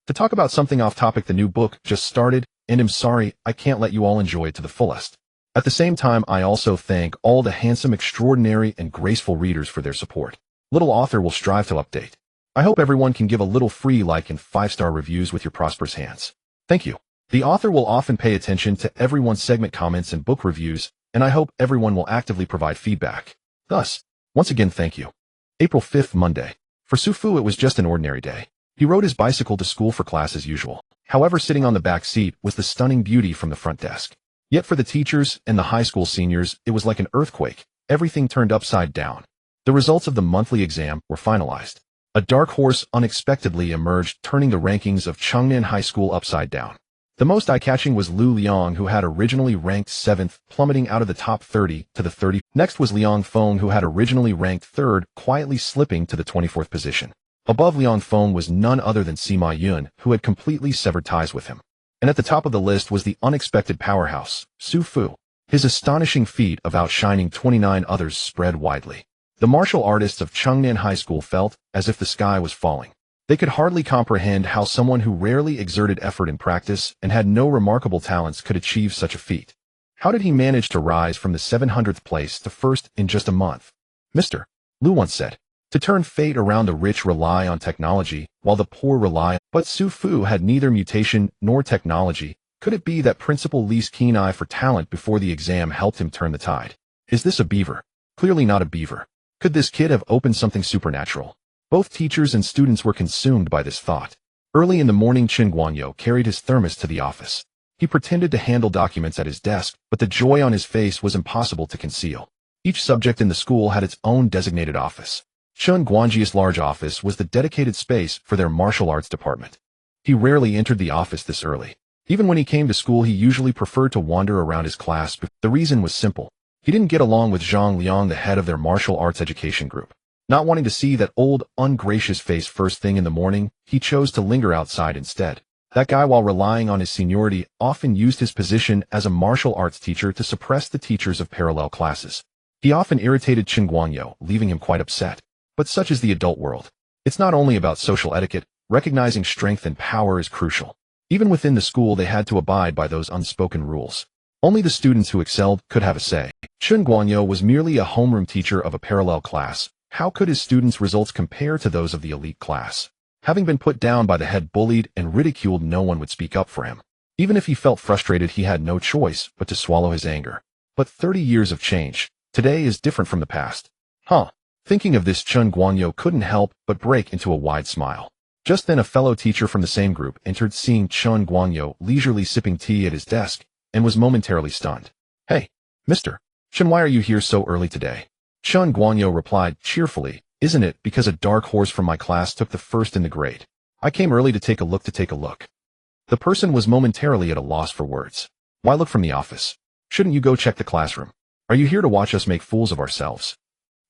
To talk about something off topic, the new book just started, and I'm sorry I can't let you all enjoy it to the fullest. At the same time, I also thank all the handsome, extraordinary, and graceful readers for their support. Little author will strive to update. I hope everyone can give a little free like and 5-star reviews with your prosperous hands. Thank you. The author will often pay attention to everyone's segment comments and book reviews, and I hope everyone will actively provide feedback. Thus, once again, thank you. April 5th, Monday. For Su Fu, it was just an ordinary day. He rode his bicycle to school for class as usual. However, sitting on the back seat was the stunning beauty from the front desk. Yet for the teachers and the high school seniors, it was like an earthquake. Everything turned upside down. The results of the monthly exam were finalized. A dark horse unexpectedly emerged, turning the rankings of Changnan High School upside down. The most eye-catching was Liu Liang, who had originally ranked 7th, plummeting out of the top 30 to the 30. Next was Liang Feng, who had originally ranked 3rd, quietly slipping to the 24th position. Above Liang Feng was none other than Sima Yun, who had completely severed ties with him. And at the top of the list was the unexpected powerhouse, Su Fu. His astonishing feat of outshining 29 others spread widely. The martial artists of Changnan High School felt as if the sky was falling. They could hardly comprehend how someone who rarely exerted effort in practice and had no remarkable talents could achieve such a feat. How did he manage to rise from the 700th place to 1st in just a month? Mr. Liu once said, "To turn fate around, the rich rely on technology, while the poor rely." But Su Fu had neither mutation nor technology. Could it be that Principal Li's keen eye for talent before the exam helped him turn the tide? Is this a beaver? Clearly not a beaver. Could this kid have opened something supernatural? Both teachers and students were consumed by this thought. Early in the morning, Qin Guanyu carried his thermos to the office. He pretended to handle documents at his desk, but the joy on his face was impossible to conceal. Each subject in the school had its own designated office. Chun Guanji's large office was the dedicated space for their martial arts department. He rarely entered the office this early. Even when he came to school, he usually preferred to wander around his class. The reason was simple. He didn't get along with Zhang Liang, the head of their martial arts education group. Not wanting to see that old, ungracious face first thing in the morning, he chose to linger outside instead. That guy, while relying on his seniority, often used his position as a martial arts teacher to suppress the teachers of parallel classes. He often irritated Qin Guanyu, leaving him quite upset. But such is the adult world. It's not only about social etiquette. Recognizing strength and power is crucial. Even within the school, they had to abide by those unspoken rules. Only the students who excelled could have a say. Qin Guanyu was merely a homeroom teacher of a parallel class. How could his students' results compare to those of the elite class? Having been put down by the head, bullied and ridiculed, no one would speak up for him. Even if he felt frustrated, he had no choice but to swallow his anger. But 30 years have changed. Today is different from the past. Thinking of this, Chun Guanyo couldn't help but break into a wide smile. Just then a fellow teacher from the same group entered, seeing Chun Guanyo leisurely sipping tea at his desk, and was momentarily stunned. "Hey, Mr. Chun, why are you here so early today?" Chun Guanyo replied cheerfully, "Isn't it because a dark horse from my class took the first in the grade? I came early to take a look. The person was momentarily at a loss for words. "Why look from the office? Shouldn't you go check the classroom? Are you here to watch us make fools of ourselves?"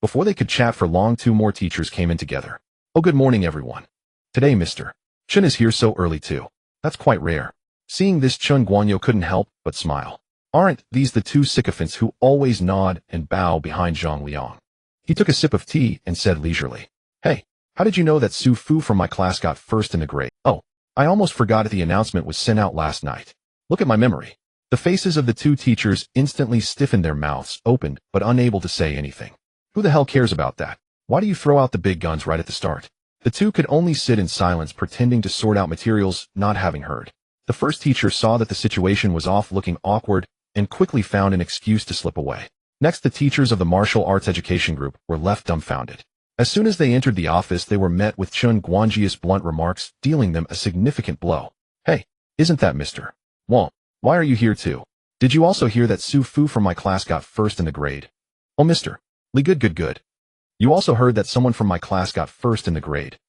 Before they could chat for long, two more teachers came in together. "Oh, good morning, everyone. Today Mr. Chun is here so early too. That's quite rare." Seeing this, Chun Guanyo couldn't help but smile. Aren't these the two sycophants who always nod and bow behind Zhang Liang? He took a sip of tea and said leisurely, "Hey, how did you know that Su Fu from my class got first in the grade?" "Oh, I almost forgot the announcement was sent out last night. Look at my memory." The faces of the two teachers instantly stiffened, their mouths opened, but unable to say anything. "Who the hell cares about that? Why do you throw out the big guns right at the start?" The two could only sit in silence, pretending to sort out materials, not having heard. The first teacher saw that the situation was off, looking awkward, and quickly found an excuse to slip away. Next, the teachers of the martial arts education group were left dumbfounded. As soon as they entered the office, they were met with Chun Guanji's blunt remarks, dealing them a significant blow. "Hey, isn't that Mr. Wang? Why are you here too? Did you also hear that Su Fu from my class got first in the grade?" "Oh, Mr. Li, good. You also heard that someone from my class got first in the grade?"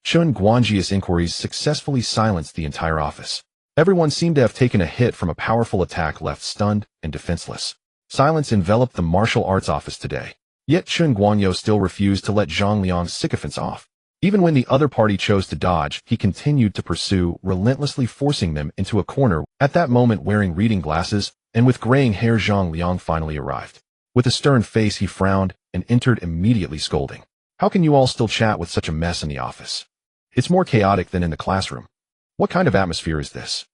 Chun Guanji's inquiries successfully silenced the entire office. Everyone seemed to have taken a hit from a powerful attack, left stunned and defenseless. Silence enveloped the martial arts office today. Yet Chun Guanyo still refused to let Zhang Liang's sycophants off. Even when the other party chose to dodge, he continued to pursue, relentlessly forcing them into a corner. At that moment, wearing reading glasses and with graying hair, Zhang Liang finally arrived. With a stern face, he frowned and entered, immediately scolding. "How can you all still chat with such a mess in the office? It's more chaotic than in the classroom. What kind of atmosphere is this?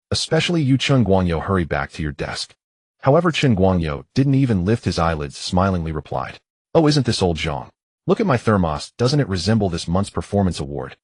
Especially you." Chun Guanyo, hurry back to your desk. However, Chun Guanyo didn't even lift his eyelids, smilingly replied, "Oh, isn't this old Zhang? Look at my thermos, doesn't it resemble this month's performance award?"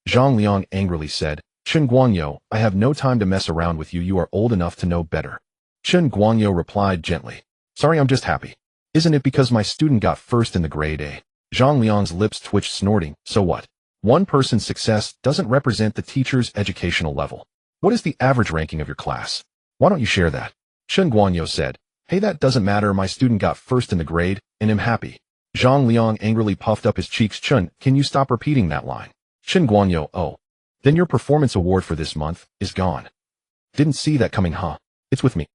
Zhang Liang angrily said, "Chun Guanyo, I have no time to mess around with you. You are old enough to know better." Chun Guanyo replied gently, "Sorry, I'm just happy. Isn't it because my student got first in the grade A?" Zhang Liang's lips twitched, snorting, "So what? One person's success doesn't represent the teacher's educational level. What is the average ranking of your class? Why don't you share that?" Chun Guanyo said, "Hey, that doesn't matter. My student got first in the grade, and I'm happy." Zhang Liang angrily puffed up his cheeks. "Chun, can you stop repeating that line?" Chun Guanyo, "Oh, then your performance award for this month is gone. Didn't see that coming, huh? It's with me."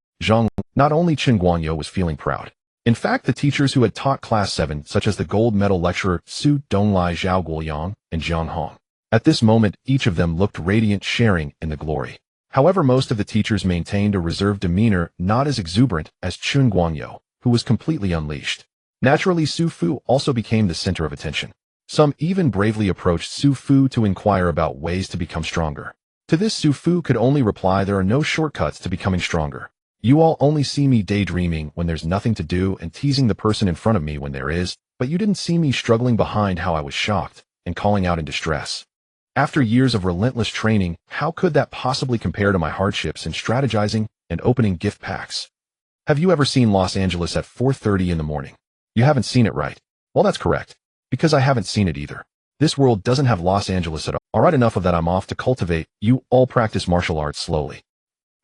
Not only Chun Guanyo was feeling proud. In fact, the teachers who had taught Class 7, such as the gold medal lecturer Su Donglai, Zhao Guoyang, and Jiang Hong. At this moment, each of them looked radiant, sharing in the glory. However, most of the teachers maintained a reserved demeanor, not as exuberant as Chun Guanyo, who was completely unleashed. Naturally, Su Fu also became the center of attention. Some even bravely approached Su Fu to inquire about ways to become stronger. To this, Su Fu could only reply, "There are no shortcuts to becoming stronger. You all only see me daydreaming when there's nothing to do and teasing the person in front of me when there is, but you didn't see me struggling behind how I was shocked and calling out in distress. After years of relentless training, how could that possibly compare to my hardships in strategizing and opening gift packs? Have you ever seen Los Angeles at 4:30 in the morning? You haven't seen it, right? Well, that's correct, because I haven't seen it either. This world doesn't have Los Angeles at all. Alright, enough of that. I'm off to cultivate. You all practice martial arts slowly.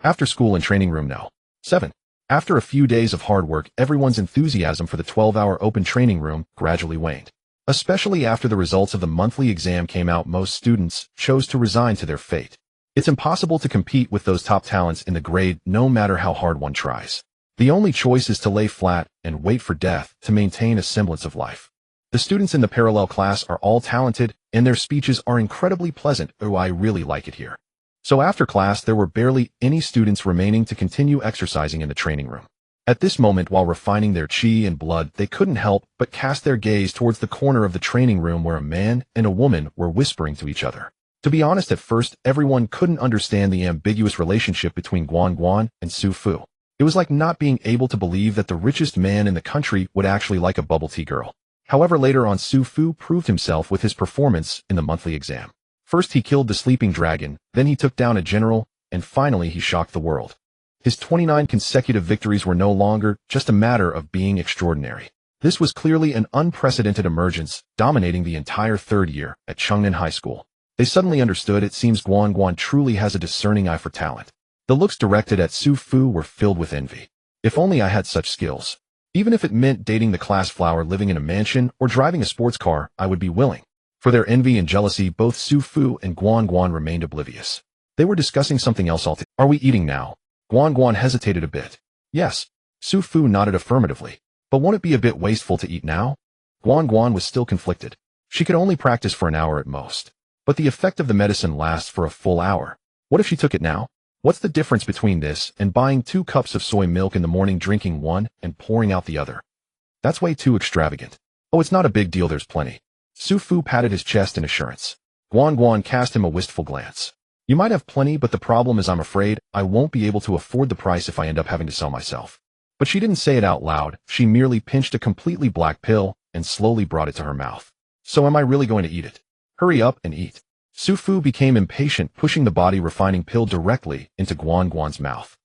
After school and training room now." 7. After a few days of hard work, everyone's enthusiasm for the 12-hour open training room gradually waned. Especially after the results of the monthly exam came out, most students chose to resign to their fate. It's impossible to compete with those top talents in the grade, no matter how hard one tries. The only choice is to lay flat and wait for death to maintain a semblance of life. The students in the parallel class are all talented, and their speeches are incredibly pleasant. Oh, I really like it here. So after class, there were barely any students remaining to continue exercising in the training room. At this moment, while refining their chi and blood, they couldn't help but cast their gaze towards the corner of the training room where a man and a woman were whispering to each other. To be honest, at first, everyone couldn't understand the ambiguous relationship between Guan Guan and Su Fu. It was like not being able to believe that the richest man in the country would actually like a bubble tea girl. However, later on, Su Fu proved himself with his performance in the monthly exam. First, he killed the sleeping dragon, then he took down a general, and finally he shocked the world. His 29 consecutive victories were no longer just a matter of being extraordinary. This was clearly an unprecedented emergence, dominating the entire third year at Chengnan High School. They suddenly understood it seems Guan Guan truly has a discerning eye for talent. The looks directed at Su Fu were filled with envy. If only I had such skills. Even if it meant dating the class flower living in a mansion or driving a sports car, I would be willing. For their envy and jealousy, both Su Fu and Guan Guan remained oblivious. They were discussing something else altogether. Are we eating now? Guan Guan hesitated a bit. Yes. Su Fu nodded affirmatively. But won't it be a bit wasteful to eat now? Guan Guan was still conflicted. She could only practice for an hour at most. But the effect of the medicine lasts for a full hour. What if she took it now? What's the difference between this and buying 2 cups of soy milk in the morning, drinking one, and pouring out the other? That's way too extravagant. Oh, it's not a big deal, there's plenty. Su Fu patted his chest in assurance. Guan Guan cast him a wistful glance. You might have plenty, but the problem is I'm afraid I won't be able to afford the price if I end up having to sell myself. But she didn't say it out loud, she merely pinched a completely black pill and slowly brought it to her mouth. So am I really going to eat it? Hurry up and eat. Su Fu became impatient, pushing the body-refining pill directly into Guan Guan's mouth.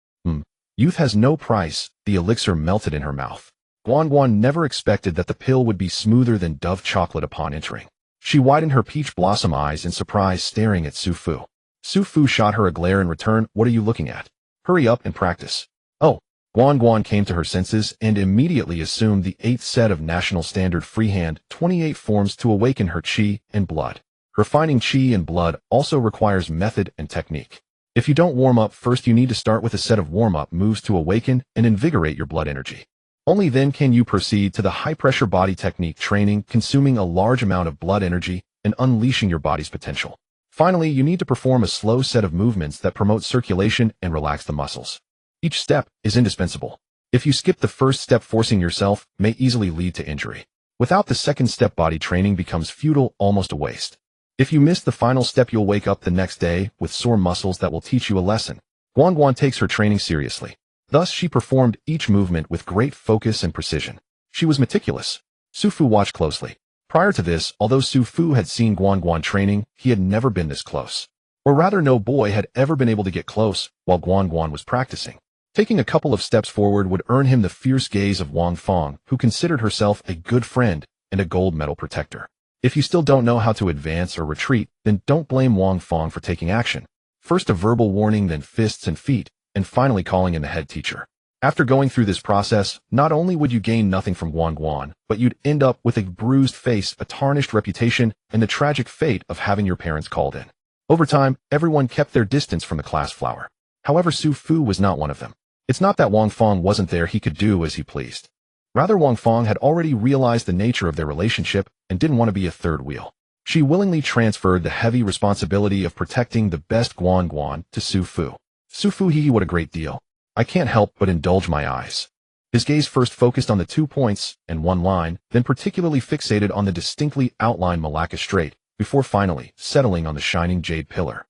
Youth has no price, the elixir melted in her mouth. Guan Guan never expected that the pill would be smoother than Dove chocolate upon entering. She widened her peach blossom eyes in surprise, staring at Su Fu. Su Fu shot her a glare in return. What are you looking at? Hurry up and practice. Oh. Guan Guan came to her senses and immediately assumed the 8th set of National Standard Freehand 28 forms to awaken her qi and blood. Refining qi and blood also requires method and technique. If you don't warm up first, you need to start with a set of warm-up moves to awaken and invigorate your blood energy. Only then can you proceed to the high-pressure body technique training, consuming a large amount of blood energy and unleashing your body's potential. Finally, you need to perform a slow set of movements that promote circulation and relax the muscles. Each step is indispensable. If you skip the first step, forcing yourself may easily lead to injury. Without the second step, body training becomes futile, almost a waste. If you miss the final step, you'll wake up the next day with sore muscles that will teach you a lesson. Guan Guan takes her training seriously. Thus, she performed each movement with great focus and precision. She was meticulous. Su Fu watched closely. Prior to this, although Su Fu had seen Guan Guan training, he had never been this close. Or rather, no boy had ever been able to get close while Guan Guan was practicing. Taking a couple of steps forward would earn him the fierce gaze of Wang Fong, who considered herself a good friend and a gold medal protector. If you still don't know how to advance or retreat, then don't blame Wang Fong for taking action. First a verbal warning, then fists and feet, and finally calling in the head teacher. After going through this process, not only would you gain nothing from Guan Guan, but you'd end up with a bruised face, a tarnished reputation, and the tragic fate of having your parents called in. Over time, everyone kept their distance from the class flower. However, Su Fu was not one of them. It's not that Wang Fong wasn't there, he could do as he pleased. Rather, Wang Fong had already realized the nature of their relationship and didn't want to be a third wheel. She willingly transferred the heavy responsibility of protecting the best Guan Guan to Su Fu. Su Fu, what a great deal. I can't help but indulge my eyes. His gaze first focused on the 2 points and 1 line, then particularly fixated on the distinctly outlined Malacca Strait, before finally settling on the shining jade pillar.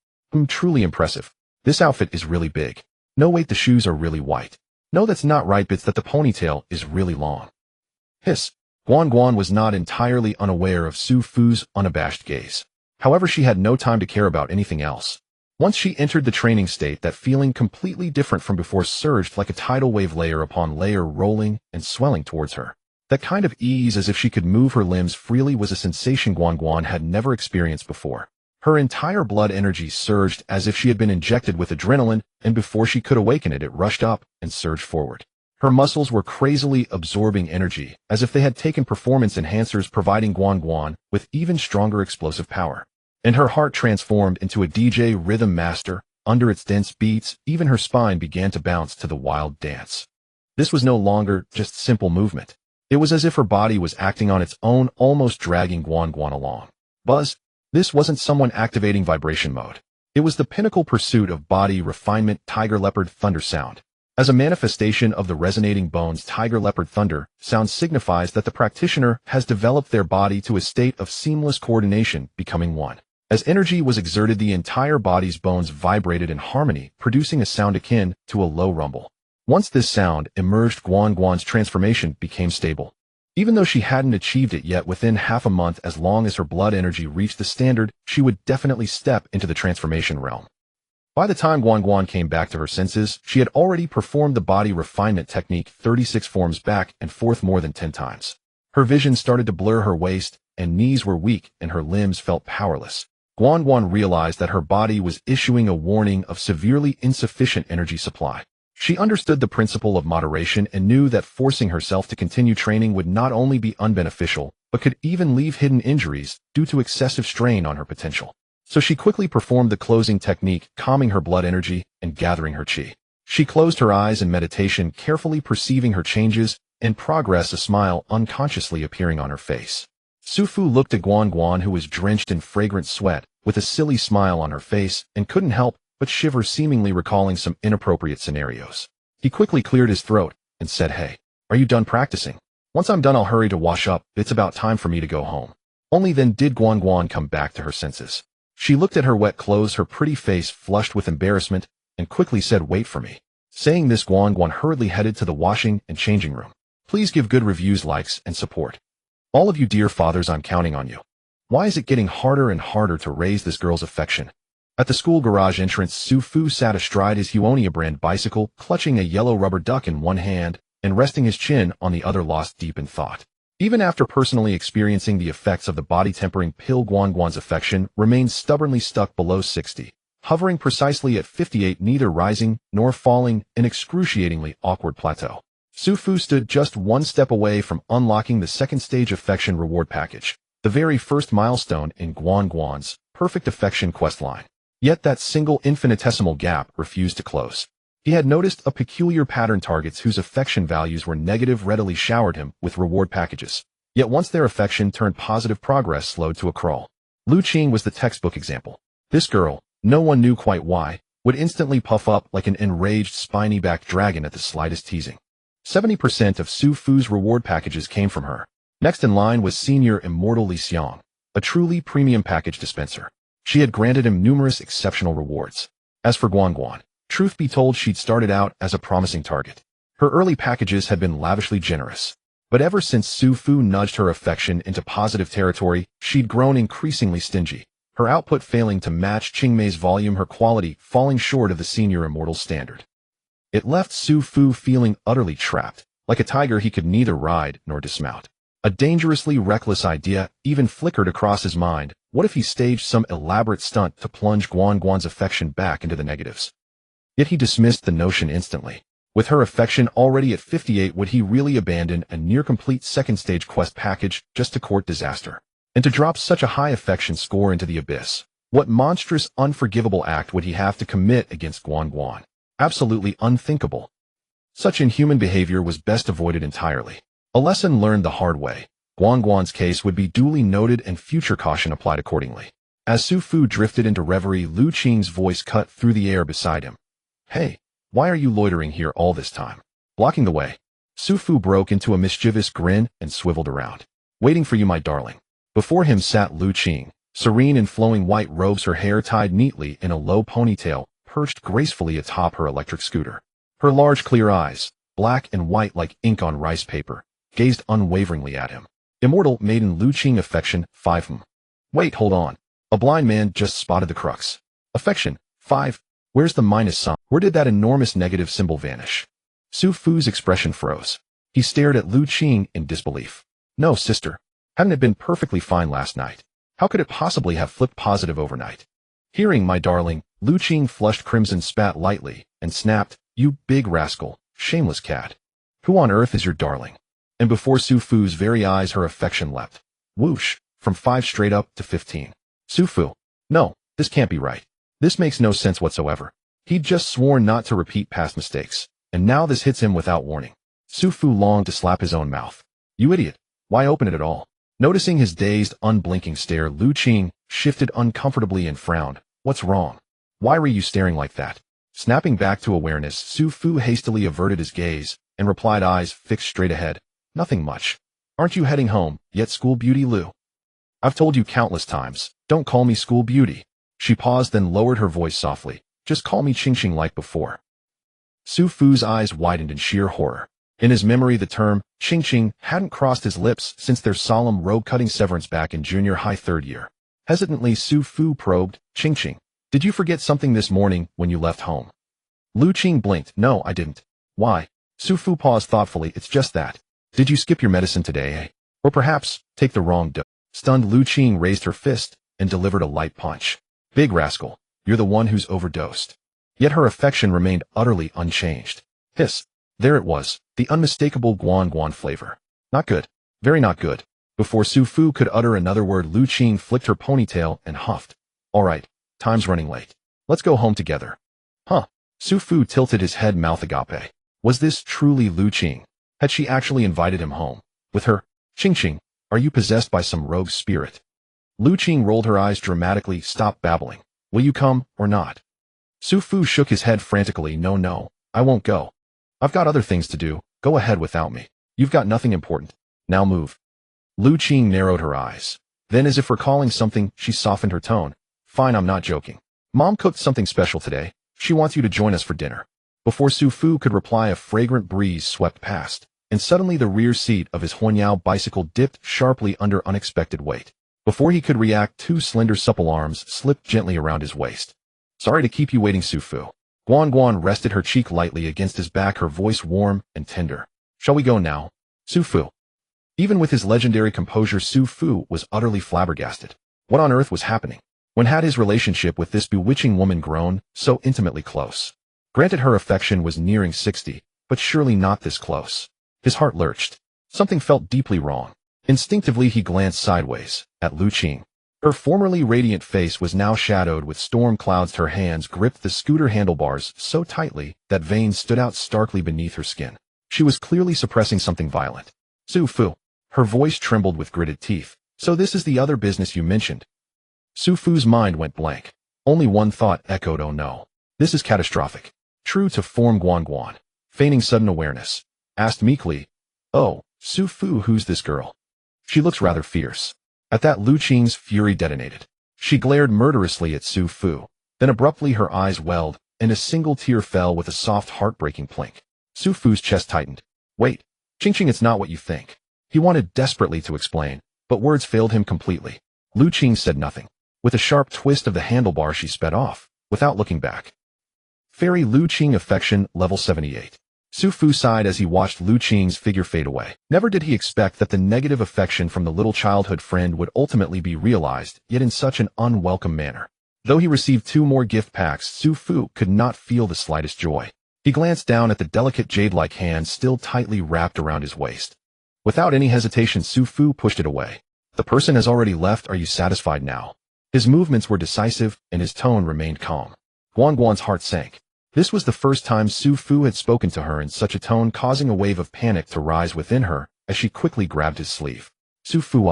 Truly impressive. This outfit is really big. No, wait, the shoes are really white. No, that's not right, it's that the ponytail is really long. Hiss. Guan Guan was not entirely unaware of Su Fu's unabashed gaze. However, she had no time to care about anything else. Once she entered the training state, that feeling completely different from before surged like a tidal wave, layer upon layer, rolling and swelling towards her. That kind of ease, as if she could move her limbs freely, was a sensation Guan Guan had never experienced before. Her entire blood energy surged as if she had been injected with adrenaline, and before she could awaken it, it rushed up and surged forward. Her muscles were crazily absorbing energy, as if they had taken performance enhancers, providing Guan Guan with even stronger explosive power. And her heart transformed into a DJ rhythm master. Under its dense beats, even her spine began to bounce to the wild dance. This was no longer just simple movement. It was as if her body was acting on its own, almost dragging Guan Guan along. Buzz. This wasn't someone activating vibration mode. It was the pinnacle pursuit of body refinement. Tiger leopard thunder sound. As a manifestation of the resonating bones, tiger leopard thunder sound signifies that the practitioner has developed their body to a state of seamless coordination, becoming one. As energy was exerted, the entire body's bones vibrated in harmony, producing a sound akin to a low rumble. Once this sound emerged, Guan Guan's transformation became stable. Even though she hadn't achieved it yet, within half a month, as long as her blood energy reached the standard, she would definitely step into the transformation realm. By the time Guan Guan came back to her senses, she had already performed the body refinement technique 36 forms back and forth more than 10 times. Her vision started to blur, her waist and knees were weak, and her limbs felt powerless. Guan Guan realized that her body was issuing a warning of severely insufficient energy supply. She understood the principle of moderation and knew that forcing herself to continue training would not only be unbeneficial, but could even leave hidden injuries due to excessive strain on her potential. So she quickly performed the closing technique, calming her blood energy and gathering her qi. She closed her eyes in meditation, carefully perceiving her changes and progress, a smile unconsciously appearing on her face. Su Fu looked at Guan Guan, who was drenched in fragrant sweat, with a silly smile on her face, and couldn't help but shiver, seemingly recalling some inappropriate scenarios. He quickly cleared his throat and said, "Hey, are you done practicing? Once I'm done, I'll hurry to wash up. It's about time for me to go home." Only then did Guan Guan come back to her senses. She looked at her wet clothes, her pretty face flushed with embarrassment, and quickly said, "Wait for me." Saying this, Guan Guan hurriedly headed to the washing and changing room. Please give good reviews, likes, and support. All of you dear fathers, I'm counting on you. Why is it getting harder and harder to raise this girl's affection? At the school garage entrance, Su Fu sat astride his Huonia brand bicycle, clutching a yellow rubber duck in one hand and resting his chin on the other, lost deep in thought. Even after personally experiencing the effects of the body-tempering pill, Guan Guan's affection remained stubbornly stuck below 60, hovering precisely at 58, neither rising nor falling, an excruciatingly awkward plateau. Su Fu stood just one step away from unlocking the second stage affection reward package, the very first milestone in Guan Guan's perfect affection quest line. Yet that single infinitesimal gap refused to close. He had noticed a peculiar pattern: targets whose affection values were negative readily showered him with reward packages. Yet once their affection turned positive, progress slowed to a crawl. Liu Qing was the textbook example. This girl, no one knew quite why, would instantly puff up like an enraged spiny-backed dragon at the slightest teasing. 70% of Su Fu's reward packages came from her. Next in line was Senior Immortal Li Xiang, a truly premium package dispenser. She had granted him numerous exceptional rewards. As for Guan Guan, truth be told, she'd started out as a promising target. Her early packages had been lavishly generous. But ever since Su Fu nudged her affection into positive territory, she'd grown increasingly stingy, her output failing to match Qingmei's volume, her quality falling short of the Senior Immortal standard. It left Su Fu feeling utterly trapped, like a tiger he could neither ride nor dismount. A dangerously reckless idea even flickered across his mind. What if he staged some elaborate stunt to plunge Guan Guan's affection back into the negatives? Yet he dismissed the notion instantly. With her affection already at 58, would he really abandon a near-complete second-stage quest package just to court disaster? And to drop such a high affection score into the abyss? What monstrous, unforgivable act would he have to commit against Guan Guan? Absolutely unthinkable. Such inhuman behavior was best avoided entirely. A lesson learned the hard way. Guan Guan's case would be duly noted and future caution applied accordingly. As Su Fu drifted into reverie, Liu Qing's voice cut through the air beside him. "Hey, why are you loitering here all this time? Blocking the way?" Su Fu broke into a mischievous grin and swiveled around. "Waiting for you, my darling." Before him sat Liu Qing, serene in flowing white robes, her hair tied neatly in a low ponytail, perched gracefully atop her electric scooter. Her large clear eyes, black and white like ink on rice paper, gazed unwaveringly at him. Immortal maiden Liu Qing, affection 5. Wait, hold on. A blind man just spotted the crux. Affection 5. Where's the minus sign? Where did that enormous negative symbol vanish? Su Fu's expression froze. He stared at Liu Qing in disbelief. "No, sister. Hadn't it been perfectly fine last night? How could it possibly have flipped positive overnight?" Hearing "my darling," Liu Qing flushed crimson, spat lightly, and snapped, "You big rascal, shameless cat. Who on earth is your darling?" And before Su Fu's very eyes, her affection leapt. Whoosh, from 5 straight up to 15. Su Fu. No, this can't be right. This makes no sense whatsoever. He'd just sworn not to repeat past mistakes, and now this hits him without warning. Su Fu longed to slap his own mouth. "You idiot. Why open it at all?" Noticing his dazed, unblinking stare, Liu Qing shifted uncomfortably and frowned. "What's wrong? Why were you staring like that?" Snapping back to awareness, Su Fu hastily averted his gaze and replied, eyes fixed straight ahead. "Nothing much. Aren't you heading home yet, school beauty Liu? I've told you countless times, don't call me school beauty." She paused, then lowered her voice softly. "Just call me Qing Qing like before." Su Fu's eyes widened in sheer horror. In his memory, the term Qing Qing hadn't crossed his lips since their solemn robe-cutting severance back in junior high 3rd year. Hesitantly, Su Fu probed, "Qing Qing, did you forget something this morning when you left home?" Liu Qing blinked. "No, I didn't." "Why?" Su Fu paused thoughtfully. "It's just that. Did you skip your medicine today, eh?" Or perhaps, take the wrong dose. Stunned, Liu Qing raised her fist and delivered a light punch. Big rascal, you're the one who's overdosed. Yet her affection remained utterly unchanged. Hiss. There it was, the unmistakable Guan Guan flavor. Not good. Very not good. Before Su Fu could utter another word, Liu Qing flicked her ponytail and huffed. All right, time's running late. Let's go home together. Huh. Su Fu tilted his head, mouth agape. Was this truly Liu Qing? Had she actually invited him home? With her? Qing, are you possessed by some rogue spirit? Liu Qing rolled her eyes dramatically. Stop babbling. Will you come, or not? Su Fu shook his head frantically. No, I won't go. I've got other things to do. Go ahead without me. You've got nothing important. Now move. Liu Qing narrowed her eyes. Then, as if recalling something, she softened her tone. Fine, I'm not joking. Mom cooked something special today. She wants you to join us for dinner. Before Su Fu could reply, a fragrant breeze swept past, and suddenly the rear seat of his Huanyao bicycle dipped sharply under unexpected weight. Before he could react, two slender supple arms slipped gently around his waist. Sorry to keep you waiting, Su Fu. Guan Guan rested her cheek lightly against his back, her voice warm and tender. Shall we go now? Su Fu. Even with his legendary composure, Su Fu was utterly flabbergasted. What on earth was happening? When had his relationship with this bewitching woman grown so intimately close? Granted, her affection was nearing 60, but surely not this close. His heart lurched. Something felt deeply wrong. Instinctively, he glanced sideways at Liu Qing. Her formerly radiant face was now shadowed with storm clouds. Her hands gripped the scooter handlebars so tightly that veins stood out starkly beneath her skin. She was clearly suppressing something violent. Su Fu. Her voice trembled with gritted teeth. So this is the other business you mentioned. Su Fu's mind went blank. Only one thought echoed, oh no. This is catastrophic. True to form, Guan Guan, feigning sudden awareness, asked meekly, Oh, Su Fu, who's this girl? She looks rather fierce. At that, Liu Qing's fury detonated. She glared murderously at Su Fu. Then abruptly her eyes welled, and a single tear fell with a soft, heartbreaking plink. Su Fu's chest tightened. Wait, Qing, it's not what you think. He wanted desperately to explain, but words failed him completely. Liu Qing said nothing. With a sharp twist of the handlebar, she sped off, without looking back. Fairy Liu Qing affection, level 78. Su Fu sighed as he watched Liu Qing's figure fade away. Never did he expect that the negative affection from the little childhood friend would ultimately be realized, yet in such an unwelcome manner. Though he received 2 more gift packs, Su Fu could not feel the slightest joy. He glanced down at the delicate jade-like hand still tightly wrapped around his waist. Without any hesitation, Su Fu pushed it away. The person has already left. Are you satisfied now? His movements were decisive, and his tone remained calm. Guan Guan's heart sank. This was the first time Su Fu had spoken to her in such a tone, causing a wave of panic to rise within her as she quickly grabbed his sleeve. Su Fu,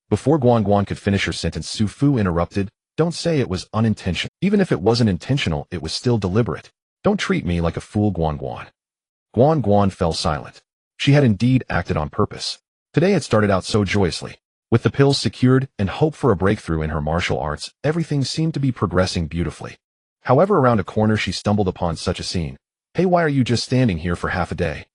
Before Guan Guan could finish her sentence, Su Fu interrupted. Don't say it was unintentional. Even if it wasn't intentional, it was still deliberate. Don't treat me like a fool, Guan Guan. Guan Guan fell silent. She had indeed acted on purpose. Today had started out so joyously. With the pills secured and hope for a breakthrough in her martial arts, everything seemed to be progressing beautifully. However, around a corner she stumbled upon such a scene. Hey, why are you just standing here for half a day?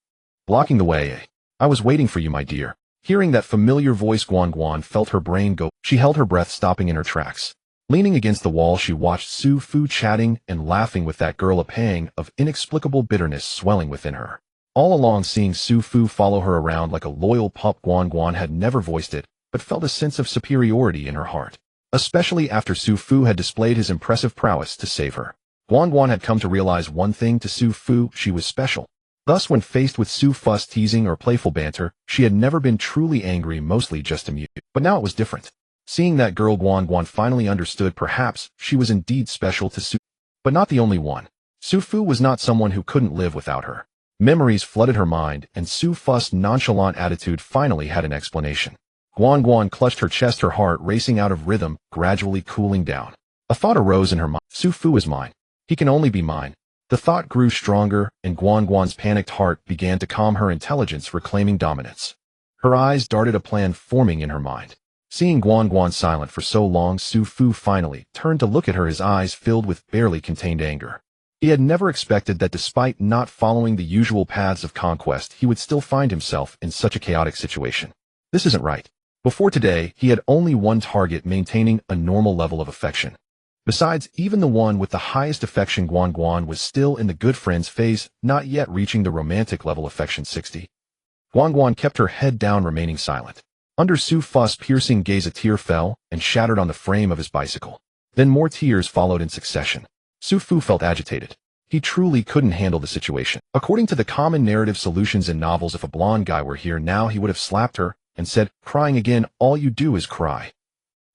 Blocking the way, I was waiting for you, my dear. Hearing that familiar voice, Guan Guan felt her brain go. She held her breath, stopping in her tracks. Leaning against the wall, she watched Su Fu chatting and laughing with that girl, a pang of inexplicable bitterness swelling within her. All along, seeing Su Fu follow her around like a loyal pup, Guan Guan had never voiced it, but felt a sense of superiority in her heart. Especially after Su Fu had displayed his impressive prowess to save her. Guan Guan had come to realize one thing: to Su Fu, she was special. Thus, when faced with Su Fu's teasing or playful banter, she had never been truly angry, mostly just amused. But now it was different. Seeing that girl, Guan Guan finally understood perhaps she was indeed special to Su, but not the only one. Su Fu was not someone who couldn't live without her. Memories flooded her mind, and Su Fu's nonchalant attitude finally had an explanation. Guan Guan clutched her chest, her heart racing out of rhythm, gradually cooling down. A thought arose in her mind. Su Fu is mine. He can only be mine. The thought grew stronger, and Guan Guan's panicked heart began to calm, her intelligence reclaiming dominance. Her eyes darted, a plan forming in her mind. Seeing Guan Guan silent for so long, Su Fu finally turned to look at her, his eyes filled with barely contained anger. He had never expected that despite not following the usual paths of conquest, he would still find himself in such a chaotic situation. This isn't right. Before today, he had only one target: maintaining a normal level of affection. Besides, even the one with the highest affection, Guan Guan, was still in the good friends phase, not yet reaching the romantic level affection 60. Guan Guan kept her head down, remaining silent. Under Su Fu's piercing gaze a tear fell and shattered on the frame of his bicycle. Then more tears followed in succession. Su Fu felt agitated. He truly couldn't handle the situation. According to the common narrative solutions in novels, if a blonde guy were here now, he would have slapped her and said, "Crying again, all you do is cry."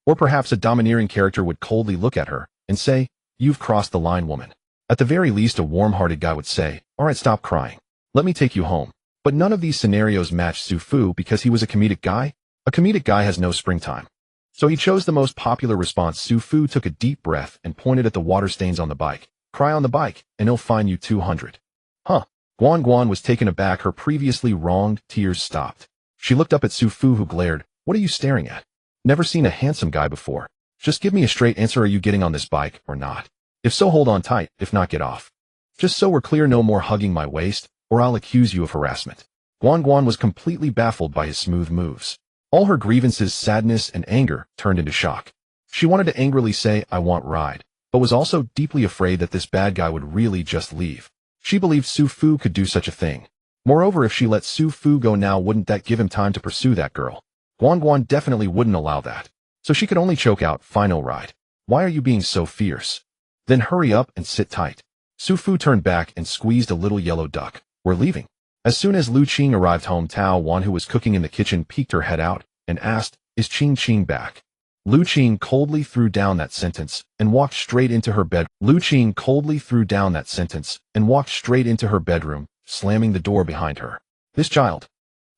Or perhaps a domineering character would coldly look at her and say, "You've crossed the line, woman." At the very least, a warm-hearted guy would say, "All right, stop crying. Let me take you home." But none of these scenarios matched Su Fu because he was a comedic guy. A comedic guy has no springtime. So he chose the most popular response. Su Fu took a deep breath and pointed at the water stains on the bike. "Cry on the bike, and he'll fine you 200. Huh. Guan Guan was taken aback. Her previously wronged tears stopped. She looked up at Su Fu, who glared. "What are you staring at? Never seen a handsome guy before. Just give me a straight answer. Are you getting on this bike or not? If so, hold on tight. If not, get off. Just so we're clear, no more hugging my waist, or I'll accuse you of harassment." Guan Guan was completely baffled by his smooth moves. All her grievances, sadness, and anger turned into shock. She wanted to angrily say, "I want ride," but was also deeply afraid that this bad guy would really just leave. She believed Su Fu could do such a thing. Moreover, if she let Su Fu go now, wouldn't that give him time to pursue that girl? Guan Guan definitely wouldn't allow that. So she could only choke out, "Fine, no ride. Why are you being so fierce? Then hurry up and sit tight." Su Fu turned back and squeezed a little yellow duck. "We're leaving." As soon as Liu Qing arrived home, Tao Wan, who was cooking in the kitchen, peeked her head out and asked, "Is Qing back?" Liu Qing coldly threw down that sentence and walked straight into her bed. Liu Qing coldly threw down that sentence and walked straight into her bedroom, slamming the door behind her. "This child."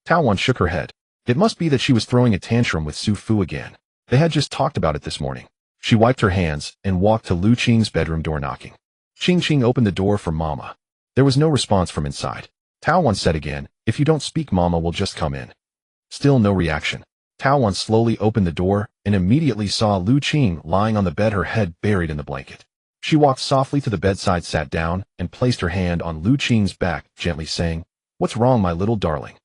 Tao Wan shook her head. It must be that she was throwing a tantrum with Su Fu again. They had just talked about it this morning. She wiped her hands and walked to Liu Qing's bedroom door, knocking. Qing opened the door for Mama. There was no response from inside. Tao Wan said again, "If you don't speak, Mama will just come in." Still no reaction. Tao Wan slowly opened the door and immediately saw Liu Qing lying on the bed, her head buried in the blanket. She walked softly to the bedside, sat down, and placed her hand on Liu Qing's back, gently saying, "What's wrong, my little darling?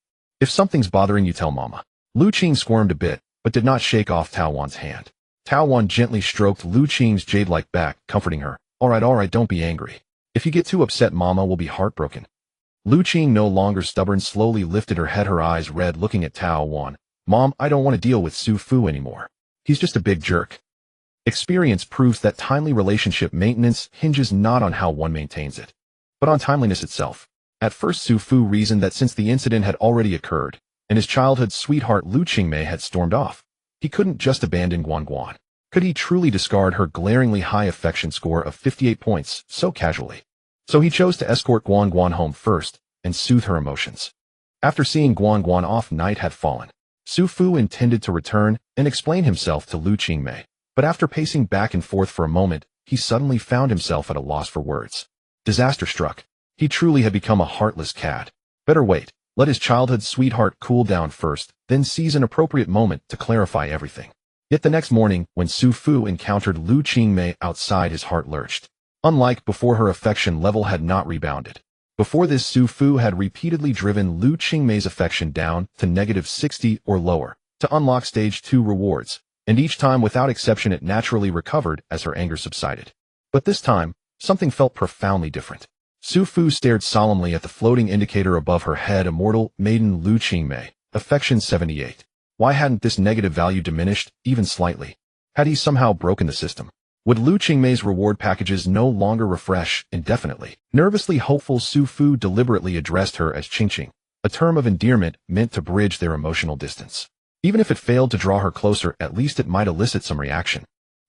If something's bothering you, tell Mama." Liu Qing squirmed a bit, but did not shake off Tao Wan's hand. Tao Wan gently stroked Liu Qing's jade-like back, comforting her. All right, don't be angry. If you get too upset, Mama will be heartbroken." Liu Qing, no longer stubborn, slowly lifted her head, her eyes red, looking at Tao Wan. "Mom, I don't want to deal with Su Fu anymore. He's just a big jerk." Experience proves that timely relationship maintenance hinges not on how one maintains it, but on timeliness itself. At first, Su Fu reasoned that since the incident had already occurred, and his childhood sweetheart Liu Qingmei had stormed off, he couldn't just abandon Guan Guan. Could he truly discard her glaringly high affection score of 58 points so casually? So he chose to escort Guan Guan home first and soothe her emotions. After seeing Guan Guan off, night had fallen. Su Fu intended to return and explain himself to Liu Qingmei, but after pacing back and forth for a moment, he suddenly found himself at a loss for words. Disaster struck. He truly had become a heartless cad. Better wait, let his childhood sweetheart cool down first, then seize an appropriate moment to clarify everything. Yet the next morning, when Su Fu encountered Liu Qingmei outside, his heart lurched. Unlike before, her affection level had not rebounded. Before this, Su Fu had repeatedly driven Liu Qingmei's affection down to -60 or lower to unlock stage 2 rewards, and each time without exception it naturally recovered as her anger subsided. But this time, something felt profoundly different. Su Fu stared solemnly at the floating indicator above her head. Immortal Maiden Liu Qingmei, affection 78. Why hadn't this negative value diminished, even slightly? Had he somehow broken the system? Would Liu Qingmei's reward packages no longer refresh indefinitely? Nervously hopeful, Su Fu deliberately addressed her as Qingqing, a term of endearment meant to bridge their emotional distance. Even if it failed to draw her closer, at least it might elicit some reaction.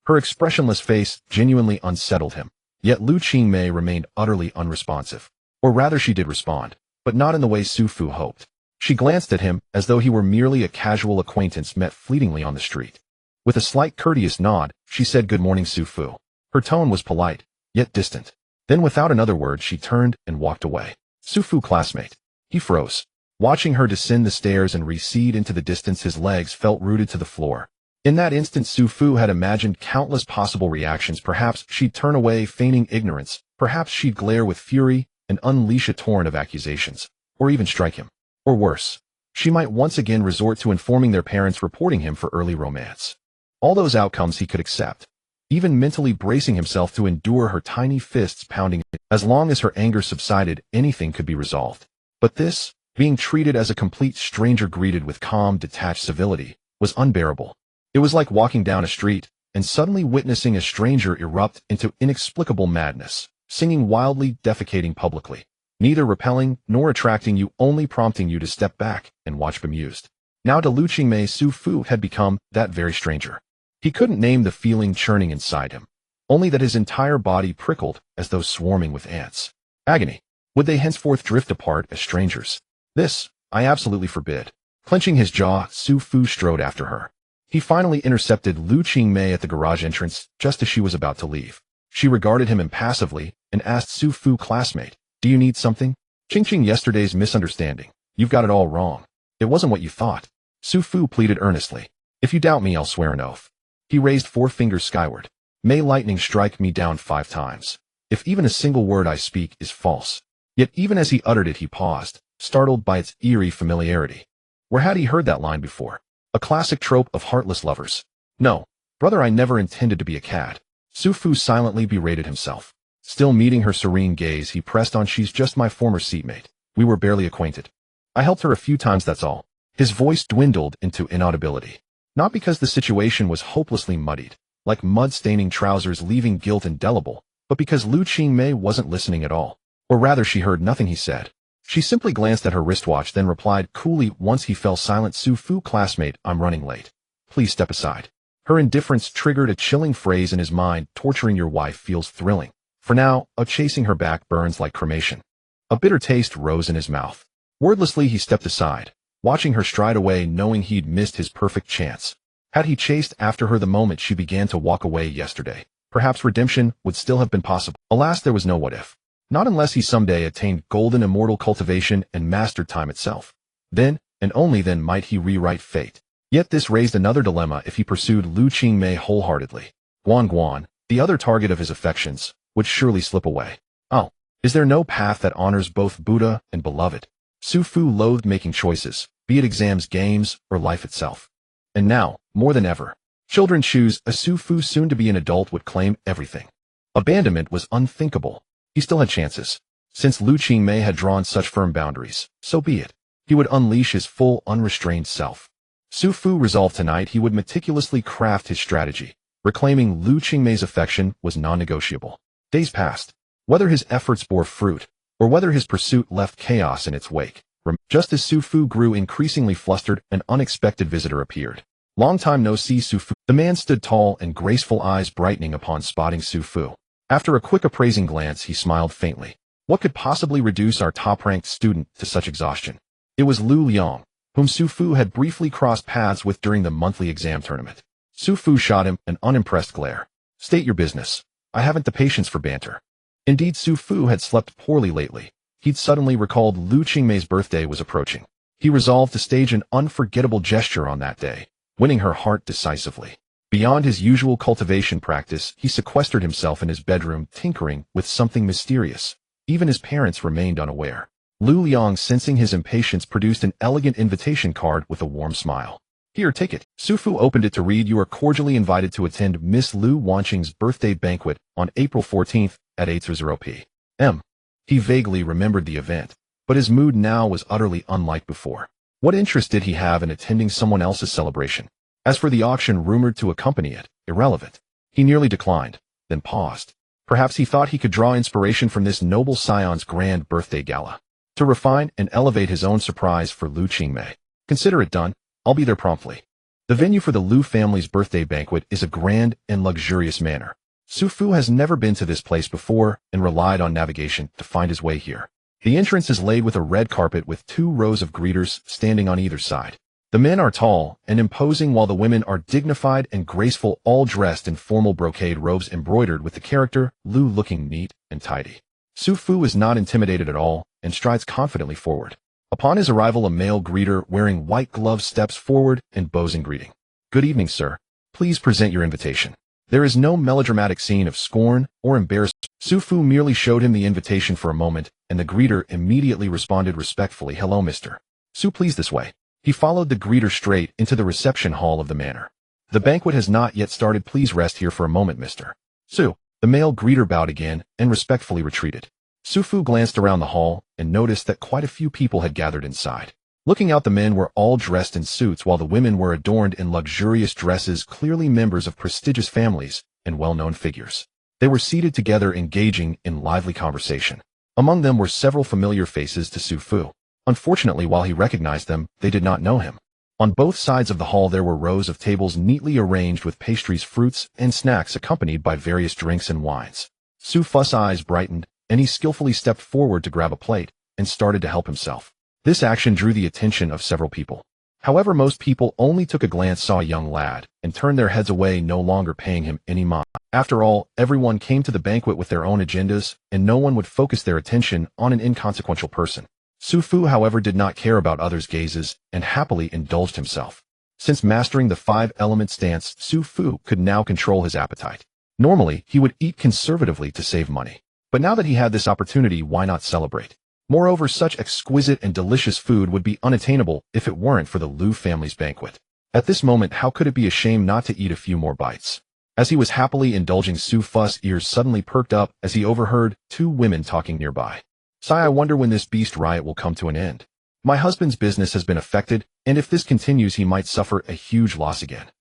Her expressionless face genuinely unsettled him, yet Liu Qingmei remained utterly unresponsive. Or rather, she did respond, but not in the way Su Fu hoped. She glanced at him as though he were merely a casual acquaintance met fleetingly on the street. With a slight courteous nod, she said, "Good morning, Su Fu." Her tone was polite, yet distant. Then without another word, she turned and walked away. Su Fu classmate. He froze. Watching her descend the stairs and recede into the distance, his legs felt rooted to the floor. In that instant, Su Fu had imagined countless possible reactions. Perhaps she'd turn away, feigning ignorance. Perhaps she'd glare with fury and unleash a torrent of accusations. Or even strike him. Or worse, she might once again resort to informing their parents, reporting him for early romance. All those outcomes he could accept, even mentally bracing himself to endure her tiny fists pounding. As long as her anger subsided, anything could be resolved. But this, being treated as a complete stranger, greeted with calm, detached civility, was unbearable. It was like walking down a street and suddenly witnessing a stranger erupt into inexplicable madness, singing wildly, defecating publicly, neither repelling nor attracting you, only prompting you to step back and watch bemused. Now to Liu Qing, Su Fu had become that very stranger. He couldn't name the feeling churning inside him, only that his entire body prickled as though swarming with ants. Agony. Would they henceforth drift apart as strangers? This, I absolutely forbid. Clenching his jaw, Su Fu strode after her. He finally intercepted Liu Qing at the garage entrance just as she was about to leave. She regarded him impassively and asked Su Fu, classmate, do you need something? Qing, yesterday's misunderstanding. You've got it all wrong. It wasn't what you thought. Su Fu pleaded earnestly. If you doubt me, I'll swear an oath. He raised 4 fingers skyward. May lightning strike me down 5 times. If even a single word I speak is false. Yet even as he uttered it, he paused, startled by its eerie familiarity. Where had he heard that line before? A classic trope of heartless lovers. No, brother, I never intended to be a cad. Su Fu silently berated himself. Still meeting her serene gaze, he pressed on, she's just my former seatmate. We were barely acquainted. I helped her a few times, that's all. His voice dwindled into inaudibility. Not because the situation was hopelessly muddied, like mud-staining trousers leaving guilt indelible, but because Liu Qing wasn't listening at all. Or rather, she heard nothing he said. She simply glanced at her wristwatch, then replied coolly once he fell silent, Su Fu, classmate, I'm running late. Please step aside. Her indifference triggered a chilling phrase in his mind, torturing your wife feels thrilling. For now, chasing her back burns like cremation. A bitter taste rose in his mouth. Wordlessly, he stepped aside, watching her stride away, knowing he'd missed his perfect chance. Had he chased after her the moment she began to walk away yesterday, perhaps redemption would still have been possible. Alas, there was no what if. Not unless he someday attained golden immortal cultivation and mastered time itself. Then, and only then, might he rewrite fate. Yet this raised another dilemma if he pursued Liu Qing wholeheartedly. Guan Guan, the other target of his affections, would surely slip away. Oh, is there no path that honors both Buddha and beloved? Su Fu loathed making choices, be it exams, games, or life itself. And now, more than ever, children choose. A Su Fu, soon to be an adult, would claim everything. Abandonment was unthinkable. He still had chances. Since Liu Qing had drawn such firm boundaries, so be it. He would unleash his full, unrestrained self. Su Fu resolved tonight he would meticulously craft his strategy. Reclaiming Liu Qing's affection was non-negotiable. Days passed. Whether his efforts bore fruit, or whether his pursuit left chaos in its wake. Just as Su Fu grew increasingly flustered, an unexpected visitor appeared. Long time no see, Su Fu. The man stood tall and graceful, eyes brightening upon spotting Su Fu. After a quick appraising glance, he smiled faintly. What could possibly reduce our top-ranked student to such exhaustion? It was Liu Liang, whom Su Fu had briefly crossed paths with during the monthly exam tournament. Su Fu shot him an unimpressed glare. State your business. I haven't the patience for banter. Indeed, Su Fu had slept poorly lately. He'd suddenly recalled Liu Qing's birthday was approaching. He resolved to stage an unforgettable gesture on that day, winning her heart decisively. Beyond his usual cultivation practice, he sequestered himself in his bedroom, tinkering with something mysterious. Even his parents remained unaware. Liu Liang, sensing his impatience, produced an elegant invitation card with a warm smile. Here, take it. Su Fu opened it to read, you are cordially invited to attend Miss Liu Wanqing's birthday banquet on April 14th at 8:00 p.m. He vaguely remembered the event, but his mood now was utterly unlike before. What interest did he have in attending someone else's celebration? As for the auction rumored to accompany it, irrelevant. He nearly declined, then paused. Perhaps he thought he could draw inspiration from this noble scion's grand birthday gala to refine and elevate his own surprise for Liu Qing. Consider it done. I'll be there promptly. The venue for the Liu family's birthday banquet is a grand and luxurious manor. Su Fu has never been to this place before and relied on navigation to find his way here. The entrance is laid with a red carpet with 2 rows of greeters standing on either side. The men are tall and imposing while the women are dignified and graceful, all dressed in formal brocade robes embroidered with the character Liu, looking neat and tidy. Su Fu is not intimidated at all and strides confidently forward. Upon his arrival, a male greeter wearing white gloves steps forward and bows in greeting. Good evening, sir. Please present your invitation. There is no melodramatic scene of scorn or embarrassment. Su Fu merely showed him the invitation for a moment, and the greeter immediately responded respectfully, hello, Mr. Su, please this way. He followed the greeter straight into the reception hall of the manor. The banquet has not yet started. Please rest here for a moment, Mr. Su. The male greeter bowed again and respectfully retreated. Su Fu glanced around the hall and noticed that quite a few people had gathered inside. Looking out, the men were all dressed in suits while the women were adorned in luxurious dresses, clearly members of prestigious families and well-known figures. They were seated together engaging in lively conversation. Among them were several familiar faces to Su Fu. Unfortunately, while he recognized them, they did not know him. On both sides of the hall there were rows of tables neatly arranged with pastries, fruits, and snacks accompanied by various drinks and wines. Su Fu's eyes brightened, and he skillfully stepped forward to grab a plate and started to help himself. This action drew the attention of several people. However, most people only took a glance, saw a young lad, and turned their heads away, no longer paying him any mind. After all, everyone came to the banquet with their own agendas, and no one would focus their attention on an inconsequential person. Su Fu, however, did not care about others' gazes and happily indulged himself. Since mastering the 5-element stance, Su Fu could now control his appetite. Normally, he would eat conservatively to save money. But now that he had this opportunity, why not celebrate? Moreover, such exquisite and delicious food would be unattainable if it weren't for the Liu family's banquet. At this moment, how could it be a shame not to eat a few more bites? As he was happily indulging, Su Fu's ears suddenly perked up as he overheard 2 women talking nearby. "Sigh, I wonder when this beast riot will come to an end. My husband's business has been affected, and if this continues he might suffer a huge loss again.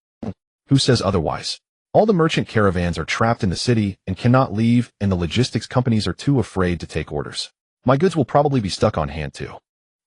Who says otherwise? All the merchant caravans are trapped in the city and cannot leave, and the logistics companies are too afraid to take orders. My goods will probably be stuck on hand too."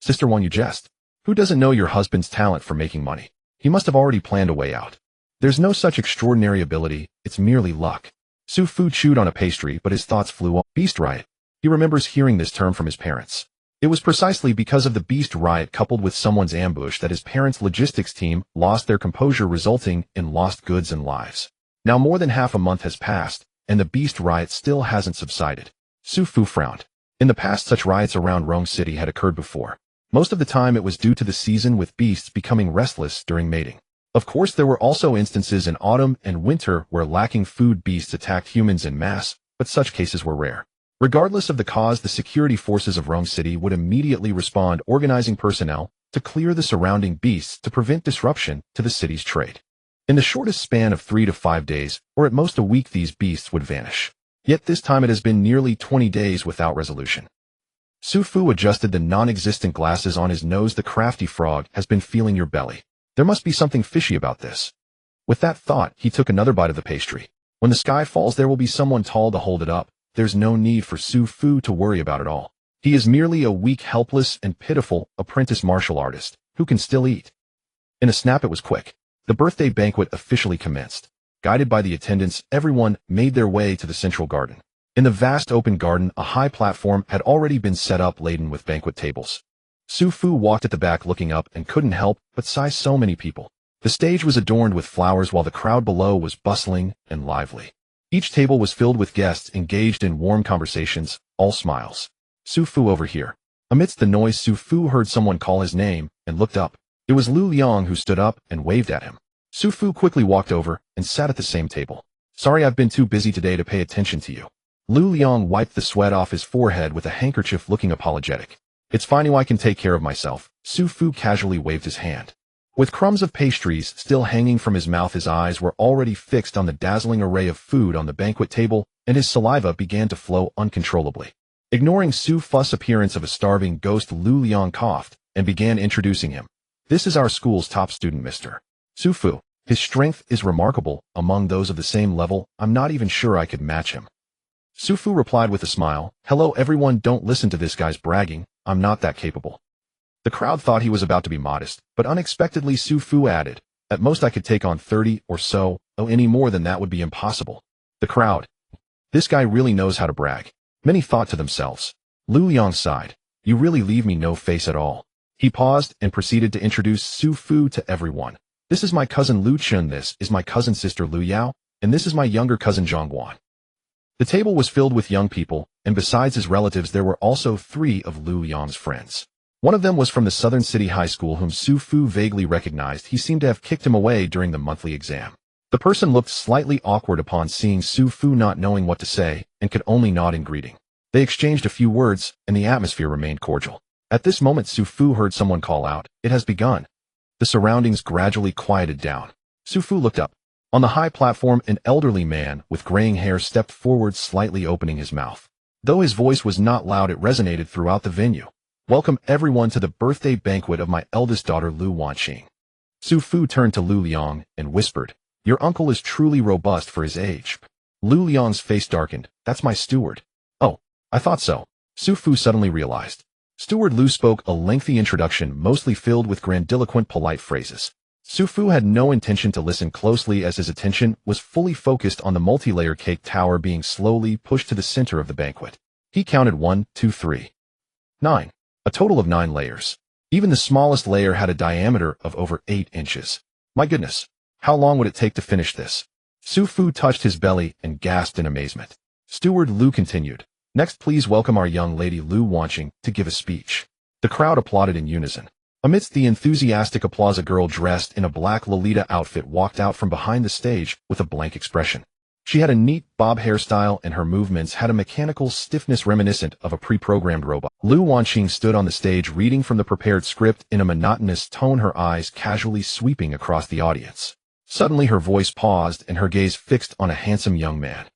"Sister One, you jest. Who doesn't know your husband's talent for making money? He must have already planned a way out. There's no such extraordinary ability, it's merely luck." Su Fu chewed on a pastry, but his thoughts flew on. Beast riot. He remembers hearing this term from his parents. It was precisely because of the beast riot coupled with someone's ambush that his parents' logistics team lost their composure, resulting in lost goods and lives. Now more than half a month has passed, and the beast riot still hasn't subsided. Su Fu frowned. In the past, such riots around Rong City had occurred before. Most of the time it was due to the season, with beasts becoming restless during mating. Of course, there were also instances in autumn and winter where lacking food beasts attacked humans en masse, but such cases were rare. Regardless of the cause, the security forces of Rome City would immediately respond, organizing personnel to clear the surrounding beasts to prevent disruption to the city's trade. In the shortest span of 3 to 5 days, or at most a week, these beasts would vanish. Yet this time it has been nearly 20 days without resolution. Su Fu adjusted the non-existent glasses on his nose. "The crafty frog has been feeling your belly. There must be something fishy about this." With that thought, he took another bite of the pastry. When the sky falls, there will be someone tall to hold it up. There's no need for Su Fu to worry about it all. He is merely a weak, helpless, and pitiful apprentice martial artist who can still eat. In a snap, it was quick. The birthday banquet officially commenced. Guided by the attendants, everyone made their way to the central garden. In the vast open garden, a high platform had already been set up, laden with banquet tables. Su Fu walked at the back, looking up, and couldn't help but sigh. So many people. The stage was adorned with flowers while the crowd below was bustling and lively. Each table was filled with guests engaged in warm conversations, all smiles. "Su Fu, over here." Amidst the noise, Su Fu heard someone call his name and looked up. It was Liu Xiang, who stood up and waved at him. Su Fu quickly walked over and sat at the same table. "Sorry, I've been too busy today to pay attention to you." Liu Xiang wiped the sweat off his forehead with a handkerchief, looking apologetic. "It's fine, I can take care of myself." Su Fu casually waved his hand. With crumbs of pastries still hanging from his mouth, his eyes were already fixed on the dazzling array of food on the banquet table, and his saliva began to flow uncontrollably. Ignoring Su Fu's appearance of a starving ghost, Liu Xiang coughed and began introducing him. "This is our school's top student, Mr. Su Fu. His strength is remarkable. Among those of the same level, I'm not even sure I could match him." Su Fu replied with a smile, "Hello everyone, don't listen to this guy's bragging. I'm not that capable." The crowd thought he was about to be modest, but unexpectedly Su Fu added, "At most I could take on 30 or so, any more than that would be impossible." The crowd. This guy really knows how to brag. Many thought to themselves. Liu Yang sighed. "You really leave me no face at all." He paused and proceeded to introduce Su Fu to everyone. "This is my cousin Liu Qing, this is my cousin sister Liu Yao, and this is my younger cousin Zhang Guan." The table was filled with young people, and besides his relatives there were also 3 of Liu Yang's friends. One of them was from the Southern City High School, whom Su Fu vaguely recognized. He seemed to have kicked him away during the monthly exam. The person looked slightly awkward upon seeing Su Fu, not knowing what to say, and could only nod in greeting. They exchanged a few words, and the atmosphere remained cordial. At this moment Su Fu heard someone call out, "It has begun." The surroundings gradually quieted down. Su Fu looked up. On the high platform, an elderly man with graying hair stepped forward, slightly opening his mouth. Though his voice was not loud, it resonated throughout the venue. Welcome everyone to the birthday banquet of my eldest daughter Liu Qing. Su Fu turned to Liu Liang and whispered, "Your uncle is truly robust for his age." Liu Liang's face darkened. "That's my steward." "Oh, I thought so." Su Fu suddenly realized. Steward Liu spoke a lengthy introduction mostly filled with grandiloquent polite phrases. Su Fu had no intention to listen closely as his attention was fully focused on the multi-layer cake tower being slowly pushed to the center of the banquet. He counted 1, 2, 3, 9. A total of 9 layers. Even the smallest layer had a diameter of over 8 inches. My goodness, how long would it take to finish this? Su Fu touched his belly and gasped in amazement. Steward Liu continued, "Next please welcome our young lady Liu Qing to give a speech." The crowd applauded in unison. Amidst the enthusiastic applause, a girl dressed in a black Lolita outfit walked out from behind the stage with a blank expression. She had a neat bob hairstyle and her movements had a mechanical stiffness reminiscent of a pre-programmed robot. Liu Qing stood on the stage reading from the prepared script in a monotonous tone, her eyes casually sweeping across the audience. Suddenly her voice paused and her gaze fixed on a handsome young man.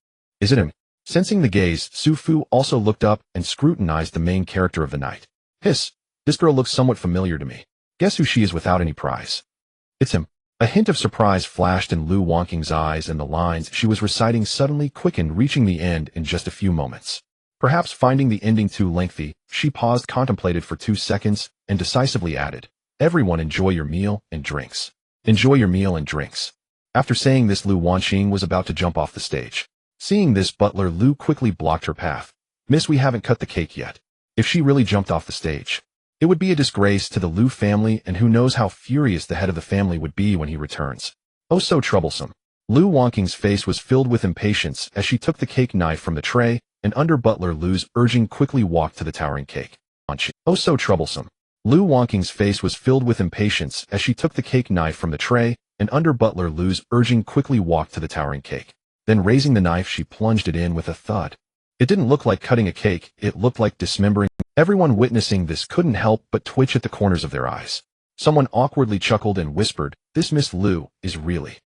"Is it him?" Sensing the gaze, Su Fu also looked up and scrutinized the main character of the night. "Hiss, this girl looks somewhat familiar to me. Guess who she is without any prize?" "It's him." A hint of surprise flashed in Liu Qing's eyes and the lines she was reciting suddenly quickened, reaching the end in just a few moments. Perhaps finding the ending too lengthy, she paused, contemplated for 2 seconds, and decisively added, "Everyone enjoy your meal and drinks. Enjoy your meal and drinks." After saying this, Liu Qing was about to jump off the stage. Seeing this, butler Liu quickly blocked her path. "Miss, we haven't cut the cake yet." If she really jumped off the stage, it would be a disgrace to the Liu family, and who knows how furious the head of the family would be when he returns. Oh, so troublesome. Liu Qing's face was filled with impatience as she took the cake knife from the tray, and under butler Liu's urging quickly walked to the towering cake. Oh, so troublesome. Liu Qing's face was filled with impatience as she took the cake knife from the tray, and under butler Liu's urging quickly walked to the towering cake. Then raising the knife, she plunged it in with a thud. It didn't look like cutting a cake, it looked like dismembering. Everyone witnessing this couldn't help but twitch at the corners of their eyes. Someone awkwardly chuckled and whispered, "This Miss Liu is really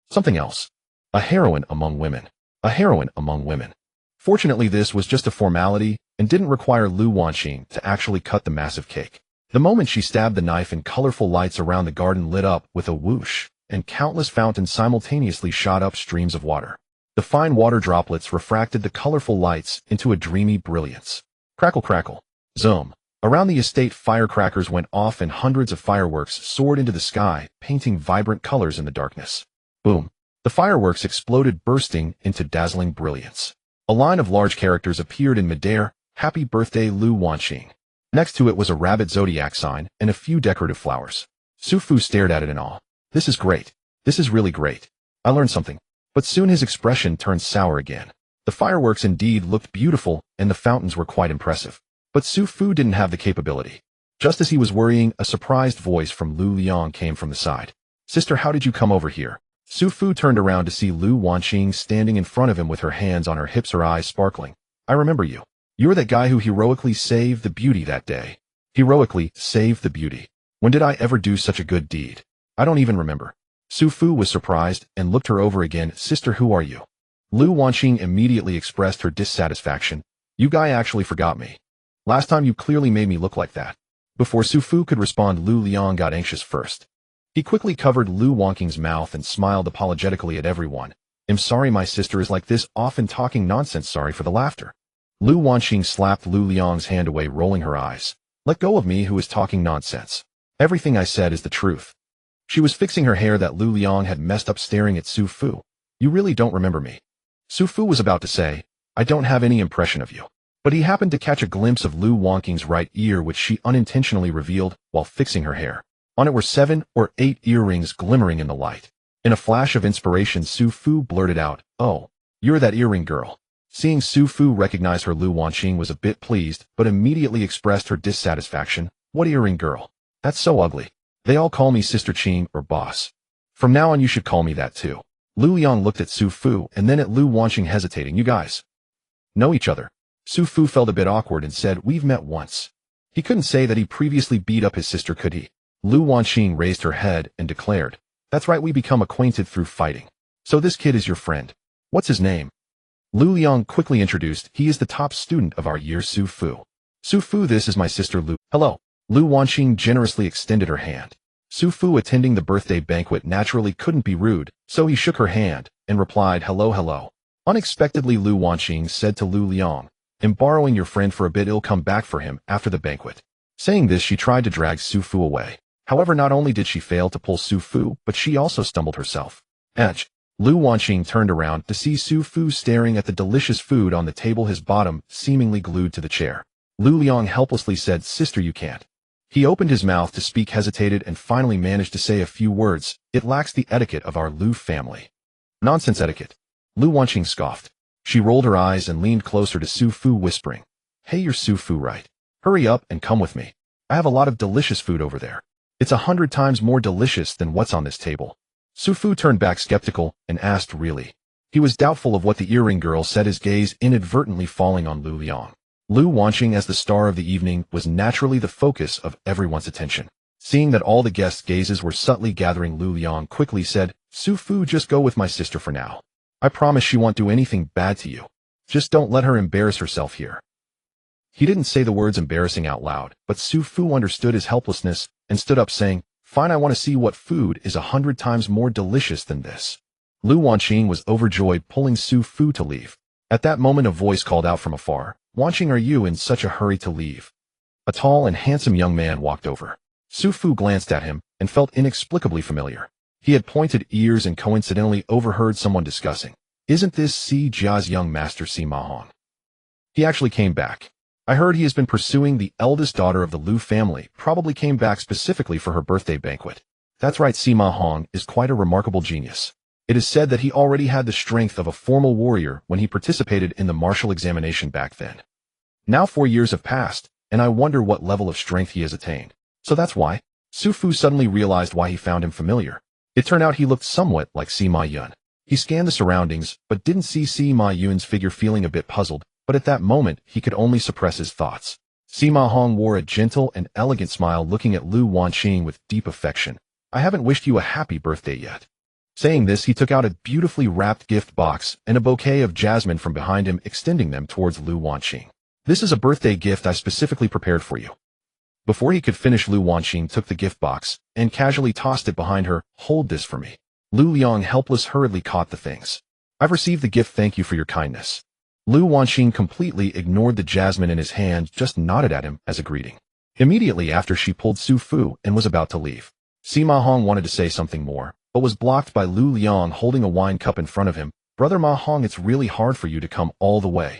something else. A heroine among women. A heroine among women." Fortunately, this was just a formality and didn't require Liu Qing to actually cut the massive cake. The moment she stabbed the knife in, colorful lights around the garden lit up with a whoosh, and countless fountains simultaneously shot up streams of water. The fine water droplets refracted the colorful lights into a dreamy brilliance. Crackle, crackle. Zoom. Around the estate, firecrackers went off and hundreds of fireworks soared into the sky, painting vibrant colors in the darkness. Boom. The fireworks exploded, bursting into dazzling brilliance. A line of large characters appeared in midair. "Happy birthday, Liu Qing." Next to it was a rabbit zodiac sign and a few decorative flowers. Su Fu stared at it in awe. "This is great. This is really great. I learned something." But soon his expression turned sour again. The fireworks indeed looked beautiful, and the fountains were quite impressive. But Su Fu didn't have the capability. Just as he was worrying, a surprised voice from Liu Liang came from the side. "Sister, how did you come over here?" Su Fu turned around to see Liu Qing standing in front of him with her hands on her hips, her eyes sparkling. "I remember you. You're that guy who heroically saved the beauty that day." "Heroically saved the beauty? When did I ever do such a good deed? I don't even remember." Su Fu was surprised and looked her over again. "Sister, who are you?" Liu Qing immediately expressed her dissatisfaction. "You guy actually forgot me. Last time you clearly made me look like that." Before Su Fu could respond, Liu Liang got anxious first. He quickly covered Liu Qing's mouth and smiled apologetically at everyone. "I'm sorry, my sister is like this, often talking nonsense. Sorry for the laughter." Liu Qing slapped Liu Liang's hand away, rolling her eyes. "Let go of me, who is talking nonsense. Everything I said is the truth." She was fixing her hair that Liu Liang had messed up, staring at Su Fu. "You really don't remember me?" Su Fu was about to say, "I don't have any impression of you." But he happened to catch a glimpse of Liu Qing's right ear, which she unintentionally revealed while fixing her hair. On it were 7 or 8 earrings glimmering in the light. In a flash of inspiration, Su Fu blurted out, "Oh, you're that earring girl." Seeing Su Fu recognize her, Liu Qing was a bit pleased, but immediately expressed her dissatisfaction. "What earring girl? That's so ugly. They all call me Sister Qing or boss. From now on you should call me that too." Liu Liang looked at Su Fu and then at Liu Qing, hesitating. "You guys know each other?" Su Fu felt a bit awkward and said, "We've met once." He couldn't say that he previously beat up his sister, could he? Liu Qing raised her head and declared, "That's right, we become acquainted through fighting. So this kid is your friend. What's his name?" Liu Liang quickly introduced, "He is the top student of our year, Su Fu." "Su Fu, this is my sister Liu." Hello. Lu Wanqing generously extended her hand. Su Fu, attending the birthday banquet, naturally couldn't be rude, so he shook her hand and replied, hello, hello. Unexpectedly, Lu Wanqing said to Liu Liang, I'm borrowing your friend for a bit, it'll come back for him after the banquet. Saying this, she tried to drag Su Fu away. However, not only did she fail to pull Su Fu, but she also stumbled herself. Edge. Lu Wanqing turned around to see Su Fu staring at the delicious food on the table, his bottom seemingly glued to the chair. Liu Liang helplessly said, sister, you can't. He opened his mouth to speak, hesitated, and finally managed to say a few words. It lacks the etiquette of our Liu family. Nonsense etiquette. Lu Wanqing scoffed. She rolled her eyes and leaned closer to Su Fu, whispering, hey, you're Su Fu, right? Hurry up and come with me. I have a lot of delicious food over there. It's 100 times more delicious than what's on this table. Su Fu turned back skeptical and asked, really? He was doubtful of what the earring girl said, his gaze inadvertently falling on Liu Liang. Lu Wanqing, as the star of the evening, was naturally the focus of everyone's attention. Seeing that all the guests' gazes were subtly gathering, Liu Liang quickly said, Su Fu, just go with my sister for now. I promise she won't do anything bad to you. Just don't let her embarrass herself here. He didn't say the words embarrassing out loud, but Su Fu understood his helplessness and stood up, saying, fine, I want to see what food is 100 times more delicious than this. Lu Wanqing was overjoyed, pulling Su Fu to leave. At that moment, a voice called out from afar, Wanqing, are you in such a hurry to leave? A tall and handsome young man walked over. Su Fu glanced at him and felt inexplicably familiar. He had pointed ears and coincidentally overheard someone discussing, isn't this Si Jia's young master Sima Hong? He actually came back. I heard he has been pursuing the eldest daughter of the Liu family, probably came back specifically for her birthday banquet. That's right, Sima Hong is quite a remarkable genius. It is said that he already had the strength of a formal warrior when he participated in the martial examination back then. Now 4 years have passed, and I wonder what level of strength he has attained. So that's why. Su Fu suddenly realized why he found him familiar. It turned out he looked somewhat like Sima Yun. He scanned the surroundings, but didn't see Sima Yun's figure, feeling a bit puzzled, but at that moment he could only suppress his thoughts. Sima Hong wore a gentle and elegant smile, looking at Lu Wanqing with deep affection. I haven't wished you a happy birthday yet. Saying this, he took out a beautifully wrapped gift box and a bouquet of jasmine from behind him, extending them towards Lu Wanqing. This is a birthday gift I specifically prepared for you. Before he could finish, Lu Wanqing took the gift box and casually tossed it behind her. Hold this for me. Liu Liang, helpless, hurriedly caught the things. I've received the gift, thank you for your kindness. Lu Wanqing completely ignored the jasmine in his hand, just nodded at him as a greeting. Immediately after, she pulled Su Fu and was about to leave. Sima Hong wanted to say something more, but was blocked by Liu Liang holding a wine cup in front of him. Brother Ma Hong, it's really hard for you to come all the way.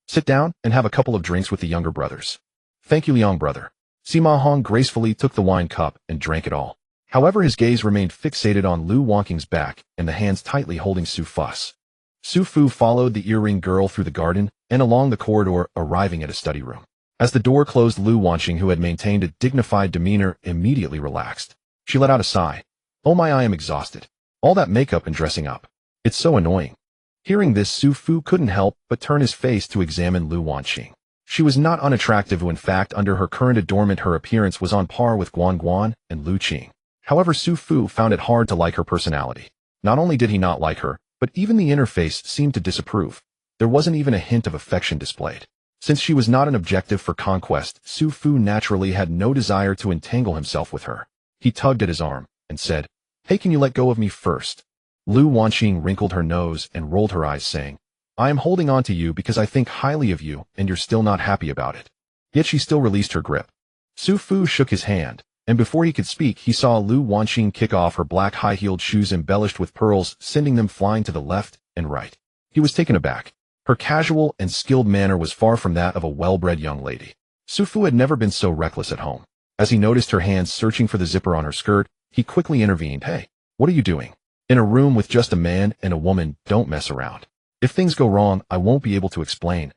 Sit down and have a couple of drinks with the younger brothers. Thank you, Liang brother. Sima Hong gracefully took the wine cup and drank it all. However, his gaze remained fixated on Lu Wanqing's back and the hands tightly holding Su Fu's. Su Fu followed the earring girl through the garden and along the corridor, arriving at a study room. As the door closed, Lu Wanqing, who had maintained a dignified demeanor, immediately relaxed. She let out a sigh. Oh my, I am exhausted. All that makeup and dressing up. It's so annoying. Hearing this, Su Fu couldn't help but turn his face to examine Lu Wanqing. She was not unattractive, in fact, under her current adornment her appearance was on par with Guan Guan and Liu Qing. However, Su Fu found it hard to like her personality. Not only did he not like her, but even the inner face seemed to disapprove. There wasn't even a hint of affection displayed. Since she was not an objective for conquest, Su Fu naturally had no desire to entangle himself with her. He tugged at his arm and said, Hey, can you let go of me first? Lu Wanqing wrinkled her nose and rolled her eyes, saying, I am holding on to you because I think highly of you and you're still not happy about it. Yet she still released her grip. Su Fu shook his hand, and before he could speak, he saw Lu Wanqing kick off her black high-heeled shoes embellished with pearls, sending them flying to the left and right. He was taken aback. Her casual and skilled manner was far from that of a well-bred young lady. Su Fu had never been so reckless at home. As he noticed her hands searching for the zipper on her skirt, he quickly intervened. Hey, what are you doing? In a room with just a man and a woman, don't mess around. If things go wrong, I won't be able to explain.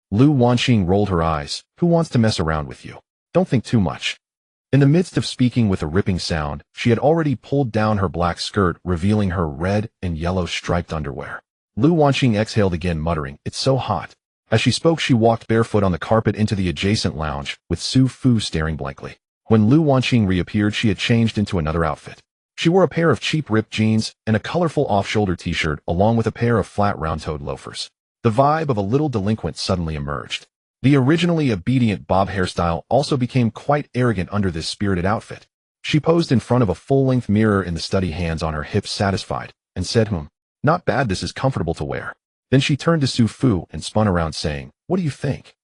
Lu Wanqing rolled her eyes. Who wants to mess around with you? Don't think too much. In the midst of speaking with a ripping sound, she had already pulled down her black skirt, revealing her red and yellow striped underwear. Lu Wanqing exhaled again, muttering, It's so hot. As she spoke, she walked barefoot on the carpet into the adjacent lounge, with Su Fu staring blankly. When Lu Wanqing reappeared, she had changed into another outfit. She wore a pair of cheap ripped jeans and a colorful off-shoulder t-shirt along with a pair of flat round-toed loafers. The vibe of a little delinquent suddenly emerged. The originally obedient bob hairstyle also became quite arrogant under this spirited outfit. She posed in front of a full-length mirror in the study, hands on her hips, satisfied, and said, not bad, this is comfortable to wear. Then she turned to Su Fu and spun around saying, what do you think?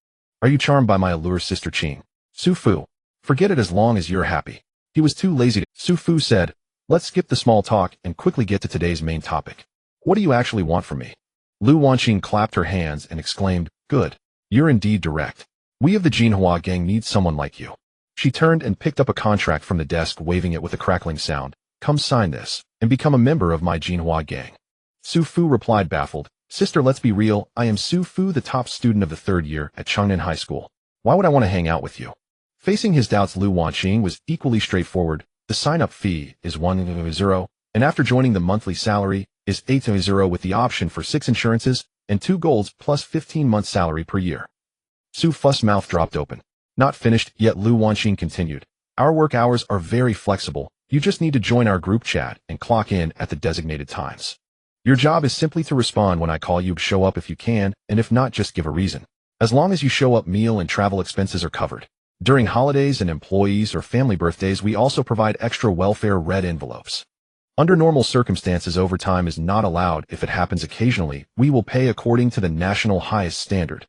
Are you charmed by my allure, Sister Qing? Su Fu, forget it as long as you're happy. He was too lazy to. Su Fu said, let's skip the small talk and quickly get to today's main topic. What do you actually want from me? Liu Qing clapped her hands and exclaimed, good. You're indeed direct. We of the Jinhua gang need someone like you. She turned and picked up a contract from the desk, waving it with a crackling sound. Come sign this, and become a member of my Jinhua gang. Su Fu replied, baffled, sister, let's be real, I am Su Fu, the top student of the 3rd year at Changnan High School. Why would I want to hang out with you? Facing his doubts, Liu Qing was equally straightforward. The sign-up fee is 1,000, and after joining the monthly salary is 8,000 with the option for 6 insurances and 2 golds plus 15 months salary per year. Su Fu's mouth dropped open. Not finished yet, Liu Qing continued. Our work hours are very flexible. You just need to join our group chat and clock in at the designated times. Your job is simply to respond when I call you. Show up if you can, and if not, just give a reason. As long as you show up, meal and travel expenses are covered. During holidays and employees or family birthdays, we also provide extra welfare red envelopes. Under normal circumstances, overtime is not allowed. If it happens occasionally, we will pay according to the national highest standard.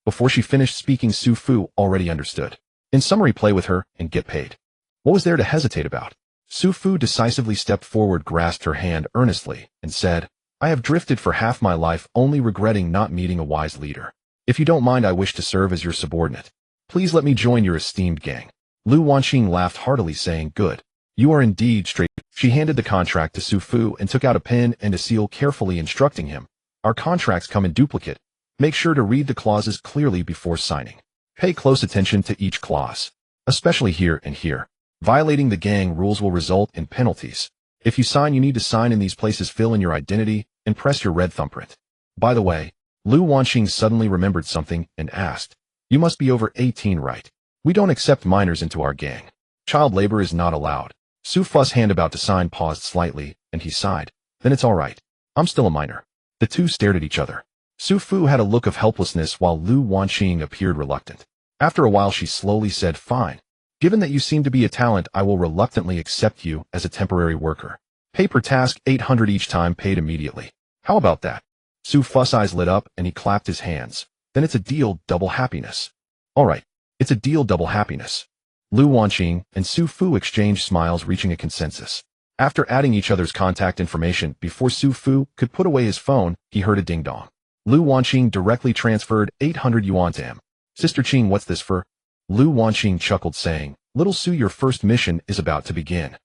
Before she finished speaking, Su Fu already understood. In summary, play with her and get paid. What was there to hesitate about? Su Fu decisively stepped forward, grasped her hand earnestly, and said, I have drifted for half my life, only regretting not meeting a wise leader. If you don't mind, I wish to serve as your subordinate. Please let me join your esteemed gang. Liu Qing laughed heartily, saying, good. You are indeed straight. She handed the contract to Su Fu and took out a pen and a seal, carefully instructing him. Our contracts come in duplicate. Make sure to read the clauses clearly before signing. Pay close attention to each clause, especially here and here. Violating the gang rules will result in penalties. If you sign, you need to sign in these places, fill in your identity, and press your red thumbprint. By the way, Liu Qing suddenly remembered something and asked, you must be over 18, right? We don't accept minors into our gang. Child labor is not allowed. Su Fu's hand about to sign paused slightly, and he sighed. Then it's all right. I'm still a minor. The two stared at each other. Su Fu had a look of helplessness while Liu Qing appeared reluctant. After a while, she slowly said, fine. Given that you seem to be a talent, I will reluctantly accept you as a temporary worker. Pay per task 800 each time, paid immediately. How about that? Su Fu's eyes lit up and he clapped his hands. Then it's a deal, double happiness. All right, it's a deal, double happiness. Liu Qing and Su Fu exchanged smiles, reaching a consensus. After adding each other's contact information, before Su Fu could put away his phone, he heard a ding-dong. Liu Qing directly transferred 800 yuan to him. Sister Qing, what's this for? Liu Qing chuckled, saying, little Su, your first mission is about to begin.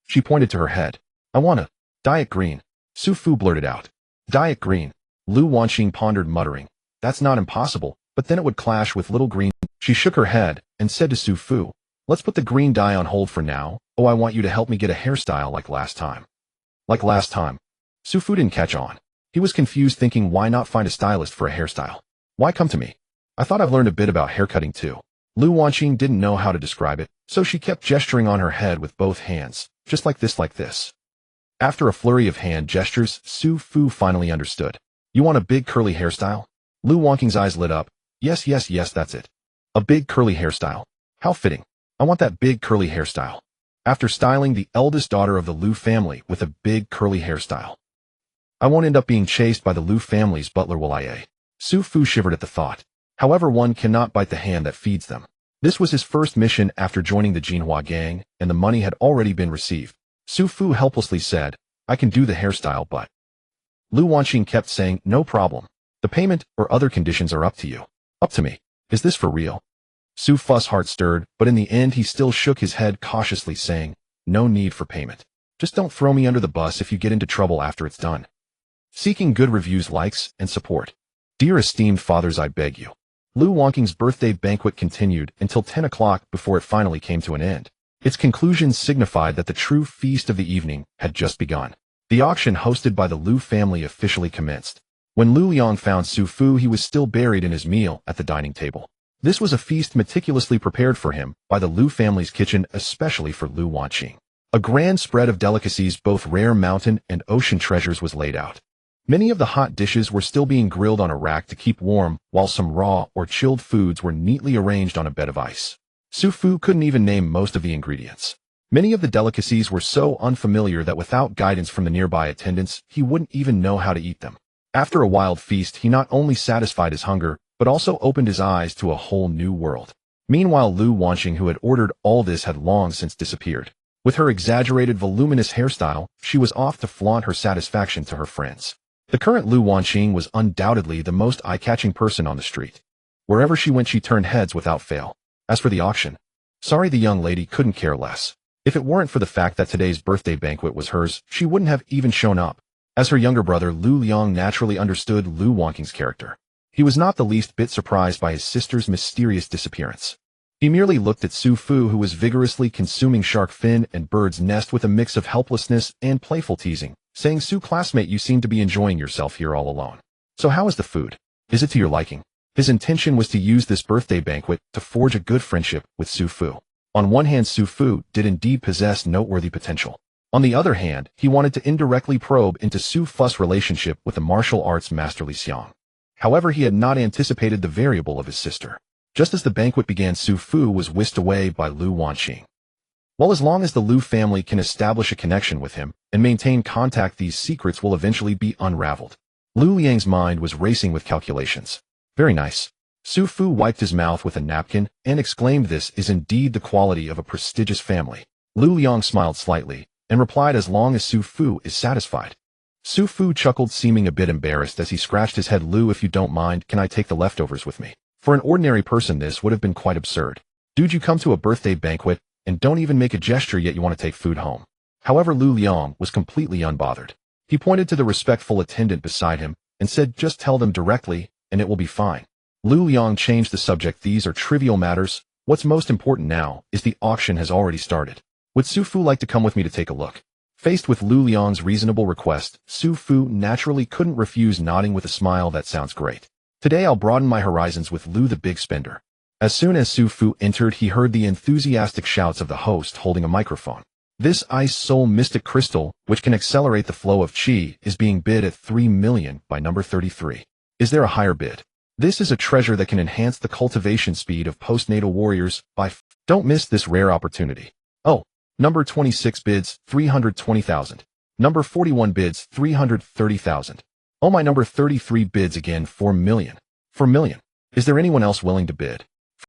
She pointed to her head. I want a diet green. Su Fu blurted out. Diet green. Liu Qing pondered, muttering, that's not impossible, but then it would clash with little green. She shook her head and said to Su Fu, let's put the green dye on hold for now. Oh, I want you to help me get a hairstyle like last time. Like last time? Su Fu didn't catch on. He was confused, thinking, why not find a stylist for a hairstyle? Why come to me? I thought I've learned a bit about haircutting too. Liu Qing didn't know how to describe it, so she kept gesturing on her head with both hands, just like this, like this. After a flurry of hand gestures, Su Fu finally understood. You want a big curly hairstyle? Liu Qing's eyes lit up. Yes, yes, yes, that's it. A big curly hairstyle. How fitting. I want that big curly hairstyle. After styling the eldest daughter of the Liu family with a big curly hairstyle, I won't end up being chased by the Liu family's butler, will I? Su Fu shivered at the thought. However, one cannot bite the hand that feeds them. This was his first mission after joining the Jinhua gang, and the money had already been received. Su Fu helplessly said, I can do the hairstyle, but... Liu Qing kept saying, no problem. The payment or other conditions are up to you. Up to me. Is this for real? Su Fu's heart stirred, but in the end he still shook his head cautiously, saying, no need for payment. Just don't throw me under the bus if you get into trouble after it's done. Seeking good reviews, likes, and support. Dear esteemed fathers, I beg you. Liu Qing's birthday banquet continued until 10 o'clock before it finally came to an end. Its conclusion signified that the true feast of the evening had just begun. The auction hosted by the Liu family officially commenced. When Liu Liang found Su Fu, he was still buried in his meal at the dining table. This was a feast meticulously prepared for him by the Liu family's kitchen, especially for Liu Qing. A grand spread of delicacies, both rare mountain and ocean treasures, was laid out. Many of the hot dishes were still being grilled on a rack to keep warm, while some raw or chilled foods were neatly arranged on a bed of ice. Su Fu couldn't even name most of the ingredients. Many of the delicacies were so unfamiliar that without guidance from the nearby attendants, he wouldn't even know how to eat them. After a wild feast, he not only satisfied his hunger, but also opened his eyes to a whole new world. Meanwhile, Liu Qing, who had ordered all this, had long since disappeared. With her exaggerated voluminous hairstyle, she was off to flaunt her satisfaction to her friends. The current Liu Qing was undoubtedly the most eye-catching person on the street. Wherever she went, she turned heads without fail. As for the auction, sorry, the young lady couldn't care less. If it weren't for the fact that today's birthday banquet was hers, she wouldn't have even shown up. As her younger brother, Liu Liang naturally understood Liu Qing's character. He was not the least bit surprised by his sister's mysterious disappearance. He merely looked at Su Fu, who was vigorously consuming shark fin and bird's nest with a mix of helplessness and playful teasing, saying, "Su, classmate, you seem to be enjoying yourself here all alone. So how is the food? Is it to your liking?" His intention was to use this birthday banquet to forge a good friendship with Su Fu. On one hand, Su Fu did indeed possess noteworthy potential. On the other hand, he wanted to indirectly probe into Su Fu's relationship with the martial arts master Li Xiang. However, he had not anticipated the variable of his sister. Just as the banquet began, Su Fu was whisked away by Liu Qing. Well, as long as the Liu family can establish a connection with him and maintain contact, these secrets will eventually be unraveled. Liu Liang's mind was racing with calculations. Very nice. Su Fu wiped his mouth with a napkin and exclaimed, "This is indeed the quality of a prestigious family." Liu Liang smiled slightly and replied, "As long as Su Fu is satisfied." Su Fu chuckled, seeming a bit embarrassed as he scratched his head. "Liu, if you don't mind, can I take the leftovers with me?" For an ordinary person, this would have been quite absurd. Dude, you come to a birthday banquet and don't even make a gesture, yet you want to take food home. However, Liu Liang was completely unbothered. He pointed to the respectful attendant beside him and said, "Just tell them directly, and it will be fine." Liu Liang changed the subject. "These are trivial matters. What's most important now is the auction has already started. Would Su Fu like to come with me to take a look?" Faced with Liu Liang's reasonable request, Su Fu naturally couldn't refuse, nodding with a smile. "That sounds great. Today I'll broaden my horizons with Liu the big spender." As soon as Su Fu entered, he heard the enthusiastic shouts of the host holding a microphone. "This Ice Soul Mystic Crystal, which can accelerate the flow of Qi, is being bid at 3 million by number 33. Is there a higher bid? This is a treasure that can enhance the cultivation speed of postnatal warriors by Don't miss this rare opportunity. Oh, number 26 bids 320,000. Number 41 bids 330,000. Oh, my number 33 bids again 4 million. 4 million. Is there anyone else willing to bid?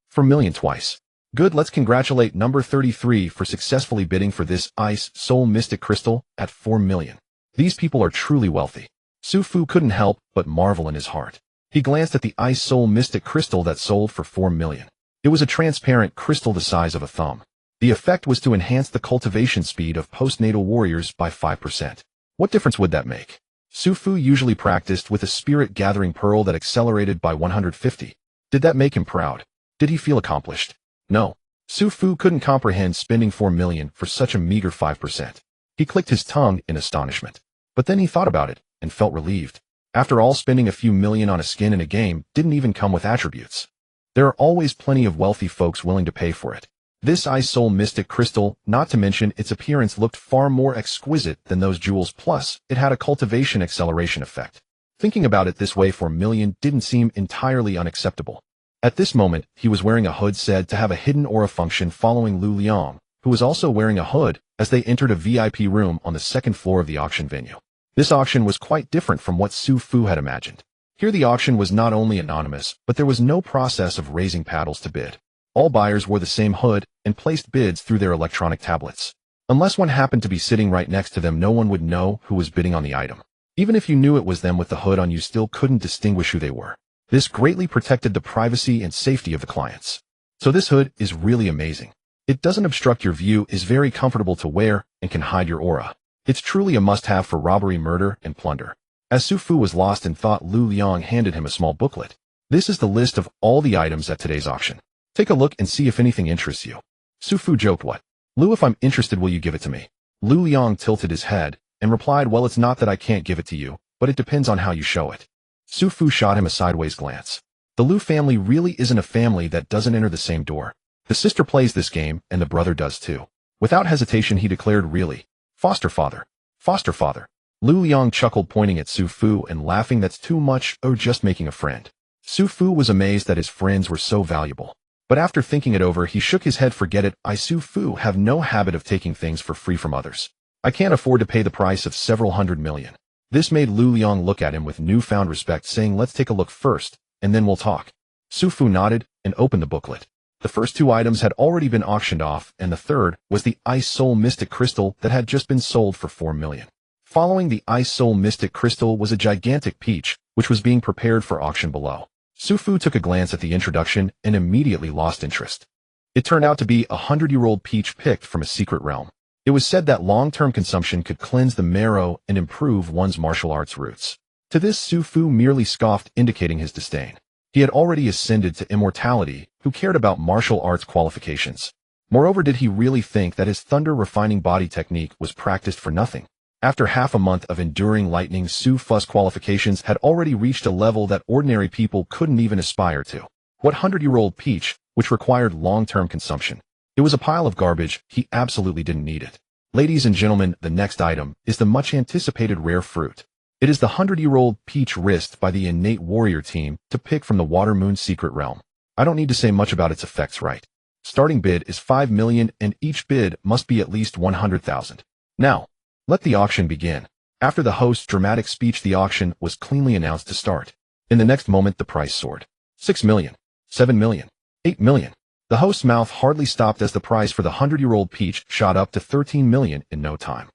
4 million twice. Good, let's congratulate number 33 for successfully bidding for this Ice Soul Mystic Crystal at 4 million. These people are truly wealthy." Su Fu couldn't help but marvel in his heart. He glanced at the Ice Soul Mystic Crystal that sold for 4 million. It was a transparent crystal the size of a thumb. The effect was to enhance the cultivation speed of postnatal warriors by 5%. What difference would that make? Su Fu usually practiced with a spirit-gathering pearl that accelerated by 150. Did that make him proud? Did he feel accomplished? No. Su Fu couldn't comprehend spending 4 million for such a meager 5%. He clicked his tongue in astonishment. But then he thought about it and felt relieved. After all, spending a few million on a skin in a game didn't even come with attributes. There are always plenty of wealthy folks willing to pay for it. This Ice Soul Mystic Crystal, not to mention its appearance, looked far more exquisite than those jewels, plus it had a cultivation acceleration effect. Thinking about it this way, 4 million didn't seem entirely unacceptable. At this moment, he was wearing a hood said to have a hidden aura function, following Liu Liang, who was also wearing a hood, as they entered a VIP room on the second floor of the auction venue. This auction was quite different from what Su Fu had imagined. Here the auction was not only anonymous, but there was no process of raising paddles to bid. All buyers wore the same hood and placed bids through their electronic tablets. Unless one happened to be sitting right next to them, no one would know who was bidding on the item. Even if you knew it was them with the hood on, you still couldn't distinguish who they were. This greatly protected the privacy and safety of the clients. So this hood is really amazing. It doesn't obstruct your view, is very comfortable to wear, and can hide your aura. It's truly a must-have for robbery, murder, and plunder. As Su Fu was lost in thought, Liu Liang handed him a small booklet. This is the list of all the items at today's auction. Take a look and see if anything interests you. Su Fu joked, "What? Liu, if I'm interested, will you give it to me?" Liu Liang tilted his head and replied, "Well, it's not that I can't give it to you, but it depends on how you show it." Su Fu shot him a sideways glance. The Liu family really isn't a family that doesn't enter the same door. The sister plays this game, and the brother does too. Without hesitation, he declared, "Really? Foster father. Foster father. Liu Xiang chuckled, pointing at Su Fu and laughing. That's too much, or just making a friend. Su Fu was amazed that his friends were so valuable. But after thinking it over, he shook his head. Forget it, I Su Fu have no habit of taking things for free from others. I can't afford to pay the price of several hundred million. This made Liu Xiang look at him with newfound respect, saying, let's take a look first, and then we'll talk. Su Fu nodded and opened the booklet. The first two items had already been auctioned off, and the third was the Ice Soul Mystic Crystal that had just been sold for 4 million. Following the Ice Soul Mystic Crystal was a gigantic peach, which was being prepared for auction below. Su Fu took a glance at the introduction and immediately lost interest. It turned out to be a 100-year-old peach picked from a secret realm. It was said that long-term consumption could cleanse the marrow and improve one's martial arts roots. To this, Su Fu merely scoffed, indicating his disdain. He had already ascended to immortality, who cared about martial arts qualifications. Moreover, did he really think that his thunder refining body technique was practiced for nothing? After half a month of enduring lightning, Su Fu's qualifications had already reached a level that ordinary people couldn't even aspire to. What 100-year-old peach, which required long-term consumption? It was a pile of garbage. He absolutely didn't need it. Ladies and gentlemen, the next item is the much-anticipated rare fruit. It is the 100-year-old peach wrist by the innate warrior team to pick from the Water Moon secret realm. I don't need to say much about its effects, right? Starting bid is 5 million and each bid must be at least 100,000. Now, let the auction begin. After the host's dramatic speech, the auction was cleanly announced to start. In the next moment, the price soared. 6 million, 7 million, 8 million. The host's mouth hardly stopped as the price for the 100-year-old peach shot up to 13 million in no time.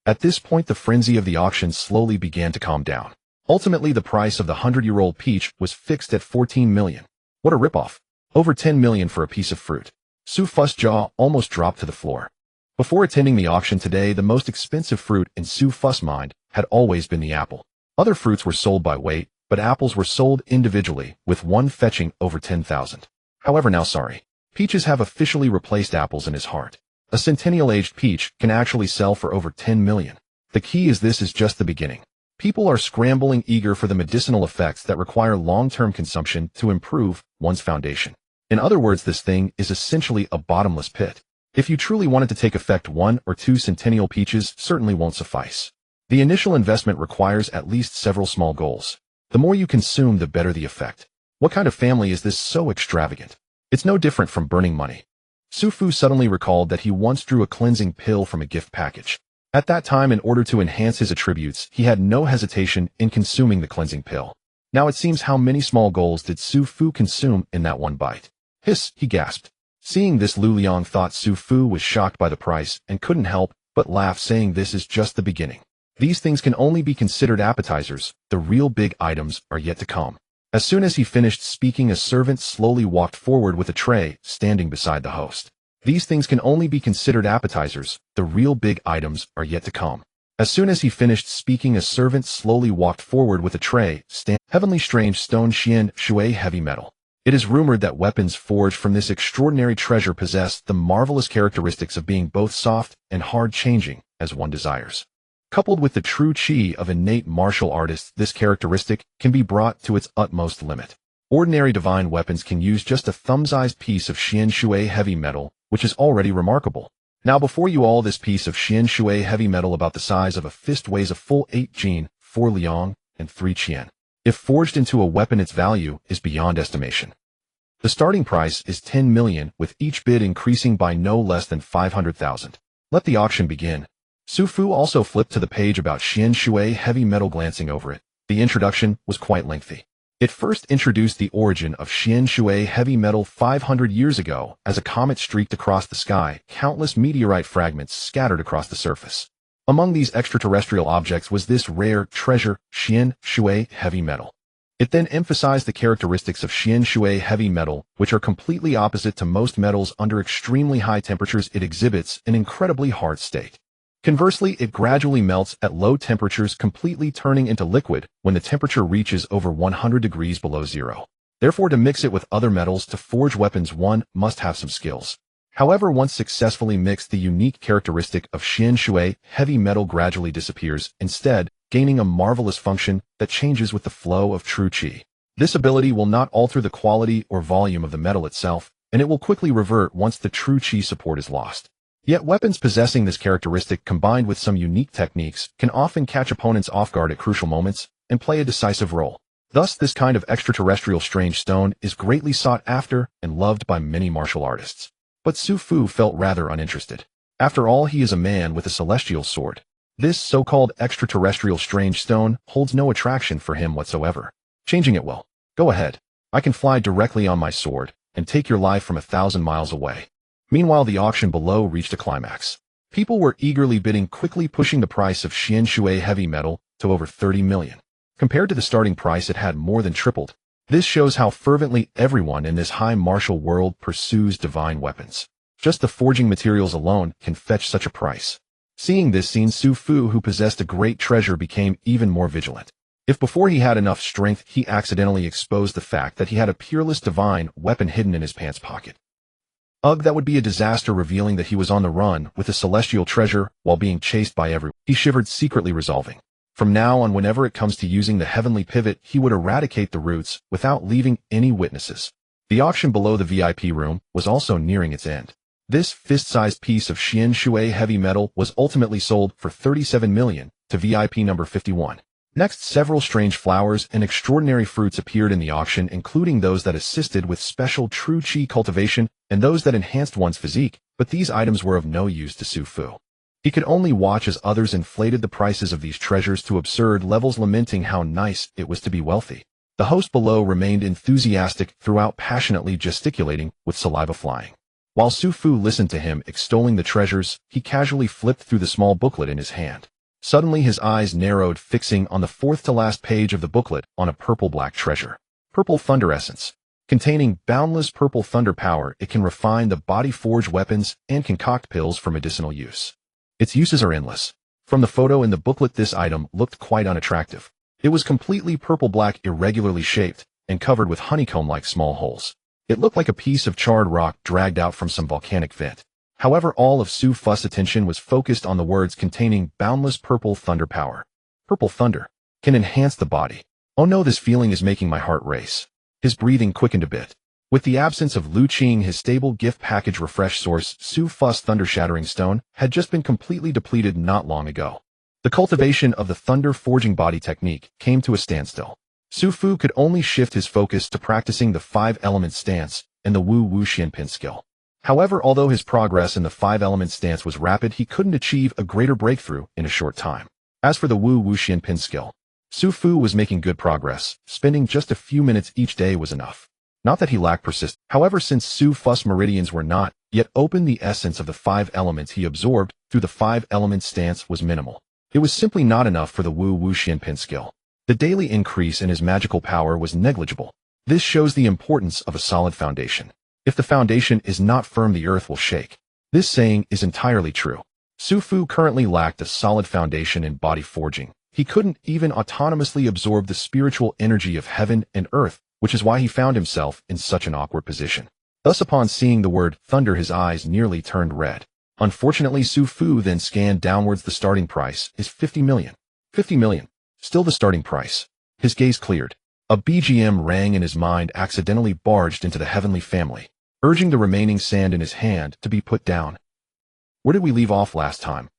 At this point, the frenzy of the auction slowly began to calm down. Ultimately, the price of the 100-year-old peach was fixed at 14 million. What a ripoff. Over 10 million for a piece of fruit. Su Fu's jaw almost dropped to the floor. Before attending the auction today, the most expensive fruit in Su Fu's mind had always been the apple. Other fruits were sold by weight, but apples were sold individually, with one fetching over 10,000. However, now peaches have officially replaced apples in his heart. A centennial-aged peach can actually sell for over 10 million. The key is this is just the beginning. People are scrambling, eager for the medicinal effects that require long-term consumption to improve one's foundation. In other words, this thing is essentially a bottomless pit. If you truly wanted to take effect, 1 or 2 centennial peaches certainly won't suffice. The initial investment requires at least several small goals. The more you consume, the better the effect. What kind of family is this so extravagant? It's no different from burning money. Su Fu suddenly recalled that he once drew a cleansing pill from a gift package. At that time, in order to enhance his attributes, he had no hesitation in consuming the cleansing pill. Now it seems, how many small goals did Su Fu consume in that one bite? Hiss, he gasped. Seeing this, Liu Xiang thought Su Fu was shocked by the price and couldn't help but laugh, saying this is just the beginning. These things can only be considered appetizers. The real big items are yet to come. As soon as he finished speaking, a servant slowly walked forward with a tray, standing beside the host. These things can only be considered appetizers. The real big items are yet to come. As soon as he finished speaking, a servant slowly walked forward with a tray, heavenly strange stone Xian Shui heavy metal. It is rumored that weapons forged from this extraordinary treasure possess the marvelous characteristics of being both soft and hard, changing as one desires. Coupled with the true chi of innate martial artists, this characteristic can be brought to its utmost limit. Ordinary divine weapons can use just a thumb-sized piece of Xian Shui heavy metal, which is already remarkable. Now before you all, this piece of Xian Shui heavy metal about the size of a fist weighs a full 8 jin, 4 liang, and 3 qian. If forged into a weapon, its value is beyond estimation. The starting price is 10 million, with each bid increasing by no less than 500,000. Let the auction begin. Su Fu also flipped to the page about Xian Shui heavy metal, glancing over it. The introduction was quite lengthy. It first introduced the origin of Xian Shui heavy metal 500 years ago. As a comet streaked across the sky, countless meteorite fragments scattered across the surface. Among these extraterrestrial objects was this rare treasure, Xian Shui heavy metal. It then emphasized the characteristics of Xian Shui heavy metal, which are completely opposite to most metals. Under extremely high temperatures, it exhibits an incredibly hard state. Conversely, it gradually melts at low temperatures, completely turning into liquid when the temperature reaches over 100 degrees below zero. Therefore, to mix it with other metals to forge weapons, one must have some skills. However, once successfully mixed, the unique characteristic of Xian Shui heavy metal gradually disappears, instead gaining a marvelous function that changes with the flow of true qi. This ability will not alter the quality or volume of the metal itself, and it will quickly revert once the true qi support is lost. Yet weapons possessing this characteristic combined with some unique techniques can often catch opponents off guard at crucial moments and play a decisive role. Thus, this kind of extraterrestrial strange stone is greatly sought after and loved by many martial artists. But Su Fu felt rather uninterested. After all, he is a man with a celestial sword. This so-called extraterrestrial strange stone holds no attraction for him whatsoever. Changing it will. Go ahead. I can fly directly on my sword and take your life from 1,000 miles away. Meanwhile, the auction below reached a climax. People were eagerly bidding, quickly pushing the price of Xian Shui heavy metal to over 30 million. Compared to the starting price, it had more than tripled. This shows how fervently everyone in this high martial world pursues divine weapons. Just the forging materials alone can fetch such a price. Seeing this scene, Su Fu, who possessed a great treasure, became even more vigilant. If before he had enough strength, he accidentally exposed the fact that he had a peerless divine weapon hidden in his pants pocket. Ugh, that would be a disaster, revealing that he was on the run with a celestial treasure while being chased by everyone. He shivered, secretly resolving. From now on, whenever it comes to using the heavenly pivot, he would eradicate the roots without leaving any witnesses. The auction below the VIP room was also nearing its end. This fist-sized piece of Xian Shui heavy metal was ultimately sold for 37 million to VIP number 51. Next, several strange flowers and extraordinary fruits appeared in the auction, including those that assisted with special true qi cultivation and those that enhanced one's physique, but these items were of no use to Su Fu. He could only watch as others inflated the prices of these treasures to absurd levels, lamenting how nice it was to be wealthy. The host below remained enthusiastic throughout, passionately gesticulating with saliva flying. While Su Fu listened to him extolling the treasures, he casually flipped through the small booklet in his hand. Suddenly his eyes narrowed, fixing on the fourth-to-last page of the booklet on a purple-black treasure. Purple Thunder Essence. Containing boundless purple thunder power, it can refine the body, forge weapons, and concoct pills for medicinal use. Its uses are endless. From the photo in the booklet, this item looked quite unattractive. It was completely purple-black, irregularly shaped, and covered with honeycomb-like small holes. It looked like a piece of charred rock dragged out from some volcanic vent. However, all of Su Fu's attention was focused on the words containing boundless purple thunder power. Purple thunder can enhance the body. Oh no, this feeling is making my heart race. His breathing quickened a bit. With the absence of Liu Qing, his stable gift package refresh source, Su Fu's thunder-shattering stone had just been completely depleted not long ago. The cultivation of the thunder forging body technique came to a standstill. Su Fu could only shift his focus to practicing the 5-element stance and the Wu Wu Xianpin skill. However, although his progress in the 5-element stance was rapid, he couldn't achieve a greater breakthrough in a short time. As for the Wu Wu Xianpin skill, Su Fu was making good progress. Spending just a few minutes each day was enough. Not that he lacked persistence. However, since Su Fu's meridians were not yet open, the essence of the 5 elements he absorbed through the 5-element stance was minimal. It was simply not enough for the Wu Wu Xianpin skill. The daily increase in his magical power was negligible. This shows the importance of a solid foundation. If the foundation is not firm, the earth will shake. This saying is entirely true. Su Fu currently lacked a solid foundation in body forging. He couldn't even autonomously absorb the spiritual energy of heaven and earth, which is why he found himself in such an awkward position. Thus, upon seeing the word thunder, his eyes nearly turned red. Unfortunately, Su Fu then scanned downwards. The starting price is 50 million. 50 million. Still the starting price. His gaze cleared. A BGM rang in his mind, accidentally barged into the heavenly family, urging the remaining sand in his hand to be put down. Where did we leave off last time?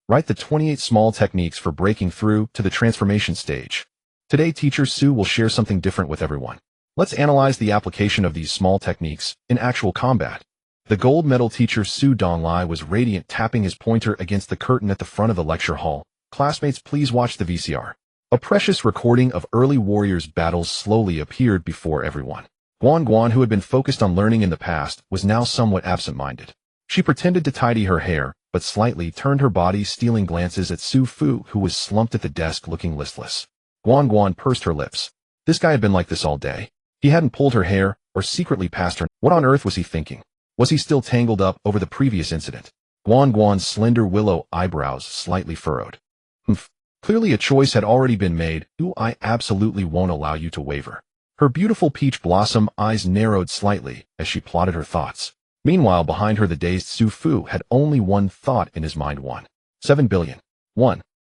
Right, the 28 small techniques for breaking through to the transformation stage. Today, Teacher Su will share something different with everyone. Let's analyze the application of these small techniques in actual combat. The gold medal teacher Su Donglai was radiant, tapping his pointer against the curtain at the front of the lecture hall. Classmates, please watch the VCR. A precious recording of early warriors' battles slowly appeared before everyone. Guan Guan, who had been focused on learning in the past, was now somewhat absent-minded. She pretended to tidy her hair, but slightly turned her body, stealing glances at Su Fu, who was slumped at the desk looking listless. Guan Guan pursed her lips. This guy had been like this all day. He hadn't pulled her hair or secretly passed her. What on earth was he thinking? Was he still tangled up over the previous incident? Guan Guan's slender willow eyebrows slightly furrowed. Clearly a choice had already been made. I absolutely won't allow you to waver. Her beautiful peach blossom eyes narrowed slightly as she plotted her thoughts. Meanwhile, behind her, the dazed Su Fu had only one thought in his mind. 7 billion.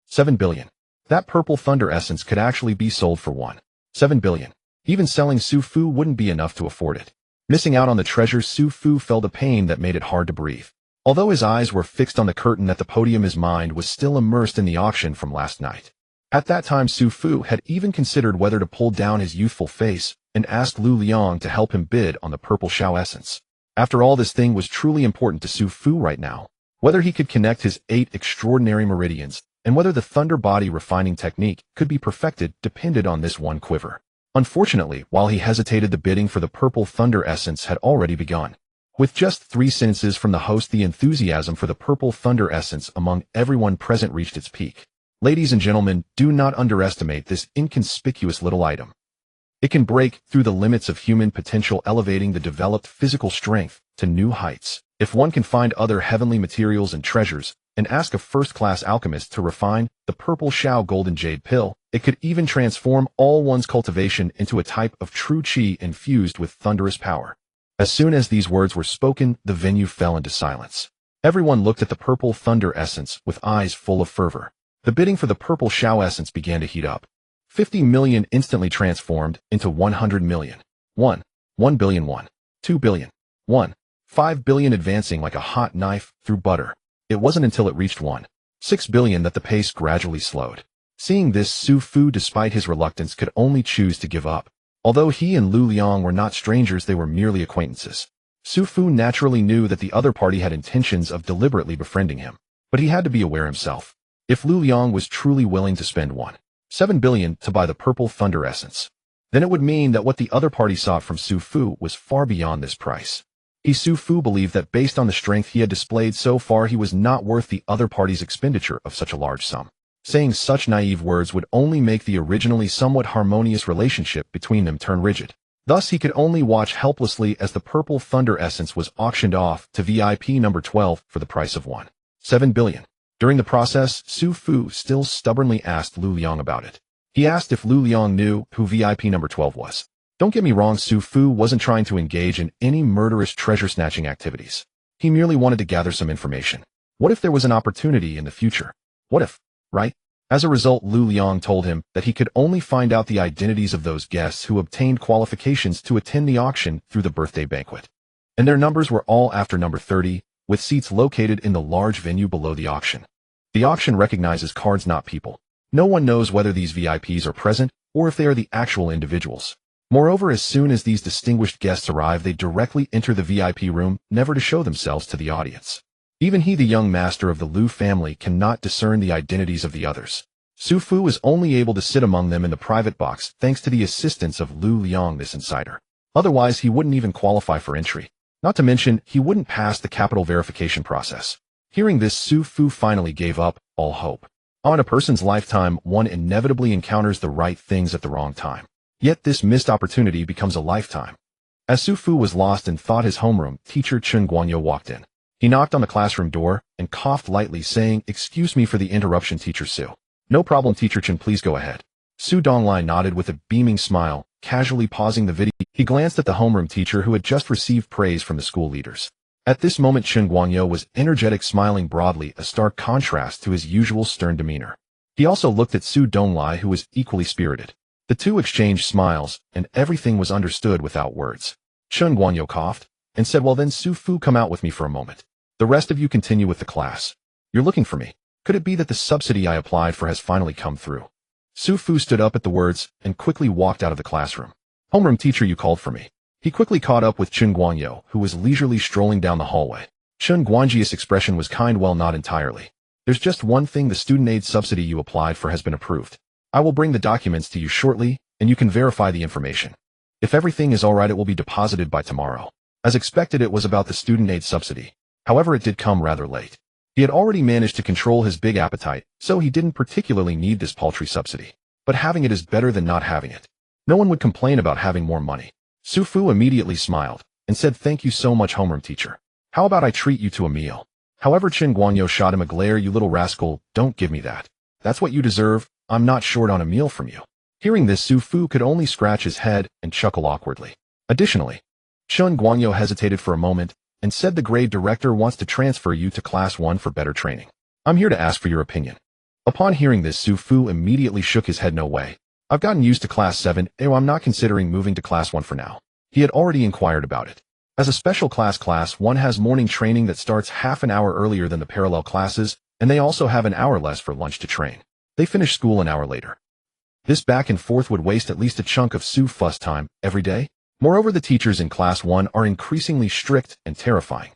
7 billion. That purple thunder essence could actually be sold for 7 billion. Even selling Su Fu wouldn't be enough to afford it. Missing out on the treasure, Su Fu felt a pain that made it hard to breathe. Although his eyes were fixed on the curtain at the podium, his mind was still immersed in the auction from last night. At that time, Su Fu had even considered whether to pull down his youthful face and ask Liu Liang to help him bid on the purple Xiao essence. After all, this thing was truly important to Su Fu right now. Whether he could connect his 8 extraordinary meridians and whether the thunder body refining technique could be perfected depended on this one quiver. Unfortunately, while he hesitated, the bidding for the purple thunder essence had already begun. With just 3 sentences from the host, the enthusiasm for the purple thunder essence among everyone present reached its peak. Ladies and gentlemen, do not underestimate this inconspicuous little item. It can break through the limits of human potential, elevating the developed physical strength to new heights. If one can find other heavenly materials and treasures, and ask a first-class alchemist to refine the purple Xiao golden jade pill, it could even transform all one's cultivation into a type of true qi infused with thunderous power. As soon as these words were spoken, the venue fell into silence. Everyone looked at the purple thunder essence with eyes full of fervor. The bidding for the purple Xiao essence began to heat up. 50 million instantly transformed into 100 million. 1 billion, 2 billion, 5 billion, advancing like a hot knife through butter. It wasn't until it reached 6 billion that the pace gradually slowed. Seeing this, Su Fu, despite his reluctance, could only choose to give up. Although he and Liu Liang were not strangers, they were merely acquaintances. Su Fu naturally knew that the other party had intentions of deliberately befriending him, but he had to be aware himself. If Liu Liang was truly willing to spend 7 billion to buy the purple thunder essence, then it would mean that what the other party sought from Su Fu was far beyond this price. Su Fu believed that based on the strength he had displayed so far, he was not worth the other party's expenditure of such a large sum. Saying such naive words would only make the originally somewhat harmonious relationship between them turn rigid. Thus, he could only watch helplessly as the purple thunder essence was auctioned off to VIP number 12 for the price of 7 billion. During the process, Su Fu still stubbornly asked Liu Liang about it. He asked if Liu Liang knew who VIP number 12 was. Don't get me wrong, Su Fu wasn't trying to engage in any murderous treasure-snatching activities. He merely wanted to gather some information. What if there was an opportunity in the future? What if, right? As a result, Liu Liang told him that he could only find out the identities of those guests who obtained qualifications to attend the auction through the birthday banquet. And their numbers were all after number 30, with seats located in the large venue below the auction. The auction recognizes cards, not people. No one knows whether these VIPs are present or if they are the actual individuals. Moreover, as soon as these distinguished guests arrive, they directly enter the VIP room, never to show themselves to the audience. Even he, the young master of the Liu family, cannot discern the identities of the others. Su Fu is only able to sit among them in the private box thanks to the assistance of Liu Liang, this insider. Otherwise, he wouldn't even qualify for entry. Not to mention, he wouldn't pass the capital verification process. Hearing this, Su Fu finally gave up all hope. On a person's lifetime, one inevitably encounters the right things at the wrong time. Yet this missed opportunity becomes a lifetime. As Su Fu was lost in thought, his homeroom, teacher Chen Guanyu walked in. He knocked on the classroom door and coughed lightly, saying, "Excuse me for the interruption, Teacher Su." "No problem, Teacher Chen, please go ahead." Su Donglai nodded with a beaming smile, casually pausing the video. He glanced at the homeroom teacher who had just received praise from the school leaders. At this moment, Chen Guanyu was energetic, smiling broadly, a stark contrast to his usual stern demeanor. He also looked at Su Donglai, who was equally spirited. The two exchanged smiles, and everything was understood without words. Chen Guanyu coughed and said, "Well then, Su Fu, come out with me for a moment. The rest of you continue with the class. You're looking for me. Could it be that the subsidy I applied for has finally come through?" Su Fu stood up at the words and quickly walked out of the classroom. "Homeroom teacher, you called for me." He quickly caught up with Chen Guanyu, who was leisurely strolling down the hallway. Chen Guanji's expression was kind. "Well, not entirely. There's just one thing: the student aid subsidy you applied for has been approved. I will bring the documents to you shortly, and you can verify the information. If everything is all right, it will be deposited by tomorrow." As expected, it was about the student aid subsidy. However, it did come rather late. He had already managed to control his big appetite, so he didn't particularly need this paltry subsidy. But having it is better than not having it. No one would complain about having more money. Su Fu immediately smiled and said, "Thank you so much, homeroom teacher. How about I treat you to a meal?" However, Chen Guanyu shot him a glare. "You little rascal, don't give me that. That's what you deserve. I'm not short on a meal from you." Hearing this, Su Fu could only scratch his head and chuckle awkwardly. Additionally, Chen Guanyu hesitated for a moment and said, "The grade director wants to transfer you to class 1 for better training. I'm here to ask for your opinion." Upon hearing this, Su Fu immediately shook his head. "No way. I've gotten used to class 7. I'm not considering moving to class 1 for now." He had already inquired about it. As a special class 1 has morning training that starts half an hour earlier than the parallel classes, and they also have an hour less for lunch to train. They finish school an hour later. This back and forth would waste at least a chunk of Su Fu's time every day. Moreover, the teachers in class 1 are increasingly strict and terrifying.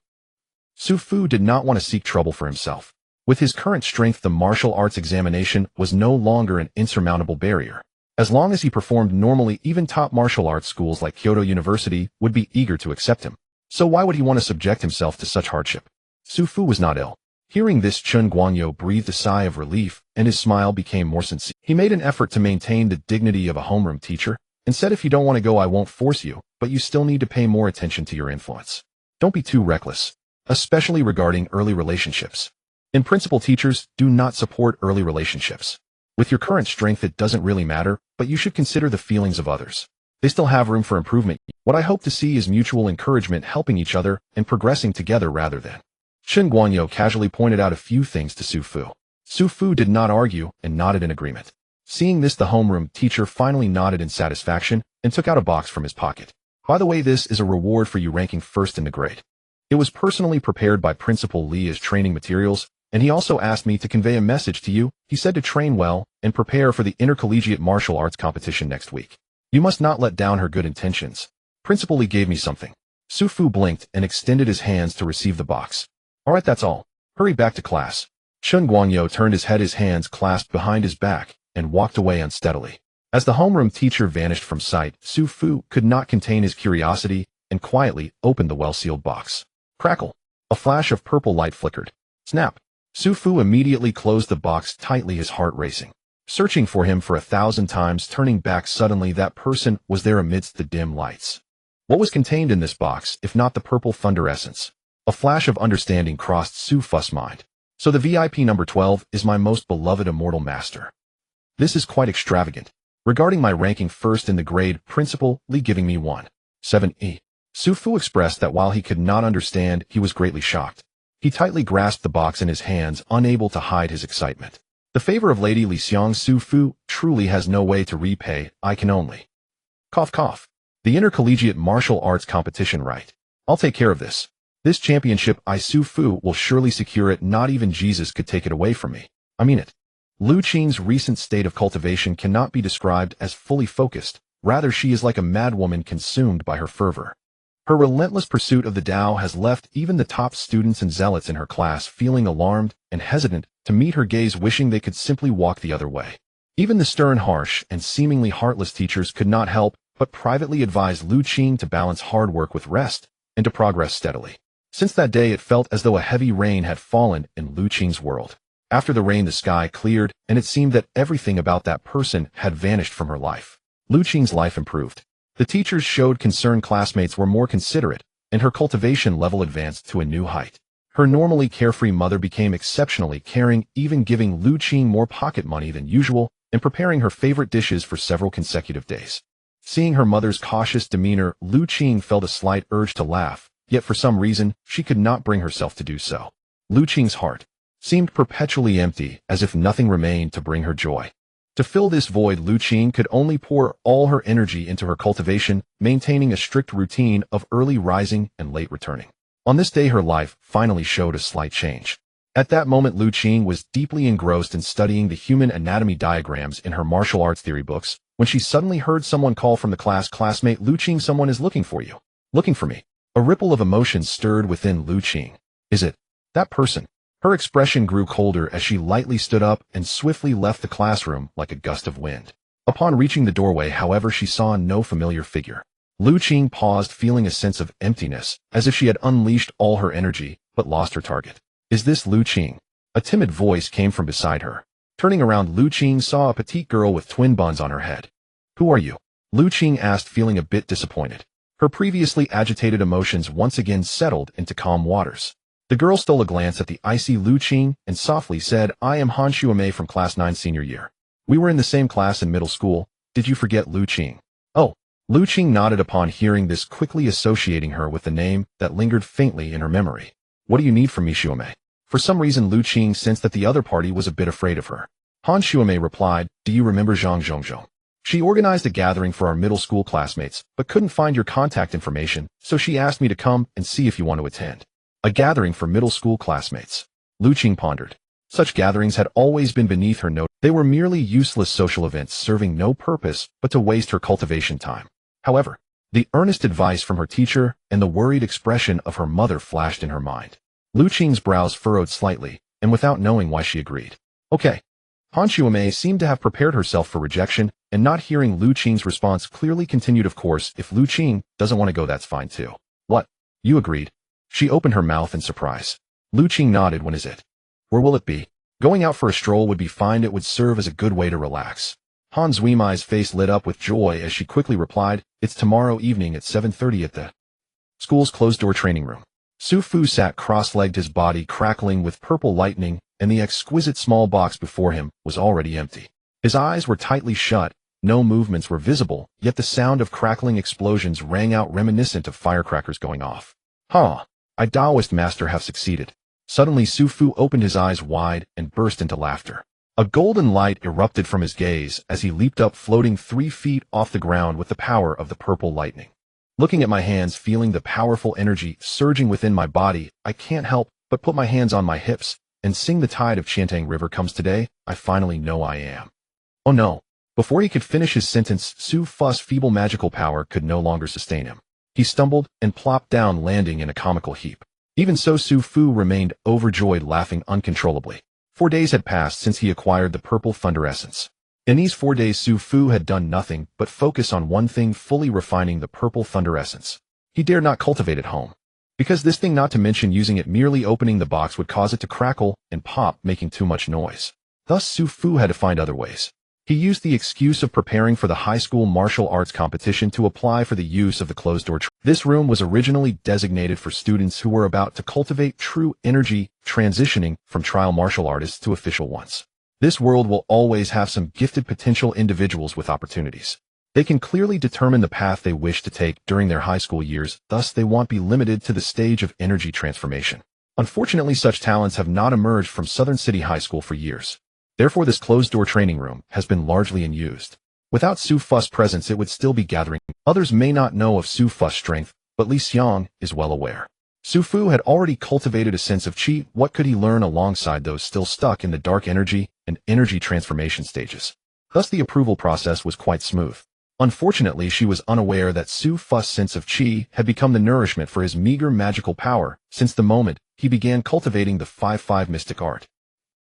Su Fu did not want to seek trouble for himself. With his current strength, the martial arts examination was no longer an insurmountable barrier. As long as he performed normally, even top martial arts schools like Kyoto University would be eager to accept him. So why would he want to subject himself to such hardship? Su Fu was not ill. Hearing this, Chun Guanyu breathed a sigh of relief, and his smile became more sincere. He made an effort to maintain the dignity of a homeroom teacher, and said, if you don't want to go, I won't force you, but you still need to pay more attention to your influence. Don't be too reckless, especially regarding early relationships. In principle, teachers do not support early relationships. With your current strength, it doesn't really matter, but you should consider the feelings of others. They still have room for improvement. What I hope to see is mutual encouragement, helping each other and progressing together rather than. Chun Guanyu casually pointed out a few things to Su Fu. Su Fu did not argue and nodded in agreement. Seeing this, the homeroom teacher finally nodded in satisfaction and took out a box from his pocket. By the way, this is a reward for you ranking first in the grade. It was personally prepared by Principal Li as training materials, and he also asked me to convey a message to you. He said to train well and prepare for the intercollegiate martial arts competition next week. You must not let down her good intentions. Principal Li gave me something. Su Fu blinked and extended his hands to receive the box. Alright, that's all. Hurry back to class. Chun Guanyu turned his head, his hands clasped behind his back, and walked away unsteadily. As the homeroom teacher vanished from sight, Su Fu could not contain his curiosity and quietly opened the well-sealed box. Crackle! A flash of purple light flickered. Snap! Su Fu immediately closed the box tightly, his heart racing. Searching for him for 1,000 times, turning back suddenly, that person was there amidst the dim lights. What was contained in this box, if not the purple thunder essence? A flash of understanding crossed Su Fu's mind. So the VIP number 12 is my most beloved immortal master. This is quite extravagant. Regarding my ranking first in the grade, Principal Li giving me 1.7e. Su Fu expressed that while he could not understand, he was greatly shocked. He tightly grasped the box in his hands, unable to hide his excitement. The favor of Lady Li Xiang, Su Fu truly has no way to repay. I can only. Cough cough. The intercollegiate martial arts competition, right? I'll take care of this. This championship, Su Fu will surely secure it. Not even Jesus could take it away from me. I mean it. Liu Qing's recent state of cultivation cannot be described as fully focused. Rather, she is like a madwoman consumed by her fervor. Her relentless pursuit of the Tao has left even the top students and zealots in her class feeling alarmed and hesitant to meet her gaze, wishing they could simply walk the other way. Even the stern, harsh, and seemingly heartless teachers could not help but privately advise Liu Qing to balance hard work with rest and to progress steadily. Since that day, it felt as though a heavy rain had fallen in Liu Qing's world. After the rain, the sky cleared, and it seemed that everything about that person had vanished from her life. Liu Qing's life improved. The teachers showed concern, classmates were more considerate, and her cultivation level advanced to a new height. Her normally carefree mother became exceptionally caring, even giving Liu Qing more pocket money than usual and preparing her favorite dishes for several consecutive days. Seeing her mother's cautious demeanor, Liu Qing felt a slight urge to laugh, yet for some reason, she could not bring herself to do so. Liu Qing's heart seemed perpetually empty, as if nothing remained to bring her joy. To fill this void, Liu Qing could only pour all her energy into her cultivation, maintaining a strict routine of early rising and late returning. On this day, her life finally showed a slight change. At that moment, Liu Qing was deeply engrossed in studying the human anatomy diagrams in her martial arts theory books, when she suddenly heard someone call from the class, "Classmate Liu Qing, someone is looking for you." Looking for me? A ripple of emotion stirred within Liu Qing. Is it that person? Her expression grew colder as she lightly stood up and swiftly left the classroom like a gust of wind. Upon reaching the doorway, however, she saw no familiar figure. Liu Qing paused, feeling a sense of emptiness, as if she had unleashed all her energy, but lost her target. Is this Liu Qing? A timid voice came from beside her. Turning around, Liu Qing saw a petite girl with twin buns on her head. Who are you? Liu Qing asked, feeling a bit disappointed. Her previously agitated emotions once again settled into calm waters. The girl stole a glance at the icy Liu Qing and softly said, "I am Han Xuemei from Class 9 senior year. We were in the same class in middle school. Did you forget Liu Qing?" Oh. Liu Qing nodded upon hearing this, quickly associating her with the name that lingered faintly in her memory. "What do you need from me, Xuemei?" For some reason, Liu Qing sensed that the other party was a bit afraid of her. Han Xuemei replied, "Do you remember Zhang Zhongzhong? She organized a gathering for our middle school classmates, but couldn't find your contact information, so she asked me to come and see if you want to attend. A gathering for middle school classmates. Liu Qing pondered. Such gatherings had always been beneath her notice. They were merely useless social events serving no purpose but to waste her cultivation time. However, the earnest advice from her teacher and the worried expression of her mother flashed in her mind. Liu Qing's brows furrowed slightly, and without knowing why she agreed. Okay. Han Xuemei seemed to have prepared herself for rejection, and not hearing Liu Qing's response clearly continued. Of course, if Liu Qing doesn't want to go, that's fine too. What? You agreed? She opened her mouth in surprise. Liu Qing nodded. When is it? Where will it be? Going out for a stroll would be fine. It would serve as a good way to relax. Han Xuemei's face lit up with joy as she quickly replied, it's tomorrow evening at 7:30 at the school's closed-door training room. Su Fu sat cross-legged, his body crackling with purple lightning, and the exquisite small box before him was already empty. His eyes were tightly shut, no movements were visible, yet the sound of crackling explosions rang out reminiscent of firecrackers going off. Huh! I Taoist master have succeeded. Suddenly Su Fu opened his eyes wide and burst into laughter. A golden light erupted from his gaze as he leaped up, floating 3 feet off the ground with the power of the purple lightning. Looking at my hands, feeling the powerful energy surging within my body, I can't help but put my hands on my hips and sing the tide of Qiantang River comes today, I finally know I am. Oh no. Before he could finish his sentence, Su Fu's feeble magical power could no longer sustain him. He stumbled and plopped down, landing in a comical heap. Even so, Su Fu remained overjoyed, laughing uncontrollably. 4 days had passed since he acquired the purple thunder essence. In these 4 days, Su Fu had done nothing but focus on one thing, fully refining the purple thunder essence. He dared not cultivate at home, because this thing, not to mention using it, merely opening the box would cause it to crackle and pop, making too much noise. Thus, Su Fu had to find other ways. He used the excuse of preparing for the high school martial arts competition to apply for the use of the closed-door. This room was originally designated for students who were about to cultivate true energy, transitioning from trial martial artists to official ones. This world will always have some gifted potential individuals with opportunities. They can clearly determine the path they wish to take during their high school years, thus they won't be limited to the stage of energy transformation. Unfortunately, such talents have not emerged from Southern City High School for years. Therefore, this closed-door training room has been largely unused. Without Su Fu's presence, it would still be gathering. Others may not know of Su Fu's strength, but Li Xiang is well aware. Su Fu had already cultivated a sense of qi. What could he learn alongside those still stuck in the dark energy and energy transformation stages? Thus, the approval process was quite smooth. Unfortunately, she was unaware that Su Fu's sense of qi had become the nourishment for his meager magical power since the moment he began cultivating the 5-5 mystic art.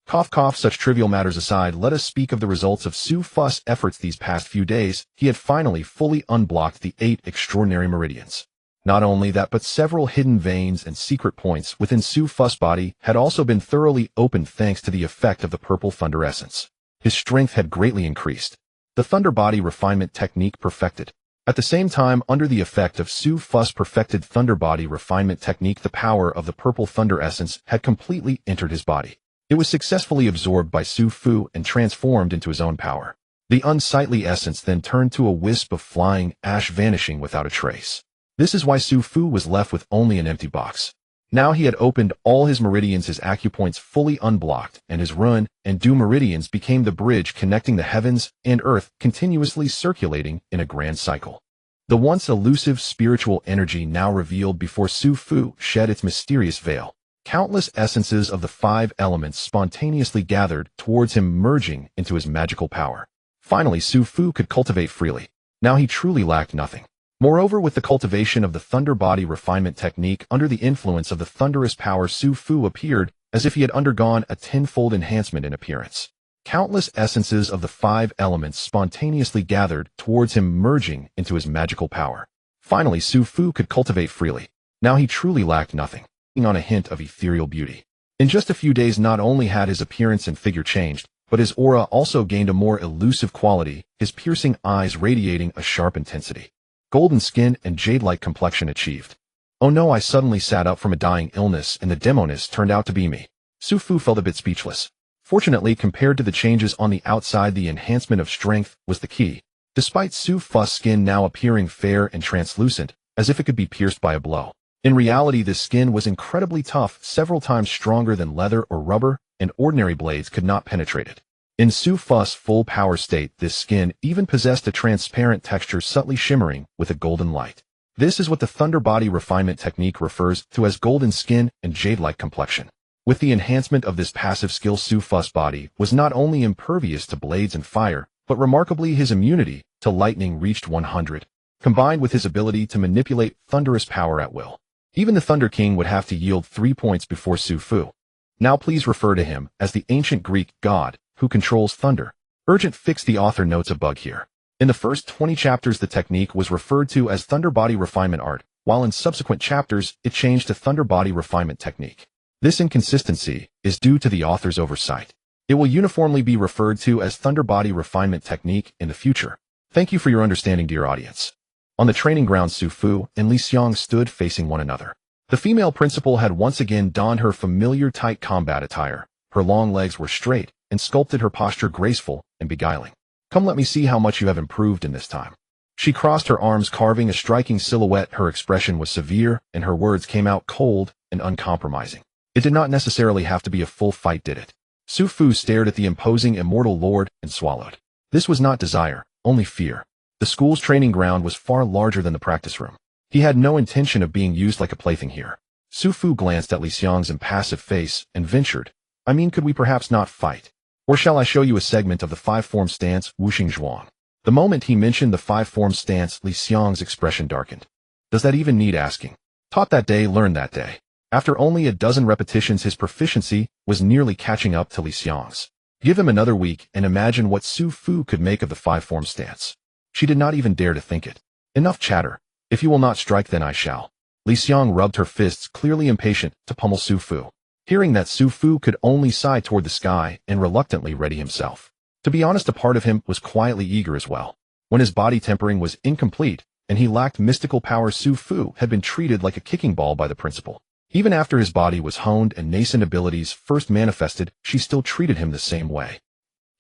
Cough cough. Such trivial matters aside, let us speak of the results of Su Fu's efforts these past few days. He had finally fully unblocked the 8 extraordinary meridians. Not only that, but several hidden veins and secret points within Su Fu's body had also been thoroughly opened thanks to the effect of the purple thunder essence. His strength had greatly increased. The thunder body refinement technique perfected. At the same time, under the effect of Su Fu's perfected thunder body refinement technique, the power of the purple thunder essence had completely entered his body. It was successfully absorbed by Su Fu and transformed into his own power. The unsightly essence then turned to a wisp of flying ash, vanishing without a trace. This is why Su Fu was left with only an empty box. Now he had opened all his meridians, his acupoints fully unblocked, and his Run and Du meridians became the bridge connecting the heavens and earth, continuously circulating in a grand cycle. The once elusive spiritual energy now revealed before Su Fu shed its mysterious veil. Countless essences of the 5 elements spontaneously gathered towards him, merging into his magical power. Finally, Su Fu could cultivate freely. Now he truly lacked nothing. Moreover, with the cultivation of the thunder body refinement technique under the influence of the thunderous power, Su Fu appeared as if he had undergone a 10-fold enhancement in appearance. Countless essences of the 5 elements spontaneously gathered towards him, merging into his magical power. Finally, Su Fu could cultivate freely. Now he truly lacked nothing. On a hint of ethereal beauty. In just a few days, not only had his appearance and figure changed, but his aura also gained a more elusive quality, his piercing eyes radiating a sharp intensity. Golden skin and jade-like complexion achieved. Oh no, I suddenly sat up from a dying illness and the Demoness turned out to be me. Su Fu felt a bit speechless. Fortunately, compared to the changes on the outside, the enhancement of strength was the key. Despite Su Fu's skin now appearing fair and translucent, as if it could be pierced by a blow. In reality, this skin was incredibly tough, several times stronger than leather or rubber, and ordinary blades could not penetrate it. In Su Fu's full power state, this skin even possessed a transparent texture subtly shimmering with a golden light. This is what the Thunder Body refinement technique refers to as golden skin and jade-like complexion. With the enhancement of this passive skill, Su Fu's body was not only impervious to blades and fire, but remarkably his immunity to lightning reached 100, combined with his ability to manipulate thunderous power at will. Even the Thunder King would have to yield 3 points before Su Fu. Now please refer to him as the ancient Greek god who controls thunder. Urgent fix the author notes a bug here. In the first 20 chapters the technique was referred to as Thunder Body Refinement Art, while in subsequent chapters it changed to Thunder Body Refinement Technique. This inconsistency is due to the author's oversight. It will uniformly be referred to as Thunder Body Refinement Technique in the future. Thank you for your understanding, dear audience. On the training ground, Su Fu and Li Xiang stood facing one another. The female principal had once again donned her familiar tight combat attire. Her long legs were straight and sculpted her posture graceful and beguiling. Come, let me see how much you have improved in this time. She crossed her arms, carving a striking silhouette. Her expression was severe, and her words came out cold and uncompromising. It did not necessarily have to be a full fight, did it? Su Fu stared at the imposing Immortal Lord and swallowed. This was not desire, only fear. The school's training ground was far larger than the practice room. He had no intention of being used like a plaything here. Su Fu glanced at Li Xiang's impassive face and ventured, I mean, could we perhaps not fight? Or shall I show you a segment of the 5-form stance, Wuxing Zhuang? The moment he mentioned the 5-form stance, Li Xiang's expression darkened. Does that even need asking? Taught that day, learned that day. After only a dozen repetitions, his proficiency was nearly catching up to Li Xiang's. Give him another week and imagine what Su Fu could make of the 5-form stance. She did not even dare to think it. Enough chatter. If you will not strike, then I shall. Li Xiang rubbed her fists, clearly impatient to pummel Su Fu. Hearing that, Su Fu could only sigh toward the sky and reluctantly ready himself. To be honest, a part of him was quietly eager as well. When his body tempering was incomplete and he lacked mystical power, Su Fu had been treated like a kicking ball by the principal. Even after his body was honed and nascent abilities first manifested, she still treated him the same way.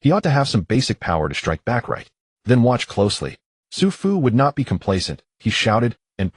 He ought to have some basic power to strike back right. Then watch closely. Su Fu would not be complacent, he shouted, and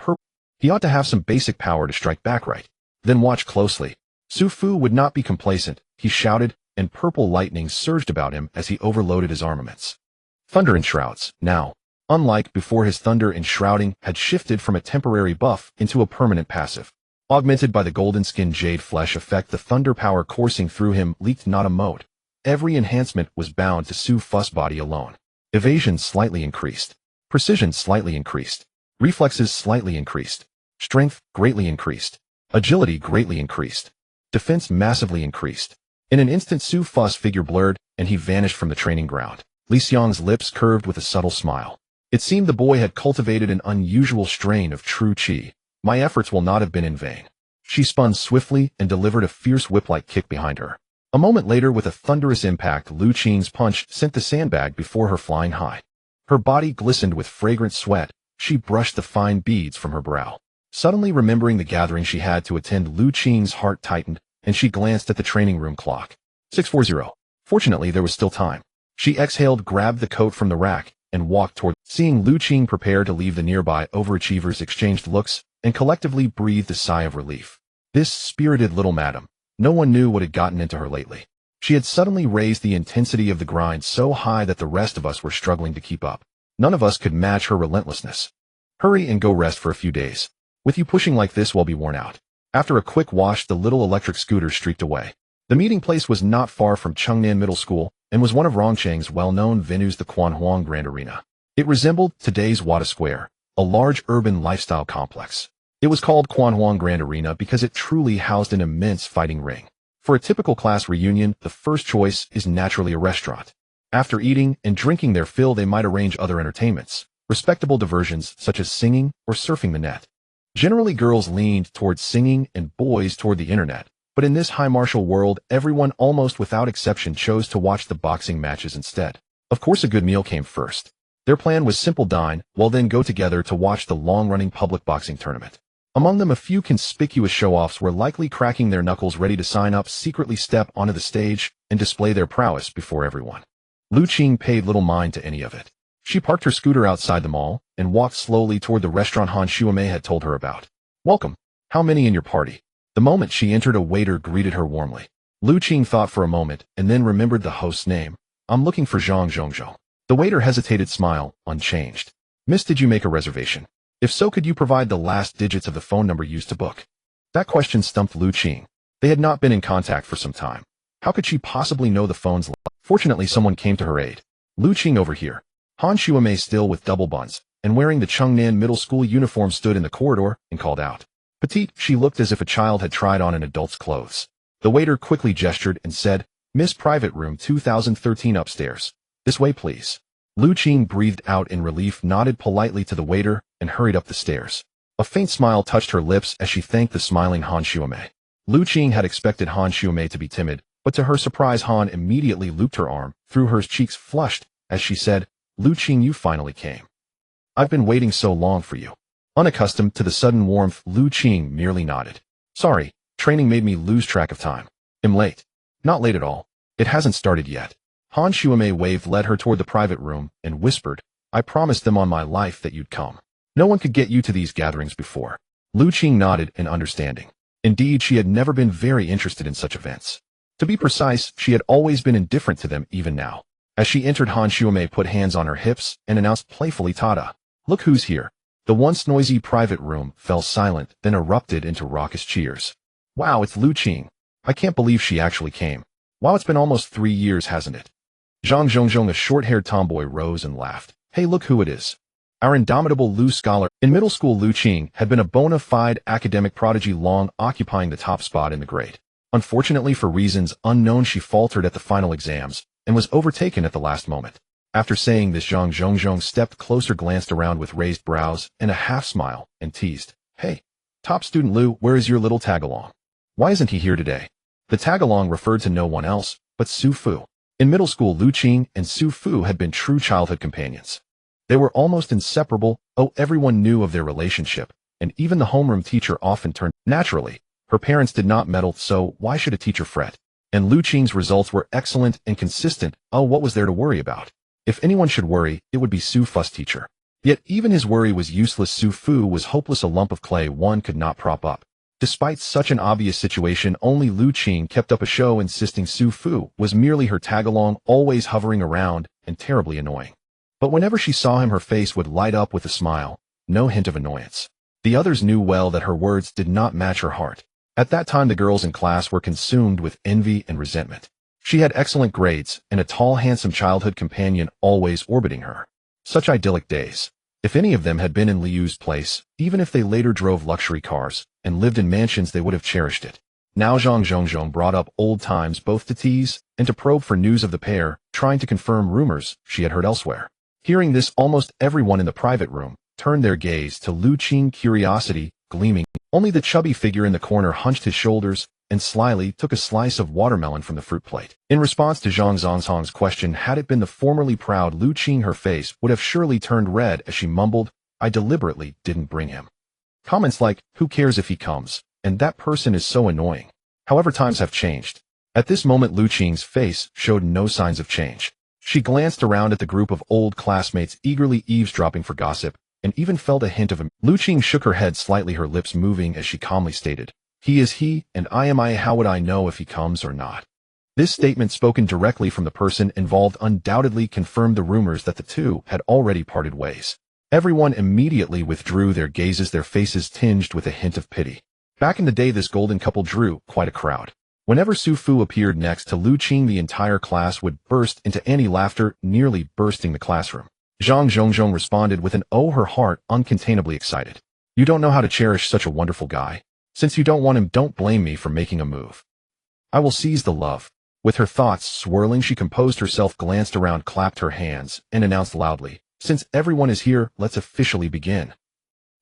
He ought to have some basic power to strike back right. Then watch closely. Su Fu would not be complacent, he shouted, and purple lightning surged about him as he overloaded his armaments. Thunder enshrouds, now. Unlike before, his thunder enshrouding had shifted from a temporary buff into a permanent passive. Augmented by the golden skin jade flesh effect, the thunder power coursing through him leaked not a mote. Every enhancement was bound to Su Fu's body alone. Evasion slightly increased. Precision slightly increased. Reflexes slightly increased. Strength greatly increased. Agility greatly increased. Defense massively increased. In an instant, Su Fu's figure blurred, and he vanished from the training ground. Li Xiang's lips curved with a subtle smile. It seemed the boy had cultivated an unusual strain of true qi. My efforts will not have been in vain. She spun swiftly and delivered a fierce whip-like kick behind her. A moment later, with a thunderous impact, Liu Qing's punch sent the sandbag before her flying high. Her body glistened with fragrant sweat. She brushed the fine beads from her brow. Suddenly remembering the gathering she had to attend, Liu Qing's heart tightened, and she glanced at the training room clock. 6:40. Fortunately, there was still time. She exhaled, grabbed the coat from the rack, and walked toward. Seeing Liu Qing prepare to leave, the nearby overachievers exchanged looks and collectively breathed a sigh of relief. This spirited little madam. No one knew what had gotten into her lately. She had suddenly raised the intensity of the grind so high that the rest of us were struggling to keep up. None of us could match her relentlessness. Hurry and go rest for a few days. With you pushing like this, we'll be worn out. After a quick wash, the little electric scooter streaked away. The meeting place was not far from Chengnan Middle School and was one of Rongcheng's well-known venues, the Quanhuang Grand Arena. It resembled today's Wada Square, a large urban lifestyle complex. It was called Quanhuang Grand Arena because it truly housed an immense fighting ring. For a typical class reunion, the first choice is naturally a restaurant. After eating and drinking their fill, they might arrange other entertainments, respectable diversions such as singing or surfing the net. Generally, girls leaned towards singing and boys toward the internet, but in this high martial world, everyone almost without exception chose to watch the boxing matches instead. Of course, a good meal came first. Their plan was simple: dine, while then go together to watch the long-running public boxing tournament. Among them, a few conspicuous show-offs were likely cracking their knuckles ready to sign up, secretly step onto the stage, and display their prowess before everyone. Liu Qing paid little mind to any of it. She parked her scooter outside the mall and walked slowly toward the restaurant Han Shuamei had told her about. Welcome. How many in your party? The moment she entered, a waiter greeted her warmly. Liu Qing thought for a moment and then remembered the host's name. I'm looking for Zhang Zhongzhou. The waiter hesitated, smile unchanged. Miss, did you make a reservation? If so, could you provide the last digits of the phone number used to book? That question stumped Liu Qing. They had not been in contact for some time. How could she possibly know the phone's line? Fortunately, someone came to her aid. Liu Qing over here. Han Xuemei, still with double buns, and wearing the Chengnan middle school uniform, stood in the corridor and called out. Petite, she looked as if a child had tried on an adult's clothes. The waiter quickly gestured and said, Miss, private room 2013 upstairs. This way, please. Liu Qing breathed out in relief, nodded politely to the waiter, and hurried up the stairs. A faint smile touched her lips as she thanked the smiling Han Xuemei. Liu Qing had expected Han Xuemei to be timid, but to her surprise, Han immediately looped her arm, through her cheeks flushed, as she said, Liu Qing, you finally came. I've been waiting so long for you. Unaccustomed to the sudden warmth, Liu Qing merely nodded. Sorry, training made me lose track of time. I'm late. Not late at all. It hasn't started yet. Han Xuemei waved, led her toward the private room, and whispered, I promised them on my life that you'd come. No one could get you to these gatherings before. Liu Qing nodded in understanding. Indeed, she had never been very interested in such events. To be precise, she had always been indifferent to them, even now. As she entered, Han Xuemei put hands on her hips and announced playfully, Tada! Look who's here. The once noisy private room fell silent, then erupted into raucous cheers. Wow, it's Liu Qing. I can't believe she actually came. Wow, it's been almost 3 years, hasn't it? Zhang Zhongzhong, a short-haired tomboy, rose and laughed. Hey, look who it is. Our indomitable Liu scholar. In middle school, Liu Qing had been a bona fide academic prodigy, long occupying the top spot in the grade. Unfortunately, for reasons unknown, she faltered at the final exams and was overtaken at the last moment. After saying this, Zhang Zhongzhong stepped closer, glanced around with raised brows and a half-smile, and teased, Hey, top student Liu, where is your little tag-along? Why isn't he here today? The tag-along referred to no one else but Su Fu. In middle school, Liu Qing and Su Fu had been true childhood companions. They were almost inseparable. Everyone knew of their relationship, and even the homeroom teacher often turned. Naturally, her parents did not meddle, so why should a teacher fret? And Liu Qing's results were excellent and consistent. What was there to worry about? If anyone should worry, it would be Su Fu's teacher. Yet even his worry was useless. Su Fu was hopeless, a lump of clay one could not prop up. Despite such an obvious situation, only Liu Qing kept up a show, insisting Su Fu was merely her tag-along, always hovering around and terribly annoying. But whenever she saw him, her face would light up with a smile, no hint of annoyance. The others knew well that her words did not match her heart. At that time, the girls in class were consumed with envy and resentment. She had excellent grades and a tall, handsome childhood companion always orbiting her. Such idyllic days. If any of them had been in Liu's place, even if they later drove luxury cars and lived in mansions, they would have cherished it. Now Zhang Zhongzhong brought up old times, both to tease and to probe for news of the pair, trying to confirm rumors she had heard elsewhere. Hearing this, almost everyone in the private room turned their gaze to Liu Qing, curiosity gleaming. Only the chubby figure in the corner hunched his shoulders and slyly took a slice of watermelon from the fruit plate. In response to Zhang Zhongzhong's question, had it been the formerly proud Liu Qing, her face would have surely turned red as she mumbled, I deliberately didn't bring him. Comments like, who cares if he comes, and that person is so annoying. However, times have changed. At this moment, Liu Qing's face showed no signs of change. She glanced around at the group of old classmates eagerly eavesdropping for gossip, and even felt a hint of him. Liu Qing shook her head slightly, her lips moving as she calmly stated, he is he, and I am I. How would I know if he comes or not? This statement, spoken directly from the person involved, undoubtedly confirmed the rumors that the two had already parted ways. Everyone immediately withdrew their gazes, their faces tinged with a hint of pity. Back in the day, this golden couple drew quite a crowd. Whenever Su Fu appeared next to Liu Qing, the entire class would burst into Annie laughter, nearly bursting the classroom. Zhang Zhongzhong responded with an oh, her heart uncontainably excited. You don't know how to cherish such a wonderful guy. Since you don't want him, don't blame me for making a move. I will seize the love. With her thoughts swirling, she composed herself, glanced around, clapped her hands, and announced loudly, since everyone is here, let's officially begin.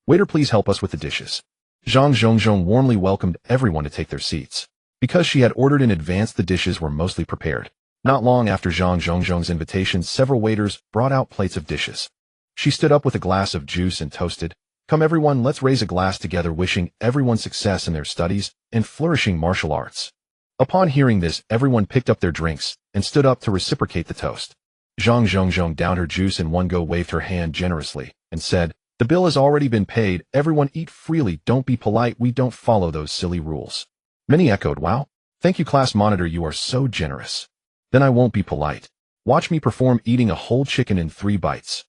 Waiter, please help us with the dishes. Zhang Zhongzhong warmly welcomed everyone to take their seats. Because she had ordered in advance, the dishes were mostly prepared. Not long after Zhang Zhongzhong's invitation, several waiters brought out plates of dishes. She stood up with a glass of juice and toasted, come everyone, let's raise a glass together, wishing everyone success in their studies and flourishing martial arts. Upon hearing this, everyone picked up their drinks and stood up to reciprocate the toast. Zhang Zhongzhong downed her juice in one go, waved her hand generously, and said, the bill has already been paid, everyone eat freely, don't be polite, we don't follow those silly rules. Many echoed, wow, thank you class monitor, you are so generous. Then I won't be polite. Watch me perform eating a whole chicken in 3 bites.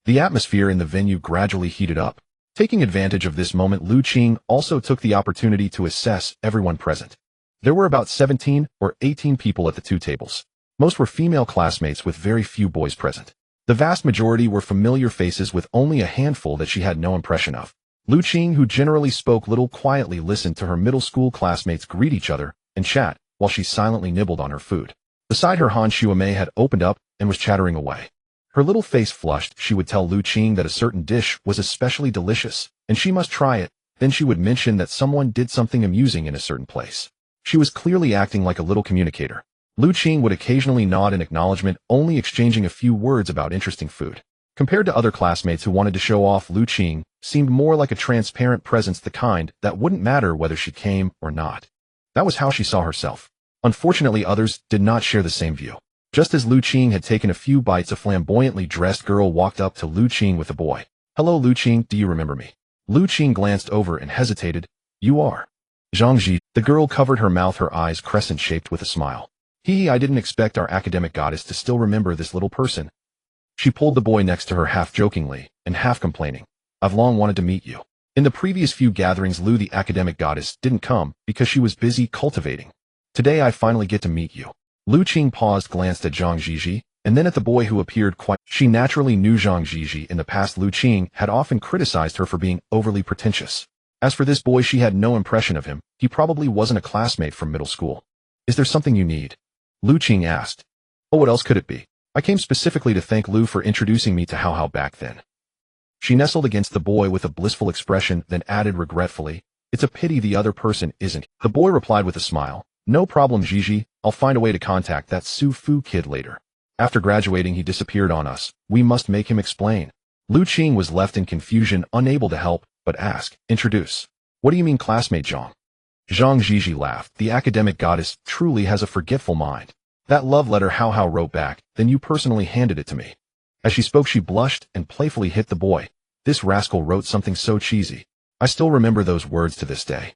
The atmosphere in the venue gradually heated up. Taking advantage of this moment, Liu Qing also took the opportunity to assess everyone present. There were about 17 or 18 people at the 2 tables. Most were female classmates with very few boys present. The vast majority were familiar faces with only a handful that she had no impression of. Liu Qing, who generally spoke little, quietly listened to her middle school classmates greet each other and chat while she silently nibbled on her food. Beside her, Han Xuemei had opened up and was chattering away. Her little face flushed. She would tell Liu Qing that a certain dish was especially delicious, and she must try it. Then she would mention that someone did something amusing in a certain place. She was clearly acting like a little communicator. Liu Qing would occasionally nod in acknowledgement, only exchanging a few words about interesting food. Compared to other classmates who wanted to show off, Liu Qing seemed more like a transparent presence, the kind that wouldn't matter whether she came or not. That was how she saw herself. Unfortunately, others did not share the same view. Just as Liu Qing had taken a few bites, a flamboyantly dressed girl walked up to Liu Qing with a boy. "Hello, Liu Qing, do you remember me?" Liu Qing glanced over and hesitated. "You are Zhang Ji." The girl covered her mouth, her eyes crescent-shaped with a smile. I didn't expect our academic goddess to still remember this little person." She pulled the boy next to her, half jokingly and half complaining. "I've long wanted to meet you." In the previous few gatherings, Liu, the academic goddess, didn't come because she was busy cultivating. "Today I finally get to meet you." Liu Qing paused, glanced at Zhang Jiji, and then at the boy who appeared quite. She naturally knew Zhang Jiji. In the past, Liu Qing had often criticized her for being overly pretentious. As for this boy, she had no impression of him. He probably wasn't a classmate from middle school. "Is there something you need?" Liu Qing asked. "Oh, what else could it be? I came specifically to thank Liu for introducing me to Hao back then." She nestled against the boy with a blissful expression, then added regretfully, "It's a pity the other person isn't." The boy replied with a smile, "No problem, Gigi. I'll find a way to contact that Su Fu kid later. After graduating, he disappeared on us. We must make him explain." Liu Qing was left in confusion, unable to help but ask, "Introduce? What do you mean, classmate Zhang?" Zhang Jiji laughed. "The academic goddess truly has a forgetful mind. That love letter Hao wrote back, then you personally handed it to me." As she spoke, she blushed and playfully hit the boy. "This rascal wrote something so cheesy. I still remember those words to this day."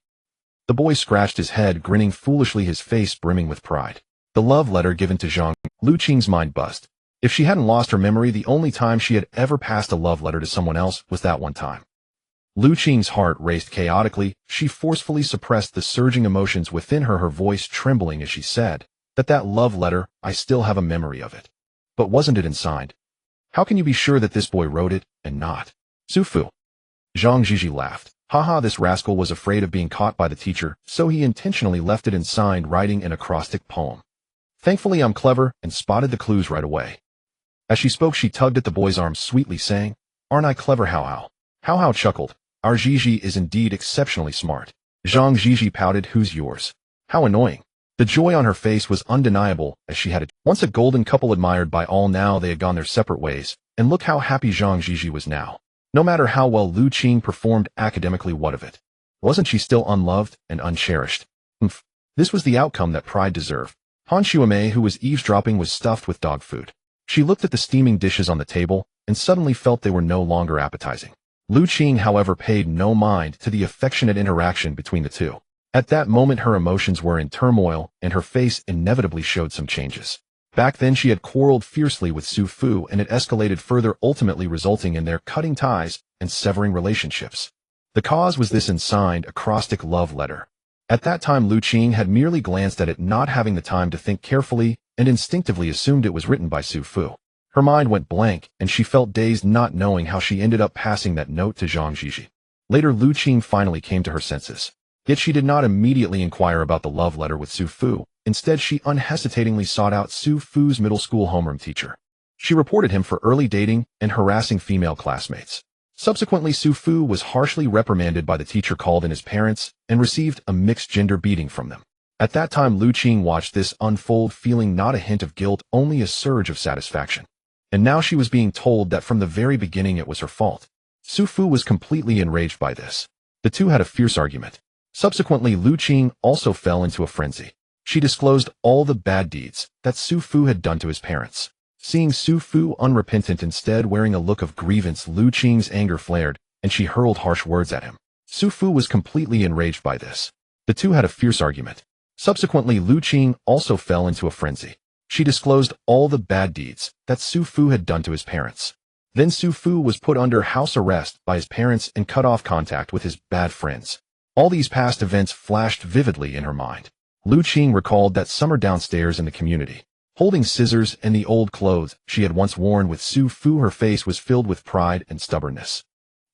The boy scratched his head, grinning foolishly, his face brimming with pride. The love letter given to Zhang. Liu Qing's mind buzzed. If she hadn't lost her memory, the only time she had ever passed a love letter to someone else was that one time. Liu Qing's heart raced chaotically. She forcefully suppressed the surging emotions within her, her voice trembling as she said, that love letter, I still have a memory of it. But wasn't it unsigned? How can you be sure that this boy wrote it, and not Su Fu? Zhang Jiji laughed. "Haha, this rascal was afraid of being caught by the teacher, so he intentionally left it in signed writing, an acrostic poem. Thankfully I'm clever and spotted the clues right away." As she spoke, she tugged at the boy's arm sweetly, saying, "Aren't I clever, Hao?" Hao chuckled. "Our Gigi is indeed exceptionally smart." Zhang Jiji pouted. "Who's yours?" How annoying. The joy on her face was undeniable as she had once a golden couple admired by all. Now they had gone their separate ways, and look how happy Zhang Jiji was now. No matter how well Liu Qing performed academically, what of it? Wasn't she still unloved and uncherished? This was the outcome that pride deserved. Han Xuemei, who was eavesdropping, was stuffed with dog food. She looked at the steaming dishes on the table and suddenly felt they were no longer appetizing. Liu Qing, however, paid no mind to the affectionate interaction between the two. At that moment, her emotions were in turmoil, and her face inevitably showed some changes. Back then, she had quarreled fiercely with Su Fu, and it escalated further, ultimately resulting in their cutting ties and severing relationships. The cause was this unsigned acrostic love letter. At that time, Liu Qing had merely glanced at it, not having the time to think carefully, and instinctively assumed it was written by Su Fu. Her mind went blank, and she felt dazed, not knowing how she ended up passing that note to Zhang Jiji. Later, Liu Qing finally came to her senses. Yet she did not immediately inquire about the love letter with Su Fu. Instead, she unhesitatingly sought out Su Fu's middle school homeroom teacher. She reported him for early dating and harassing female classmates. Subsequently, Su Fu was harshly reprimanded by the teacher, called in his parents, and received a mixed-gender beating from them. At that time, Liu Qing watched this unfold, feeling not a hint of guilt, only a surge of satisfaction. And now she was being told that from the very beginning it was her fault. Su Fu was completely enraged by this. The two had a fierce argument. Subsequently, Liu Qing also fell into a frenzy. She disclosed all the bad deeds that Su Fu had done to his parents. Seeing Su Fu unrepentant, instead wearing a look of grievance, Liu Qing's anger flared, and she hurled harsh words at him. Su Fu was completely enraged by this. The two had a fierce argument. Subsequently, Liu Qing also fell into a frenzy. She disclosed all the bad deeds that Su Fu had done to his parents. Then Su Fu was put under house arrest by his parents and cut off contact with his bad friends. All these past events flashed vividly in her mind. Liu Qing recalled that summer downstairs in the community. Holding scissors and the old clothes she had once worn with Su Fu, her face was filled with pride and stubbornness.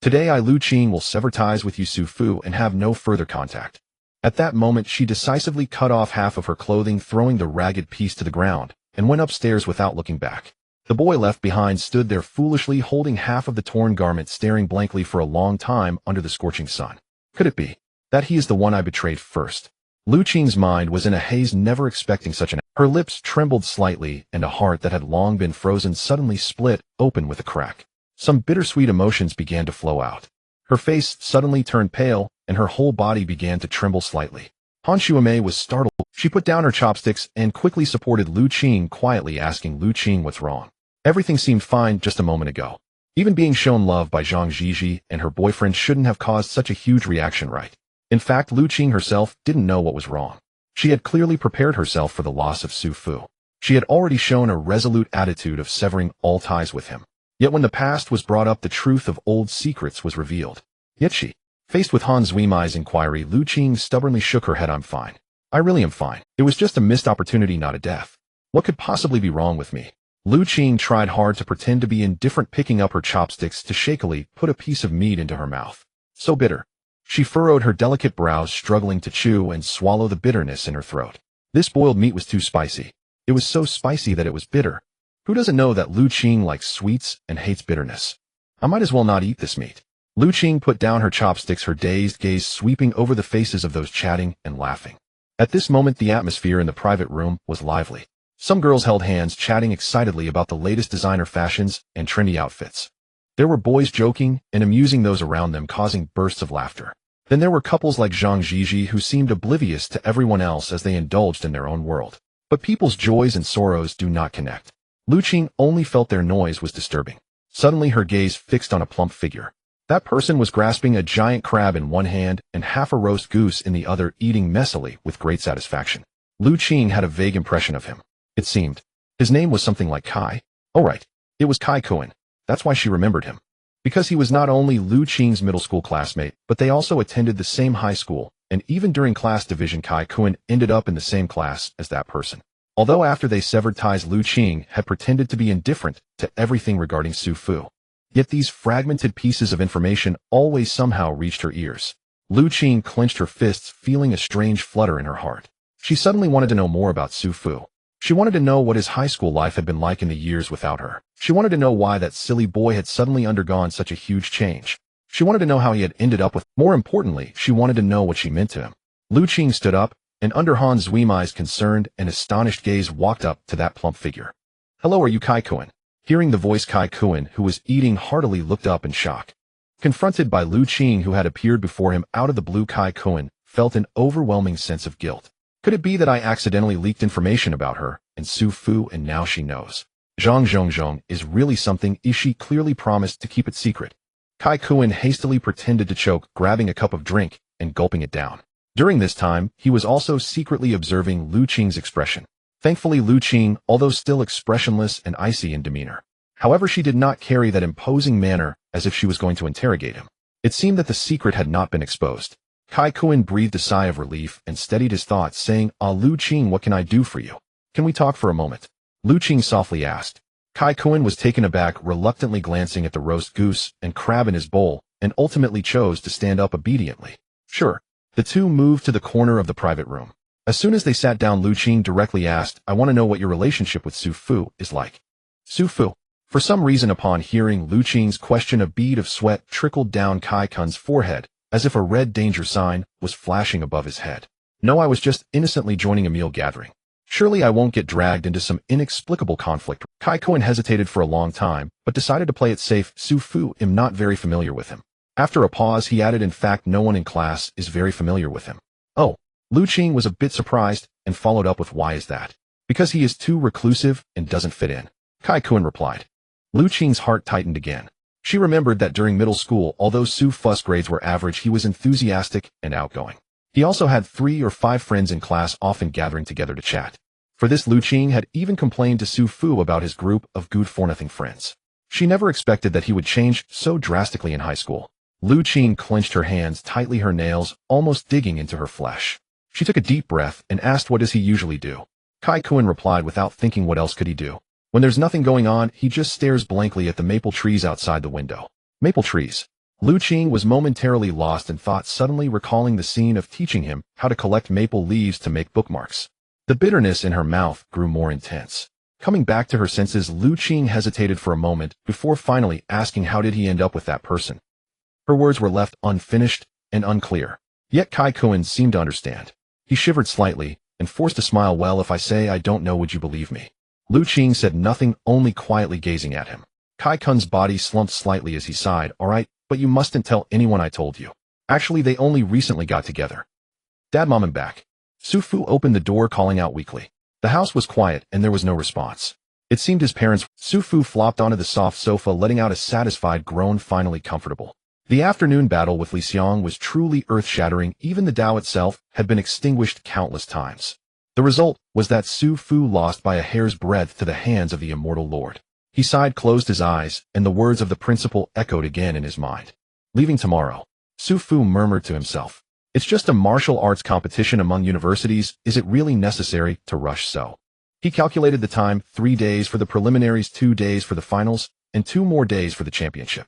Today Liu Qing will sever ties with you Su Fu and have no further contact. At that moment she decisively cut off half of her clothing, throwing the ragged piece to the ground, and went upstairs without looking back. The boy left behind stood there foolishly holding half of the torn garment, staring blankly for a long time under the scorching sun. Could it be that he is the one I betrayed first? Liu Qing's mind was in a haze, never expecting such an... Her lips trembled slightly, and a heart that had long been frozen suddenly split open with a crack. Some bittersweet emotions began to flow out. Her face suddenly turned pale, and her whole body began to tremble slightly. Han Shuamei was startled. She put down her chopsticks and quickly supported Liu Qing, quietly asking Liu Qing what's wrong. Everything seemed fine just a moment ago. Even being shown love by Zhang Zhizhi and her boyfriend shouldn't have caused such a huge reaction, right? In fact, Liu Qing herself didn't know what was wrong. She had clearly prepared herself for the loss of Su Fu. She had already shown a resolute attitude of severing all ties with him. Yet when the past was brought up, the truth of old secrets was revealed. Yet she, faced with Han Zuimai's inquiry, Liu Qing stubbornly shook her head. I'm fine. I really am fine. It was just a missed opportunity, not a death. What could possibly be wrong with me? Liu Qing tried hard to pretend to be indifferent, picking up her chopsticks to shakily put a piece of meat into her mouth. So bitter. She furrowed her delicate brows, struggling to chew and swallow the bitterness in her throat. This boiled meat was too spicy. It was so spicy that it was bitter. Who doesn't know that Liu Qing likes sweets and hates bitterness? I might as well not eat this meat. Liu Qing put down her chopsticks, her dazed gaze sweeping over the faces of those chatting and laughing. At this moment, the atmosphere in the private room was lively. Some girls held hands, chatting excitedly about the latest designer fashions and trendy outfits. There were boys joking and amusing those around them, causing bursts of laughter. Then there were couples like Zhang Zhizhi who seemed oblivious to everyone else as they indulged in their own world. But people's joys and sorrows do not connect. Liu Qing only felt their noise was disturbing. Suddenly her gaze fixed on a plump figure. That person was grasping a giant crab in one hand and half a roast goose in the other, eating messily with great satisfaction. Liu Qing had a vague impression of him. It seemed his name was something like Kai. Oh right, it was Kai Kuan. That's why she remembered him. Because he was not only Liu Qing's middle school classmate, but they also attended the same high school, and even during class division Kai Kuan ended up in the same class as that person. Although after they severed ties, Liu Qing had pretended to be indifferent to everything regarding Su Fu. Yet these fragmented pieces of information always somehow reached her ears. Liu Qing clenched her fists, feeling a strange flutter in her heart. She suddenly wanted to know more about Su Fu. She wanted to know what his high school life had been like in the years without her. She wanted to know why that silly boy had suddenly undergone such a huge change. She wanted to know how he had ended up with... More importantly, she wanted to know what she meant to him. Liu Qing stood up, and under Han Zuimai's concerned and astonished gaze walked up to that plump figure. Hello, are you Kai Kuan? Hearing the voice, Kai Kuan, who was eating heartily, looked up in shock. Confronted by Liu Qing, who had appeared before him out of the blue, Kai Kuan felt an overwhelming sense of guilt. Could it be that I accidentally leaked information about her and Su Fu, and now she knows? Zhang Zhongzhong is really something. She clearly promised to keep it secret. Kai Kuan hastily pretended to choke, grabbing a cup of drink and gulping it down. During this time, he was also secretly observing Liu Qing's expression. Thankfully, Liu Qing, although still expressionless and icy in demeanor. However, she did not carry that imposing manner as if she was going to interrogate him. It seemed that the secret had not been exposed. Kai Kuan breathed a sigh of relief and steadied his thoughts, saying, Liu Qing, what can I do for you? Can we talk for a moment? Liu Qing softly asked. Kai Kuan was taken aback, reluctantly glancing at the roast goose and crab in his bowl, and ultimately chose to stand up obediently. Sure. The two moved to the corner of the private room. As soon as they sat down, Liu Qing directly asked, I want to know what your relationship with Su Fu is like. Su Fu. For some reason, upon hearing Liu Qing's question, a bead of sweat trickled down Kai Kuan's forehead, as if a red danger sign was flashing above his head. No, I was just innocently joining a meal gathering. Surely I won't get dragged into some inexplicable conflict. Kai Kuan hesitated for a long time, but decided to play it safe. Su Fu, am not very familiar with him. After a pause, he added, in fact, no one in class is very familiar with him. Oh. Liu Qing was a bit surprised and followed up with, why is that? Because he is too reclusive and doesn't fit in. Kai Kuan replied. Liu Qing's heart tightened again. She remembered that during middle school, although Su Fu's grades were average, he was enthusiastic and outgoing. He also had 3 or 5 friends in class, often gathering together to chat. For this, Liu Qing had even complained to Su Fu about his group of good-for-nothing friends. She never expected that he would change so drastically in high school. Liu Qing clenched her hands tightly, her nails almost digging into her flesh. She took a deep breath and asked, "What does he usually do?" Kai Kuan replied without thinking, what else could he do? When there's nothing going on, he just stares blankly at the maple trees outside the window. Maple trees. Liu Qing was momentarily lost in thought, suddenly recalling the scene of teaching him how to collect maple leaves to make bookmarks. The bitterness in her mouth grew more intense. Coming back to her senses, Liu Qing hesitated for a moment before finally asking, how did he end up with that person? Her words were left unfinished and unclear. Yet Kai Kuan seemed to understand. He shivered slightly and forced a smile. "Well, if I say I don't know, would you believe me?" Liu Qing said nothing, only quietly gazing at him. Kai Kuan's body slumped slightly as he sighed. "All right, but you mustn't tell anyone I told you. Actually, they only recently got together." "Dad, Mom, I'm back." Su Fu opened the door, calling out weakly. The house was quiet and there was no response. It seemed his parents. Su Fu flopped onto the soft sofa, letting out a satisfied groan, finally comfortable. The afternoon battle with Li Xiang was truly earth-shattering. Even the Tao itself had been extinguished countless times. The result was that Su Fu lost by a hair's breadth to the hands of the Immortal Lord. He sighed, closed his eyes, and the words of the principal echoed again in his mind. "Leaving tomorrow." Su Fu murmured to himself. "It's just a martial arts competition among universities. Is it really necessary to rush so?" He calculated the time: 3 days for the preliminaries, 2 days for the finals, and 2 more days for the championship.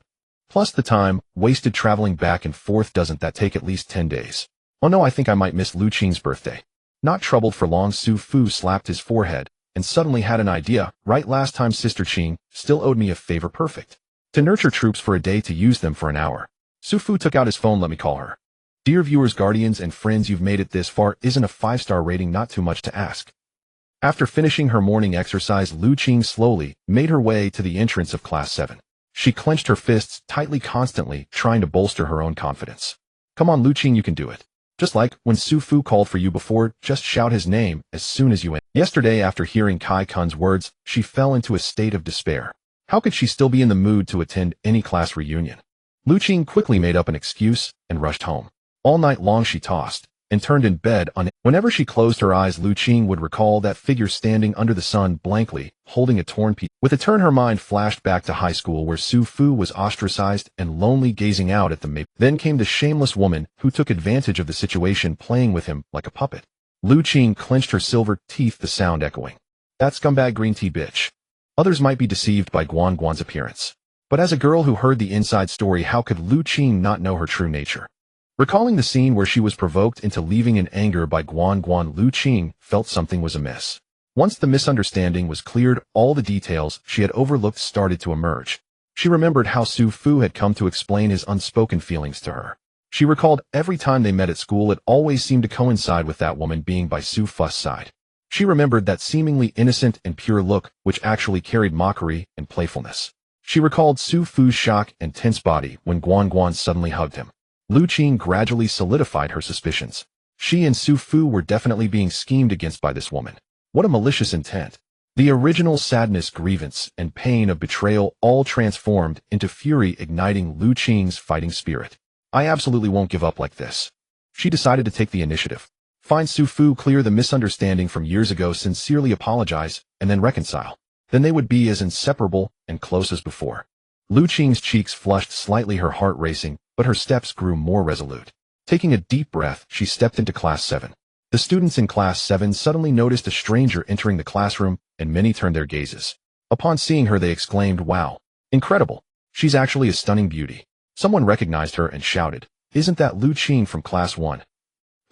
Plus the time wasted traveling back and forth. Doesn't that take at least 10 days? "Oh no, I think I might miss Liu Qing's birthday." Not troubled for long, Su Fu slapped his forehead and suddenly had an idea. "Right, last time Sister Qing still owed me a favor. Perfect. To nurture troops for a day, to use them for an hour." Su Fu took out his phone. "Let me call her." "Dear viewers, guardians, and friends, you've made it this far. Isn't a 5-star rating not too much to ask?" After finishing her morning exercise, Liu Qing slowly made her way to the entrance of Class 7. She clenched her fists tightly, constantly trying to bolster her own confidence. "Come on, Liu Qing, you can do it. Just like when Su Fu called for you before, just shout his name as soon as you enter." Yesterday, after hearing Kai Kuan's words, she fell into a state of despair. How could she still be in the mood to attend any class reunion? Liu Qing quickly made up an excuse and rushed home. All night long she tossed and turned in bed. Whenever she closed her eyes, Liu Qing would recall that figure standing under the sun, blankly holding a torn piece. With a turn, her mind flashed back to high school, where Su Fu was ostracized and lonely, gazing out at the maple. Then came the shameless woman who took advantage of the situation, playing with him like a puppet. Liu Qing clenched her silver teeth, the sound echoing. "That scumbag green tea bitch." Others might be deceived by Guan Guan's appearance, but as a girl who heard the inside story, how could Liu Qing not know her true nature? Recalling the scene where she was provoked into leaving in anger by Guan Guan, Liu Qing felt something was amiss. Once the misunderstanding was cleared, all the details she had overlooked started to emerge. She remembered how Su Fu had come to explain his unspoken feelings to her. She recalled every time they met at school, it always seemed to coincide with that woman being by Su Fu's side. She remembered that seemingly innocent and pure look, which actually carried mockery and playfulness. She recalled Su Fu's shock and tense body when Guan Guan suddenly hugged him. Liu Qing gradually solidified her suspicions. She and Su Fu were definitely being schemed against by this woman. What a malicious intent. The original sadness, grievance, and pain of betrayal all transformed into fury, igniting Liu Qing's fighting spirit. "I absolutely won't give up like this." She decided to take the initiative. Find Su Fu, clear the misunderstanding from years ago, sincerely apologize, and then reconcile. Then they would be as inseparable and close as before. Liu Qing's cheeks flushed slightly, her heart racing, but her steps grew more resolute. Taking a deep breath, she stepped into Class 7. The students in Class 7 suddenly noticed a stranger entering the classroom, and many turned their gazes. Upon seeing her, they exclaimed, "Wow! Incredible! She's actually a stunning beauty." Someone recognized her and shouted, "Isn't that Liu Qing from Class 1?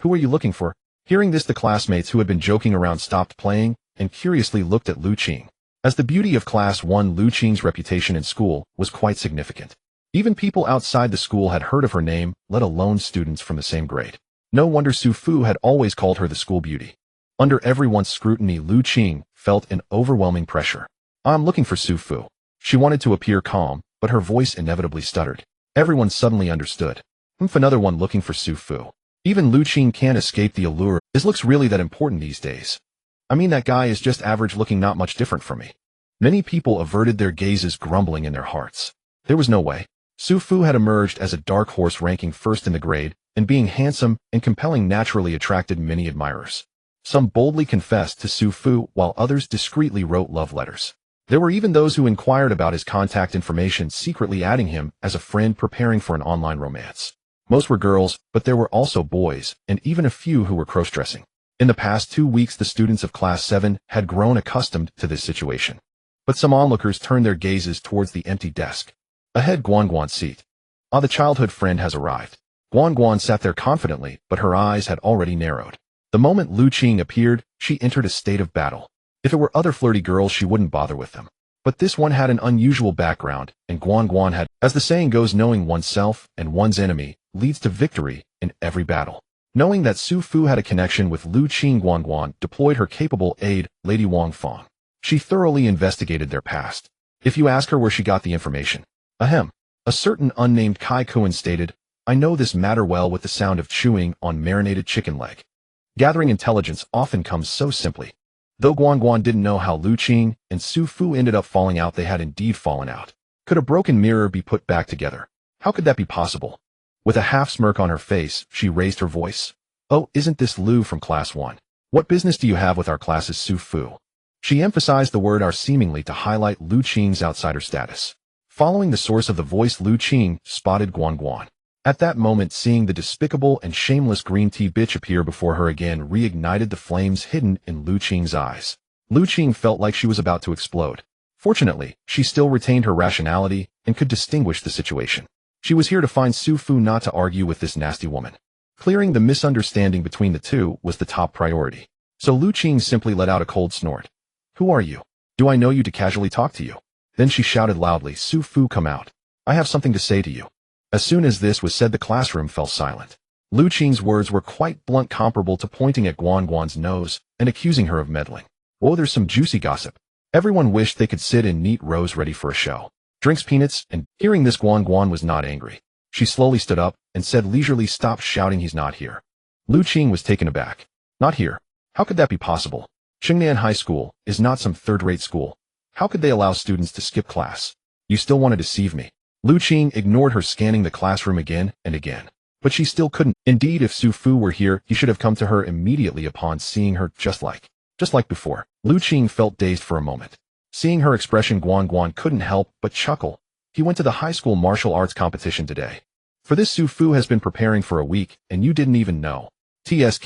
Who are you looking for?" Hearing this, the classmates who had been joking around stopped playing and curiously looked at Liu Qing. As the beauty of Class 1, Liu Qing's reputation in school was quite significant. Even people outside the school had heard of her name, let alone students from the same grade. No wonder Su Fu had always called her the school beauty. Under everyone's scrutiny, Liu Qing felt an overwhelming pressure. "I'm looking for Su Fu." She wanted to appear calm, but her voice inevitably stuttered. Everyone suddenly understood. Another one looking for Su Fu. Even Liu Qing can't escape the allure. Is looks really that important these days? I mean, that guy is just average looking, not much different from me. Many people averted their gazes, grumbling in their hearts. There was no way. Su Fu had emerged as a dark horse, ranking first in the grade, and being handsome and compelling naturally attracted many admirers. Some boldly confessed to Su Fu, while others discreetly wrote love letters. There were even those who inquired about his contact information, secretly adding him as a friend preparing for an online romance. Most were girls, but there were also boys, and even a few who were cross-dressing. In the past 2 weeks, the students of Class 7 had grown accustomed to this situation. But some onlookers turned their gazes towards the empty desk. Ahead, Guan Guan's seat. Ah, the childhood friend has arrived. Guan Guan sat there confidently, but her eyes had already narrowed. The moment Liu Qing appeared, she entered a state of battle. If it were other flirty girls, she wouldn't bother with them. But this one had an unusual background, and Guan Guan had, as the saying goes, knowing oneself and one's enemy leads to victory in every battle. Knowing that Su Fu had a connection with Liu Qing, Guan Guan deployed her capable aide, Lady Wang Fang. She thoroughly investigated their past. If you ask her where she got the information, ahem, a certain unnamed Kai Kuan stated, I know this matter well with the sound of chewing on marinated chicken leg. Gathering intelligence often comes so simply. Though Guan Guan didn't know how Liu Qing and Su Fu ended up falling out, they had indeed fallen out. Could a broken mirror be put back together? How could that be possible? With a half smirk on her face, she raised her voice. Oh, isn't this Liu from Class 1? What business do you have with our class's Su Fu? She emphasized the word our seemingly to highlight Liu Qing's outsider status. Following the source of the voice, Liu Qing spotted Guan Guan. At that moment, seeing the despicable and shameless green tea bitch appear before her again reignited the flames hidden in Liu Qing's eyes. Liu Qing felt like she was about to explode. Fortunately, she still retained her rationality and could distinguish the situation. She was here to find Su Fu, not to argue with this nasty woman. Clearing the misunderstanding between the two was the top priority. So Liu Qing simply let out a cold snort. Who are you? Do I know you to casually talk to you? Then she shouted loudly, Su Fu, come out. I have something to say to you. As soon as this was said, the classroom fell silent. Liu Qing's words were quite blunt, comparable to pointing at Guan Guan's nose and accusing her of meddling. Oh, there's some juicy gossip. Everyone wished they could sit in neat rows ready for a show. Drinks peanuts, and hearing this, Guan Guan was not angry. She slowly stood up and said leisurely, stop shouting, he's not here. Liu Qing was taken aback. Not here? How could that be possible? Chengnan High School is not some third-rate school. How could they allow students to skip class? You still want to deceive me? Liu Qing ignored her, scanning the classroom again and again. But she still couldn't. Indeed, if Su Fu were here, he should have come to her immediately upon seeing her, just like before. Liu Qing felt dazed for a moment. Seeing her expression, Guan Guan couldn't help but chuckle. He went to the high school martial arts competition today. For this, Su Fu has been preparing for a week, and you didn't even know. TSK.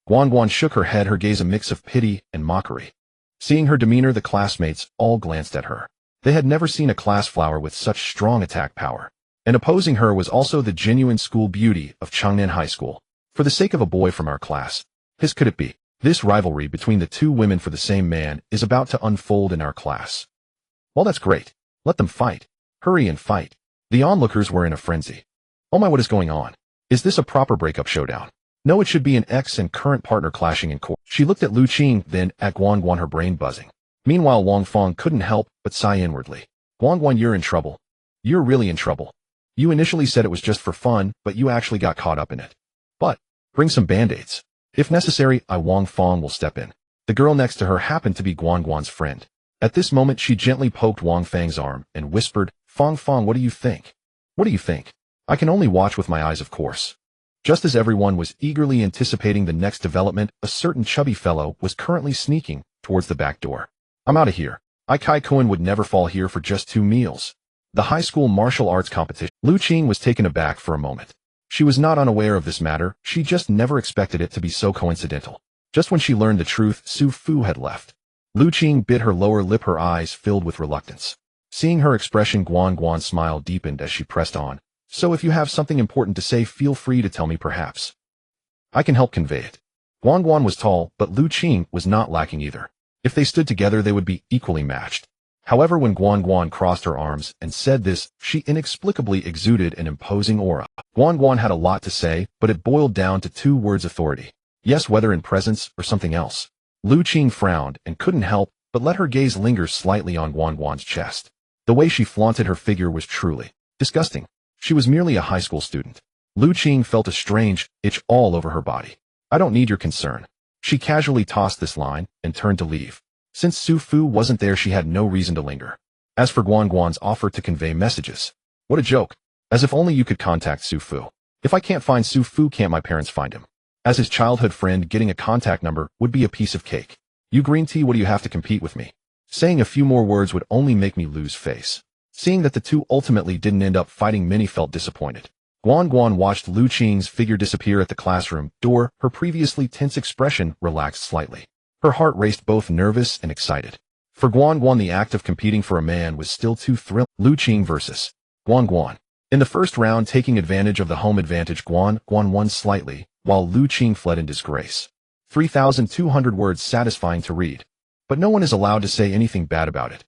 Guan Guan shook her head, her gaze a mix of pity and mockery. Seeing her demeanor, the classmates all glanced at her. They had never seen a class flower with such strong attack power. And opposing her was also the genuine school beauty of Changnan High School. For the sake of a boy from our class, his could it be? This rivalry between the two women for the same man is about to unfold in our class. Well, that's great. Let them fight. Hurry and fight. The onlookers were in a frenzy. Oh my, what is going on? Is this a proper breakup showdown? No, it should be an ex and current partner clashing in court. She looked at Liu Qing, then at Guan Guan, her brain buzzing. Meanwhile, Wang Fang couldn't help but sigh inwardly. Guan Guan, you're in trouble. You're really in trouble. You initially said it was just for fun, but you actually got caught up in it. But, bring some band-aids. If necessary, Wang Fang will step in. The girl next to her happened to be Guan Guan's friend. At this moment, she gently poked Wang Fang's arm and whispered, Fang Fang, what do you think? What do you think? I can only watch with my eyes, of course. Just as everyone was eagerly anticipating the next development, a certain chubby fellow was currently sneaking towards the back door. I'm out of here. Kai Kuan would never fall here for just 2 meals. The high school martial arts competition. Liu Qing was taken aback for a moment. She was not unaware of this matter, she just never expected it to be so coincidental. Just when she learned the truth, Su Fu had left. Liu Qing bit her lower lip, her eyes filled with reluctance. Seeing her expression, Guan Guan's smile deepened as she pressed on. So if you have something important to say, feel free to tell me, perhaps. I can help convey it. Guan Guan was tall, but Liu Qing was not lacking either. If they stood together, they would be equally matched. However, when Guan Guan crossed her arms and said this, she inexplicably exuded an imposing aura. Guan Guan had a lot to say, but it boiled down to 2 words: authority. Yes, whether in presence or something else. Liu Qing frowned and couldn't help but let her gaze linger slightly on Guan Guan's chest. The way she flaunted her figure was truly disgusting. She was merely a high school student. Liu Qing felt a strange itch all over her body. I don't need your concern. She casually tossed this line and turned to leave. Since Su Fu wasn't there, she had no reason to linger. As for Guan Guan's offer to convey messages, what a joke. As if only you could contact Su Fu. If I can't find Su Fu, can't my parents find him? As his childhood friend, getting a contact number would be a piece of cake. You green tea, what do you have to compete with me? Saying a few more words would only make me lose face. Seeing that the two ultimately didn't end up fighting, Minnie felt disappointed. Guan Guan watched Liu Qing's figure disappear at the classroom door. Her previously tense expression relaxed slightly. Her heart raced, both nervous and excited. For Guan Guan, the act of competing for a man was still too thrilling. Liu Qing versus Guan Guan. In the first round, taking advantage of the home advantage, Guan Guan won slightly, while Liu Qing fled in disgrace. 3,200 words, satisfying to read. But no one is allowed to say anything bad about it.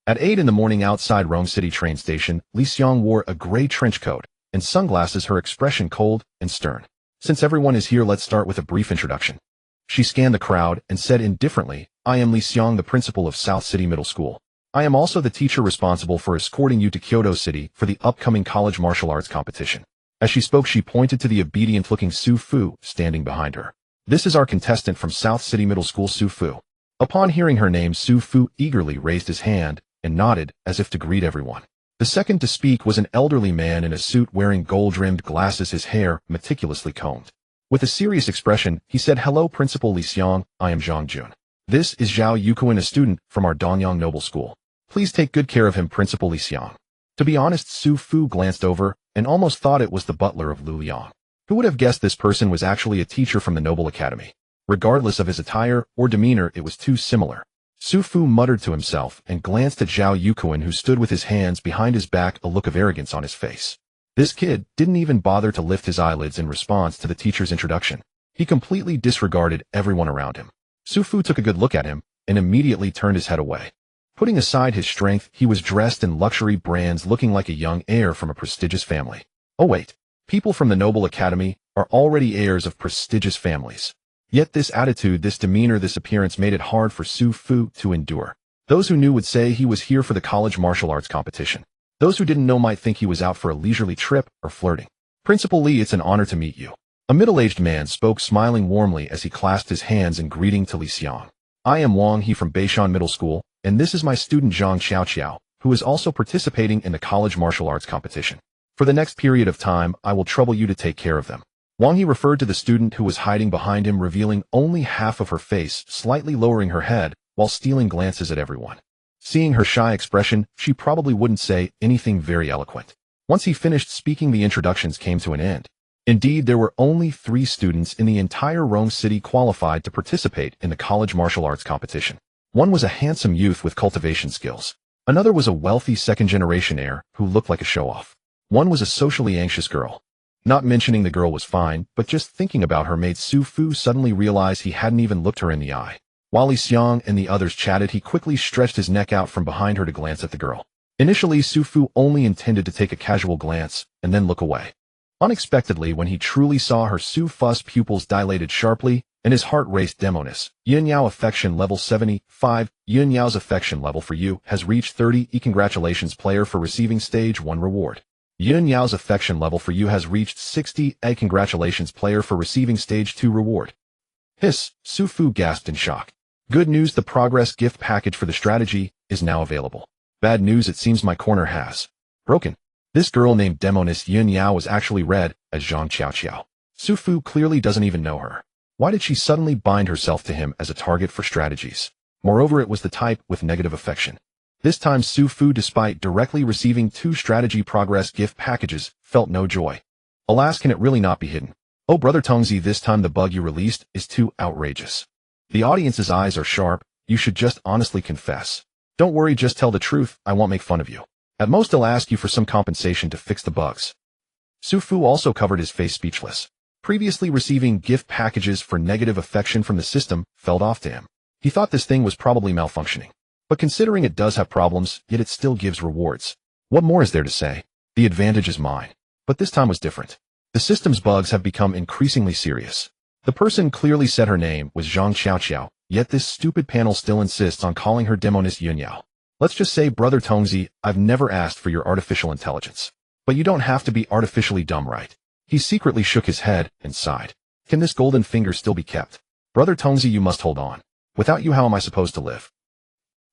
At 8 in the morning outside Rome City train station, Li Xiang wore a gray trench coat and sunglasses, her expression cold and stern. Since everyone is here, let's start with a brief introduction. She scanned the crowd and said indifferently, I am Li Xiang, the principal of South City Middle School. I am also the teacher responsible for escorting you to Kyoto City for the upcoming college martial arts competition. As she spoke, she pointed to the obedient-looking Su Fu standing behind her. This is our contestant from South City Middle School, Su Fu. Upon hearing her name, Su Fu eagerly raised his hand and nodded as if to greet everyone. The second to speak was an elderly man in a suit wearing gold-rimmed glasses, his hair meticulously combed. With a serious expression, he said, Hello, Principal Li Xiang, I am Zhang Jun. This is Zhao Yuquan, a student from our Danyang Noble School. Please take good care of him, Principal Li Xiang. To be honest, Su Fu glanced over and almost thought it was the butler of Liu Liang. Who would have guessed this person was actually a teacher from the Noble Academy? Regardless of his attire or demeanor, it was too similar. Su Fu muttered to himself and glanced at Zhao Yuquan, who stood with his hands behind his back, a look of arrogance on his face. This kid didn't even bother to lift his eyelids in response to the teacher's introduction. He completely disregarded everyone around him. Su Fu took a good look at him and immediately turned his head away. Putting aside his strength, he was dressed in luxury brands, looking like a young heir from a prestigious family. Oh wait, people from the Noble Academy are already heirs of prestigious families. Yet this attitude, this demeanor, this appearance made it hard for Su Fu to endure. Those who knew would say he was here for the college martial arts competition. Those who didn't know might think he was out for a leisurely trip or flirting. Principal Li, it's an honor to meet you. A middle-aged man spoke, smiling warmly as he clasped his hands in greeting to Li Xiang. I am Wang He from Beishan Middle School, and this is my student Zhang Xiaoqiao, who is also participating in the college martial arts competition. For the next period of time, I will trouble you to take care of them. Wang He referred to the student who was hiding behind him, revealing only half of her face, slightly lowering her head while stealing glances at everyone. Seeing her shy expression, she probably wouldn't say anything very eloquent. Once he finished speaking, the introductions came to an end. Indeed, there were only 3 students in the entire Rome City qualified to participate in the college martial arts competition. One was a handsome youth with cultivation skills. Another was a wealthy second-generation heir who looked like a show-off. One was a socially anxious girl. Not mentioning the girl was fine, but just thinking about her made Su Fu suddenly realize he hadn't even looked her in the eye. While Li Xiang and the others chatted, he quickly stretched his neck out from behind her to glance at the girl. Initially, Su Fu only intended to take a casual glance and then look away. Unexpectedly, when he truly saw her, Su Fu's pupils dilated sharply, and his heart raced. Demoness Guan Guan, affection level 75. Guan Guan's affection level for you has reached 30. Congratulations, player, for receiving stage 1 reward. Guan Guan's affection level for you has reached 60. Congratulations, player, for receiving stage 2 reward. Hiss, Su Fu gasped in shock. Good news, the progress gift package for the strategy is now available. Bad news, it seems my corner has broken. This girl named Demoness Guan Guan was actually read as Zhang Xiaoqiao. Su Fu clearly doesn't even know her. Why did she suddenly bind herself to him as a target for strategies? Moreover, it was the type with negative affection. This time, Su Fu, despite directly receiving 2 strategy progress gift packages, felt no joy. Alas, can it really not be hidden? Oh, Brother Tongzi, this time the bug you released is too outrageous. The audience's eyes are sharp, you should just honestly confess. Don't worry, just tell the truth, I won't make fun of you. At most, I'll ask you for some compensation to fix the bugs. Su Fu also covered his face, speechless. Previously receiving gift packages for negative affection from the system felt off to him. He thought this thing was probably malfunctioning. But considering it does have problems, yet it still gives rewards. What more is there to say? The advantage is mine. But this time was different. The system's bugs have become increasingly serious. The person clearly said her name was Zhang Xiaoqiao, yet this stupid panel still insists on calling her Demoness Guan Guan. Let's just say, Brother Tongzi, I've never asked for your artificial intelligence. But you don't have to be artificially dumb, right? He secretly shook his head and sighed. Can this golden finger still be kept? Brother Tongzi, you must hold on. Without you, how am I supposed to live?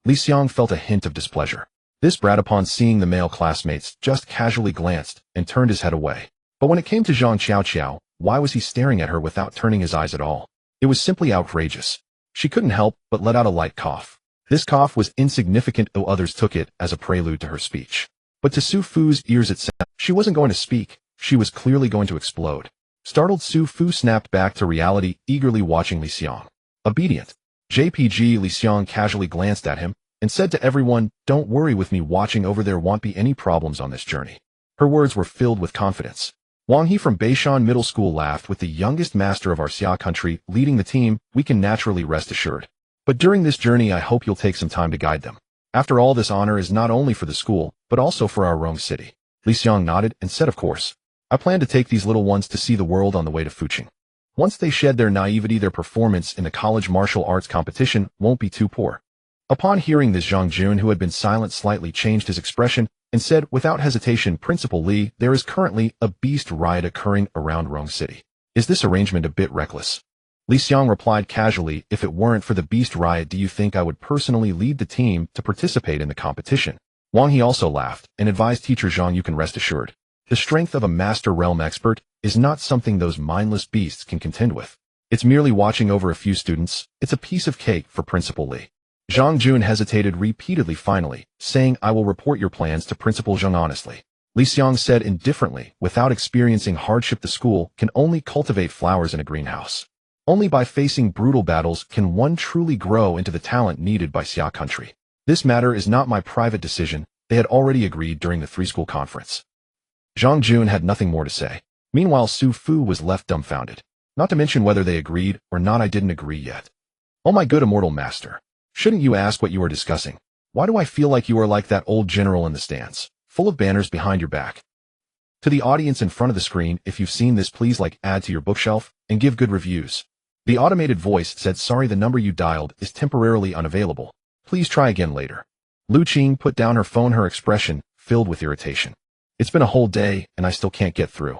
Li Xiang felt a hint of displeasure. This brat, upon seeing the male classmates, just casually glanced and turned his head away. But when it came to Zhang Xiaoqiao, Why was he staring at her without turning his eyes at all? It was simply outrageous. She couldn't help but let out a light cough. This cough was insignificant, though others took it as a prelude to her speech. But to Su Fu's ears it sounded. She wasn't going to speak. She was clearly going to explode. Startled, Su Fu snapped back to reality, eagerly watching Li Xiang. Obedient. JPG Li Xiang casually glanced at him and said to everyone, "Don't worry, with me watching over there won't be any problems on this journey." Her words were filled with confidence. Wang He from Beishan Middle School laughed. With the youngest master of our Xia country leading the team, we can naturally rest assured. But during this journey I hope you'll take some time to guide them. After all, this honor is not only for the school, but also for our Rome city. Li Xiang nodded and said, "Of course. I plan to take these little ones to see the world on the way to Fuqing. Once they shed their naivety, their performance in the college martial arts competition won't be too poor." Upon hearing this, Zhang Jun, who had been silent, slightly changed his expression and said without hesitation, "Principal Li, there is currently a beast riot occurring around Rome City. Is this arrangement a bit reckless?" Li Xiang replied casually, "If it weren't for the beast riot, do you think I would personally lead the team to participate in the competition?" Wang He also laughed and advised Teacher Zhang, "You can rest assured. The strength of a master realm expert is not something those mindless beasts can contend with. It's merely watching over a few students. It's a piece of cake for Principal Li." Zhang Jun hesitated repeatedly, finally saying, "I will report your plans to Principal Zhang honestly." Li Xiang said indifferently, "Without experiencing hardship, the school can only cultivate flowers in a greenhouse. Only by facing brutal battles can one truly grow into the talent needed by Xia country. This matter is not my private decision." They had already agreed during the three-school conference. Zhang Jun had nothing more to say. Meanwhile, Su Fu was left dumbfounded. Not to mention whether they agreed or not, I didn't agree yet. "Oh my good immortal master. Shouldn't you ask what you are discussing? Why do I feel like you are like that old general in the stands, full of banners behind your back?" To the audience in front of the screen, if you've seen this, please add to your bookshelf, and give good reviews. The automated voice said, "Sorry, the number you dialed is temporarily unavailable. Please try again later." Liu Qing put down her phone, her expression filled with irritation. "It's been a whole day, and I still can't get through.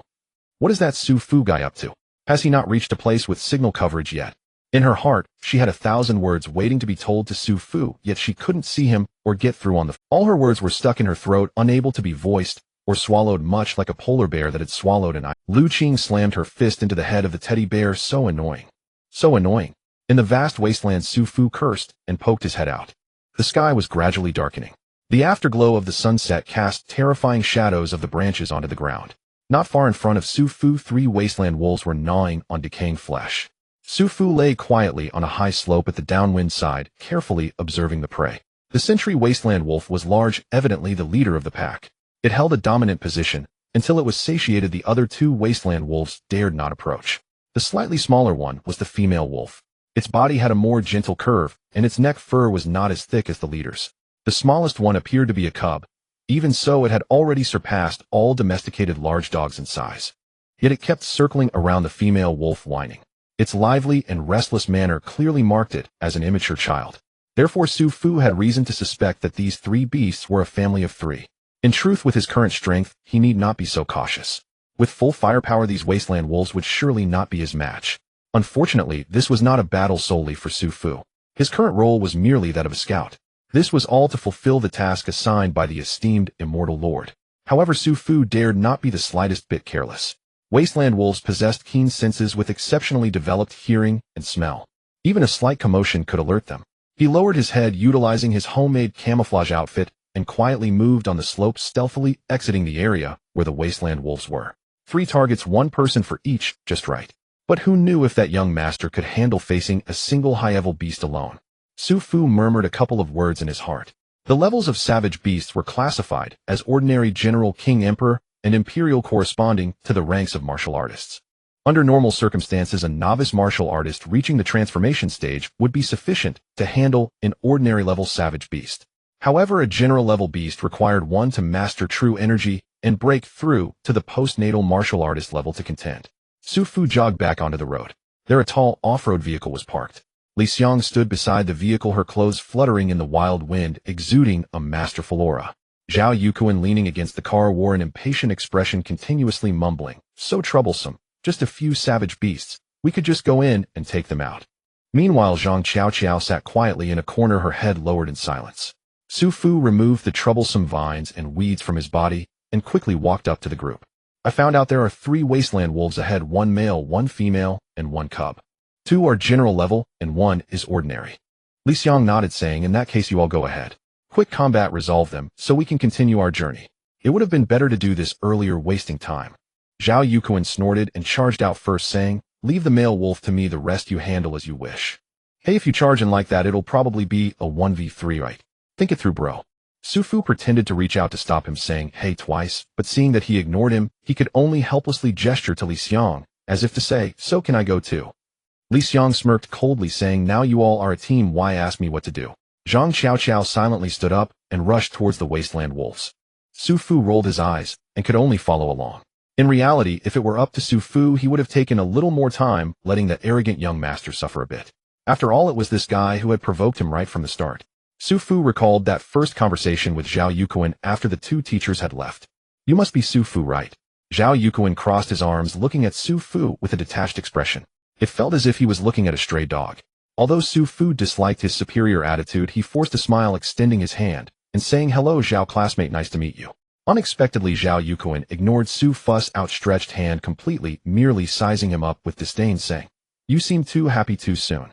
What is that Su Fu guy up to? Has he not reached a place with signal coverage yet?" In her heart, she had 1,000 words waiting to be told to Su Fu, yet she couldn't see him or get through on the phone. All her words were stuck in her throat, unable to be voiced or swallowed, much like a polar bear that had swallowed an eye. Liu Qing slammed her fist into the head of the teddy bear. So annoying. So annoying. In the vast wasteland, Su Fu cursed and poked his head out. The sky was gradually darkening. The afterglow of the sunset cast terrifying shadows of the branches onto the ground. Not far in front of Su Fu, 3 wasteland wolves were gnawing on decaying flesh. Su Fu lay quietly on a high slope at the downwind side, carefully observing the prey. The sentry wasteland wolf was large, evidently the leader of the pack. It held a dominant position until it was satiated. The other 2 wasteland wolves dared not approach. The slightly smaller one was the female wolf. Its body had a more gentle curve, and its neck fur was not as thick as the leader's. The smallest one appeared to be a cub. Even so, it had already surpassed all domesticated large dogs in size. Yet it kept circling around the female wolf, whining. Its lively and restless manner clearly marked it as an immature child. Therefore, Su Fu had reason to suspect that these 3 beasts were a family of 3. In truth, with his current strength, he need not be so cautious. With full firepower, these wasteland wolves would surely not be his match. Unfortunately, this was not a battle solely for Su Fu. His current role was merely that of a scout. This was all to fulfill the task assigned by the esteemed Immortal Lord. However, Su Fu dared not be the slightest bit careless. Wasteland wolves possessed keen senses with exceptionally developed hearing and smell. Even a slight commotion could alert them. He lowered his head, utilizing his homemade camouflage outfit, and quietly moved on the slope, stealthily exiting the area where the wasteland wolves were. 3 targets, 1 person for each, just right. But who knew if that young master could handle facing a single high-level beast alone? Su Fu murmured a couple of words in his heart. The levels of savage beasts were classified as ordinary, general, king, emperor, and imperial, corresponding to the ranks of martial artists. Under normal circumstances, a novice martial artist reaching the transformation stage would be sufficient to handle an ordinary-level savage beast. However, a general-level beast required one to master true energy and break through to the postnatal martial artist level to contend. Su Fu jogged back onto the road. There a tall off-road vehicle was parked. Li Xiang stood beside the vehicle, her clothes fluttering in the wild wind, exuding a masterful aura. Zhao Yuquan, leaning against the car, wore an impatient expression, continuously mumbling, "So troublesome. Just a few savage beasts. We could just go in and take them out." Meanwhile, Zhang Qiao sat quietly in a corner, her head lowered in silence. Su Fu removed the troublesome vines and weeds from his body and quickly walked up to the group. I found out there are 3 wasteland wolves ahead, 1 male, 1 female, and 1 cub. 2 are general level, and 1 is ordinary. Li Xiang nodded, saying, in that case you all go ahead. Quick combat resolve them, so we can continue our journey. It would have been better to do this earlier, wasting time. Zhao Yuquan snorted and charged out first, saying, leave the male wolf to me, the rest you handle as you wish. Hey, if you charge in like that, it'll probably be a 1v3, right? Think it through, bro. Su Fu pretended to reach out to stop him, saying, hey, twice, but seeing that he ignored him, he could only helplessly gesture to Li Xiang, as if to say, so can I go too? Li Xiang smirked coldly, saying, now you all are a team, why ask me what to do? Zhang Xiaoqiao silently stood up and rushed towards the wasteland wolves. Su Fu rolled his eyes and could only follow along. In reality, if it were up to Su Fu, he would have taken a little more time, letting the arrogant young master suffer a bit. After all, it was this guy who had provoked him right from the start. Su Fu recalled that first conversation with Zhao Yuquan after the 2 teachers had left. You must be Su Fu, right? Zhao Yuquan crossed his arms, looking at Su Fu with a detached expression. It felt as if he was looking at a stray dog. Although Su Fu disliked his superior attitude, he forced a smile, extending his hand and saying, hello, Zhao classmate, nice to meet you. Unexpectedly, Zhao Yuquan ignored Su Fu's outstretched hand completely, merely sizing him up with disdain, saying, you seem too happy too soon.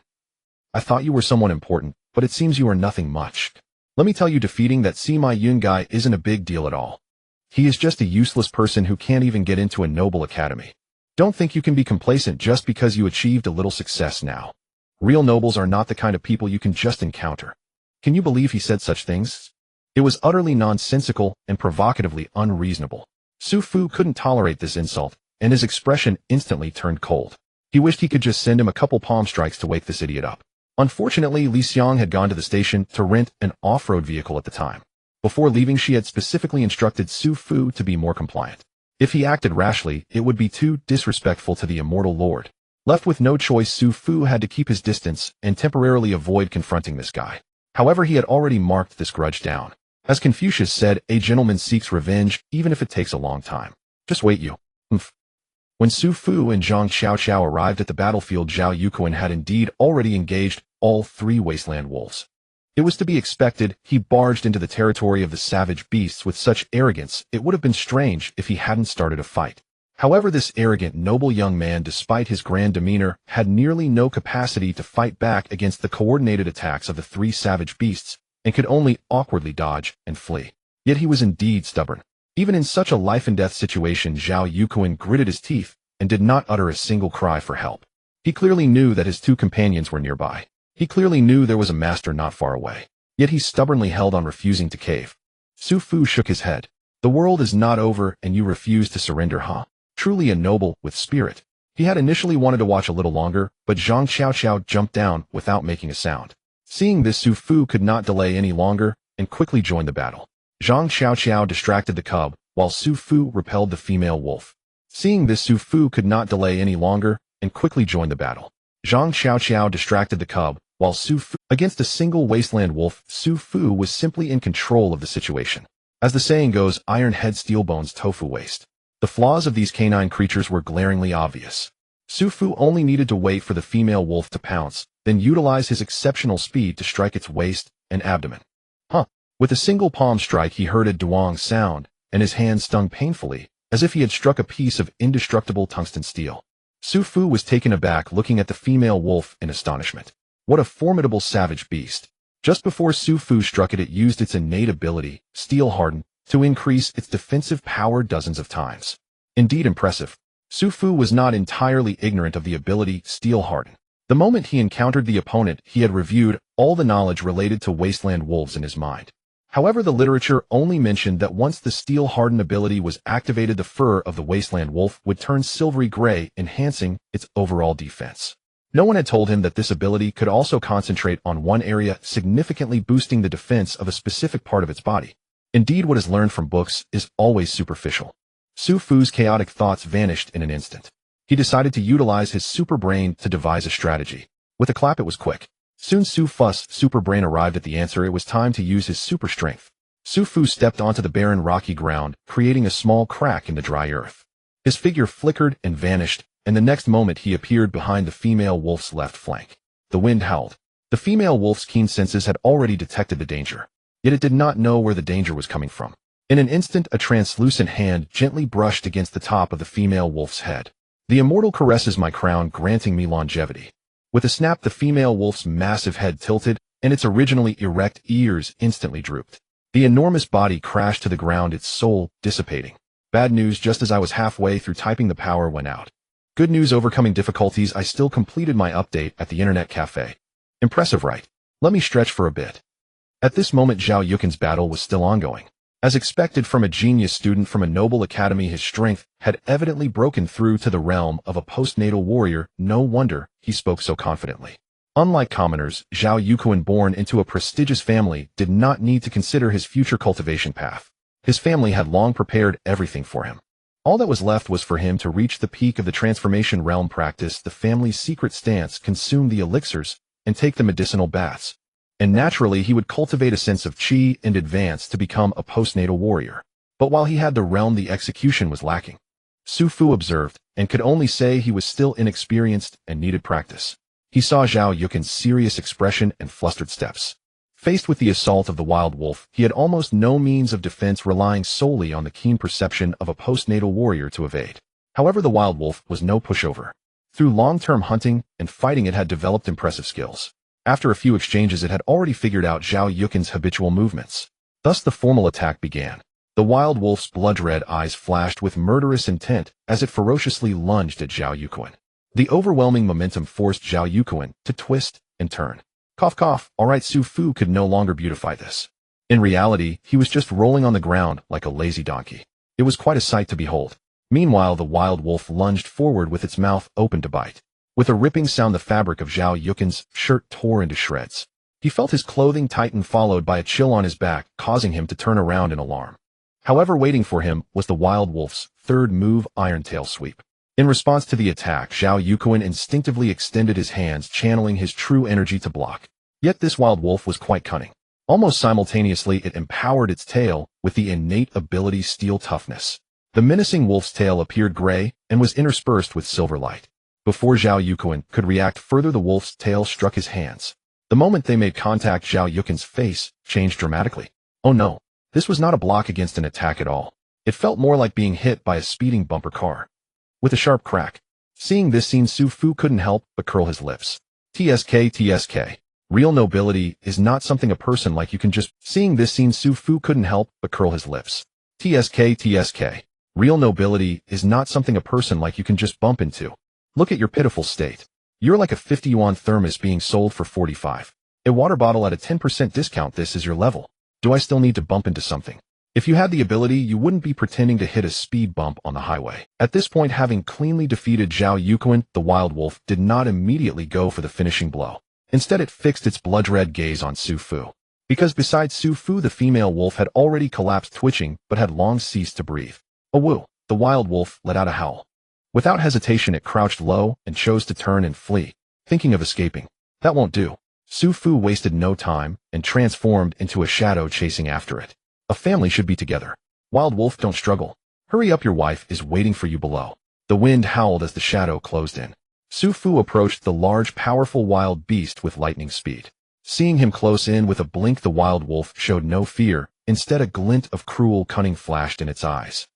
I thought you were someone important, but it seems you are nothing much. Let me tell you, defeating that Sima Yun guy isn't a big deal at all. He is just a useless person who can't even get into a noble academy. Don't think you can be complacent just because you achieved a little success now. Real nobles are not the kind of people you can just encounter. Can you believe he said such things? It was utterly nonsensical and provocatively unreasonable. Su Fu couldn't tolerate this insult, and his expression instantly turned cold. He wished he could just send him a couple palm strikes to wake this idiot up. Unfortunately, Li Xiang had gone to the station to rent an off-road vehicle at the time. Before leaving, she had specifically instructed Su Fu to be more compliant. If he acted rashly, it would be too disrespectful to the Immortal Lord. Left with no choice, Su Fu had to keep his distance and temporarily avoid confronting this guy. However, he had already marked this grudge down. As Confucius said, a gentleman seeks revenge, even if it takes a long time. Just wait, you. When Su Fu and Zhang Xiaoqiao arrived at the battlefield, Zhao Yuquan had indeed already engaged all 3 wasteland wolves. It was to be expected. He barged into the territory of the savage beasts with such arrogance, it would have been strange if he hadn't started a fight. However, this arrogant, noble young man, despite his grand demeanor, had nearly no capacity to fight back against the coordinated attacks of the 3 savage beasts, and could only awkwardly dodge and flee. Yet he was indeed stubborn. Even in such a life-and-death situation, Zhao Yuquan gritted his teeth and did not utter a single cry for help. He clearly knew that his 2 companions were nearby. He clearly knew there was a master not far away. Yet he stubbornly held on, refusing to cave. Su Fu shook his head. The world is not over and you refuse to surrender, huh? Truly a noble with spirit. He had initially wanted to watch a little longer, but Zhang Xiaoqiao jumped down without making a sound. Seeing this, Su Fu could not delay any longer and quickly joined the battle. Zhang Xiaoqiao distracted the cub, while Su Fu repelled the female wolf. Seeing this, Su Fu could not delay any longer and quickly joined the battle. Zhang Xiaoqiao distracted the cub, while Su Fu, against a single wasteland wolf, Su Fu was simply in control of the situation. As the saying goes, iron head, steel bones, tofu waste. The flaws of these canine creatures were glaringly obvious. Su Fu only needed to wait for the female wolf to pounce, then utilize his exceptional speed to strike its waist and abdomen. With a single palm strike, he heard a duang sound, and his hand stung painfully, as if he had struck a piece of indestructible tungsten steel. Su Fu was taken aback, looking at the female wolf in astonishment. What a formidable savage beast. Just before Su Fu struck it, it used its innate ability, Steel Harden, to increase its defensive power dozens of times. Indeed impressive. Su Fu was not entirely ignorant of the ability Steel Harden. The moment he encountered the opponent, he had reviewed all the knowledge related to wasteland wolves in his mind. However, the literature only mentioned that once the Steel Harden ability was activated, the fur of the wasteland wolf would turn silvery gray, enhancing its overall defense. No one had told him that this ability could also concentrate on one area, significantly boosting the defense of a specific part of its body. Indeed, what is learned from books is always superficial. Su Fu's chaotic thoughts vanished in an instant. He decided to utilize his super brain to devise a strategy. With a clap, it was quick. Soon Su Fu's super brain arrived at the answer. It was time to use his super strength. Su Fu stepped onto the barren rocky ground, creating a small crack in the dry earth. His figure flickered and vanished, and the next moment he appeared behind the female wolf's left flank. The wind howled. The female wolf's keen senses had already detected the danger, yet it did not know where the danger was coming from. In an instant, a translucent hand gently brushed against the top of the female wolf's head. The immortal caresses my crown, granting me longevity. With a snap, the female wolf's massive head tilted, and its originally erect ears instantly drooped. The enormous body crashed to the ground, its soul dissipating. Bad news: just as I was halfway through typing, the power went out. Good news: overcoming difficulties, I still completed my update at the internet cafe. Impressive, right? Let me stretch for a bit. At this moment, Zhao Yuqin's battle was still ongoing. As expected from a genius student from a noble academy, his strength had evidently broken through to the realm of a postnatal warrior. No wonder he spoke so confidently. Unlike commoners, Zhao Yuqin, born into a prestigious family, did not need to consider his future cultivation path. His family had long prepared everything for him. All that was left was for him to reach the peak of the transformation realm, practice the family's secret stance, consume the elixirs, and take the medicinal baths. And naturally, he would cultivate a sense of qi and advance to become a postnatal warrior. But while he had the realm, the execution was lacking. Su Fu observed, and could only say he was still inexperienced and needed practice. He saw Zhao Yuqin's serious expression and flustered steps. Faced with the assault of the wild wolf, he had almost no means of defense, relying solely on the keen perception of a postnatal warrior to evade. However, the wild wolf was no pushover. Through long-term hunting and fighting, it had developed impressive skills. After a few exchanges, it had already figured out Zhao Yuqin's habitual movements. Thus the formal attack began. The wild wolf's blood-red eyes flashed with murderous intent as it ferociously lunged at Zhao Yuqin. The overwhelming momentum forced Zhao Yuqin to twist and turn. Cough, cough. All right, Su Fu could no longer beautify this. In reality, he was just rolling on the ground like a lazy donkey. It was quite a sight to behold. Meanwhile, the wild wolf lunged forward with its mouth open to bite. With a ripping sound, the fabric of Zhao Yuqin's shirt tore into shreds. He felt his clothing tighten, followed by a chill on his back, causing him to turn around in alarm. However, waiting for him was the wild wolf's third move, Iron Tail Sweep. In response to the attack, Zhao Yuqin instinctively extended his hands, channeling his true energy to block. Yet this wild wolf was quite cunning. Almost simultaneously, it empowered its tail with the innate ability Steel Toughness. The menacing wolf's tail appeared gray and was interspersed with silver light. Before Zhao Yuqin could react further, the wolf's tail struck his hands. The moment they made contact, Zhao Yuqin's face changed dramatically. Oh no, this was not a block against an attack at all. It felt more like being hit by a speeding bumper car. With a sharp crack. Seeing this scene, Su Fu couldn't help but curl his lips. TSK. Real nobility is not something a person like you can just... Seeing this scene, Su Fu couldn't help but curl his lips. TSK. Real nobility is not something a person like you can just bump into. Look at your pitiful state. You're like a 50 yuan thermos being sold for 45. A water bottle at a 10% discount. This is your level. Do I still need to bump into something? If you had the ability, you wouldn't be pretending to hit a speed bump on the highway. At this point, having cleanly defeated Zhao Yuqin, the wild wolf did not immediately go for the finishing blow. Instead, it fixed its blood-red gaze on Su Fu. Because besides Su Fu, the female wolf had already collapsed, twitching, but had long ceased to breathe. A woo! The wild wolf let out a howl. Without hesitation, it crouched low and chose to turn and flee, thinking of escaping. That won't do. Su Fu wasted no time and transformed into a shadow, chasing after it. A family should be together. Wild wolf, don't struggle. Hurry up, your wife is waiting for you below. The wind howled as the shadow closed in. Su Fu approached the large, powerful wild beast with lightning speed. Seeing him close in, with a blink, the wild wolf showed no fear. Instead, a glint of cruel cunning flashed in its eyes.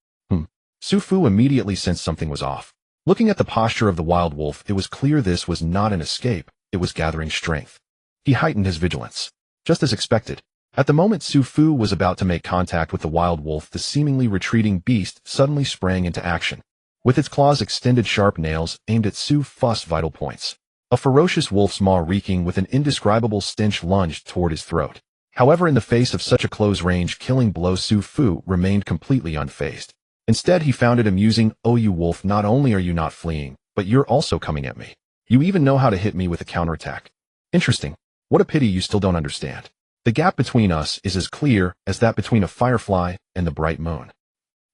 Su Fu immediately sensed something was off. Looking at the posture of the wild wolf, it was clear this was not an escape, it was gathering strength. He heightened his vigilance. Just as expected. At the moment Su Fu was about to make contact with the wild wolf, the seemingly retreating beast suddenly sprang into action. With its claws extended, sharp nails aimed at Su Fu's vital points. A ferocious wolf's maw, reeking with an indescribable stench, lunged toward his throat. However, in the face of such a close-range killing blow, Su Fu remained completely unfazed. Instead, he found it amusing. Oh, you wolf, not only are you not fleeing, but you're also coming at me. You even know how to hit me with a counterattack. Interesting. What a pity you still don't understand. The gap between us is as clear as that between a firefly and the bright moon.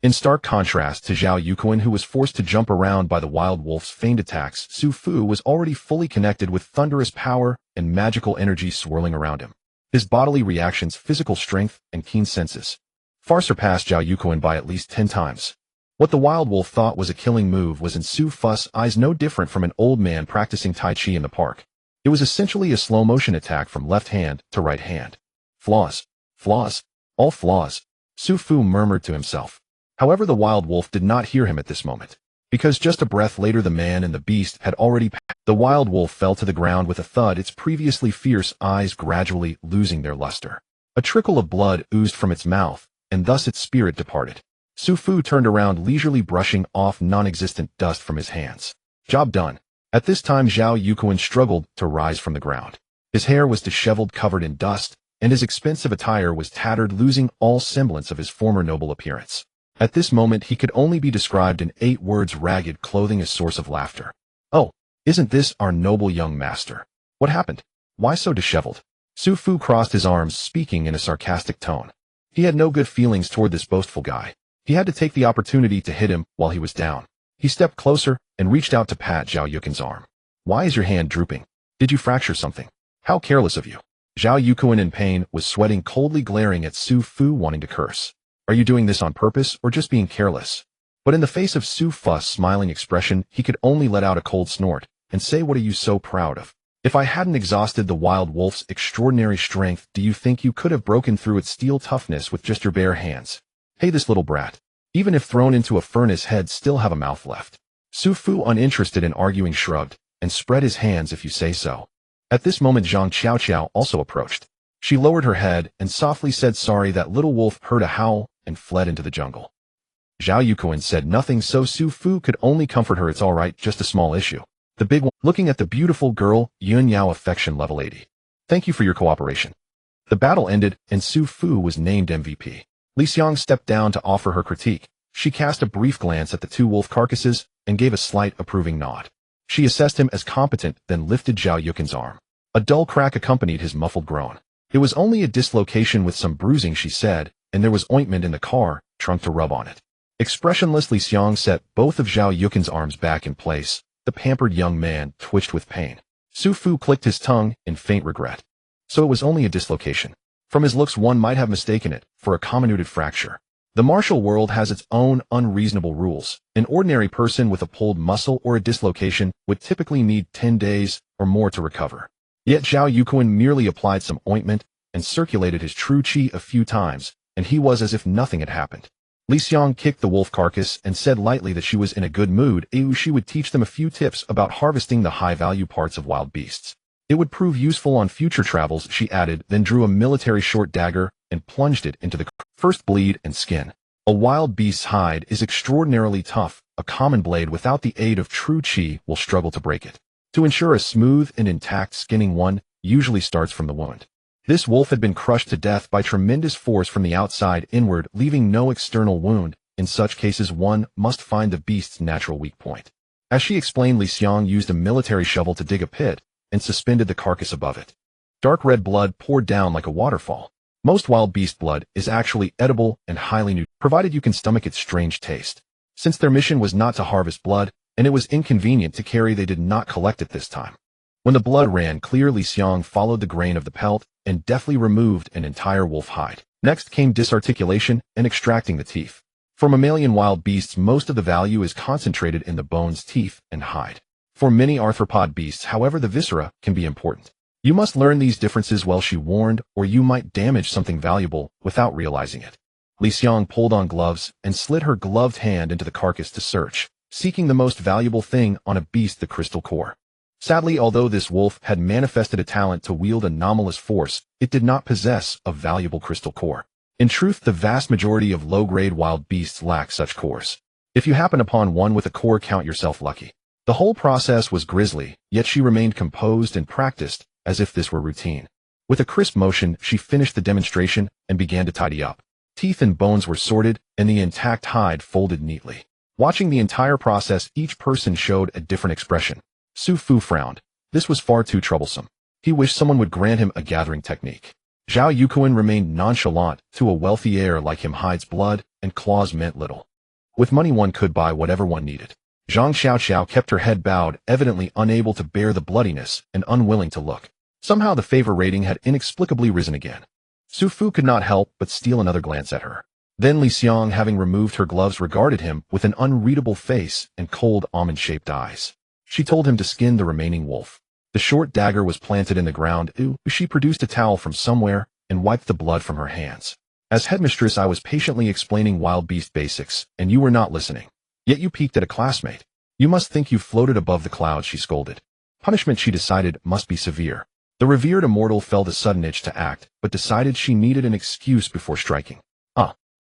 In stark contrast to Zhao Yuqin, who was forced to jump around by the wild wolf's feigned attacks, Su Fu was already fully connected with thunderous power and magical energy swirling around him. His bodily reactions, physical strength, and keen senses far surpassed Zhao Yuqin by at least 10 times. What the wild wolf thought was a killing move was in Su Fu's eyes no different from an old man practicing Tai Chi in the park. It was essentially a slow-motion attack from left hand to right hand. Flaws. Flaws. All flaws. Su Fu murmured to himself. However, the wild wolf did not hear him at this moment, because just a breath later the man and the beast had already passed. The wild wolf fell to the ground with a thud, its previously fierce eyes gradually losing their luster. A trickle of blood oozed from its mouth, and thus its spirit departed. Su Fu turned around leisurely, brushing off non-existent dust from his hands. Job done. At this time Zhao Yuquan struggled to rise from the ground. His hair was disheveled, covered in dust, and his expensive attire was tattered, losing all semblance of his former noble appearance. At this moment he could only be described in 8 words: ragged clothing, a source of laughter. Oh, isn't this our noble young master? What happened? Why so disheveled? Su Fu crossed his arms, speaking in a sarcastic tone. He had no good feelings toward this boastful guy. He had to take the opportunity to hit him while he was down. He stepped closer and reached out to pat Zhao Yuquan's arm. Why is your hand drooping? Did you fracture something? How careless of you. Zhao Yuquan, in pain, was sweating, coldly glaring at Su Fu, wanting to curse. Are you doing this on purpose or just being careless? But in the face of Su Fu's smiling expression, he could only let out a cold snort and say, what are you so proud of? If I hadn't exhausted the wild wolf's extraordinary strength, do you think you could have broken through its steel toughness with just your bare hands? Hey, this little brat, even if thrown into a furnace, he'd still have a mouth left. Su Fu, uninterested in arguing, shrugged and spread his hands, if you say so. At this moment Zhang Qiao also approached. She lowered her head and softly said, sorry. That little wolf heard a howl and fled into the jungle. Zhao Yuquan said nothing, so Su Fu could only comfort her. It's all right, just a small issue. The big one, looking at the beautiful girl, Yun Yao, affection level 80. Thank you for your cooperation. The battle ended and Su Fu was named MVP. Li Xiang stepped down to offer her critique. She cast a brief glance at the 2 wolf carcasses and gave a slight approving nod. She assessed him as competent, then lifted Zhao Yuquan's arm. A dull crack accompanied his muffled groan. It was only a dislocation with some bruising, she said, and there was ointment in the car trunk to rub on it. Expressionless, Li Xiang set both of Zhao Yuquan's arms back in place. The pampered young man twitched with pain. Su Fu clicked his tongue in faint regret. So it was only a dislocation. From his looks one might have mistaken it for a comminuted fracture. The martial world has its own unreasonable rules. An ordinary person with a pulled muscle or a dislocation would typically need 10 days or more to recover. Yet Zhao Yuquan merely applied some ointment and circulated his true qi a few times, and he was as if nothing had happened. Li Xiang kicked the wolf carcass and said lightly that she was in a good mood. She would teach them a few tips about harvesting the high-value parts of wild beasts. It would prove useful on future travels, she added, then drew a military short dagger and plunged it into the first bleed and skin. A wild beast's hide is extraordinarily tough. A common blade without the aid of true qi will struggle to break it. To ensure a smooth and intact skinning, one usually starts from the wound. This wolf had been crushed to death by tremendous force from the outside inward, leaving no external wound. In such cases one must find the beast's natural weak point. As she explained, Li Xiang used a military shovel to dig a pit and suspended the carcass above it. Dark red blood poured down like a waterfall. Most wild beast blood is actually edible and highly nutritious, provided you can stomach its strange taste. Since their mission was not to harvest blood, and it was inconvenient to carry, they did not collect it this time. When the blood ran clear, Li Xiang followed the grain of the pelt and deftly removed an entire wolf hide. Next came disarticulation and extracting the teeth. For mammalian wild beasts, most of the value is concentrated in the bones, teeth, and hide. For many arthropod beasts, however, the viscera can be important. You must learn these differences well, she warned, or you might damage something valuable without realizing it. Li Xiang pulled on gloves and slid her gloved hand into the carcass to search, seeking the most valuable thing on a beast, the crystal core. Sadly, although this wolf had manifested a talent to wield anomalous force, it did not possess a valuable crystal core. In truth, the vast majority of low-grade wild beasts lack such cores. If you happen upon one with a core, count yourself lucky. The whole process was grisly, yet she remained composed and practiced, as if this were routine. With a crisp motion, she finished the demonstration and began to tidy up. Teeth and bones were sorted, and the intact hide folded neatly. Watching the entire process, each person showed a different expression. Su Fu frowned. This was far too troublesome. He wished someone would grant him a gathering technique. Zhao Yuquan remained nonchalant. To a wealthy heir like him, hides, blood, and claws meant little. With money one could buy whatever one needed. Zhang Xiaoqiao kept her head bowed, evidently unable to bear the bloodiness and unwilling to look. Somehow the favor rating had inexplicably risen again. Su Fu could not help but steal another glance at her. Then Li Xiang, having removed her gloves, regarded him with an unreadable face and cold almond-shaped eyes. She told him to skin the remaining wolf. The short dagger was planted in the ground. She produced a towel from somewhere and wiped the blood from her hands. As headmistress, I was patiently explaining wild beast basics, and you were not listening. Yet you peeked at a classmate. You must think you floated above the clouds, she scolded. Punishment, she decided, must be severe. The revered immortal felt a sudden itch to act, but decided she needed an excuse before striking.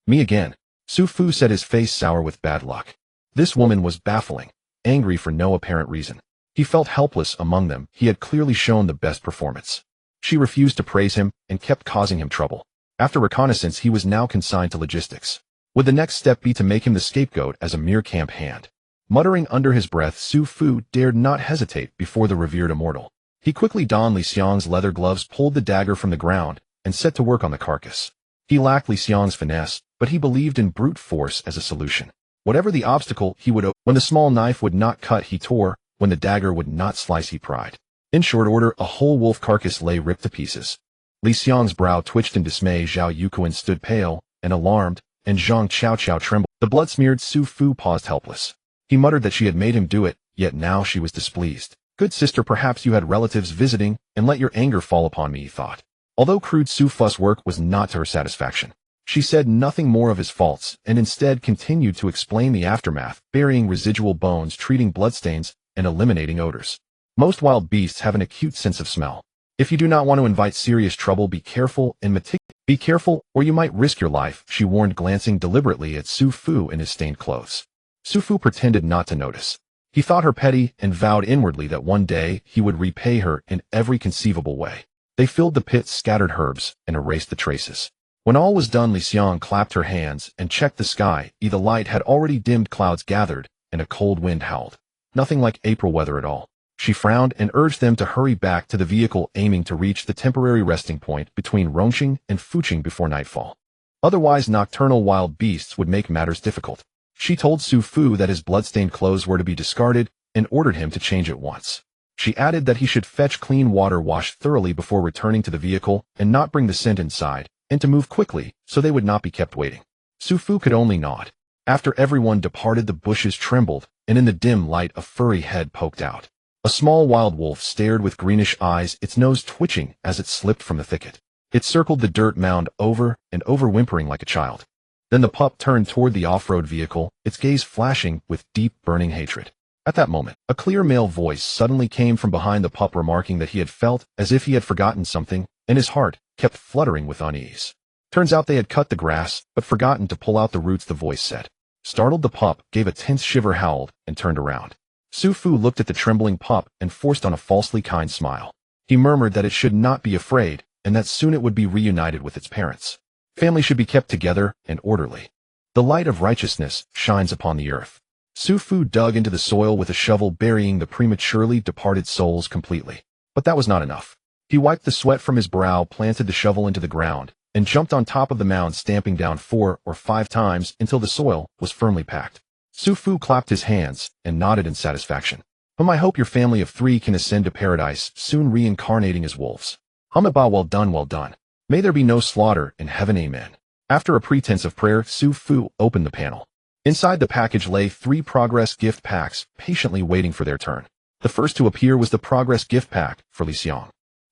Me again. Su Fu said, his face sour with bad luck. This woman was baffling, angry for no apparent reason. He felt helpless among them. He had clearly shown the best performance. She refused to praise him and kept causing him trouble. After reconnaissance, he was now consigned to logistics. Would the next step be to make him the scapegoat as a mere camp hand? Muttering under his breath, Su Fu dared not hesitate before the revered immortal. He quickly donned Li Xiang's leather gloves, pulled the dagger from the ground, and set to work on the carcass. He lacked Li Xiang's finesse, but he believed in brute force as a solution. Whatever the obstacle, he would when the small knife would not cut, he tore. When the dagger would not slice, he pried. In short order, a whole wolf carcass lay ripped to pieces. Li Xiang's brow twitched in dismay. Zhao Yuquan stood pale and alarmed, and Zhang Qiao trembled. The blood-smeared Su Fu paused helpless. He muttered that she had made him do it, yet now she was displeased. Good sister, perhaps you had relatives visiting, and let your anger fall upon me, he thought. Although crude, Su Fu's work was not to her satisfaction. She said nothing more of his faults, and instead continued to explain the aftermath, burying residual bones, treating bloodstains, and eliminating odors. Most wild beasts have an acute sense of smell. If you do not want to invite serious trouble, be careful and Be careful, or you might risk your life, she warned, glancing deliberately at Su Fu in his stained clothes. Su Fu pretended not to notice. He thought her petty and vowed inwardly that one day he would repay her in every conceivable way. They filled the pit, scattered herbs, and erased the traces. When all was done, Li Xiang clapped her hands and checked the sky. The light had already dimmed, clouds gathered, and a cold wind howled. Nothing like April weather at all. She frowned and urged them to hurry back to the vehicle, aiming to reach the temporary resting point between Rongqing and Fuqing before nightfall. Otherwise, nocturnal wild beasts would make matters difficult. She told Su Fu that his bloodstained clothes were to be discarded and ordered him to change at once. She added that he should fetch clean water, wash thoroughly before returning to the vehicle, and not bring the scent inside, and to move quickly so they would not be kept waiting. Su Fu could only nod. After everyone departed, the bushes trembled, and in the dim light a furry head poked out. A small wild wolf stared with greenish eyes, its nose twitching as it slipped from the thicket. It circled the dirt mound over and over, whimpering like a child. Then the pup turned toward the off-road vehicle, its gaze flashing with deep, burning hatred. At that moment, a clear male voice suddenly came from behind the pup, remarking that he had felt as if he had forgotten something, and his heart kept fluttering with unease. Turns out they had cut the grass, but forgotten to pull out the roots, the voice said. Startled, the pup gave a tense shiver, howled, and turned around. Su Fu looked at the trembling pup and forced on a falsely kind smile. He murmured that it should not be afraid, and that soon it would be reunited with its parents. Family should be kept together and orderly. The light of righteousness shines upon the earth. Su Fu dug into the soil with a shovel, burying the prematurely departed souls completely. But that was not enough. He wiped the sweat from his brow, planted the shovel into the ground, and jumped on top of the mound, stamping down 4 or 5 times until the soil was firmly packed. Su Fu clapped his hands and nodded in satisfaction. I hope your family of 3 can ascend to paradise, soon reincarnating as wolves. Ba, well done, well done. May there be no slaughter in heaven, amen. After a pretense of prayer, Su Fu opened the panel. Inside the package lay 3 progress gift packs, patiently waiting for their turn. The first to appear was the progress gift pack for Li Xiang.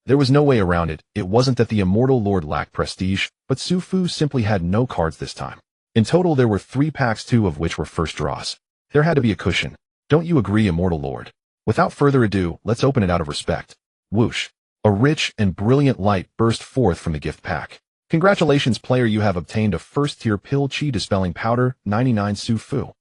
There was no way around it. It wasn't that the Immortal Lord lacked prestige, but Su Fu simply had no cards this time. In total, there were 3 packs, 2 of which were first draws. There had to be a cushion. Don't you agree, Immortal Lord? Without further ado, let's open it out of respect. Whoosh. A rich and brilliant light burst forth from the gift pack. Congratulations, player, you have obtained a first-tier pill chi dispelling powder, 99 Su Fu.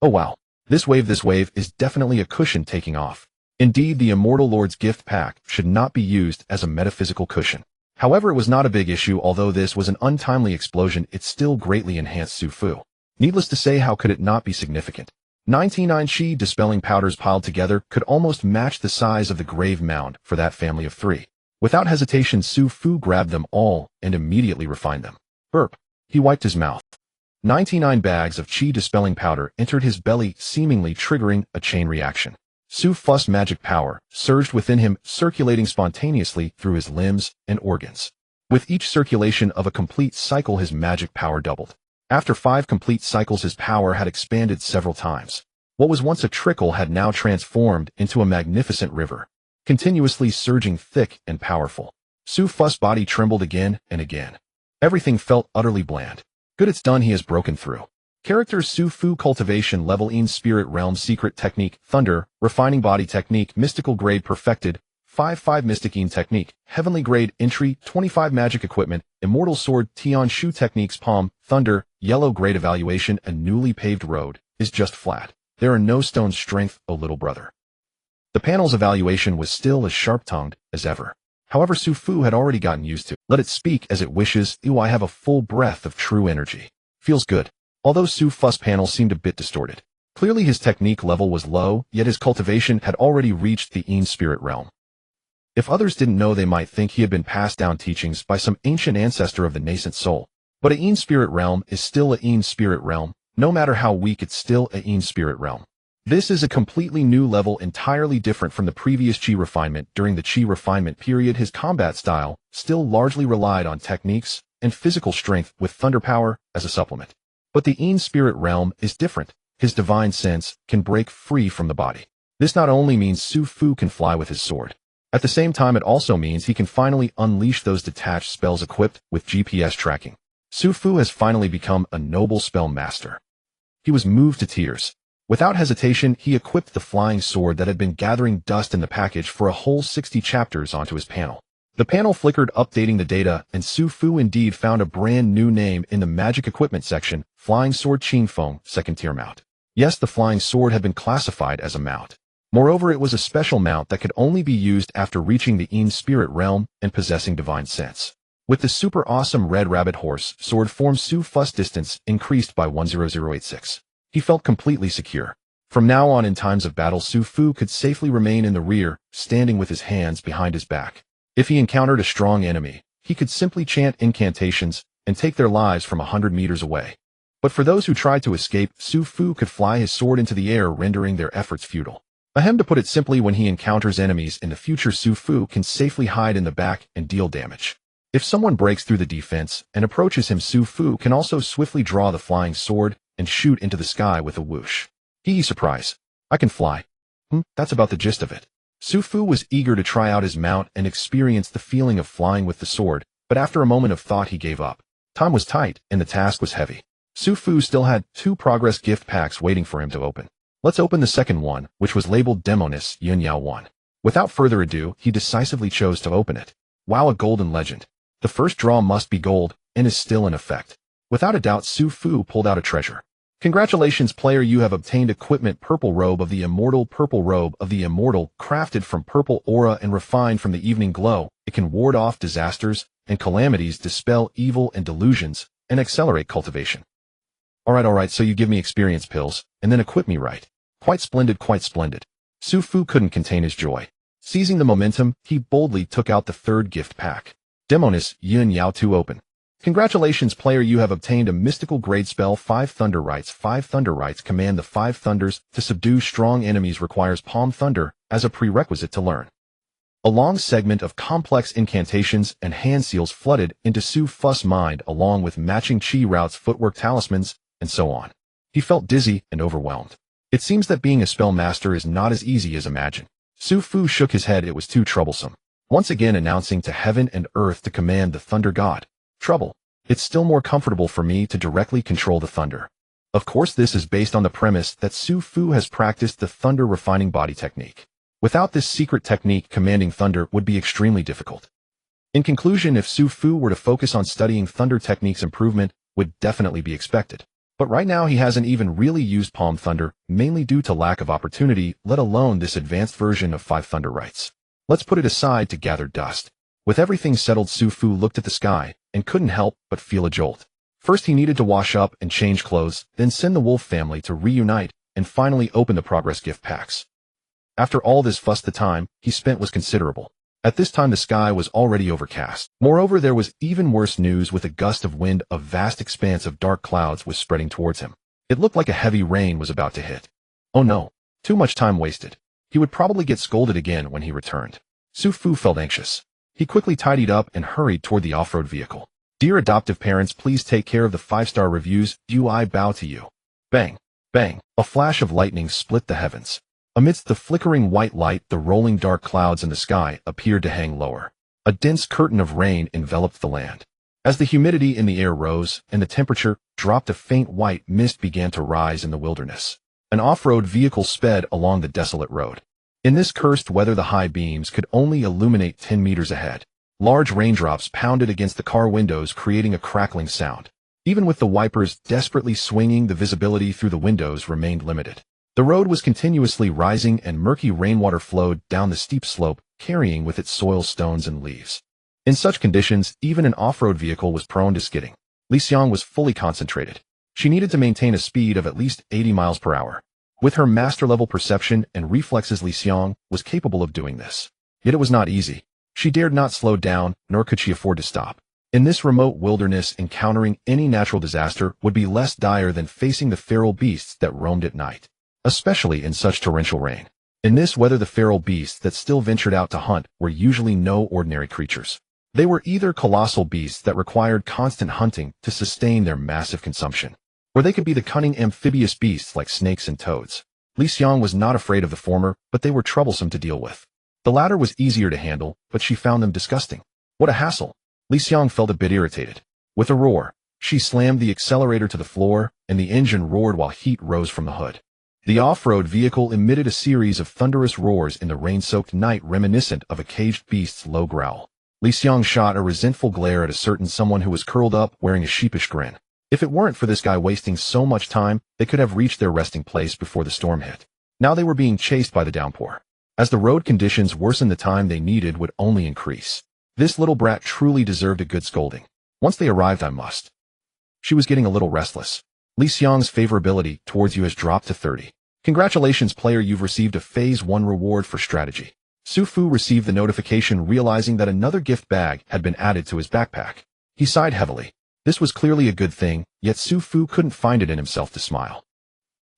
Oh wow. This wave is definitely a cushion taking off. Indeed, the Immortal Lord's gift pack should not be used as a metaphysical cushion. However, it was not a big issue. Although this was an untimely explosion, it still greatly enhanced Su Fu. Needless to say, how could it not be significant? 99 chi dispelling powders piled together could almost match the size of the grave mound for that family of 3. Without hesitation, Su Fu grabbed them all and immediately refined them. Burp. He wiped his mouth. 99 bags of chi dispelling powder entered his belly, seemingly triggering a chain reaction. Su Fu's magic power surged within him, circulating spontaneously through his limbs and organs. With each circulation of a complete cycle, his magic power doubled. After 5 complete cycles, his power had expanded several times. What was once a trickle had now transformed into a magnificent river, continuously surging thick and powerful. Su Fu's body trembled again and again. Everything felt utterly bland. Good, it's done, he has broken through. Characters: Su Fu cultivation level in spirit realm secret technique thunder refining body technique mystical grade perfected 5 mystic in technique heavenly grade entry 25 magic equipment immortal sword Tian Shu techniques palm thunder yellow grade evaluation a newly paved road is just flat. There are no stones strength, oh little brother. The panel's evaluation was still as sharp-tongued as ever. However, Su Fu had already gotten used to let it speak as it wishes. Ew, I have a full breath of true energy. Feels good. Although Su Fu's panel seemed a bit distorted. Clearly his technique level was low, yet his cultivation had already reached the Yin spirit realm. If others didn't know, they might think he had been passed down teachings by some ancient ancestor of the nascent soul. But a Yin spirit realm is still a Yin spirit realm. No matter how weak, it's still a Yin spirit realm. This is a completely new level, entirely different from the previous Qi refinement. During the Qi refinement period, his combat style still largely relied on techniques and physical strength with thunder power as a supplement. But the Yin spirit realm is different. His divine sense can break free from the body. This not only means Su Fu can fly with his sword. At the same time, it also means he can finally unleash those detached spells equipped with GPS tracking. Su Fu has finally become a noble spell master. He was moved to tears. Without hesitation, he equipped the flying sword that had been gathering dust in the package for a whole 60 chapters onto his panel. The panel flickered, updating the data, and Su Fu indeed found a brand new name in the magic equipment section, Flying Sword Qing Feng, second tier mount. Yes, the flying sword had been classified as a mount. Moreover, it was a special mount that could only be used after reaching the Yin spirit realm and possessing divine sense. With the super awesome red rabbit horse sword form, Su Fu's distance increased by 10086. He felt completely secure. From now on, in times of battle, Su Fu could safely remain in the rear, standing with his hands behind his back. If he encountered a strong enemy, he could simply chant incantations and take their lives from 100 meters away. But for those who tried to escape, Su Fu could fly his sword into the air, rendering their efforts futile. Ahem, to put it simply, when he encounters enemies in the future, Su Fu can safely hide in the back and deal damage. If someone breaks through the defense and approaches him, Su Fu can also swiftly draw the flying sword and shoot into the sky with a whoosh. Hee, surprise. I can fly. That's about the gist of it. Su Fu was eager to try out his mount and experience the feeling of flying with the sword, but after a moment of thought he gave up. Time was tight, and the task was heavy. Su Fu still had 2 progress gift packs waiting for him to open. Let's open the second one, which was labeled Demoness Guan Guan. Without further ado, he decisively chose to open it. Wow, a golden legend. The first draw must be gold, and is still in effect. Without a doubt, Su Fu pulled out a treasure. Congratulations, player, you have obtained equipment Purple Robe of the Immortal. Purple Robe of the Immortal, crafted from purple aura and refined from the evening glow. It can ward off disasters and calamities, dispel evil and delusions, and accelerate cultivation. Alright, so you give me experience pills, and then equip me right. Quite splendid, quite splendid. Su Fu couldn't contain his joy. Seizing the momentum, he boldly took out the third gift pack. Demoness Guan Guan open. Congratulations, player, you have obtained a mystical grade spell 5 Thunder Rites. 5 Thunder Rites command the 5 thunders to subdue strong enemies, requires Palm Thunder as a prerequisite to learn. A long segment of complex incantations and hand seals flooded into Su Fu's mind, along with matching Qi routes, footwork, talismans, and so on. He felt dizzy and overwhelmed. It seems that being a spell master is not as easy as imagined. Su Fu shook his head. It was too troublesome. Once again announcing to heaven and earth to command the thunder god. Trouble. It's still more comfortable for me to directly control the thunder. Of course, this is based on the premise that Su Fu has practiced the thunder refining body technique. Without this secret technique, commanding thunder would be extremely difficult. In conclusion, if Su Fu were to focus on studying thunder techniques, improvement would definitely be expected. But right now he hasn't even really used Palm Thunder, mainly due to lack of opportunity, let alone this advanced version of 5 Thunder Rites. Let's put it aside to gather dust. With everything settled, Su Fu looked at the sky and couldn't help but feel a jolt. First he needed to wash up and change clothes, then send the wolf family to reunite, and finally open the progress gift packs. After all this fuss, the time he spent was considerable. At this time the sky was already overcast. Moreover, there was even worse news. With a gust of wind, a vast expanse of dark clouds was spreading towards him. It looked like a heavy rain was about to hit. Oh no, too much time wasted. He would probably get scolded again when he returned. Su Fu felt anxious. He quickly tidied up and hurried toward the off-road vehicle. Dear adoptive parents, please take care of the 5-star reviews. Do I bow to you? Bang! Bang! A flash of lightning split the heavens. Amidst the flickering white light, the rolling dark clouds in the sky appeared to hang lower. A dense curtain of rain enveloped the land. As the humidity in the air rose and the temperature dropped, a faint white mist began to rise in the wilderness. An off-road vehicle sped along the desolate road. In this cursed weather, the high beams could only illuminate 10 meters ahead. Large raindrops pounded against the car windows, creating a crackling sound. Even with the wipers desperately swinging, the visibility through the windows remained limited. The road was continuously rising, and murky rainwater flowed down the steep slope, carrying with it soil, stones, and leaves. In such conditions, even an off-road vehicle was prone to skidding. Li Xiang was fully concentrated. She needed to maintain a speed of at least 80 miles per hour. With her master-level perception and reflexes, Li Xiang was capable of doing this. Yet it was not easy. She dared not slow down, nor could she afford to stop. In this remote wilderness, encountering any natural disaster would be less dire than facing the feral beasts that roamed at night, especially in such torrential rain. In this weather, the feral beasts that still ventured out to hunt were usually no ordinary creatures. They were either colossal beasts that required constant hunting to sustain their massive consumption, or they could be the cunning amphibious beasts like snakes and toads. Li Xiang was not afraid of the former, but they were troublesome to deal with. The latter was easier to handle, but she found them disgusting. What a hassle! Li Xiang felt a bit irritated. With a roar, she slammed the accelerator to the floor, and the engine roared while heat rose from the hood. The off-road vehicle emitted a series of thunderous roars in the rain-soaked night, reminiscent of a caged beast's low growl. Li Xiang shot a resentful glare at a certain someone who was curled up, wearing a sheepish grin. If it weren't for this guy wasting so much time, they could have reached their resting place before the storm hit. Now they were being chased by the downpour. As the road conditions worsened, the time they needed would only increase. This little brat truly deserved a good scolding. Once they arrived, I must. She was getting a little restless. Li Xiang's favorability towards you has dropped to 30. Congratulations, player, you've received a Phase 1 reward for strategy. Su Fu received the notification, realizing that another gift bag had been added to his backpack. He sighed heavily. This was clearly a good thing, yet Su Fu couldn't find it in himself to smile.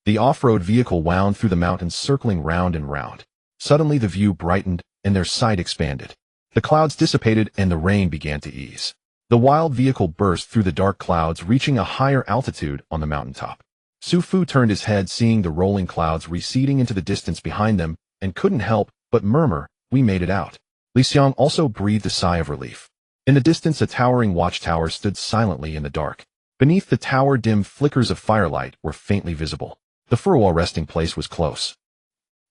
The off-road vehicle wound through the mountains, circling round and round. Suddenly the view brightened, and their sight expanded. The clouds dissipated, and the rain began to ease. The wild vehicle burst through the dark clouds, reaching a higher altitude on the mountaintop. Su Fu turned his head, seeing the rolling clouds receding into the distance behind them, and couldn't help but murmur, "We made it out." Li Xiang also breathed a sigh of relief. In the distance, a towering watchtower stood silently in the dark. Beneath the tower, dim flickers of firelight were faintly visible. The Furwa resting place was close.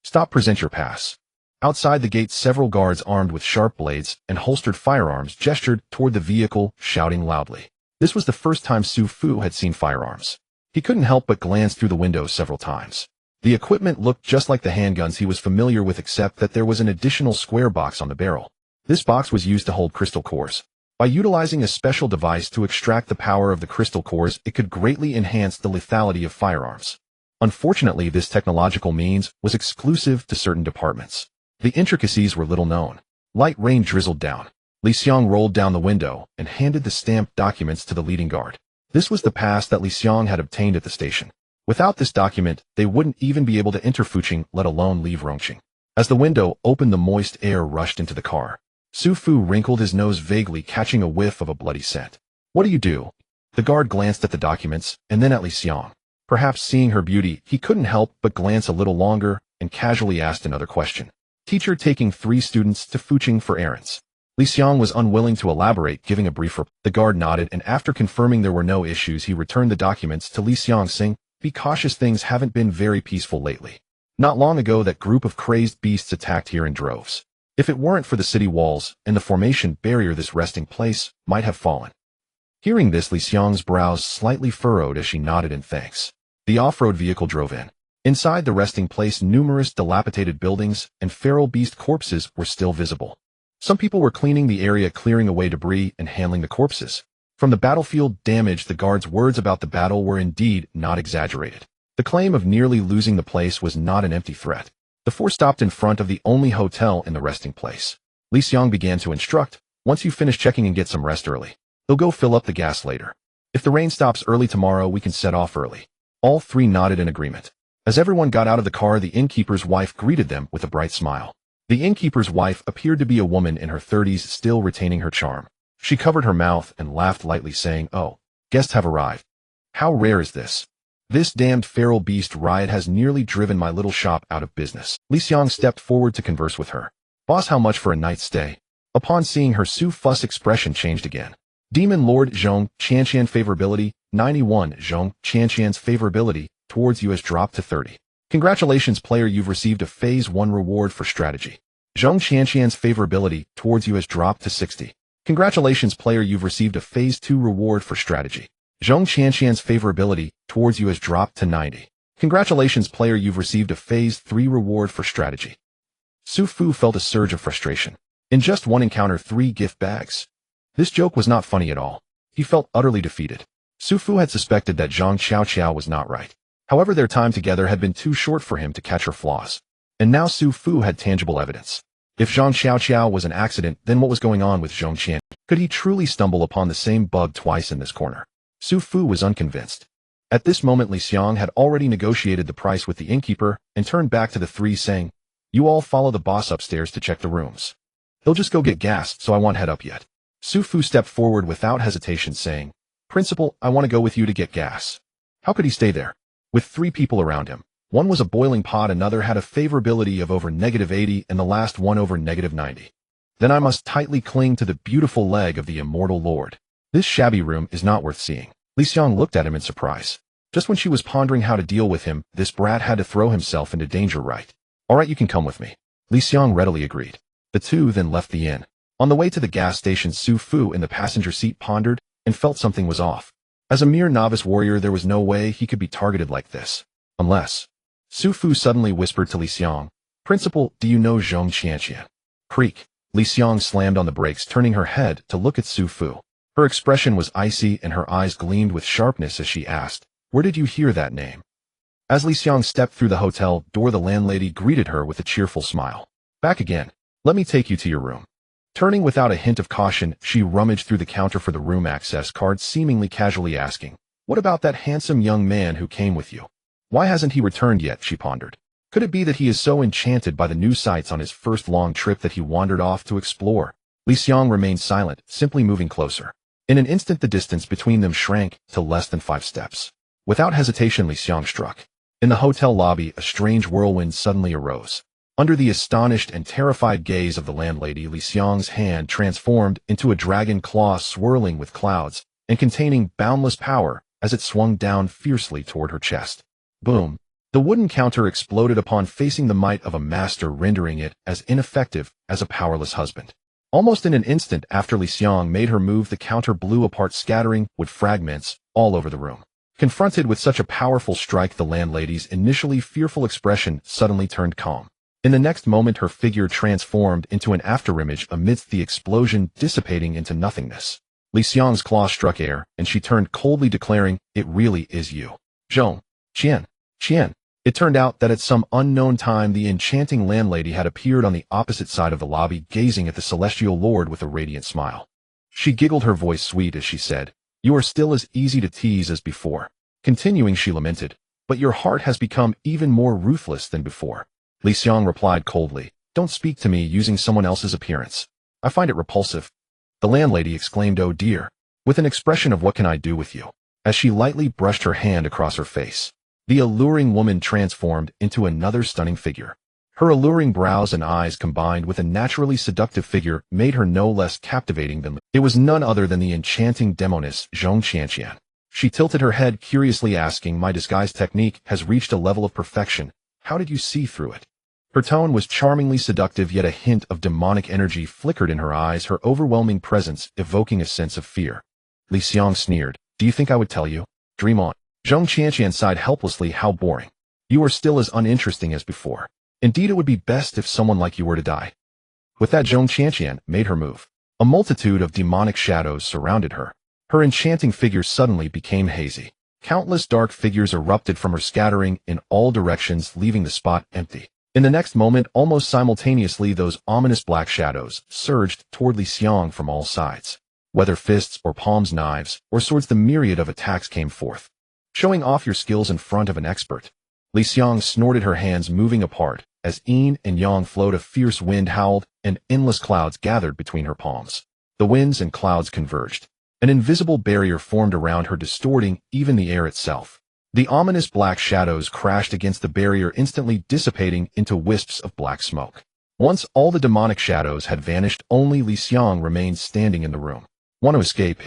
"Stop, present your pass." Outside the gate, several guards armed with sharp blades and holstered firearms gestured toward the vehicle, shouting loudly. This was the first time Su Fu had seen firearms. He couldn't help but glance through the window several times. The equipment looked just like the handguns he was familiar with, except that there was an additional square box on the barrel. This box was used to hold crystal cores. By utilizing a special device to extract the power of the crystal cores, it could greatly enhance the lethality of firearms. Unfortunately, this technological means was exclusive to certain departments. The intricacies were little known. Light rain drizzled down. Li Xiang rolled down the window and handed the stamped documents to the leading guard. This was the pass that Li Xiang had obtained at the station. Without this document, they wouldn't even be able to enter Fuqing, let alone leave Rongqing. As the window opened, the moist air rushed into the car. Su Fu wrinkled his nose vaguely, catching a whiff of a bloody scent. "What do you do?" The guard glanced at the documents, and then at Li Xiang. Perhaps seeing her beauty, he couldn't help but glance a little longer, and casually asked another question. "Teacher taking 3 students to Fuqing for errands." Li Xiang was unwilling to elaborate, giving a brief reply. The guard nodded, and after confirming there were no issues, he returned the documents to Li Xiang, saying, "Be cautious, things haven't been very peaceful lately. Not long ago, that group of crazed beasts attacked here in droves. If it weren't for the city walls and the formation barrier, this resting place might have fallen." Hearing this, Li Xiang's brows slightly furrowed as she nodded in thanks. The off-road vehicle drove in. Inside the resting place, numerous dilapidated buildings and feral beast corpses were still visible. Some people were cleaning the area, clearing away debris and handling the corpses. From the battlefield damage, the guard's words about the battle were indeed not exaggerated. The claim of nearly losing the place was not an empty threat. The 4 stopped in front of the only hotel in the resting place. Li Xiang began to instruct, "Once you finish checking and get some rest early. They'll go fill up the gas later. If the rain stops early tomorrow, we can set off early." All 3 nodded in agreement. As everyone got out of the car, the innkeeper's wife greeted them with a bright smile. The innkeeper's wife appeared to be a woman in her 30s, still retaining her charm. She covered her mouth and laughed lightly, saying, "Oh, guests have arrived. How rare is this? This damned feral beast riot has nearly driven my little shop out of business." Li Xiang stepped forward to converse with her. "Boss, how much for a night's stay?" Upon seeing her, Su Fu's expression changed again. Demon Lord Zhong Qianqian favorability, 91. Zhong Qianqian's favorability towards you has dropped to 30. Congratulations player, you've received a Phase 1 reward for strategy. Zhong Qianqian's favorability towards you has dropped to 60. Congratulations player, you've received a Phase 2 reward for strategy. Zhong Qianqian's favorability towards you has dropped to 90. Congratulations player, you've received a Phase 3 reward for strategy. Su Fu felt a surge of frustration. In just one encounter, 3 gift bags. This joke was not funny at all. He felt utterly defeated. Su Fu had suspected that Zhang Qiao was not right. However, their time together had been too short for him to catch her flaws. And now Su Fu had tangible evidence. If Zhang Qiao was an accident, then what was going on with Zhong Qian? Could he truly stumble upon the same bug twice in this corner? Su Fu was unconvinced. At this moment, Li Xiang had already negotiated the price with the innkeeper and turned back to the 3 saying, "You all follow the boss upstairs to check the rooms. He'll just go get gas, so I won't head up yet." Su Fu stepped forward without hesitation saying, "Principal, I want to go with you to get gas." How could he stay there? With 3 people around him. One was a boiling pot, another had a favorability of over -80, and the last one over -90. Then I must tightly cling to the beautiful leg of the Immortal Lord. This shabby room is not worth seeing. Li Xiang looked at him in surprise. Just when she was pondering how to deal with him, this brat had to throw himself into danger, right? "All right, you can come with me." Li Xiang readily agreed. The 2 then left the inn. On the way to the gas station, Su Fu in the passenger seat pondered and felt something was off. As a mere novice warrior, there was no way he could be targeted like this. Unless... Su Fu suddenly whispered to Li Xiang, "Principal, do you know Zhong Qianqian?" Creak. Li Xiang slammed on the brakes, turning her head to look at Su Fu. Her expression was icy and her eyes gleamed with sharpness as she asked, "Where did you hear that name?" As Li Xiang stepped through the hotel door, the landlady greeted her with a cheerful smile. "Back again. Let me take you to your room." Turning without a hint of caution, she rummaged through the counter for the room access card, seemingly casually asking, "What about that handsome young man who came with you? Why hasn't he returned yet?" she pondered. Could it be that he is so enchanted by the new sights on his first long trip that he wandered off to explore? Li Xiang remained silent, simply moving closer. In an instant, the distance between them shrank to less than 5 steps. Without hesitation, Li Xiang struck. In the hotel lobby, a strange whirlwind suddenly arose. Under the astonished and terrified gaze of the landlady, Li Xiang's hand transformed into a dragon claw swirling with clouds and containing boundless power as it swung down fiercely toward her chest. Boom! The wooden counter exploded upon facing the might of a master, rendering it as ineffective as a powerless husband. Almost in an instant after Li Xiang made her move, the counter blew apart, scattering wood fragments all over the room. Confronted with such a powerful strike, the landlady's initially fearful expression suddenly turned calm. In the next moment, her figure transformed into an afterimage amidst the explosion, dissipating into nothingness. Li Xiang's claw struck air, and she turned coldly, declaring, "It really is you. Zhong Qian." It turned out that at some unknown time, the enchanting landlady had appeared on the opposite side of the lobby, gazing at the celestial lord with a radiant smile. She giggled, her voice sweet as she said, "You are still as easy to tease as before." Continuing, she lamented, "But your heart has become even more ruthless than before." Li Xiang replied coldly, "Don't speak to me using someone else's appearance. I find it repulsive." The landlady exclaimed, "Oh dear," with an expression of "What can I do with you?" as she lightly brushed her hand across her face. The alluring woman transformed into another stunning figure. Her alluring brows and eyes combined with a naturally seductive figure made her no less captivating than it was none other than the enchanting Demoness Zhong Qianqian. She tilted her head curiously, asking, "My disguise technique has reached a level of perfection. How did you see through it?" Her tone was charmingly seductive, yet a hint of demonic energy flickered in her eyes, her overwhelming presence evoking a sense of fear. Li Xiang sneered, "Do you think I would tell you? Dream on." Zhong Qianqian sighed helplessly, "How boring. You are still as uninteresting as before. Indeed, it would be best if someone like you were to die." With that, Zhong Qianqian made her move. A multitude of demonic shadows surrounded her. Her enchanting figure suddenly became hazy. Countless dark figures erupted from her, scattering in all directions, leaving the spot empty. In the next moment, almost simultaneously, those ominous black shadows surged toward Li Xiang from all sides. Whether fists or palms, knives or swords, the myriad of attacks came forth. "Showing off your skills in front of an expert." Li Xiang snorted, her hands moving apart as yin and yang flowed. A fierce wind howled, and endless clouds gathered between her palms. The winds and clouds converged. An invisible barrier formed around her, distorting even the air itself. The ominous black shadows crashed against the barrier, instantly dissipating into wisps of black smoke. Once all the demonic shadows had vanished, only Li Xiang remained standing in the room. Want to escape?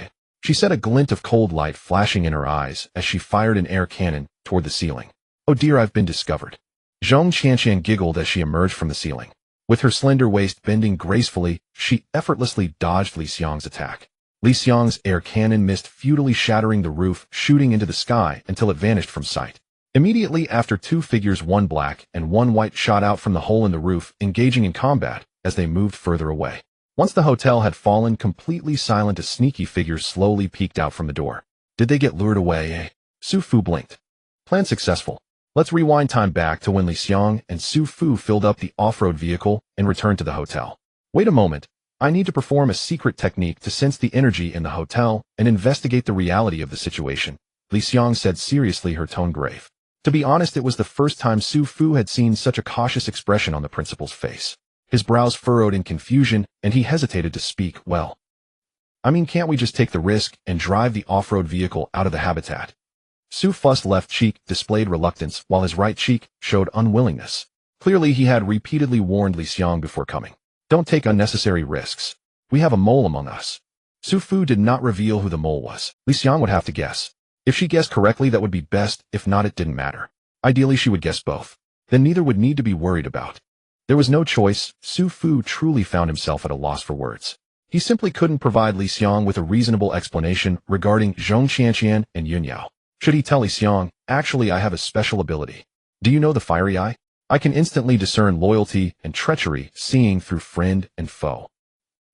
She said, a glint of cold light flashing in her eyes as she fired an air cannon toward the ceiling. Oh dear, I've been discovered. Zhong Qianqian giggled as she emerged from the ceiling. With her slender waist bending gracefully, she effortlessly dodged Li Xiang's attack. Li Xiang's air cannon missed, futilely shattering the roof, shooting into the sky until it vanished from sight. Immediately after, two figures, one black and one white, shot out from the hole in the roof, engaging in combat as they moved further away. Once the hotel had fallen completely silent, a sneaky figure slowly peeked out from the door. Did they get lured away, eh? Su Fu blinked. Plan successful. Let's rewind time back to when Li Xiang and Su Fu filled up the off-road vehicle and returned to the hotel. Wait a moment. I need to perform a secret technique to sense the energy in the hotel and investigate the reality of the situation, Li Xiang said seriously, her tone grave. To be honest, it was the first time Su Fu had seen such a cautious expression on the principal's face. His brows furrowed in confusion, and he hesitated to speak. Well, I mean, can't we just take the risk and drive the off-road vehicle out of the habitat? Su Fu's left cheek displayed reluctance, while his right cheek showed unwillingness. Clearly, he had repeatedly warned Li Xiang before coming. Don't take unnecessary risks. We have a mole among us. Su Fu did not reveal who the mole was. Li Xiang would have to guess. If she guessed correctly, that would be best. If not, it didn't matter. Ideally, she would guess both. Then neither would need to be worried about. There was no choice. Su Fu truly found himself at a loss for words. He simply couldn't provide Li Xiang with a reasonable explanation regarding Zhong Qianqian and Yun Yao. Should he tell Li Xiang, actually, I have a special ability. Do you know the fiery eye? I can instantly discern loyalty and treachery, seeing through friend and foe.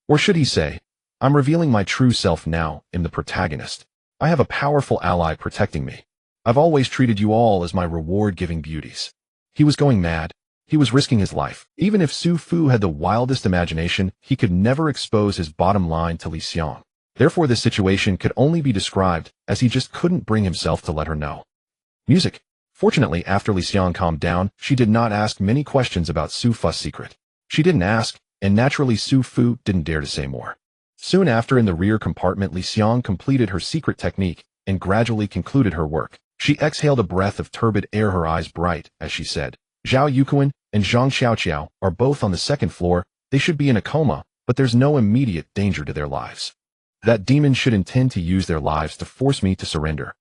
Or should he say, I'm revealing my true self now, am the protagonist. I have a powerful ally protecting me. I've always treated you all as my reward-giving beauties. He was going mad. He was risking his life. Even if Su Fu had the wildest imagination, he could never expose his bottom line to Li Xiang. Therefore, this situation could only be described as he just couldn't bring himself to let her know. Music. Fortunately, after Li Xiang calmed down, she did not ask many questions about Su Fu's secret. She didn't ask, and naturally Su Fu didn't dare to say more. Soon after, in the rear compartment, Li Xiang completed her secret technique and gradually concluded her work. She exhaled a breath of turbid air, her eyes bright, as she said, Zhao Yuquan and Zhang Xiaoqiao are both on the second floor. They should be in a coma, but there's no immediate danger to their lives. That demon should intend to use their lives to force me to surrender.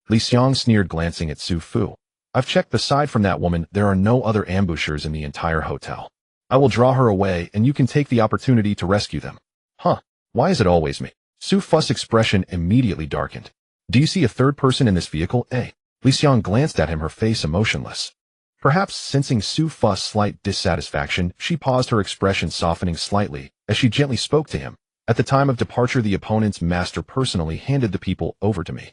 Li Xiang sneered, glancing at Su Fu. I've checked. Aside from that woman, there are no other ambushers in the entire hotel. I will draw her away, and you can take the opportunity to rescue them. Huh? Why is it always me? Su Fu's expression immediately darkened. Do you see a third person in this vehicle, eh? Li Xiang glanced at him, her face emotionless. Perhaps sensing Su Fu's slight dissatisfaction, she paused, her expression softening slightly as she gently spoke to him. At the time of departure, the opponent's master personally handed the people over to me.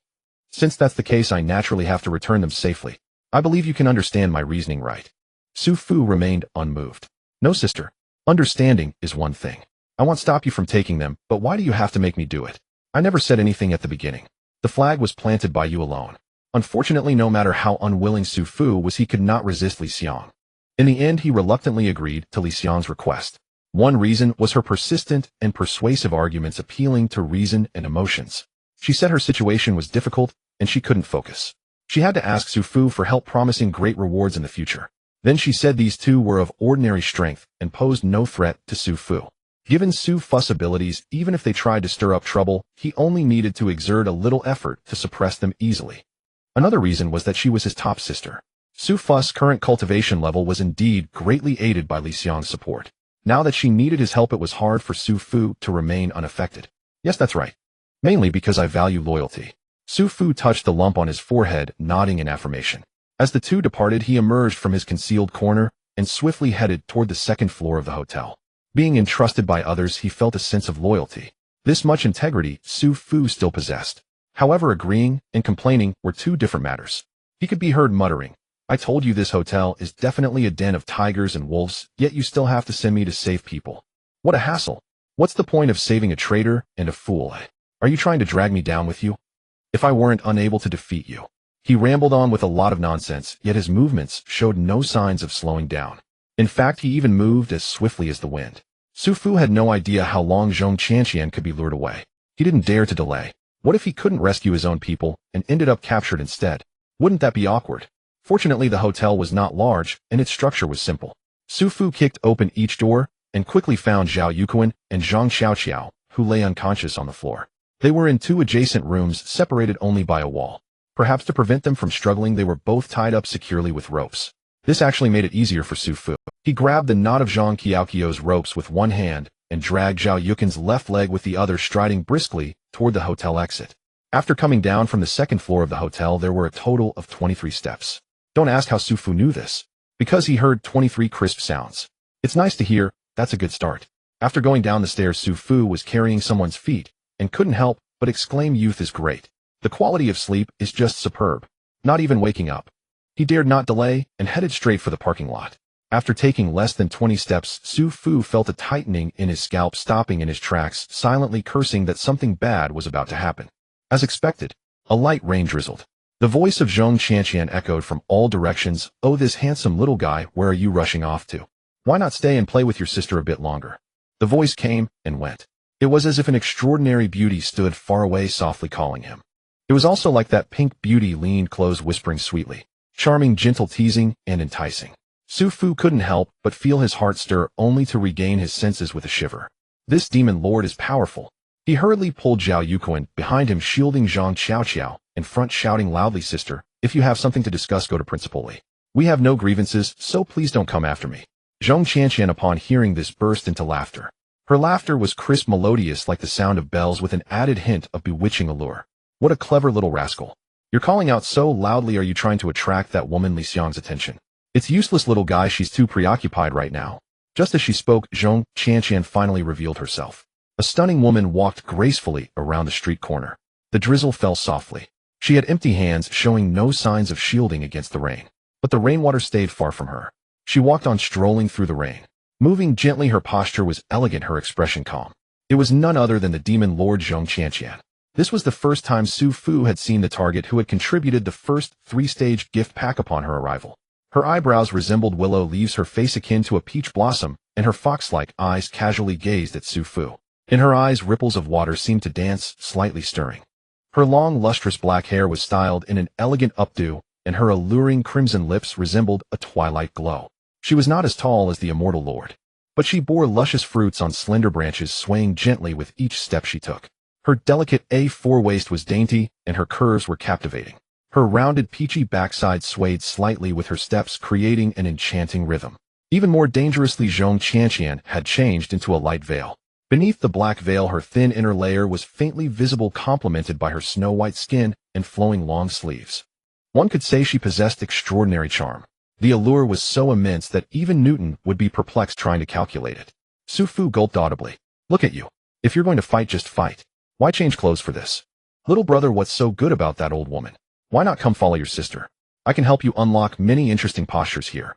Since that's the case, I naturally have to return them safely. I believe you can understand my reasoning, right? Su Fu remained unmoved. No, sister. Understanding is one thing. I won't stop you from taking them, but why do you have to make me do it? I never said anything at the beginning. The flag was planted by you alone. Unfortunately, no matter how unwilling Su Fu was, he could not resist Li Xiang. In the end, he reluctantly agreed to Li Xiang's request. One reason was her persistent and persuasive arguments appealing to reason and emotions. She said her situation was difficult and she couldn't focus. She had to ask Su Fu for help, promising great rewards in the future. Then she said these two were of ordinary strength and posed no threat to Su Fu. Given Su Fu's abilities, even if they tried to stir up trouble, he only needed to exert a little effort to suppress them easily. Another reason was that she was his top sister. Su Fu's current cultivation level was indeed greatly aided by Li Xiang's support. Now that she needed his help, it was hard for Su Fu to remain unaffected. Yes, that's right. Mainly because I value loyalty. Su Fu touched the lump on his forehead, nodding in affirmation. As the two departed, he emerged from his concealed corner and swiftly headed toward the second floor of the hotel. Being entrusted by others, he felt a sense of loyalty. This much integrity Su Fu still possessed. However, agreeing and complaining were two different matters. He could be heard muttering, I told you this hotel is definitely a den of tigers and wolves, yet you still have to send me to save people. What a hassle. What's the point of saving a traitor and a fool? Are you trying to drag me down with you? If I weren't unable to defeat you. He rambled on with a lot of nonsense, yet his movements showed no signs of slowing down. In fact, he even moved as swiftly as the wind. Su Fu had no idea how long Zhong Qianqian could be lured away. He didn't dare to delay. What if he couldn't rescue his own people and ended up captured instead? Wouldn't that be awkward? Fortunately, the hotel was not large and its structure was simple. Su Fu kicked open each door and quickly found Zhao Yuquan and Zhang Xiaoqiao, who lay unconscious on the floor. They were in two adjacent rooms separated only by a wall. Perhaps to prevent them from struggling, they were both tied up securely with ropes. This actually made it easier for Su Fu. He grabbed the knot of Zhang Qiaoqiu's ropes with one hand and dragged Zhao Yuqin's left leg with the other, striding briskly toward the hotel exit. After coming down from the second floor of the hotel, there were a total of 23 steps. Don't ask how Su Fu knew this. Because he heard 23 crisp sounds. It's nice to hear, that's a good start. After going down the stairs, Su Fu was carrying someone's feet and couldn't help but exclaim, "Youth is great. The quality of sleep is just superb." Not even waking up. He dared not delay and headed straight for the parking lot. After taking less than 20 steps, Su Fu felt a tightening in his scalp, stopping in his tracks, silently cursing that something bad was about to happen. As expected, a light rain drizzled. The voice of Zhong Qianqian echoed from all directions, "Oh, this handsome little guy, where are you rushing off to? Why not stay and play with your sister a bit longer?" The voice came and went. It was as if an extraordinary beauty stood far away, softly calling him. It was also like that pink beauty leaned close, whispering sweetly. Charming, gentle, teasing, and enticing. Su Fu couldn't help but feel his heart stir, only to regain his senses with a shiver. This demon lord is powerful. He hurriedly pulled Zhao Yuqin behind him, shielding Zhang Qiaoqiao in front, shouting loudly, "Sister, if you have something to discuss, go to Principal Li. We have no grievances, so please don't come after me." Zhong Qianqian, upon hearing this, burst into laughter. Her laughter was crisp, melodious, like the sound of bells, with an added hint of bewitching allure. "What a clever little rascal. You're calling out so loudly. Are you trying to attract that woman Li Xiang's attention?" "It's useless, little guy. She's too preoccupied right now." Just as she spoke, Zhong Qianqian finally revealed herself. A stunning woman walked gracefully around the street corner. The drizzle fell softly. She had empty hands, showing no signs of shielding against the rain. But the rainwater stayed far from her. She walked on, strolling through the rain. Moving gently, her posture was elegant, her expression calm. It was none other than the demon lord Zhong Qianqian. This was the first time Su Fu had seen the target who had contributed the first three-stage gift pack upon her arrival. Her eyebrows resembled willow leaves, her face akin to a peach blossom, and her fox-like eyes casually gazed at Su Fu. In her eyes, ripples of water seemed to dance, slightly stirring. Her long, lustrous black hair was styled in an elegant updo, and her alluring crimson lips resembled a twilight glow. She was not as tall as the Immortal Lord, but she bore luscious fruits on slender branches, swaying gently with each step she took. Her delicate A4 waist was dainty, and her curves were captivating. Her rounded, peachy backside swayed slightly with her steps, creating an enchanting rhythm. Even more dangerously, Zhong Qianqian had changed into a light veil. Beneath the black veil, her thin inner layer was faintly visible, complemented by her snow-white skin and flowing long sleeves. One could say she possessed extraordinary charm. The allure was so immense that even Newton would be perplexed trying to calculate it. Su Fu gulped audibly. "Look at you. If you're going to fight, just fight. Why change clothes for this? Little brother, what's so good about that old woman? Why not come follow your sister? I can help you unlock many interesting postures here."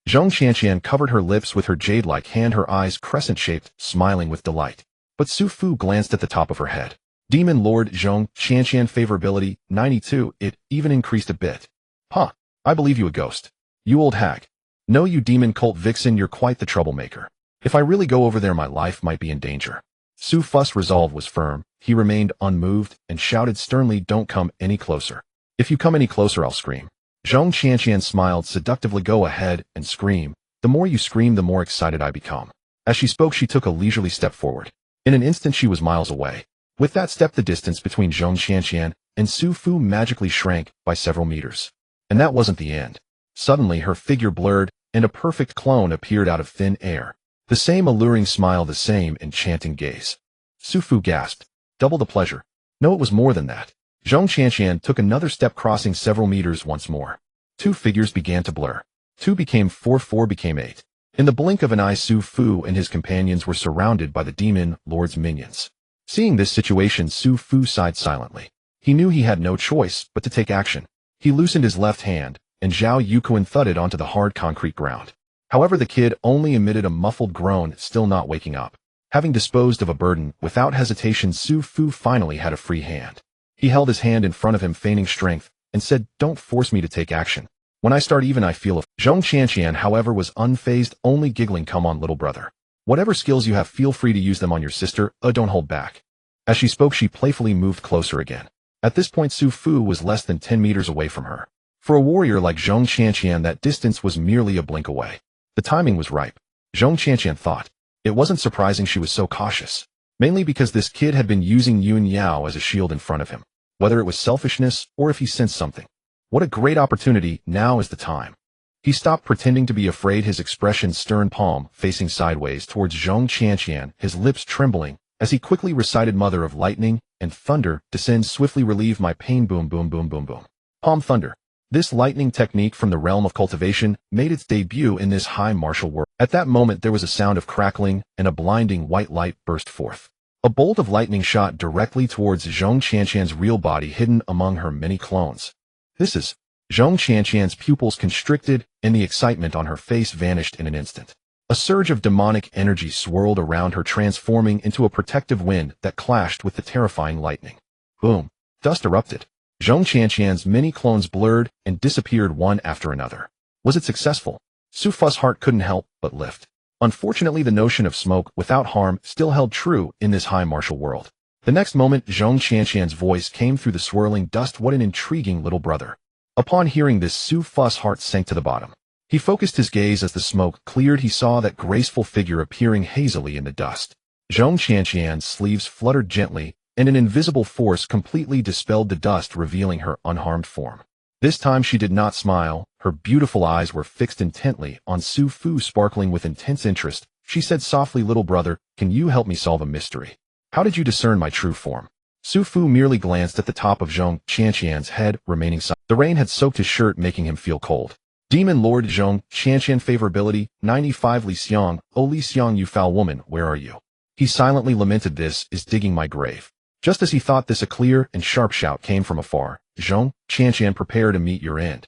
Zhong Qianqian covered her lips with her jade-like hand, her eyes crescent-shaped, smiling with delight. But Su Fu glanced at the top of her head. Demon Lord Zhong Qianqian, favorability 92. It even increased a bit. "Huh, I believe you a ghost. You old hag. No, you demon cult vixen, you're quite the troublemaker. If I really go over there, my life might be in danger." Su Fu's resolve was firm. He remained unmoved and shouted sternly, "Don't come any closer. If you come any closer, I'll scream." Zhong Qianqian smiled seductively. "Go ahead and scream. The more you scream, the more excited I become." As she spoke, she took a leisurely step forward. In an instant, she was miles away. With that step, the distance between Zhong Qianqian and Su Fu magically shrank by several meters. And that wasn't the end. Suddenly, her figure blurred, and a perfect clone appeared out of thin air. The same alluring smile, the same enchanting gaze. Su Fu gasped. Double the pleasure. No, it was more than that. Zhong Qianqian took another step, crossing several meters once more. Two figures began to blur. 2 became 4, 4 became 8. In the blink of an eye, Su Fu and his companions were surrounded by the Demon Lord's minions. Seeing this situation, Su Fu sighed silently. He knew he had no choice but to take action. He loosened his left hand, and Zhao Yuqin thudded onto the hard concrete ground. However, the kid only emitted a muffled groan, still not waking up. Having disposed of a burden, without hesitation, Su Fu finally had a free hand. He held his hand in front of him, feigning strength, and said, "Don't force me to take action. When I start, even I feel a..." Zhong Qianqian, however, was unfazed, only giggling. "Come on, little brother. Whatever skills you have, feel free to use them on your sister. Don't hold back." As she spoke, she playfully moved closer again. At this point, Su Fu was less than 10 meters away from her. For a warrior like Zhong Qianqian, that distance was merely a blink away. The timing was ripe. Zhong Qianqian thought. It wasn't surprising she was so cautious. mainly because this kid had been using Yun Yao as a shield in front of him, whether it was selfishness or if he sensed something. What a great opportunity, now is the time. He stopped pretending to be afraid, his expression stern, palm facing sideways towards Zhong Qianqian, his lips trembling, as he quickly recited Mother of Lightning and Thunder, descend swiftly, relieve my pain, boom boom boom boom boom. Palm Thunder. This lightning technique from the realm of cultivation made its debut in this high martial world. At that moment there was a sound of crackling, and a blinding white light burst forth. A bolt of lightning shot directly towards Zhong Qianqian's real body hidden among her many clones. This is... Zhong Qianqian's pupils constricted, and the excitement on her face vanished in an instant. A surge of demonic energy swirled around her, transforming into a protective wind that clashed with the terrifying lightning. Boom! Dust erupted. Zhong Qianqian's many clones blurred and disappeared one after another. Was it successful? Su Fu's heart couldn't help but lift. Unfortunately, the notion of smoke without harm still held true in this high martial world. The next moment, Zhong Qianqian's voice came through the swirling dust. What an intriguing little brother. Upon hearing this, Su Fu's heart sank to the bottom. He focused his gaze. As the smoke cleared, he saw that graceful figure appearing hazily in the dust. Zhong Qianqian's sleeves fluttered gently, and an invisible force completely dispelled the dust, revealing her unharmed form. This time she did not smile. Her beautiful eyes were fixed intently on Su Fu, sparkling with intense interest. She said softly, "Little brother, can you help me solve a mystery? How did you discern my true form?" Su Fu merely glanced at the top of Zhong Qianqian's head, remaining silent. The rain had soaked his shirt, making him feel cold. Demon Lord Zhong Qianqian, favorability 95. Li Xiang, "Oh Li Xiang, you foul woman, where are you?" He silently lamented, "This is digging my grave." Just as he thought this, a clear and sharp shout came from afar. "Zhong Qianqian, prepare to meet your end."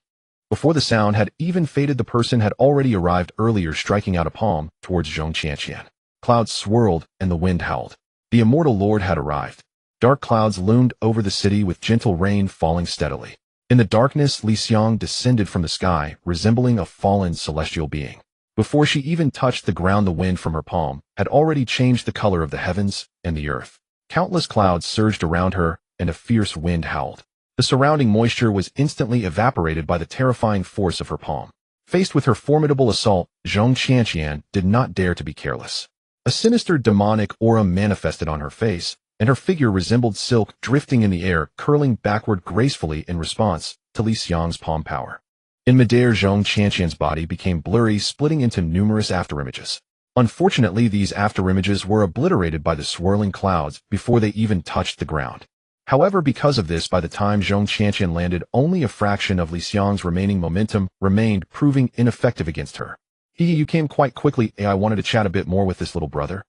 Before the sound had even faded, the person had already arrived earlier, striking out a palm towards Zhong Qianqian. Clouds swirled and the wind howled. The Immortal Lord had arrived. Dark clouds loomed over the city, with gentle rain falling steadily. In the darkness, Li Xiang descended from the sky, resembling a fallen celestial being. Before she even touched the ground, the wind from her palm had already changed the color of the heavens and the earth. Countless clouds surged around her, and a fierce wind howled. The surrounding moisture was instantly evaporated by the terrifying force of her palm. Faced with her formidable assault, Zhong Qianqian did not dare to be careless. A sinister demonic aura manifested on her face, and her figure resembled silk drifting in the air, curling backward gracefully in response to Li Xiang's palm power. In midair, Zhong Qianqian's body became blurry, splitting into numerous afterimages. Unfortunately, these afterimages were obliterated by the swirling clouds before they even touched the ground. However, because of this, by the time Zhong Qianqian landed, only a fraction of Li Xiang's remaining momentum remained, proving ineffective against her. You came quite quickly. I wanted to chat a bit more with this little brother."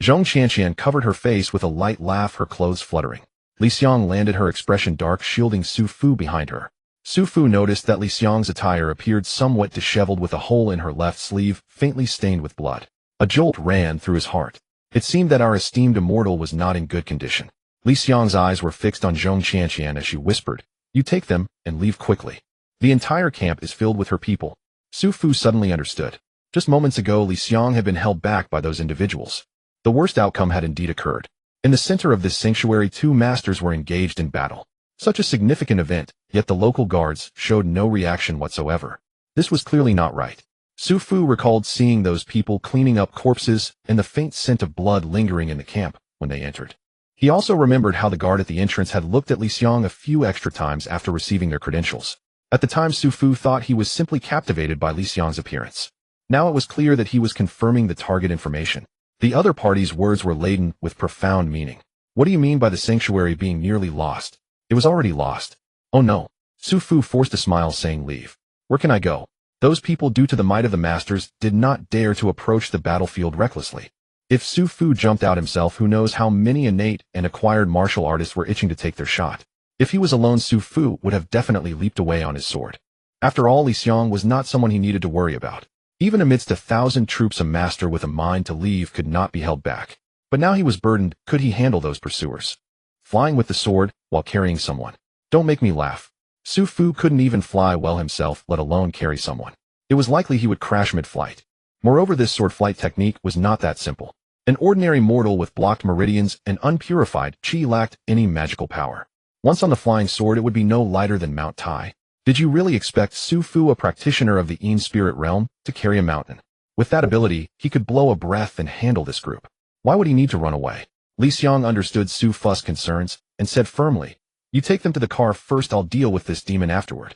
Zhong Qianqian covered her face with a light laugh, her clothes fluttering. Li Xiang landed, her expression dark, shielding Su Fu behind her. Su Fu noticed that Li Xiang's attire appeared somewhat disheveled, with a hole in her left sleeve, faintly stained with blood. A jolt ran through his heart. It seemed that our esteemed immortal was not in good condition. Li Xiang's eyes were fixed on Zhong Qianqian as she whispered, "You take them, and leave quickly. The entire camp is filled with her people." Su Fu suddenly understood. Just moments ago, Li Xiang had been held back by those individuals. The worst outcome had indeed occurred. In the center of this sanctuary, two masters were engaged in battle. Such a significant event, yet the local guards showed no reaction whatsoever. This was clearly not right. Su Fu recalled seeing those people cleaning up corpses and the faint scent of blood lingering in the camp when they entered. He also remembered how the guard at the entrance had looked at Li Xiang a few extra times after receiving their credentials. At the time, Su Fu thought he was simply captivated by Li Xiang's appearance. Now it was clear that he was confirming the target information. The other party's words were laden with profound meaning. "What do you mean by the sanctuary being nearly lost?" "It was already lost." "Oh no." Su Fu forced a smile, saying, "Leave. Where can I go?" Those people, due to the might of the masters, did not dare to approach the battlefield recklessly. If Su Fu jumped out himself, who knows how many innate and acquired martial artists were itching to take their shot. If he was alone, Su Fu would have definitely leaped away on his sword. After all, Li Xiang was not someone he needed to worry about. Even amidst 1,000 troops, a master with a mind to leave could not be held back. But now he was burdened. Could he handle those pursuers? Flying with the sword while carrying someone. Don't make me laugh. Su Fu couldn't even fly well himself, let alone carry someone. It was likely he would crash mid-flight. Moreover, this sword flight technique was not that simple. An ordinary mortal with blocked meridians and unpurified qi lacked any magical power. Once on the flying sword, it would be no lighter than Mount Tai. Did you really expect Su Fu, a practitioner of the Yin spirit realm, to carry a mountain? With that ability, he could blow a breath and handle this group. Why would he need to run away? Li Xiang understood Su Fu's concerns and said firmly, "You take them to the car first, I'll deal with this demon afterward."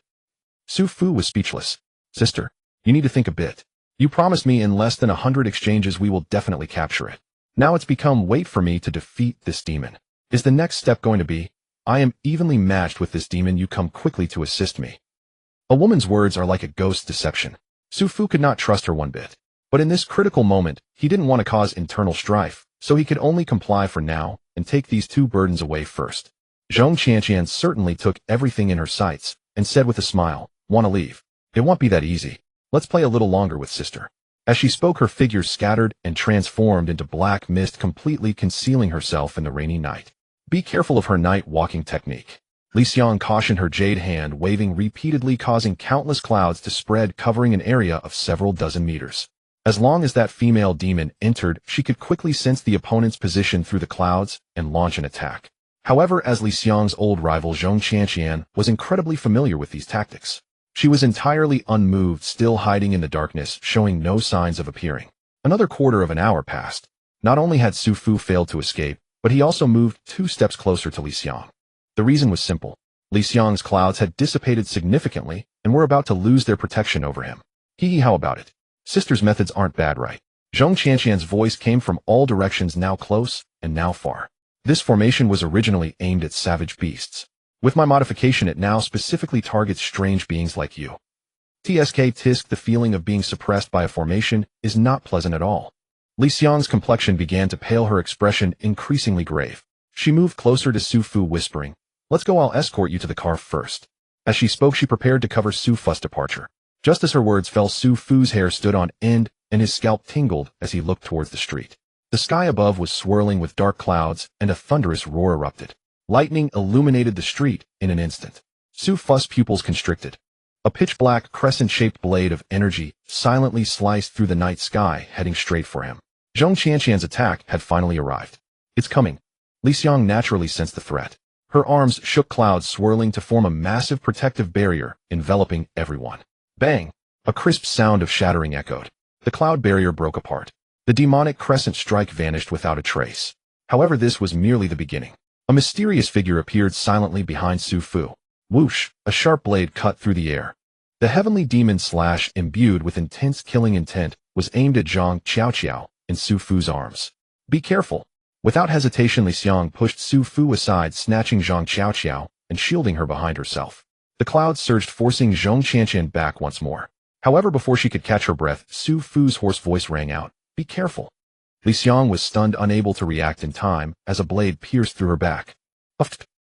Su Fu was speechless. "Sister, you need to think a bit. You promised me in less than 100 exchanges we will definitely capture it. Now it's become wait for me to defeat this demon. Is the next step going to be, I am evenly matched with this demon, you come quickly to assist me?" A woman's words are like a ghost deception. Su Fu could not trust her one bit. But in this critical moment, he didn't want to cause internal strife, so he could only comply for now and take these two burdens away first. Zhong Qianqian certainly took everything in her sights and said with a smile, "Want to leave? It won't be that easy. Let's play a little longer with sister." As she spoke, her figure scattered and transformed into black mist, completely concealing herself in the rainy night. "Be careful of her night walking technique." Li Xiang cautioned, her jade hand waving repeatedly, causing countless clouds to spread, covering an area of several dozen meters. As long as that female demon entered, she could quickly sense the opponent's position through the clouds and launch an attack. However, as Li Xiang's old rival Zhong Qianqian was incredibly familiar with these tactics, she was entirely unmoved, still hiding in the darkness, showing no signs of appearing. Another quarter of an hour passed. Not only had Su Fu failed to escape, but he also moved 2 steps closer to Li Xiang. The reason was simple. Li Xiang's clouds had dissipated significantly and were about to lose their protection over him. "Hee, how about it? Sister's methods aren't bad, right?" Zhong Qianqian's voice came from all directions, now close and now far. "This formation was originally aimed at savage beasts. With my modification, it now specifically targets strange beings like you. Tisk, the feeling of being suppressed by a formation is not pleasant at all." Li Xiang's complexion began to pale, her expression increasingly grave. She moved closer to Su Fu, whispering, "Let's go, I'll escort you to the car first." As she spoke, she prepared to cover Su Fu's departure. Just as her words fell, Su Fu's hair stood on end and his scalp tingled as he looked towards the street. The sky above was swirling with dark clouds and a thunderous roar erupted. Lightning illuminated the street in an instant. Su Fu's pupils constricted. A pitch-black crescent-shaped blade of energy silently sliced through the night sky, heading straight for him. Zhong Qianqian's attack had finally arrived. "It's coming." Li Xiang naturally sensed the threat. Her arms shook, clouds swirling to form a massive protective barrier, enveloping everyone. Bang! A crisp sound of shattering echoed. The cloud barrier broke apart. The demonic crescent strike vanished without a trace. However, this was merely the beginning. A mysterious figure appeared silently behind Su Fu. Whoosh! A sharp blade cut through the air. The heavenly demon slash, imbued with intense killing intent, was aimed at Zhang Qiaoqiao in Su Fu's arms. "Be careful." Without hesitation, Li Xiang pushed Su Fu aside, snatching Zhang Qiaoqiao and shielding her behind herself. The clouds surged, forcing Zhong Qianqian back once more. However, before she could catch her breath, Su Fu's hoarse voice rang out, "Be careful." Li Xiang was stunned, unable to react in time, as a blade pierced through her back.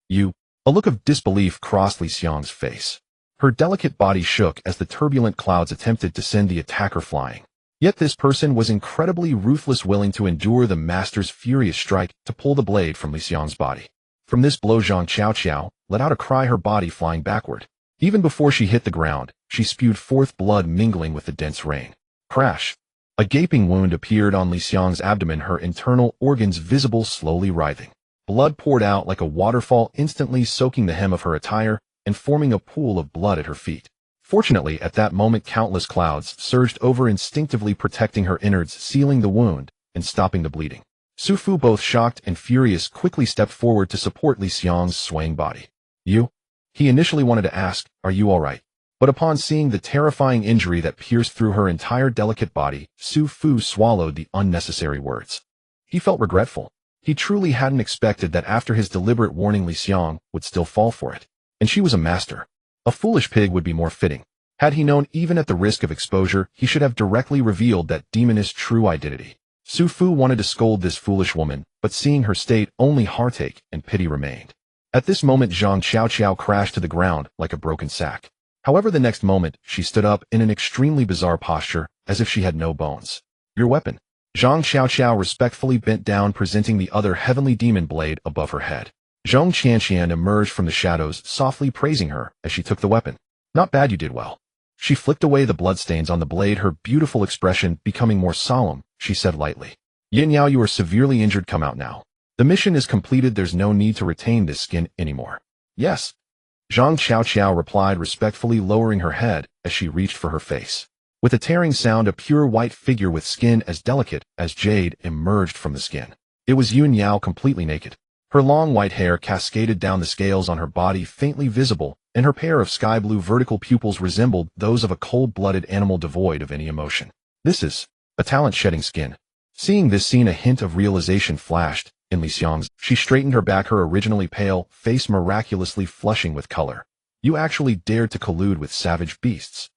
You." A look of disbelief crossed Li Xiang's face. Her delicate body shook as the turbulent clouds attempted to send the attacker flying. Yet this person was incredibly ruthless, willing to endure the master's furious strike to pull the blade from Li Xiang's body. From this blow, Zhang Qiaoqiao let out a cry, her body flying backward. Even before she hit the ground, she spewed forth blood mingling with the dense rain. Crash! A gaping wound appeared on Li Xiang's abdomen, her internal organs visible, slowly writhing. Blood poured out like a waterfall, instantly soaking the hem of her attire and forming a pool of blood at her feet. Fortunately, at that moment, countless clouds surged over, instinctively protecting her innards, sealing the wound and stopping the bleeding. Su Fu, both shocked and furious, quickly stepped forward to support Li Xiang's swaying body. "You?" He initially wanted to ask, "Are you all right?" But upon seeing the terrifying injury that pierced through her entire delicate body, Su Fu swallowed the unnecessary words. He felt regretful. He truly hadn't expected that after his deliberate warning, Li Xiang would still fall for it. And she was a master. A foolish pig would be more fitting. Had he known, even at the risk of exposure, he should have directly revealed that demoness' true identity. Su Fu wanted to scold this foolish woman, but seeing her state, only heartache and pity remained. At this moment, Zhang Qiaoqiao crashed to the ground like a broken sack. However, the next moment, she stood up in an extremely bizarre posture, as if she had no bones. "Your weapon." Zhang Qiaoqiao respectfully bent down, presenting the other heavenly demon blade above her head. Zhong Qianqian emerged from the shadows, softly praising her as she took the weapon. "Not bad, you did well." She flicked away the bloodstains on the blade, her beautiful expression becoming more solemn. She said lightly, "Yin Yao, you are severely injured. Come out now. The mission is completed. There's no need to retain this skin anymore." "Yes." Zhang Qiaoqiao replied respectfully, lowering her head as she reached for her face. With a tearing sound, a pure white figure with skin as delicate as jade emerged from the skin. It was Yun Yao completely naked. Her long white hair cascaded down the scales on her body, faintly visible, and her pair of sky-blue vertical pupils resembled those of a cold-blooded animal devoid of any emotion. This is a talent-shedding skin. Seeing this scene, a hint of realization flashed in Li Xiang's. She straightened her back, her originally pale face miraculously flushing with color. You actually dared to collude with savage beasts.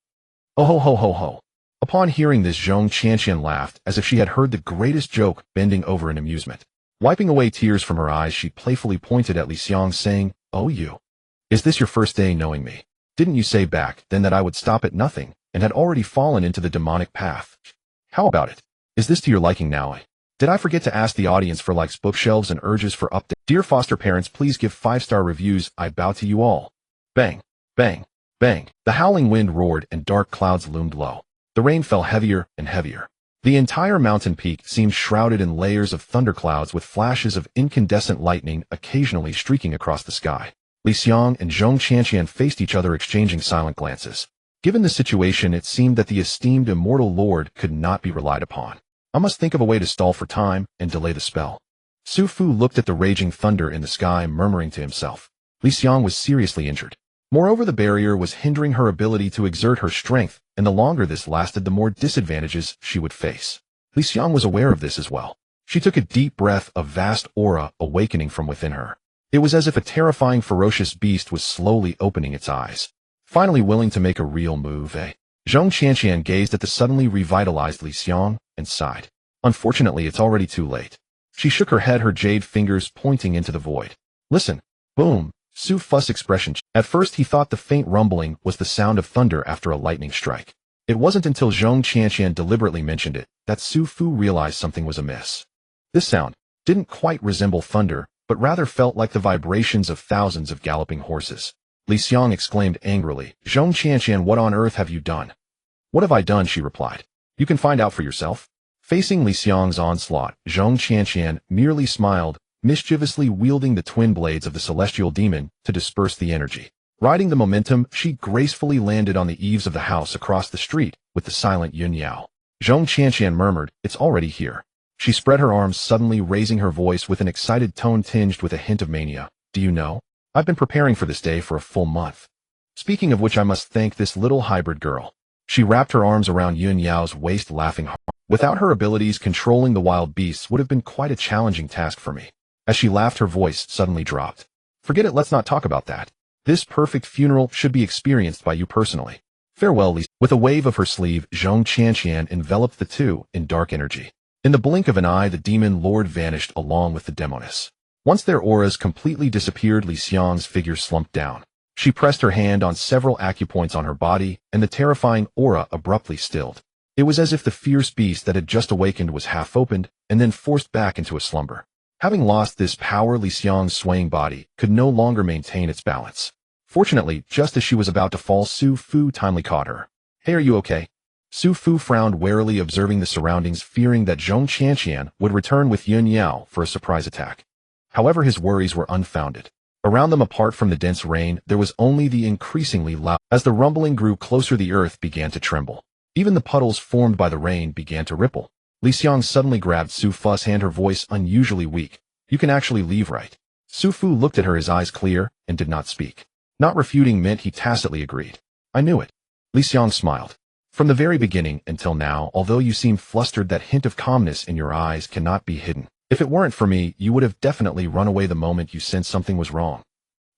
Oh ho ho ho ho. Upon hearing this, Zhong Qianqian laughed as if she had heard the greatest joke, bending over in amusement. Wiping away tears from her eyes, she playfully pointed at Li Xiang, saying, "Oh, you. Is this your first day knowing me? Didn't you say back then that I would stop at nothing, and had already fallen into the demonic path? How about it? Is this to your liking now? Did I forget to ask the audience for likes, bookshelves, and urges for updates? Dear foster parents, please give 5-star reviews. I bow to you all." Bang, bang, bang. The howling wind roared and dark clouds loomed low. The rain fell heavier and heavier. The entire mountain peak seemed shrouded in layers of thunderclouds, with flashes of incandescent lightning occasionally streaking across the sky. Li Xiang and Zhong Qianqian faced each other, exchanging silent glances. Given the situation, it seemed that the esteemed Immortal Lord could not be relied upon. I must think of a way to stall for time and delay the spell. Su Fu looked at the raging thunder in the sky, murmuring to himself. Li Xiang was seriously injured. Moreover, the barrier was hindering her ability to exert her strength, and the longer this lasted, the more disadvantages she would face. Li Xiang was aware of this as well. She took a deep breath, a vast aura awakening from within her. It was as if a terrifying, ferocious beast was slowly opening its eyes. Finally willing to make a real move, Zhong Qianqian gazed at the suddenly revitalized Li Xiang and sighed. Unfortunately, it's already too late. She shook her head, her jade fingers pointing into the void. Listen. Boom. Su Fu's expression. At first he thought the faint rumbling was the sound of thunder after a lightning strike. It wasn't until Zhong Qianqian deliberately mentioned it that Su Fu realized something was amiss. This sound didn't quite resemble thunder, but rather felt like the vibrations of thousands of galloping horses. Li Xiang exclaimed angrily, "Zhong Qianqian, what on earth have you done?" "What have I done?" she replied. "You can find out for yourself." Facing Li Xiang's onslaught, Zhong Qianqian merely smiled, mischievously wielding the twin blades of the celestial demon to disperse the energy. Riding the momentum, she gracefully landed on the eaves of the house across the street with the silent Yun Yao. Zhong Qianqian murmured, "It's already here." She spread her arms, suddenly raising her voice with an excited tone tinged with a hint of mania. "Do you know? I've been preparing for this day for a full month. Speaking of which, I must thank this little hybrid girl." She wrapped her arms around Yun Yao's waist, laughing hard. "Without her abilities, controlling the wild beasts would have been quite a challenging task for me." As she laughed, her voice suddenly dropped. "Forget it, let's not talk about that. This perfect funeral should be experienced by you personally. Farewell, Li." With a wave of her sleeve, Zhong Qianqian enveloped the two in dark energy. In the blink of an eye, the demon lord vanished along with the Demoness. Once their auras completely disappeared, Li Xiang's figure slumped down. She pressed her hand on several acupoints on her body, and the terrifying aura abruptly stilled. It was as if the fierce beast that had just awakened was half opened and then forced back into a slumber. Having lost this power, Li Xiang's swaying body could no longer maintain its balance. Fortunately, just as she was about to fall, Su Fu timely caught her. "Hey, are you okay?" Su Fu frowned warily, observing the surroundings, fearing that Zhong Qianqian would return with Yun Yao for a surprise attack. However, his worries were unfounded. Around them, apart from the dense rain, there was only the increasingly loud. As the rumbling grew closer, the earth began to tremble. Even the puddles formed by the rain began to ripple. Li Xiang suddenly grabbed Su Fu's hand, her voice unusually weak. "You can actually leave, right?" Su Fu looked at her, his eyes clear, and did not speak. Not refuting meant he tacitly agreed. "I knew it." Li Xiang smiled. "From the very beginning until now, although you seem flustered, that hint of calmness in your eyes cannot be hidden. If it weren't for me, you would have definitely run away the moment you sensed something was wrong."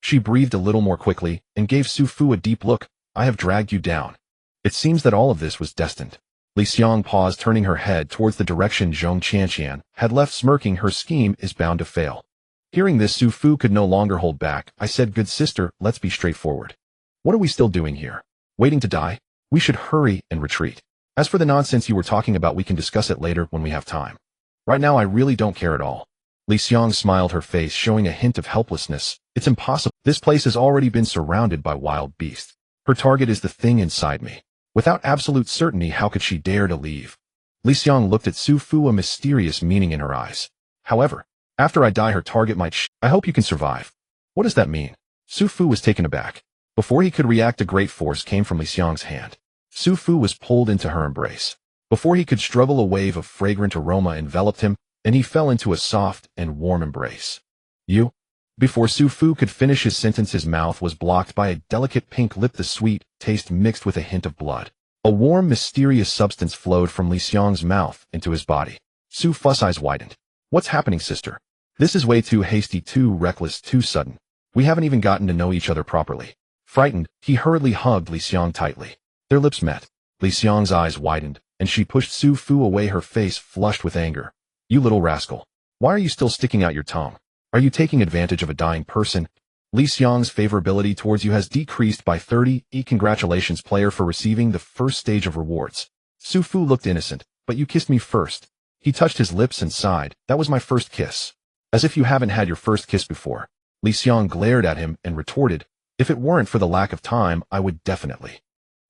She breathed a little more quickly and gave Su Fu a deep look. "I have dragged you down. It seems that all of this was destined." Li Xiang paused, turning her head towards the direction Zhong Qianqian had left, smirking. "Her scheme is bound to fail." Hearing this, Su Fu could no longer hold back. "I said, good sister, let's be straightforward. What are we still doing here? Waiting to die? We should hurry and retreat. As for the nonsense you were talking about, we can discuss it later when we have time. Right now, I really don't care at all." Li Xiang smiled, her face showing a hint of helplessness. "It's impossible. This place has already been surrounded by wild beasts. Her target is the thing inside me. Without absolute certainty, how could she dare to leave?" Li Xiang looked at Su Fu, a mysterious meaning in her eyes. "However, after I die, her target might I hope you can survive." "What does that mean?" Su Fu was taken aback. Before he could react, a great force came from Li Xiang's hand. Su Fu was pulled into her embrace. Before he could struggle, a wave of fragrant aroma enveloped him. and he fell into a soft and warm embrace. You? Before Su Fu could finish his sentence, his mouth was blocked by a delicate pink lip, the sweet taste mixed with a hint of blood. A warm, mysterious substance flowed from Li Xiang's mouth into his body. Su Fu's eyes widened. What's happening, sister? This is way too hasty, too reckless, too sudden. We haven't even gotten to know each other properly. Frightened, he hurriedly hugged Li Xiang tightly. Their lips met. Li Xiang's eyes widened, and she pushed Su Fu away, her face flushed with anger. You little rascal. Why are you still sticking out your tongue? Are you taking advantage of a dying person? Li Xiang's favorability towards you has decreased by 30. Congratulations, player, for receiving the first stage of rewards. Su Fu looked innocent. But you kissed me first. He touched his lips and sighed. That was my first kiss. As if you haven't had your first kiss before. Li Xiang glared at him and retorted, if it weren't for the lack of time, I would definitely.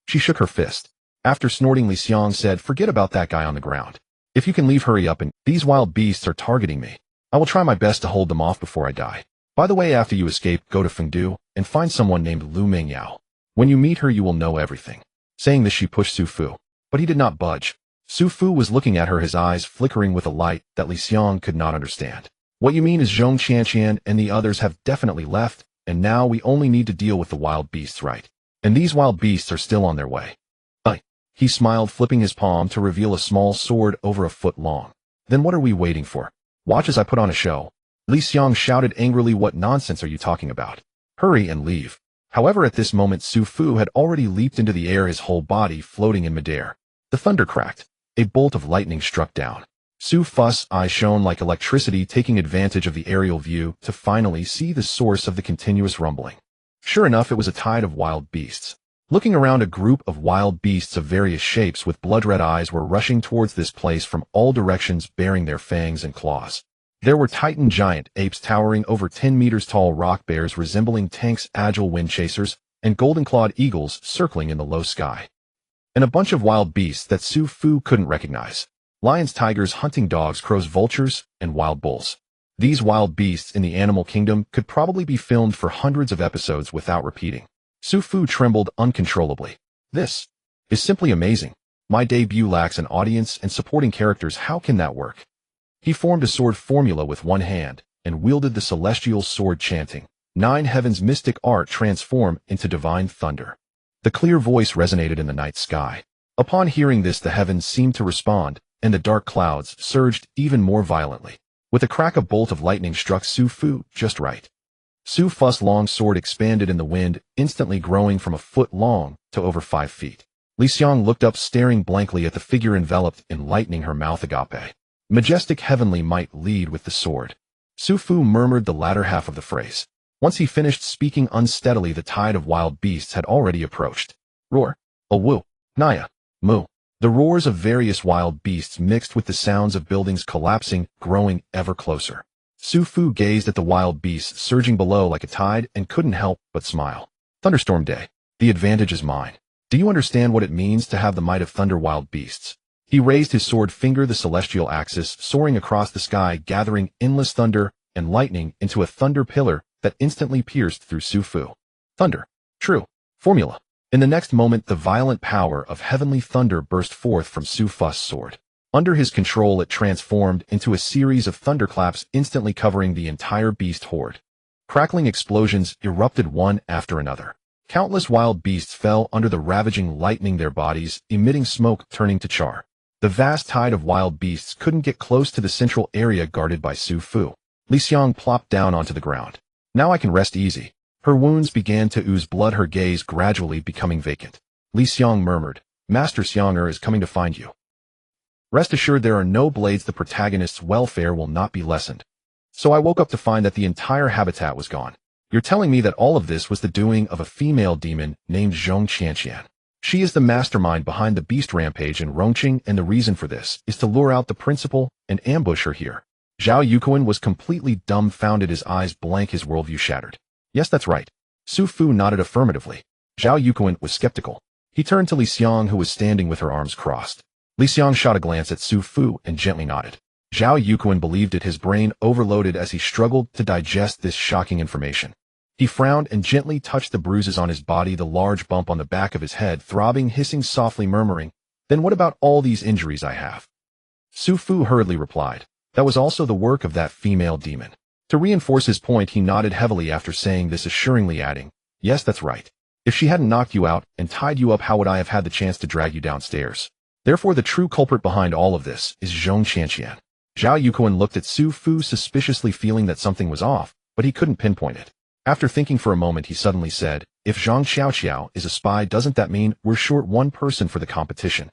She shook her fist. After snorting, Li Xiang said, forget about that guy on the ground. If you can leave, hurry up, and these wild beasts are targeting me. I will try my best to hold them off before I die. By the way, after you escape, go to Fengdu and find someone named Lu Mingyao. When you meet her, you will know everything. Saying this, she pushed Su Fu. But he did not budge. Su Fu was looking at her, his eyes flickering with a light that Li Xiang could not understand. What you mean is Zhong Qianqian and the others have definitely left, and now we only need to deal with the wild beasts, right? And these wild beasts are still on their way. He smiled, flipping his palm to reveal a small sword over a foot long. Then what are we waiting for? Watch as I put on a show. Li Xiang shouted angrily, what nonsense are you talking about? Hurry and leave. However, at this moment, Su Fu had already leaped into the air, his whole body floating in midair. The thunder cracked. A bolt of lightning struck down. Su Fu's eyes shone like electricity, taking advantage of the aerial view to finally see the source of the continuous rumbling. Sure enough, it was a tide of wild beasts. Looking around, a group of wild beasts of various shapes with blood-red eyes were rushing towards this place from all directions, bearing their fangs and claws. There were Titan giant apes towering over 10 meters tall, rock bears resembling tanks, agile wind chasers, and golden-clawed eagles circling in the low sky. And a bunch of wild beasts that Su Fu couldn't recognize. Lions, tigers, hunting dogs, crows, vultures, and wild bulls. These wild beasts in the animal kingdom could probably be filmed for hundreds of episodes without repeating. Su Fu trembled uncontrollably. This is simply amazing. My debut lacks an audience and supporting characters. How can that work? He formed a sword formula with one hand and wielded the celestial sword, chanting, 9 heavens, mystic art transform into divine thunder. The clear voice resonated in the night sky. Upon hearing this, the heavens seemed to respond, and the dark clouds surged even more violently. With a crack, a bolt of lightning struck Su Fu just right. Su Fu's long sword expanded in the wind, instantly growing from a foot long to over 5 feet. Li Xiang looked up, staring blankly at the figure enveloped in lightning, her mouth agape. Majestic heavenly might lead with the sword. Su Fu murmured the latter half of the phrase. Once he finished speaking unsteadily, the tide of wild beasts had already approached. Roar, a woo, naya, moo. The roars of various wild beasts mixed with the sounds of buildings collapsing, growing ever closer. Su Fu gazed at the wild beasts surging below like a tide and couldn't help but smile. Thunderstorm Day. The advantage is mine. Do you understand what it means to have the might of thunder, wild beasts? He raised his sword finger, the celestial axis, soaring across the sky, gathering endless thunder and lightning into a thunder pillar that instantly pierced through Su Fu. Thunder. True. Formula. In the next moment, the violent power of heavenly thunder burst forth from Su Fu's sword. Under his control, it transformed into a series of thunderclaps, instantly covering the entire beast horde. Crackling explosions erupted one after another. Countless wild beasts fell under the ravaging lightning, their bodies emitting smoke, turning to char. The vast tide of wild beasts couldn't get close to the central area guarded by Su Fu. Li Xiang plopped down onto the ground. Now I can rest easy. Her wounds began to ooze blood, her gaze gradually becoming vacant. Li Xiang murmured, Master Xianger is coming to find you. Rest assured there are no blades. The protagonist's welfare will not be lessened. So I woke up to find that the entire habitat was gone. You're telling me that all of this was the doing of a female demon named Zhong Qianqian. She is the mastermind behind the beast rampage in Rongqing, and the reason for this is to lure out the principal and ambush her here. Zhao Yuquan was completely dumbfounded, his eyes blank, his worldview shattered. Yes, that's right. Su Fu nodded affirmatively. Zhao Yuquan was skeptical. He turned to Li Xiang, who was standing with her arms crossed. Li Xiang shot a glance at Su Fu and gently nodded. Zhao Yuquan believed it, his brain overloaded as he struggled to digest this shocking information. He frowned and gently touched the bruises on his body, the large bump on the back of his head, throbbing, hissing softly, murmuring, Then what about all these injuries I have? Su Fu hurriedly replied, That was also the work of that female demon. To reinforce his point, he nodded heavily after saying this, assuringly adding, "Yes, that's right. If she hadn't knocked you out and tied you up, how would I have had the chance to drag you downstairs? Therefore, the true culprit behind all of this is Zhong Qianqian." Zhao Yuquan looked at Su Fu suspiciously, feeling that something was off, but he couldn't pinpoint it. After thinking for a moment, he suddenly said, "If Zhang Xiaoqiao is a spy, doesn't that mean we're short one person for the competition?"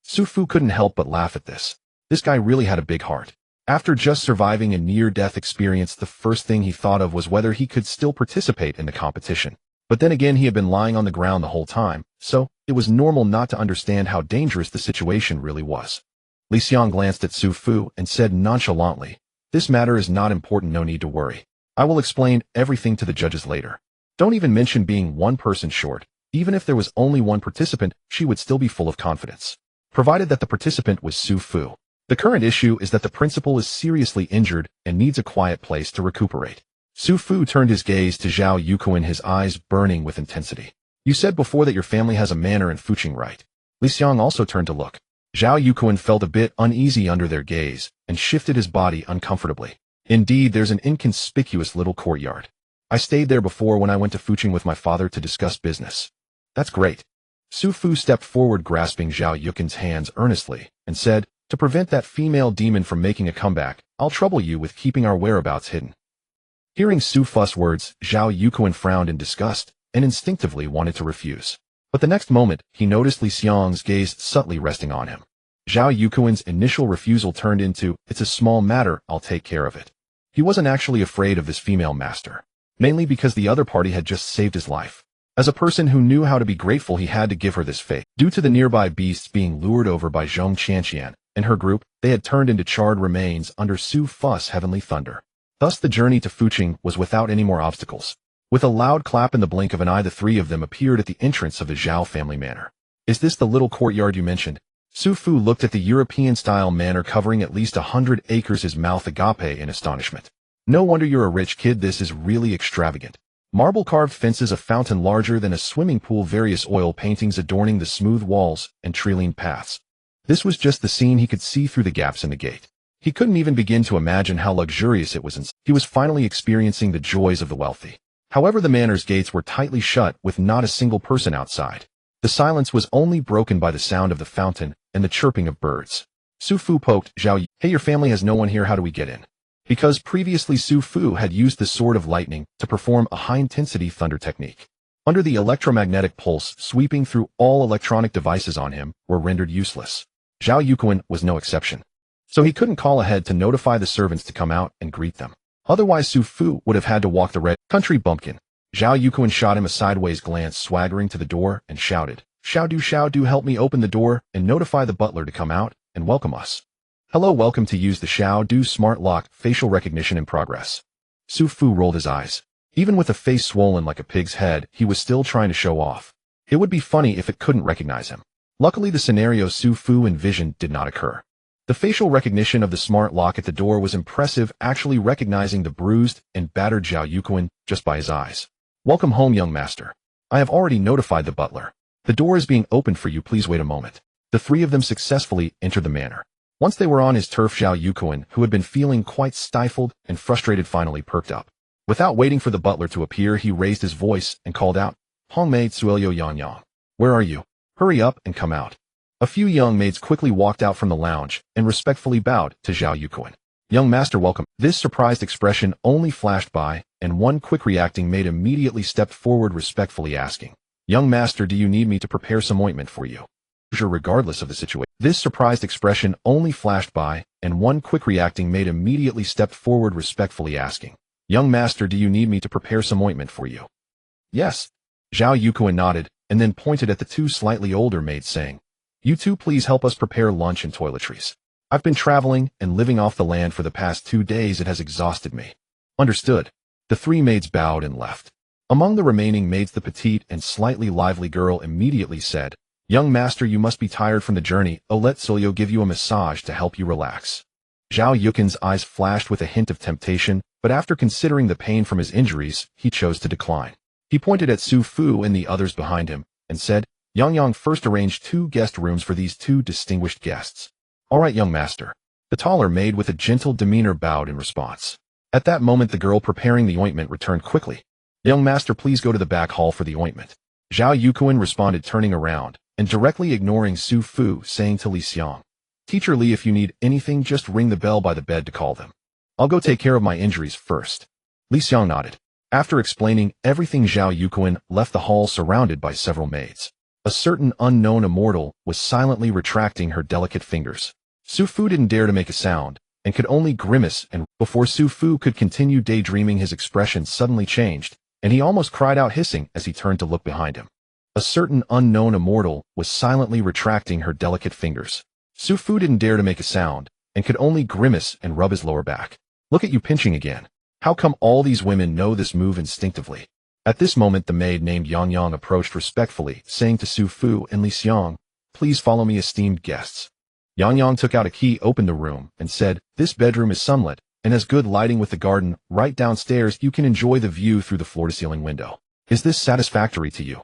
Su Fu couldn't help but laugh at this. This guy really had a big heart. After just surviving a near-death experience, the first thing he thought of was whether he could still participate in the competition. But then again, he had been lying on the ground the whole time, so it was normal not to understand how dangerous the situation really was. Li Xiang glanced at Su Fu and said nonchalantly, "This matter is not important, no need to worry. I will explain everything to the judges later. Don't even mention being one person short. Even if there was only one participant, she would still be full of confidence. Provided that the participant was Su Fu. The current issue is that the principal is seriously injured and needs a quiet place to recuperate." Su Fu turned his gaze to Zhao Yuquan, his eyes burning with intensity. "You said before that your family has a manor in Fuqing, right?" Li Xiang also turned to look. Zhao Yuquan felt a bit uneasy under their gaze and shifted his body uncomfortably. "Indeed, there's an inconspicuous little courtyard. I stayed there before when I went to Fuqing with my father to discuss business." "That's great." Su Fu stepped forward, grasping Zhao Yuquan's hands earnestly, and said, "To prevent that female demon from making a comeback, I'll trouble you with keeping our whereabouts hidden." Hearing Su Fu's words, Zhao Yuquan frowned in disgust and instinctively wanted to refuse. But the next moment, he noticed Li Xiang's gaze subtly resting on him. Zhao Yuquan's initial refusal turned into, "It's a small matter, I'll take care of it." He wasn't actually afraid of this female master, mainly because the other party had just saved his life. As a person who knew how to be grateful, he had to give her this fate. Due to the nearby beasts being lured over by Zhong Qianqian and her group, they had turned into charred remains under Su Fu's heavenly thunder. Thus the journey to Fuqing was without any more obstacles. With a loud clap in the blink of an eye, the three of them appeared at the entrance of the Zhao family manor. "Is this the little courtyard you mentioned?" Su Fu looked at the European-style manor covering at least 100 acres, his mouth agape in astonishment. "No wonder you're a rich kid, this is really extravagant. Marble-carved fences, a fountain larger than a swimming pool, various oil paintings adorning the smooth walls, and tree-lined paths." This was just the scene he could see through the gaps in the gate. He couldn't even begin to imagine how luxurious it was, and he was finally experiencing the joys of the wealthy. However, the manor's gates were tightly shut with not a single person outside. The silence was only broken by the sound of the fountain and the chirping of birds. Su Fu poked Zhao. "Hey, your family has no one here, how do we get in?" Because previously Su Fu had used the Sword of Lightning to perform a high-intensity thunder technique. Under the electromagnetic pulse sweeping through all electronic devices on him were rendered useless. Zhao Yuquan was no exception. So he couldn't call ahead to notify the servants to come out and greet them. Otherwise, Su Fu would have had to walk the red country bumpkin. Zhao Yuquan shot him a sideways glance, swaggering to the door, and shouted, Xiao Du, help me open the door and notify the butler to come out and welcome us." "Hello, welcome to use the Xiao Du smart lock, facial recognition in progress." Su Fu rolled his eyes. Even with a face swollen like a pig's head, he was still trying to show off. It would be funny if it couldn't recognize him. Luckily, the scenario Su Fu envisioned did not occur. The facial recognition of the smart lock at the door was impressive, actually recognizing the bruised and battered Zhao Yuquan just by his eyes. "Welcome home, young master. I have already notified the butler. The door is being opened for you, please wait a moment." The three of them successfully entered the manor. Once they were on his turf, Zhao Yuquan, who had been feeling quite stifled and frustrated, finally perked up. Without waiting for the butler to appear, he raised his voice and called out, "Hongmaid Suelio Yang Yang. Where are you? Hurry up and come out." A few young maids quickly walked out from the lounge and respectfully bowed to Zhao Yuquan. "Young master, welcome." This surprised expression only flashed by, and one quick reacting maid immediately stepped forward, respectfully asking, "Young master, do you need me to prepare some ointment for you?" Regardless of the situation. This surprised expression only flashed by, and one quick reacting maid immediately stepped forward, respectfully asking, "Young master, do you need me to prepare some ointment for you?" "Yes." Zhao Yuquan nodded, and then pointed at the two slightly older maids, saying, "You two please help us prepare lunch and toiletries. I've been traveling and living off the land for the past 2 days. It has exhausted me." "Understood." The three maids bowed and left. Among the remaining maids, the petite and slightly lively girl immediately said, "Young master, you must be tired from the journey. Oh, let Solyo give you a massage to help you relax." Zhao Yuquan's eyes flashed with a hint of temptation, but after considering the pain from his injuries, he chose to decline. He pointed at Su Fu and the others behind him and said, "Yang Yang, first arrange 2 guest rooms for these 2 distinguished guests." "All right, young master." The taller maid with a gentle demeanor bowed in response. At that moment the girl preparing the ointment returned quickly. Young master, please go to the back hall for the ointment. Zhao Yuquan responded, turning around and directly ignoring Su Fu, saying to Li Xiang, Teacher Li, if you need anything, just ring the bell by the bed to call them. I'll go take care of my injuries first. Li Xiang nodded. After explaining everything, Zhao Yuquan left the hall surrounded by several maids. A certain unknown immortal was silently retracting her delicate fingers. Su Fu didn't dare to make a sound and could only grimace, and before Su Fu could continue daydreaming, his expression suddenly changed, and he almost cried out, hissing as he turned to look behind him. A certain unknown immortal was silently retracting her delicate fingers. Su Fu didn't dare to make a sound and could only grimace and rub his lower back. Look at you pinching again. How come all these women know this move instinctively? At this moment the maid named Yang Yang approached respectfully, saying to Su Fu and Li Xiang, Please follow me, esteemed guests. Yang Yang took out a key, opened the room, and said, This bedroom is sunlit and has good lighting with the garden right downstairs. You can enjoy the view through the floor-to-ceiling window. Is this satisfactory to you?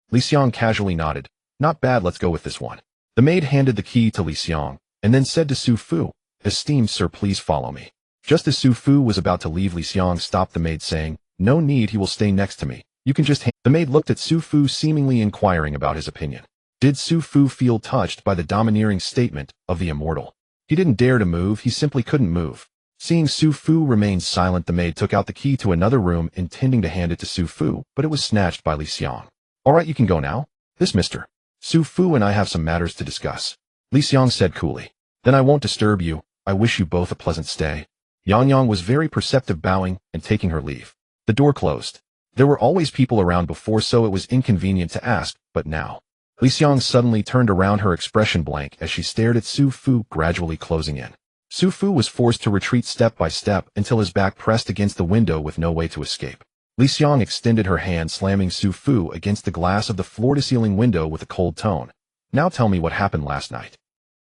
Li Xiang casually nodded. Not bad, let's go with this one. The maid handed the key to Li Xiang and then said to Su Fu, Esteemed sir, please follow me. Just as Su Fu was about to leave, Li Xiang stopped the maid, saying, No need, he will stay next to me. You can just The maid looked at Su Fu, seemingly inquiring about his opinion. Did Su Fu feel touched by the domineering statement of the immortal? He didn't dare to move, he simply couldn't move. Seeing Su Fu remain silent, the maid took out the key to another room, intending to hand it to Su Fu, but it was snatched by Li Xiang. Alright, you can go now. This Mr. Su Fu and I have some matters to discuss. Li Xiang said coolly. Then I won't disturb you. I wish you both a pleasant stay. Yang Yang was very perceptive, bowing and taking her leave. The door closed. There were always people around before, so it was inconvenient to ask, but now. Li Xiang suddenly turned around, her expression blank as she stared at Su Fu gradually closing in. Su Fu was forced to retreat step by step until his back pressed against the window with no way to escape. Li Xiang extended her hand, slamming Su Fu against the glass of the floor-to-ceiling window with a cold tone. Now tell me what happened last night.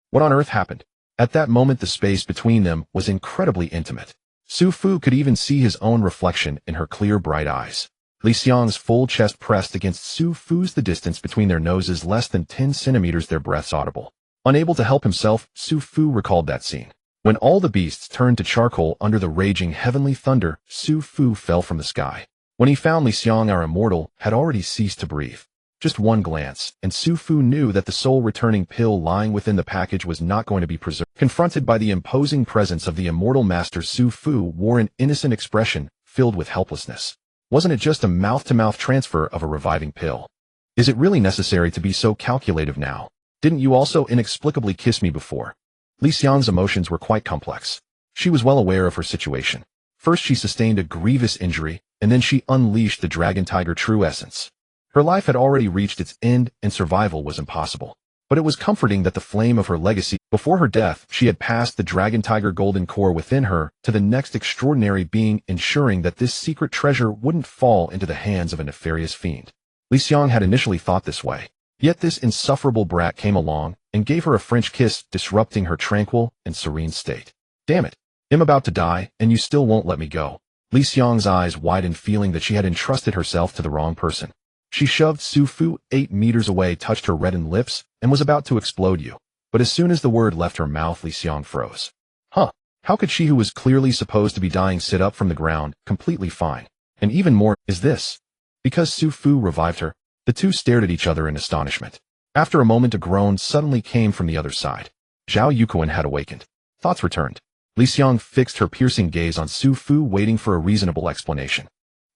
What on earth happened? At that moment the space between them was incredibly intimate. Su Fu could even see his own reflection in her clear, bright eyes. Li Xiang's full chest pressed against Su Fu's, the distance between their noses less than 10 centimeters, their breaths audible. Unable to help himself, Su Fu recalled that scene. When all the beasts turned to charcoal under the raging heavenly thunder, Su Fu fell from the sky. When he found Li Xiang, our immortal, had already ceased to breathe. Just one glance, and Su Fu knew that the soul-returning pill lying within the package was not going to be preserved. Confronted by the imposing presence of the immortal master, Su Fu wore an innocent expression, filled with helplessness. Wasn't it just a mouth-to-mouth transfer of a reviving pill? Is it really necessary to be so calculative now? Didn't you also inexplicably kiss me before? Li Xiang's emotions were quite complex. She was well aware of her situation. First she sustained a grievous injury, and then she unleashed the dragon tiger true essence. Her life had already reached its end, and survival was impossible. But it was comforting that the flame of her legacy, before her death, she had passed the dragon tiger golden core within her to the next extraordinary being, ensuring that this secret treasure wouldn't fall into the hands of a nefarious fiend. Li Xiang had initially thought this way. Yet this insufferable brat came along and gave her a French kiss, disrupting her tranquil and serene state. Damn it. I'm about to die, and you still won't let me go. Li Xiang's eyes widened, feeling that she had entrusted herself to the wrong person. She shoved Su Fu 8 meters away, touched her reddened lips, and was about to explode you. But as soon as the word left her mouth, Li Xiang froze. Huh. How could she, who was clearly supposed to be dying, sit up from the ground, completely fine? And even more, is this because Su Fu revived her? The two stared at each other in astonishment. After a moment, a groan suddenly came from the other side. Zhao Yuquan had awakened. Thoughts returned. Li Xiang fixed her piercing gaze on Su Fu, waiting for a reasonable explanation.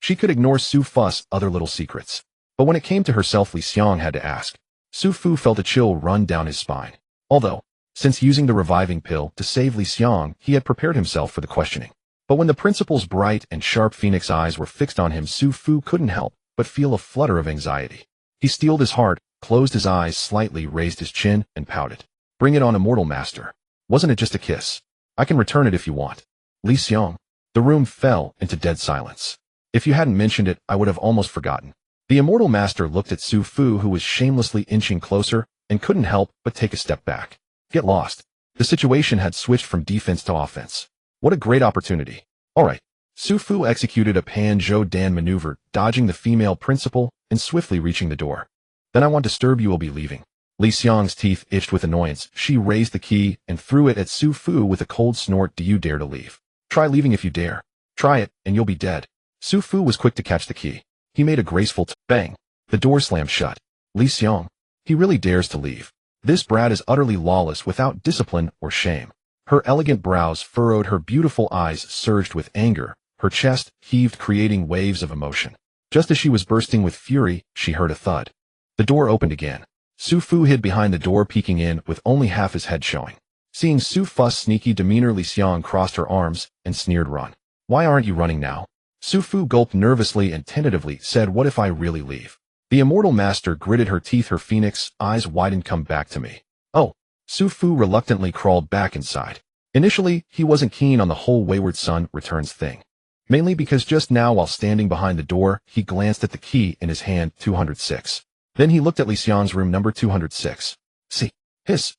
She could ignore Su Fu's other little secrets. But when it came to herself, Li Xiang had to ask. Su Fu felt a chill run down his spine. Although, since using the reviving pill to save Li Xiang, he had prepared himself for the questioning. But when the principal's bright and sharp phoenix eyes were fixed on him, Su Fu couldn't help but feel a flutter of anxiety. He steeled his heart, closed his eyes slightly, raised his chin, and pouted. Bring it on, immortal master. Wasn't it just a kiss? I can return it if you want. Li Xiang. The room fell into dead silence. If you hadn't mentioned it, I would have almost forgotten. The immortal master looked at Su Fu, who was shamelessly inching closer, and couldn't help but take a step back. Get lost. The situation had switched from defense to offense. What a great opportunity. Alright. Su Fu executed a Pan Zhou Dan maneuver, dodging the female principal and swiftly reaching the door. Then I won't disturb you, will be leaving. Li Xiang's teeth itched with annoyance. She raised the key and threw it at Su Fu with a cold snort. Do you dare to leave? Try leaving if you dare. Try it, and you'll be dead. Su Fu was quick to catch the key. He made a graceful bang. The door slammed shut. Li Xiang. He really dares to leave. This brat is utterly lawless without discipline or shame. Her elegant brows furrowed, her beautiful eyes surged with anger, her chest heaved, creating waves of emotion. Just as she was bursting with fury, she heard a thud. The door opened again. Su Fu hid behind the door, peeking in with only half his head showing. Seeing Su Fu's sneaky demeanor, Li Xiang crossed her arms and sneered, "Run. Why aren't you running now?" Su Fu gulped nervously and tentatively said, "What if I really leave?" The immortal master gritted her teeth, her phoenix eyes widened. "Come back to me." "Oh." Su Fu reluctantly crawled back inside. Initially, he wasn't keen on the whole wayward son returns thing. Mainly because just now, while standing behind the door, he glanced at the key in his hand. 206. Then he looked at Li Xiang's room, number 206. See. Hiss.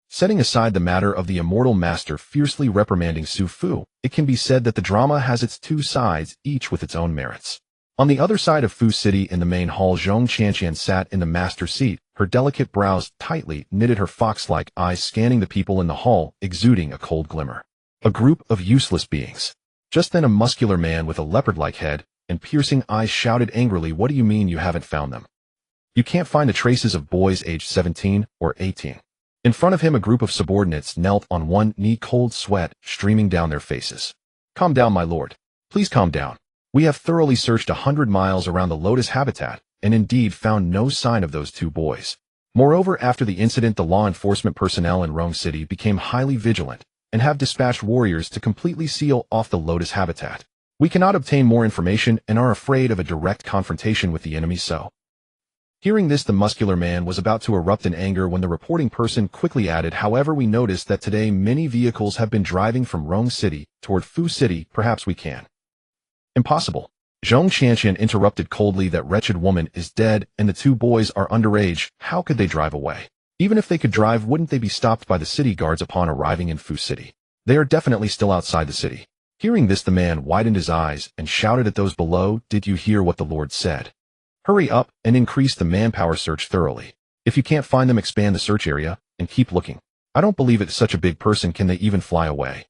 Setting aside the matter of the immortal master fiercely reprimanding Su Fu, it can be said that the drama has its two sides, each with its own merits. On the other side of Fu City, in the main hall, Zhong Qianqian sat in the master seat, her delicate brows tightly knitted, her fox-like eyes scanning the people in the hall, exuding a cold glimmer. A group of useless beings. Just then a muscular man with a leopard-like head and piercing eyes shouted angrily, "What do you mean you haven't found them? You can't find the traces of boys aged 17 or 18. In front of him, a group of subordinates knelt on one knee, cold sweat streaming down their faces. "Calm down, my lord. Please calm down. We have thoroughly searched 100 miles around the lotus habitat and indeed found no sign of those two boys. Moreover, after the incident, the law enforcement personnel in Rome City became highly vigilant and have dispatched warriors to completely seal off the lotus habitat. We cannot obtain more information and are afraid of a direct confrontation with the enemy." So, hearing this, the muscular man was about to erupt in anger when the reporting person quickly added, "However, we noticed that today many vehicles have been driving from Rome City toward Fu City. Perhaps we can." "Impossible." Zhong Qianqian interrupted coldly. "That wretched woman is dead and the two boys are underage. How could they drive away? Even if they could drive, wouldn't they be stopped by the city guards upon arriving in Fu City? They are definitely still outside the city." Hearing this, the man widened his eyes and shouted at those below, "Did you hear what the Lord said? Hurry up and increase the manpower search thoroughly. If you can't find them, expand the search area and keep looking. I don't believe it's such a big person. Can they even fly away?"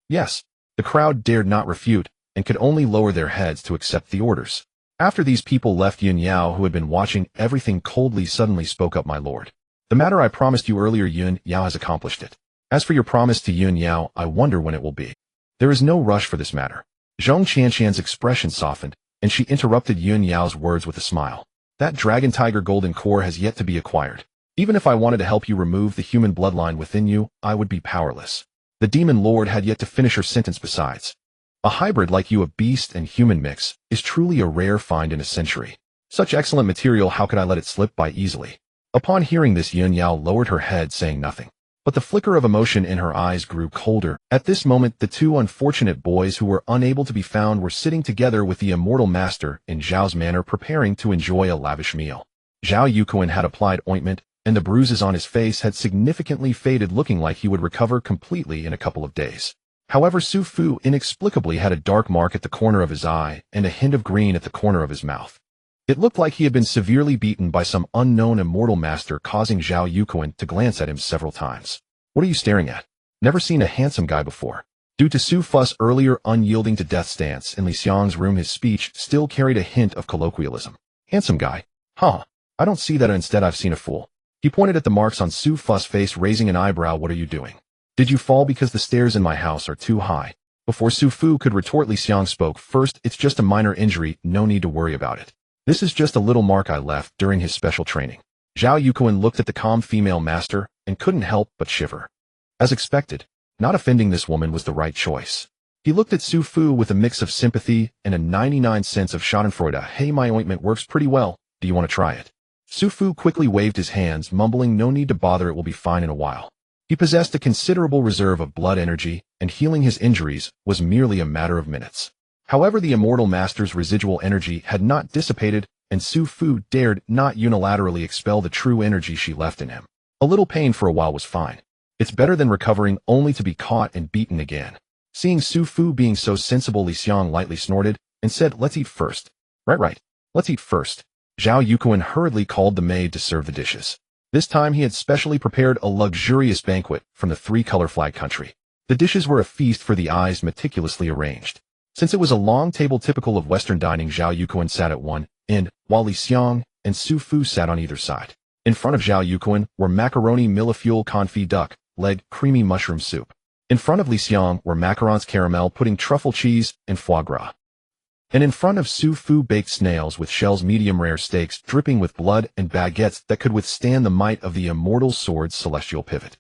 Yes. The crowd dared not refute and could only lower their heads to accept the orders. After these people left, Yun Yao, who had been watching everything coldly, suddenly spoke up, "My lord, the matter I promised you earlier, Yun Yao has accomplished it. As for your promise to Yun Yao, I wonder when it will be. There is no rush for this matter." Zhong Qianqian's expression softened, and she interrupted Yun Yao's words with a smile. "That dragon tiger golden core has yet to be acquired. Even if I wanted to help you remove the human bloodline within you, I would be powerless. The demon lord had yet to finish her sentence. Besides, a hybrid like you, a beast and human mix, is truly a rare find in a century. Such excellent material, how could I let it slip by easily?" Upon hearing this, Yun Yao lowered her head, saying nothing. But the flicker of emotion in her eyes grew colder. At this moment, the two unfortunate boys who were unable to be found were sitting together with the immortal master in Zhao's manor, preparing to enjoy a lavish meal. Zhao Yuquan had applied ointment, and the bruises on his face had significantly faded, looking like he would recover completely in a couple of days. However, Su Fu inexplicably had a dark mark at the corner of his eye and a hint of green at the corner of his mouth. It looked like he had been severely beaten by some unknown immortal master, causing Zhao Yuquan to glance at him several times. "What are you staring at? Never seen a handsome guy before." Due to Su Fu's earlier unyielding to death stance in Li Xiang's room, his speech still carried a hint of colloquialism. "Handsome guy? Huh. I don't see that. Instead, I've seen a fool." He pointed at the marks on Su Fu's face, raising an eyebrow. "What are you doing? Did you fall because the stairs in my house are too high?" Before Su Fu could retort, Li Xiang spoke first. "It's just a minor injury. No need to worry about it. This is just a little mark I left during his special training." Zhao Yuquan looked at the calm female master and couldn't help but shiver. As expected, not offending this woman was the right choice. He looked at Su Fu with a mix of sympathy and a 99 cents of schadenfreude. "Hey, my ointment works pretty well. Do you want to try it?" Su Fu quickly waved his hands, mumbling, "No need to bother. It will be fine in a while." He possessed a considerable reserve of blood energy, and healing his injuries was merely a matter of minutes. However, the immortal master's residual energy had not dissipated, and Su Fu dared not unilaterally expel the true energy she left in him. A little pain for a while was fine. It's better than recovering only to be caught and beaten again. Seeing Su Fu being so sensible, Li Xiang lightly snorted and said, "Let's eat first." Right. Let's eat first." Zhao Yuquan hurriedly called the maid to serve the dishes. This time he had specially prepared a luxurious banquet from the three-color flag country. The dishes were a feast for the eyes, meticulously arranged. Since it was a long table typical of Western dining, Zhao Yuquan sat at one end, while Li Xiang and Su Fu sat on either side. In front of Zhao Yuquan were macaroni millefeuille confit duck, leg, creamy mushroom soup. In front of Li Xiang were macarons caramel pudding, truffle cheese, and foie gras. And in front of Su Fu, baked snails with shells, medium rare steaks dripping with blood, and baguettes that could withstand the might of the immortal sword's celestial pivot.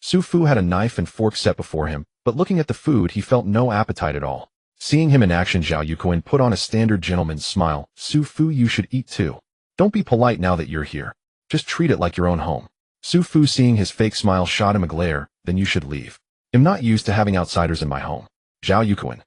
Su Fu had a knife and fork set before him, but looking at the food he felt no appetite at all. Seeing him in action, Zhao Yuquan put on a standard gentleman's smile. Su Fu, you should eat too. Don't be polite now that you're here. Just treat it like your own home. Su Fu, seeing his fake smile, shot him a glare. Then you should leave. I'm not used to having outsiders in my home. Zhao Yuquan.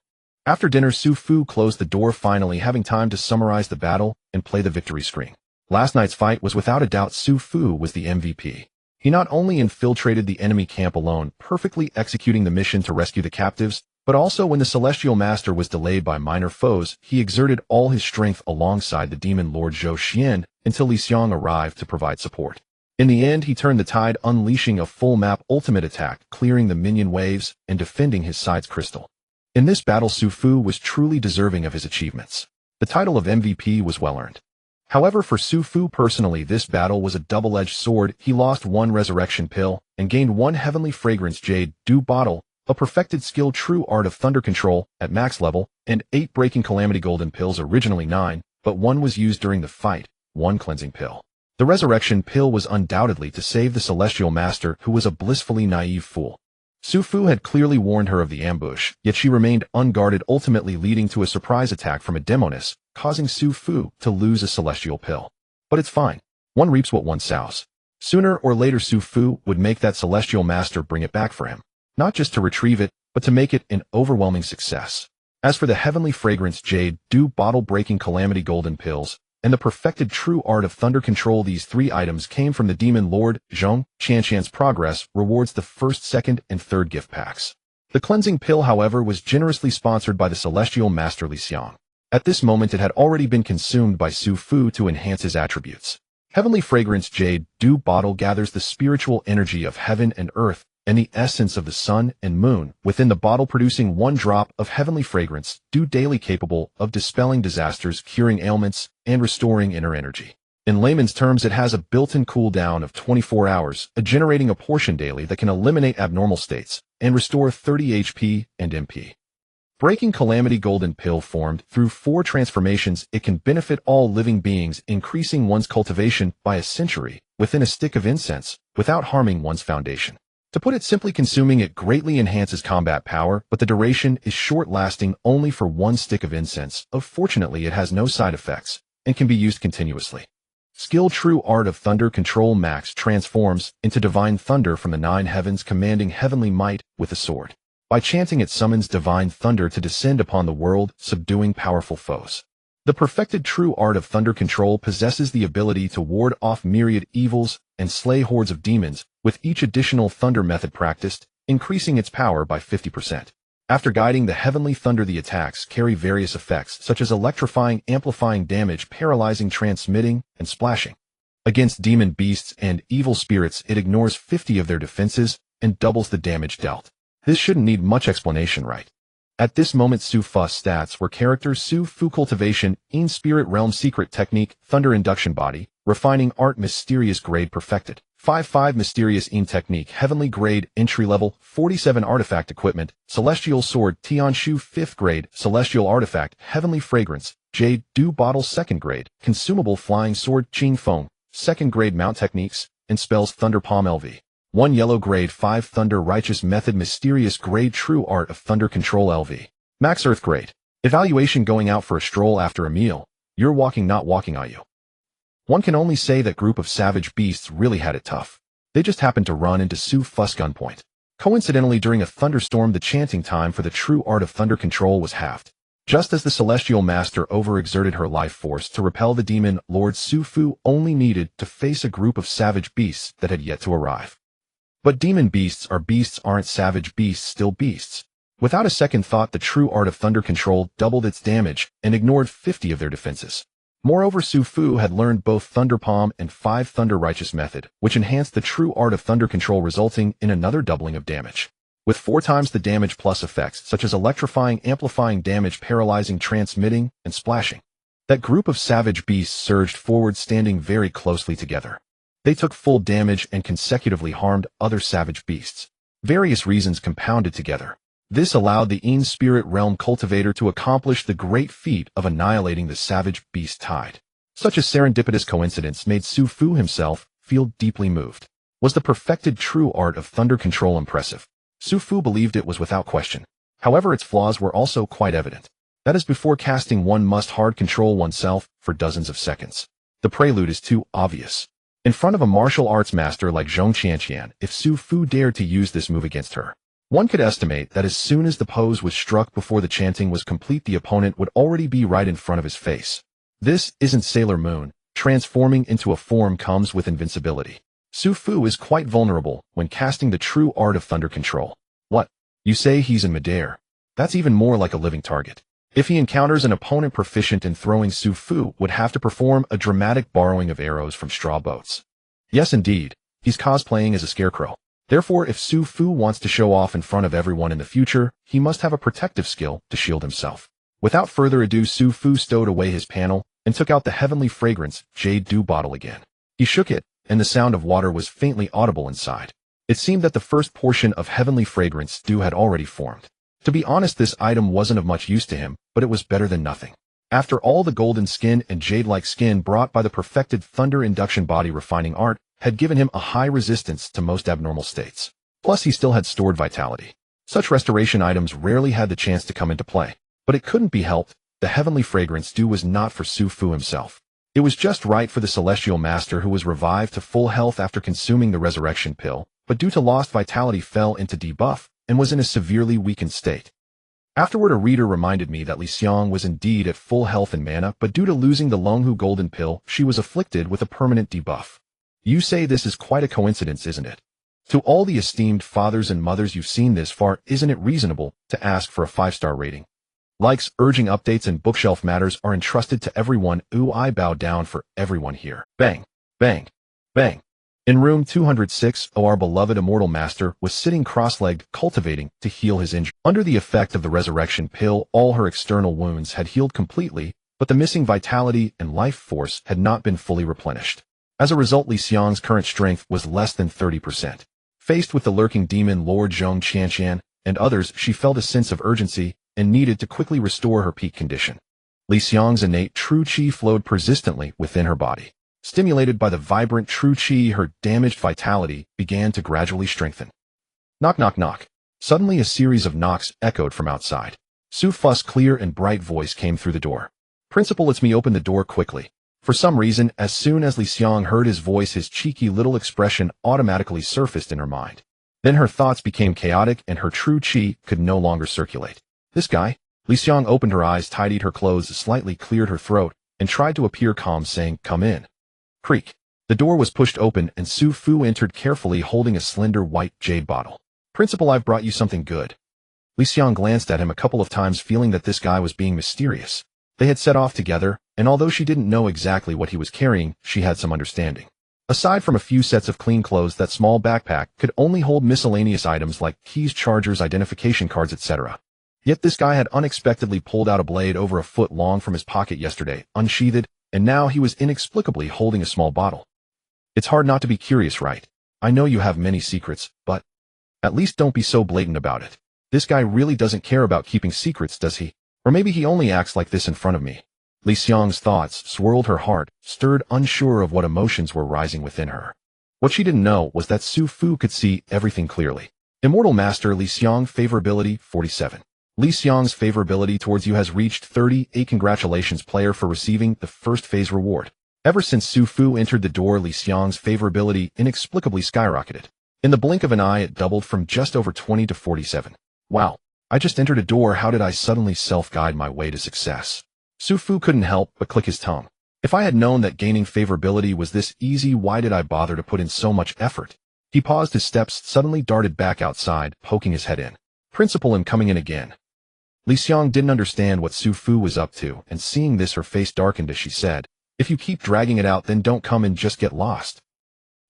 After dinner, Su Fu closed the door, finally having time to summarize the battle and play the victory screen. Last night's fight was without a doubt Su Fu was the MVP. He not only infiltrated the enemy camp alone, perfectly executing the mission to rescue the captives, but also when the Celestial Master was delayed by minor foes, he exerted all his strength alongside the Demon Lord Zhou Xian until Li Xiang arrived to provide support. In the end, he turned the tide, unleashing a full-map ultimate attack, clearing the minion waves and defending his side's crystal. In this battle, Su Fu was truly deserving of his achievements. The title of MVP was well-earned. However, for Su Fu personally, this battle was a double-edged sword. He lost one resurrection pill and gained one heavenly fragrance jade dew bottle, a perfected skill true art of thunder control at max level, and 8 breaking calamity golden pills, originally 9, but one was used during the fight, 1 cleansing pill. The resurrection pill was undoubtedly to save the Celestial Master, who was a blissfully naive fool. Su Fu had clearly warned her of the ambush, yet she remained unguarded, ultimately leading to a surprise attack from a Demoness, causing Su Fu to lose a celestial pill. But it's fine. One reaps what one sows. Sooner or later, Su Fu would make that Celestial Master bring it back for him. Not just to retrieve it, but to make it an overwhelming success. As for the heavenly fragrance jade dew bottle, breaking calamity golden pills, and the perfected true art of thunder control, these 3 items came from the Demon Lord Zhong. Chan's progress rewards the first, second, and third gift packs. The cleansing pill, however, was generously sponsored by the Celestial Master Li Xiang. At this moment, it had already been consumed by Su Fu to enhance his attributes. Heavenly fragrance jade dew bottle gathers the spiritual energy of heaven and earth, and the essence of the sun and moon within the bottle, producing 1 drop of heavenly fragrance dew daily, capable of dispelling disasters, curing ailments, and restoring inner energy. In layman's terms, it has a built-in cooldown of 24 hours, generating a portion daily that can eliminate abnormal states and restore 30 HP and MP. Breaking calamity golden pill, formed through 4 transformations, it can benefit all living beings, increasing one's cultivation by a century within a stick of incense without harming one's foundation. To put it simply, consuming it greatly enhances combat power, but the duration is short-lasting, only for 1 stick of incense. Fortunately, it has no side effects and can be used continuously. Skill true art of thunder control max transforms into divine thunder from the 9 heavens, commanding heavenly might with a sword. By chanting, it summons divine thunder to descend upon the world, subduing powerful foes. The perfected true art of thunder control possesses the ability to ward off myriad evils and slay hordes of demons, with each additional thunder method practiced, increasing its power by 50%. After guiding the heavenly thunder, the attacks carry various effects such as electrifying, amplifying damage, paralyzing, transmitting, and splashing. Against demon beasts and evil spirits, it ignores 50 of their defenses and doubles the damage dealt. This shouldn't need much explanation, right? At this moment, Su Fu's stats were characters: Su Fu cultivation, in spirit realm, secret technique, thunder induction body, refining art, mysterious grade, perfected. 5 mysterious in technique, heavenly grade, entry level. 47 artifact equipment, celestial sword, Tianshu, 5th grade, celestial artifact, heavenly fragrance, jade dew bottle, 2nd grade, consumable flying sword, Qing Feng, 2nd grade, mount techniques and spells, thunder palm LV. 1 yellow grade, 5 thunder righteous method, mysterious grade, true art of thunder control LV. Max earth grade. Evaluation: going out for a stroll after a meal. You're walking, not walking, are you? One can only say that group of savage beasts really had it tough. They just happened to run into Su Fu's gunpoint. Coincidentally, during a thunderstorm, the chanting time for the true art of thunder control was halved. Just as the Celestial Master overexerted her life force to repel the Demon Lord, Su Fu only needed to face a group of savage beasts that had yet to arrive. But demon beasts are beasts, aren't savage beasts still beasts? Without a second thought, the true art of thunder control doubled its damage and ignored 50 of their defenses. Moreover, Su Fu had learned both Thunder Palm and 5 Thunder Righteous method, which enhanced the true art of thunder control, resulting in another doubling of damage. With 4 times the damage plus effects such as electrifying, amplifying damage, paralyzing, transmitting, and splashing. That group of savage beasts surged forward, standing very closely together. They took full damage and consecutively harmed other savage beasts. Various reasons compounded together. This allowed the Yin Spirit Realm Cultivator to accomplish the great feat of annihilating the savage beast tide. Such a serendipitous coincidence made Su Fu himself feel deeply moved. Was the perfected true art of thunder control impressive? Su Fu believed it was without question. However, its flaws were also quite evident. That is, before casting, one must hard control oneself for dozens of seconds. The prelude is too obvious. In front of a martial arts master like Zhong Qianqian, if Su Fu dared to use this move against her, one could estimate that as soon as the pose was struck, before the chanting was complete, the opponent would already be right in front of his face. This isn't Sailor Moon. Transforming into a form comes with invincibility. Su Fu is quite vulnerable when casting the true art of thunder control. What? You say he's in midair? That's even more like a living target. If he encounters an opponent proficient in throwing, Su Fu would have to perform a dramatic borrowing of arrows from straw boats. Yes, indeed, he's cosplaying as a scarecrow. Therefore, if Su Fu wants to show off in front of everyone in the future, he must have a protective skill to shield himself. Without further ado, Su Fu stowed away his panel and took out the heavenly fragrance Jade Dew bottle again. He shook it, and the sound of water was faintly audible inside. It seemed that the first portion of heavenly fragrance dew had already formed. To be honest, this item wasn't of much use to him, but it was better than nothing. After all, the golden skin and jade-like skin brought by the perfected thunder induction body refining art had given him a high resistance to most abnormal states. Plus, he still had stored vitality. Such restoration items rarely had the chance to come into play. But it couldn't be helped. The heavenly fragrance dew was not for Su Fu himself. It was just right for the celestial master, who was revived to full health after consuming the resurrection pill, but due to lost vitality fell into debuff and was in a severely weakened state. Afterward, a reader reminded me that Li Xiang was indeed at full health and mana, but due to losing the Longhu golden pill, she was afflicted with a permanent debuff. You say this is quite a coincidence, isn't it? To all the esteemed fathers and mothers you've seen this far, isn't it reasonable to ask for a 5-star rating? Likes, urging updates, and bookshelf matters are entrusted to everyone. Ooh, I bow down for everyone here. Bang, bang, bang. In room 206, our beloved immortal master was sitting cross-legged, cultivating to heal his injury. Under the effect of the resurrection pill, all her external wounds had healed completely, but the missing vitality and life force had not been fully replenished. As a result, Li Xiang's current strength was less than 30%. Faced with the lurking demon Lord Zhong Qianqian and others, she felt a sense of urgency and needed to quickly restore her peak condition. Li Xiang's innate true qi flowed persistently within her body. Stimulated by the vibrant true qi, her damaged vitality began to gradually strengthen. Knock, knock, knock. Suddenly, a series of knocks echoed from outside. Su Fu's clear and bright voice came through the door. Principal, lets me open the door quickly. For some reason, as soon as Li Xiang heard his voice, his cheeky little expression automatically surfaced in her mind. Then her thoughts became chaotic and her true qi could no longer circulate. This guy? Li Xiang opened her eyes, tidied her clothes, slightly cleared her throat, and tried to appear calm, saying, "Come in." Creak. The door was pushed open and Su Fu entered carefully, holding a slender white jade bottle. "Principal, I've brought you something good." Li Xiang glanced at him a couple of times, feeling that this guy was being mysterious. They had set off together, and although she didn't know exactly what he was carrying, she had some understanding. Aside from a few sets of clean clothes, that small backpack could only hold miscellaneous items like keys, chargers, identification cards, etc. Yet this guy had unexpectedly pulled out a blade over a foot long from his pocket yesterday, unsheathed, and now he was inexplicably holding a small bottle. It's hard not to be curious, right? I know you have many secrets, but at least don't be so blatant about it. This guy really doesn't care about keeping secrets, does he? Or maybe he only acts like this in front of me. Li Xiang's thoughts swirled her heart, stirred, unsure of what emotions were rising within her. What she didn't know was that Su Fu could see everything clearly. Immortal Master Li Xiang, favorability 47. Li Xiang's favorability towards you has reached 38. Congratulations, player, for receiving the first phase reward. Ever since Su Fu entered the door, Li Xiang's favorability inexplicably skyrocketed. In the blink of an eye, it doubled from just over 20 to 47. Wow, I just entered a door. How did I suddenly self-guide my way to success? Su Fu couldn't help but click his tongue. If I had known that gaining favorability was this easy, why did I bother to put in so much effort? He paused his steps, suddenly darted back outside, poking his head in. Principal, I'm coming in again. Li Xiang didn't understand what Su Fu was up to, and seeing this, her face darkened as she said, If you keep dragging it out, then don't come and just get lost.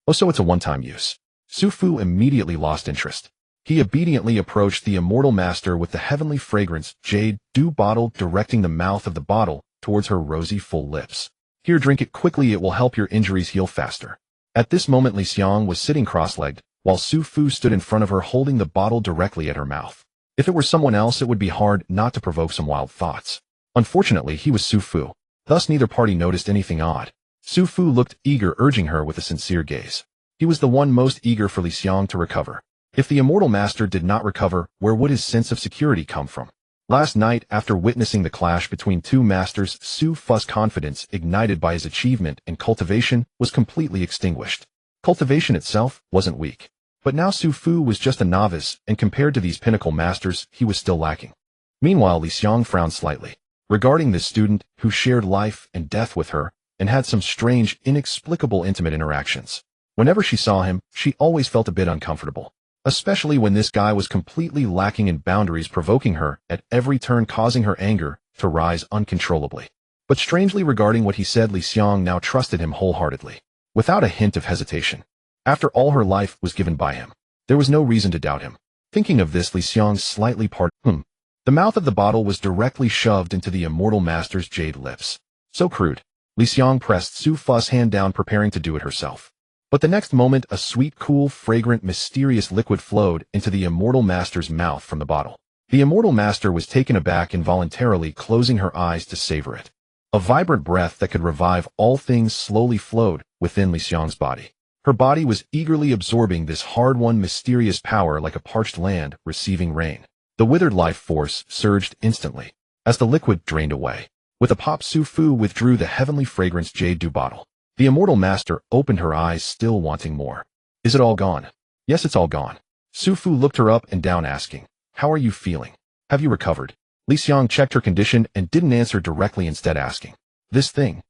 Oh, so it's a one-time use. Su Fu immediately lost interest. He obediently approached the Immortal Master with the heavenly fragrance jade dew bottle, directing the mouth of the bottle towards her rosy full lips. Here, drink it quickly, it will help your injuries heal faster. At this moment, Li Xiang was sitting cross-legged, while Su Fu stood in front of her holding the bottle directly at her mouth. If it were someone else, it would be hard not to provoke some wild thoughts. Unfortunately, he was Su Fu. Thus, neither party noticed anything odd. Su Fu looked eager, urging her with a sincere gaze. He was the one most eager for Li Xiang to recover. If the Immortal Master did not recover, where would his sense of security come from? Last night, after witnessing the clash between two masters, Su Fu's confidence, ignited by his achievement in cultivation, was completely extinguished. Cultivation itself wasn't weak. But now Su Fu was just a novice, and compared to these pinnacle masters, he was still lacking. Meanwhile, Li Xiang frowned slightly. Regarding this student, who shared life and death with her, and had some strange, inexplicable intimate interactions. Whenever she saw him, she always felt a bit uncomfortable. Especially when this guy was completely lacking in boundaries, provoking her at every turn, causing her anger to rise uncontrollably. But strangely, regarding what he said, Li Xiang now trusted him wholeheartedly, without a hint of hesitation. After all, her life was given by him. There was no reason to doubt him. Thinking of this, Li Xiang slightly parted. The mouth of the bottle was directly shoved into the Immortal Master's jade lips. So crude. Li Xiang pressed Su Fu's hand down, preparing to do it herself. But the next moment, a sweet, cool, fragrant, mysterious liquid flowed into the Immortal Master's mouth from the bottle. The Immortal Master was taken aback, involuntarily closing her eyes to savor it. A vibrant breath that could revive all things slowly flowed within Li Xiang's body. Her body was eagerly absorbing this hard-won, mysterious power like a parched land receiving rain. The withered life force surged instantly as the liquid drained away. With a pop, Su Fu withdrew the heavenly fragrance jade dew bottle. The Immortal Master opened her eyes, still wanting more. Is it all gone? Yes, it's all gone. Su Fu looked her up and down, asking, how are you feeling? Have you recovered? Li Xiang checked her condition and didn't answer directly, instead asking, this thing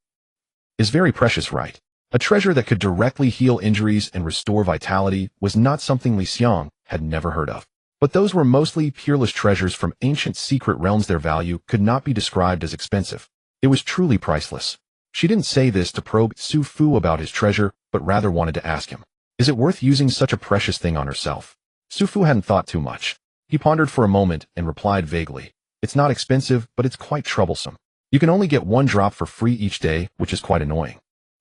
is very precious, right? A treasure that could directly heal injuries and restore vitality was not something Li Xiang had never heard of. But those were mostly peerless treasures from ancient secret realms. Their value could not be described as expensive. It was truly priceless. She didn't say this to probe Su Fu about his treasure, but rather wanted to ask him, is it worth using such a precious thing on herself? Su Fu hadn't thought too much. He pondered for a moment and replied vaguely, it's not expensive, but it's quite troublesome. You can only get one drop for free each day, which is quite annoying.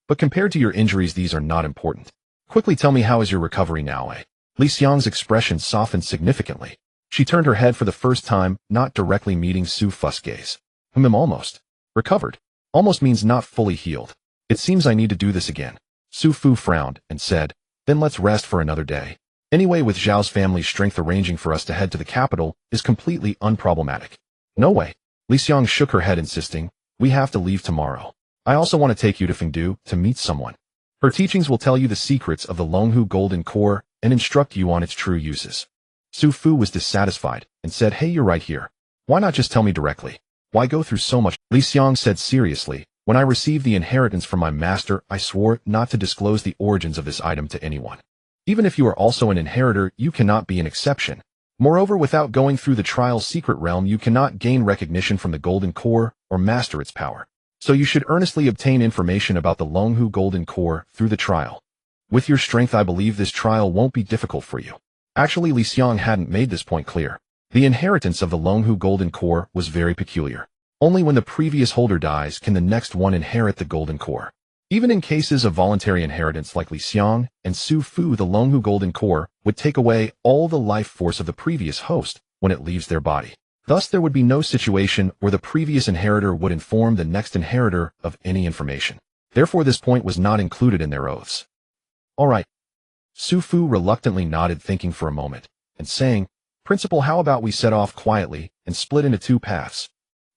But compared to your injuries, these are not important. Quickly tell me, how is your recovery now, eh? Li Xiang's expression softened significantly. She turned her head for the first time, not directly meeting Su Fu's gaze. Almost. Recovered. Almost means not fully healed. It seems I need to do this again. Su Fu frowned and said, then let's rest for another day. Anyway, with Zhao's family's strength, arranging for us to head to the capital is completely unproblematic. No way. Li Xiang shook her head, insisting, we have to leave tomorrow. I also want to take you to Fengdu to meet someone. Her teachings will tell you the secrets of the Longhu Golden Core and instruct you on its true uses. Su Fu was dissatisfied and said, hey, you're right here. Why not just tell me directly? Why go through so much? Li Xiang said seriously, when I received the inheritance from my master, I swore not to disclose the origins of this item to anyone. Even if you are also an inheritor, you cannot be an exception. Moreover, without going through the trial's secret realm, you cannot gain recognition from the Golden Core or master its power. So you should earnestly obtain information about the Longhu Golden Core through the trial. With your strength, I believe this trial won't be difficult for you. Actually, Li Xiang hadn't made this point clear. The inheritance of the Longhu Golden Core was very peculiar. Only when the previous holder dies can the next one inherit the Golden Core. Even in cases of voluntary inheritance like Li Xiang and Su Fu, the Longhu Golden Core would take away all the life force of the previous host when it leaves their body. Thus, there would be no situation where the previous inheritor would inform the next inheritor of any information. Therefore, this point was not included in their oaths. All right. Su Fu reluctantly nodded, thinking for a moment, and saying, Principal, how about we set off quietly and split into two paths?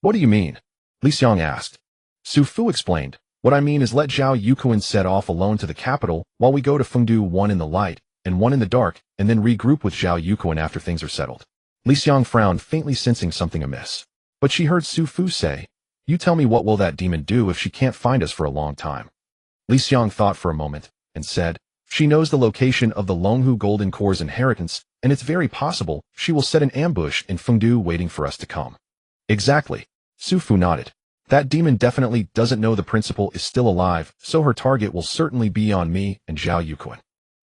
What do you mean? Li Xiang asked. Su Fu explained, what I mean is let Zhao Yuquan set off alone to the capital while we go to Fengdu, one in the light and one in the dark, and then regroup with Zhao Yuquan after things are settled. Li Xiang frowned, faintly sensing something amiss. But she heard Su Fu say, you tell me, what will that demon do if she can't find us for a long time? Li Xiang thought for a moment and said, she knows the location of the Longhu Golden Core's inheritance, and it's very possible she will set an ambush in Fengdu waiting for us to come. Exactly. Su Fu nodded. That demon definitely doesn't know the principal is still alive, so her target will certainly be on me and Zhao Yuquan.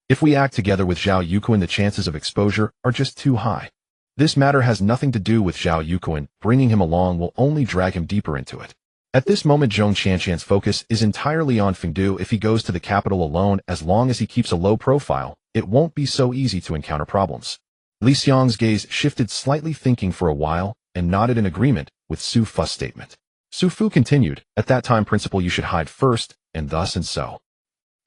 If we act together with Zhao Yuquan, the chances of exposure are just too high. This matter has nothing to do with Zhao Yuquan. Bringing him along will only drag him deeper into it. At this moment, Zhong Qianshan's focus is entirely on Fengdu. If he goes to the capital alone, as long as he keeps a low profile, it won't be so easy to encounter problems. Li Xiang's gaze shifted slightly, thinking for a while, and nodded in agreement with Su Fu's statement. Su Fu continued, "At that time, principal, you should hide first, and thus and so."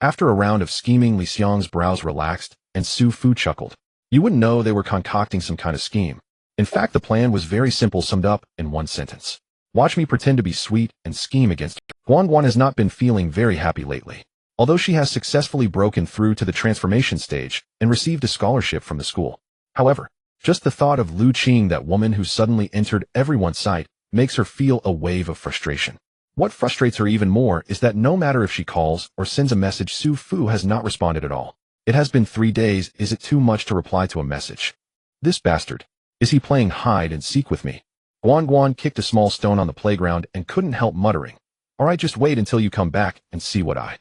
After a round of scheming, Li Xiang's brows relaxed, and Su Fu chuckled. You wouldn't know they were concocting some kind of scheme. In fact, the plan was very simple, summed up in one sentence. Watch me pretend to be sweet and scheme against her. Guan Guan has not been feeling very happy lately. Although she has successfully broken through to the transformation stage and received a scholarship from the school. However, just the thought of Liu Qing, that woman who suddenly entered everyone's sight, makes her feel a wave of frustration. What frustrates her even more is that no matter if she calls or sends a message, Su Fu has not responded at all. It has been 3 days. Is it too much to reply to a message? This bastard. Is he playing hide and seek with me? Guan Guan kicked a small stone on the playground and couldn't help muttering. Alright, just wait until you come back and see what I.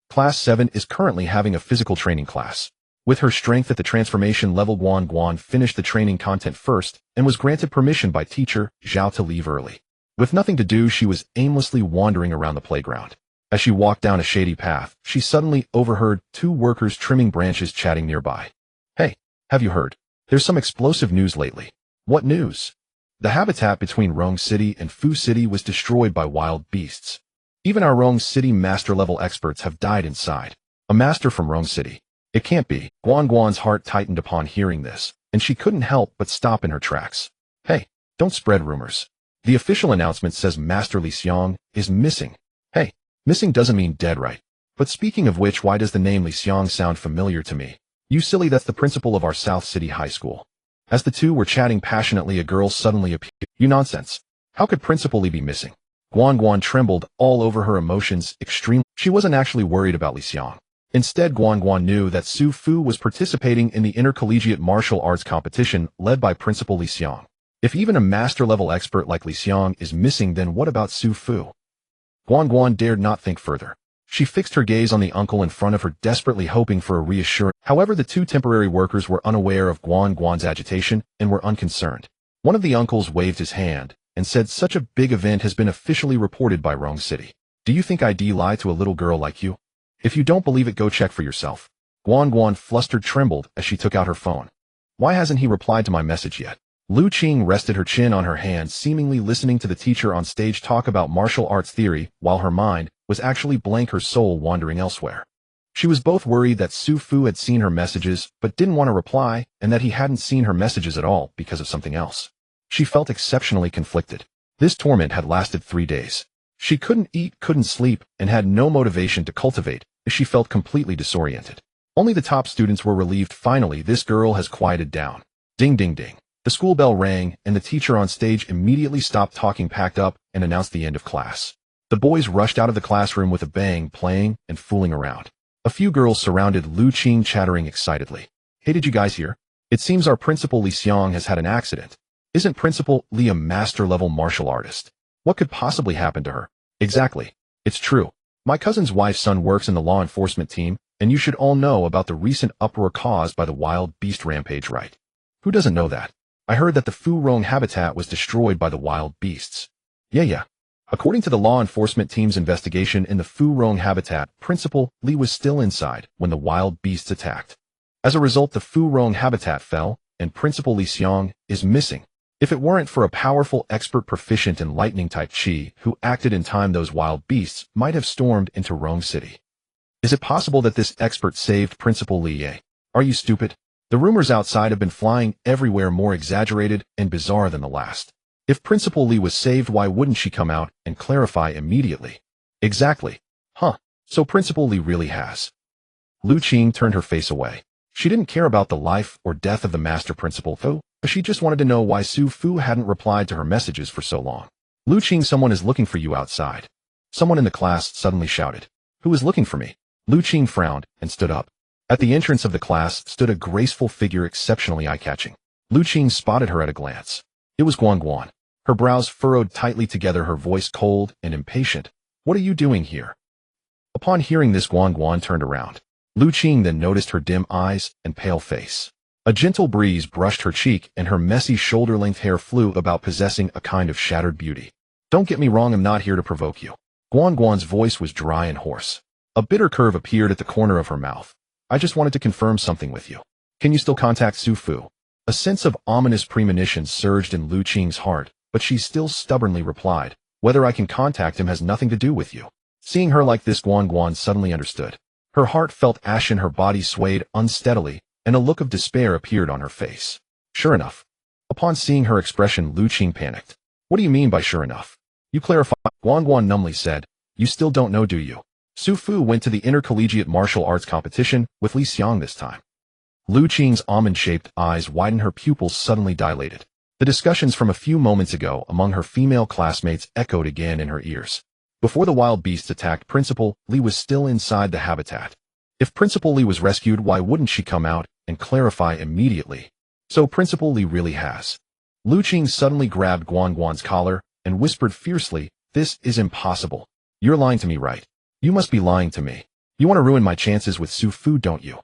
Class 7 is currently having a physical training class. With her strength at the transformation level, Guan Guan finished the training content first and was granted permission by teacher Zhao to leave early. With nothing to do, she was aimlessly wandering around the playground. As she walked down a shady path, she suddenly overheard 2 workers trimming branches chatting nearby. Hey, have you heard? There's some explosive news lately. What news? The habitat between Rong City and Fu City was destroyed by wild beasts. Even our Rong City master-level experts have died inside. A master from Rong City. It can't be. Guan Guan's heart tightened upon hearing this, and she couldn't help but stop in her tracks. Hey, don't spread rumors. The official announcement says Master Li Xiang is missing. Hey, missing doesn't mean dead, right? But speaking of which, why does the name Li Xiang sound familiar to me? You silly, that's the principal of our South City High School. As the two were chatting passionately, a girl suddenly appeared. You nonsense. How could Principal Li be missing? Guan Guan trembled all over, her emotions extremely. She wasn't actually worried about Li Xiang. Instead, Guan Guan knew that Su Fu was participating in the intercollegiate martial arts competition led by Principal Li Xiang. If even a master-level expert like Li Xiang is missing, then what about Su Fu? Guan Guan dared not think further. She fixed her gaze on the uncle in front of her, desperately hoping for a reassurance. However, the 2 temporary workers were unaware of Guan Guan's agitation and were unconcerned. One of the uncles waved his hand and said, such a big event has been officially reported by Rong City. Do you think I'd lie to a little girl like you? If you don't believe it, go check for yourself. Guan Guan flustered trembled as she took out her phone. Why hasn't he replied to my message yet? Liu Qing rested her chin on her hand, seemingly listening to the teacher on stage talk about martial arts theory, while her mind was actually blank, her soul wandering elsewhere. She was both worried that Su Fu had seen her messages but didn't want to reply, and that he hadn't seen her messages at all because of something else. She felt exceptionally conflicted. This torment had lasted 3 days. She couldn't eat, couldn't sleep, and had no motivation to cultivate, as she felt completely disoriented. Only the top students were relieved. Finally, this girl has quieted down. Ding ding ding. The school bell rang, and the teacher on stage immediately stopped talking, packed up, and announced the end of class. The boys rushed out of the classroom with a bang, playing and fooling around. A few girls surrounded Liu Qing, chattering excitedly. Hey, did you guys hear? It seems our Principal Li Xiang has had an accident. Isn't Principal Li a master-level martial artist? What could possibly happen to her? Exactly. It's true. My cousin's wife's son works in the law enforcement team, and you should all know about the recent uproar caused by the wild beast rampage, right? Who doesn't know that? I heard that the Fu Rong habitat was destroyed by the wild beasts. Yeah. According to the law enforcement team's investigation in the Fu Rong habitat, Principal Li was still inside when the wild beasts attacked. As a result, the Fu Rong habitat fell, and Principal Li Xiang is missing. If it weren't for a powerful expert proficient in lightning-type chi who acted in time, those wild beasts might have stormed into Rong City. Is it possible that this expert saved Principal Li? Are you stupid? The rumors outside have been flying everywhere, more exaggerated and bizarre than the last. If Principal Li was saved, why wouldn't she come out and clarify immediately? Exactly. So Principal Li really has. Liu Qing turned her face away. She didn't care about the life or death of the master principal, though. She just wanted to know why Su Fu hadn't replied to her messages for so long. Liu Qing, someone is looking for you outside. Someone in the class suddenly shouted. Who is looking for me? Liu Qing frowned and stood up. At the entrance of the class stood a graceful figure, exceptionally eye-catching. Liu Qing spotted her at a glance. It was Guan Guan. Her brows furrowed tightly together, her voice cold and impatient. What are you doing here? Upon hearing this, Guan Guan turned around. Liu Qing then noticed her dim eyes and pale face. A gentle breeze brushed her cheek, and her messy shoulder-length hair flew about, possessing a kind of shattered beauty. Don't get me wrong, I'm not here to provoke you. Guan Guan's voice was dry and hoarse. A bitter curve appeared at the corner of her mouth. I just wanted to confirm something with you. Can you still contact Su Fu? A sense of ominous premonition surged in Liu Qing's heart, but she still stubbornly replied, whether I can contact him has nothing to do with you. Seeing her like this, Guan Guan suddenly understood. Her heart felt ashen, her body swayed unsteadily, and a look of despair appeared on her face. Sure enough. Upon seeing her expression, Liu Qing panicked. What do you mean by sure enough? You clarify, Guan Guan numbly said. You still don't know, do you? Su Fu went to the intercollegiate martial arts competition with Li Xiang this time. Liu Qing's almond-shaped eyes widened, her pupils suddenly dilated. The discussions from a few moments ago among her female classmates echoed again in her ears. Before the wild beasts attacked Principal Li was still inside the habitat. If Principal Li was rescued, why wouldn't she come out and clarify immediately? So Principal Li really has. Liu Qing suddenly grabbed Guan Guan's collar and whispered fiercely, this is impossible. You're lying to me, right? You must be lying to me. You want to ruin my chances with Su Fu, don't you?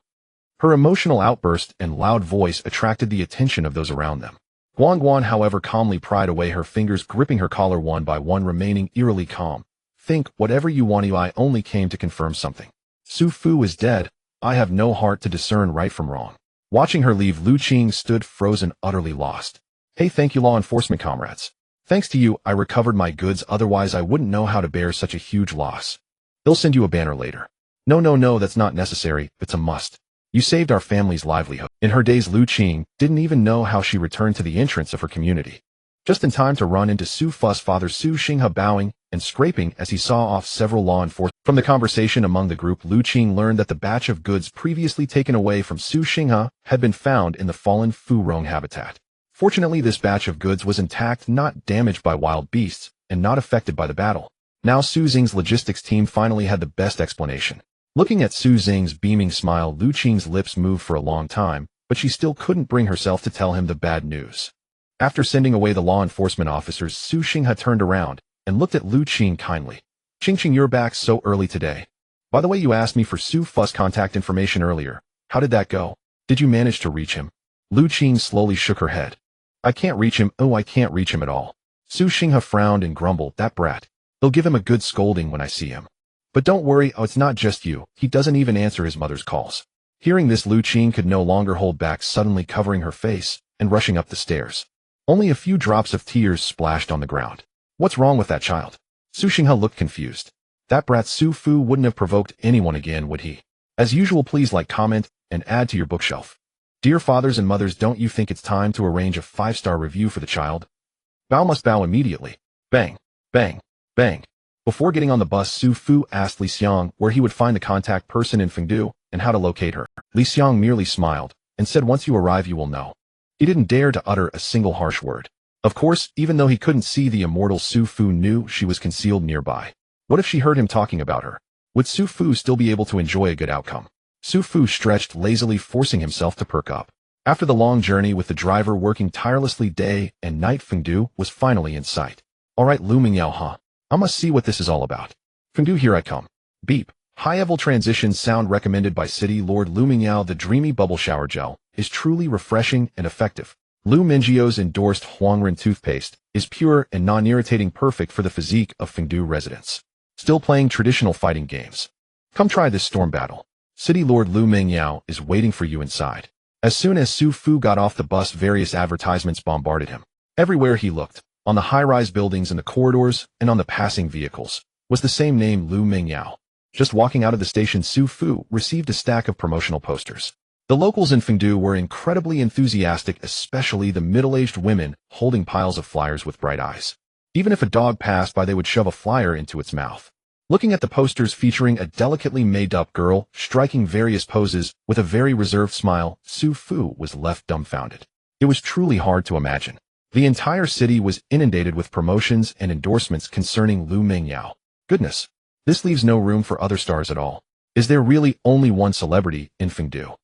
Her emotional outburst and loud voice attracted the attention of those around them. Guan Guan, however, calmly pried away, her fingers gripping her collar one by one, remaining eerily calm. Think whatever you want to, I only came to confirm something. Su Fu is dead. I have no heart to discern right from wrong. Watching her leave, Liu Qing stood frozen, utterly lost. Hey, thank you, law enforcement comrades. Thanks to you, I recovered my goods, otherwise I wouldn't know how to bear such a huge loss. They'll send you a banner later. No, that's not necessary, it's a must. You saved our family's livelihood. In her daze, Liu Qing didn't even know how she returned to the entrance of her community. Just in time to run into Su Fu's father, Su Xinghe, bowing and scraping as he saw off several law enforcement. From the conversation among the group, Liu Qing learned that the batch of goods previously taken away from Su Xinghe had been found in the fallen Fu Rong habitat. Fortunately, this batch of goods was intact, not damaged by wild beasts, and not affected by the battle. Now Su Xing's logistics team finally had the best explanation. Looking at Su Xing's beaming smile, Liu Qing's lips moved for a long time, but she still couldn't bring herself to tell him the bad news. After sending away the law enforcement officers, Su Xinghe turned around and looked at Liu Qing kindly. Qing, you're back so early today. By the way, you asked me for Su Fu's contact information earlier. How did that go? Did you manage to reach him? Liu Qing slowly shook her head. I can't reach him. Oh, I can't reach him at all. Su Xinghe frowned and grumbled, that brat. They'll give him a good scolding when I see him. But don't worry, it's not just you. He doesn't even answer his mother's calls. Hearing this, Liu Qing could no longer hold back, suddenly covering her face and rushing up the stairs. Only a few drops of tears splashed on the ground. What's wrong with that child? Su Xinghe looked confused. That brat Su Fu wouldn't have provoked anyone again, would he? As usual, please like, comment, and add to your bookshelf. Dear fathers and mothers, don't you think it's time to arrange a 5-star review for the child? Bow must bow immediately. Bang, bang, bang. Before getting on the bus, Su Fu asked Li Xiang where he would find the contact person in Fengdu and how to locate her. Li Xiang merely smiled and said, once you arrive you will know. He didn't dare to utter a single harsh word. Of course, even though he couldn't see the immortal, Su Fu knew she was concealed nearby. What if she heard him talking about her? Would Su Fu still be able to enjoy a good outcome? Su Fu stretched lazily, forcing himself to perk up. After the long journey with the driver working tirelessly day and night, Fengdu was finally in sight. Alright, Lu Mingyao, huh? I must see what this is all about. Fengdu, here I come. Beep. High-level transition sound recommended by City Lord Lu Mingyao. The dreamy bubble shower gel is truly refreshing and effective. Lu Mingyao's endorsed Huangren toothpaste is pure and non-irritating, perfect for the physique of Fengdu residents. Still playing traditional fighting games? Come try this storm battle. City Lord Lu Mingyao is waiting for you inside. As soon as Su Fu got off the bus, various advertisements bombarded him. Everywhere he looked, on the high-rise buildings, in the corridors, and on the passing vehicles, was the same name, Lu Mingyao. Just walking out of the station, Su Fu received a stack of promotional posters. The locals in Fengdu were incredibly enthusiastic, especially the middle-aged women holding piles of flyers with bright eyes. Even if a dog passed by, they would shove a flyer into its mouth. Looking at the posters featuring a delicately made-up girl striking various poses with a very reserved smile, Su Fu was left dumbfounded. It was truly hard to imagine. The entire city was inundated with promotions and endorsements concerning Lu Mingyao. Goodness, this leaves no room for other stars at all. Is there really only one celebrity in Fengdu?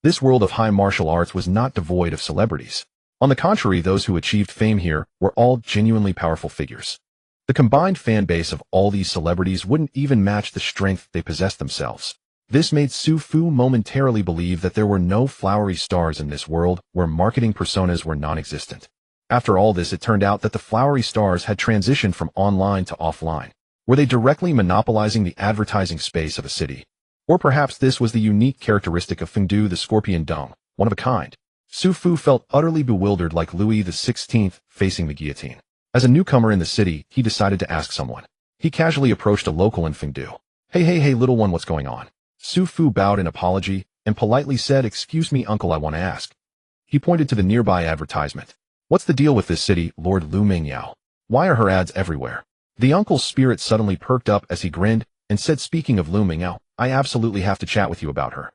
This world of high martial arts was not devoid of celebrities. On the contrary, those who achieved fame here were all genuinely powerful figures. The combined fan base of all these celebrities wouldn't even match the strength they possessed themselves. This made Su Fu momentarily believe that there were no flowery stars in this world where marketing personas were non-existent. After all this, it turned out that the flowery stars had transitioned from online to offline. Were they directly monopolizing the advertising space of a city? Or perhaps this was the unique characteristic of Fengdu the Scorpion Dome, one of a kind. Su Fu felt utterly bewildered, like Louis XVI facing the guillotine. As a newcomer in the city, he decided to ask someone. He casually approached a local in Fengdu. Hey, little one, what's going on? Su Fu bowed in apology and politely said, "Excuse me, uncle, I want to ask." He pointed to the nearby advertisement. "What's the deal with this city, Lord Liu Xiang? Why are her ads everywhere?" The uncle's spirit suddenly perked up as he grinned and said, "Speaking of Liu Xiang, I absolutely have to chat with you about her."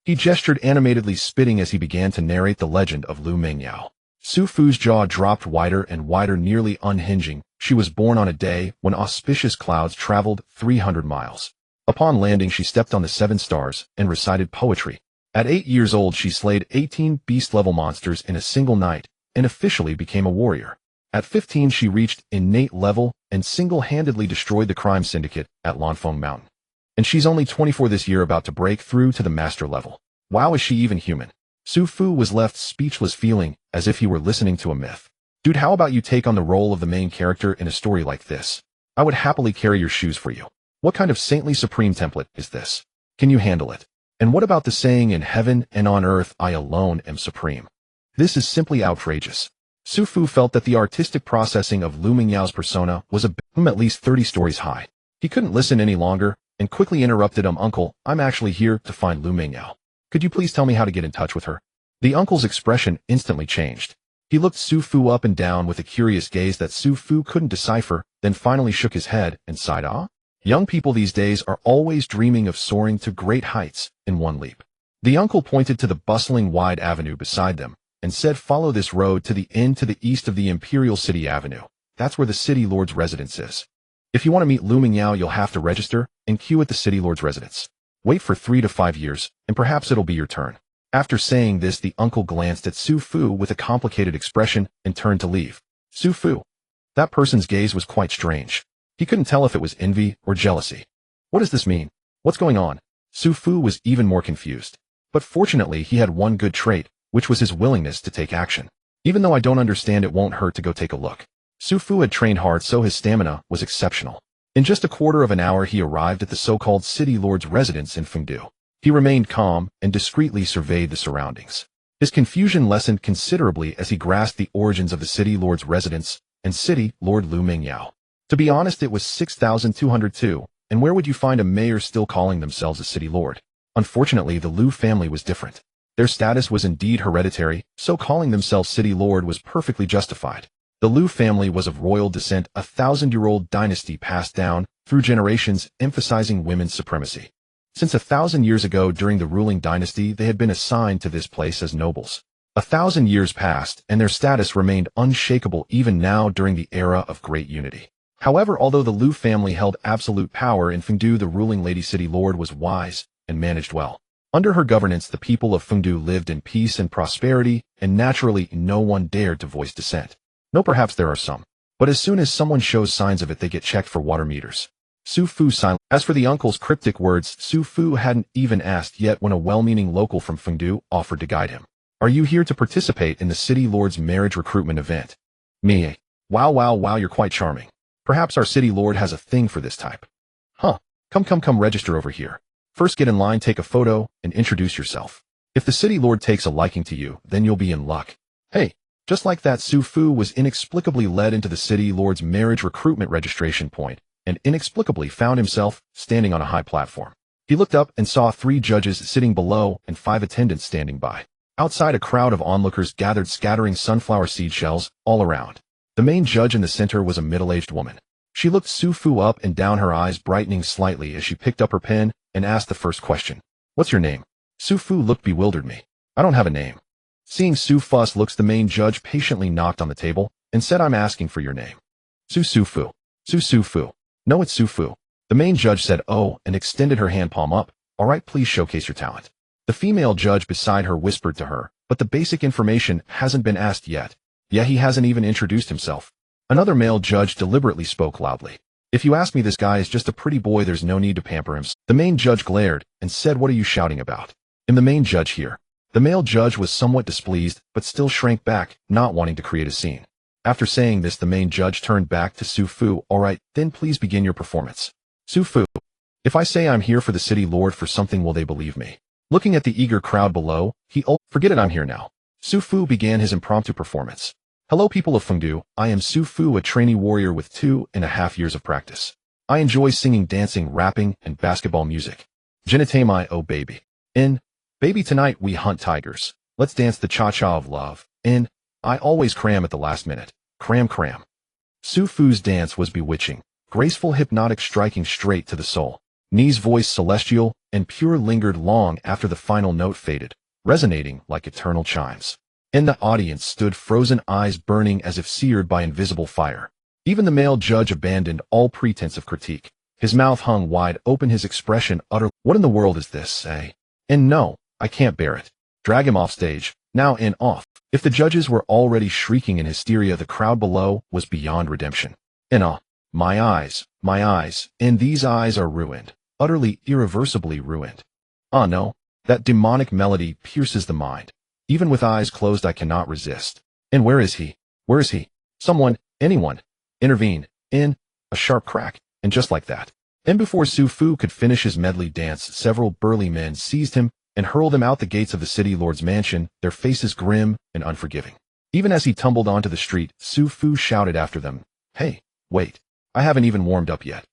He gestured animatedly, spitting as he began to narrate the legend of Liu Xiang. Su Fu's jaw dropped wider and wider, nearly unhinging. She was born on a day when auspicious clouds traveled 300 miles. Upon landing, she stepped on the 7 stars and recited poetry. At 8 years old, she slayed 18 beast-level monsters in a single night and officially became a warrior. At 15, she reached innate level and single-handedly destroyed the crime syndicate at Lanfeng Mountain. And she's only 24 this year, about to break through to the master level. Wow, is she even human? Su Fu was left speechless, feeling as if he were listening to a myth. Dude, how about you take on the role of the main character in a story like this? I would happily carry your shoes for you. What kind of saintly supreme template is this? Can you handle it? And what about the saying, in heaven and on earth I alone am supreme? This is simply outrageous. Su Fu felt that the artistic processing of Liu Xiang's persona was at least 30 stories high. He couldn't listen any longer and quickly interrupted him. "Uncle, I'm actually here to find Liu Xiang. Could you please tell me how to get in touch with her?" The uncle's expression instantly changed. He looked Su Fu up and down with a curious gaze that Su Fu couldn't decipher, then finally shook his head and sighed. Young people these days are always dreaming of soaring to great heights in one leap." The uncle pointed to the bustling wide avenue beside them and said, "Follow this road to the end to the east of the Imperial City Avenue. That's where the City Lord's residence is. If you want to meet Liu Xiang, you'll have to register and queue at the City Lord's residence. Wait for 3 to 5 years, and perhaps it'll be your turn." After saying this, the uncle glanced at Su Fu with a complicated expression and turned to leave. Su Fu. That person's gaze was quite strange. He couldn't tell if it was envy or jealousy. What does this mean? What's going on? Su Fu was even more confused. But fortunately, he had one good trait, which was his willingness to take action. Even though I don't understand, it won't hurt to go take a look. Su Fu had trained hard, so his stamina was exceptional. In just a quarter of an hour, he arrived at the so-called City Lord's residence in Fengdu. He remained calm and discreetly surveyed the surroundings. His confusion lessened considerably as he grasped the origins of the City Lord's residence and City Lord Liu Xiang. To be honest, it was 6202, and where would you find a mayor still calling themselves a city lord? Unfortunately, the Liu family was different. Their status was indeed hereditary, so calling themselves city lord was perfectly justified. The Liu family was of royal descent, a 1,000-year-old dynasty passed down through generations, emphasizing women's supremacy. Since 1,000 years ago, during the ruling dynasty, they had been assigned to this place as nobles. 1,000 years passed, and their status remained unshakable even now during the era of great unity. However, although the Liu family held absolute power in Fengdu, the ruling lady city lord was wise and managed well. Under her governance, the people of Fengdu lived in peace and prosperity, and naturally no one dared to voice dissent. No, perhaps there are some, but as soon as someone shows signs of it, they get checked for water meters. Su Fu silent. As for the uncle's cryptic words, Su Fu hadn't even asked yet when a well-meaning local from Fengdu offered to guide him. "Are you here to participate in the city lord's marriage recruitment event?" "Me? Wow, you're quite charming. Perhaps our city lord has a thing for this type." "Huh. Come, register over here. First get in line, take a photo, and introduce yourself. If the city lord takes a liking to you, then you'll be in luck." Hey. Just like that, Su Fu was inexplicably led into the city lord's marriage recruitment registration point, and inexplicably found himself standing on a high platform. He looked up and saw 3 judges sitting below and 5 attendants standing by. Outside, a crowd of onlookers gathered, scattering sunflower seed shells all around. The main judge in the center was a middle-aged woman. She looked Su Fu up and down, her eyes brightening slightly as she picked up her pen and asked the first question. "What's your name?" Su Fu looked bewildered. "Me? I don't have a name." Seeing Su Fu's looks, the main judge patiently knocked on the table and said, "I'm asking for your name." Su Fu. Su Fu. "No, it's Su Fu." The main judge said, "Oh," and extended her hand palm up. "All right, please showcase your talent." The female judge beside her whispered to her, but the basic information hasn't been asked yet. Yeah, he hasn't even introduced himself. Another male judge deliberately spoke loudly. If you ask me, this guy is just a pretty boy, there's no need to pamper him. The main judge glared and said, what are you shouting about? I'm the main judge here. The male judge was somewhat displeased, but still shrank back, not wanting to create a scene. After saying this, the main judge turned back to Su Fu. All right, then please begin your performance. Su Fu, if I say I'm here for the city lord for something, will they believe me? Looking at the eager crowd below, forget it, I'm here now. Su Fu began his impromptu performance. Hello people of Fengdu, I am Su Fu, a trainee warrior with 2.5 years of practice. I enjoy singing, dancing, rapping, and basketball music. Genitami, oh baby. Baby, tonight we hunt tigers. Let's dance the cha-cha of love. I always cram at the last minute. Cram. Su Fu's dance was bewitching, graceful, hypnotic, striking straight to the soul. Ni's voice celestial and pure lingered long after the final note faded, resonating like eternal chimes. The audience stood frozen, eyes burning as if seared by invisible fire. Even the male judge abandoned all pretense of critique. His mouth hung wide open, his expression utter. What in the world is this, eh? No, I can't bear it. Drag him off stage, now off. If the judges were already shrieking in hysteria, the crowd below was beyond redemption. My eyes, and these eyes are ruined, utterly, irreversibly ruined. Ah no, that demonic melody pierces the mind. Even with eyes closed, I cannot resist. Where is he? Where is he? Someone, anyone, intervene. A sharp crack, and just like that. Before Su Fu could finish his medley dance, several burly men seized him and hurled him out the gates of the city lord's mansion, their faces grim and unforgiving. Even as he tumbled onto the street, Su Fu shouted after them, "Hey, wait, I haven't even warmed up yet.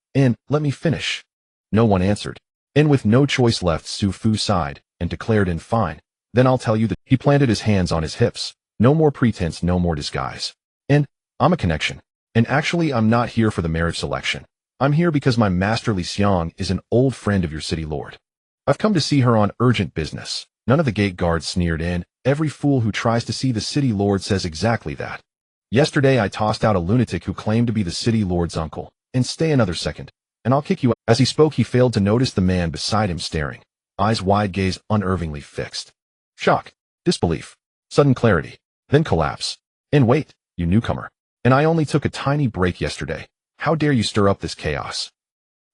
Let me finish." No one answered. With no choice left, Su Fu sighed and declared, fine, then I'll tell you that. He planted his hands on his hips. No more pretense, no more disguise. I'm a connection. Actually, I'm not here for the marriage selection. I'm here because my master Li Xiang is an old friend of your city lord. I've come to see her on urgent business. None of the gate guards sneered. Every fool who tries to see the city lord says exactly that. Yesterday I tossed out a lunatic who claimed to be the city lord's uncle. Stay another second, and I'll kick you out. As he spoke, he failed to notice the man beside him staring, eyes wide, gaze unervingly fixed. Shock, disbelief, sudden clarity, then collapse. Wait, you newcomer. I only took a tiny break yesterday. How dare you stir up this chaos?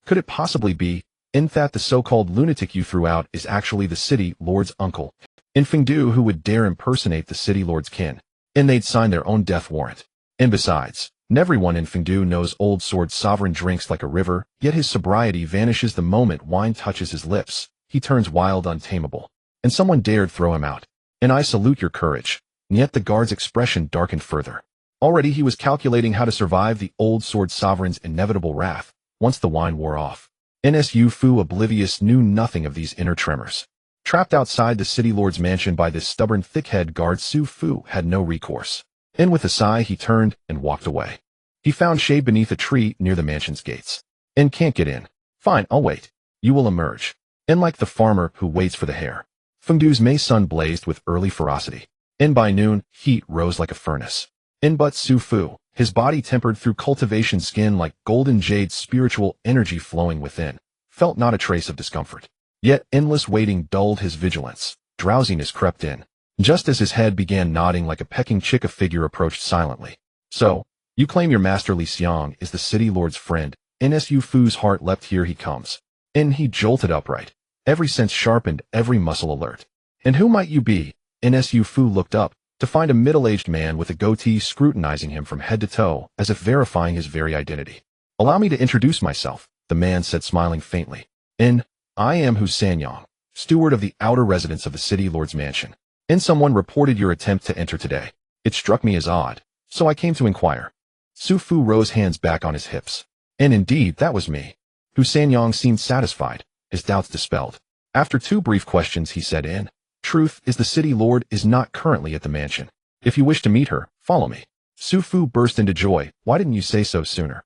Could it possibly be, that the so-called lunatic you threw out is actually the city lord's uncle? In Fengdu, who would dare impersonate the city lord's kin? They'd sign their own death warrant. Besides, everyone in Fengdu knows Old Sword Sovereign drinks like a river, yet his sobriety vanishes the moment wine touches his lips. He turns wild, untamable. Someone dared throw him out. I salute your courage. Yet the guard's expression darkened further. Already he was calculating how to survive the Old Sword Sovereign's inevitable wrath, once the wine wore off. Su Fu, oblivious, knew nothing of these inner tremors. Trapped outside the city lord's mansion by this stubborn thick-head guard, Su Fu had no recourse. With a sigh, he turned and walked away. He found shade beneath a tree near the mansion's gates. Can't get in. Fine, I'll wait. You will emerge. Like the farmer who waits for the hare. Fengdu's May sun blazed with early ferocity. By noon, heat rose like a furnace. But Su Fu, his body tempered through cultivation, skin like golden jade, spiritual energy flowing within, felt not a trace of discomfort. Yet endless waiting dulled his vigilance. Drowsiness crept in. Just as his head began nodding like a pecking chick, a figure approached silently. So, you claim your master Li Xiang is the city lord's friend? Su Fu's heart leapt. Here he comes. He jolted upright, every sense sharpened, every muscle alert. Who might you be? Su Fu looked up, to find a middle-aged man with a goatee scrutinizing him from head to toe, as if verifying his very identity. Allow me to introduce myself, the man said, smiling faintly. I am Hu Sanyang, steward of the outer residence of the city lord's mansion. Someone reported your attempt to enter today. It struck me as odd, so I came to inquire. Su Fu rose, hands back on his hips. Indeed, that was me. Hu Sanyang seemed satisfied, his doubts dispelled. After 2 brief questions, he said, truth is the city lord is not currently at the mansion. If you wish to meet her, follow me. Su Fu burst into joy. Why didn't you say so sooner?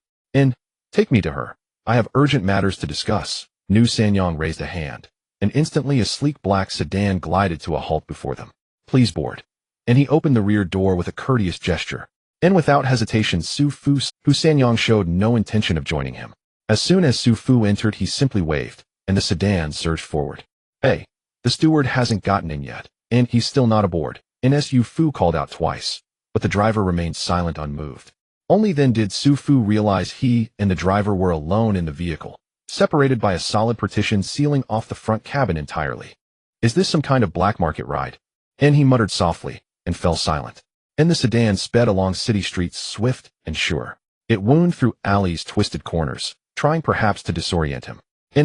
Take me to her. I have urgent matters to discuss. Hu Sanyang raised a hand, and instantly a sleek black sedan glided to a halt before them. Please board. He opened the rear door with a courteous gesture. Without hesitation, Hu Sanyang showed no intention of joining him. As soon as Su Fu entered, he simply waved, and the sedan surged forward. Hey, the steward hasn't gotten in yet, and he's still not aboard. Nsu Fu called out twice, but the driver remained silent, unmoved. Only then did Su Fu realize he and the driver were alone in the vehicle, separated by a solid partition sealing off the front cabin entirely. Is this some kind of black market ride? And he muttered softly, and fell silent. And the sedan sped along city streets swift and sure. It wound through alleys, twisted corners, trying perhaps to disorient him.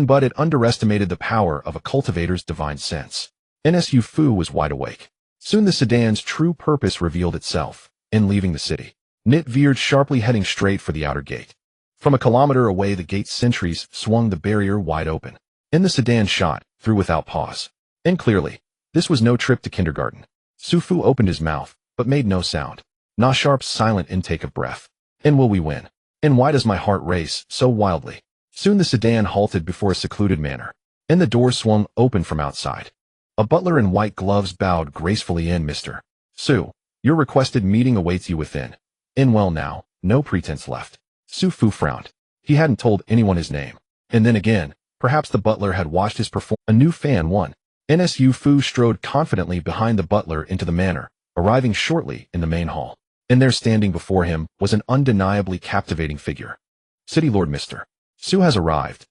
But it underestimated the power of a cultivator's divine sense. Nsu Fu was wide awake. Soon the sedan's true purpose revealed itself. In leaving the city, it veered sharply, heading straight for the outer gate. From a kilometer away, the gate's sentries swung the barrier wide open. The sedan shot through without pause. Clearly, this was no trip to kindergarten. Su Fu opened his mouth, but made no sound. Na Sharp's silent intake of breath. Will we win? Why does my heart race so wildly? Soon the sedan halted before a secluded manor. The door swung open from outside. A butler in white gloves bowed gracefully in. Mr. Su, your requested meeting awaits you within. Well now, no pretense left. Su Fu frowned. He hadn't told anyone his name. Then again, perhaps the butler had watched his performance. A new fan won. Nsu Fu strode confidently behind the butler into the manor, arriving shortly in the main hall. There standing before him was an undeniably captivating figure. City Lord Mr. Su has arrived.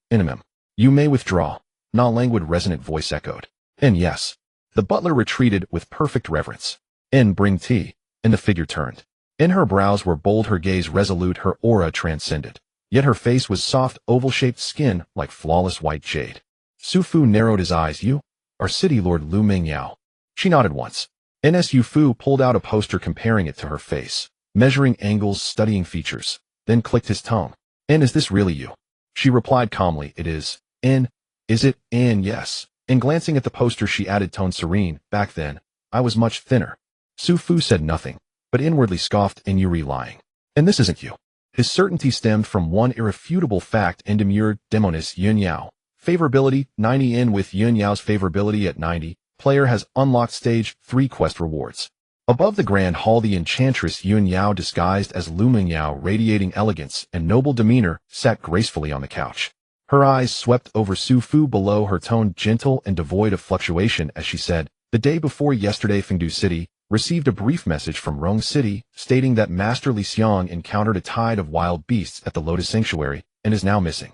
You may withdraw. Na languid resonant voice echoed. Yes. The butler retreated with perfect reverence. Bring tea. The figure turned. Her brows were bold, her gaze resolute, her aura transcendent. Yet her face was soft, oval-shaped skin like flawless white jade. Su Fu narrowed his eyes. You are City Lord Liu Qing. She nodded once. Nsu Fu pulled out a poster comparing it to her face, measuring angles, studying features, then clicked his tongue. Is this really you? She replied calmly, it is. Is it? Yes. Glancing at the poster she added, tone serene, back then, I was much thinner. Su Fu said nothing, but inwardly scoffed, Yuri lying. This isn't you. His certainty stemmed from one irrefutable fact, demurred, Demoness Guan Guan. Favorability, 90. With Guan Guan's favorability at 90, player has unlocked stage 3 quest rewards. Above the grand hall, the enchantress Guan Guan, disguised as Liu Qing, radiating elegance and noble demeanor, sat gracefully on the couch. Her eyes swept over Su Fu, below her tone gentle and devoid of fluctuation as she said, the day before yesterday, Fengdu City received a brief message from Rong City stating that Master Li Xiang encountered a tide of wild beasts at the Lotus Sanctuary and is now missing.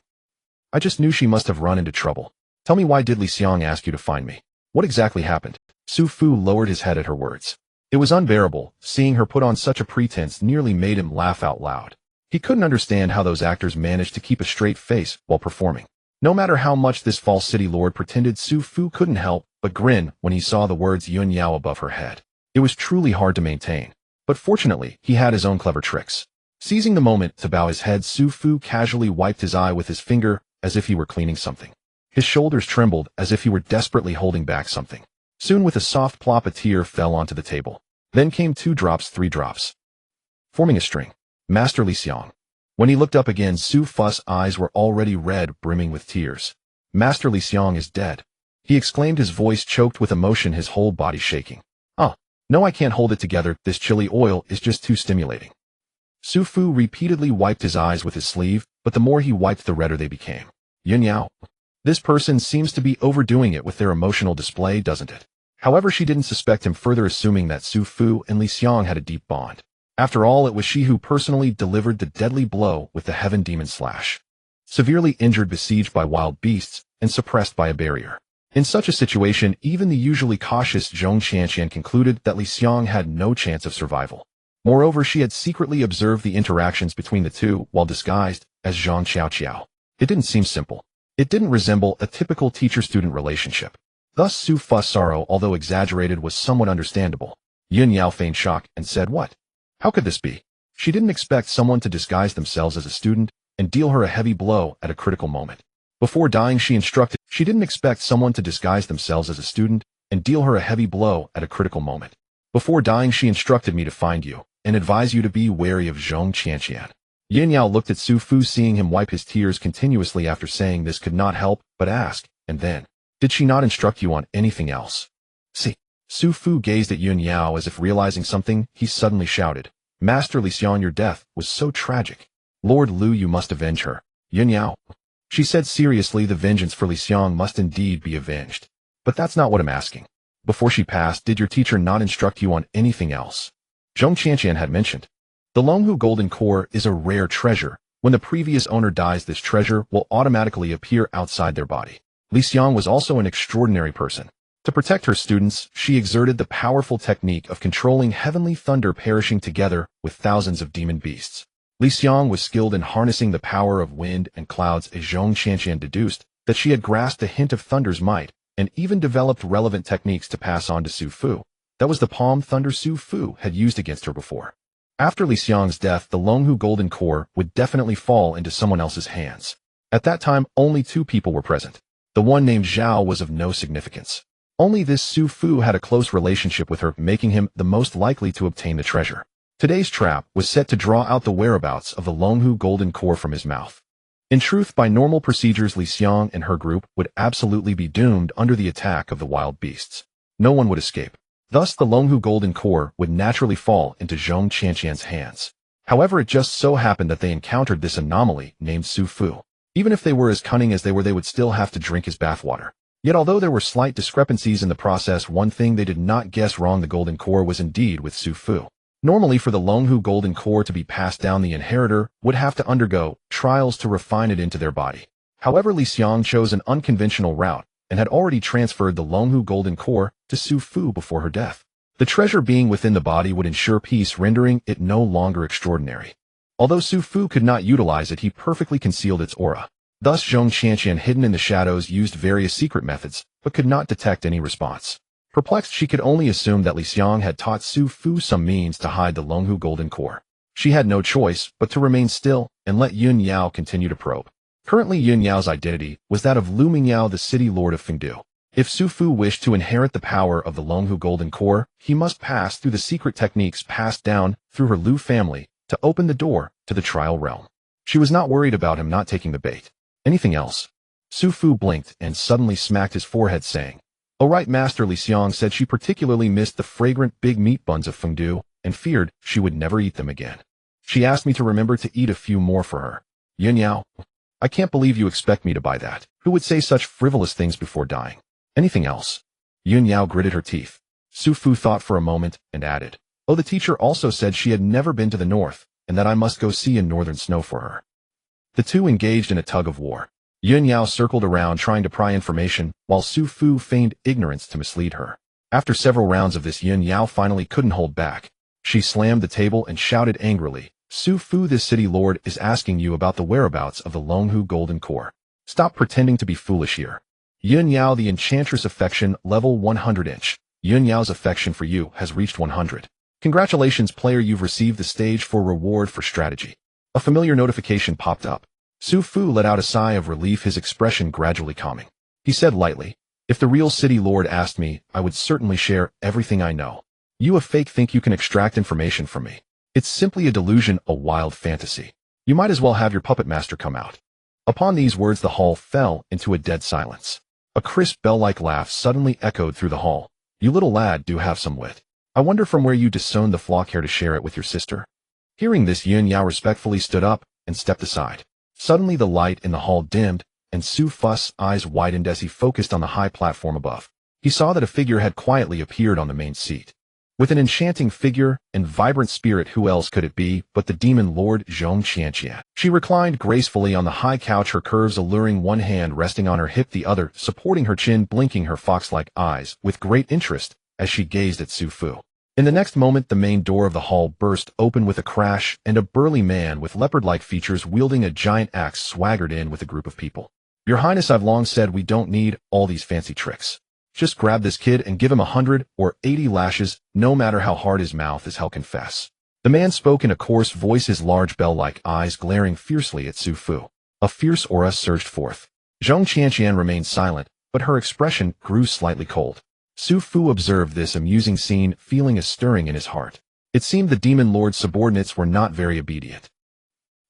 I just knew she must have run into trouble. Tell me, why did Li Xiang ask you to find me? What exactly happened? Su Fu lowered his head at her words. It was unbearable. Seeing her put on such a pretense nearly made him laugh out loud. He couldn't understand how those actors managed to keep a straight face while performing. No matter how much this false city lord pretended, Su Fu couldn't help but grin when he saw the words Guan Guan above her head. It was truly hard to maintain. But fortunately, he had his own clever tricks. Seizing the moment to bow his head, Su Fu casually wiped his eye with his finger as if he were cleaning something. His shoulders trembled as if he were desperately holding back something. Soon, with a soft plop, a tear fell onto the table. Then came 2 drops, 3 drops, forming a string. Master Li Xiang. When he looked up again, Su Fu's eyes were already red, brimming with tears. Master Li Xiang is dead, he exclaimed, his voice choked with emotion, his whole body shaking. No, I can't hold it together. This chili oil is just too stimulating. Su Fu repeatedly wiped his eyes with his sleeve, but the more he wiped, the redder they became. Guan Guan. This person seems to be overdoing it with their emotional display, doesn't it? However, she didn't suspect him further, assuming that Su Fu and Li Xiang had a deep bond. After all, it was she who personally delivered the deadly blow with the heaven demon slash. Severely injured, besieged by wild beasts, and suppressed by a barrier. In such a situation, even the usually cautious Zhong Qianqian concluded that Li Xiang had no chance of survival. Moreover, she had secretly observed the interactions between the two while disguised as Zhang Qiaoqiao. It didn't seem simple. It didn't resemble a typical teacher-student relationship. Thus, Su Fu's sorrow, although exaggerated, was somewhat understandable. Guan Guan feigned shock and said, "What? How could this be?" She didn't expect someone to disguise themselves as a student and deal her a heavy blow at a critical moment. Before dying, she instructed. She didn't expect someone to disguise themselves as a student and deal her a heavy blow at a critical moment. Before dying, she instructed me to find you and advise you to be wary of Zhong Qianqian. Guan Guan looked at Su Fu, seeing him wipe his tears continuously after saying this, could not help but ask, and then, did she not instruct you on anything else? See. Su Fu gazed at Guan Guan as if realizing something. He suddenly shouted, "Master Li Xiang, your death was so tragic. Lord Liu, you must avenge her." Guan Guan. She said seriously, the vengeance for Li Xiang must indeed be avenged. But that's not what I'm asking. Before she passed, did your teacher not instruct you on anything else? Zhong Qianqian had mentioned. The Longhu Golden Core is a rare treasure. When the previous owner dies, this treasure will automatically appear outside their body. Li Xiang was also an extraordinary person. To protect her students, she exerted the powerful technique of controlling heavenly thunder perishing together with thousands of demon beasts. Li Xiang was skilled in harnessing the power of wind and clouds, as Zhong Qianqian deduced that she had grasped a hint of thunder's might and even developed relevant techniques to pass on to Su Fu. That was the palm thunder Su Fu had used against her before. After Li Xiang's death, the Longhu Golden Core would definitely fall into someone else's hands. At that time, only 2 people were present. The one named Zhao was of no significance. Only this Su Fu had a close relationship with her, making him the most likely to obtain the treasure. Today's trap was set to draw out the whereabouts of the Longhu Golden Core from his mouth. In truth, by normal procedures, Li Xiang and her group would absolutely be doomed under the attack of the wild beasts. No one would escape. Thus, the Longhu Golden Core would naturally fall into Zhong Qianqian's hands. However, it just so happened that they encountered this anomaly named Su Fu. Even if they were as cunning as they would still have to drink his bathwater. Yet although there were slight discrepancies in the process, one thing they did not guess wrong: the Golden Core was indeed with Su Fu. Normally, for the Longhu Golden Core to be passed down, the inheritor would have to undergo trials to refine it into their body. However, Li Xiang chose an unconventional route and had already transferred the Longhu Golden Core to Su Fu before her death. The treasure being within the body would ensure peace, rendering it no longer extraordinary. Although Su Fu could not utilize it, he perfectly concealed its aura. Thus, Zhong Qianqian, hidden in the shadows, used various secret methods, but could not detect any response. Perplexed, she could only assume that Li Xiang had taught Su Fu some means to hide the Longhu Golden Core. She had no choice but to remain still and let Yun Yao continue to probe. Currently, Yun Yao's identity was that of Liu Mingyao, the city lord of Fengdu. If Su Fu wished to inherit the power of the Longhu Golden Core, he must pass through the secret techniques passed down through her Liu family to open the door to the trial realm. She was not worried about him not taking the bait. Anything else? Su Fu blinked and suddenly smacked his forehead, saying, "Oh right, Master." Li Xiang said she particularly missed the fragrant big meat buns of Fengdu and feared she would never eat them again. She asked me to remember to eat a few more for her. Yun Yao, I can't believe you expect me to buy that. Who would say such frivolous things before dying? Anything else? Yun Yao gritted her teeth. Su Fu thought for a moment and added, "Oh, the teacher also said she had never been to the north and that I must go see in northern snow for her." The two engaged in a tug of war. Yun Yao circled around trying to pry information, while Su Fu feigned ignorance to mislead her. After several rounds of this, Yun Yao finally couldn't hold back. She slammed the table and shouted angrily, "Su Fu, this city lord is asking you about the whereabouts of the Longhu Golden Core. Stop pretending to be foolish here." Yun Yao, the Enchantress affection, level 100 Yun Yao's affection for you has reached 100. Congratulations, player, you've received the stage for reward for strategy. A familiar notification popped up. Su Fu let out a sigh of relief, his expression gradually calming. He said lightly, "If the real city lord asked me, I would certainly share everything I know. You, a fake, think you can extract information from me. It's simply a delusion, a wild fantasy. You might as well have your puppet master come out." Upon these words, the hall fell into a dead silence. A crisp bell-like laugh suddenly echoed through the hall. "You little lad do have some wit. I wonder from where you disowned the flock hair to share it with your sister." Hearing this, Yun Yao respectfully stood up and stepped aside. Suddenly the light in the hall dimmed, and Su Fu's eyes widened as he focused on the high platform above. He saw that a figure had quietly appeared on the main seat. With an enchanting figure and vibrant spirit, who else could it be but the demon lord Zhong Qianqian? She reclined gracefully on the high couch, her curves alluring, one hand resting on her hip, the other supporting her chin, blinking her fox-like eyes with great interest as she gazed at Su Fu. In the next moment, the main door of the hall burst open with a crash, and a burly man with leopard-like features wielding a giant axe swaggered in with a group of people. "Your Highness, I've long said we don't need all these fancy tricks. Just grab this kid and give him 100 or 80 lashes, no matter how hard his mouth is, he'll confess." The man spoke in a coarse voice, his large bell-like eyes glaring fiercely at Su Fu. A fierce aura surged forth. Zhong Qianqian remained silent, but her expression grew slightly cold. Su Fu observed this amusing scene, feeling a stirring in his heart. It seemed the demon lord's subordinates were not very obedient.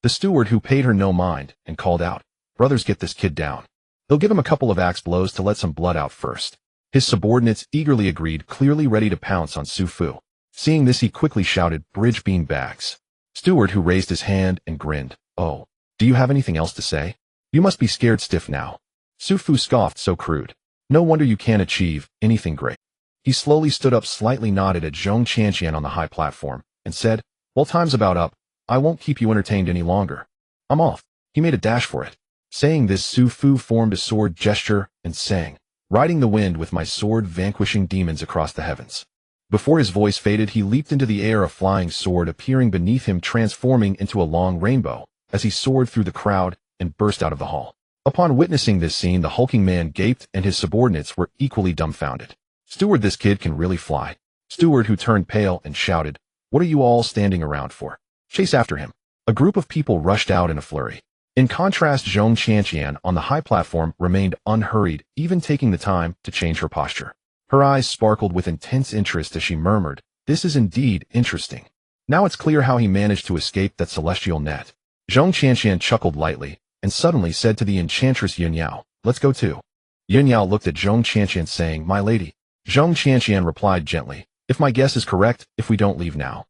The steward, who paid her no mind, and called out, "Brothers, get this kid down. They'll give him a couple of axe blows to let some blood out first." His subordinates eagerly agreed, clearly ready to pounce on Su Fu. Seeing this, he quickly shouted, "Bridge bean bags." Steward, who raised his hand and grinned, "Oh, do you have anything else to say? You must be scared stiff now." Su Fu scoffed, "So crude. No wonder you can't achieve anything great." He slowly stood up, slightly nodded at Zhong Qianqian on the high platform, and said, "Well, time's about up. I won't keep you entertained any longer. I'm off." He made a dash for it. Saying this, Su Fu formed a sword gesture and sang, "Riding the wind with my sword, vanquishing demons across the heavens." Before his voice faded, he leaped into the air, a flying sword appearing beneath him, transforming into a long rainbow, as he soared through the crowd and burst out of the hall. Upon witnessing this scene, the hulking man gaped, and his subordinates were equally dumbfounded. "Steward, this kid can really fly." Steward, who turned pale and shouted, "What are you all standing around for? Chase after him." A group of people rushed out in a flurry. In contrast, Zhong Qianqian on the high platform remained unhurried, even taking the time to change her posture. Her eyes sparkled with intense interest as she murmured, "This is indeed interesting. Now it's clear how he managed to escape that celestial net." Zhong Qianqian chuckled lightly, and suddenly said to the enchantress Yun Yao, "Let's go too." Yun Yao looked at Zhong Qianqian, saying, "My lady." Zhong Qianqian replied gently, "If my guess is correct, if we don't leave now,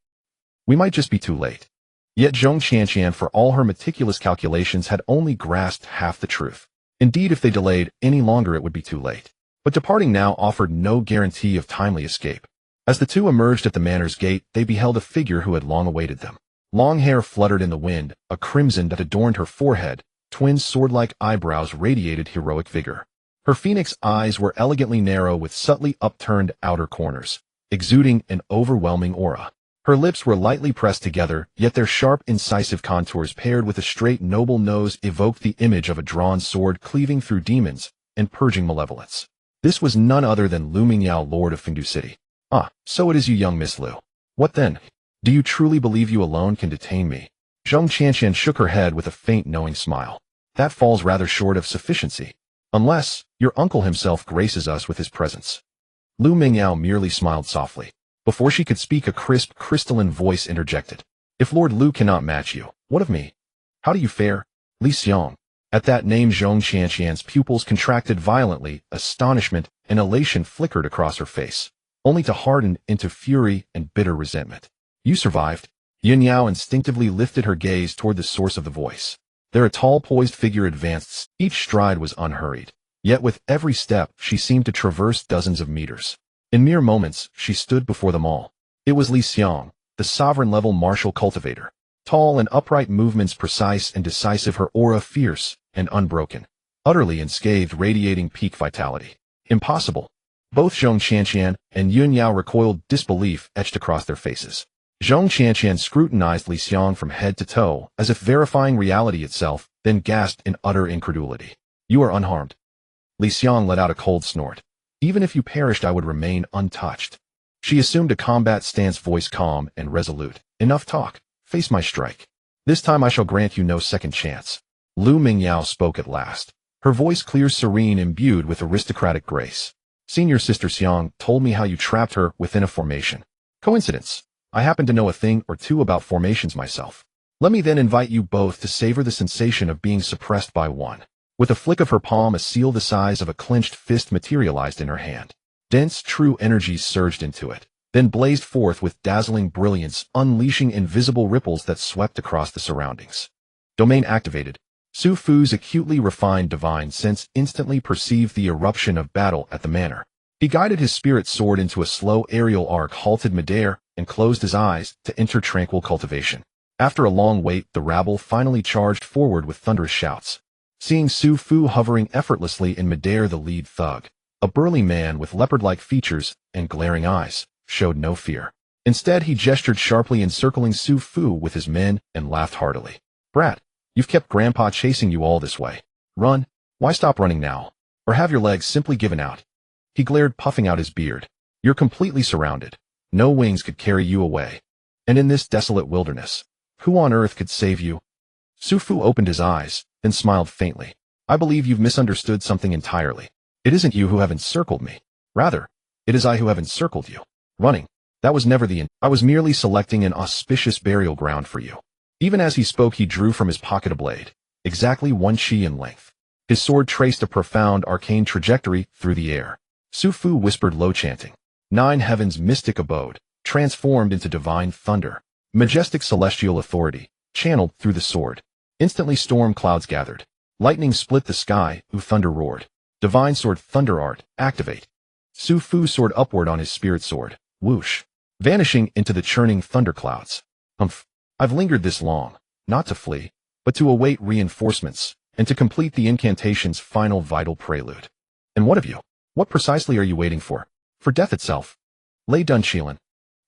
we might just be too late." Yet Zhong Qianqian, for all her meticulous calculations, had only grasped half the truth. Indeed, if they delayed any longer, it would be too late. But departing now offered no guarantee of timely escape. As the two emerged at the manor's gate, they beheld a figure who had long awaited them. Long hair fluttered in the wind, a crimson that adorned her forehead, twin sword-like eyebrows radiated heroic vigor. Her phoenix eyes were elegantly narrow with subtly upturned outer corners, exuding an overwhelming aura. Her lips were lightly pressed together, yet their sharp, incisive contours paired with a straight, noble nose evoked the image of a drawn sword cleaving through demons and purging malevolence. This was none other than Liu Mingyao, Lord of Fengdu City. "Ah, so it is you, young Miss Liu. What then? Do you truly believe you alone can detain me?" Zhong Qianqian shook her head with a faint, knowing smile. "That falls rather short of sufficiency. Unless your uncle himself graces us with his presence." Liu Mingyao merely smiled softly. Before she could speak, a crisp, crystalline voice interjected. "If Lord Liu cannot match you, what of me? How do you fare, Li Xiang?" At that name, Zhong Qianqian's pupils contracted violently, astonishment and elation flickered across her face, only to harden into fury and bitter resentment. "You survived." Yun Yao instinctively lifted her gaze toward the source of the voice. There a tall, poised figure advanced. Each stride was unhurried. Yet with every step, she seemed to traverse dozens of meters. In mere moments, she stood before them all. It was Li Xiang, the sovereign-level martial cultivator. Tall and upright, movements precise and decisive, her aura fierce and unbroken. Utterly unscathed, radiating peak vitality. Impossible. Both Zhong Qianqian and Yun Yao recoiled, disbelief etched across their faces. Zhong Qianqian scrutinized Li Xiang from head to toe, as if verifying reality itself, then gasped in utter incredulity. "You are unharmed." Li Xiang let out a cold snort. "Even if you perished, I would remain untouched." She assumed a combat stance, voice calm and resolute. "Enough talk. Face my strike. This time I shall grant you no second chance." Liu Mingyao spoke at last. Her voice clear, serene, imbued with aristocratic grace. "Senior Sister Xiang told me how you trapped her within a formation. Coincidence? I happen to know a thing or two about formations myself. Let me then invite you both to savor the sensation of being suppressed by one." With a flick of her palm, a seal the size of a clenched fist materialized in her hand. Dense, true energies surged into it, then blazed forth with dazzling brilliance, unleashing invisible ripples that swept across the surroundings. Domain activated. Su Fu's acutely refined divine sense instantly perceived the eruption of battle at the manor. He guided his spirit sword into a slow aerial arc, halted midair, and closed his eyes to enter tranquil cultivation. After a long wait, the rabble finally charged forward with thunderous shouts. Seeing Su Fu hovering effortlessly in midair, the lead thug, a burly man with leopard-like features and glaring eyes, showed no fear. Instead, he gestured sharply, encircling Su Fu with his men, and laughed heartily. "Brat, you've kept Grandpa chasing you all this way. Run. Why stop running now? Or have your legs simply given out?" He glared, puffing out his beard. "You're completely surrounded. No wings could carry you away. And in this desolate wilderness, who on earth could save you?" Su Fu opened his eyes, then smiled faintly. "I believe you've misunderstood something entirely. It isn't you who have encircled me. Rather, it is I who have encircled you. Running. That was never the I was merely selecting an auspicious burial ground for you." Even as he spoke, he drew from his pocket a blade, exactly 1 chi in length. His sword traced a profound arcane trajectory through the air. Su Fu whispered, low chanting. 9 heavens' mystic abode, transformed into divine thunder. Majestic celestial authority, channeled through the sword. Instantly storm clouds gathered. Lightning split the sky, thunder roared. Divine sword thunder art, activate. Su Fu soared upward on his spirit sword, whoosh, vanishing into the churning thunderclouds. Humph, I've lingered this long, not to flee, but to await reinforcements, and to complete the incantation's final vital prelude. And what of you? What precisely are you waiting for? For death itself. Lay dun Qilin.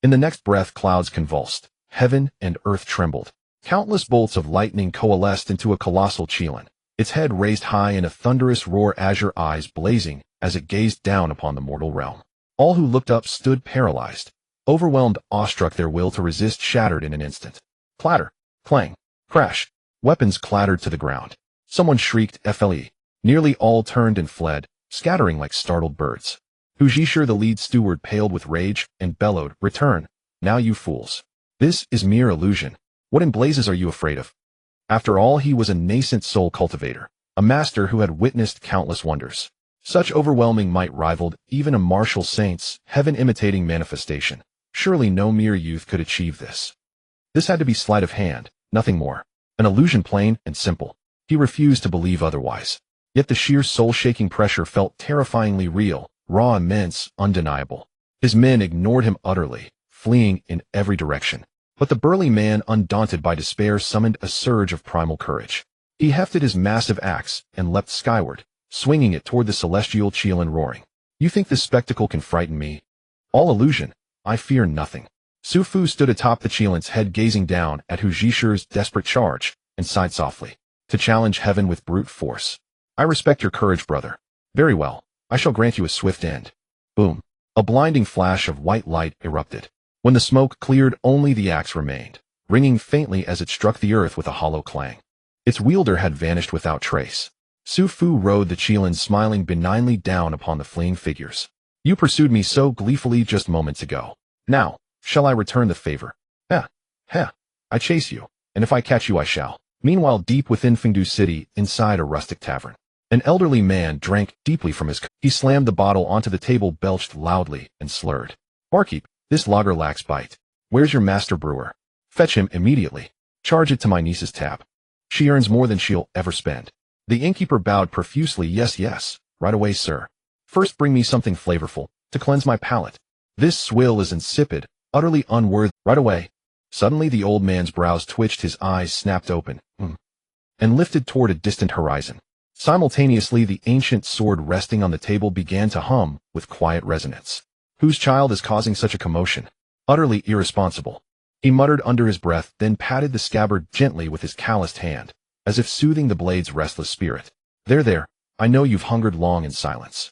In the next breath clouds convulsed, heaven and earth trembled. Countless bolts of lightning coalesced into a colossal Qilin, its head raised high in a thunderous roar, azure eyes blazing as it gazed down upon the mortal realm. All who looked up stood paralyzed, overwhelmed, awestruck, their will to resist shattered in an instant. Clatter, clang, crash, weapons clattered to the ground. Someone shrieked FLE. Nearly all turned and fled, scattering like startled birds. Hu Zhishir, the lead steward, paled with rage and bellowed, "Return, now you fools. This is mere illusion. What in blazes are you afraid of?" After all, he was a nascent soul cultivator, a master who had witnessed countless wonders. Such overwhelming might rivaled even a martial saint's heaven-imitating manifestation. Surely no mere youth could achieve this. This had to be sleight of hand, nothing more. An illusion, plain and simple. He refused to believe otherwise. Yet the sheer soul-shaking pressure felt terrifyingly real, raw, immense, undeniable. His men ignored him utterly, fleeing in every direction. But the burly man, undaunted by despair, summoned a surge of primal courage. He hefted his massive axe and leapt skyward, swinging it toward the celestial Qilin, roaring. "You think this spectacle can frighten me? All illusion. I fear nothing." Su Fu stood atop the Qilin's head, gazing down at Hu Zhishir's desperate charge, and sighed softly. "To challenge heaven with brute force. I respect your courage, brother. Very well. I shall grant you a swift end." Boom. A blinding flash of white light erupted. When the smoke cleared, only the axe remained, ringing faintly as it struck the earth with a hollow clang. Its wielder had vanished without trace. Su Fu rode the Qilin, smiling benignly down upon the fleeing figures. "You pursued me so gleefully just moments ago. Now, shall I return the favor? Heh, heh. I chase you, and if I catch you I shall." Meanwhile, deep within Fengdu City, inside a rustic tavern, an elderly man drank deeply from his cup. He slammed the bottle onto the table, belched loudly, and slurred. "Barkeep, this lager lacks bite. Where's your master brewer? Fetch him immediately. Charge it to my niece's tab. She earns more than she'll ever spend." The innkeeper bowed profusely. "Yes, yes. Right away, sir. First bring me something flavorful, to cleanse my palate. This swill is insipid, utterly unworthy." "Right away." Suddenly the old man's brows twitched, his eyes snapped open, and lifted toward a distant horizon. Simultaneously, the ancient sword resting on the table began to hum with quiet resonance. "Whose child is causing such a commotion? Utterly irresponsible." He muttered under his breath, then patted the scabbard gently with his calloused hand, as if soothing the blade's restless spirit. There, I know you've hungered long in silence.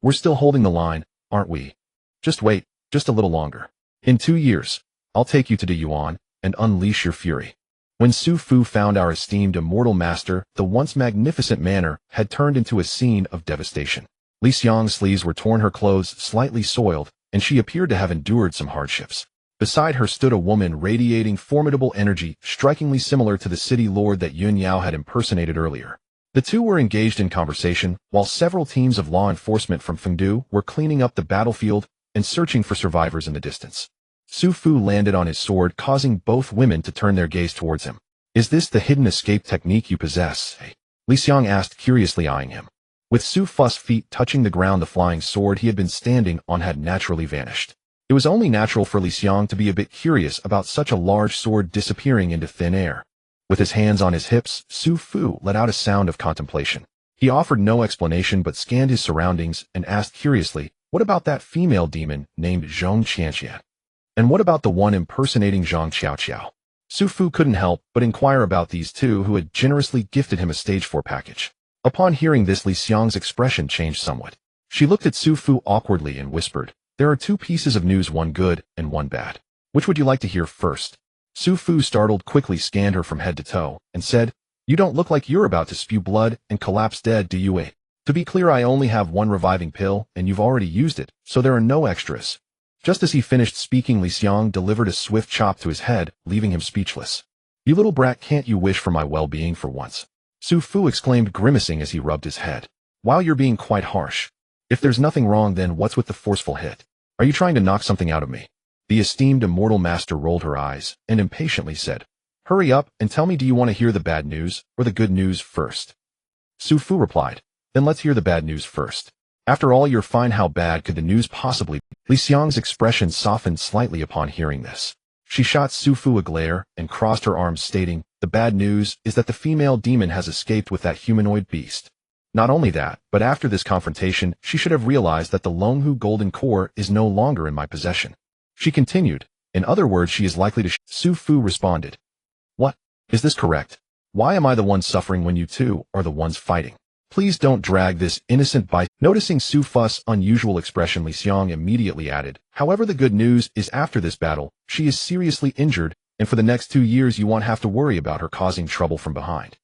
We're still holding the line, aren't we? Just wait, just a little longer. In 2 years, I'll take you to the Yuan and unleash your fury." When Su Fu found our esteemed immortal master, the once magnificent manor had turned into a scene of devastation. Li Xiang's sleeves were torn, her clothes slightly soiled, and she appeared to have endured some hardships. Beside her stood a woman radiating formidable energy, strikingly similar to the city lord that Yun Yao had impersonated earlier. The two were engaged in conversation, while several teams of law enforcement from Fengdu were cleaning up the battlefield and searching for survivors in the distance. Su Fu landed on his sword, causing both women to turn their gaze towards him. "Is this the hidden escape technique you possess?" Li Xiang asked, curiously eyeing him. With Su Fu's feet touching the ground, the flying sword he had been standing on had naturally vanished. It was only natural for Li Xiang to be a bit curious about such a large sword disappearing into thin air. With his hands on his hips, Su Fu let out a sound of contemplation. He offered no explanation but scanned his surroundings and asked curiously, "What about that female demon named Zhong Qianqian? And what about the one impersonating Zhang Qiaoqiao?" Su Fu couldn't help but inquire about these two who had generously gifted him a stage 4 package. Upon hearing this, Li Xiang's expression changed somewhat. She looked at Su Fu awkwardly and whispered, "There are 2 pieces of news, one good and one bad. Which would you like to hear first?" Su Fu, startled, quickly scanned her from head to toe and said, "You don't look like you're about to spew blood and collapse dead, do you? To be clear, I only have 1 reviving pill and you've already used it, so there are no extras." Just as he finished speaking, Li Xiang delivered a swift chop to his head, leaving him speechless. "You little brat, can't you wish for my well-being for once?" Su Fu exclaimed, grimacing as he rubbed his head. "Wow, you're being quite harsh. If there's nothing wrong, then what's with the forceful hit? Are you trying to knock something out of me?" The esteemed immortal master rolled her eyes and impatiently said, "Hurry up and tell me, do you want to hear the bad news or the good news first?" Su Fu replied, "Then let's hear the bad news first." After all, you're fine. How bad could the news possibly be? Li Xiang's expression softened slightly upon hearing this. She shot Su Fu a glare and crossed her arms, stating, "The bad news is that the female demon has escaped with that humanoid beast. Not only that, but after this confrontation, she should have realized that the Longhu Golden Core is no longer in my possession." She continued, "In other words, she is likely to Su Fu responded, "What? Is this correct? Why am I the one suffering when you two are the ones fighting? Please don't drag this innocent by." Noticing Su Fu's unusual expression, Li Xiang immediately added, "However, the good news is after this battle, she is seriously injured, and for the next 2 years you won't have to worry about her causing trouble from behind."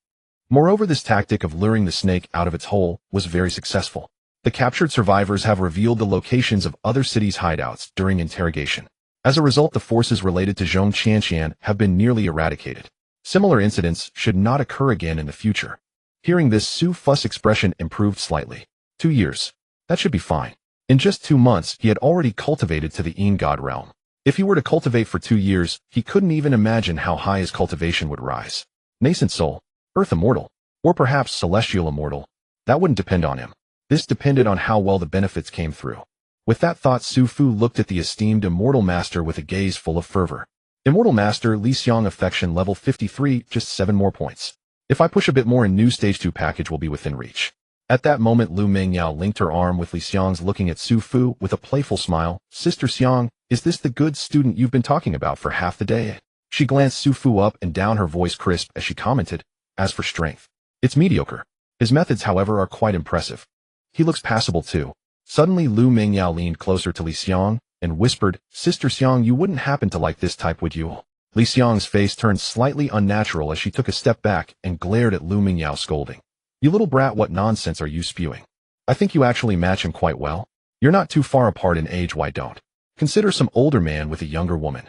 Moreover, this tactic of luring the snake out of its hole was very successful. The captured survivors have revealed the locations of other cities' hideouts during interrogation. As a result, the forces related to Zhong Qianqian have been nearly eradicated. Similar incidents should not occur again in the future. Hearing this, Su Fu's expression improved slightly. 2 years. That should be fine. In just 2 months, he had already cultivated to the Yin God realm. If he were to cultivate for 2 years, he couldn't even imagine how high his cultivation would rise. Nascent soul, Earth Immortal, or perhaps Celestial Immortal. That wouldn't depend on him. This depended on how well the benefits came through. With that thought, Su Fu looked at the esteemed Immortal Master with a gaze full of fervor. Immortal Master Li Xiang, affection level 53, just 7 more points. If I push a bit more, in new stage 2 package will be within reach. At that moment, Lu Mingyao linked her arm with Li Xiang's, looking at Su Fu with a playful smile. "Sister Xiang, is this the good student you've been talking about for half the day?" She glanced Su Fu up and down, her voice crisp as she commented, "As for strength, it's mediocre. His methods, however, are quite impressive. He looks passable too." Suddenly, Lu Mingyao leaned closer to Li Xiang and whispered, "Sister Xiang, you wouldn't happen to like this type, would you?" Li Xiang's face turned slightly unnatural as she took a step back and glared at Lu Mingyao, scolding, "You little brat, what nonsense are you spewing? I think you actually match him quite well. You're not too far apart in age, why don't consider some older man with a younger woman?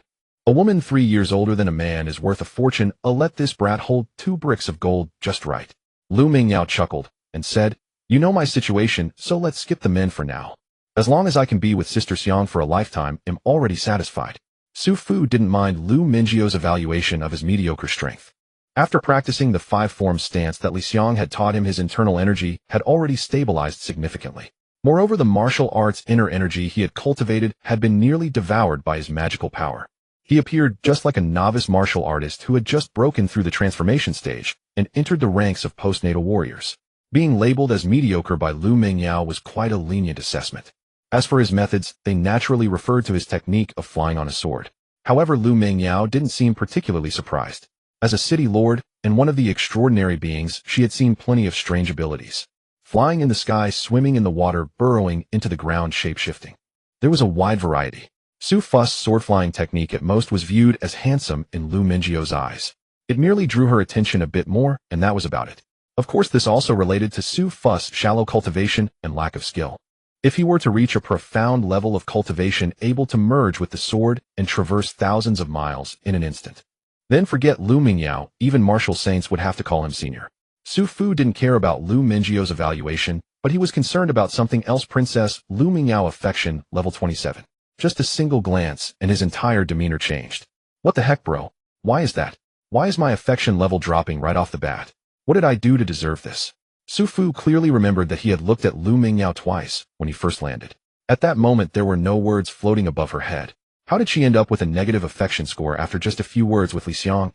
A woman 3 years older than a man is worth a fortune. I'll let this brat hold 2 bricks of gold just right." Lu Mingyao chuckled and said, "You know my situation, so let's skip the men for now. As long as I can be with Sister Xiang for a lifetime, I'm already satisfied." Su Fu didn't mind Lu Mingyio's evaluation of his mediocre strength. After practicing the 5-form stance that Li Xiang had taught him, his internal energy had already stabilized significantly. Moreover, the martial arts inner energy he had cultivated had been nearly devoured by his magical power. He appeared just like a novice martial artist who had just broken through the transformation stage and entered the ranks of postnatal warriors. Being labeled as mediocre by Lu Mingyao was quite a lenient assessment. As for his methods, they naturally referred to his technique of flying on a sword. However, Lu Mingyao didn't seem particularly surprised. As a city lord and one of the extraordinary beings, she had seen plenty of strange abilities. Flying in the sky, swimming in the water, burrowing into the ground, shape-shifting. There was a wide variety. Su Fu's sword-flying technique at most was viewed as handsome in Lu Mingyio's eyes. It merely drew her attention a bit more, and that was about it. Of course, this also related to Su Fu's shallow cultivation and lack of skill. If he were to reach a profound level of cultivation, able to merge with the sword and traverse thousands of miles in an instant, then forget Lu Mingyao, even martial saints would have to call him senior. Su Fu didn't care about Lu Mingyio's evaluation, but he was concerned about something else. Princess Lu Mingyao, affection level 27. Just a single glance, and his entire demeanor changed. "What the heck, bro? Why is that? Why is my affection level dropping right off the bat? What did I do to deserve this?" Su Fu clearly remembered that he had looked at Lu Mingyao twice when he first landed. At that moment, there were no words floating above her head. How did she end up with a negative affection score after just a few words with Li Xiang?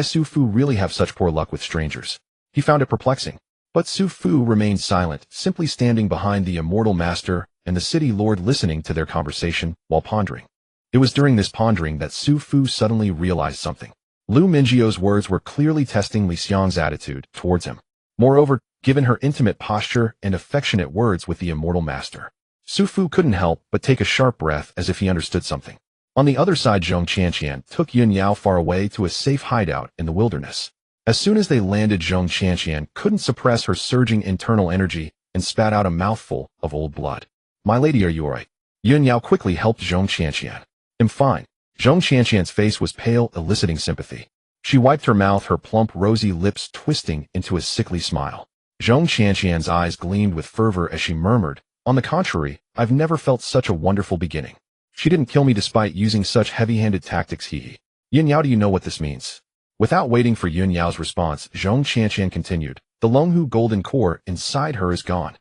Su Fu really have such poor luck with strangers? He found it perplexing. But Su Fu remained silent, simply standing behind the Immortal Master and the city lord, listening to their conversation while pondering. It was during this pondering that Su Fu suddenly realized something. Lu Mingyio's words were clearly testing Li Xiang's attitude towards him. Moreover, given her intimate posture and affectionate words with the Immortal Master, Su Fu couldn't help but take a sharp breath as if he understood something. On the other side, Zhong Qianqian took Yun Yao far away to a safe hideout in the wilderness. As soon as they landed, Zhong Qianqian couldn't suppress her surging internal energy and spat out a mouthful of old blood. "My lady, are you alright?" Yun Yao quickly helped Zhong Qianqian. "I'm fine." Zhong Qianqian's face was pale, eliciting sympathy. She wiped her mouth, her plump, rosy lips twisting into a sickly smile. Zhong Qianqian's eyes gleamed with fervor as she murmured, "On the contrary, I've never felt such a wonderful beginning. She didn't kill me despite using such heavy-handed tactics, hee. Yun Yao, do you know what this means?" Without waiting for Yun Yao's response, Zhong Qianqian continued, "The Longhu Golden Core inside her is gone.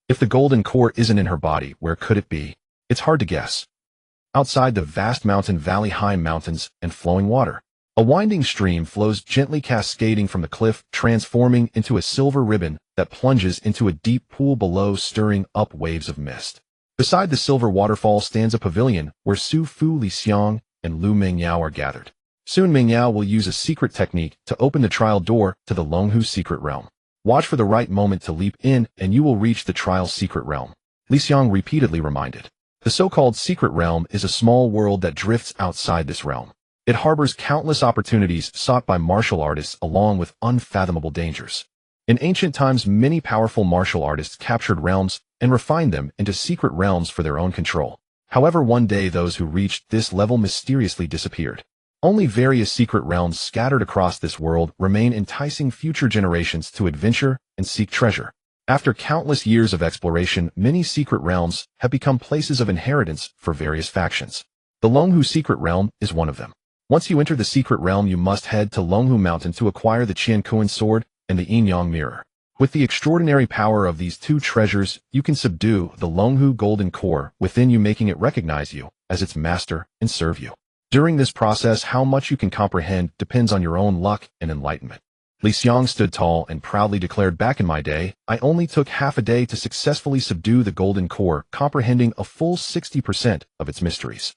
If the golden core isn't in her body, where could it be? It's hard to guess. Outside the vast mountain valley, high mountains and flowing water. A winding stream flows gently, cascading from the cliff, transforming into a silver ribbon that plunges into a deep pool below, stirring up waves of mist. Beside the silver waterfall stands a pavilion where Su Fu, Li Xiang, and Lu Mingyao are gathered. Soon Mingyao will use a secret technique to open the trial door to the Longhu secret realm. Watch for the right moment to leap in and you will reach the trial's secret realm. Li Xiang repeatedly reminded. The so-called secret realm is a small world that drifts outside this realm. It harbors countless opportunities sought by martial artists along with unfathomable dangers. In ancient times, many powerful martial artists captured realms and refined them into secret realms for their own control. However, one day those who reached this level mysteriously disappeared. Only various secret realms scattered across this world remain, enticing future generations to adventure and seek treasure. After countless years of exploration, many secret realms have become places of inheritance for various factions. The Longhu secret realm is one of them. Once you enter the secret realm, you must head to Longhu Mountain to acquire the Qiankuan sword and the Yin Yang mirror. With the extraordinary power of these two treasures, you can subdue the Longhu golden core within you, making it recognize you as its master and serve you. During this process, how much you can comprehend depends on your own luck and enlightenment. Li Xiang stood tall and proudly declared, back in my day, I only took half a day to successfully subdue the golden core, comprehending a full 60% of its mysteries.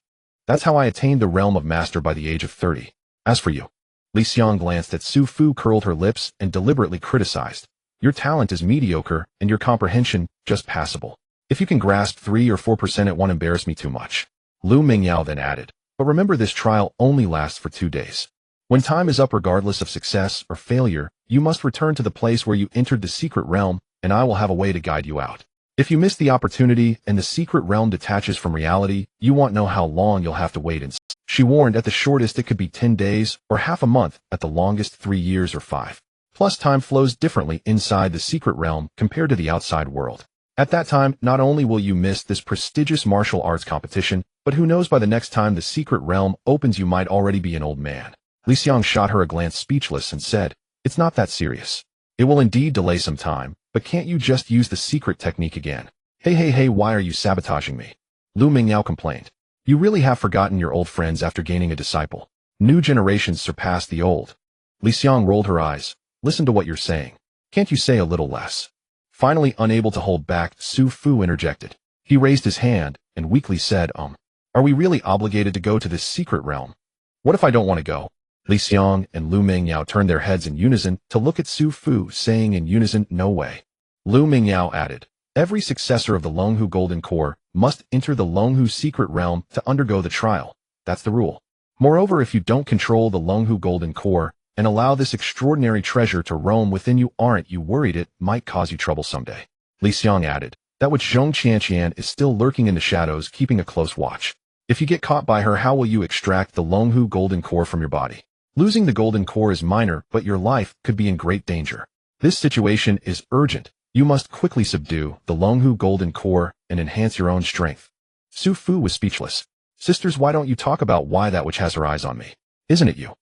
That's how I attained the realm of master by the age of 30. As for you, Li Xiang glanced at Su Fu, curled her lips, and deliberately criticized. Your talent is mediocre, and your comprehension just passable. If you can grasp 3 or 4%, it won't embarrass me too much. Lu Mingyao then added, but remember, this trial only lasts for 2 days. When time is up, regardless of success or failure, you must return to the place where you entered the secret realm, and I will have a way to guide you out. If you miss the opportunity and the secret realm detaches from reality, you won't know how long you'll have to wait. And she warned, at the shortest it could be 10 days or half a month, at the longest 3 years or 5. Plus, time flows differently inside the secret realm compared to the outside world. At that time, not only will you miss this prestigious martial arts competition, but who knows, by the next time the secret realm opens, you might already be an old man. Li Xiang shot her a glance, speechless, and said, it's not that serious. It will indeed delay some time, but can't you just use the secret technique again? Hey, why are you sabotaging me? Lu Mingyao complained. You really have forgotten your old friends after gaining a disciple. New generations surpass the old. Li Xiang rolled her eyes. Listen to what you're saying. Can't you say a little less? Finally, unable to hold back, Su Fu interjected. He raised his hand and weakly said, Are we really obligated to go to this secret realm? What if I don't want to go? Li Xiang and Lu Mingyao turned their heads in unison to look at Su Fu, saying in unison, no way. Lu Mingyao added, every successor of the Longhu Golden Core must enter the Longhu secret realm to undergo the trial. That's the rule. Moreover, if you don't control the Longhu Golden Core and allow this extraordinary treasure to roam within you, aren't you worried it might cause you trouble someday? Li Xiang added, that which Zhong Qianqian is still lurking in the shadows, keeping a close watch. If you get caught by her, how will you extract the Longhu Golden Core from your body? Losing the golden core is minor, but your life could be in great danger. This situation is urgent. You must quickly subdue the Longhu Golden Core and enhance your own strength. Su Fu was speechless. Sisters, why don't you talk about why that which has her eyes on me? Isn't it you?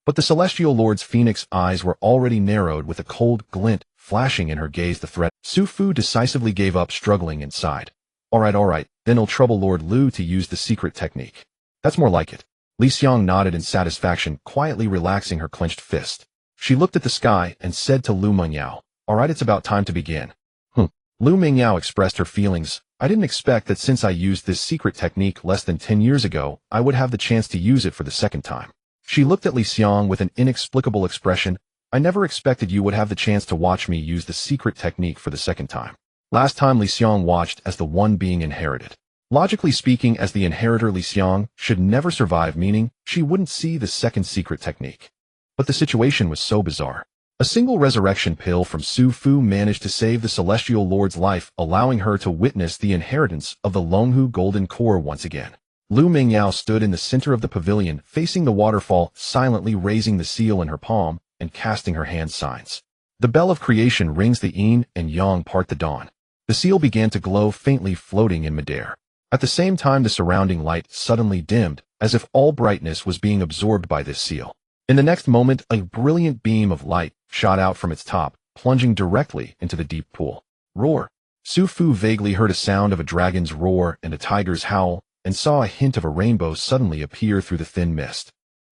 But the Celestial Lord's phoenix eyes were already narrowed, with a cold glint flashing in her gaze the threat. Su Fu decisively gave up, struggling inside. All right, then I'll trouble Lord Liu to use the secret technique. That's more like it. Li Xiang nodded in satisfaction, quietly relaxing her clenched fist. She looked at the sky and said to Lu Mingyao, all right, it's about time to begin. Lu Mingyao expressed her feelings. I didn't expect that since I used this secret technique less than 10 years ago, I would have the chance to use it for the second time. She looked at Li Xiang with an inexplicable expression. I never expected you would have the chance to watch me use the secret technique for the second time. Last time Li Xiang watched as the one being inherited. Logically speaking, as the inheritor, Li Xiang should never survive, meaning she wouldn't see the second secret technique. But the situation was so bizarre. A single resurrection pill from Su Fu managed to save the Celestial Lord's life, allowing her to witness the inheritance of the Longhu Golden Core once again. Lu Mingyao stood in the center of the pavilion, facing the waterfall, silently raising the seal in her palm and casting her hand signs. The bell of creation rings, the yin and yang part the dawn. The seal began to glow faintly, floating in midair. At the same time, the surrounding light suddenly dimmed, as if all brightness was being absorbed by this seal. In the next moment, a brilliant beam of light shot out from its top, plunging directly into the deep pool. Roar! Su Fu vaguely heard a sound of a dragon's roar and a tiger's howl, and saw a hint of a rainbow suddenly appear through the thin mist.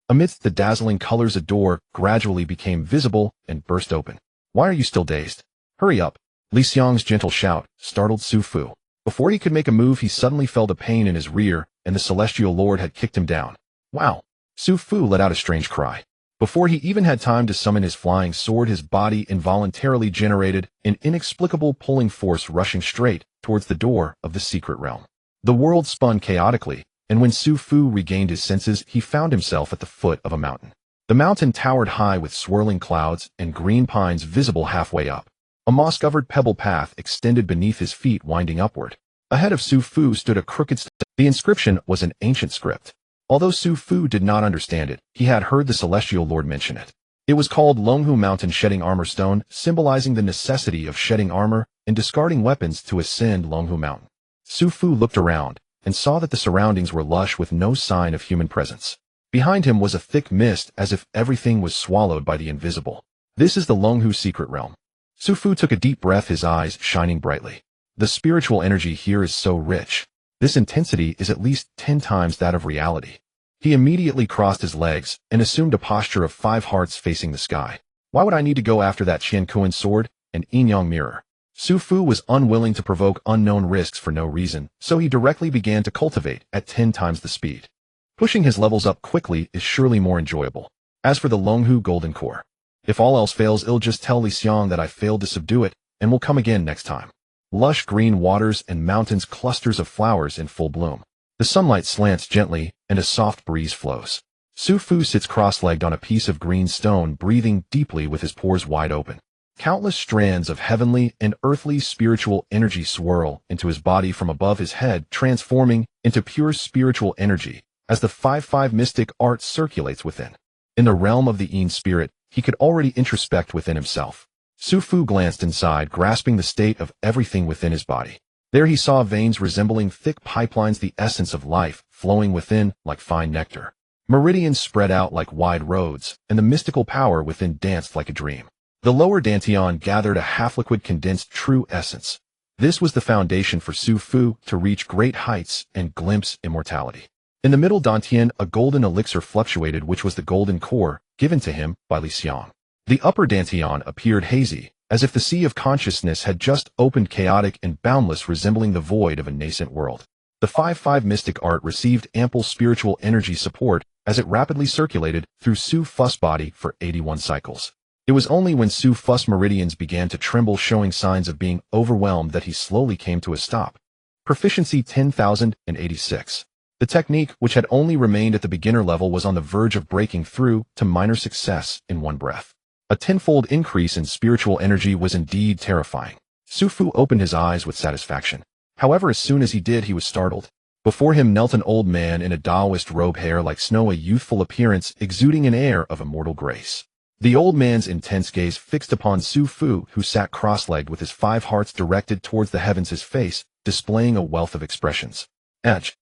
Amidst the dazzling colors, a door gradually became visible and burst open. Why are you still dazed? Hurry up! Li Xiang's gentle shout startled Su Fu. Before he could make a move, he suddenly felt a pain in his rear, and the Celestial Lord had kicked him down. Wow! Su Fu let out a strange cry. Before he even had time to summon his flying sword, his body involuntarily generated an inexplicable pulling force rushing straight towards the door of the secret realm. The world spun chaotically, and when Su Fu regained his senses, he found himself at the foot of a mountain. The mountain towered high with swirling clouds and green pines visible halfway up. A moss-covered pebble path extended beneath his feet, winding upward. Ahead of Su Fu stood a crooked stone. The inscription was an ancient script. Although Su Fu did not understand it, he had heard the Celestial Lord mention it. It was called Longhu Mountain Shedding Armor Stone, symbolizing the necessity of shedding armor and discarding weapons to ascend Longhu Mountain. Su Fu looked around and saw that the surroundings were lush with no sign of human presence. Behind him was a thick mist, as if everything was swallowed by the invisible. This is the Longhu secret realm. Su Fu took a deep breath, his eyes shining brightly. The spiritual energy here is so rich. This intensity is at least 10 times that of reality. He immediately crossed his legs and assumed a posture of 5 hearts facing the sky. Why would I need to go after that Qian Kuan sword and Yin Yang mirror? Su Fu was unwilling to provoke unknown risks for no reason, so he directly began to cultivate at 10 times the speed. Pushing his levels up quickly is surely more enjoyable. As for the Longhu Golden Core, if all else fails, I'll just tell Li Xiang that I failed to subdue it, and will come again next time. Lush green waters and mountains, clusters of flowers in full bloom. The sunlight slants gently, and a soft breeze flows. Su Fu sits cross-legged on a piece of green stone, breathing deeply with his pores wide open. Countless strands of heavenly and earthly spiritual energy swirl into his body from above his head, transforming into pure spiritual energy as the 5-5 mystic art circulates within. In the realm of the Yin spirit, he could already introspect within himself. Su Fu glanced inside, grasping the state of everything within his body. There he saw veins resembling thick pipelines, the essence of life flowing within like fine nectar. Meridians spread out like wide roads, and the mystical power within danced like a dream. The lower dantian gathered a half-liquid condensed true essence. This was the foundation for Su Fu to reach great heights and glimpse immortality. In the middle dantian, a golden elixir fluctuated, which was the golden core given to him by Li Xiang. The upper dantian appeared hazy, as if the sea of consciousness had just opened, chaotic and boundless, resembling the void of a nascent world. The 5-5 mystic art received ample spiritual energy support as it rapidly circulated through Su Fu's body for 81 cycles. It was only when Su Fu's meridians began to tremble, showing signs of being overwhelmed, that he slowly came to a stop. Proficiency 10,086. The technique, which had only remained at the beginner level, was on the verge of breaking through to minor success in one breath. A tenfold increase in spiritual energy was indeed terrifying. Su Fu opened his eyes with satisfaction. However, as soon as he did, he was startled. Before him knelt an old man in a Taoist robe, hair like snow, a youthful appearance exuding an air of immortal grace. The old man's intense gaze fixed upon Su Fu, who sat cross-legged with his 5 hearts directed towards the heavens, his face displaying a wealth of expressions. Edge.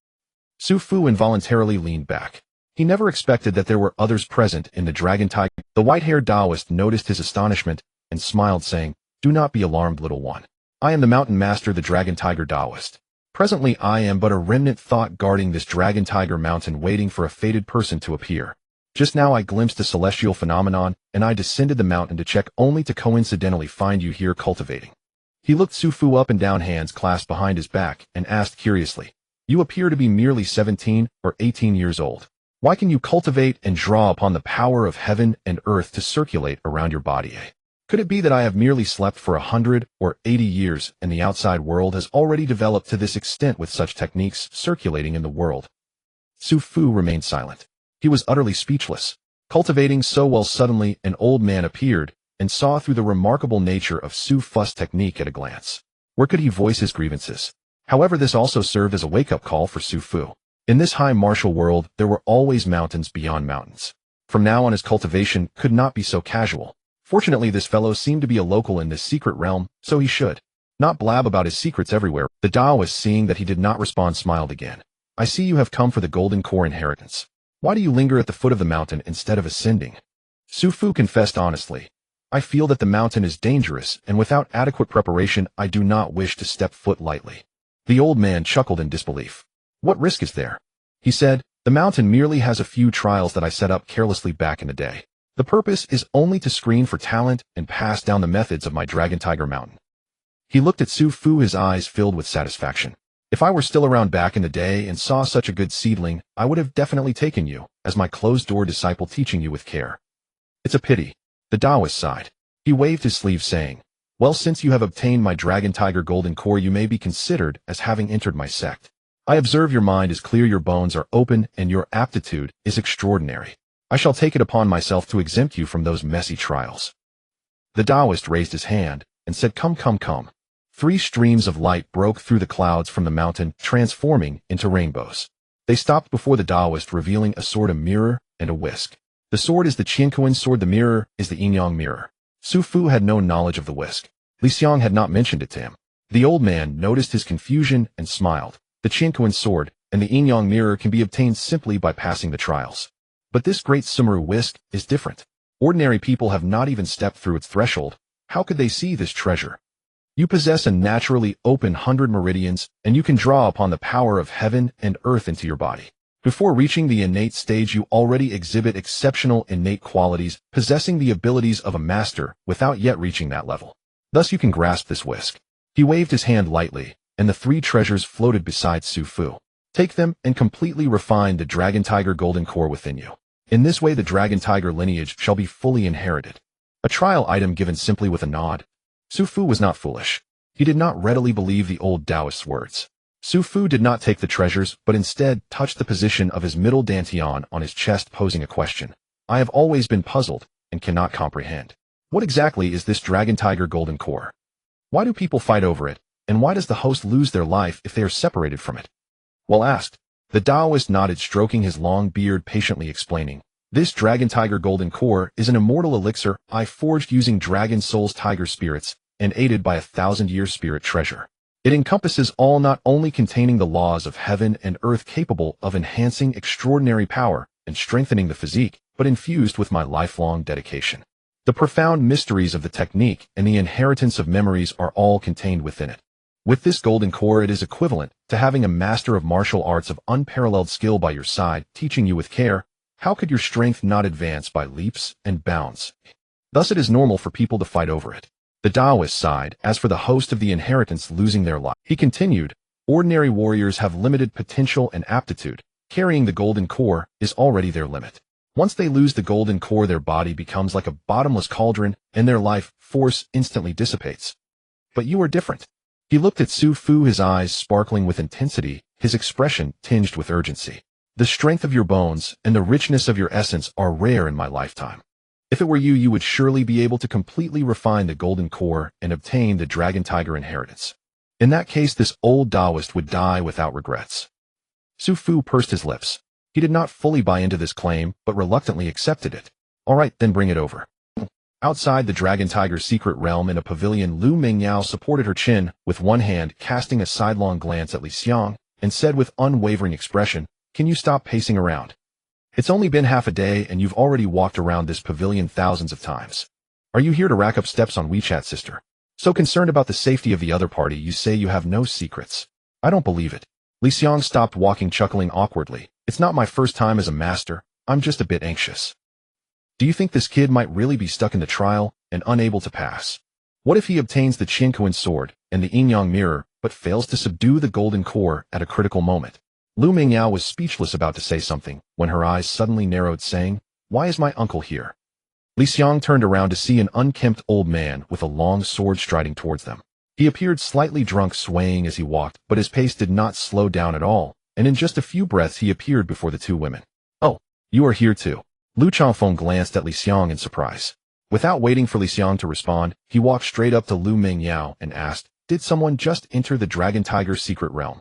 Su Fu involuntarily leaned back. He never expected that there were others present in the dragon tiger. The white-haired Taoist noticed his astonishment and smiled, saying, "Do not be alarmed, little one. I am the mountain master, the dragon tiger Taoist. Presently I am but a remnant thought guarding this dragon tiger mountain, waiting for a fated person to appear. Just now I glimpsed a celestial phenomenon, and I descended the mountain to check, only to coincidentally find you here cultivating." He looked Su Fu up and down, hands clasped behind his back, and asked curiously, "You appear to be merely 17 or 18 years old. Why can you cultivate and draw upon the power of heaven and earth to circulate around your body? Could it be that I have merely slept for 100 or 80 years, and the outside world has already developed to this extent with such techniques circulating in the world?" Su Fu remained silent. He was utterly speechless. Cultivating so well, suddenly an old man appeared and saw through the remarkable nature of Su Fu's technique at a glance. Where could he voice his grievances? However, this also served as a wake-up call for Su Fu. In this high martial world, there were always mountains beyond mountains. From now on, his cultivation could not be so casual. Fortunately, this fellow seemed to be a local in this secret realm, so he should not blab about his secrets everywhere. The Taoist, seeing that he did not respond, smiled again. "I see you have come for the golden core inheritance. Why do you linger at the foot of the mountain instead of ascending?" Su Fu confessed honestly. I feel that the mountain is dangerous, and without adequate preparation, I do not wish to step foot lightly. The old man chuckled in disbelief. What risk is there? He said, the mountain merely has a few trials that I set up carelessly back in the day. The purpose is only to screen for talent and pass down the methods of my Dragon Tiger Mountain. He looked at Su Fu, his eyes filled with satisfaction. If I were still around back in the day and saw such a good seedling, I would have definitely taken you, as my closed-door disciple teaching you with care. It's a pity. The Taoist sighed. He waved his sleeve saying, well, since you have obtained my Dragon Tiger Golden Core, you may be considered as having entered my sect. I observe your mind is clear, your bones are open, and your aptitude is extraordinary. I shall take it upon myself to exempt you from those messy trials. The Taoist raised his hand and said, come, come, come. 3 streams of light broke through the clouds from the mountain, transforming into rainbows. They stopped before the Taoist, revealing a sword, a mirror, and a whisk. The sword is the Qianquan sword, the mirror is the Yin-Yang mirror. Su Fu had no knowledge of the whisk. Li Xiang had not mentioned it to him. The old man noticed his confusion and smiled. The Qianquan sword and the Yin-Yang mirror can be obtained simply by passing the trials. But this great Sumeru whisk is different. Ordinary people have not even stepped through its threshold. How could they see this treasure? You possess a naturally open 100 meridians, and you can draw upon the power of heaven and earth into your body. Before reaching the innate stage, you already exhibit exceptional innate qualities, possessing the abilities of a master without yet reaching that level. Thus you can grasp this whisk. He waved his hand lightly, and the 3 treasures floated beside Su Fu. Take them and completely refine the Dragon Tiger Golden Core within you. In this way the Dragon Tiger lineage shall be fully inherited. A trial item given simply with a nod. Su Fu was not foolish. He did not readily believe the old Taoist's words. Su Fu did not take the treasures, but instead touched the position of his middle dantian on his chest, posing a question. I have always been puzzled and cannot comprehend. What exactly is this Dragon Tiger Golden Core? Why do people fight over it, and why does the host lose their life if they are separated from it? Well asked. The Taoist nodded, stroking his long beard, patiently explaining. This Dragon Tiger Golden Core is an immortal elixir I forged using Dragon Soul's tiger spirits and aided by 1,000-year spirit treasure. It encompasses all, not only containing the laws of heaven and earth capable of enhancing extraordinary power and strengthening the physique, but infused with my lifelong dedication. The profound mysteries of the technique and the inheritance of memories are all contained within it. With this golden core, it is equivalent to having a master of martial arts of unparalleled skill by your side, teaching you with care. How could your strength not advance by leaps and bounds? Thus it is normal for people to fight over it. The Taoist sighed. As for the host of the inheritance losing their life, he continued, ordinary warriors have limited potential and aptitude. Carrying the golden core is already their limit. Once they lose the golden core, their body becomes like a bottomless cauldron, and their life force instantly dissipates. But you are different. He looked at Su Fu, his eyes sparkling with intensity, his expression tinged with urgency. The strength of your bones and the richness of your essence are rare in my lifetime. If it were you, you would surely be able to completely refine the golden core and obtain the Dragon Tiger inheritance. In that case, this old Taoist would die without regrets. Su Fu pursed his lips. He did not fully buy into this claim, but reluctantly accepted it. All right, then bring it over. Outside the Dragon Tiger's secret realm in a pavilion, Lu Mingyao supported her chin with one hand, casting a sidelong glance at Li Xiang, and said with unwavering expression, can you stop pacing around? It's only been half a day and you've already walked around this pavilion thousands of times. Are you here to rack up steps on WeChat, sister? So concerned about the safety of the other party, you say you have no secrets. I don't believe it. Li Xiang stopped walking, chuckling awkwardly. It's not my first time as a master. I'm just a bit anxious. Do you think this kid might really be stuck in the trial and unable to pass? What if he obtains the Qianquan sword and the Yin-Yang mirror, but fails to subdue the golden core at a critical moment? Lu Mingyao was speechless, about to say something, when her eyes suddenly narrowed, saying, why is my uncle here? Li Xiang turned around to see an unkempt old man with a long sword striding towards them. He appeared slightly drunk, swaying as he walked, but his pace did not slow down at all, and in just a few breaths he appeared before the 2 women. Oh, you are here too. Lu Changfeng glanced at Li Xiang in surprise. Without waiting for Li Xiang to respond, he walked straight up to Lu Mingyao and asked, did someone just enter the Dragon Tiger's secret realm?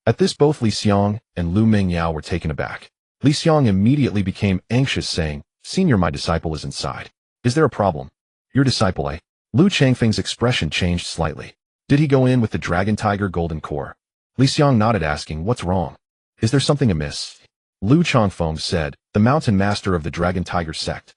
At this, both Li Xiang and Lu Mingyao were taken aback. Li Xiang immediately became anxious, saying, Senior, my disciple is inside. Is there a problem? Your disciple, eh? Lu Changfeng's expression changed slightly. Did he go in with the Dragon Tiger Golden Core? Li Xiang nodded, asking, what's wrong? Is there something amiss? Lu Changfeng said, the mountain master of the Dragon Tiger sect.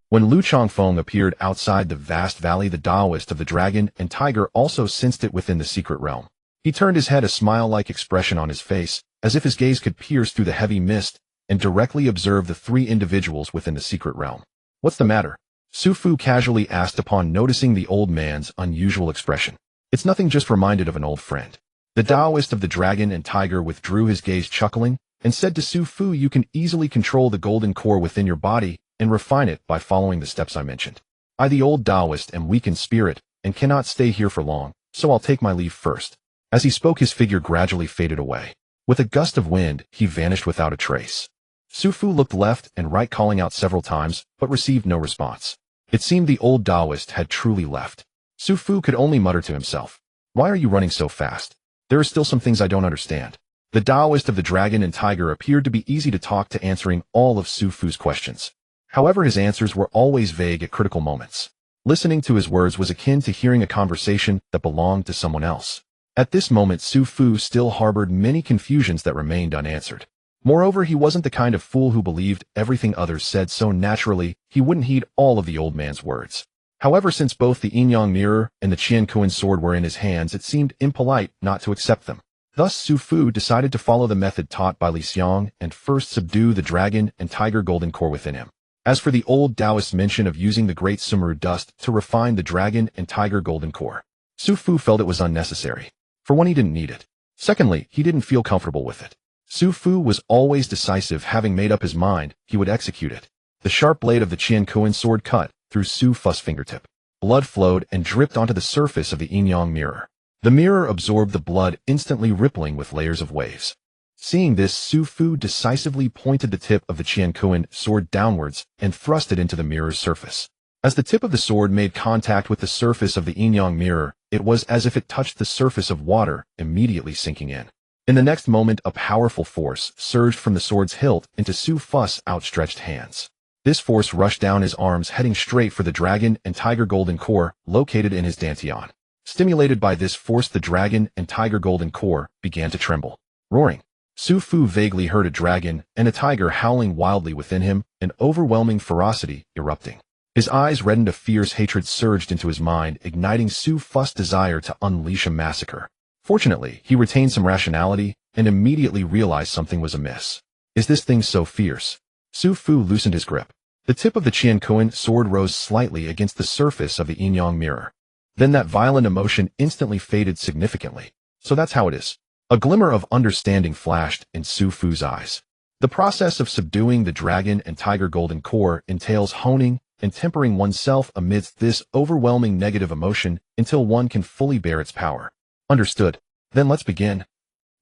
When Liu Qing appeared outside the vast valley, the Taoist of the dragon and tiger also sensed it within the secret realm. He turned his head, a smile-like expression on his face, as if his gaze could pierce through the heavy mist, and directly observe the three individuals within the secret realm. "What's the matter?" Su Fu casually asked upon noticing the old man's unusual expression. "It's nothing, just reminded of an old friend." The Taoist of the dragon and tiger withdrew his gaze, chuckling, and said to Su Fu, "You can easily control the golden core within your body and refine it by following the steps I mentioned. I, the old Taoist, am weak in spirit and cannot stay here for long, so I'll take my leave first." As he spoke, his figure gradually faded away. With a gust of wind, he vanished without a trace. Su Fu looked left and right, calling out several times, but received no response. It seemed the old Taoist had truly left. Su Fu could only mutter to himself, "Why are you running so fast? There are still some things I don't understand." The Taoist of the dragon and tiger appeared to be easy to talk to, answering all of Su Fu's questions. However, his answers were always vague at critical moments. Listening to his words was akin to hearing a conversation that belonged to someone else. At this moment, Su Fu still harbored many confusions that remained unanswered. Moreover, he wasn't the kind of fool who believed everything others said, so naturally, he wouldn't heed all of the old man's words. However, since both the Yin-Yang mirror and the Qian-Kuan sword were in his hands, it seemed impolite not to accept them. Thus, Su Fu decided to follow the method taught by Li Xiang and first subdue the dragon and tiger golden core within him. As for the old Taoist's mention of using the great Sumeru dust to refine the dragon and tiger golden core, Su Fu felt it was unnecessary. For one, he didn't need it. Secondly, he didn't feel comfortable with it. Su Fu was always decisive. Having made up his mind, he would execute it. The sharp blade of the Qian-Kuan sword cut through Su Fu's fingertip. Blood flowed and dripped onto the surface of the Yin-Yang mirror. The mirror absorbed the blood, instantly rippling with layers of waves. Seeing this, Su Fu decisively pointed the tip of the Qian-Kuan sword downwards and thrust it into the mirror's surface. As the tip of the sword made contact with the surface of the Yin-Yang mirror, it was as if it touched the surface of water, immediately sinking in. In the next moment, a powerful force surged from the sword's hilt into Su Fu's outstretched hands. This force rushed down his arms, heading straight for the dragon and tiger golden core located in his dantian. Stimulated by this force, the dragon and tiger golden core began to tremble. Roaring, Su Fu vaguely heard a dragon and a tiger howling wildly within him, an overwhelming ferocity erupting. His eyes reddened, a fierce hatred surged into his mind, igniting Su Fu's desire to unleash a massacre. Fortunately, he retained some rationality and immediately realized something was amiss. Is this thing so fierce? Su Fu loosened his grip. The tip of the Qian-Kuan sword rose slightly against the surface of the Yin-Yang mirror. Then that violent emotion instantly faded significantly. So that's how it is. A glimmer of understanding flashed in Su Fu's eyes. The process of subduing the dragon and tiger golden core entails honing and tempering oneself amidst this overwhelming negative emotion until one can fully bear its power. Understood. Then let's begin.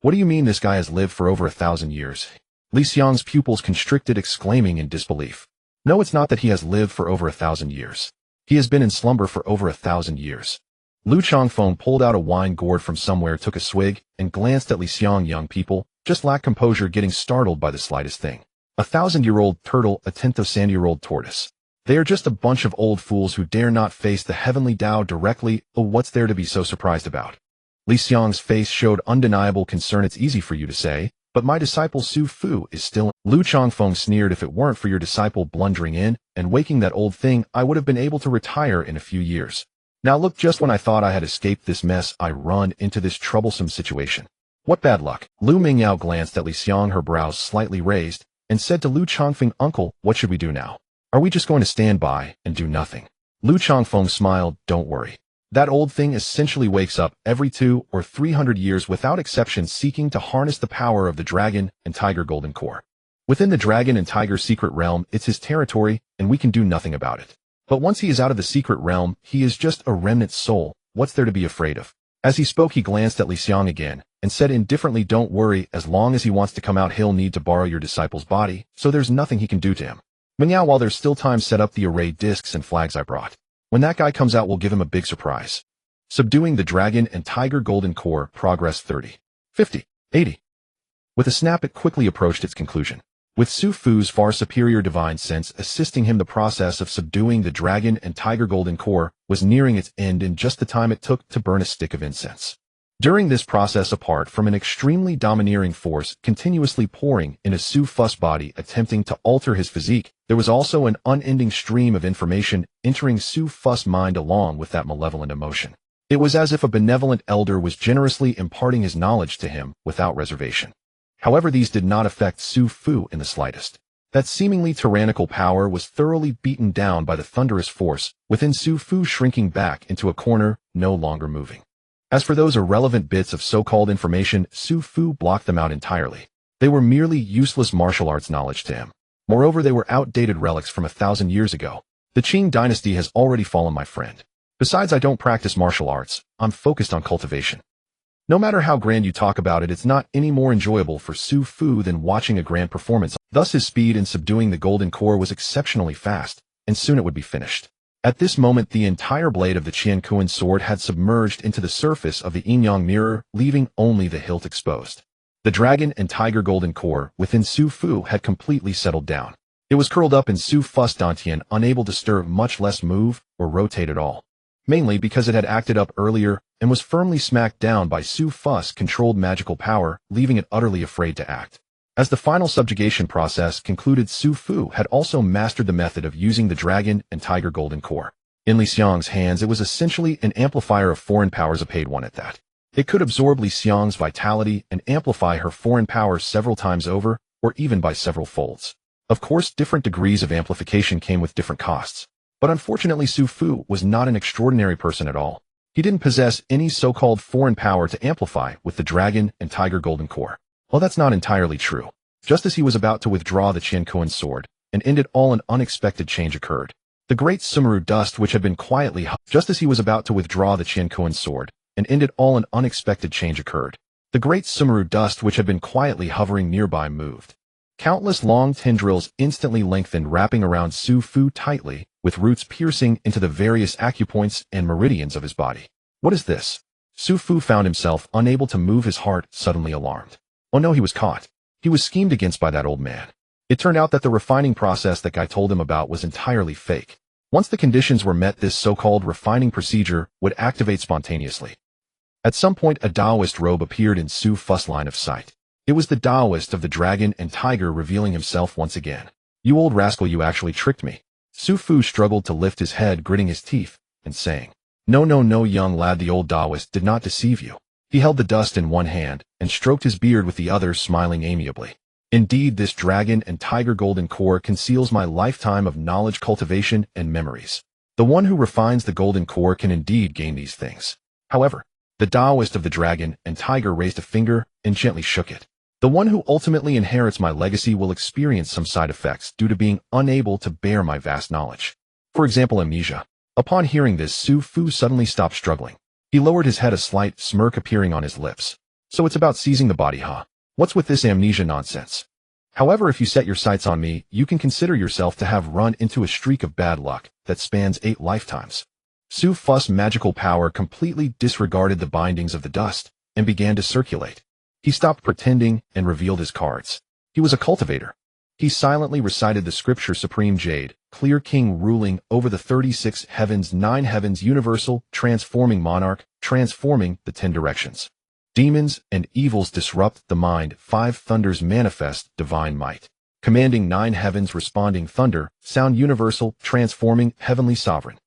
What do you mean this guy has lived for over 1,000 years? Li Xiang's pupils constricted, exclaiming in disbelief. No, it's not that he has lived for over 1,000 years. He has been in slumber for over 1,000 years. Liu Qing pulled out a wine gourd from somewhere, took a swig, and glanced at Li Xiang. Young people just lack composure, getting startled by the slightest thing. 1,000-year-old turtle, a 10,000-year-old tortoise. They are just a bunch of old fools who dare not face the heavenly Tao directly. Oh, what's there to be so surprised about? Li Xiang's face showed undeniable concern. It's easy for you to say, but my disciple Su Fu is still... Liu Qing sneered. If it weren't for your disciple blundering in and waking that old thing, I would have been able to retire in a few years. Now look, just when I thought I had escaped this mess, I run into this troublesome situation. What bad luck. Lu Mingyao glanced at Li Xiang, her brows slightly raised, and said to Liu Qing, Uncle, what should we do now? Are we just going to stand by and do nothing? Liu Qing smiled. Don't worry. That old thing essentially wakes up every 200 or 300 years without exception, seeking to harness the power of the dragon and tiger golden core. Within the dragon and tiger secret realm, it's his territory, and we can do nothing about it. But once he is out of the secret realm, he is just a remnant soul. What's there to be afraid of? As he spoke, he glanced at Li Xiang again, and said indifferently, don't worry, as long as he wants to come out, he'll need to borrow your disciple's body, so there's nothing he can do to him. Mingyao, while there's still time, set up the array discs and flags I brought. When that guy comes out, we'll give him a big surprise. Subduing the dragon and tiger golden core, progress 30, 50, 80. With a snap, it quickly approached its conclusion. With Su Fu's far superior divine sense assisting him, the process of subduing the dragon and tiger golden core was nearing its end in just the time it took to burn a stick of incense. During this process, apart from an extremely domineering force continuously pouring into Su Fu's body attempting to alter his physique, there was also an unending stream of information entering Su Fu's mind along with that malevolent emotion. It was as if a benevolent elder was generously imparting his knowledge to him without reservation. However, these did not affect Su Fu in the slightest. That seemingly tyrannical power was thoroughly beaten down by the thunderous force within Su Fu, shrinking back into a corner, no longer moving. As for those irrelevant bits of so-called information, Su Fu blocked them out entirely. They were merely useless martial arts knowledge to him. Moreover, they were outdated relics from 1,000 years ago. The Qing dynasty has already fallen, my friend. Besides, I don't practice martial arts. I'm focused on cultivation. No matter how grand you talk about it, it's not any more enjoyable for Su Fu than watching a grand performance. Thus, his speed in subduing the golden core was exceptionally fast, and soon it would be finished. At this moment, the entire blade of the Qianquan sword had submerged into the surface of the yin-yang mirror, leaving only the hilt exposed. The dragon and tiger golden core within Su Fu had completely settled down. It was curled up in Su Fu's dantian, unable to stir, much less move or rotate at all. Mainly because it had acted up earlier and was firmly smacked down by Su Fu's controlled magical power, leaving it utterly afraid to act. As the final subjugation process concluded, Su Fu had also mastered the method of using the dragon and tiger golden core. In Li Xiang's hands, it was essentially an amplifier of foreign powers, a paid one at that. It could absorb Li Xiang's vitality and amplify her foreign powers several times over, or even by several folds. Of course, different degrees of amplification came with different costs. But unfortunately, Su Fu was not an extraordinary person at all. He didn't possess any so-called foreign power to amplify with the dragon and tiger golden core. Well, that's not entirely true. Just as he was about to withdraw the Qianquan sword and end it all, an unexpected change occurred. The great Sumeru dust, which had been quietly hovering nearby, moved. Countless long tendrils instantly lengthened, wrapping around Su Fu tightly, with roots piercing into the various acupoints and meridians of his body. What is this? Su Fu found himself unable to move, his heart suddenly alarmed. Oh no, he was caught. He was schemed against by that old man. It turned out that the refining process that guy told him about was entirely fake. Once the conditions were met, this so-called refining procedure would activate spontaneously. At some point, a Taoist robe appeared in Su Fu's line of sight. It was the Taoist of the dragon and tiger, revealing himself once again. You old rascal, you actually tricked me. Su Fu struggled to lift his head, gritting his teeth, and saying, No, young lad, the old Taoist did not deceive you. He held the dust in one hand and stroked his beard with the other, smiling amiably. Indeed, this dragon and tiger golden core conceals my lifetime of knowledge, cultivation, and memories. The one who refines the golden core can indeed gain these things. However, the Taoist of the dragon and tiger raised a finger and gently shook it. The one who ultimately inherits my legacy will experience some side effects due to being unable to bear my vast knowledge. For example, amnesia. Upon hearing this, Su Fu suddenly stopped struggling. He lowered his head, a slight smirk appearing on his lips. So it's about seizing the body, huh? What's with this amnesia nonsense? However, if you set your sights on me, you can consider yourself to have run into a streak of bad luck that spans 8 lifetimes. Su Fu's magical power completely disregarded the bindings of the dust and began to circulate. He stopped pretending and revealed his cards. He was a cultivator. He silently recited the scripture: Supreme Jade, clear king ruling over the 36 heavens, 9 heavens, universal, transforming monarch, transforming the 10 directions. Demons and evils disrupt the mind, 5 thunders manifest divine might. Commanding 9 heavens, responding thunder, sound universal, transforming heavenly sovereign.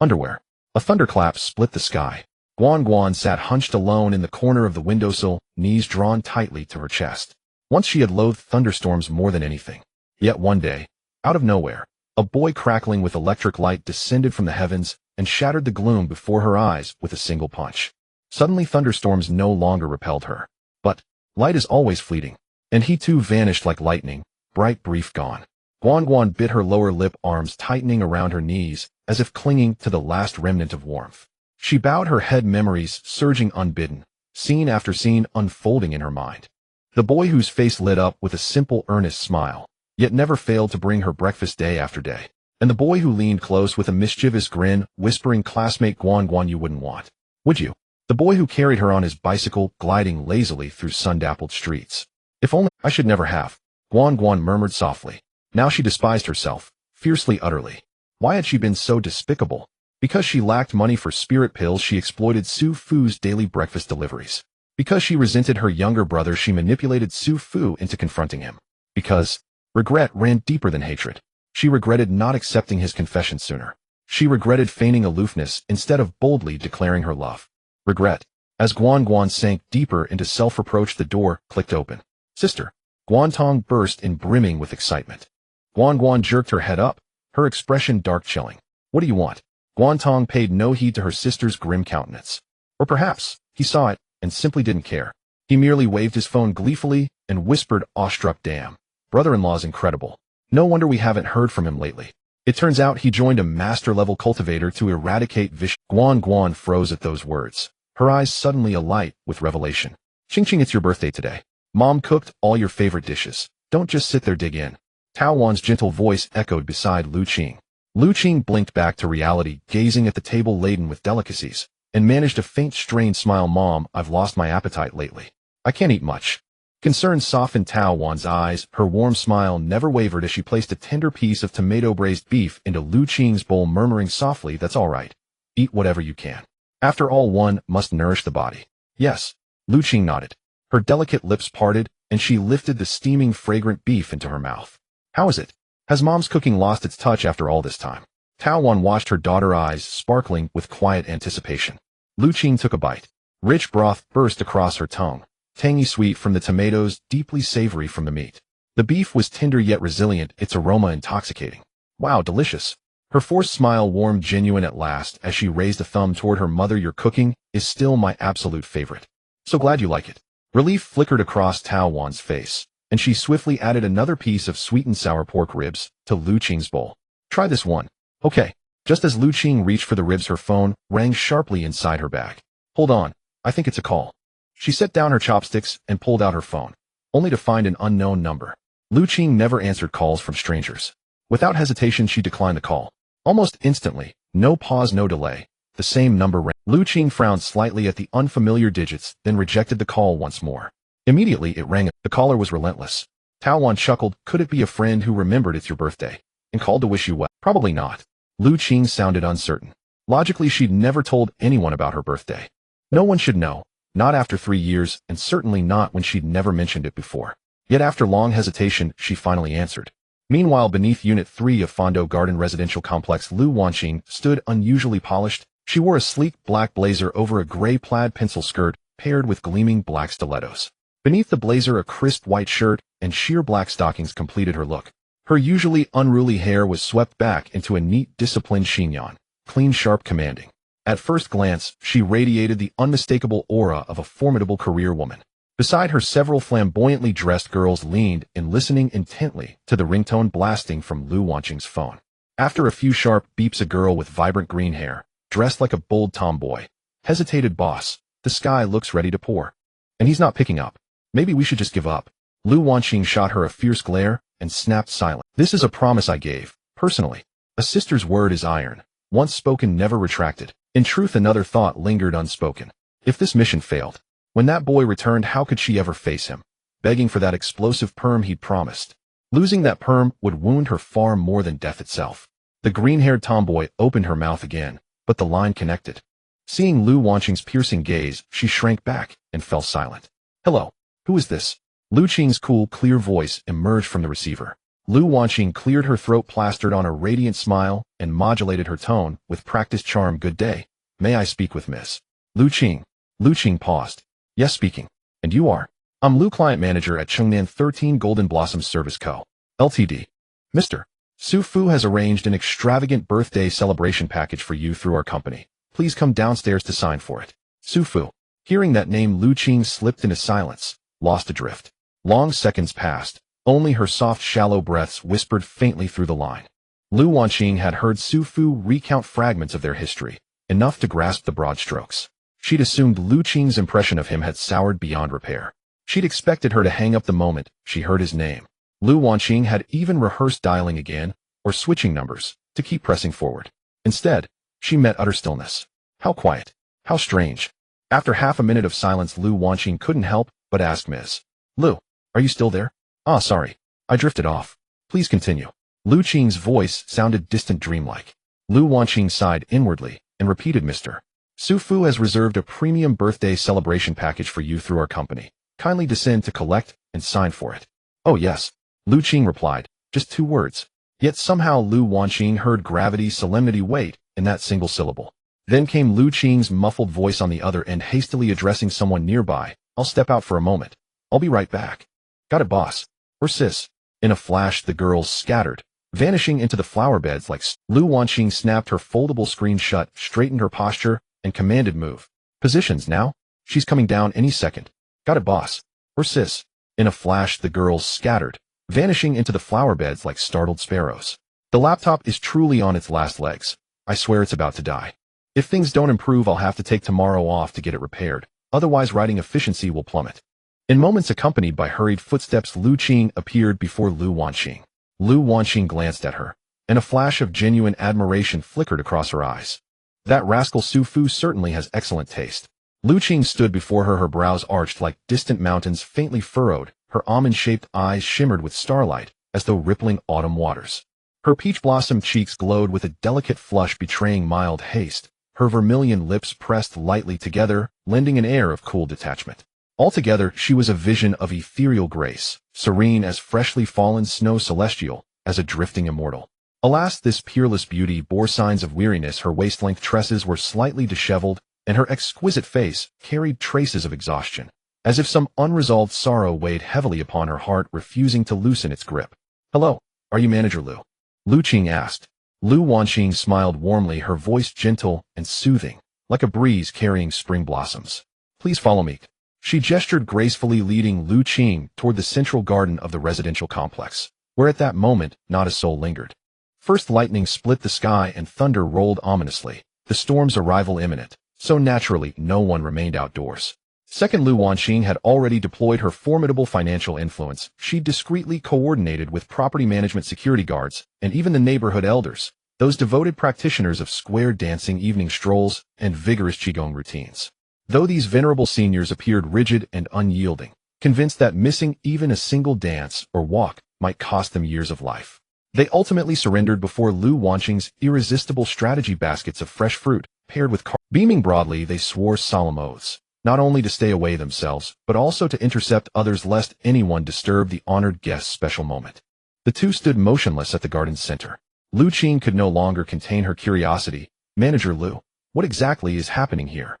Underwear. A thunderclap split the sky. Guan Guan sat hunched alone in the corner of the windowsill, knees drawn tightly to her chest. Once she had loathed thunderstorms more than anything. Yet one day, out of nowhere, a boy crackling with electric light descended from the heavens and shattered the gloom before her eyes with a single punch. Suddenly, thunderstorms no longer repelled her. But light is always fleeting, and he too vanished like lightning, bright, brief, gone. Guan Guan bit her lower lip, arms tightening around her knees, as if clinging to the last remnant of warmth. She bowed her head, memories surging unbidden, scene after scene unfolding in her mind. The boy whose face lit up with a simple, earnest smile, yet never failed to bring her breakfast day after day. And the boy who leaned close with a mischievous grin, whispering, Classmate Guan Guan, you wouldn't want, would you? The boy who carried her on his bicycle, gliding lazily through sun-dappled streets. If only I should never have, Guan Guan murmured softly. Now she despised herself, fiercely, utterly. Why had she been so despicable? Because she lacked money for spirit pills, she exploited Su Fu's daily breakfast deliveries. Because she resented her younger brother, she manipulated Su Fu into confronting him. Because regret ran deeper than hatred. She regretted not accepting his confession sooner. She regretted feigning aloofness instead of boldly declaring her love. Regret. As Guan Guan sank deeper into self-reproach, the door clicked open. Sister. Guan Tong burst in, brimming with excitement. Guan Guan jerked her head up, her expression dark chilling. What do you want? Guan Tong paid no heed to her sister's grim countenance. Or perhaps he saw it and simply didn't care. He merely waved his phone gleefully and whispered, awestruck, damn. Brother-in-law's incredible. No wonder we haven't heard from him lately. It turns out he joined a master-level cultivator to eradicate Vish. Guan Guan froze at those words, her eyes suddenly alight with revelation. Ching Ching, it's your birthday today. Mom cooked all your favorite dishes. Don't just sit there, dig in. Tao Wan's gentle voice echoed beside Liu Qing. Liu Qing blinked back to reality, gazing at the table laden with delicacies, and managed a faint strained smile. Mom, I've lost my appetite lately. I can't eat much. Concern softened Tao Wan's eyes. Her warm smile never wavered as she placed a tender piece of tomato-braised beef into Liu Qing's bowl, murmuring softly, that's all right. Eat whatever you can. After all, one must nourish the body. Yes. Liu Qing nodded. Her delicate lips parted, and she lifted the steaming, fragrant beef into her mouth. How is it? Has Mom's cooking lost its touch after all this time? Tao Wan watched her daughter's eyes sparkling with quiet anticipation. Liu Qing took a bite. Rich broth burst across her tongue, tangy sweet from the tomatoes, deeply savory from the meat. The beef was tender yet resilient, its aroma intoxicating. Wow, delicious. Her forced smile warmed genuine at last as she raised a thumb toward her mother. Your cooking is still my absolute favorite. So glad you like it. Relief flickered across Tao Wan's face, and she swiftly added another piece of sweet and sour pork ribs to Liu Qing's bowl. Try this one. Okay. Just as Liu Qing reached for the ribs, her phone rang sharply inside her bag. Hold on. I think it's a call. She set down her chopsticks and pulled out her phone, only to find an unknown number. Liu Qing never answered calls from strangers. Without hesitation, she declined the call. Almost instantly, no pause, no delay, the same number rang. Liu Qing frowned slightly at the unfamiliar digits, then rejected the call once more. Immediately it rang. The caller was relentless. Tao Wan chuckled. Could it be a friend who remembered it's your birthday and called to wish you well? Probably not. Liu Qing sounded uncertain. Logically, she'd never told anyone about her birthday. No one should know, not after 3 years, and certainly not when she'd never mentioned it before. Yet after long hesitation, she finally answered. Meanwhile, beneath Unit 3 of Fondo Garden Residential Complex, Liu Wanqing stood unusually polished. She wore a sleek black blazer over a gray plaid pencil skirt paired with gleaming black stilettos. Beneath the blazer, a crisp white shirt and sheer black stockings completed her look. Her usually unruly hair was swept back into a neat, disciplined chignon, clean, sharp, commanding. At first glance, she radiated the unmistakable aura of a formidable career woman. Beside her, several flamboyantly dressed girls leaned and listening intently to the ringtone blasting from Liu Wanqing's phone. After a few sharp beeps, a girl with vibrant green hair, dressed like a bold tomboy, hesitated. Boss, the sky looks ready to pour. And he's not picking up. Maybe we should just give up. Liu Wanqing shot her a fierce glare and snapped silent. This is a promise I gave, personally. A sister's word is iron, once spoken, never retracted. In truth, another thought lingered unspoken. If this mission failed, when that boy returned, how could she ever face him, begging for that explosive perm he'd promised? Losing that perm would wound her far more than death itself. The green-haired tomboy opened her mouth again, but the line connected. Seeing Liu Wanqing's piercing gaze, she shrank back and fell silent. Hello. Who is this? Liu Qing's cool, clear voice emerged from the receiver. Liu Wanqing cleared her throat, plastered on a radiant smile, and modulated her tone with practiced charm. Good day. May I speak with Miss Liu Qing? Liu Qing paused. Yes, speaking. And you are? I'm Liu, client manager at Chengnan 13 Golden Blossom Service Co. Ltd. Mr. Su Fu has arranged an extravagant birthday celebration package for you through our company. Please come downstairs to sign for it. Su Fu. Hearing that name, Liu Qing slipped into silence, lost adrift. Long seconds passed. Only her soft, shallow breaths whispered faintly through the line. Liu Wanqing had heard Su Fu recount fragments of their history, enough to grasp the broad strokes. She'd assumed Liu Qing's impression of him had soured beyond repair. She'd expected her to hang up the moment she heard his name. Liu Wanqing had even rehearsed dialing again, or switching numbers, to keep pressing forward. Instead, she met utter stillness. How quiet. How strange. After half a minute of silence, Liu Wanqing couldn't help but ask, Ms. Liu, are you still there? Ah, sorry. I drifted off. Please continue. Liu Qing's voice sounded distant, dreamlike. Liu Qing sighed inwardly and repeated, Mr. Su Fu has reserved a premium birthday celebration package for you through our company. Kindly descend to collect and sign for it. Oh yes, Liu Qing replied, just 2 words. Yet somehow Liu Qing heard gravity, solemnity, weight in that single syllable. Then came Liu Qing's muffled voice on the other end, hastily addressing someone nearby. I'll step out for a moment. I'll be right back. Got it, boss. Or sis. In a flash, the girls scattered, vanishing into the flower beds like Liu Qing snapped her foldable screen shut, straightened her posture, and commanded, move. Positions now. She's coming down any second. Got it, boss. Or sis. In a flash, the girls scattered, vanishing into the flower beds like startled sparrows. The laptop is truly on its last legs. I swear it's about to die. If things don't improve, I'll have to take tomorrow off to get it repaired. Otherwise, writing efficiency will plummet. In moments accompanied by hurried footsteps, Liu Qing appeared before Liu Qing. Liu Qing glanced at her, and a flash of genuine admiration flickered across her eyes. That rascal Su Fu certainly has excellent taste. Liu Qing stood before her, her brows arched like distant mountains faintly furrowed, her almond-shaped eyes shimmered with starlight, as though rippling autumn waters. Her peach-blossom cheeks glowed with a delicate flush betraying mild haste, her vermilion lips pressed lightly together, lending an air of cool detachment. Altogether, she was a vision of ethereal grace, serene as freshly fallen snow, celestial as a drifting immortal. Alas, this peerless beauty bore signs of weariness. Her waist-length tresses were slightly disheveled, and her exquisite face carried traces of exhaustion, as if some unresolved sorrow weighed heavily upon her heart, refusing to loosen its grip. Hello, are you Manager Liu? Liu Qing asked. Liu Qing smiled warmly, her voice gentle and soothing, like a breeze carrying spring blossoms. Please follow me. She gestured gracefully, leading Liu Qing toward the central garden of the residential complex, where at that moment not a soul lingered. First, lightning split the sky and thunder rolled ominously, the storm's arrival imminent, so naturally no one remained outdoors. Second, Liu Qing had already deployed her formidable financial influence. She discreetly coordinated with property management, security guards, and even the neighborhood elders, those devoted practitioners of square dancing, evening strolls, and vigorous qigong routines. Though these venerable seniors appeared rigid and unyielding, convinced that missing even a single dance or walk might cost them years of life, they ultimately surrendered before Liu Qing's irresistible strategy. Baskets of fresh fruit, paired with beaming broadly, they swore solemn oaths, not only to stay away themselves, but also to intercept others lest anyone disturb the honored guest's special moment. The two stood motionless at the garden's center. Liu Qing could no longer contain her curiosity. Manager Liu, what exactly is happening here?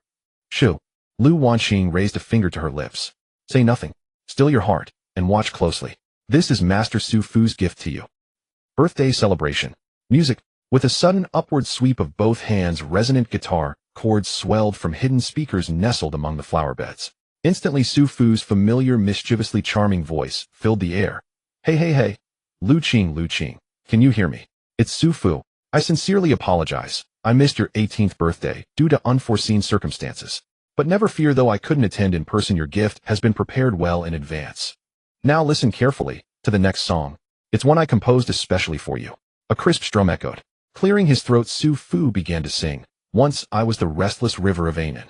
Shoo. Liu Qing raised a finger to her lips. Say nothing. Still your heart, and watch closely. This is Master Su Fu's gift to you. Birthday celebration. Music. With a sudden upward sweep of both hands, resonant guitar chords swelled from hidden speakers nestled among the flower beds. Instantly, Su Fu's familiar, mischievously charming voice filled the air. Hey. Liu Qing, can you hear me? It's Su Fu. I sincerely apologize. I missed your 18th birthday due to unforeseen circumstances. But never fear, though I couldn't attend in person, your gift has been prepared well in advance. Now listen carefully to the next song. It's one I composed especially for you. A crisp strum echoed. Clearing his throat, Su Fu began to sing. Once I was the restless river of Anan,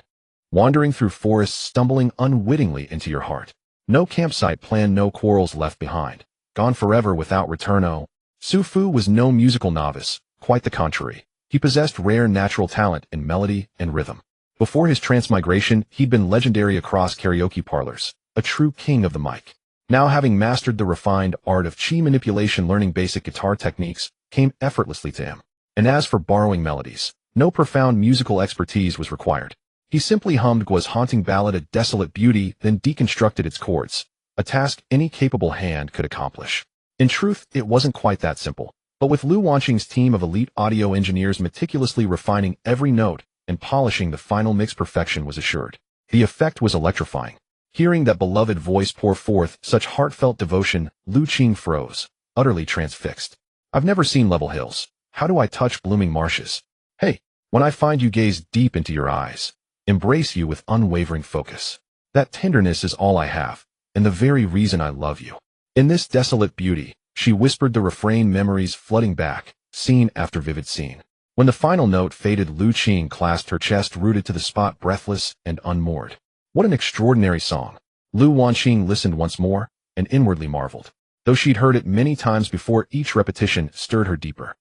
wandering through forests, stumbling unwittingly into your heart. No campsite plan, no quarrels left behind. Gone forever without return. Oh, Su Fu was no musical novice, quite the contrary. He possessed rare natural talent in melody and rhythm. Before his transmigration, he'd been legendary across karaoke parlors, a true king of the mic. Now, having mastered the refined art of chi manipulation, learning basic guitar techniques came effortlessly to him. And as for borrowing melodies, no profound musical expertise was required. He simply hummed Gua's haunting ballad, a desolate beauty, then deconstructed its chords, a task any capable hand could accomplish. In truth, it wasn't quite that simple. But with Liu Qing's team of elite audio engineers meticulously refining every note and polishing the final mix, perfection was assured. The effect was electrifying. Hearing that beloved voice pour forth such heartfelt devotion, Liu Qing froze, utterly transfixed. I've never seen level hills. How do I touch blooming marshes? Hey, when I find you, gaze deep into your eyes, embrace you with unwavering focus. That tenderness is all I have, and the very reason I love you. In this desolate beauty, she whispered the refrain, memories flooding back, scene after vivid scene. When the final note faded, Liu Qing clasped her chest, rooted to the spot, breathless and unmoored. What an extraordinary song. Liu Qing listened once more, and inwardly marveled. Though she'd heard it many times before, each repetition stirred her deeper.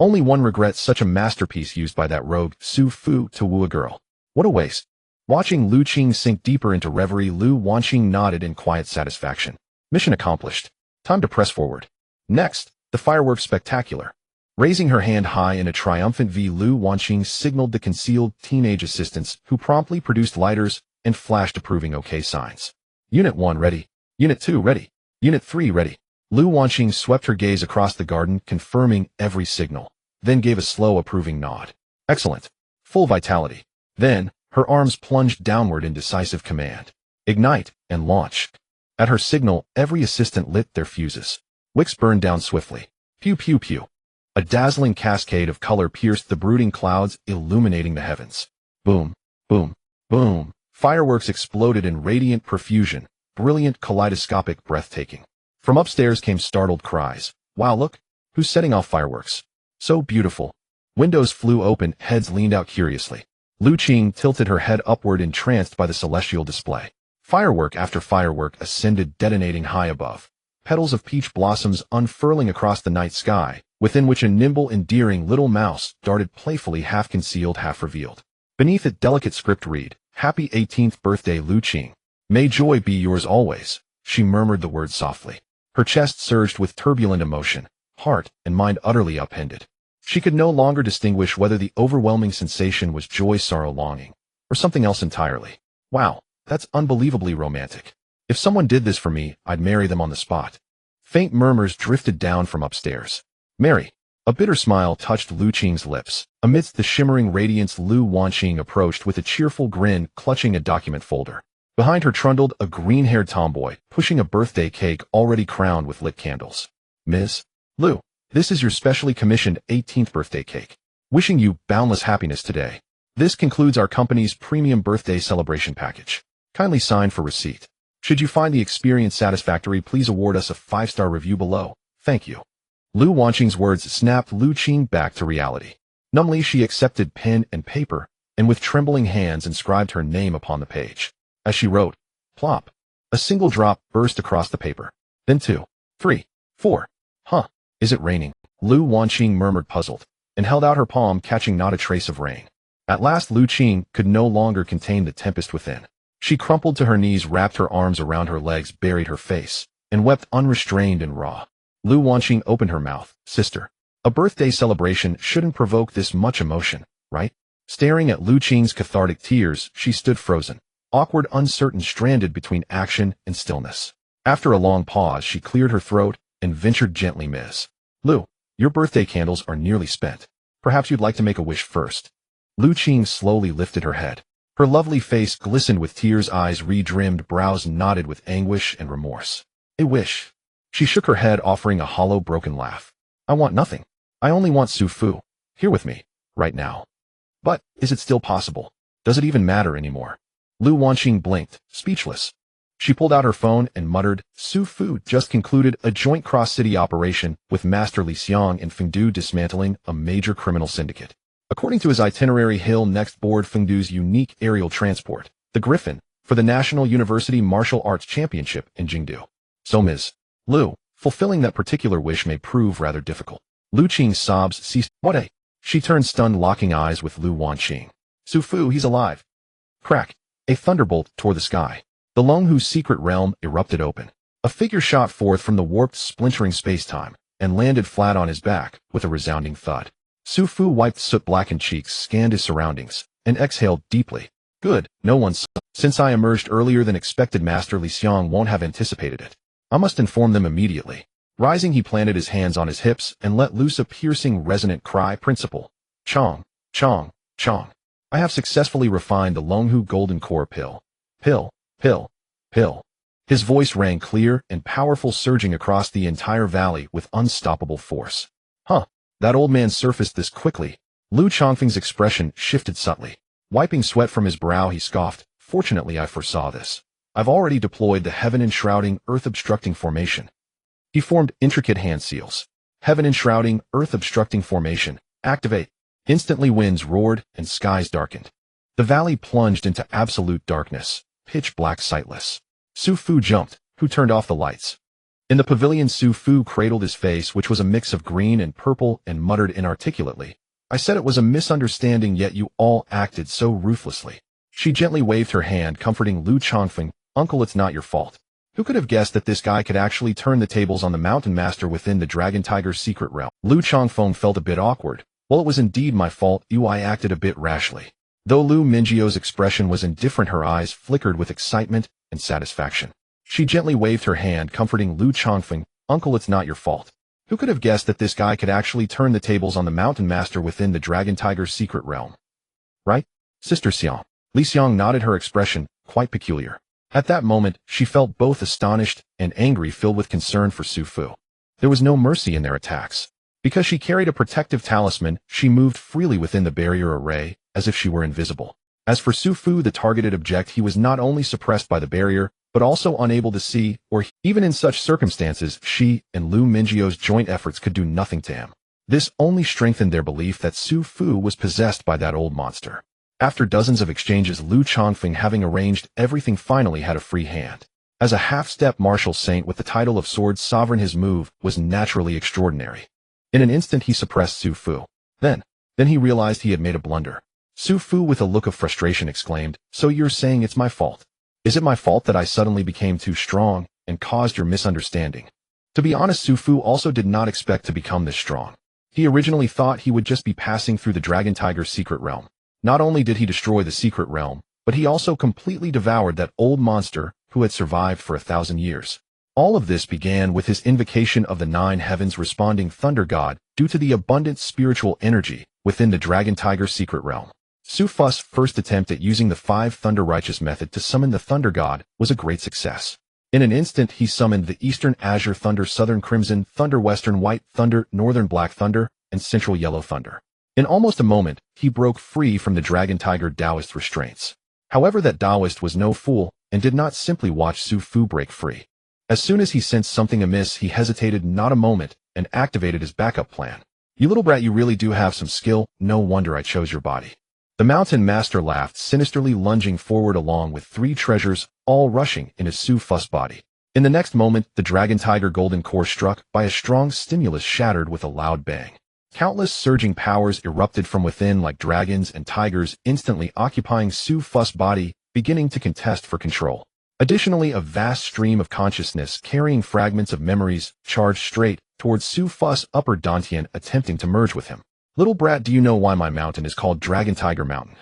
Only one regrets such a masterpiece used by that rogue Su Fu to woo a girl. What a waste. Watching Liu Qing sink deeper into reverie, Liu Wanqing nodded in quiet satisfaction. Mission accomplished. Time to press forward. Next, the fireworks spectacular. Raising her hand high in a triumphant V, Liu Wanqing signaled the concealed teenage assistants, who promptly produced lighters and flashed approving OK signs. Unit 1 ready. Unit 2 ready. Unit 3 ready. Liu Wanqing swept her gaze across the garden, confirming every signal, then gave a slow approving nod. Excellent. Full vitality. Then, her arms plunged downward in decisive command. Ignite and launch. At her signal, every assistant lit their fuses. Wicks burned down swiftly. Pew pew pew. A dazzling cascade of color pierced the brooding clouds, illuminating the heavens. Boom, boom, boom. Fireworks exploded in radiant profusion, brilliant, kaleidoscopic, breathtaking. From upstairs came startled cries. Wow, look! Who's setting off fireworks? So beautiful. Windows flew open, heads leaned out curiously. Liu Qing tilted her head upward, entranced by the celestial display. Firework after firework ascended, detonating high above. Petals of peach blossoms unfurling across the night sky, within which a nimble, endearing little mouse darted playfully, half concealed, half revealed. Beneath it, delicate script read, "Happy 18th birthday, Liu Qing. May joy be yours always." She murmured the words softly. Her chest surged with turbulent emotion, heart and mind utterly upended. She could no longer distinguish whether the overwhelming sensation was joy, sorrow, longing, or something else entirely. Wow, that's unbelievably romantic. If someone did this for me, I'd marry them on the spot. Faint murmurs drifted down from upstairs. Marry. A bitter smile touched Liu Qing's lips. Amidst the shimmering radiance, Liu Wanqing approached with a cheerful grin, clutching a document folder. Behind her trundled a green-haired tomboy, pushing a birthday cake already crowned with lit candles. Ms. Liu, this is your specially commissioned 18th birthday cake. Wishing you boundless happiness today. This concludes our company's premium birthday celebration package. Kindly sign for receipt. Should you find the experience satisfactory, please award us a 5-star review below. Thank you. Liu Wanqing's words snapped Liu Qing back to reality. Numbly, she accepted pen and paper, and with trembling hands inscribed her name upon the page. As she wrote, plop, a single drop burst across the paper. Then 2, 3, 4. Huh, is it raining? Liu Wanqing murmured, puzzled, and held out her palm, catching not a trace of rain. At last, Liu Qing could no longer contain the tempest within. She crumpled to her knees, wrapped her arms around her legs, buried her face, and wept unrestrained and raw. Liu Wanqing opened her mouth. Sister, a birthday celebration shouldn't provoke this much emotion, right? Staring at Liu Qing's cathartic tears, she stood frozen, awkward, uncertain, stranded between action and stillness. After a long pause, she cleared her throat and ventured gently, Ms. Liu, your birthday candles are nearly spent. Perhaps you'd like to make a wish first. Liu Qing slowly lifted her head. Her lovely face glistened with tears, eyes redrimmed, brows knotted with anguish and remorse. A wish. She shook her head, offering a hollow, broken laugh. I want nothing. I only want Su Fu, here with me, right now. But, is it still possible? Does it even matter anymore? Liu Wanqing blinked, speechless. She pulled out her phone and muttered, Su Fu just concluded a joint cross-city operation with Master Li Xiang in Fengdu, dismantling a major criminal syndicate. According to his itinerary, he'll next board Fengdu's unique aerial transport, the Griffin, for the National University Martial Arts Championship in Jingdu. So Ms. Liu, fulfilling that particular wish may prove rather difficult. Liu Qing's sobs ceased. What a... She turned, stunned, locking eyes with Liu Wanqing. Su Fu, he's alive. Crack. A thunderbolt tore the sky. The Longhu's secret realm erupted open. A figure shot forth from the warped, splintering space-time, and landed flat on his back, with a resounding thud. Su Fu wiped soot-blackened cheeks, scanned his surroundings, and exhaled deeply. Good, no one saw. Since I emerged earlier than expected, Master Li Xiang won't have anticipated it. I must inform them immediately. Rising, he planted his hands on his hips and let loose a piercing, resonant cry. Principal. Chong, Chong, Chong. I have successfully refined the Longhu Golden Core pill. Pill, pill, pill. His voice rang clear and powerful, surging across the entire valley with unstoppable force. Huh, that old man surfaced this quickly. Liu Chongfeng's expression shifted subtly. Wiping sweat from his brow, he scoffed. Fortunately, I foresaw this. I've already deployed the heaven-enshrouding, earth-obstructing formation. He formed intricate hand seals. Heaven-enshrouding, earth-obstructing formation. Activate. Instantly winds roared and skies darkened. The valley plunged into absolute darkness, pitch black, sightless. Su Fu jumped, who turned off the lights. In the pavilion, Su Fu cradled his face, which was a mix of green and purple, and muttered inarticulately, "I said it was a misunderstanding, yet you all acted so ruthlessly." She gently waved her hand, comforting Liu Qing. "Uncle, it's not your fault. Who could have guessed that this guy could actually turn the tables on the mountain master within the Dragon Tiger's secret realm?" Liu Qing felt a bit awkward. "Well, it was indeed my fault. I acted a bit rashly." Though Liu Mingio's expression was indifferent, her eyes flickered with excitement and satisfaction. She gently waved her hand, comforting Liu Qing. "Uncle, it's not your fault. Who could have guessed that this guy could actually turn the tables on the mountain master within the Dragon Tiger's secret realm? Right, Sister Xiang?" Li Xiang nodded, her expression quite peculiar. At that moment, she felt both astonished and angry, filled with concern for Su Fu. There was no mercy in their attacks. Because she carried a protective talisman, she moved freely within the barrier array, as if she were invisible. As for Su Fu, the targeted object, he was not only suppressed by the barrier, but also unable to see, or even in such circumstances, she and Liu Mingio's joint efforts could do nothing to him. This only strengthened their belief that Su Fu was possessed by that old monster. After dozens of exchanges, Liu Qing, having arranged everything, finally had a free hand. As a half-step martial saint with the title of Sword Sovereign, his move was naturally extraordinary. In an instant, he suppressed Su Fu. Then he realized he had made a blunder. Su Fu, with a look of frustration, exclaimed, "So you're saying it's my fault? Is it my fault that I suddenly became too strong and caused your misunderstanding?" To be honest, Su Fu also did not expect to become this strong. He originally thought he would just be passing through the Dragon Tiger's secret realm. Not only did he destroy the secret realm, but he also completely devoured that old monster who had survived for 1,000 years. All of this began with his invocation of the 9 heavens responding thunder god due to the abundant spiritual energy within the Dragon Tiger's secret realm. Su Fu's first attempt at using the 5 thunder righteous method to summon the thunder god was a great success. In an instant, he summoned the Eastern Azure Thunder, Southern Crimson Thunder, Western White Thunder, Northern Black Thunder, and Central Yellow Thunder. In almost a moment, he broke free from the Dragon Tiger Taoist restraints. However, that Taoist was no fool and did not simply watch Su Fu break free. As soon as he sensed something amiss, he hesitated not a moment and activated his backup plan. "You little brat, you really do have some skill. No wonder I chose your body." The mountain master laughed sinisterly, lunging forward along with 3 treasures, all rushing into Su Fu's body. In the next moment, the Dragon Tiger golden core, struck by a strong stimulus, shattered with a loud bang. Countless surging powers erupted from within like dragons and tigers, instantly occupying Su Fu's body, beginning to contest for control. Additionally, a vast stream of consciousness carrying fragments of memories charged straight towards Su Fu's upper dantian, attempting to merge with him. "Little brat, do you know why my mountain is called Dragon Tiger Mountain?"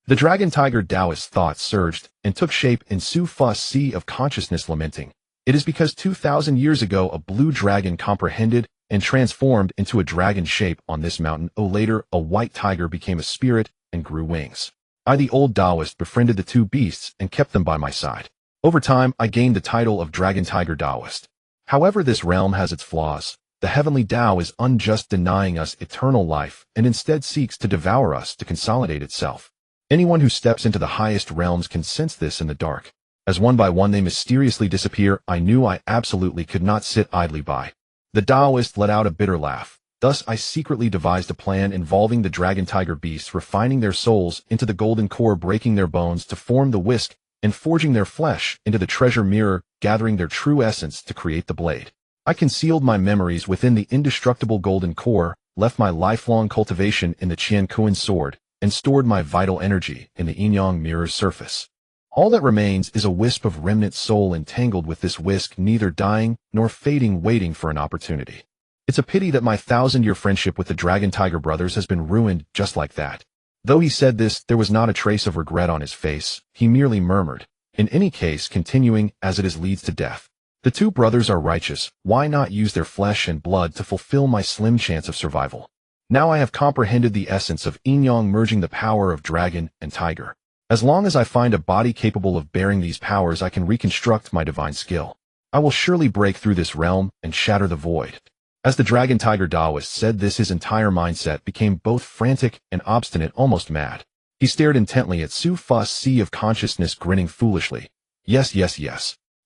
The Dragon Tiger Taoist thoughts surged and took shape in Su Fu's sea of consciousness, lamenting, "It is because 2,000 years ago a blue dragon comprehended and transformed into a dragon shape on this mountain. Later, a white tiger became a spirit and grew wings. I, the old Taoist, befriended the 2 beasts and kept them by my side. Over time, I gained the title of Dragon Tiger Taoist. However, this realm has its flaws. The heavenly Tao is unjust, denying us eternal life, and instead seeks to devour us to consolidate itself. Anyone who steps into the highest realms can sense this in the dark. As one by one they mysteriously disappear, I knew I absolutely could not sit idly by." The Taoist let out a bitter laugh. "Thus I secretly devised a plan involving the Dragon Tiger beasts, refining their souls into the golden core, breaking their bones to form the whisk, and forging their flesh into the treasure mirror, gathering their true essence to create the blade. I concealed my memories within the indestructible golden core, left my lifelong cultivation in the Qian Kuan sword, and stored my vital energy in the Yin Yang mirror's surface. All that remains is a wisp of remnant soul entangled with this whisk, neither dying nor fading, waiting for an opportunity. It's a pity that my 1,000-year friendship with the Dragon Tiger brothers has been ruined just like that." Though he said this, there was not a trace of regret on his face. He merely murmured, "In any case, continuing as it is leads to death. The 2 brothers are righteous. Why not use their flesh and blood to fulfill my slim chance of survival? Now I have comprehended the essence of Yin Yang, merging the power of dragon and tiger. As long as I find a body capable of bearing these powers, I can reconstruct my divine skill. I will surely break through this realm and shatter the void." As the Dragon Tiger Taoist said this, his entire mindset became both frantic and obstinate, almost mad. He stared intently at Su Fu's sea of consciousness, grinning foolishly. Yes.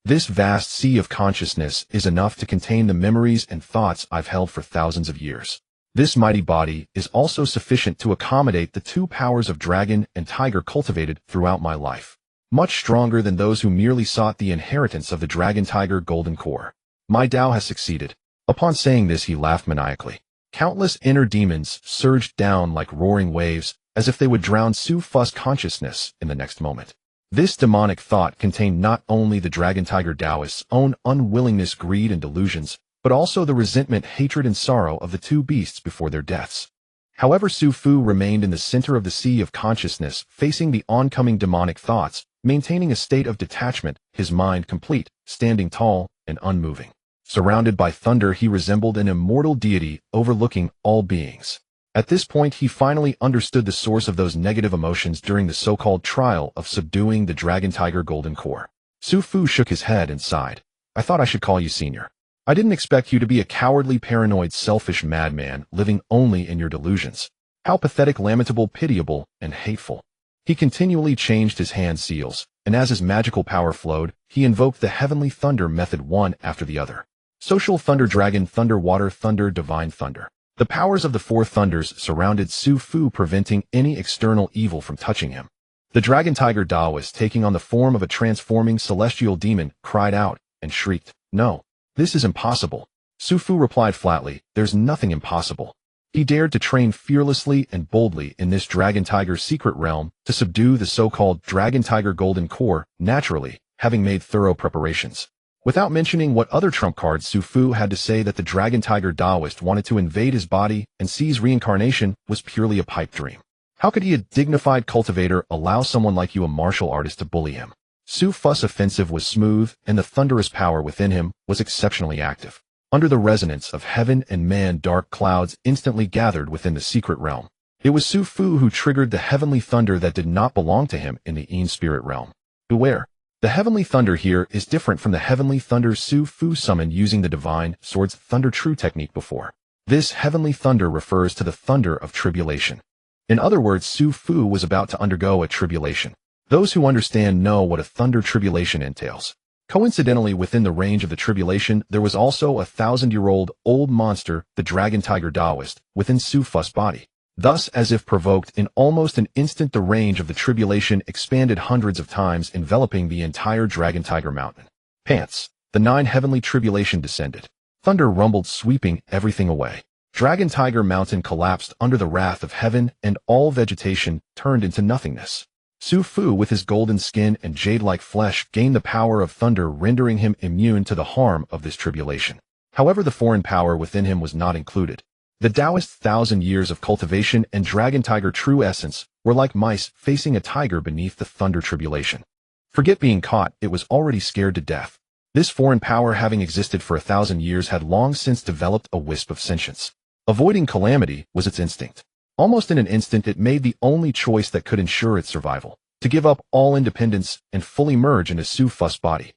This vast sea of consciousness is enough to contain the memories and thoughts I've held for thousands of years. This mighty body is also sufficient to accommodate the 2 powers of dragon and tiger cultivated throughout my life, much stronger than those who merely sought the inheritance of the Dragon Tiger golden core. My Tao has succeeded. Upon saying this, he laughed maniacally. Countless inner demons surged down like roaring waves, as if they would drown Su Fu's consciousness in the next moment. This demonic thought contained not only the Dragon Tiger Taoist's own unwillingness, greed, and delusions, but also the resentment, hatred, and sorrow of the two beasts before their deaths. However, Su Fu remained in the center of the sea of consciousness, facing the oncoming demonic thoughts, maintaining a state of detachment, his mind complete, standing tall and unmoving. Surrounded by thunder, he resembled an immortal deity overlooking all beings. At this point, he finally understood the source of those negative emotions during the so-called trial of subduing the Dragon Tiger Golden Core. Su Fu shook his head and sighed. I thought I should call you senior. I didn't expect you to be a cowardly, paranoid, selfish madman living only in your delusions. How pathetic, lamentable, pitiable, and hateful. He continually changed his hand seals, and as his magical power flowed, he invoked the heavenly thunder method one after the other. Social thunder, dragon thunder, water thunder, divine thunder. The powers of the four thunders surrounded Su Fu, preventing any external evil from touching him. The Dragon Tiger Taoist, taking on the form of a transforming celestial demon, cried out and shrieked, "No, this is impossible." Su Fu replied flatly, "There's nothing impossible." He dared to train fearlessly and boldly in this Dragon Tiger's secret realm to subdue the so-called Dragon Tiger Golden Core, naturally, having made thorough preparations. Without mentioning what other trump cards, Su Fu had to say that the Dragon Tiger Taoist wanted to invade his body and seize reincarnation was purely a pipe dream. How could he, a dignified cultivator, allow someone like you, a martial artist, to bully him? Su Fu's offensive was smooth, and the thunderous power within him was exceptionally active. Under the resonance of heaven and man, dark clouds instantly gathered within the secret realm. It was Su Fu who triggered the heavenly thunder that did not belong to him in the Yin spirit realm. Beware. The heavenly thunder here is different from the heavenly thunder Su Fu summoned using the divine sword's thunder true technique before. This heavenly thunder refers to the thunder of tribulation. In other words, Su Fu was about to undergo a tribulation. Those who understand know what a thunder tribulation entails. Coincidentally, within the range of the tribulation, there was also a 1,000-year-old old monster, the Dragon Tiger Taoist, within Su Fu's body. Thus, as if provoked, in almost an instant the range of the tribulation expanded hundreds of times, enveloping the entire Dragon Tiger Mountain. Pants. The 9 heavenly tribulation descended. Thunder rumbled, sweeping everything away. Dragon Tiger Mountain collapsed under the wrath of heaven, and all vegetation turned into nothingness. Su Fu, with his golden skin and jade-like flesh, gained the power of thunder, rendering him immune to the harm of this tribulation. However, the foreign power within him was not included. The Taoist's 1,000 years of cultivation and Dragon Tiger true essence were like mice facing a tiger beneath the thunder tribulation. Forget being caught, it was already scared to death. This foreign power, having existed for 1,000 years, had long since developed a wisp of sentience. Avoiding calamity was its instinct. Almost in an instant, it made the only choice that could ensure its survival: to give up all independence and fully merge into Su Fu's body.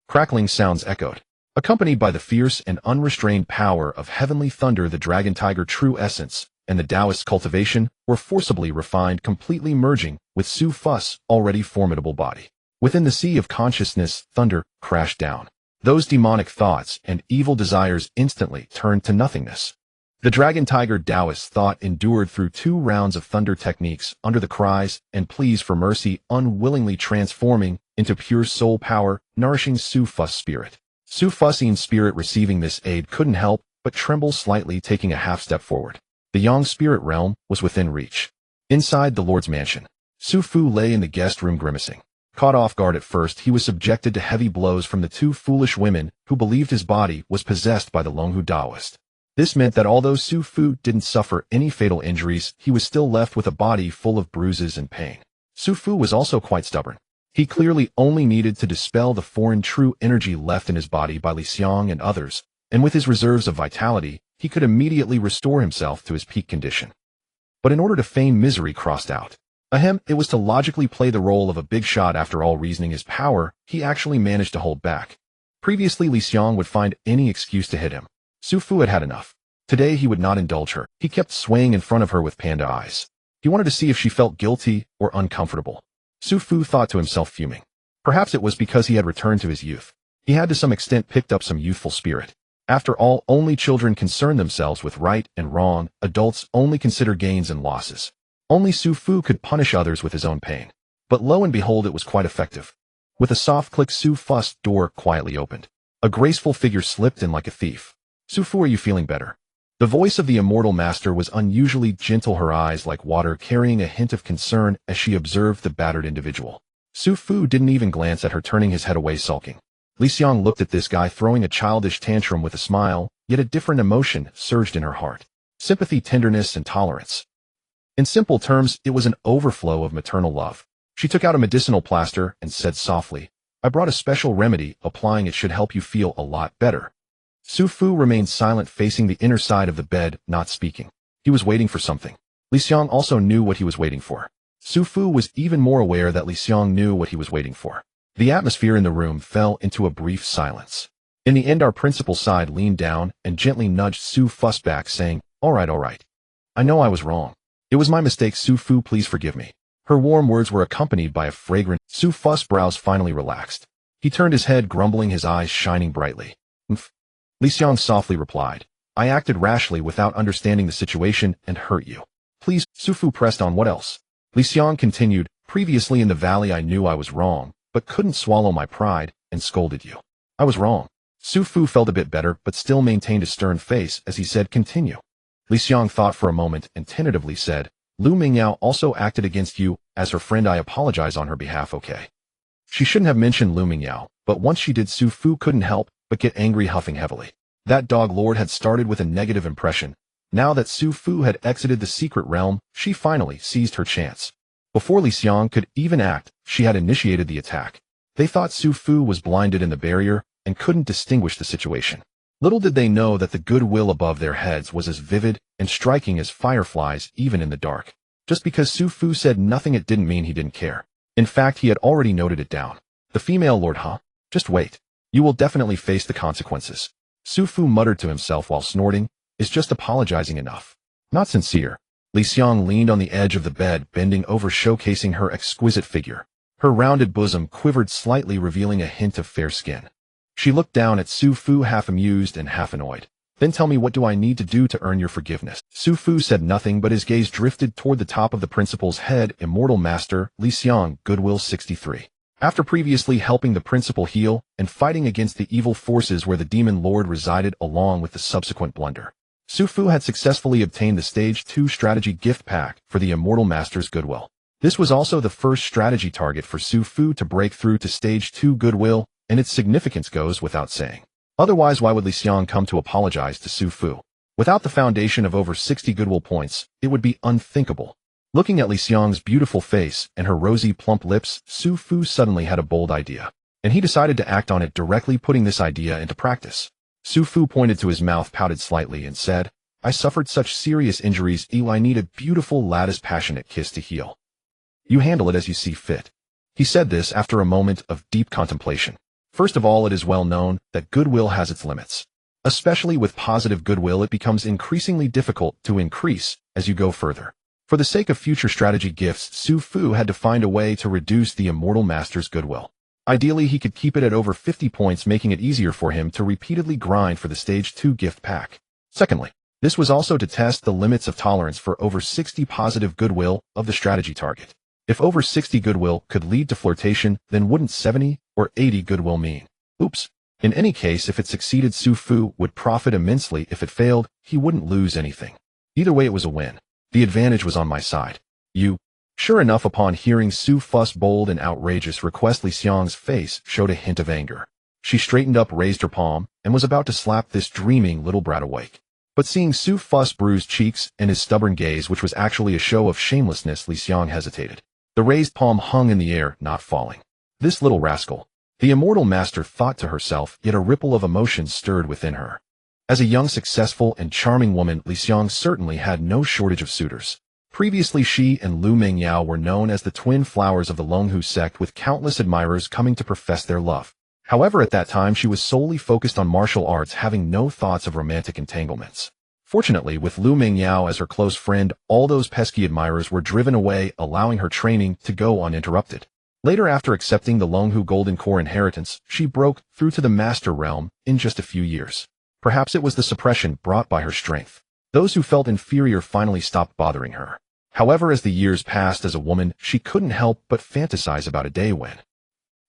Crackling sounds echoed. Accompanied by the fierce and unrestrained power of heavenly thunder, the Dragon Tiger true essence and the Taoist cultivation were forcibly refined, completely merging with Su Fu's already formidable body. Within the sea of consciousness, thunder crashed down. Those demonic thoughts and evil desires instantly turned to nothingness. The Dragon Tiger Taoist thought endured through 2 rounds of thunder techniques under the cries and pleas for mercy, unwillingly transforming into pure soul power, nourishing Su Fu's spirit. Su Fu's spirit, receiving this aid, couldn't help but tremble slightly, taking a half step forward. The Yang spirit realm was within reach. Inside the Lord's mansion, Su Fu lay in the guest room grimacing. Caught off guard at first, he was subjected to heavy blows from the 2 foolish women who believed his body was possessed by the Longhu Taoist. This meant that although Su Fu didn't suffer any fatal injuries, he was still left with a body full of bruises and pain. Su Fu was also quite stubborn. He clearly only needed to dispel the foreign true energy left in his body by Li Xiang and others, and with his reserves of vitality, he could immediately restore himself to his peak condition. But in order to feign misery, crossed out. Ahem, it was to logically play the role of a big shot. After all, reasoning his power, he actually managed to hold back. Previously, Li Xiang would find any excuse to hit him. Su Fu had had enough. Today he would not indulge her. He kept swaying in front of her with panda eyes. He wanted to see if she felt guilty or uncomfortable. Su Fu thought to himself, fuming. Perhaps it was because he had returned to his youth. He had to some extent picked up some youthful spirit. After all, only children concern themselves with right and wrong. Adults only consider gains and losses. Only Su Fu could punish others with his own pain. But lo and behold, it was quite effective. With a soft click, Su Fu's door quietly opened. A graceful figure slipped in like a thief. Su Fu, are you feeling better? The voice of the immortal master was unusually gentle, her eyes like water carrying a hint of concern as she observed the battered individual. Su Fu didn't even glance at her, turning his head away sulking. Li Xiang looked at this guy throwing a childish tantrum with a smile, yet a different emotion surged in her heart. Sympathy, tenderness, and tolerance. In simple terms, it was an overflow of maternal love. She took out a medicinal plaster and said softly, I brought a special remedy, applying it should help you feel a lot better. Su Fu remained silent, facing the inner side of the bed, not speaking. He was waiting for something. Li Xiang also knew what he was waiting for. Su Fu was even more aware that Li Xiang knew what he was waiting for. The atmosphere in the room fell into a brief silence. In the end, our principal sighed, leaned down, and gently nudged Su Fu's back, saying, all right. I know I was wrong. It was my mistake, Su Fu, please forgive me. Her warm words were accompanied by a fragrant. Su Fu's brows finally relaxed. He turned his head, grumbling, his eyes shining brightly. Li Xiang softly replied, I acted rashly without understanding the situation and hurt you. Please, Su Fu pressed on, what else? Li Xiang continued, previously in the valley I knew I was wrong, but couldn't swallow my pride, and scolded you. I was wrong. Su Fu felt a bit better, but still maintained a stern face as he said, continue. Li Xiang thought for a moment and tentatively said, Liu Mingyao also acted against you. As her friend, I apologize on her behalf, okay? She shouldn't have mentioned Liu Mingyao, but once she did, Su Fu couldn't help but get angry, huffing heavily. That dog lord had started with a negative impression. Now that Su Fu had exited the secret realm, she finally seized her chance. Before Li Xiang could even act, she had initiated the attack. They thought Su Fu was blinded in the barrier and couldn't distinguish the situation. Little did they know that the goodwill above their heads was as vivid and striking as fireflies even in the dark. Just because Su Fu said nothing, it didn't mean he didn't care. In fact, he had already noted it down. The female lord, huh? Just wait. You will definitely face the consequences. Su Fu muttered to himself while snorting, is just apologizing enough. Not sincere. Li Xiang leaned on the edge of the bed, bending over, showcasing her exquisite figure. Her rounded bosom quivered slightly, revealing a hint of fair skin. She looked down at Su Fu, half amused and half annoyed. Then tell me, what do I need to do to earn your forgiveness? Su Fu said nothing, but his gaze drifted toward the top of the principal's head. Immortal Master Li Xiang, Goodwill 63. After previously helping the principal heal and fighting against the evil forces where the demon lord resided, along with the subsequent blunder, Su Fu had successfully obtained the Stage 2 strategy gift pack for the Immortal Master's Goodwill. This was also the first strategy target for Su Fu to break through to Stage 2 Goodwill, and its significance goes without saying. Otherwise, why would Li Xiang come to apologize to Su Fu? Without the foundation of over 60 Goodwill points, it would be unthinkable. Looking at Li Xiang's beautiful face and her rosy, plump lips, Su Fu suddenly had a bold idea, and he decided to act on it directly, putting this idea into practice. Su Fu pointed to his mouth, pouted slightly, and said, I suffered such serious injuries, I need a beautiful, lattice, passionate kiss to heal. You handle it as you see fit. He said this after a moment of deep contemplation. First of all, it is well known that goodwill has its limits. Especially with positive goodwill, it becomes increasingly difficult to increase as you go further. For the sake of future strategy gifts, Su Fu had to find a way to reduce the Immortal Master's goodwill. Ideally, he could keep it at over 50 points, making it easier for him to repeatedly grind for the Stage 2 gift pack. Secondly, this was also to test the limits of tolerance for over 60 positive goodwill of the strategy target. If over 60 goodwill could lead to flirtation, then wouldn't 70 or 80 goodwill mean? Oops. In any case, if it succeeded, Su Fu would profit immensely. If it failed, he wouldn't lose anything. Either way, it was a win. The advantage was on my side. You. Sure enough, upon hearing Su Fu's bold and outrageous request, Li Xiang's face showed a hint of anger. She straightened up, raised her palm, and was about to slap this dreaming little brat awake. But seeing Su Fu's bruised cheeks and his stubborn gaze, which was actually a show of shamelessness, Li Xiang hesitated. The raised palm hung in the air, not falling. This little rascal. The Immortal Master thought to herself, yet a ripple of emotion stirred within her. As a young, successful, and charming woman, Li Xiang certainly had no shortage of suitors. Previously, she and Liu Mingyao were known as the twin flowers of the Longhu sect, with countless admirers coming to profess their love. However, at that time, she was solely focused on martial arts, having no thoughts of romantic entanglements. Fortunately, with Liu Mingyao as her close friend, all those pesky admirers were driven away, allowing her training to go uninterrupted. Later, after accepting the Longhu Golden Core inheritance, she broke through to the Master Realm in just a few years. Perhaps it was the suppression brought by her strength. Those who felt inferior finally stopped bothering her. However, as the years passed, as a woman, she couldn't help but fantasize about a day when.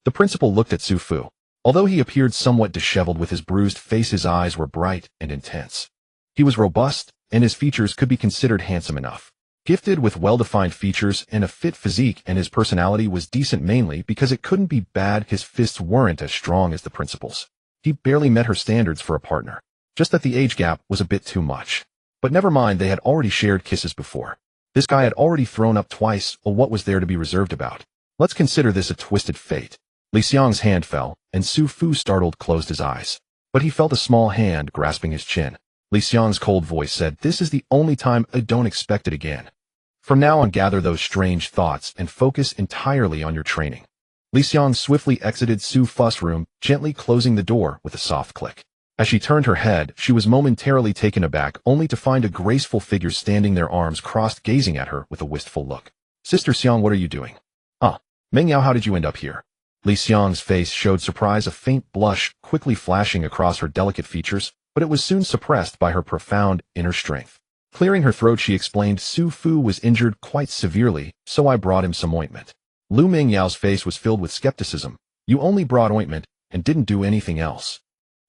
The principal looked at Su Fu. Although he appeared somewhat disheveled with his bruised face, his eyes were bright and intense. He was robust, and his features could be considered handsome enough. Gifted with well-defined features and a fit physique, and his personality was decent mainly because it couldn't be bad. His fists weren't as strong as the principal's. He barely met her standards for a partner. Just that the age gap was a bit too much. But never mind, they had already shared kisses before. This guy had already thrown up twice, or what was there to be reserved about? Let's consider this a twisted fate. Li Xiang's hand fell, and Su Fu, startled, closed his eyes. But he felt a small hand grasping his chin. Li Xiang's cold voice said, "This is the only time. I don't expect it again. From now on, gather those strange thoughts and focus entirely on your training." Li Xiang swiftly exited Su Fu's room, gently closing the door with a soft click. As she turned her head, she was momentarily taken aback, only to find a graceful figure standing there, arms crossed, gazing at her with a wistful look. "Sister Xiang, what are you doing?" Meng Yao, how did you end up here?" Li Xiang's face showed surprise, a faint blush quickly flashing across her delicate features, but it was soon suppressed by her profound inner strength. Clearing her throat, she explained, "Su Fu was injured quite severely, so I brought him some ointment." Meng Yao's face was filled with skepticism. "You only brought ointment and didn't do anything else?"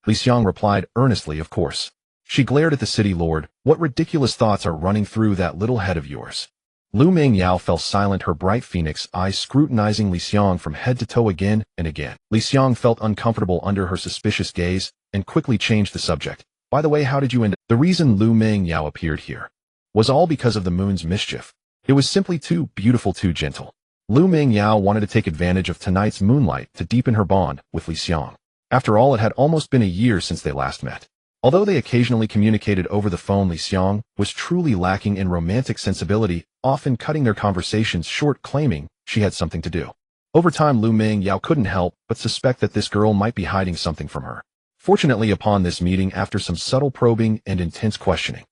Li Xiang replied earnestly, "Of course." She glared at the city lord. "What ridiculous thoughts are running through that little head of yours?" Meng Yao fell silent, her bright phoenix eyes scrutinizing Li Xiang from head to toe again and again. Li Xiang felt uncomfortable under her suspicious gaze and quickly changed the subject. "By the way, how did you end up?" The reason Meng Yao appeared here was all because of the moon's mischief. It was simply too beautiful, too gentle. Meng Yao wanted to take advantage of tonight's moonlight to deepen her bond with Li Xiang. After all, it had almost been a year since they last met. Although they occasionally communicated over the phone, Li Xiang was truly lacking in romantic sensibility, often cutting their conversations short, claiming she had something to do. Over time, Meng Yao couldn't help but suspect that this girl might be hiding something from her. Fortunately, upon this meeting, after some subtle probing and intense questioning,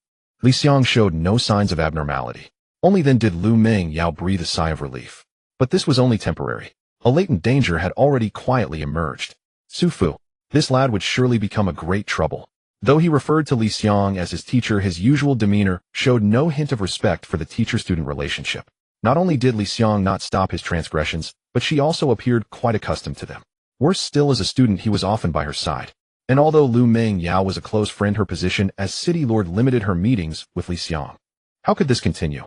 Li Xiang showed no signs of abnormality. Only then did Meng Yao breathe a sigh of relief. But this was only temporary. A latent danger had already quietly emerged. Su Fu. This lad would surely become a great trouble. Though he referred to Li Xiang as his teacher, his usual demeanor showed no hint of respect for the teacher-student relationship. Not only did Li Xiang not stop his transgressions, but she also appeared quite accustomed to them. Worse still, as a student, he was often by her side. And although Meng Yao was a close friend, her position as city lord limited her meetings with Li Xiang. How could this continue?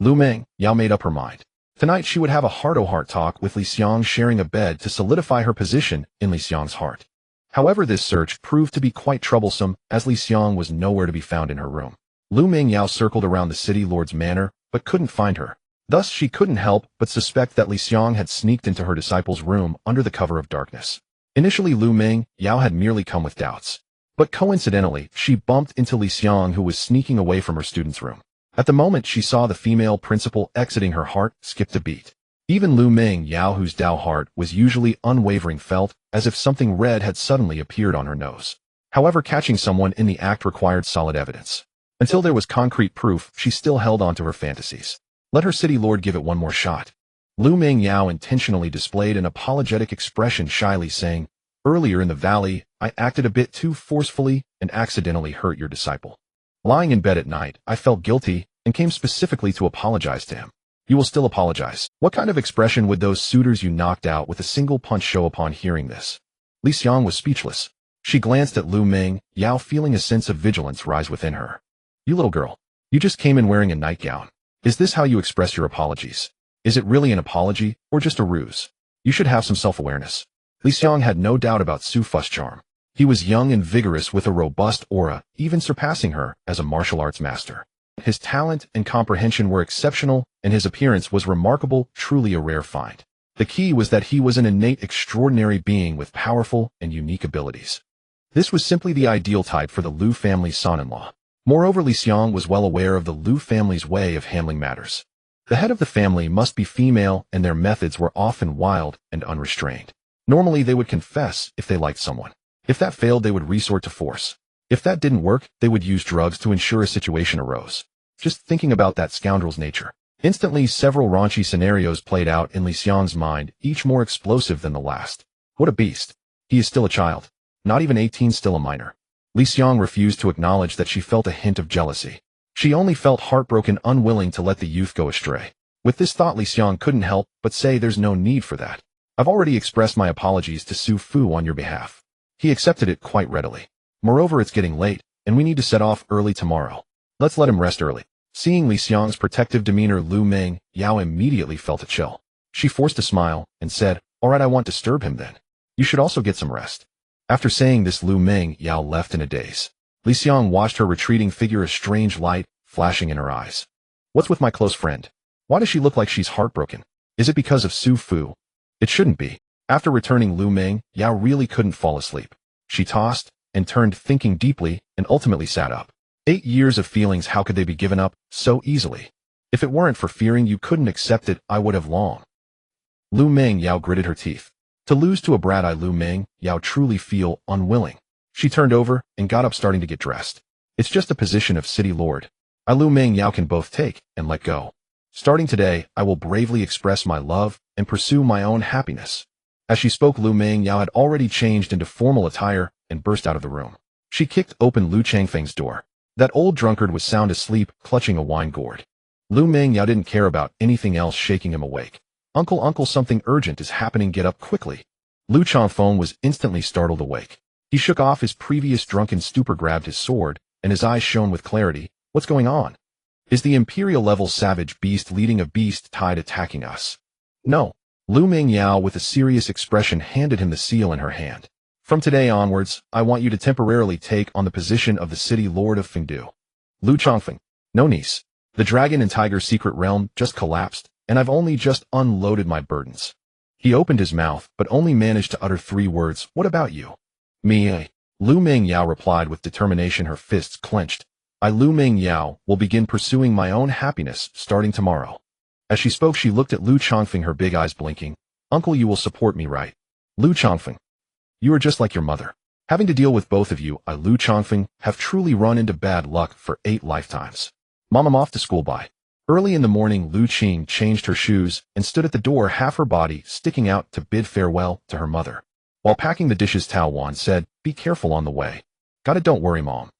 Meng Yao made up her mind. Tonight she would have a heart-to-heart talk with Li Xiang, sharing a bed to solidify her position in Li Xiang's heart. However, this search proved to be quite troublesome, as Li Xiang was nowhere to be found in her room. Meng Yao circled around the city lord's manor, but couldn't find her. Thus, she couldn't help but suspect that Li Xiang had sneaked into her disciple's room under the cover of darkness. Initially, Meng Yao had merely come with doubts. But coincidentally, she bumped into Li Xiang, who was sneaking away from her student's room. At the moment she saw the female principal exiting, her heart skipped a beat. Even Meng Yao, whose Dao heart was usually unwavering, felt as if something red had suddenly appeared on her nose. However, catching someone in the act required solid evidence. Until there was concrete proof, she still held on to her fantasies. Let her city lord give it one more shot. Meng Yao intentionally displayed an apologetic expression, shyly saying, "Earlier in the valley, I acted a bit too forcefully and accidentally hurt your disciple. Lying in bed at night, I felt guilty and came specifically to apologize to him." "You will still apologize?" What kind of expression would those suitors you knocked out with a single punch show upon hearing this? Li Xiang was speechless. She glanced at Meng Yao, feeling a sense of vigilance rise within her. "You little girl. You just came in wearing a nightgown. Is this how you express your apologies? Is it really an apology, or just a ruse? You should have some self-awareness." Li Xiang had no doubt about Su Fu's charm. He was young and vigorous with a robust aura, even surpassing her as a martial arts master. His talent and comprehension were exceptional, and his appearance was remarkable, truly a rare find. The key was that he was an innate, extraordinary being with powerful and unique abilities. This was simply the ideal type for the Liu family's son-in-law. Moreover, Li Xiang was well aware of the Liu family's way of handling matters. The head of the family must be female, and their methods were often wild and unrestrained. Normally, they would confess if they liked someone. If that failed, they would resort to force. If that didn't work, they would use drugs to ensure a situation arose. Just thinking about that scoundrel's nature. Instantly, several raunchy scenarios played out in Li Xiang's mind, each more explosive than the last. What a beast. He is still a child. Not even 18, still a minor. Li Xiang refused to acknowledge that she felt a hint of jealousy. She only felt heartbroken, unwilling to let the youth go astray. With this thought, Li Xiang couldn't help but say, "There's no need for that. I've already expressed my apologies to Su Fu on your behalf. He accepted it quite readily. Moreover, it's getting late, and we need to set off early tomorrow. Let's let him rest early. Seeing Li Xiang's protective demeanor, Lu Meng Yao immediately felt a chill. She forced a smile and said, "All right, I won't disturb him then. You should also get some rest." After saying this, Lu Meng Yao left in a daze. Li Xiang watched her retreating figure, a strange light flashing in her eyes. What's with my close friend? Why does she look like she's heartbroken? Is it because of Su Fu? It shouldn't be. After returning, Lu Meng Yao really couldn't fall asleep. She tossed and turned, thinking deeply, and ultimately sat up. 8 years of feelings, how could they be given up so easily? If it weren't for fearing you couldn't accept it, I would have long. Lu Meng Yao gritted her teeth. To lose to a brat, Lu Meng Yao truly feel unwilling. She turned over and got up, starting to get dressed. It's just a position of city lord. Lu Meng Yao can both take and let go. Starting today, I will bravely express my love and pursue my own happiness. As she spoke, Lu Meng Yao had already changed into formal attire and burst out of the room. She kicked open Liu Changfeng's door. That old drunkard was sound asleep, clutching a wine gourd. Lu Meng Yao didn't care about anything else shaking him awake. Uncle, something urgent is happening, get up quickly. Liu Changfeng was instantly startled awake. He shook off his previous drunken stupor, grabbed his sword, and his eyes shone with clarity. What's going on? Is the Imperial-level savage beast leading a beast tide attacking us? No. Lu Meng Yao, with a serious expression, handed him the seal in her hand. From today onwards, I want you to temporarily take on the position of the city lord of Fengdu. Liu Changfeng. No, niece. The dragon and tiger secret realm just collapsed, and I've only just unloaded my burdens. He opened his mouth, but only managed to utter 3 words. What about you? Me. Lu Meng Yao replied with determination, her fists clenched. Lu Meng Yao will begin pursuing my own happiness starting tomorrow. As she spoke, she looked at Liu Changfeng, her big eyes blinking. Uncle, you will support me, right? Liu Changfeng. You are just like your mother. Having to deal with both of you, Liu Changfeng, have truly run into bad luck for 8 lifetimes. Mom, I'm off to school, bye. Early in the morning, Liu Qing changed her shoes and stood at the door, half her body sticking out, to bid farewell to her mother. While packing the dishes, Tao Wan said, "Be careful on the way." Got it, don't worry, Mom.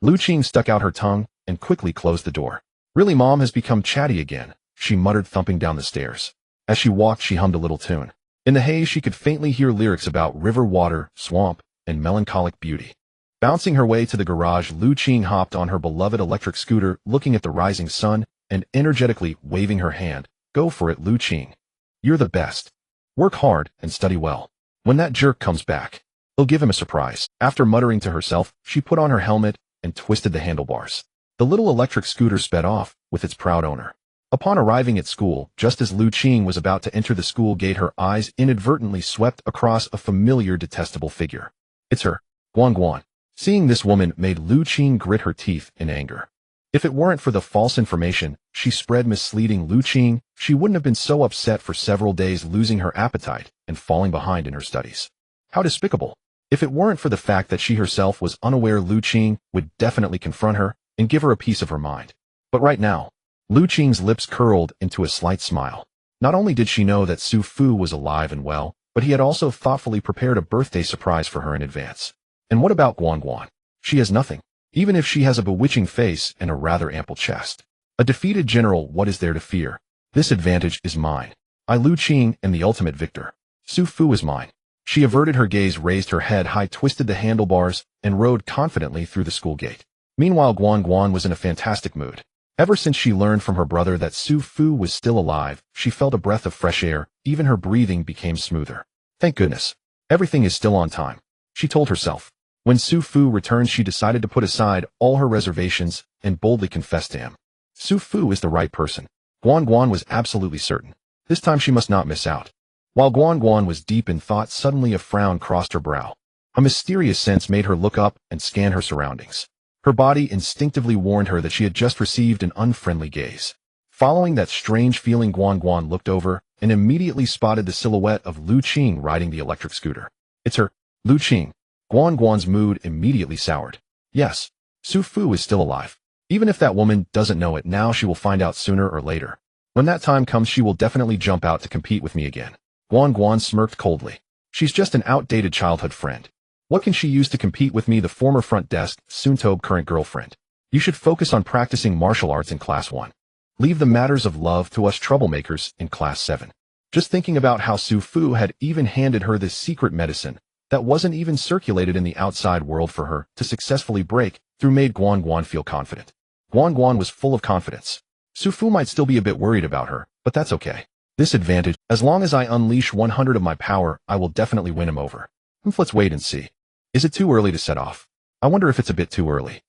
Liu Qing stuck out her tongue and quickly closed the door. Really, Mom has become chatty again, she muttered, thumping down the stairs. As she walked, she hummed a little tune. In the haze, she could faintly hear lyrics about river, water, swamp, and melancholic beauty. Bouncing her way to the garage, Liu Qing hopped on her beloved electric scooter, looking at the rising sun and energetically waving her hand. Go for it, Liu Qing. You're the best. Work hard and study well. When that jerk comes back, he'll give him a surprise. After muttering to herself, she put on her helmet and twisted the handlebars. The little electric scooter sped off with its proud owner. Upon arriving at school, just as Liu Qing was about to enter the school gate, her eyes inadvertently swept across a familiar, detestable figure. It's her, Guan Guan. Seeing this woman made Liu Qing grit her teeth in anger. If it weren't for the false information she spread misleading Liu Qing, she wouldn't have been so upset for several days, losing her appetite and falling behind in her studies. How despicable. If it weren't for the fact that she herself was unaware, Liu Qing would definitely confront her and give her a piece of her mind. But right now, Liu Qing's lips curled into a slight smile. Not only did she know that Su Fu was alive and well, but he had also thoughtfully prepared a birthday surprise for her in advance. And what about Guan Guan? She has nothing, even if she has a bewitching face and a rather ample chest. A defeated general, what is there to fear? This advantage is mine. Liu Qing am the ultimate victor. Su Fu is mine. She averted her gaze, raised her head high, twisted the handlebars, and rode confidently through the school gate. Meanwhile, Guan Guan was in a fantastic mood. Ever since she learned from her brother that Su Fu was still alive, she felt a breath of fresh air. Even her breathing became smoother. Thank goodness. Everything is still on time, she told herself. When Su Fu returned, she decided to put aside all her reservations and boldly confessed to him. Su Fu is the right person. Guan Guan was absolutely certain. This time she must not miss out. While Guan Guan was deep in thought, suddenly a frown crossed her brow. A mysterious sense made her look up and scan her surroundings. Her body instinctively warned her that she had just received an unfriendly gaze. Following that strange feeling, Guan Guan looked over and immediately spotted the silhouette of Liu Qing riding the electric scooter. It's her, Liu Qing. Guan Guan's mood immediately soured. Yes, Su Fu is still alive. Even if that woman doesn't know it now, she will find out sooner or later. When that time comes, she will definitely jump out to compete with me again. Guan Guan smirked coldly. She's just an outdated childhood friend. What can she use to compete with me, the former front desk, Suntob current girlfriend? You should focus on practicing martial arts in Class 1. Leave the matters of love to us troublemakers in Class 7. Just thinking about how Su Fu had even handed her this secret medicine that wasn't even circulated in the outside world for her to successfully break through made Guan Guan feel confident. Guan Guan was full of confidence. Su Fu might still be a bit worried about her, but that's okay. This advantage, as long as I unleash 100 of my power, I will definitely win him over. Let's wait and see. Is it too early to set off? I wonder if it's a bit too early.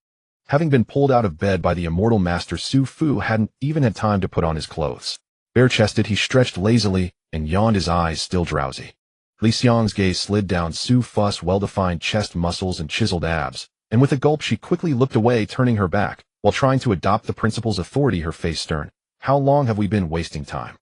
Having been pulled out of bed by the immortal master, Su Fu hadn't even had time to put on his clothes. Bare-chested, he stretched lazily and yawned, his eyes still drowsy. Li Xiang's gaze slid down Su Fu's well-defined chest muscles and chiseled abs, and with a gulp she quickly looked away, turning her back, while trying to adopt the principal's authority, her face stern. How long have we been wasting time?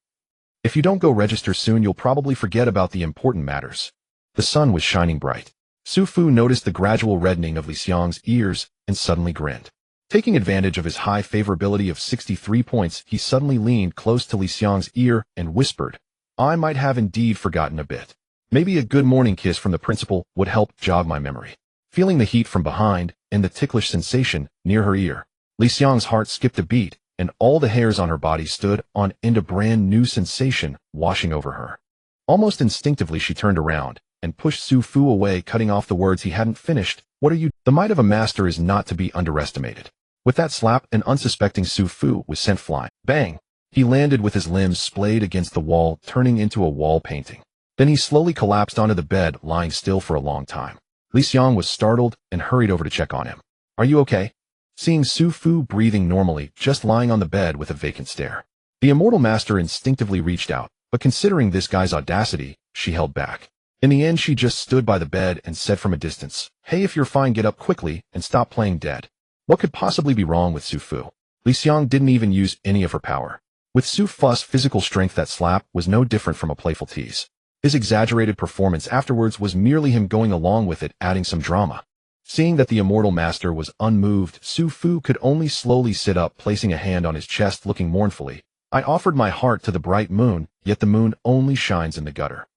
If you don't go register soon, you'll probably forget about the important matters. The sun was shining bright. Su Fu noticed the gradual reddening of Li Xiang's ears and suddenly grinned. Taking advantage of his high favorability of 63 points, he suddenly leaned close to Li Xiang's ear and whispered, I might have indeed forgotten a bit. Maybe a good morning kiss from the principal would help jog my memory. Feeling the heat from behind and the ticklish sensation near her ear, Li Xiang's heart skipped a beat, and all the hairs on her body stood on end, a brand new sensation washing over her. Almost instinctively she turned around and pushed Su Fu away, cutting off the words he hadn't finished. What are you? The might of a master is not to be underestimated. With that slap, an unsuspecting Su Fu was sent flying. Bang! He landed with his limbs splayed against the wall, turning into a wall painting. Then he slowly collapsed onto the bed, lying still for a long time. Li Xiang was startled and hurried over to check on him. Are you okay? Seeing Su Fu breathing normally, just lying on the bed with a vacant stare, the immortal master instinctively reached out, but considering this guy's audacity, she held back. In the end, she just stood by the bed and said from a distance, Hey, if you're fine, get up quickly and stop playing dead. What could possibly be wrong with Su Fu? Li Xiang didn't even use any of her power. With Su Fu's physical strength, that slap was no different from a playful tease. His exaggerated performance afterwards was merely him going along with it, adding some drama. Seeing that the immortal master was unmoved, Su Fu could only slowly sit up, placing a hand on his chest, looking mournfully. I offered my heart to the bright moon, yet the moon only shines in the gutter.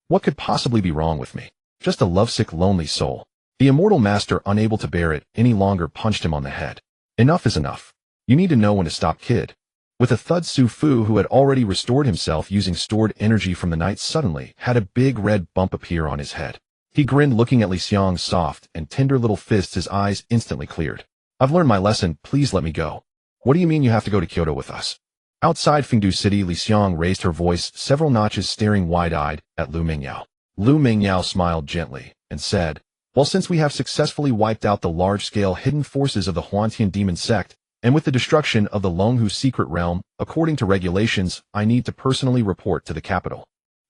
What could possibly be wrong with me? Just a lovesick, lonely soul. The immortal master, unable to bear it any longer, punched him on the head. Enough is enough. You need to know when to stop, kid. With a thud, Su Fu, who had already restored himself using stored energy from the night, suddenly had a big red bump appear on his head. He grinned, looking at Li Xiang's soft and tender little fists. His eyes instantly cleared. I've learned my lesson, please let me go. What do you mean you have to go to Kyoto with us? Outside Fengdu City, Li Xiang raised her voice several notches, staring wide-eyed at Lu Mingyao. Lu Mingyao smiled gently and said, Well, since we have successfully wiped out the large-scale hidden forces of the Huantian demon sect, and with the destruction of the Longhu secret realm, according to regulations, I need to personally report to the capital.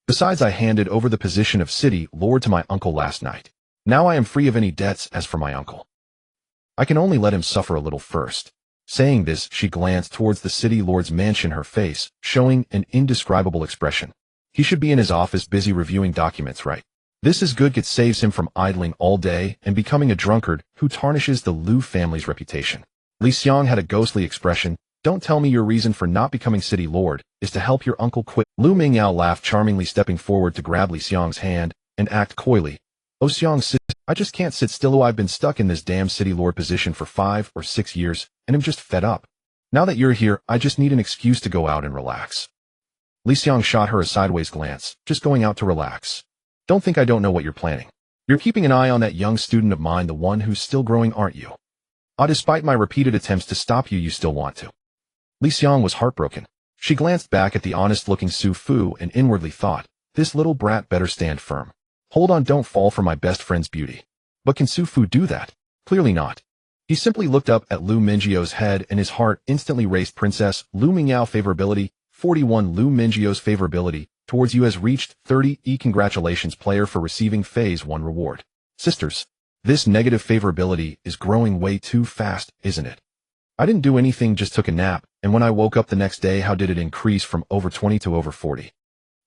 Besides, I handed over the position of city lord to my uncle last night. Now I am free of any debts. As for my uncle, I can only let him suffer a little first. Saying this, she glanced towards the city lord's mansion, her face showing an indescribable expression. He should be in his office busy reviewing documents, right? This is good. It saves him from idling all day and becoming a drunkard who tarnishes the Liu family's reputation. Li Xiang had a ghostly expression. Don't tell me your reason for not becoming city lord is to help your uncle quit. Lu Mingyao laughed charmingly, stepping forward to grab Li Xiang's hand and act coyly. Oh, Xiang, sis, I just can't sit still. I've been stuck in this damn city lord position for 5 or 6 years, and I'm just fed up. Now that you're here, I just need an excuse to go out and relax. Li Xiang shot her a sideways glance. Just going out to relax? Don't think I don't know what you're planning. You're keeping an eye on that young student of mine, the one who's still growing, aren't you? Despite my repeated attempts to stop you, you still want to. Li Xiang was heartbroken. She glanced back at the honest-looking Su Fu and inwardly thought, this little brat better stand firm. Hold on, don't fall for my best friend's beauty. But can Su Fu do that? Clearly not. He simply looked up at Lu Mingyao's head and his heart instantly raced. Princess, Lu Mingyao favorability, 41. Lu Mingyao's favorability towards you has reached 30. Congratulations, player, for receiving Phase 1 reward. Sisters, this negative favorability is growing way too fast, isn't it? I didn't do anything, just took a nap, and when I woke up the next day, how did it increase from over 20 to over 40?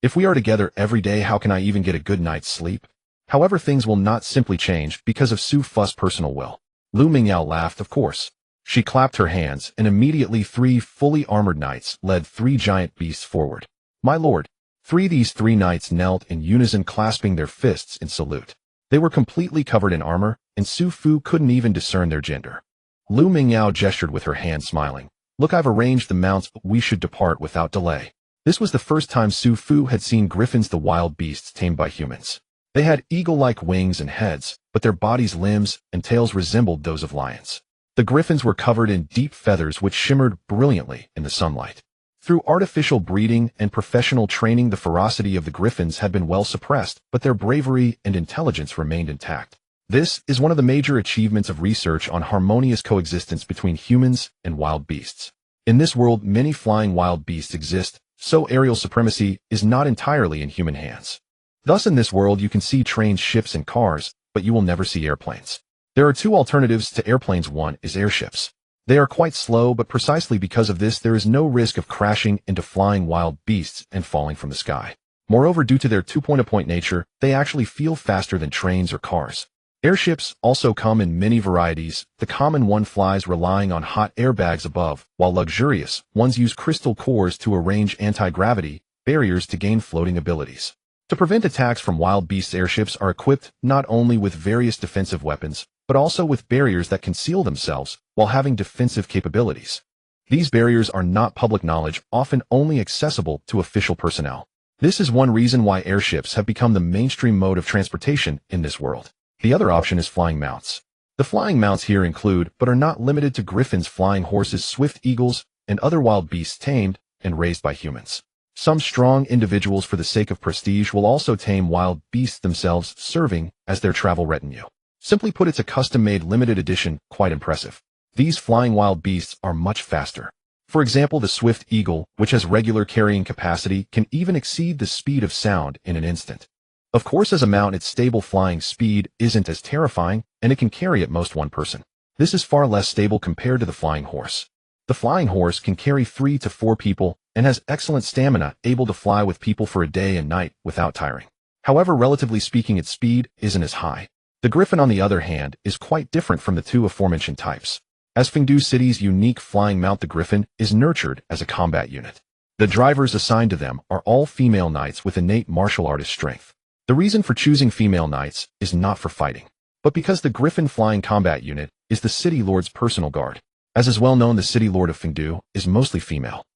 If we are together every day, how can I even get a good night's sleep? However, things will not simply change because of Su Fu's personal will. Lu Mingyao laughed, of course. She clapped her hands, and immediately 3 fully armored knights led 3 giant beasts forward. My lord. These 3 knights knelt in unison, clasping their fists in salute. They were completely covered in armor, and Su Fu couldn't even discern their gender. Lu Mingyao gestured with her hand, smiling. Look, I've arranged the mounts. We should depart without delay. This was the first time Su Fu had seen griffins, the wild beasts tamed by humans. They had eagle-like wings and heads, but their bodies, limbs, and tails resembled those of lions. The griffins were covered in deep feathers which shimmered brilliantly in the sunlight. Through artificial breeding and professional training, the ferocity of the griffins had been well suppressed, but their bravery and intelligence remained intact. This is one of the major achievements of research on harmonious coexistence between humans and wild beasts. In this world, many flying wild beasts exist, so aerial supremacy is not entirely in human hands. Thus, in this world, you can see trains, ships, and cars, but you will never see airplanes. There are two alternatives to airplanes. One is airships. They are quite slow, but precisely because of this, there is no risk of crashing into flying wild beasts and falling from the sky. Moreover, due to their point-to-point nature, they actually feel faster than trains or cars. Airships also come in many varieties. The common one flies relying on hot airbags above, while luxurious ones use crystal cores to arrange anti-gravity barriers to gain floating abilities. To prevent attacks from wild beasts, airships are equipped not only with various defensive weapons, but also with barriers that conceal themselves while having defensive capabilities. These barriers are not public knowledge, often only accessible to official personnel. This is one reason why airships have become the mainstream mode of transportation in this world. The other option is flying mounts. The flying mounts here include, but are not limited to, griffins, flying horses, swift eagles, and other wild beasts tamed and raised by humans. Some strong individuals, for the sake of prestige, will also tame wild beasts themselves, serving as their travel retinue. Simply put, it's a custom-made limited edition, quite impressive. These flying wild beasts are much faster. For example, the swift eagle, which has regular carrying capacity, can even exceed the speed of sound in an instant. Of course, as a mount, its stable flying speed isn't as terrifying, and it can carry at most one person. This is far less stable compared to the flying horse. The flying horse can carry 3 to 4 people and has excellent stamina, able to fly with people for a day and night without tiring. However, relatively speaking, its speed isn't as high. The griffin, on the other hand, is quite different from the two aforementioned types. As Fengdu City's unique flying mount, the griffin is nurtured as a combat unit. The drivers assigned to them are all female knights with innate martial artist strength. The reason for choosing female knights is not for fighting, but because the griffin flying combat unit is the city lord's personal guard. As is well known, the city lord of Fengdu is mostly female.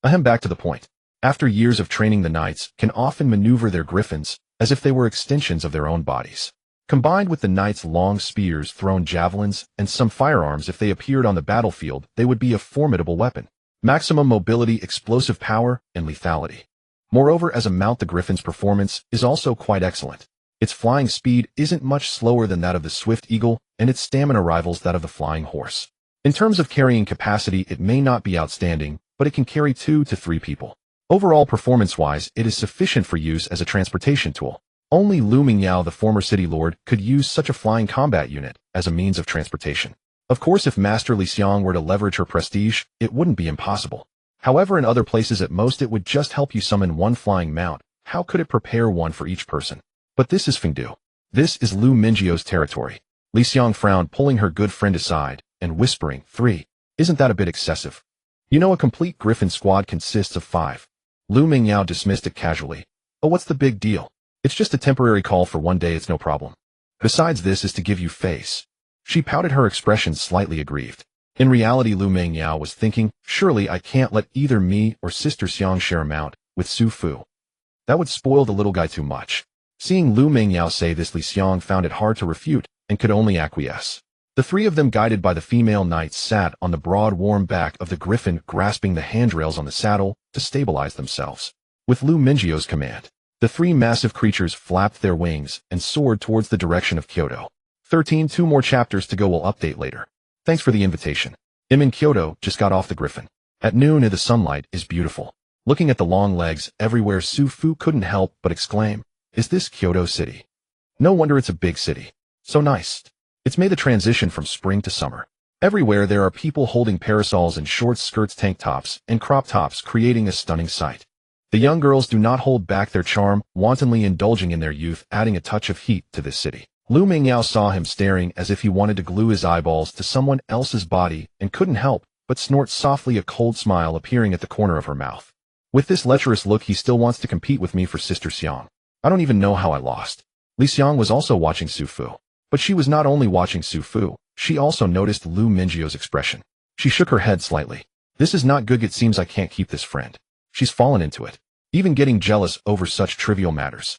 Back to the point. After years of training, the knights can often maneuver their griffins as if they were extensions of their own bodies. Combined with the knights' long spears, thrown javelins, and some firearms, if they appeared on the battlefield, they would be a formidable weapon. Maximum mobility, explosive power, and lethality. Moreover, as a mount, the griffin's performance is also quite excellent. Its flying speed isn't much slower than that of the swift eagle, and its stamina rivals that of the flying horse. In terms of carrying capacity, it may not be outstanding, but it can carry 2 to 3 people. Overall, performance-wise, it is sufficient for use as a transportation tool. Only Liu Qing, the former city lord, could use such a flying combat unit as a means of transportation. Of course, if Master Li Xiang were to leverage her prestige, it wouldn't be impossible. However, in other places, at most, it would just help you summon one flying mount. How could it prepare one for each person? But this is Fengdu. This is Liu Mingio's territory. Li Xiang frowned, pulling her good friend aside and whispering, 3. Isn't that a bit excessive? You know, a complete griffin squad consists of 5. Liu Mingyo dismissed it casually. Oh, what's the big deal? It's just a temporary call for one day, it's no problem. Besides, this is to give you face. She pouted, her expression slightly aggrieved. In reality, Liu Mingyo was thinking, surely I can't let either me or Sister Xiang share a mount with Su Fu. That would spoil the little guy too much. Seeing Liu Mingyo say this, Li Xiang found it hard to refute and could only acquiesce. The 3 of them, guided by the female knights, sat on the broad, warm back of the griffin, grasping the handrails on the saddle to stabilize themselves. With Liu Mingio's command, the 3 massive creatures flapped their wings and soared towards the direction of Kyoto. 13. 2 more chapters to go. We'll update later. Thanks for the invitation. I'm in Kyoto, just got off the griffin. At noon, the sunlight is beautiful. Looking at the long legs everywhere, Su Fu couldn't help but exclaim, is this Kyoto City? No wonder it's a big city. So nice. It's made the transition from spring to summer. Everywhere there are people holding parasols and short skirts, tank tops, and crop tops, creating a stunning sight. The young girls do not hold back their charm, wantonly indulging in their youth, adding a touch of heat to this city. Liu Mingyo saw him staring as if he wanted to glue his eyeballs to someone else's body and couldn't help but snort softly, a cold smile appearing at the corner of her mouth. With this lecherous look, he still wants to compete with me for Sister Xiang. I don't even know how I lost. Li Xiang was also watching Su Fu. But she was not only watching Su Fu, she also noticed Liu Mingio's expression. She shook her head slightly. This is not good. It seems I can't keep this friend. She's fallen into it, even getting jealous over such trivial matters.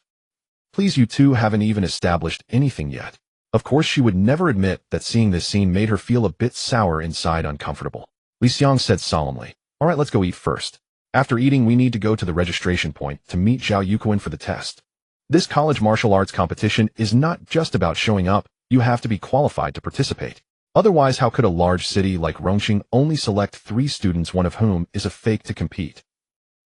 Please, you two haven't even established anything yet. Of course, she would never admit that seeing this scene made her feel a bit sour inside, uncomfortable. Li Xiang said solemnly, "All right, let's go eat first. After eating, we need to go to the registration point to meet Zhao Yuquan for the test. This college martial arts competition is not just about showing up, you have to be qualified to participate. Otherwise, how could a large city like Rongqing only select 3 students, one of whom is a fake, to compete?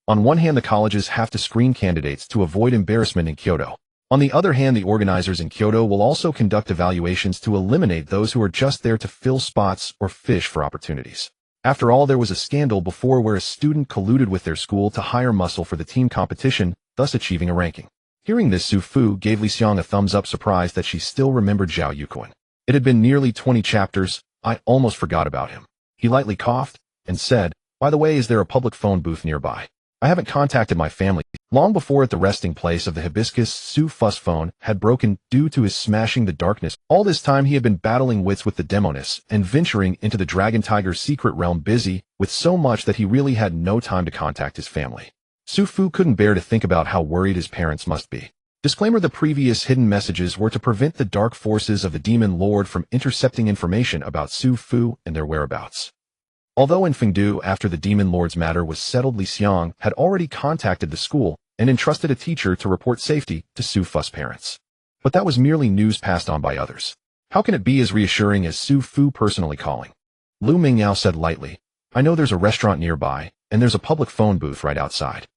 On one hand, the colleges have to screen candidates to avoid embarrassment in Kyoto. On the other hand, the organizers in Kyoto will also conduct evaluations to eliminate those who are just there to fill spots or fish for opportunities. After all, there was a scandal before where a student colluded with their school to hire muscle for the team competition, thus achieving a ranking." Hearing this, Su Fu gave Li Xiang a thumbs-up, surprised that she still remembered Zhao Yuquan. It had been nearly 20 chapters, I almost forgot about him. He lightly coughed and said, "By the way, is there a public phone booth nearby? I haven't contacted my family." Long before, at the resting place of the hibiscus, Su Fu's phone had broken due to his smashing the darkness. All this time he had been battling wits with the Demoness and venturing into the Dragon Tiger's secret realm, busy with so much that he really had no time to contact his family. Su Fu couldn't bear to think about how worried his parents must be. Disclaimer: the previous hidden messages were to prevent the dark forces of the Demon Lord from intercepting information about Su Fu and their whereabouts. Although in Fengdu, after the Demon Lord's matter was settled, Li Xiang had already contacted the school and entrusted a teacher to report safety to Su Fu's parents. But that was merely news passed on by others. How can it be as reassuring as Su Fu personally calling? Lu Mingyao said lightly, "I know there's a restaurant nearby, and there's a public phone booth right outside.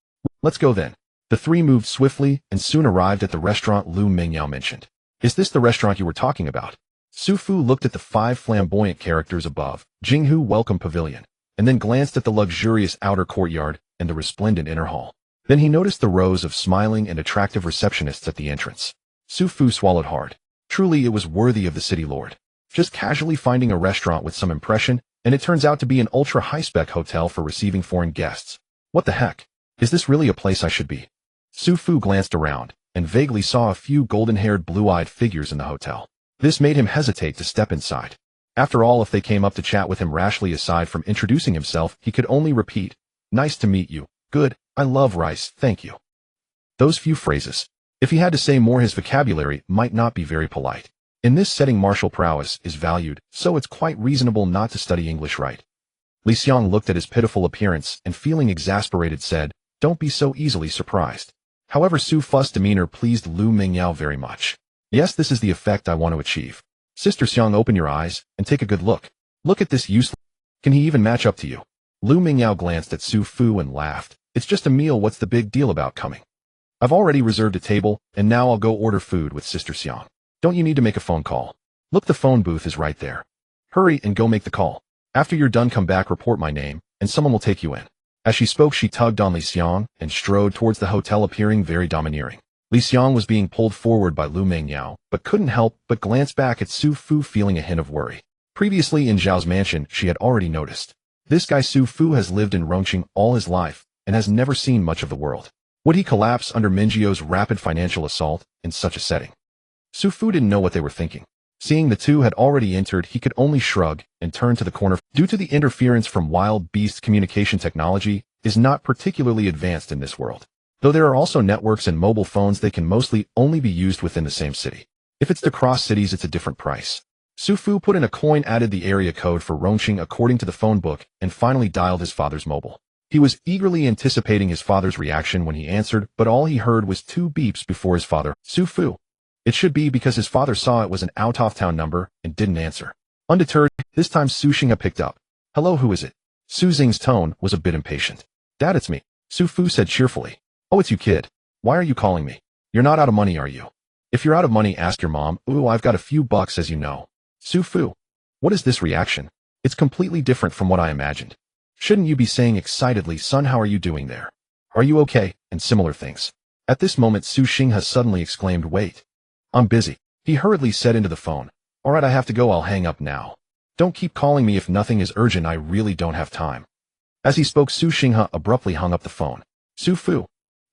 Let's go then." The 3 moved swiftly and soon arrived at the restaurant Lu Mingyao mentioned. "Is this the restaurant you were talking about?" Su Fu looked at the 5 flamboyant characters above, Jinghu Welcome Pavilion, and then glanced at the luxurious outer courtyard and the resplendent inner hall. Then he noticed the rows of smiling and attractive receptionists at the entrance. Su Fu swallowed hard. Truly, it was worthy of the city lord. Just casually finding a restaurant with some impression, and it turns out to be an ultra-high-spec hotel for receiving foreign guests. What the heck? Is this really a place I should be? Su Fu glanced around and vaguely saw a few golden-haired, blue-eyed figures in the hotel. This made him hesitate to step inside. After all, if they came up to chat with him rashly, aside from introducing himself, he could only repeat, "Nice to meet you. Good, I love rice, thank you." Those few phrases. If he had to say more, his vocabulary might not be very polite. In this setting, martial prowess is valued, so it's quite reasonable not to study English right. Li Xiang looked at his pitiful appearance and, feeling exasperated, said, "Don't be so easily surprised." However, Su Fu's demeanor pleased Lu Mingyao very much. "Yes, this is the effect I want to achieve. Sister Xiang, open your eyes and take a good look. Look at this useless. Can he even match up to you?" Lu Mingyao glanced at Su Fu and laughed. "It's just a meal, what's the big deal about coming? I've already reserved a table, and now I'll go order food with Sister Xiang. Don't you need to make a phone call? Look, the phone booth is right there. Hurry and go make the call. After you're done, come back, report my name, and someone will take you in." As she spoke, she tugged on Li Xiang and strode towards the hotel, appearing very domineering. Li Xiang was being pulled forward by Lu Mingyao, but couldn't help but glance back at Su Fu, feeling a hint of worry. Previously in Zhao's mansion, she had already noticed. This guy Su Fu has lived in Rongqing all his life and has never seen much of the world. Would he collapse under Minjio's rapid financial assault in such a setting? Su Fu didn't know what they were thinking. Seeing the two had already entered, he could only shrug and turn to the corner. Due to the interference from wild beasts, communication technology is not particularly advanced in this world. Though there are also networks and mobile phones, they can mostly only be used within the same city. If it's to cross cities, it's a different price. Su Fu put in a coin, added the area code for Rongqing according to the phone book, and finally dialed his father's mobile. He was eagerly anticipating his father's reaction when he answered, but all he heard was 2 beeps before his father. Su Fu. It should be because his father saw it was an out-of-town number and didn't answer. Undeterred, this time Su Xingha picked up. "Hello, who is it?" Su Xing's tone was a bit impatient. "Dad, it's me," Su Fu said cheerfully. "Oh, it's you, kid. Why are you calling me? You're not out of money, are you?" "If you're out of money, ask your mom." "Ooh, I've got a few bucks, as you know." Su Fu. What is this reaction? It's completely different from what I imagined. Shouldn't you be saying excitedly, "Son, how are you doing there? Are you okay?" and similar things. At this moment, Su Xingha suddenly exclaimed, "Wait. I'm busy." He hurriedly said into the phone, "All right, I have to go, I'll hang up now. Don't keep calling me if nothing is urgent, I really don't have time." As he spoke, Su Xingha abruptly hung up the phone. "Su Fu.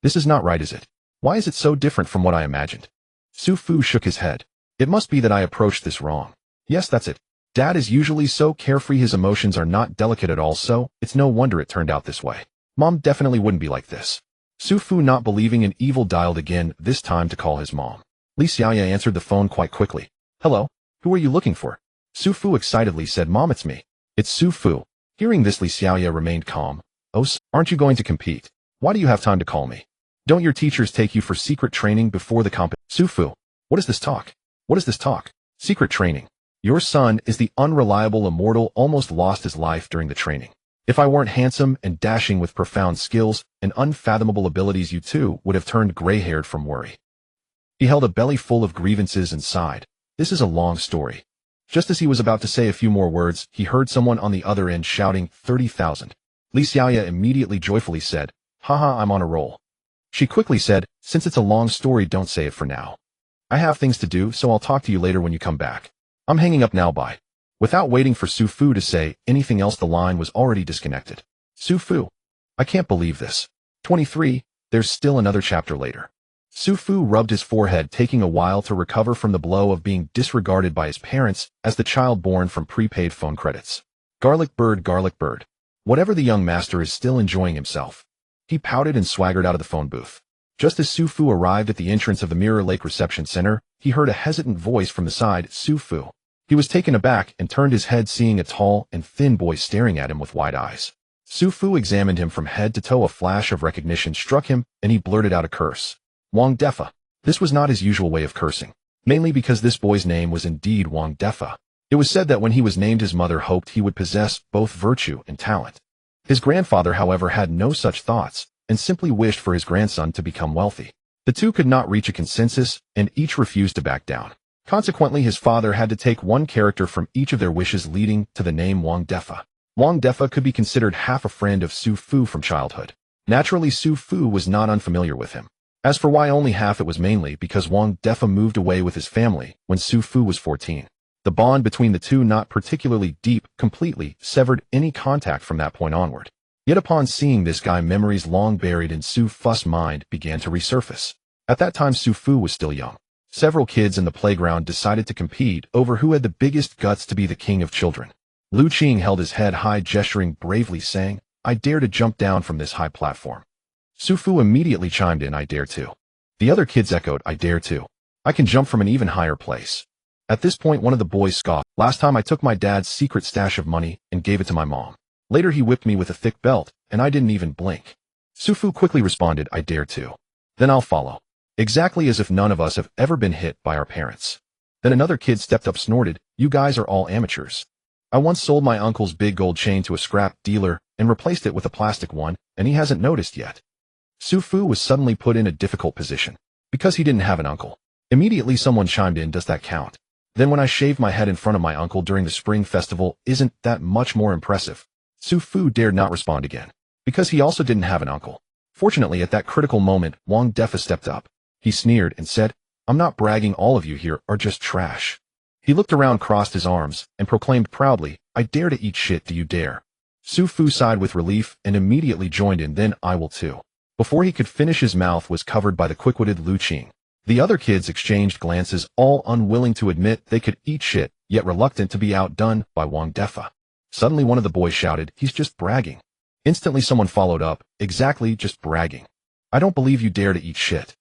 This is not right, is it? Why is it so different from what I imagined?" Su Fu shook his head. "It must be that I approached this wrong. Yes, that's it. Dad is usually so carefree, his emotions are not delicate at all, so it's no wonder it turned out this way." Mom definitely wouldn't be like this. Su Fu, not believing in evil, dialed again, this time to call his mom. Li Xiang answered the phone quite quickly. Hello? Who are you looking for? Su Fu excitedly said, Mom, it's me. It's Su Fu. Hearing this, Li Xiang remained calm. Oh, aren't you going to compete? Why do you have time to call me? Don't your teachers take you for secret training before the competition? Su Fu, what is this talk? What is this talk? Secret training. Your son is the unreliable immortal, almost lost his life during the training. If I weren't handsome and dashing with profound skills and unfathomable abilities, you too would have turned gray-haired from worry. He held a belly full of grievances and sighed. This is a long story. Just as he was about to say a few more words, he heard someone on the other end shouting, 30,000. Li Xiang immediately joyfully said, Haha, I'm on a roll. She quickly said, since it's a long story, don't say it for now. I have things to do, so I'll talk to you later when you come back. I'm hanging up now, bye. Without waiting for Su Fu to say anything else, the line was already disconnected. Su Fu. I can't believe this. 23, there's still another chapter later. Su Fu rubbed his forehead, taking a while to recover from the blow of being disregarded by his parents as the child born from prepaid phone credits. Garlic bird, garlic bird. Whatever, the young master is still enjoying himself. He pouted and swaggered out of the phone booth. Just as Su Fu arrived at the entrance of the Mirror Lake Reception Center, he heard a hesitant voice from the side, Su Fu. He was taken aback and turned his head, seeing a tall and thin boy staring at him with wide eyes. Su Fu examined him from head to toe. A flash of recognition struck him, and he blurted out a curse. Wang Defa. This was not his usual way of cursing, mainly because this boy's name was indeed Wang Defa. It was said that when he was named, his mother hoped he would possess both virtue and talent. His grandfather, however, had no such thoughts, and simply wished for his grandson to become wealthy. The two could not reach a consensus, and each refused to back down. Consequently, his father had to take one character from each of their wishes, leading to the name Wang Defa. Wang Defa could be considered half a friend of Su Fu from childhood. Naturally, Su Fu was not unfamiliar with him. As for why only half, it was mainly because Wang Defa moved away with his family when Su Fu was 14. The bond between the two, not particularly deep, completely severed any contact from that point onward. Yet upon seeing this guy, memories long buried in Su Fu's mind began to resurface. At that time, Su Fu was still young. Several kids in the playground decided to compete over who had the biggest guts to be the king of children. Liu Qing held his head high, gesturing bravely, saying, I dare to jump down from this high platform. Su Fu immediately chimed in, I dare too. The other kids echoed, I dare too. I can jump from an even higher place. At this point, one of the boys scoffed, last time I took my dad's secret stash of money and gave it to my mom. Later he whipped me with a thick belt, and I didn't even blink. Su Fu quickly responded, I dare too. Then I'll follow. Exactly as if none of us have ever been hit by our parents. Then another kid stepped up, snorted, you guys are all amateurs. I once sold my uncle's big gold chain to a scrap dealer and replaced it with a plastic one, and he hasn't noticed yet. Su Fu was suddenly put in a difficult position. Because he didn't have an uncle. Immediately someone chimed in, does that count? Then when I shaved my head in front of my uncle during the spring festival, isn't that much more impressive? Su Fu dared not respond again. Because he also didn't have an uncle. Fortunately, at that critical moment, Wang Defa stepped up. He sneered and said, I'm not bragging, all of you here are just trash. He looked around, crossed his arms, and proclaimed proudly, I dare to eat shit, do you dare? Su Fu sighed with relief and immediately joined in, then I will too. Before he could finish, his mouth was covered by the quick-witted Liu Qing. The other kids exchanged glances, all unwilling to admit they could eat shit, yet reluctant to be outdone by Wang Defa. Suddenly one of the boys shouted, he's just bragging. Instantly someone followed up, exactly, just bragging. I don't believe you dare to eat shit.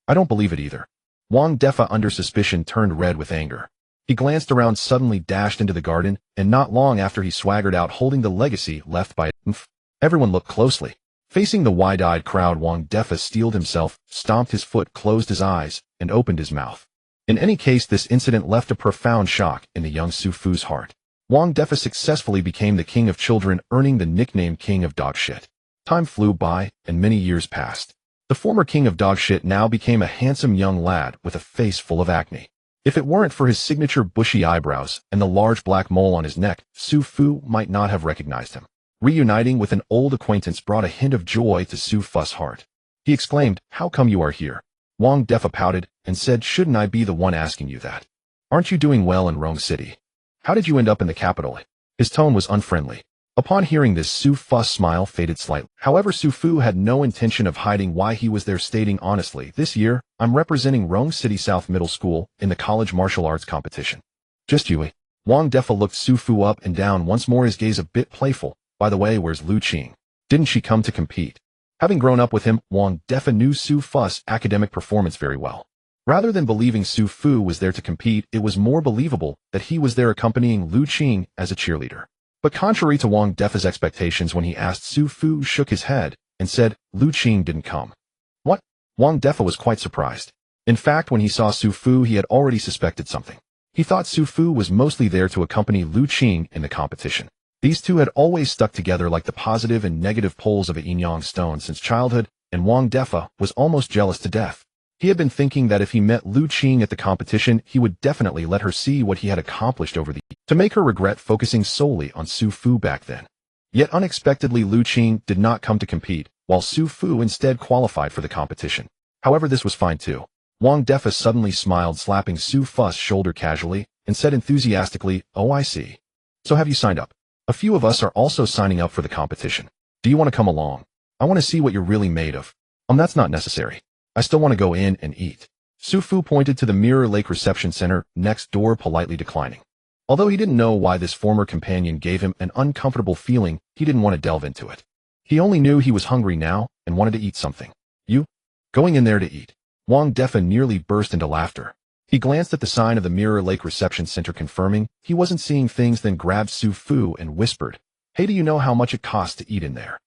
I don't believe it either. Wang Defa, under suspicion, turned red with anger. He glanced around, suddenly dashed into the garden, and not long after he swaggered out holding the legacy left by Mf. Everyone looked closely. Facing the wide-eyed crowd, Wang Defa steeled himself, stomped his foot, closed his eyes, and opened his mouth. In any case, this incident left a profound shock in the young Su Fu's heart. Wang Defa successfully became the king of children, earning the nickname King of Dogshit. Time flew by, and many years passed. The former king of Dogshit now became a handsome young lad with a face full of acne. If it weren't for his signature bushy eyebrows and the large black mole on his neck, Su Fu might not have recognized him. Reuniting with an old acquaintance brought a hint of joy to Su Fu's heart. He exclaimed, how come you are here? Wang Defa pouted and said, shouldn't I be the one asking you that? Aren't you doing well in Rome City? How did you end up in the capital? His tone was unfriendly. Upon hearing this, Su Fu's smile faded slightly. However, Su Fu had no intention of hiding why he was there, stating honestly, this year, I'm representing Rome City South Middle School in the college martial arts competition. Just you. Wang Defa looked Su Fu up and down once more, his gaze a bit playful. By the way, where's Liu Qing? Didn't she come to compete? Having grown up with him, Wang Defa knew Su Fu's academic performance very well. Rather than believing Su Fu was there to compete, it was more believable that he was there accompanying Liu Qing as a cheerleader. But contrary to Wang Defa's expectations, when he asked, Su Fu shook his head and said Liu Qing didn't come. What? Wang Defa was quite surprised. In fact, when he saw Su Fu, he had already suspected something. He thought Su Fu was mostly there to accompany Liu Qing in the competition. These two had always stuck together like the positive and negative poles of a yin-yang stone since childhood, and Wang Defa was almost jealous to death. He had been thinking that if he met Liu Qing at the competition, he would definitely let her see what he had accomplished over the years, to make her regret focusing solely on Su Fu back then. Yet unexpectedly, Liu Qing did not come to compete, while Su Fu instead qualified for the competition. However, this was fine too. Wang Defa suddenly smiled, slapping Su Fu's shoulder casually, and said enthusiastically, "Oh, I see. So have you signed up? A few of us are also signing up for the competition. Do you want to come along? I want to see what you're really made of." That's not necessary. I still want to go in and eat." Su Fu pointed to the Mirror Lake Reception Center next door, politely declining. Although he didn't know why this former companion gave him an uncomfortable feeling, he didn't want to delve into it. He only knew he was hungry now and wanted to eat something. "You? Going in there to eat?" Wang Defa nearly burst into laughter. He glanced at the sign of the Mirror Lake Reception Center, confirming he wasn't seeing things, then grabbed Su Fu and whispered, "Hey, do you know how much it costs to eat in there?"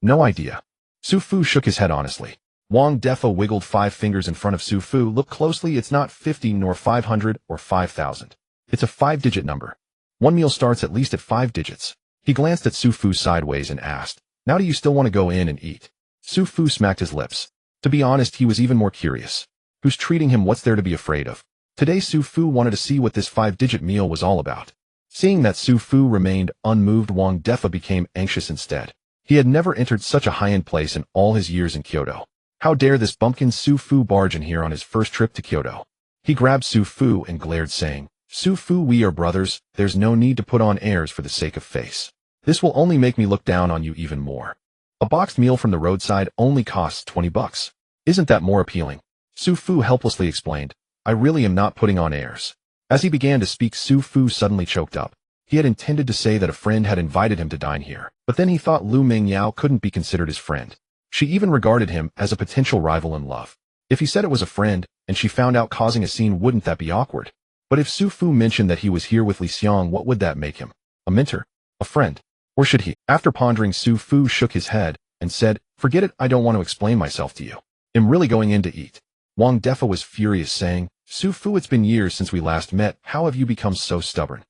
"No idea." Su Fu shook his head honestly. Wang Defa wiggled 5 fingers in front of Su Fu. "Look closely, it's not 50 nor 500 or 5,000. It's a 5-digit number. One meal starts at least at 5 digits. He glanced at Su Fu sideways and asked, "Now do you still want to go in and eat?" Su Fu smacked his lips. To be honest, he was even more curious. Who's treating him? What's there to be afraid of? Today Su Fu wanted to see what this 5-digit meal was all about. Seeing that Su Fu remained unmoved, Wang Defa became anxious instead. He had never entered such a high-end place in all his years in Kyoto. How dare this bumpkin Su Fu barge in here on his first trip to Kyoto? He grabbed Su Fu and glared, saying, "Su Fu, we are brothers. There's no need to put on airs for the sake of face. This will only make me look down on you even more. A boxed meal from the roadside only costs 20 bucks. Isn't that more appealing?" Su Fu helplessly explained, "I really am not putting on airs." As he began to speak, Su Fu suddenly choked up. He had intended to say that a friend had invited him to dine here, but then he thought Lu Mingyao couldn't be considered his friend. She even regarded him as a potential rival in love. If he said it was a friend, and she found out, causing a scene, wouldn't that be awkward? But if Su Fu mentioned that he was here with Li Xiang, what would that make him? A mentor? A friend? Or should he? After pondering, Su Fu shook his head and said, "Forget it, I don't want to explain myself to you. I'm really going in to eat." Wang Defa was furious, saying, "Su Fu, it's been years since we last met. How have you become so stubborn?"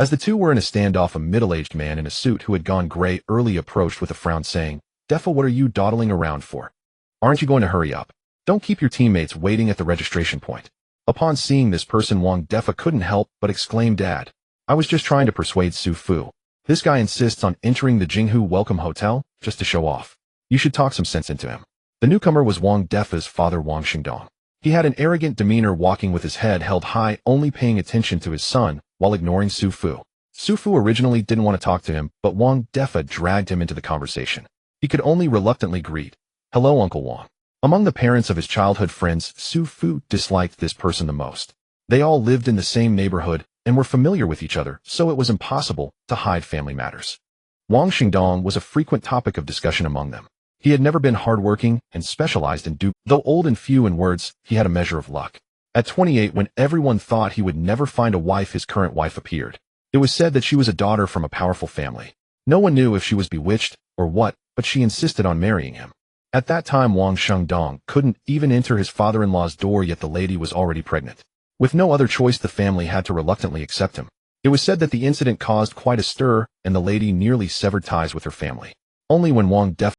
As the two were in a standoff, a middle-aged man in a suit who had gone gray early approached with a frown, saying, "Defa, what are you dawdling around for? Aren't you going to hurry up? Don't keep your teammates waiting at the registration point." Upon seeing this person, Wang Defa couldn't help but exclaim, "Dad, I was just trying to persuade Su Fu. This guy insists on entering the Jinghu Welcome Hotel just to show off. You should talk some sense into him." The newcomer was Wang Defa's father, Wang Xingdong. He had an arrogant demeanor, walking with his head held high, only paying attention to his son while ignoring Su Fu. Su Fu originally didn't want to talk to him, but Wang Defa dragged him into the conversation. He could only reluctantly greet, "Hello, Uncle Wang." Among the parents of his childhood friends, Su Fu disliked this person the most. They all lived in the same neighborhood and were familiar with each other, so it was impossible to hide family matters. Wang Xingdong was a frequent topic of discussion among them. He had never been hardworking and specialized in dupe. Though old and few in words, he had a measure of luck. At 28, when everyone thought he would never find a wife, his current wife appeared. It was said that she was a daughter from a powerful family. No one knew if she was bewitched or what, but she insisted on marrying him. At that time, Wang Xingdong couldn't even enter his father-in-law's door, yet the lady was already pregnant. With no other choice, the family had to reluctantly accept him. It was said that the incident caused quite a stir, and the lady nearly severed ties with her family. Only when Wang Def